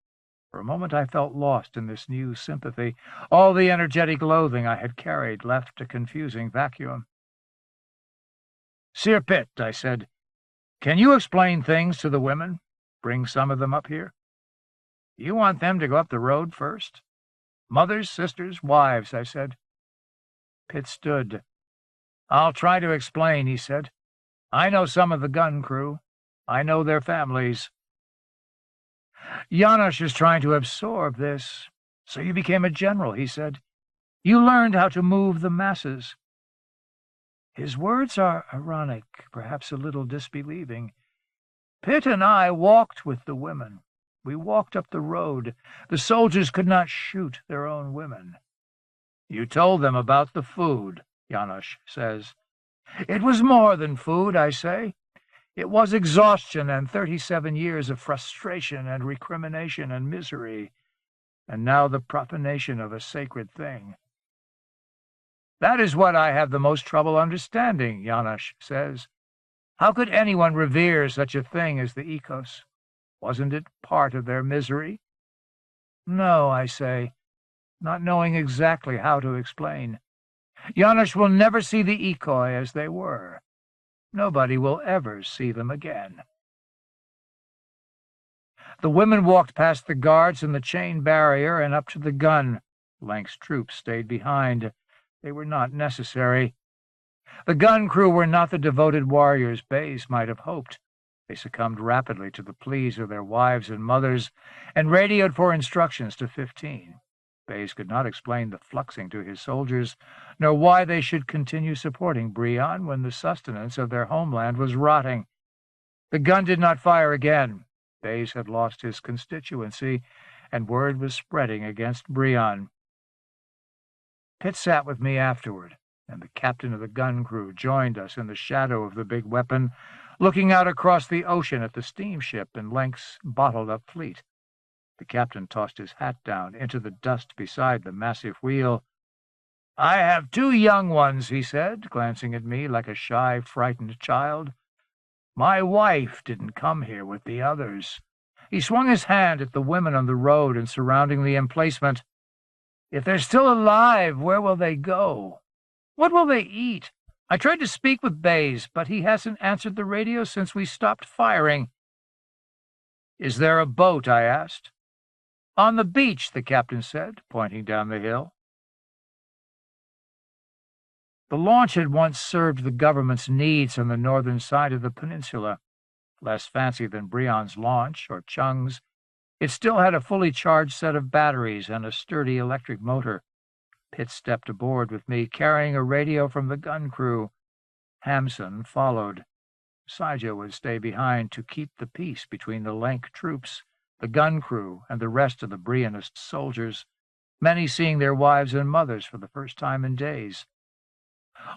For a moment I felt lost in this new sympathy. All the energetic loathing I had carried left a confusing vacuum. "Sir Pitt," I said, "can you explain things to the women? Bring some of them up here?" "You want them to go up the road first?" "Mothers, sisters, wives," I said. Pitt stood. "I'll try to explain," he said. "I know some of the gun crew. I know their families. Janusz is trying to absorb this. So you became a general," he said. "You learned how to move the masses." His words are ironic, perhaps a little disbelieving. Pitt and I walked with the women. We walked up the road. The soldiers could not shoot their own women. "You told them about the food," Janusz says. "It was more than food," I say. "It was exhaustion and 37 years of frustration and recrimination and misery, and now the profanation of a sacred thing." "That is what I have the most trouble understanding," Janusz says. "How could anyone revere such a thing as the Ecos? Wasn't it part of their misery?" "No," I say, not knowing exactly how to explain. "Janusz will never see the Ecoi as they were. Nobody will ever see them again." The women walked past the guards and the chain barrier and up to the gun. Lank's troops stayed behind. They were not necessary. The gun crew were not the devoted warriors Bays might have hoped. They succumbed rapidly to the pleas of their wives and mothers and radioed for instructions to 15. Bays could not explain the fluxing to his soldiers, nor why they should continue supporting Brion when the sustenance of their homeland was rotting. The gun did not fire again. Bays had lost his constituency, and word was spreading against Brion. Pitt sat with me afterward, and the captain of the gun crew joined us in the shadow of the big weapon, looking out across the ocean at the steamship and Lank's bottled-up fleet. The captain tossed his hat down into the dust beside the massive wheel. "I have 2 young ones," he said, glancing at me like a shy, frightened child. "My wife didn't come here with the others." He swung his hand at the women on the road and surrounding the emplacement. "If they're still alive, where will they go? What will they eat? I tried to speak with Bays, but he hasn't answered the radio since we stopped firing." "Is there a boat?" I asked. "On the beach," the captain said, pointing down the hill. The launch had once served the government's needs on the northern side of the peninsula. Less fancy than Brion's launch or Chung's, it still had a fully charged set of batteries and a sturdy electric motor. Pitt stepped aboard with me, carrying a radio from the gun crew. Hampson followed. Saja would stay behind to keep the peace between the Lank troops, the gun crew, and the rest of the Brionist soldiers, many seeing their wives and mothers for the first time in days.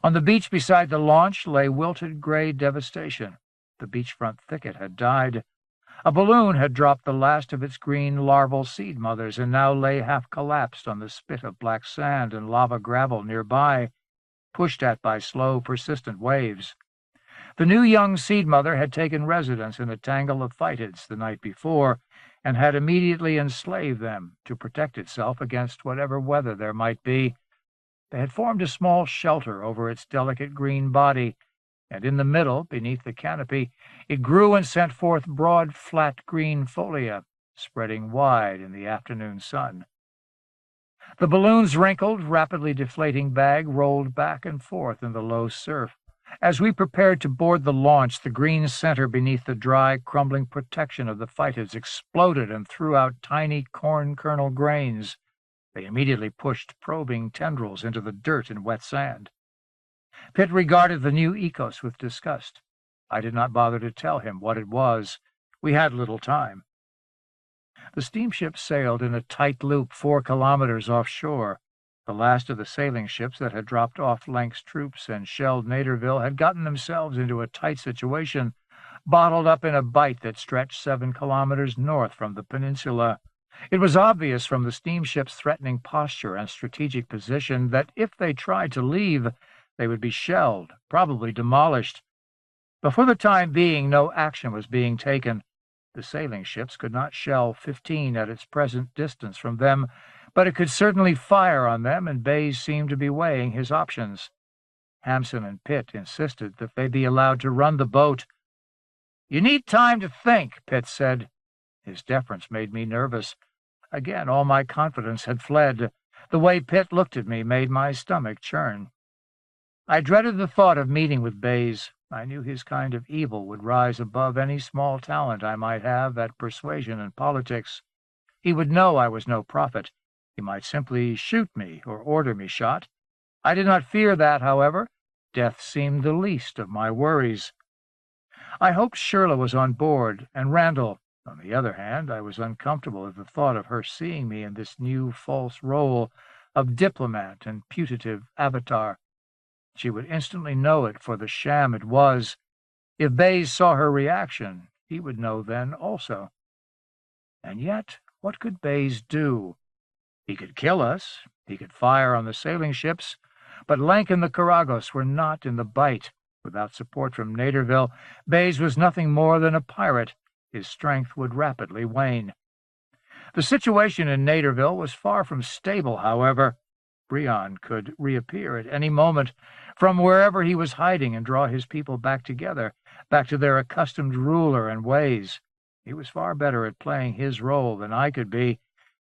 On the beach beside the launch lay wilted gray devastation. the beachfront thicket had died. A balloon had dropped the last of its green larval seed mothers and now lay half collapsed on the spit of black sand and lava gravel nearby, pushed at by slow, persistent waves. The new young seed mother had taken residence in a tangle of phytids the night before and had immediately enslaved them to protect itself against whatever weather there might be. They had formed a small shelter over its delicate green body, and in the middle, beneath the canopy, it grew and sent forth broad, flat green folia, spreading wide in the afternoon sun. The balloon's wrinkled, rapidly deflating bag rolled back and forth in the low surf. As we prepared to board the launch, the green center beneath the dry, crumbling protection of the phytids exploded and threw out tiny corn kernel grains. They immediately pushed probing tendrils into the dirt and wet sand. Pitt regarded the new ecos with disgust. I did not bother to tell him what it was. We had little time. The steamship sailed in a tight loop 4 kilometers offshore. The last of the sailing ships that had dropped off Lenk's troops and shelled Naderville had gotten themselves into a tight situation, bottled up in a bight that stretched 7 kilometers north from the peninsula. It was obvious from the steamship's threatening posture and strategic position that if they tried to leave, they would be shelled, probably demolished. But for the time being, no action was being taken. The sailing ships could not shell 15 at its present distance from them, but it could certainly fire on them, and Bayes seemed to be weighing his options. Hampson and Pitt insisted that they be allowed to run the boat. "You need time to think," Pitt said. His deference made me nervous. Again, all my confidence had fled. The way Pitt looked at me made my stomach churn. I dreaded the thought of meeting with Bayes. I knew his kind of evil would rise above any small talent I might have at persuasion and politics. He would know I was no prophet. He might simply shoot me or order me shot. I did not fear that, however. Death seemed the least of my worries. I hoped Shirley was on board, and Randall. On the other hand, I was uncomfortable at the thought of her seeing me in this new false role of diplomat and putative avatar. She would instantly know it for the sham it was. If Bayes saw her reaction, he would know then also. And yet, what could Bayes do? He could kill us, he could fire on the sailing ships, but Lenk and the Karagos were not in the bight. Without support from Naderville, Bayes was nothing more than a pirate. His strength would rapidly wane. The situation in Naderville was far from stable, however. Brion could reappear at any moment from wherever he was hiding and draw his people back together, back to their accustomed ruler and ways. He was far better at playing his role than I could be.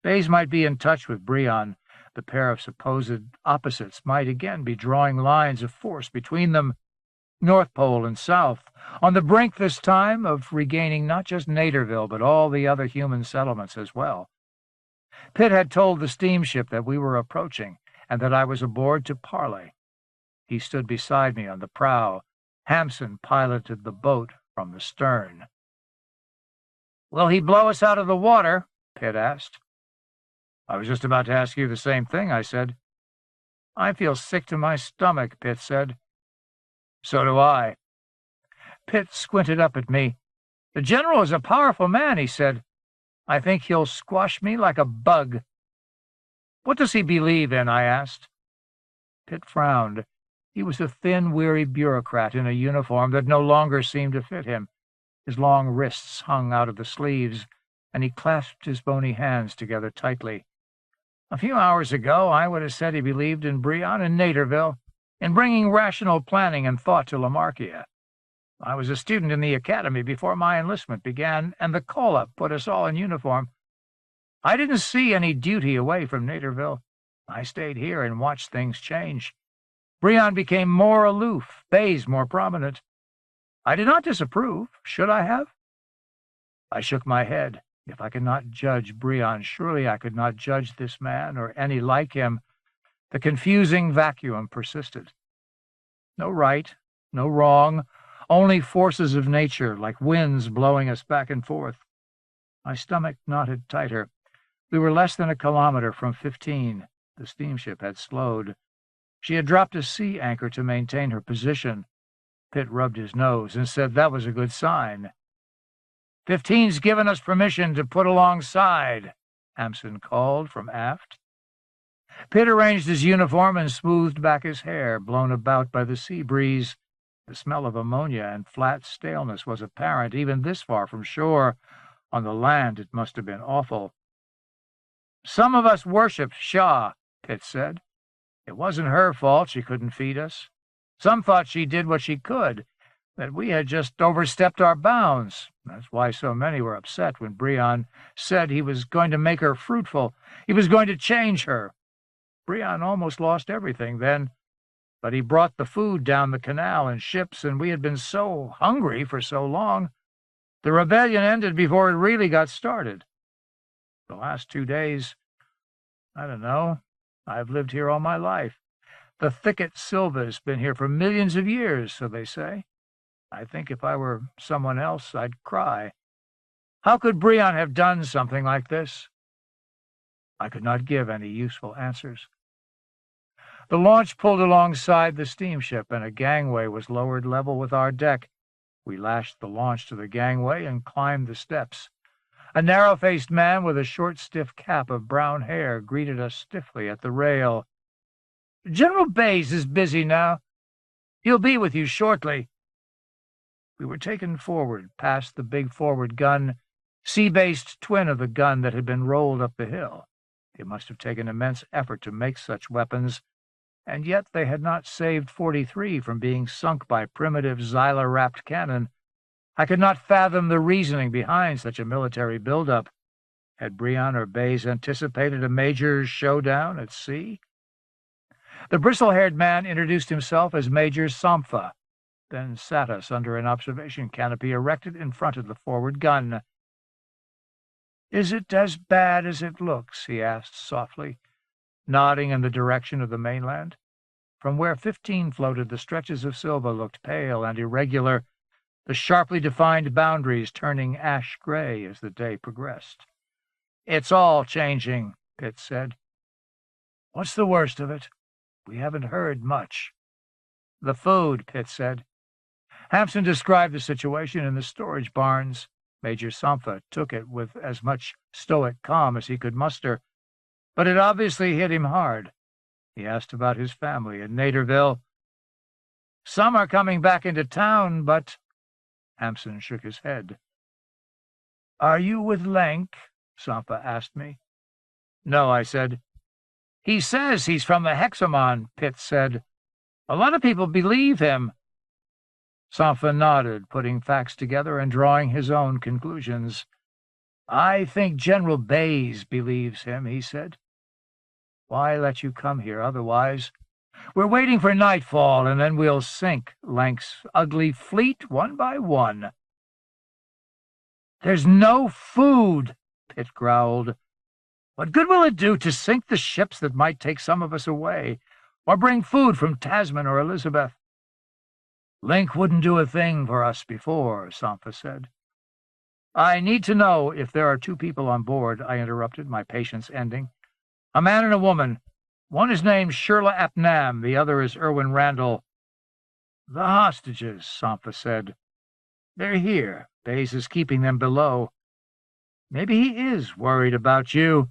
Bayes might be in touch with Brion. The pair of supposed opposites might again be drawing lines of force between them, North Pole and South, on the brink this time of regaining not just Naderville, but all the other human settlements as well. Pitt had told the steamship that we were approaching, and that I was aboard to parley. He stood beside me on the prow. Hampson piloted the boat from the stern. "Will he blow us out of the water?" Pitt asked. "I was just about to ask you the same thing," I said. "I feel sick to my stomach," Pitt said. "So do I." Pitt squinted up at me. "The general is a powerful man," he said. "I think he'll squash me like a bug." "What does he believe in?" I asked. Pitt frowned. He was a thin, weary bureaucrat in a uniform that no longer seemed to fit him. His long wrists hung out of the sleeves, and he clasped his bony hands together tightly. "A few hours ago, I would have said he believed in Brion and Naderville, in bringing rational planning and thought to Lamarkia. I was a student in the academy before my enlistment began, and the call-up put us all in uniform. I didn't see any duty away from Naderville. I stayed here and watched things change. Brion became more aloof, Bayes more prominent. I did not disapprove. Should I have?" I shook my head. If I could not judge Brion, surely I could not judge this man or any like him. The confusing vacuum persisted. No right, no wrong, only forces of nature, like winds blowing us back and forth. My stomach knotted tighter. We were less than a kilometer from 15. The steamship had slowed. She had dropped a sea anchor to maintain her position. Pitt rubbed his nose and said that was a good sign. "15's given us permission to put alongside," Hampson called from aft. Pitt arranged his uniform and smoothed back his hair, blown about by the sea breeze. The smell of ammonia and flat staleness was apparent, even this far from shore. On the land it must have been awful. "Some of us worshipped Shaw," Pitt said. "It wasn't her fault she couldn't feed us. Some thought she did what she could, that we had just overstepped our bounds. That's why so many were upset when Brion said he was going to make her fruitful. He was going to change her. Brion almost lost everything then, but he brought the food down the canal in ships, and we had been so hungry for so long. The rebellion ended before it really got started. The last 2 days, I don't know. I've lived here all my life. The thicket Silva's been here for millions of years, so they say. I think if I were someone else, I'd cry. How could Brion have done something like this?" I could not give any useful answers. The launch pulled alongside the steamship, and a gangway was lowered level with our deck. We lashed the launch to the gangway and climbed the steps. A narrow-faced man with a short, stiff cap of brown hair greeted us stiffly at the rail. "General Bays is busy now. He'll be with you shortly." We were taken forward, past the big forward gun, sea-based twin of the gun that had been rolled up the hill. It must have taken immense effort to make such weapons, and yet they had not saved 43 from being sunk by primitive Xyla-wrapped cannon. I could not fathom the reasoning behind such a military buildup. Had Brion or Bays anticipated a major showdown at sea? The bristle-haired man introduced himself as Major Sampha, then sat us under an observation canopy erected in front of the forward gun. "Is it as bad as it looks?" he asked softly, nodding in the direction of the mainland. From where 15 floated, the stretches of Silva looked pale and irregular, the sharply defined boundaries turning ash-gray as the day progressed. "It's all changing," Pitt said. "What's the worst of it?" "We haven't heard much." "The food," Pitt said. Hampson described the situation in the storage barns. Major Sampha took it with as much stoic calm as he could muster, but it obviously hit him hard. He asked about his family in Naderville. "Some are coming back into town, but—" Hampson shook his head. "Are you with Lenk?" Sampha asked me. "No," I said. "He says he's from the Hexamon," Pitt said. "A lot of people believe him." Sampha nodded, putting facts together and drawing his own conclusions. "I think General Bays believes him," he said. "Why let you come here otherwise? We're waiting for nightfall, and then we'll sink Lenk's ugly fleet one by one." "There's no food," Pitt growled. "What good will it do to sink the ships that might take some of us away, or bring food from Tasman or Elizabeth?" "Link wouldn't do a thing for us before," Sampha said. "I need to know if there are 2 people on board," I interrupted, my patience ending. "A man and a woman. One is named Shirla Apnam, the other is Irwin Randall." "The hostages," Sampha said. "They're here. Bays is keeping them below. Maybe he is worried about you."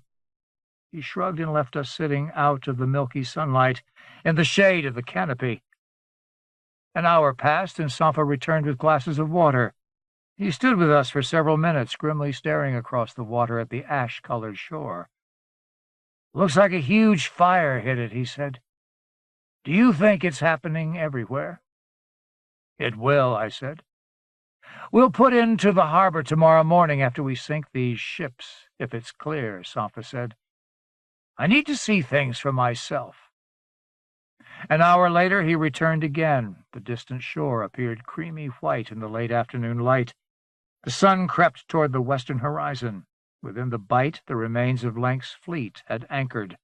He shrugged and left us sitting out of the milky sunlight in the shade of the canopy. An hour passed, and Sampha returned with glasses of water. He stood with us for several minutes, grimly staring across the water at the ash-colored shore. "Looks like a huge fire hit it," he said. "Do you think it's happening everywhere?" "It will," I said. "We'll put into the harbor tomorrow morning after we sink these ships, if it's clear," Sampha said. "I need to see things for myself." An hour later he returned again. The distant shore appeared creamy white in the late afternoon light. The sun crept toward the western horizon. Within the bight, the remains of Lenk's fleet had anchored.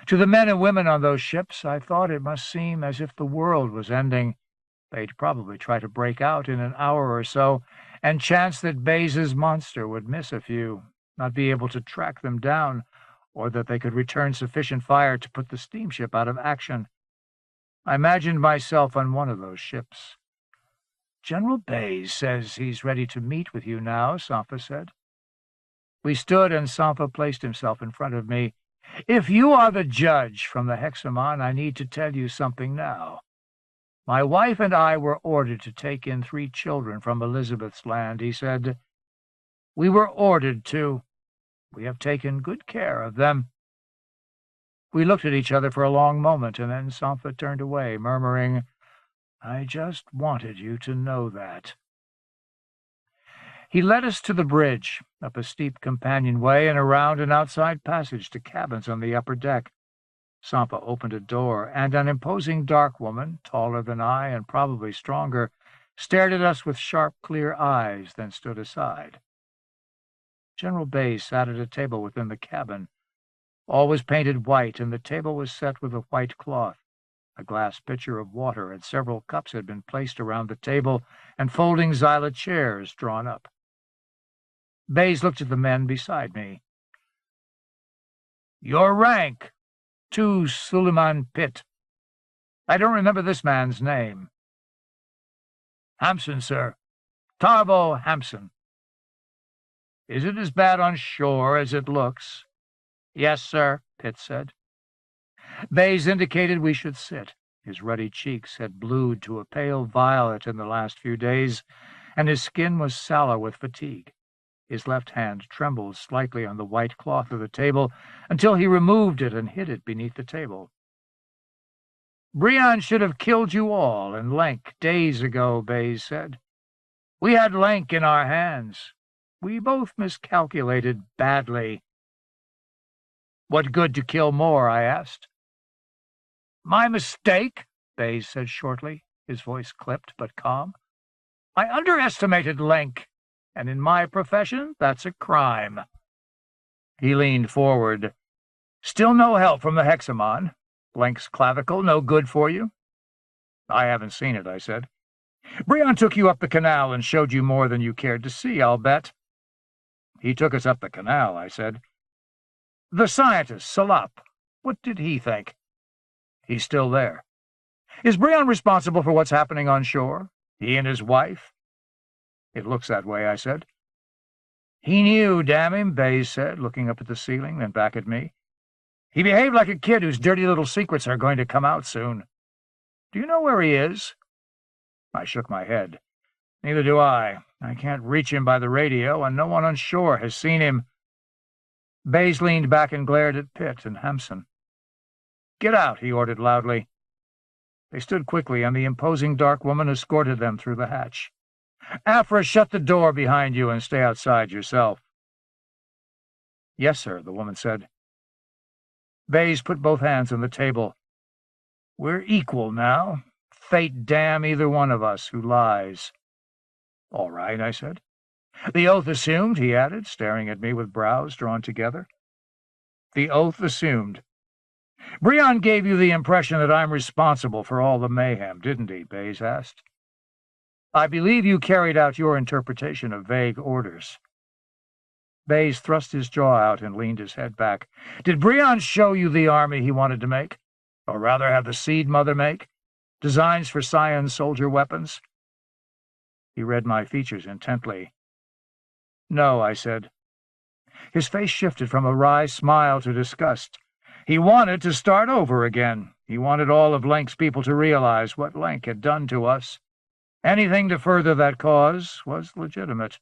To the men and women on those ships, I thought it must seem as if the world was ending. They'd probably try to break out in an hour or so, and chance that Bays's monster would miss a few, not be able to track them down, or that they could return sufficient fire to put the steamship out of action. I imagined myself on one of those ships, General Bays says he's ready to meet with you now, Sampa said. We stood, and Sampa placed himself in front of me. If you are the judge from the Hexamon, I need to tell you something now. My wife and I were ordered to take in 3 children from Elizabeth's land, he said. We were ordered to. We have taken good care of them. We looked at each other for a long moment, and then Sampa turned away, murmuring, I just wanted you to know that. He led us to the bridge, up a steep companionway and around an outside passage to cabins on the upper deck. Sampa opened a door, and an imposing dark woman, taller than I and probably stronger, stared at us with sharp, clear eyes, then stood aside. General Bays sat at a table within the cabin. All was painted white, and the table was set with a white cloth. A glass pitcher of water and several cups had been placed around the table, and folding Xyla chairs drawn up. Bays looked at the men beside me. Your rank? 2 Suleiman Pitt. I don't remember this man's name. Hampson, sir. Tarbo Hampson. Is it as bad on shore as it looks? Yes, sir, Pitt said. Bays indicated we should sit. His ruddy cheeks had blued to a pale violet in the last few days, and his skin was sallow with fatigue. His left hand trembled slightly on the white cloth of the table until he removed it and hid it beneath the table. Brion should have killed you all in Lenk days ago, Bays said. We had Lenk in our hands. We both miscalculated badly. What good to kill more, I asked. My mistake, Bays said shortly, his voice clipped but calm. I underestimated Lenk, and in my profession, that's a crime. He leaned forward. Still no help from the Hexamon? Lenk's clavicle no good for you? I haven't seen it, I said. Brion took you up the canal and showed you more than you cared to see, I'll bet. He took us up the canal, I said. The scientist, Salap, what did he think? He's still there. Is Brion responsible for what's happening on shore? He and his wife? It looks that way, I said. He knew, damn him, Bays said, looking up at the ceiling, then back at me. He behaved like a kid whose dirty little secrets are going to come out soon. Do you know where he is? I shook my head. Neither do I. I can't reach him by the radio, and no one on shore has seen him. Bays leaned back and glared at Pitt and Hampson. Get out, he ordered loudly. They stood quickly, and the imposing dark woman escorted them through the hatch. Afra, shut the door behind you and stay outside yourself. Yes, sir, the woman said. Bays put both hands on the table. We're equal now. Fate damn either one of us who lies. All right, I said. The oath assumed, he added, staring at me with brows drawn together. The oath assumed. Brion gave you the impression that I'm responsible for all the mayhem, didn't he? Bays asked. I believe you carried out your interpretation of vague orders. Bays thrust his jaw out and leaned his head back. Did Brion show you the army he wanted to make? Or rather have the Seed Mother make? Designs for Scion soldier weapons? He read my features intently. No, I said. His face shifted from a wry smile to disgust. He wanted to start over again. He wanted all of Lenk's people to realize what Lenk had done to us. Anything to further that cause was legitimate.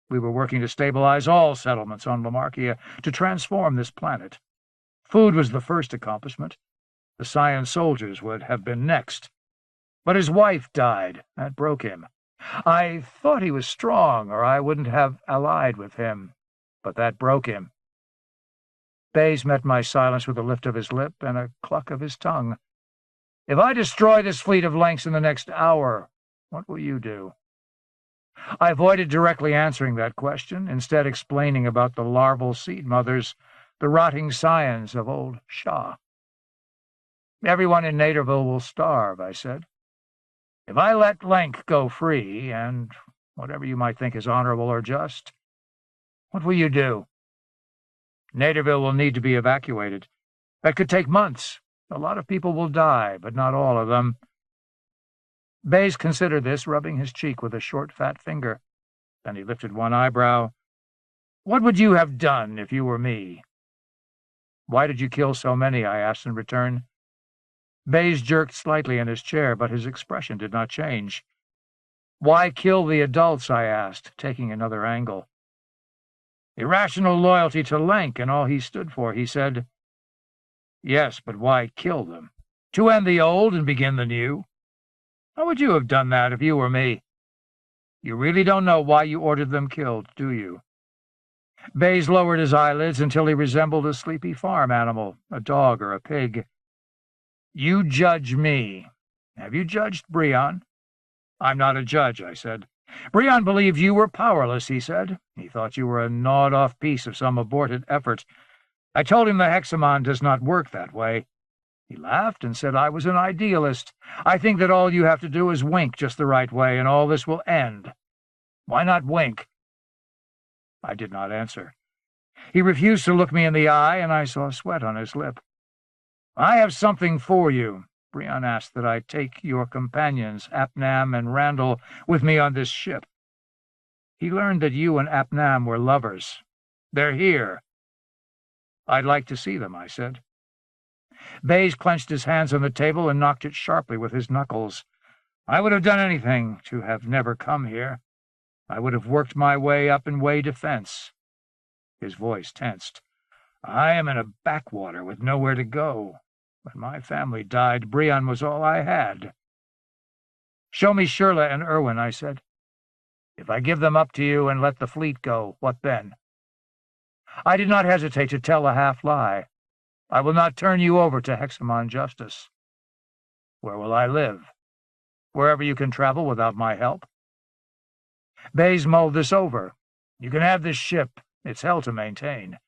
We were working to stabilize all settlements on Lamarkia, to transform this planet. Food was the first accomplishment. The Scion soldiers would have been next. But his wife died. That broke him. I thought he was strong, or I wouldn't have allied with him. But that broke him. Bays met my silence with a lift of his lip and a cluck of his tongue. If I destroy this fleet of Lenks in the next hour, what will you do? I avoided directly answering that question, instead explaining about the larval seed mothers, the rotting scions of old Shah. Everyone in Naderville will starve, I said. If I let Lenk go free, and whatever you might think is honorable or just, what will you do? Naderville will need to be evacuated. That could take months. A lot of people will die, but not all of them. Bays considered this, rubbing his cheek with a short, fat finger. Then he lifted one eyebrow. "What would you have done if you were me?" "Why did you kill so many?" I asked in return. Bays jerked slightly in his chair, but his expression did not change. "Why kill the adults?" I asked, taking another angle. "Irrational loyalty to Lenk and all he stood for," he said. "Yes, but why kill them? To end the old and begin the new? How would you have done that if you were me? You really don't know why you ordered them killed, do you?" Bays lowered his eyelids until he resembled a sleepy farm animal, a dog or a pig. "You judge me. Have you judged Brion?" "I'm not a judge," I said. "Brion believed you were powerless," he said. "He thought you were a gnawed-off piece of some aborted effort. I told him the hexamon does not work that way. He laughed and said I was an idealist. I think that all you have to do is wink just the right way, and all this will end. Why not wink?" I did not answer. He refused to look me in the eye, and I saw sweat on his lip. "I have something for you. Brion asked that I take your companions, Apnam and Randall, with me on this ship. He learned that you and Apnam were lovers. They're here." "I'd like to see them," I said. Bays clenched his hands on the table and knocked it sharply with his knuckles. "I would have done anything to have never come here. I would have worked my way up in way defense." His voice tensed. "I am in a backwater with nowhere to go. When my family died, Brion was all I had." "Show me Shirla and Irwin," I said. "If I give them up to you and let the fleet go, what then?" I did not hesitate to tell a half-lie. "I will not turn you over to Hexamon justice." "Where will I live?" "Wherever you can travel without my help." Bays mulled this over. "You can have this ship. It's hell to maintain.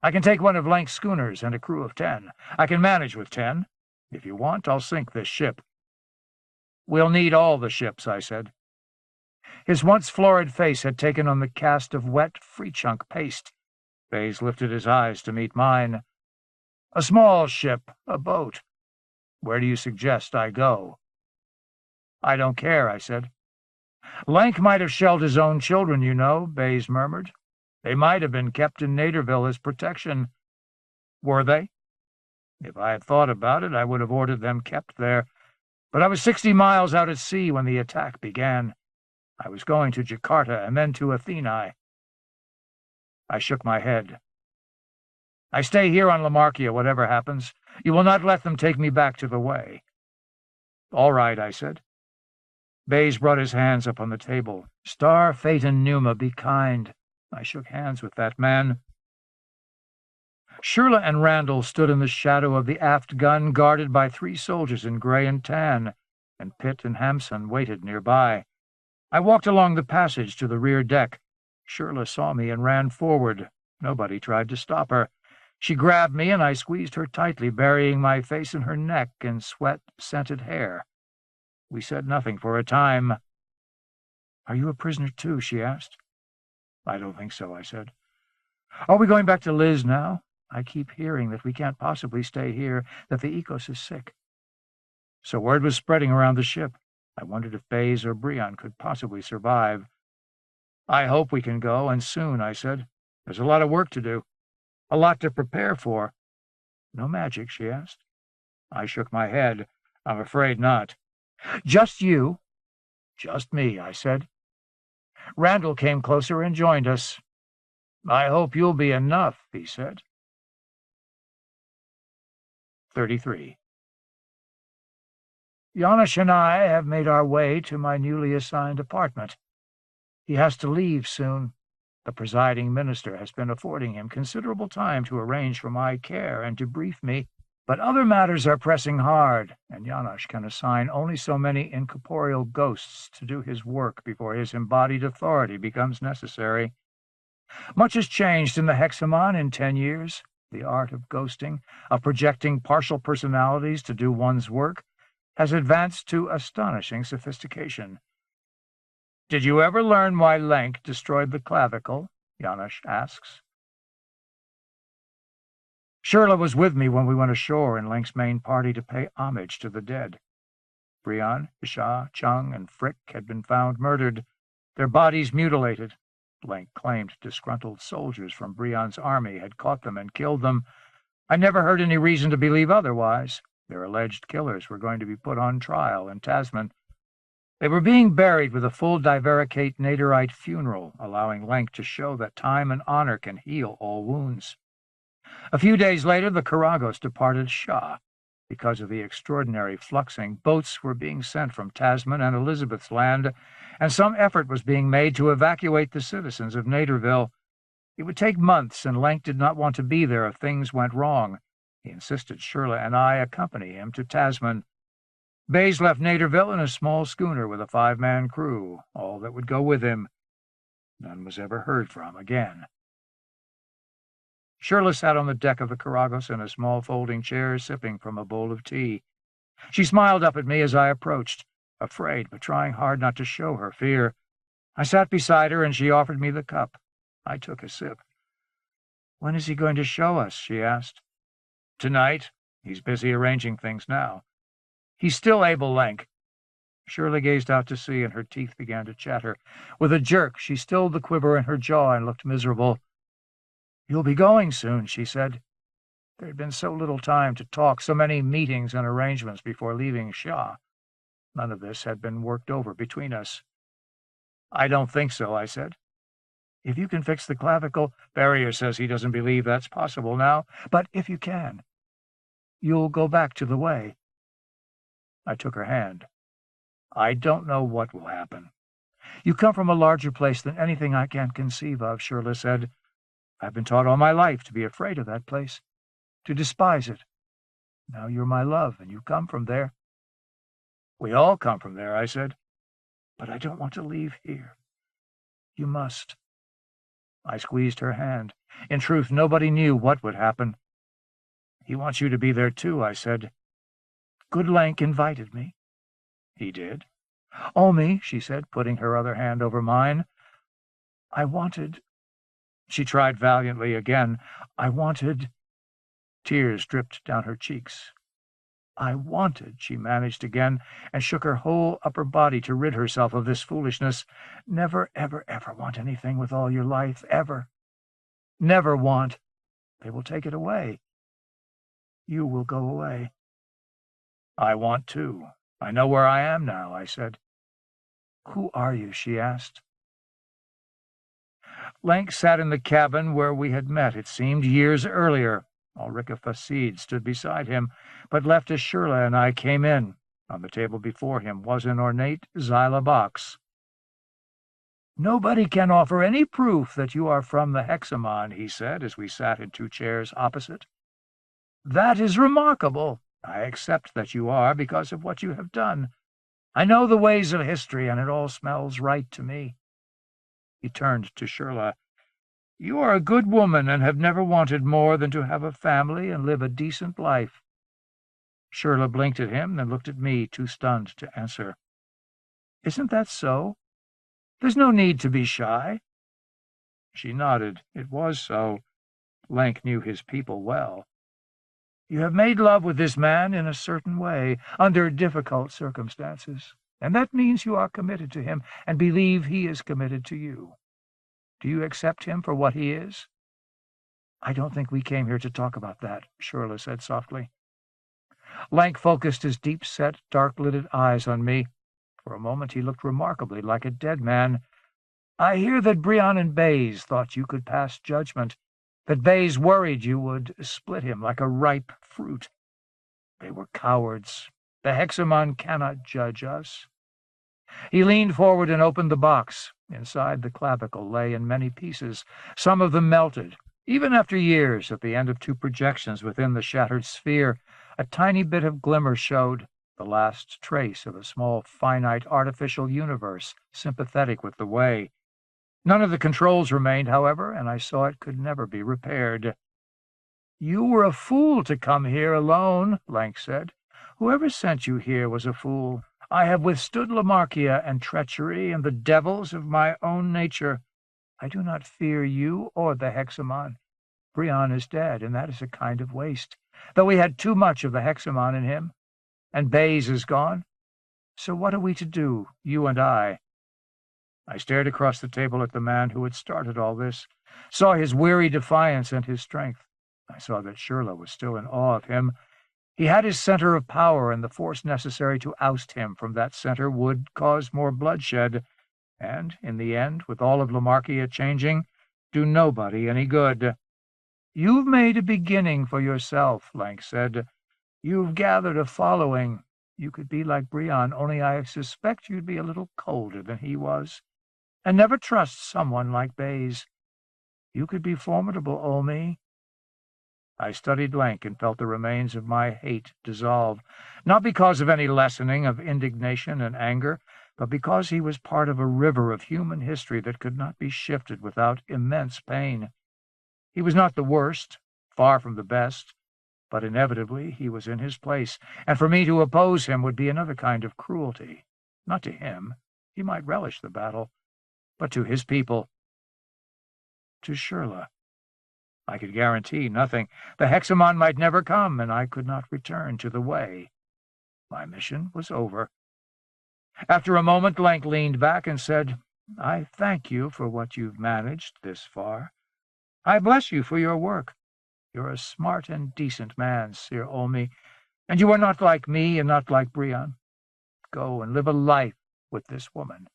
I can take one of Lenk's schooners and a crew of 10. I can manage with 10. If you want, I'll sink this ship." "We'll need all the ships," I said. His once florid face had taken on the cast of wet, free-chunk paste. Bays lifted his eyes to meet mine. "A small ship, a boat. Where do you suggest I go?" "I don't care," I said. "Lenk might have shelled his own children, you know," Bays murmured. "They might have been kept in Naderville as protection." "Were they?" "If I had thought about it, I would have ordered them kept there. But I was 60 miles out at sea when the attack began. I was going to Jakarta and then to Athenae." I shook my head. "I stay here on Lamarkia, whatever happens. You will not let them take me back to the Way." "All right," I said. Bays brought his hands up on the table. "Star, Fate, and Numa, be kind." I shook hands with that man. Shirla and Randall stood in the shadow of the aft gun, guarded by 3 soldiers in gray and tan, and Pitt and Hampson waited nearby. I walked along the passage to the rear deck. Shirla saw me and ran forward. Nobody tried to stop her. She grabbed me, and I squeezed her tightly, burying my face in her neck in sweat-scented hair. We said nothing for a time. "Are you a prisoner too?" she asked. "I don't think so," I said. "Are we going back to Liz now? I keep hearing that we can't possibly stay here, that the Ecos is sick." So word was spreading around the ship. I wondered if Bays or Brion could possibly survive. "I hope we can go, and soon," I said. "There's a lot of work to do. A lot to prepare for." "No magic?" she asked. I shook my head. "I'm afraid not." "Just you?" "Just me," I said. Randall came closer and joined us. "I hope you'll be enough," he said. 33. Janusz and I have made our way to my newly assigned apartment. He has to leave soon. The presiding minister has been affording him considerable time to arrange for my care and to brief me, but other matters are pressing hard, and Janusz can assign only so many incorporeal ghosts to do his work before his embodied authority becomes necessary. Much has changed in the Hexamon in 10 years. The art of ghosting, of projecting partial personalities to do one's work, has advanced to astonishing sophistication. "Did you ever learn why Lenk destroyed the clavicle?" Janusz asks. Shirla was with me when we went ashore in Lenk's main party to pay homage to the dead. Brion, Isha, Chung, and Frick had been found murdered, their bodies mutilated. Lenk claimed disgruntled soldiers from Brion's army had caught them and killed them. I never heard any reason to believe otherwise. Their alleged killers were going to be put on trial in Tasman. They were being buried with a full divaricate naderite funeral, allowing Lenk to show that time and honor can heal all wounds. A few days later, the Karagos departed Shah. Because of the extraordinary fluxing, boats were being sent from Tasman and Elizabeth's Land, and some effort was being made to evacuate the citizens of Naderville. It would take months, and Lenk did not want to be there if things went wrong. He insisted Shirley and I accompany him to Tasman. Bays left Naderville in a small schooner with a 5-man crew, all that would go with him. None was ever heard from again. Shirley sat on the deck of the Karagos in a small folding chair, sipping from a bowl of tea. She smiled up at me as I approached, afraid but trying hard not to show her fear. I sat beside her, and she offered me the cup. I took a sip. "When is he going to show us?" she asked. "Tonight. He's busy arranging things now. He's still able, Lenk." Shirley gazed out to sea, and her teeth began to chatter. With a jerk, she stilled the quiver in her jaw and looked miserable. "You'll be going soon," she said. There had been so little time to talk, so many meetings and arrangements before leaving Shah. None of this had been worked over between us. "I don't think so," I said. "If you can fix the clavicle—" "Barrier says he doesn't believe that's possible now. But if you can, you'll go back to the way." I took her hand. "I don't know what will happen." "You come from a larger place than anything I can conceive of," Shirley said. "I've been taught all my life to be afraid of that place, to despise it. Now you're my love, and you come from there." "We all come from there," I said. "But I don't want to leave here. You must." I squeezed her hand. In truth, nobody knew what would happen. "He wants you to be there too," I said. "Good Lenk invited me." "He did?" "Omi," she said, putting her other hand over mine. "I wanted—" She tried valiantly again. "I wanted—" Tears dripped down her cheeks. "I wanted," she managed again, and shook her whole upper body to rid herself of this foolishness. "Never, ever, ever want anything with all your life, ever. Never want. They will take it away. You will go away." "I want too. I know where I am now," I said. "Who are you?" she asked. Lenk sat in the cabin where we had met, it seemed, years earlier. Ulrika Fasid stood beside him, but left as Shirley and I came in. On the table before him was an ornate Zyla box. "Nobody can offer any proof that you are from the Hexamon," he said, as we sat in 2 chairs opposite. "That is remarkable. I accept that you are because of what you have done. I know the ways of history, and it all smells right to me." He turned to Shirley. "You are a good woman and have never wanted more than to have a family and live a decent life." Shirley blinked at him, then looked at me, too stunned to answer. "Isn't that so? There's no need to be shy." She nodded. It was so. Lenk knew his people well. "You have made love with this man in a certain way, under difficult circumstances, and that means you are committed to him and believe he is committed to you. Do you accept him for what he is?" "I don't think we came here to talk about that," Shirley said softly. Lenk focused his deep-set, dark-lidded eyes on me. For a moment he looked remarkably like a dead man. "I hear that Brion and Bays thought you could pass judgment, that Bays worried you would split him like a ripe fruit. They were cowards. The Hexamon cannot judge us." He leaned forward and opened the box. Inside, the clavicle lay in many pieces. Some of them melted. Even after years, at the end of 2 projections within the shattered sphere, a tiny bit of glimmer showed, the last trace of a small, finite, artificial universe, sympathetic with the way. None of the controls remained, however, and I saw it could never be repaired. "You were a fool to come here alone," Lenk said. "Whoever sent you here was a fool. I have withstood Lamarkia and treachery and the devils of my own nature. I do not fear you or the Hexamon. Brion is dead, and that is a kind of waste, though he had too much of the Hexamon in him. And Bays is gone. So what are we to do, you and I?" I stared across the table at the man who had started all this, saw his weary defiance and his strength. I saw that Shirla was still in awe of him. He had his center of power, and the force necessary to oust him from that center would cause more bloodshed, and, in the end, with all of Lamarkia changing, do nobody any good. "You've made a beginning for yourself," Lank said. "You've gathered a following. You could be like Brion, only I suspect you'd be a little colder than he was. And never trust someone like Bays. You could be formidable, Olmi." I studied Lank and felt the remains of my hate dissolve, not because of any lessening of indignation and anger, but because he was part of a river of human history that could not be shifted without immense pain. He was not the worst, far from the best, but inevitably he was in his place, and for me to oppose him would be another kind of cruelty. Not to him. He might relish the battle, but to his people. To Shirla. I could guarantee nothing. The Hexamon might never come, and I could not return to the way. My mission was over. After a moment, Lank leaned back and said, "I thank you for what you've managed this far. I bless you for your work. You're a smart and decent man, Sir Olmi, and you are not like me and not like Brion. Go and live a life with this woman."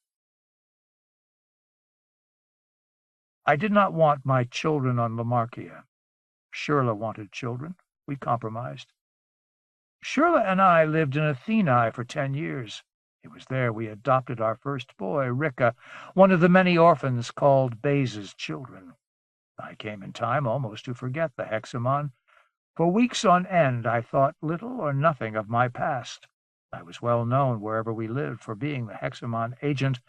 I did not want my children on Lamarkia. Shirla wanted children. We compromised. Shirla and I lived in Athenae for 10 years. It was there we adopted our first boy, Rika, one of the many orphans called Bays's children. I came in time almost to forget the Hexamon. For weeks on end I thought little or nothing of my past. I was well known wherever we lived for being the Hexamon agent,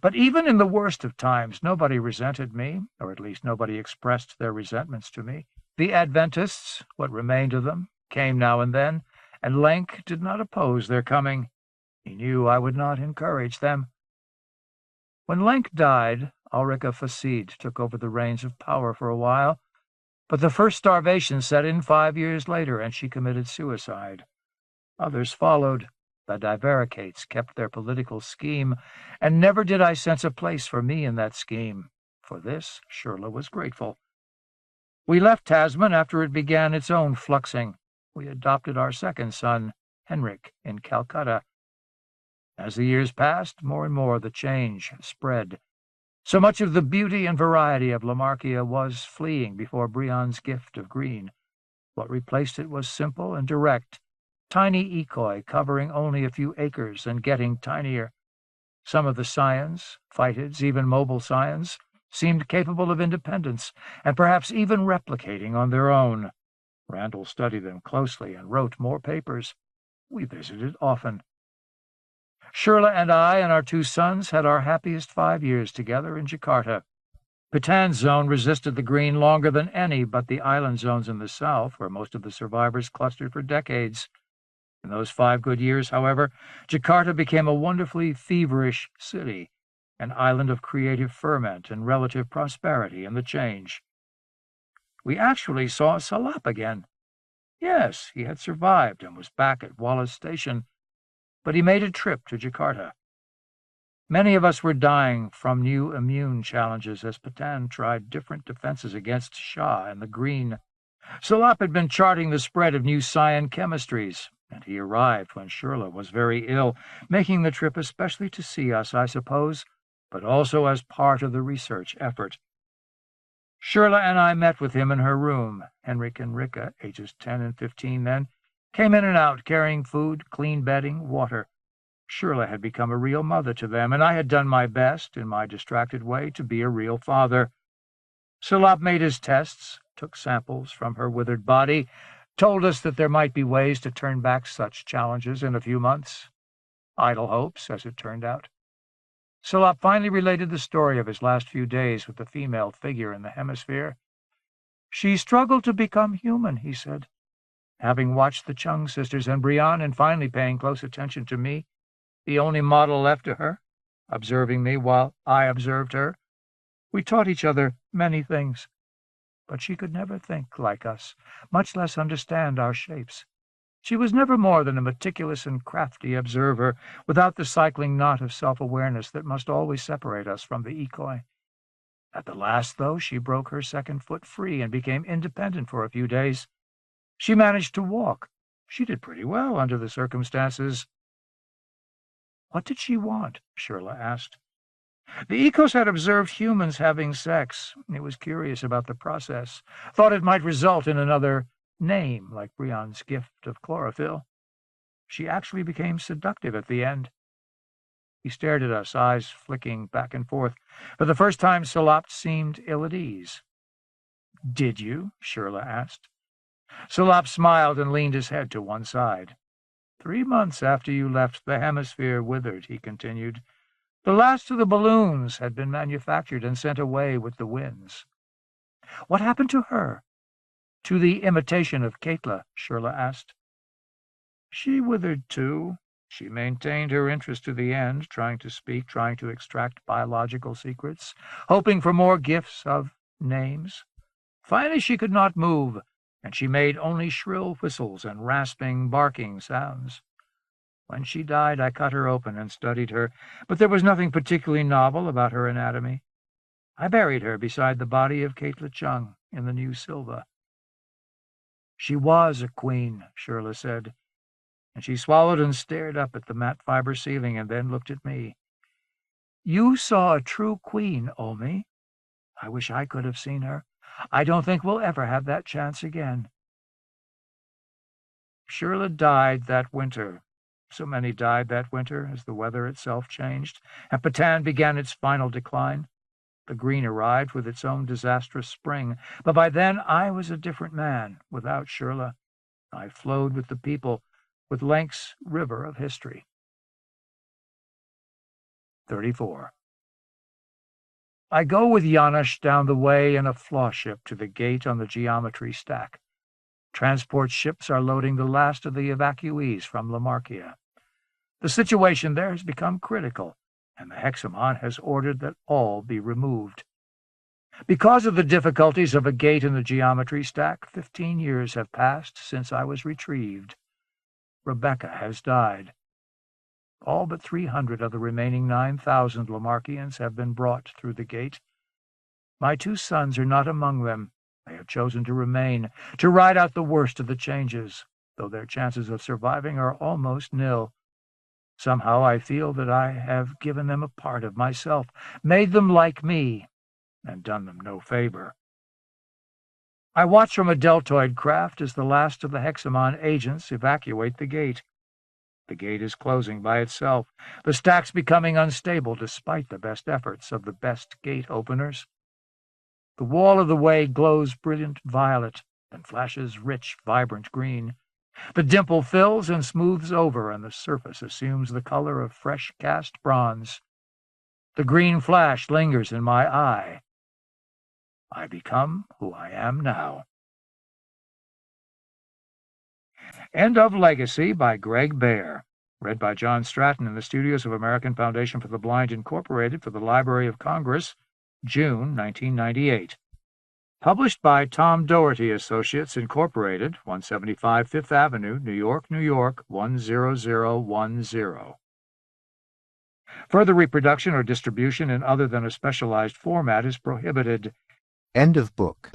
but even in the worst of times nobody resented me, or at least nobody expressed their resentments to me. The Adventists, what remained of them, came now and then, and Lank did not oppose their coming. He knew I would not encourage them. When Lank died, Ulrika Facide took over the reins of power for a while, but the first starvation set in 5 years later, and she committed suicide. Others followed. The Divericates kept their political scheme, and never did I sense a place for me in that scheme. For this, Shirla was grateful. We left Tasman after it began its own fluxing. We adopted our second son, Henrik, in Calcutta. As the years passed, more and more the change spread. So much of the beauty and variety of Lamarkia was fleeing before Brion's gift of green. What replaced it was simple and direct, tiny Ecoi covering only a few acres and getting tinier. Some of the scions, phytids, even mobile scions, seemed capable of independence, and perhaps even replicating on their own. Randall studied them closely and wrote more papers. We visited often. Shirla and I and our 2 sons had our happiest 5 years together in Jakarta. Batan's zone resisted the green longer than any but the island zones in the south, where most of the survivors clustered for decades. In those 5 good years, however, Jakarta became a wonderfully feverish city, an island of creative ferment and relative prosperity in the change. We actually saw Salap again. Yes, he had survived and was back at Wallace Station, but he made a trip to Jakarta. Many of us were dying from new immune challenges as Patan tried different defenses against Shah and the Green. Salap had been charting the spread of new scion chemistries, and he arrived when Shirla was very ill, making the trip especially to see us, I suppose, but also as part of the research effort. Shirla and I met with him in her room. Henrik and Rika, ages 10 and 15 then, came in and out carrying food, clean bedding, water. Shirla had become a real mother to them, and I had done my best, in my distracted way, to be a real father. Salap made his tests, took samples from her withered body, told us that there might be ways to turn back such challenges in a few months. Idle hopes, as it turned out. Salap finally related the story of his last few days with the female figure in the hemisphere. "She struggled to become human," he said. Having watched the Chung sisters and Brion and finally paying close attention to me, the only model left to her, observing me while I observed her, we taught each other many things. But she could never think like us, much less understand our shapes. She was never more than a meticulous and crafty observer, without the cycling knot of self-awareness that must always separate us from the decoy. At the last, though, she broke her second foot free and became independent for a few days. She managed to walk. She did pretty well under the circumstances. What did she want? Shirla asked. The Ecos had observed humans having sex. He was curious about the process, thought it might result in another name, like Brion's gift of chlorophyll. She actually became seductive at the end. He stared at us, eyes flicking back and forth. For the first time, Salop seemed ill at ease. "Did you?" Shirla asked. Salop smiled and leaned his head to one side. 3 months after you left, the hemisphere withered, he continued. The last of the balloons had been manufactured and sent away with the winds. What happened to her? To the imitation of Katla, Shirla asked. She withered too. She maintained her interest to the end, trying to speak, trying to extract biological secrets, hoping for more gifts of names. Finally she could not move, and she made only shrill whistles and rasping, barking sounds. When she died, I cut her open and studied her, but there was nothing particularly novel about her anatomy. I buried her beside the body of Katla Chung in the New Silva. She was a queen, Shirla said, and she swallowed and stared up at the matte fiber ceiling and then looked at me. You saw a true queen, Omi. I wish I could have seen her. I don't think we'll ever have that chance again. Shirla died that winter. So many died that winter as the weather itself changed, and Patan began its final decline. The green arrived with its own disastrous spring, but by then I was a different man without Shirla. I flowed with the people, with Lenk's river of history. 34. I go with Janusz down the way in a flaw ship to the gate on the geometry stack. Transport ships are loading the last of the evacuees from Lamarkia. The situation there has become critical, and the Hexamon has ordered that all be removed. Because of the difficulties of a gate in the geometry stack, 15 years have passed since I was retrieved. Rebecca has died. All but 300 of the remaining 9,000 Lamarkians have been brought through the gate. My 2 sons are not among them. They have chosen to remain, to ride out the worst of the changes, though their chances of surviving are almost nil. Somehow I feel that I have given them a part of myself, made them like me, and done them no favor. I watch from a deltoid craft as the last of the Hexamon agents evacuate the gate. The gate is closing by itself, the stacks becoming unstable despite the best efforts of the best gate openers. The wall of the way glows brilliant violet, then flashes rich, vibrant green. The dimple fills and smooths over, and the surface assumes the color of fresh cast bronze. The green flash lingers in my eye. I become who I am now. End of Legacy by Greg Bear. Read by John Stratton in the studios of American Foundation for the Blind, Incorporated, for the Library of Congress, June 1998. Published by Tom Doherty Associates, Incorporated, 175 Fifth Avenue, New York, New York, 10010. Further reproduction or distribution in other than a specialized format is prohibited. End of book.